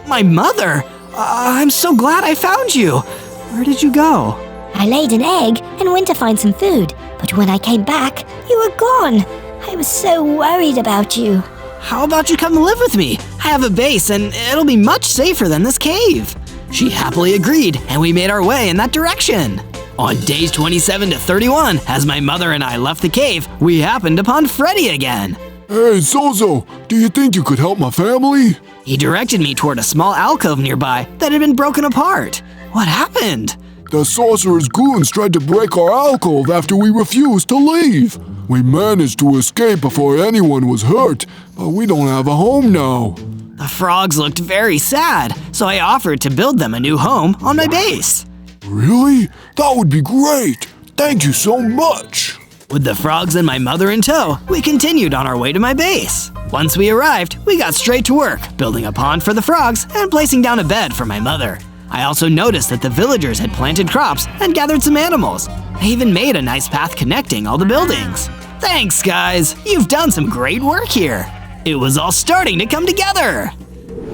My mother? I'm so glad I found you. Where did you go? I laid an egg and went to find some food, but when I came back, you were gone. I was so worried about you. How about you come live with me? I have a base and it'll be much safer than this cave. She happily agreed, and we made our way in that direction. On days 27 to 31, as my mother and I left the cave, we happened upon Freddy again. Hey, Zozo, do you think you could help my family? He directed me toward a small alcove nearby that had been broken apart. What happened? The sorcerer's goons tried to break our alcove after we refused to leave. We managed to escape before anyone was hurt, but we don't have a home now. The frogs looked very sad, so I offered to build them a new home on my base. Really? That would be great. Thank you so much. With the frogs and my mother in tow, we continued on our way to my base. Once we arrived, we got straight to work, building a pond for the frogs and placing down a bed for my mother. I also noticed that the villagers had planted crops and gathered some animals. I even made a nice path connecting all the buildings. Thanks, guys. You've done some great work here. It was all starting to come together.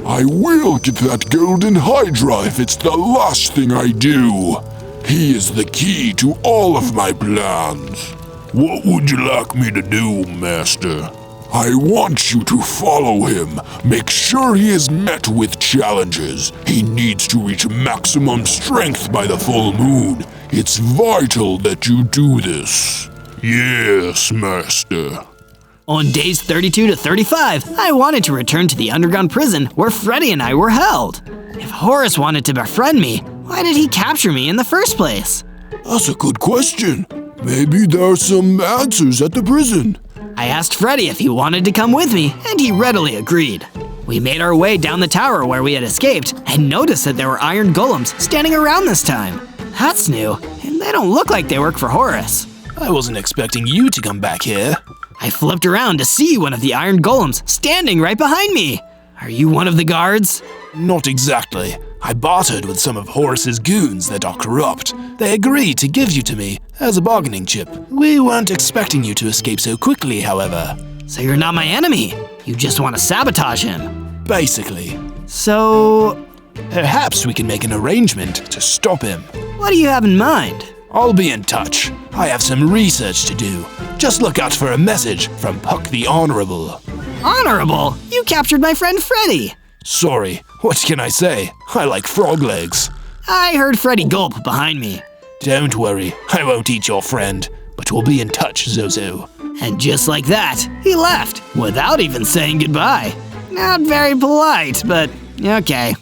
I will get that golden Hydra if it's the last thing I do. He is the key to all of my plans. What would you like me to do, Master? I want you to follow him. Make sure he is met with challenges. He needs to reach maximum strength by the full moon. It's vital that you do this. Yes, Master. On days 32 to 35, I wanted to return to the underground prison where Freddy and I were held. If Horace wanted to befriend me, why did he capture me in the first place? That's a good question. Maybe there are some answers at the prison. I asked Freddy if he wanted to come with me, and he readily agreed. We made our way down the tower where we had escaped, and noticed that there were iron golems standing around this time. That's new, and they don't look like they work for Horace. I wasn't expecting you to come back here. I flipped around to see one of the iron golems standing right behind me. Are you one of the guards? Not exactly. I bartered with some of Horace's goons that are corrupt. They agreed to give you to me as a bargaining chip. We weren't expecting you to escape so quickly, however. So you're not my enemy. You just want to sabotage him. Basically. So... perhaps we can make an arrangement to stop him. What do you have in mind? I'll be in touch. I have some research to do. Just look out for a message from Puck the Honorable. Honorable? You captured my friend Freddy. Sorry, what can I say? I like frog legs. I heard Freddy gulp behind me. Don't worry, I won't eat your friend, but we'll be in touch, Zozo. And just like that, he left, without even saying goodbye. Not very polite, but okay.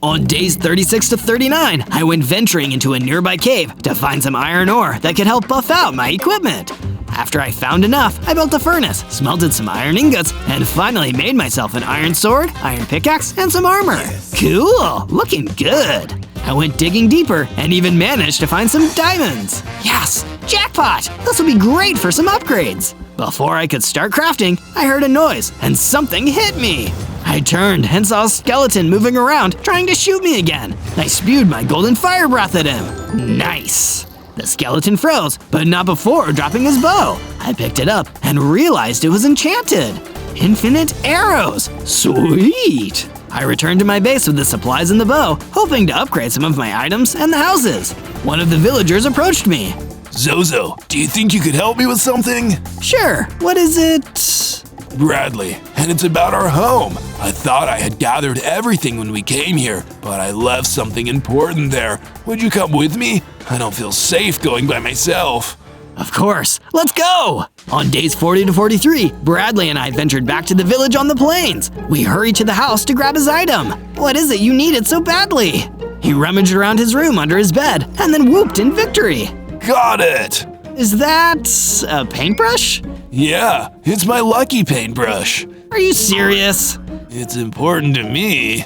On days 36 to 39, I went venturing into a nearby cave to find some iron ore that could help buff out my equipment. After I found enough, I built a furnace, smelted some iron ingots, and finally made myself an iron sword, iron pickaxe, and some armor. Cool, looking good. I went digging deeper and even managed to find some diamonds. Yes, jackpot! This will be great for some upgrades. Before I could start crafting, I heard a noise and something hit me. I turned and saw a skeleton moving around, trying to shoot me again. I spewed my golden fire breath at him. Nice. The skeleton froze, but not before dropping his bow. I picked it up and realized it was enchanted. Infinite arrows. Sweet. I returned to my base with the supplies and the bow, hoping to upgrade some of my items and the houses. One of the villagers approached me. Zozo, do you think you could help me with something? Sure, what is it? Bradley, and it's about our home. I thought I had gathered everything when we came here, but I left something important there. Would you come with me? I don't feel safe going by myself. Of course, let's go! On days 40 to 43, Bradley and I ventured back to the village on the plains. We hurried to the house to grab his item. What is it you needed so badly? He rummaged around his room under his bed and then whooped in victory. Got it! Is that a paintbrush? Yeah, it's my lucky paintbrush. Are you serious? It's important to me.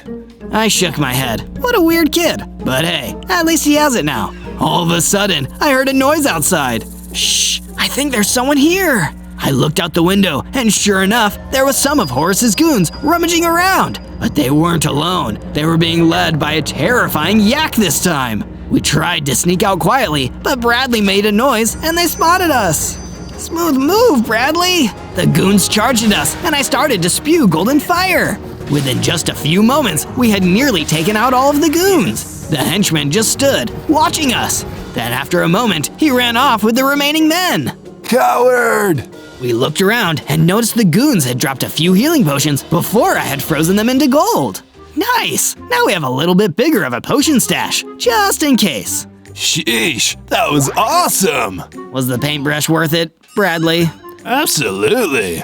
I shook my head. What a weird kid. But hey, at least he has it now. All of a sudden, I heard a noise outside. Shh, I think there's someone here. I looked out the window, and sure enough, there was some of Horace's goons rummaging around. But they weren't alone. They were being led by a terrifying yak this time. We tried to sneak out quietly, but Bradley made a noise, and they spotted us. Smooth move, Bradley! The goons charged at us, and I started to spew golden fire. Within just a few moments, we had nearly taken out all of the goons. The henchman just stood, watching us. Then after a moment, he ran off with the remaining men. Coward! We looked around and noticed the goons had dropped a few healing potions before I had frozen them into gold. Nice! Now we have a little bit bigger of a potion stash, just in case. Sheesh, that was awesome! Was the paintbrush worth it, Bradley? Absolutely.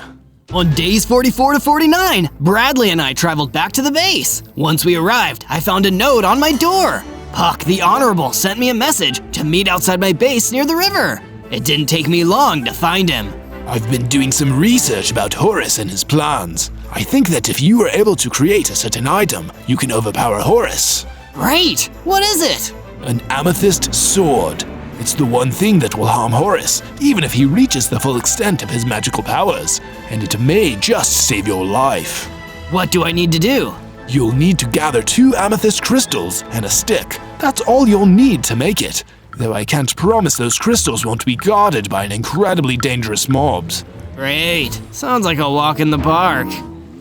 On days 44 to 49, Bradley and I traveled back to the base. Once we arrived, I found a note on my door. Puck the Honorable sent me a message to meet outside my base near the river. It didn't take me long to find him. I've been doing some research about Horus and his plans. I think that if you are able to create a certain item, you can overpower Horus. Great! What is it? An amethyst sword. It's the one thing that will harm Horus, even if he reaches the full extent of his magical powers, and it may just save your life. What do I need to do? You'll need to gather 2 amethyst crystals and a stick. That's all you'll need to make it, though I can't promise those crystals won't be guarded by an incredibly dangerous mobs. Great. Sounds like a walk in the park.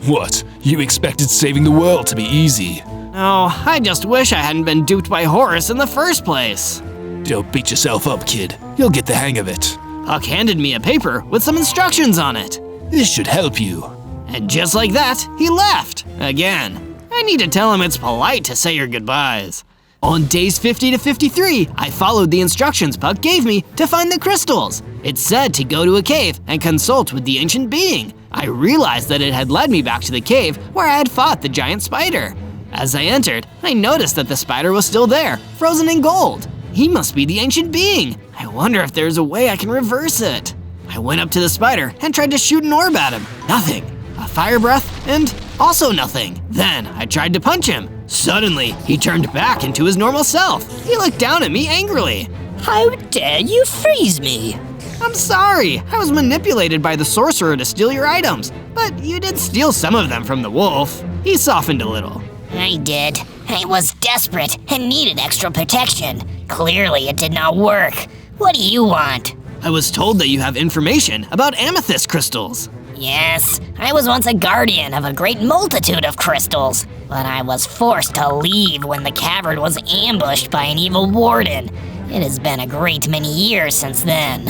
What? You expected saving the world to be easy? No, I just wish I hadn't been duped by Horus in the first place. Don't beat yourself up, kid. You'll get the hang of it. Puck handed me a paper with some instructions on it. This should help you. And just like that, he left. Again. I need to tell him it's polite to say your goodbyes. On days 50 to 53, I followed the instructions Puck gave me to find the crystals. It said to go to a cave and consult with the ancient being. I realized that it had led me back to the cave where I had fought the giant spider. As I entered, I noticed that the spider was still there, frozen in gold. He must be the ancient being. I wonder if there's a way I can reverse it. I went up to the spider and tried to shoot an orb at him. Nothing. A fire breath, and also nothing. Then I tried to punch him. Suddenly, he turned back into his normal self. He looked down at me angrily. How dare you freeze me? I'm sorry. I was manipulated by the sorcerer to steal your items. But you did steal some of them from the wolf. He softened a little. I did. I was desperate and needed extra protection. Clearly, it did not work. What do you want? I was told that you have information about amethyst crystals. Yes, I was once a guardian of a great multitude of crystals, but I was forced to leave when the cavern was ambushed by an evil warden. It has been a great many years since then.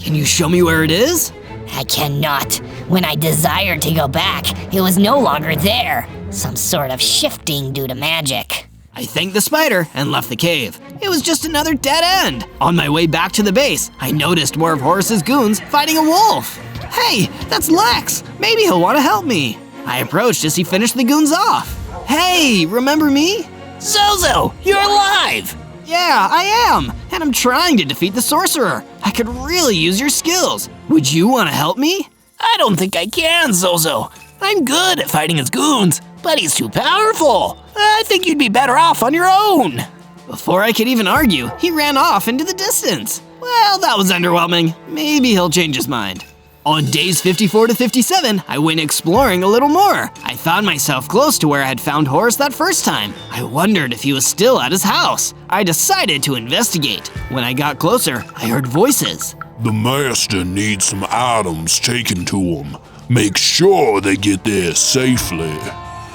Can you show me where it is? I cannot. When I desired to go back, it was no longer there. Some sort of shifting due to magic. I thanked the spider and left the cave. It was just another dead end. On my way back to the base, I noticed more of Horus's goons fighting a wolf. Hey, that's Lex. Maybe he'll want to help me. I approached as he finished the goons off. Hey, remember me? Zozo, you're alive! Yeah, I am, and I'm trying to defeat the sorcerer. I could really use your skills. Would you want to help me? I don't think I can, Zozo. I'm good at fighting his goons, but he's too powerful. I think you'd be better off on your own. Before I could even argue, he ran off into the distance. Well, that was underwhelming. Maybe he'll change his mind. On days 54 to 57, I went exploring a little more. I found myself close to where I had found Horus that first time. I wondered if he was still at his house. I decided to investigate. When I got closer, I heard voices. The master needs some items taken to him. Make sure they get there safely.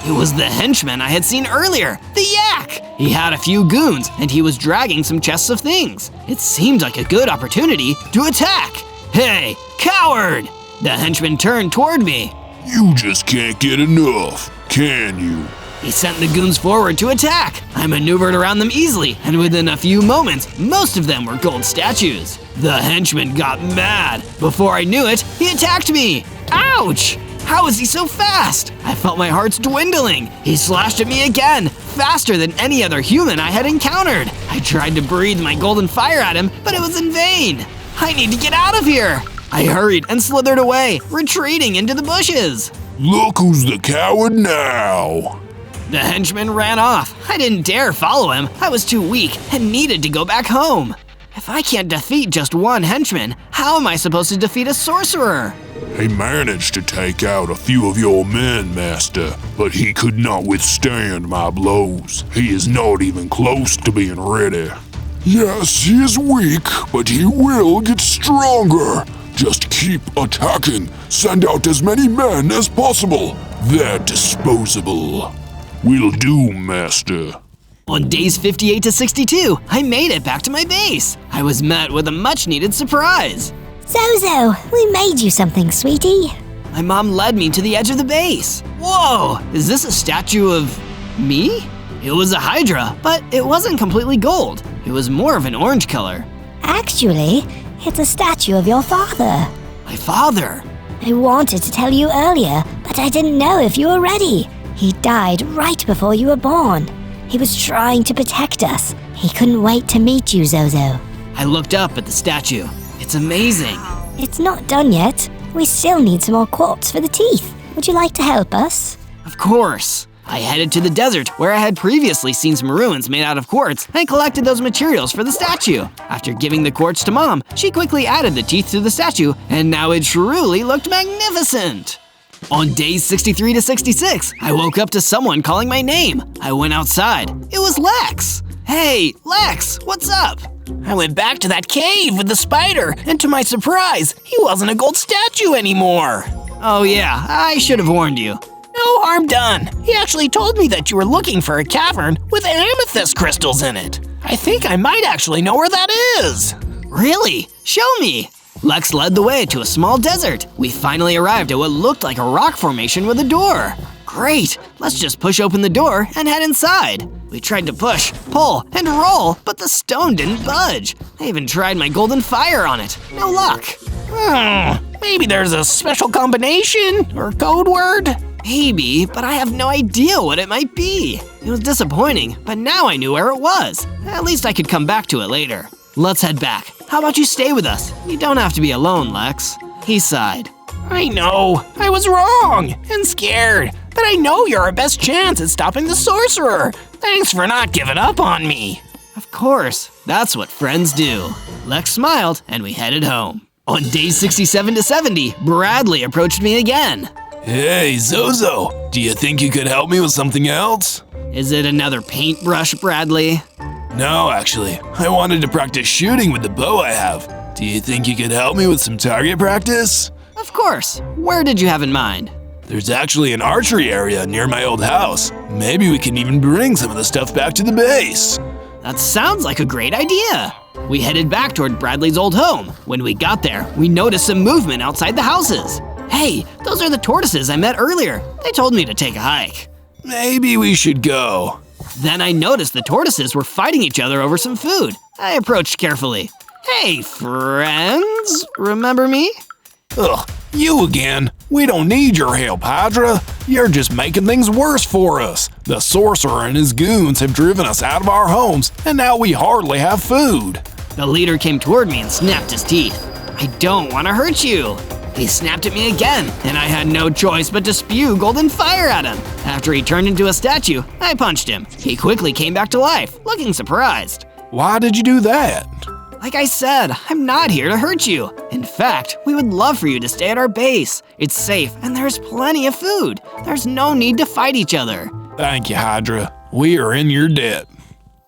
It was the henchman I had seen earlier, the yak! He had a few goons, and he was dragging some chests of things. It seemed like a good opportunity to attack. Hey, coward! The henchman turned toward me. You just can't get enough, can you? He sent the goons forward to attack. I maneuvered around them easily, and within a few moments, most of them were gold statues. The henchman got mad. Before I knew it, he attacked me. Ouch! How is he so fast? I felt my heart's dwindling. He slashed at me again, faster than any other human I had encountered. I tried to breathe my golden fire at him, but it was in vain. I need to get out of here. I hurried and slithered away, retreating into the bushes. Look who's the coward now. The henchman ran off. I didn't dare follow him. I was too weak and needed to go back home. If I can't defeat just one henchman, how am I supposed to defeat a sorcerer? He managed to take out a few of your men, Master, but he could not withstand my blows. He is not even close to being ready. Yes, he is weak, but he will get stronger. Just keep attacking. Send out as many men as possible. They're disposable. Will do, Master. On days 58 to 62, I made it back to my base. I was met with a much-needed surprise. Zozo, we made you something, sweetie. My mom led me to the edge of the base. Whoa, is this a statue of me? It was a HYDRA, but it wasn't completely gold. It was more of an orange color. Actually, it's a statue of your father. My father? I wanted to tell you earlier, but I didn't know if you were ready. He died right before you were born. He was trying to protect us. He couldn't wait to meet you, Zozo. I looked up at the statue. It's amazing. It's not done yet. We still need some more quartz for the teeth. Would you like to help us? Of course. I headed to the desert where I had previously seen some ruins made out of quartz and collected those materials for the statue. After giving the quartz to Mom, she quickly added the teeth to the statue, and now it truly looked magnificent. On days 63 to 66, I woke up to someone calling my name. I went outside. It was Lex. Hey, Lex, what's up? I went back to that cave with the spider, and to my surprise, he wasn't a gold statue anymore. Oh yeah, I should have warned you. No harm done. He actually told me that you were looking for a cavern with amethyst crystals in it. I think I might actually know where that is. Really? Show me. Lex led the way to a small desert. We finally arrived at what looked like a rock formation with a door. Great, let's just push open the door and head inside. We tried to push, pull, and roll, but the stone didn't budge. I even tried my golden fire on it. No luck. Maybe there's a special combination or code word? Maybe, but I have no idea what it might be. It was disappointing, but now I knew where it was. At least I could come back to it later. Let's head back. How about you stay with us? You don't have to be alone, Lex. He sighed. I know, I was wrong and scared, but I know you're our best chance at stopping the sorcerer. Thanks for not giving up on me. Of course, that's what friends do. Lex smiled and we headed home. On days 67 to 70, Bradley approached me again. Hey, Zozo, do you think you could help me with something else? Is it another paintbrush, Bradley? No, actually. I wanted to practice shooting with the bow I have. Do you think you could help me with some target practice? Of course. Where did you have in mind? There's actually an archery area near my old house. Maybe we can even bring some of the stuff back to the base. That sounds like a great idea. We headed back toward Bradley's old home. When we got there, we noticed some movement outside the houses. Hey, those are the tortoises I met earlier. They told me to take a hike. Maybe we should go. Then I noticed the tortoises were fighting each other over some food. I approached carefully. Hey, friends, remember me? Ugh, you again. We don't need your help, HYDRA. You're just making things worse for us. The sorcerer and his goons have driven us out of our homes, and now we hardly have food. The leader came toward me and snapped his teeth. I don't want to hurt you. He snapped at me again, and I had no choice but to spew golden fire at him. After he turned into a statue, I punched him. He quickly came back to life, looking surprised. Why did you do that? Like I said, I'm not here to hurt you. In fact, we would love for you to stay at our base. It's safe, and there's plenty of food. There's no need to fight each other. Thank you, HYDRA. We are in your debt.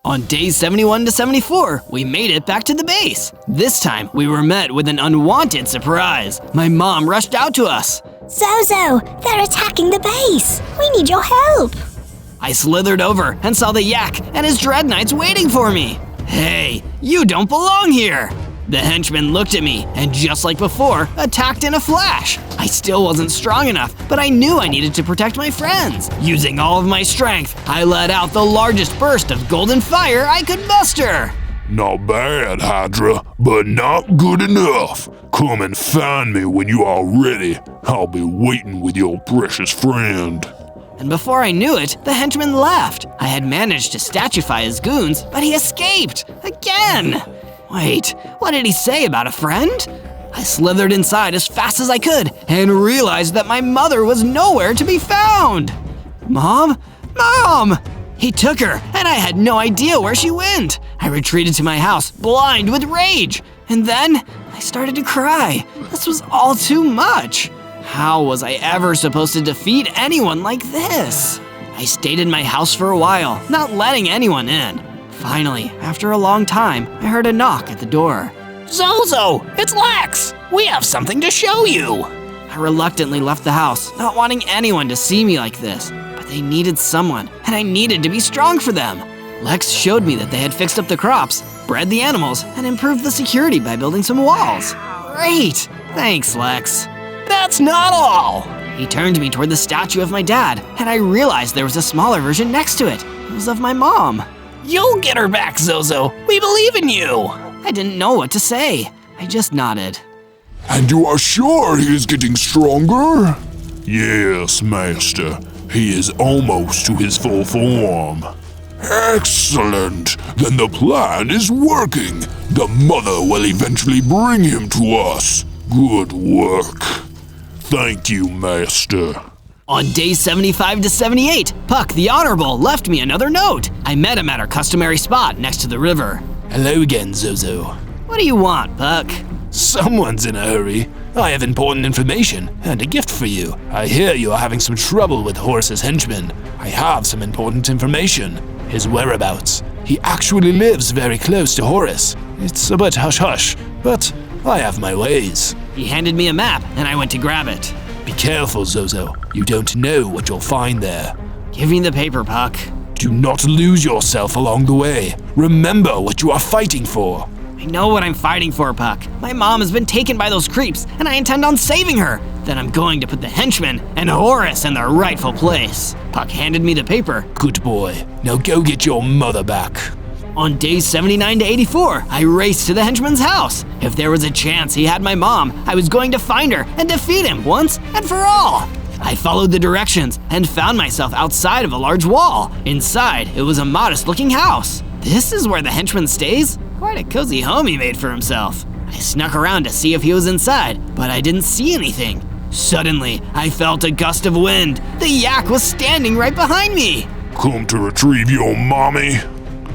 On days 71 to 74, we made it back to the base. This time, we were met with an unwanted surprise. My mom rushed out to us. Zozo, they're attacking the base. We need your help. I slithered over and saw the yak and his dread knights waiting for me. Hey, you don't belong here. The henchman looked at me and just like before, attacked in a flash. I still wasn't strong enough, but I knew I needed to protect my friends. Using all of my strength, I let out the largest burst of golden fire I could muster. Not bad, Hydra, but not good enough. Come and find me when you are ready. I'll be waiting with your precious friend. And before I knew it, the henchman left. I had managed to statuefy his goons, but he escaped. Again! Wait, what did he say about a friend? I slithered inside as fast as I could and realized that my mother was nowhere to be found. Mom? Mom! He took her, and I had no idea where she went. I retreated to my house, blind with rage. And then I started to cry. This was all too much. How was I ever supposed to defeat anyone like this? I stayed in my house for a while, not letting anyone in. Finally, after a long time, I heard a knock at the door. Zozo, it's Lex. We have something to show you. I reluctantly left the house, not wanting anyone to see me like this. But they needed someone, and I needed to be strong for them. Lex showed me that they had fixed up the crops, bred the animals, and improved the security by building some walls. Great! Thanks, Lex. That's not all. He turned me toward the statue of my dad, and I realized there was a smaller version next to it. It was of my mom. You'll get her back, Zozo. We believe in you. I didn't know what to say. I just nodded. And you are sure he is getting stronger? Yes, Master. He is almost to his full form. Excellent! Then the plan is working. The mother will eventually bring him to us. Good work. Thank you, Master. On days 75 to 78, Puck the Honorable left me another note. I met him at our customary spot next to the river. Hello again, Zozo. What do you want, Puck? Someone's in a hurry. I have important information and a gift for you. I hear you are having some trouble with Horace's henchman. I have some important information. His whereabouts. He actually lives very close to Horace. It's a bit hush-hush, but I have my ways. He handed me a map, and I went to grab it. Be careful, Zozo. You don't know what you'll find there. Give me the paper, Puck. Do not lose yourself along the way. Remember what you are fighting for. I know what I'm fighting for, Puck. My mom has been taken by those creeps, and I intend on saving her. Then I'm going to put the henchman and Horace in their rightful place. Puck handed me the paper. Good boy. Now go get your mother back. On days 79 to 84, I raced to the henchman's house. If there was a chance he had my mom, I was going to find her and defeat him once and for all. I followed the directions and found myself outside of a large wall. Inside, it was a modest-looking house. This is where the henchman stays? Quite a cozy home he made for himself. I snuck around to see if he was inside, but I didn't see anything. Suddenly, I felt a gust of wind. The yak was standing right behind me. Come to retrieve your mommy?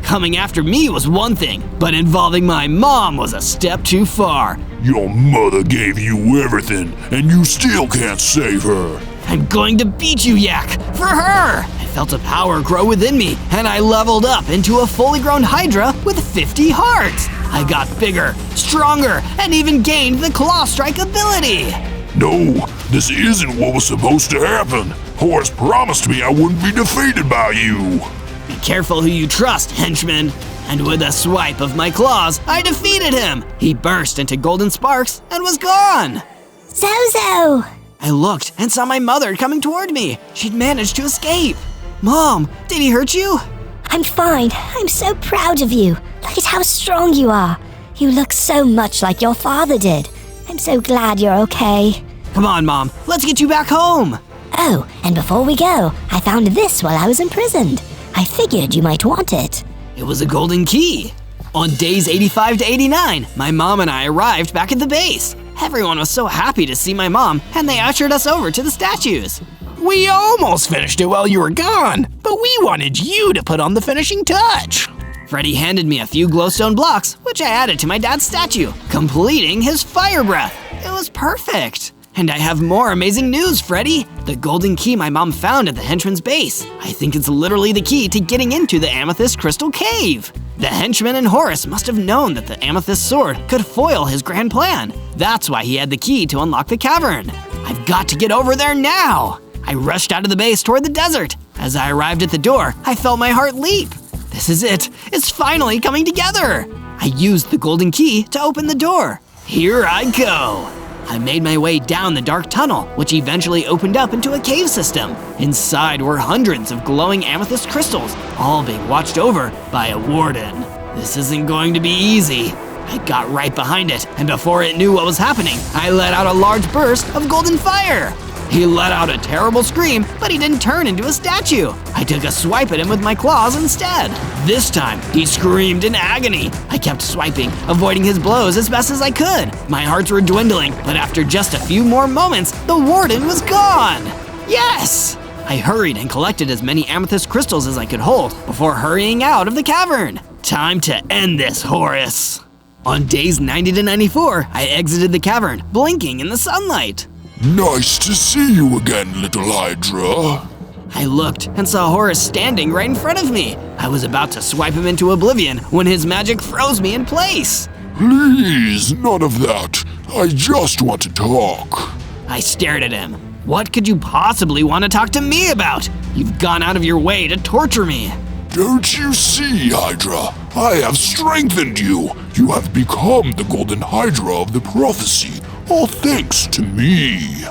Coming after me was one thing, but involving my mom was a step too far. Your mother gave you everything, and you still can't save her. I'm going to beat you, Yak, for her! I felt a power grow within me, and I leveled up into a fully grown Hydra with 50 hearts. I got bigger, stronger, and even gained the claw strike ability. No, this isn't what was supposed to happen. Horace promised me I wouldn't be defeated by you. Be careful who you trust, henchman. And with a swipe of my claws, I defeated him. He burst into golden sparks and was gone. Zozo! I looked and saw my mother coming toward me. She'd managed to escape. Mom, did he hurt you? I'm fine. I'm so proud of you. Look at how strong you are. You look so much like your father did. I'm so glad you're okay. Come on, Mom. Let's get you back home. Oh, and before we go, I found this while I was imprisoned. I figured you might want it. It was a golden key. On days 85 to 89, my mom and I arrived back at the base. Everyone was so happy to see my mom, and they ushered us over to the statues. We almost finished it while you were gone, but we wanted you to put on the finishing touch. Freddy handed me a few glowstone blocks, which I added to my dad's statue, completing his fire breath. It was perfect. And I have more amazing news, Freddy! The golden key my mom found at the henchman's base. I think it's literally the key to getting into the Amethyst Crystal Cave. The henchman and Horace must have known that the Amethyst sword could foil his grand plan. That's why he had the key to unlock the cavern. I've got to get over there now! I rushed out of the base toward the desert. As I arrived at the door, I felt my heart leap. This is it. It's finally coming together. I used the golden key to open the door. Here I go. I made my way down the dark tunnel, which eventually opened up into a cave system. Inside were hundreds of glowing amethyst crystals, all being watched over by a warden. This isn't going to be easy. I got right behind it, and before it knew what was happening, I let out a large burst of golden fire. He let out a terrible scream, but he didn't turn into a statue. I took a swipe at him with my claws instead. This time, he screamed in agony. I kept swiping, avoiding his blows as best as I could. My hearts were dwindling, but after just a few more moments, the warden was gone. Yes! I hurried and collected as many amethyst crystals as I could hold before hurrying out of the cavern. Time to end this, Horus. On days 90 to 94, I exited the cavern, blinking in the sunlight. Nice to see you again, little Hydra. I looked and saw Horus standing right in front of me. I was about to swipe him into oblivion when his magic froze me in place. Please, none of that. I just want to talk. I stared at him. What could you possibly want to talk to me about? You've gone out of your way to torture me. Don't you see, Hydra? I have strengthened you. You have become the golden Hydra of the prophecy, all thanks to me.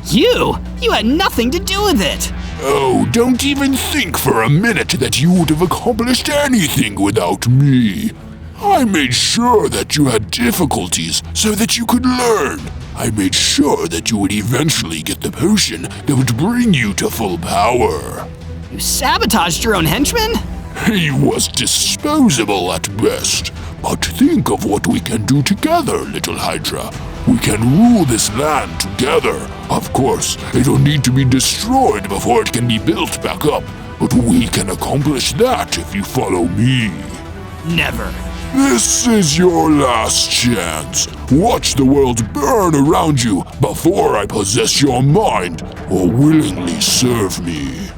You had nothing to do with it. Oh, don't even think for a minute that you would have accomplished anything without me. I made sure that you had difficulties so that you could learn. I made sure that you would eventually get the potion that would bring you to full power. You sabotaged your own henchman? He was disposable at best. But think of what we can do together, little Hydra. We can rule this land together. Of course, it'll need to be destroyed before it can be built back up. But we can accomplish that if you follow me. Never. This is your last chance. Watch the world burn around you before I possess your mind or willingly serve me.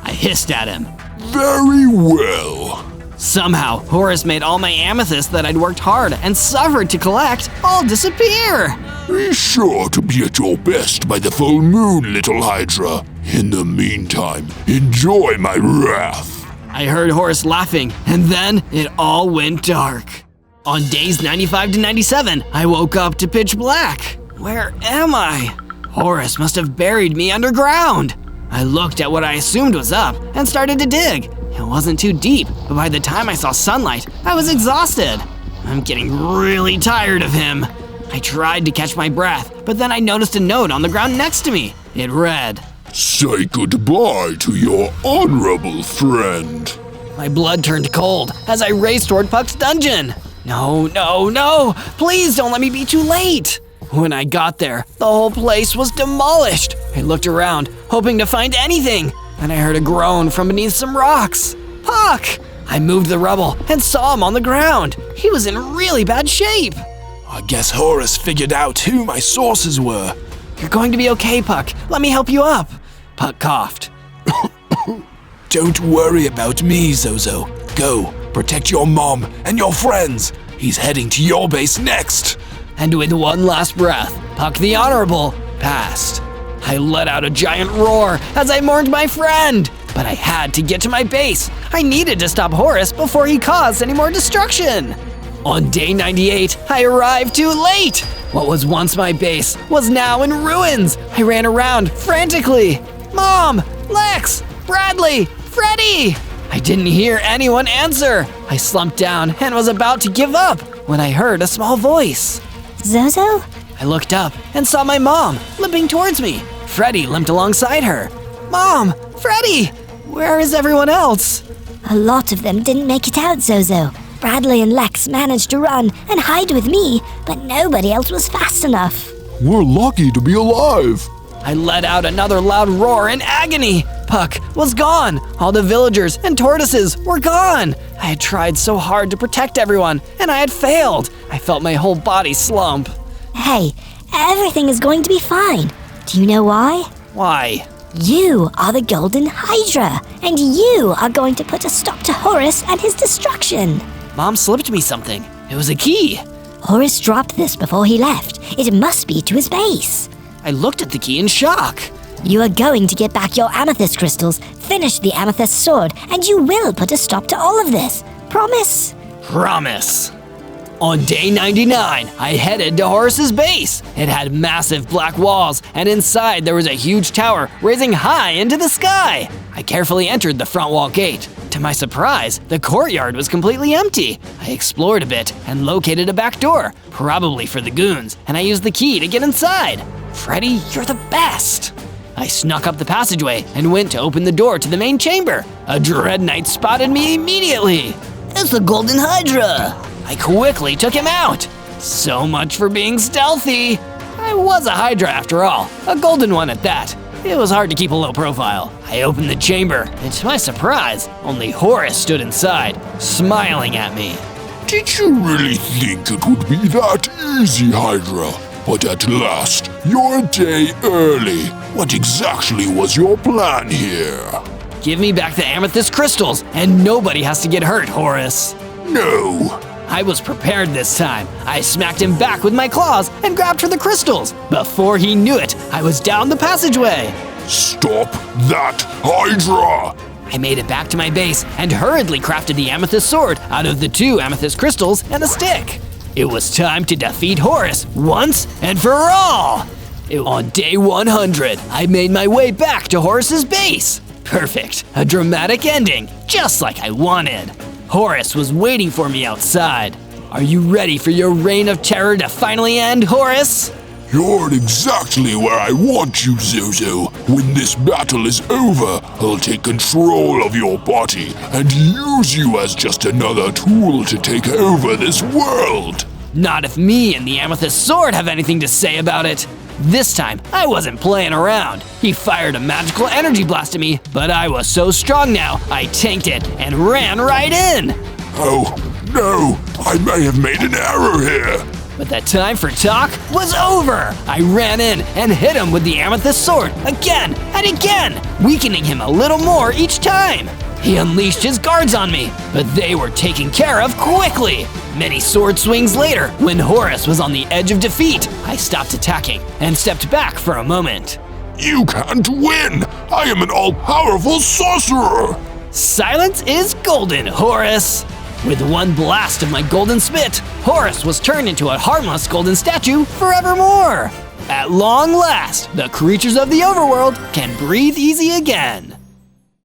I hissed at him. Very well. Somehow, Horus made all my amethysts that I'd worked hard and suffered to collect all disappear. Be sure to be at your best by the full moon, little Hydra. In the meantime, enjoy my wrath. I heard Horus laughing, and then it all went dark. On days 95 to 97, I woke up to pitch black. Where am I? Horus must have buried me underground. I looked at what I assumed was up and started to dig. It wasn't too deep, but by the time I saw sunlight, I was exhausted. I'm getting really tired of him. I tried to catch my breath, but then I noticed a note on the ground next to me. It read, "Say goodbye to your honorable friend." My blood turned cold as I raced toward Puck's dungeon. No, please don't let me be too late. When I got there, the whole place was demolished. I looked around, hoping to find anything, and I heard a groan from beneath some rocks. Puck! I moved the rubble and saw him on the ground. He was in really bad shape. I guess Horus figured out who my sources were. You're going to be okay, Puck. Let me help you up. Puck coughed. Don't worry about me, Zozo. Go, protect your mom and your friends. He's heading to your base next. And with one last breath, Puck the Honorable passed. I let out a giant roar as I mourned my friend, but I had to get to my base. I needed to stop Horus before he caused any more destruction. On day 98, I arrived too late. What was once my base was now in ruins. I ran around frantically. Mom, Lex, Bradley, Freddy! I didn't hear anyone answer. I slumped down and was about to give up when I heard a small voice. Zozo? I looked up and saw my mom limping towards me. Freddy limped alongside her. Mom! Freddy! Where is everyone else? A lot of them didn't make it out, Zozo. Bradley and Lex managed to run and hide with me, but nobody else was fast enough. We're lucky to be alive. I let out another loud roar in agony. Puck was gone. All the villagers and tortoises were gone. I had tried so hard to protect everyone, and I had failed. I felt my whole body slump. Hey, everything is going to be fine. Do you know why? Why? You are the Golden Hydra, and you are going to put a stop to Horus and his destruction. Mom slipped me something. It was a key. Horus dropped this before he left. It must be to his base. I looked at the key in shock. You are going to get back your amethyst crystals, finish the amethyst sword, and you will put a stop to all of this. Promise? Promise. On day 99, I headed to Horus's base. It had massive black walls, and inside there was a huge tower raising high into the sky. I carefully entered the front wall gate. To my surprise, the courtyard was completely empty. I explored a bit and located a back door, probably for the goons, and I used the key to get inside. Freddy, you're the best! I snuck up the passageway and went to open the door to the main chamber. A Dread Knight spotted me immediately. It's the Golden Hydra! I quickly took him out. So much for being stealthy. I was a Hydra after all, a golden one at that. It was hard to keep a low profile. I opened the chamber, and to my surprise, only Horus stood inside, smiling at me. Did you really think it would be that easy, Hydra? But at last, you're a day early. What exactly was your plan here? Give me back the amethyst crystals, and nobody has to get hurt, Horus. No. I was prepared this time. I smacked him back with my claws and grabbed for the crystals. Before he knew it, I was down the passageway. Stop that, Hydra! I made it back to my base and hurriedly crafted the amethyst sword out of the 2 amethyst crystals and a stick. It was time to defeat Horus once and for all. On day 100, I made my way back to Horus's base. Perfect, a dramatic ending, just like I wanted. Horus was waiting for me outside. Are you ready for your reign of terror to finally end, Horus? You're exactly where I want you, Zozo. When this battle is over, I'll take control of your body and use you as just another tool to take over this world. Not if me and the amethyst sword have anything to say about it. This time, I wasn't playing around. He fired a magical energy blast at me, but I was so strong now, I tanked it and ran right in. Oh, no, I may have made an error here. But the time for talk was over. I ran in and hit him with the amethyst sword again and again, weakening him a little more each time. He unleashed his guards on me, but they were taken care of quickly. Many sword swings later, when Horus was on the edge of defeat, I stopped attacking and stepped back for a moment. You can't win! I am an all-powerful sorcerer! Silence is golden, Horus! With one blast of my golden spit, Horus was turned into a harmless golden statue forevermore. At long last, the creatures of the overworld can breathe easy again.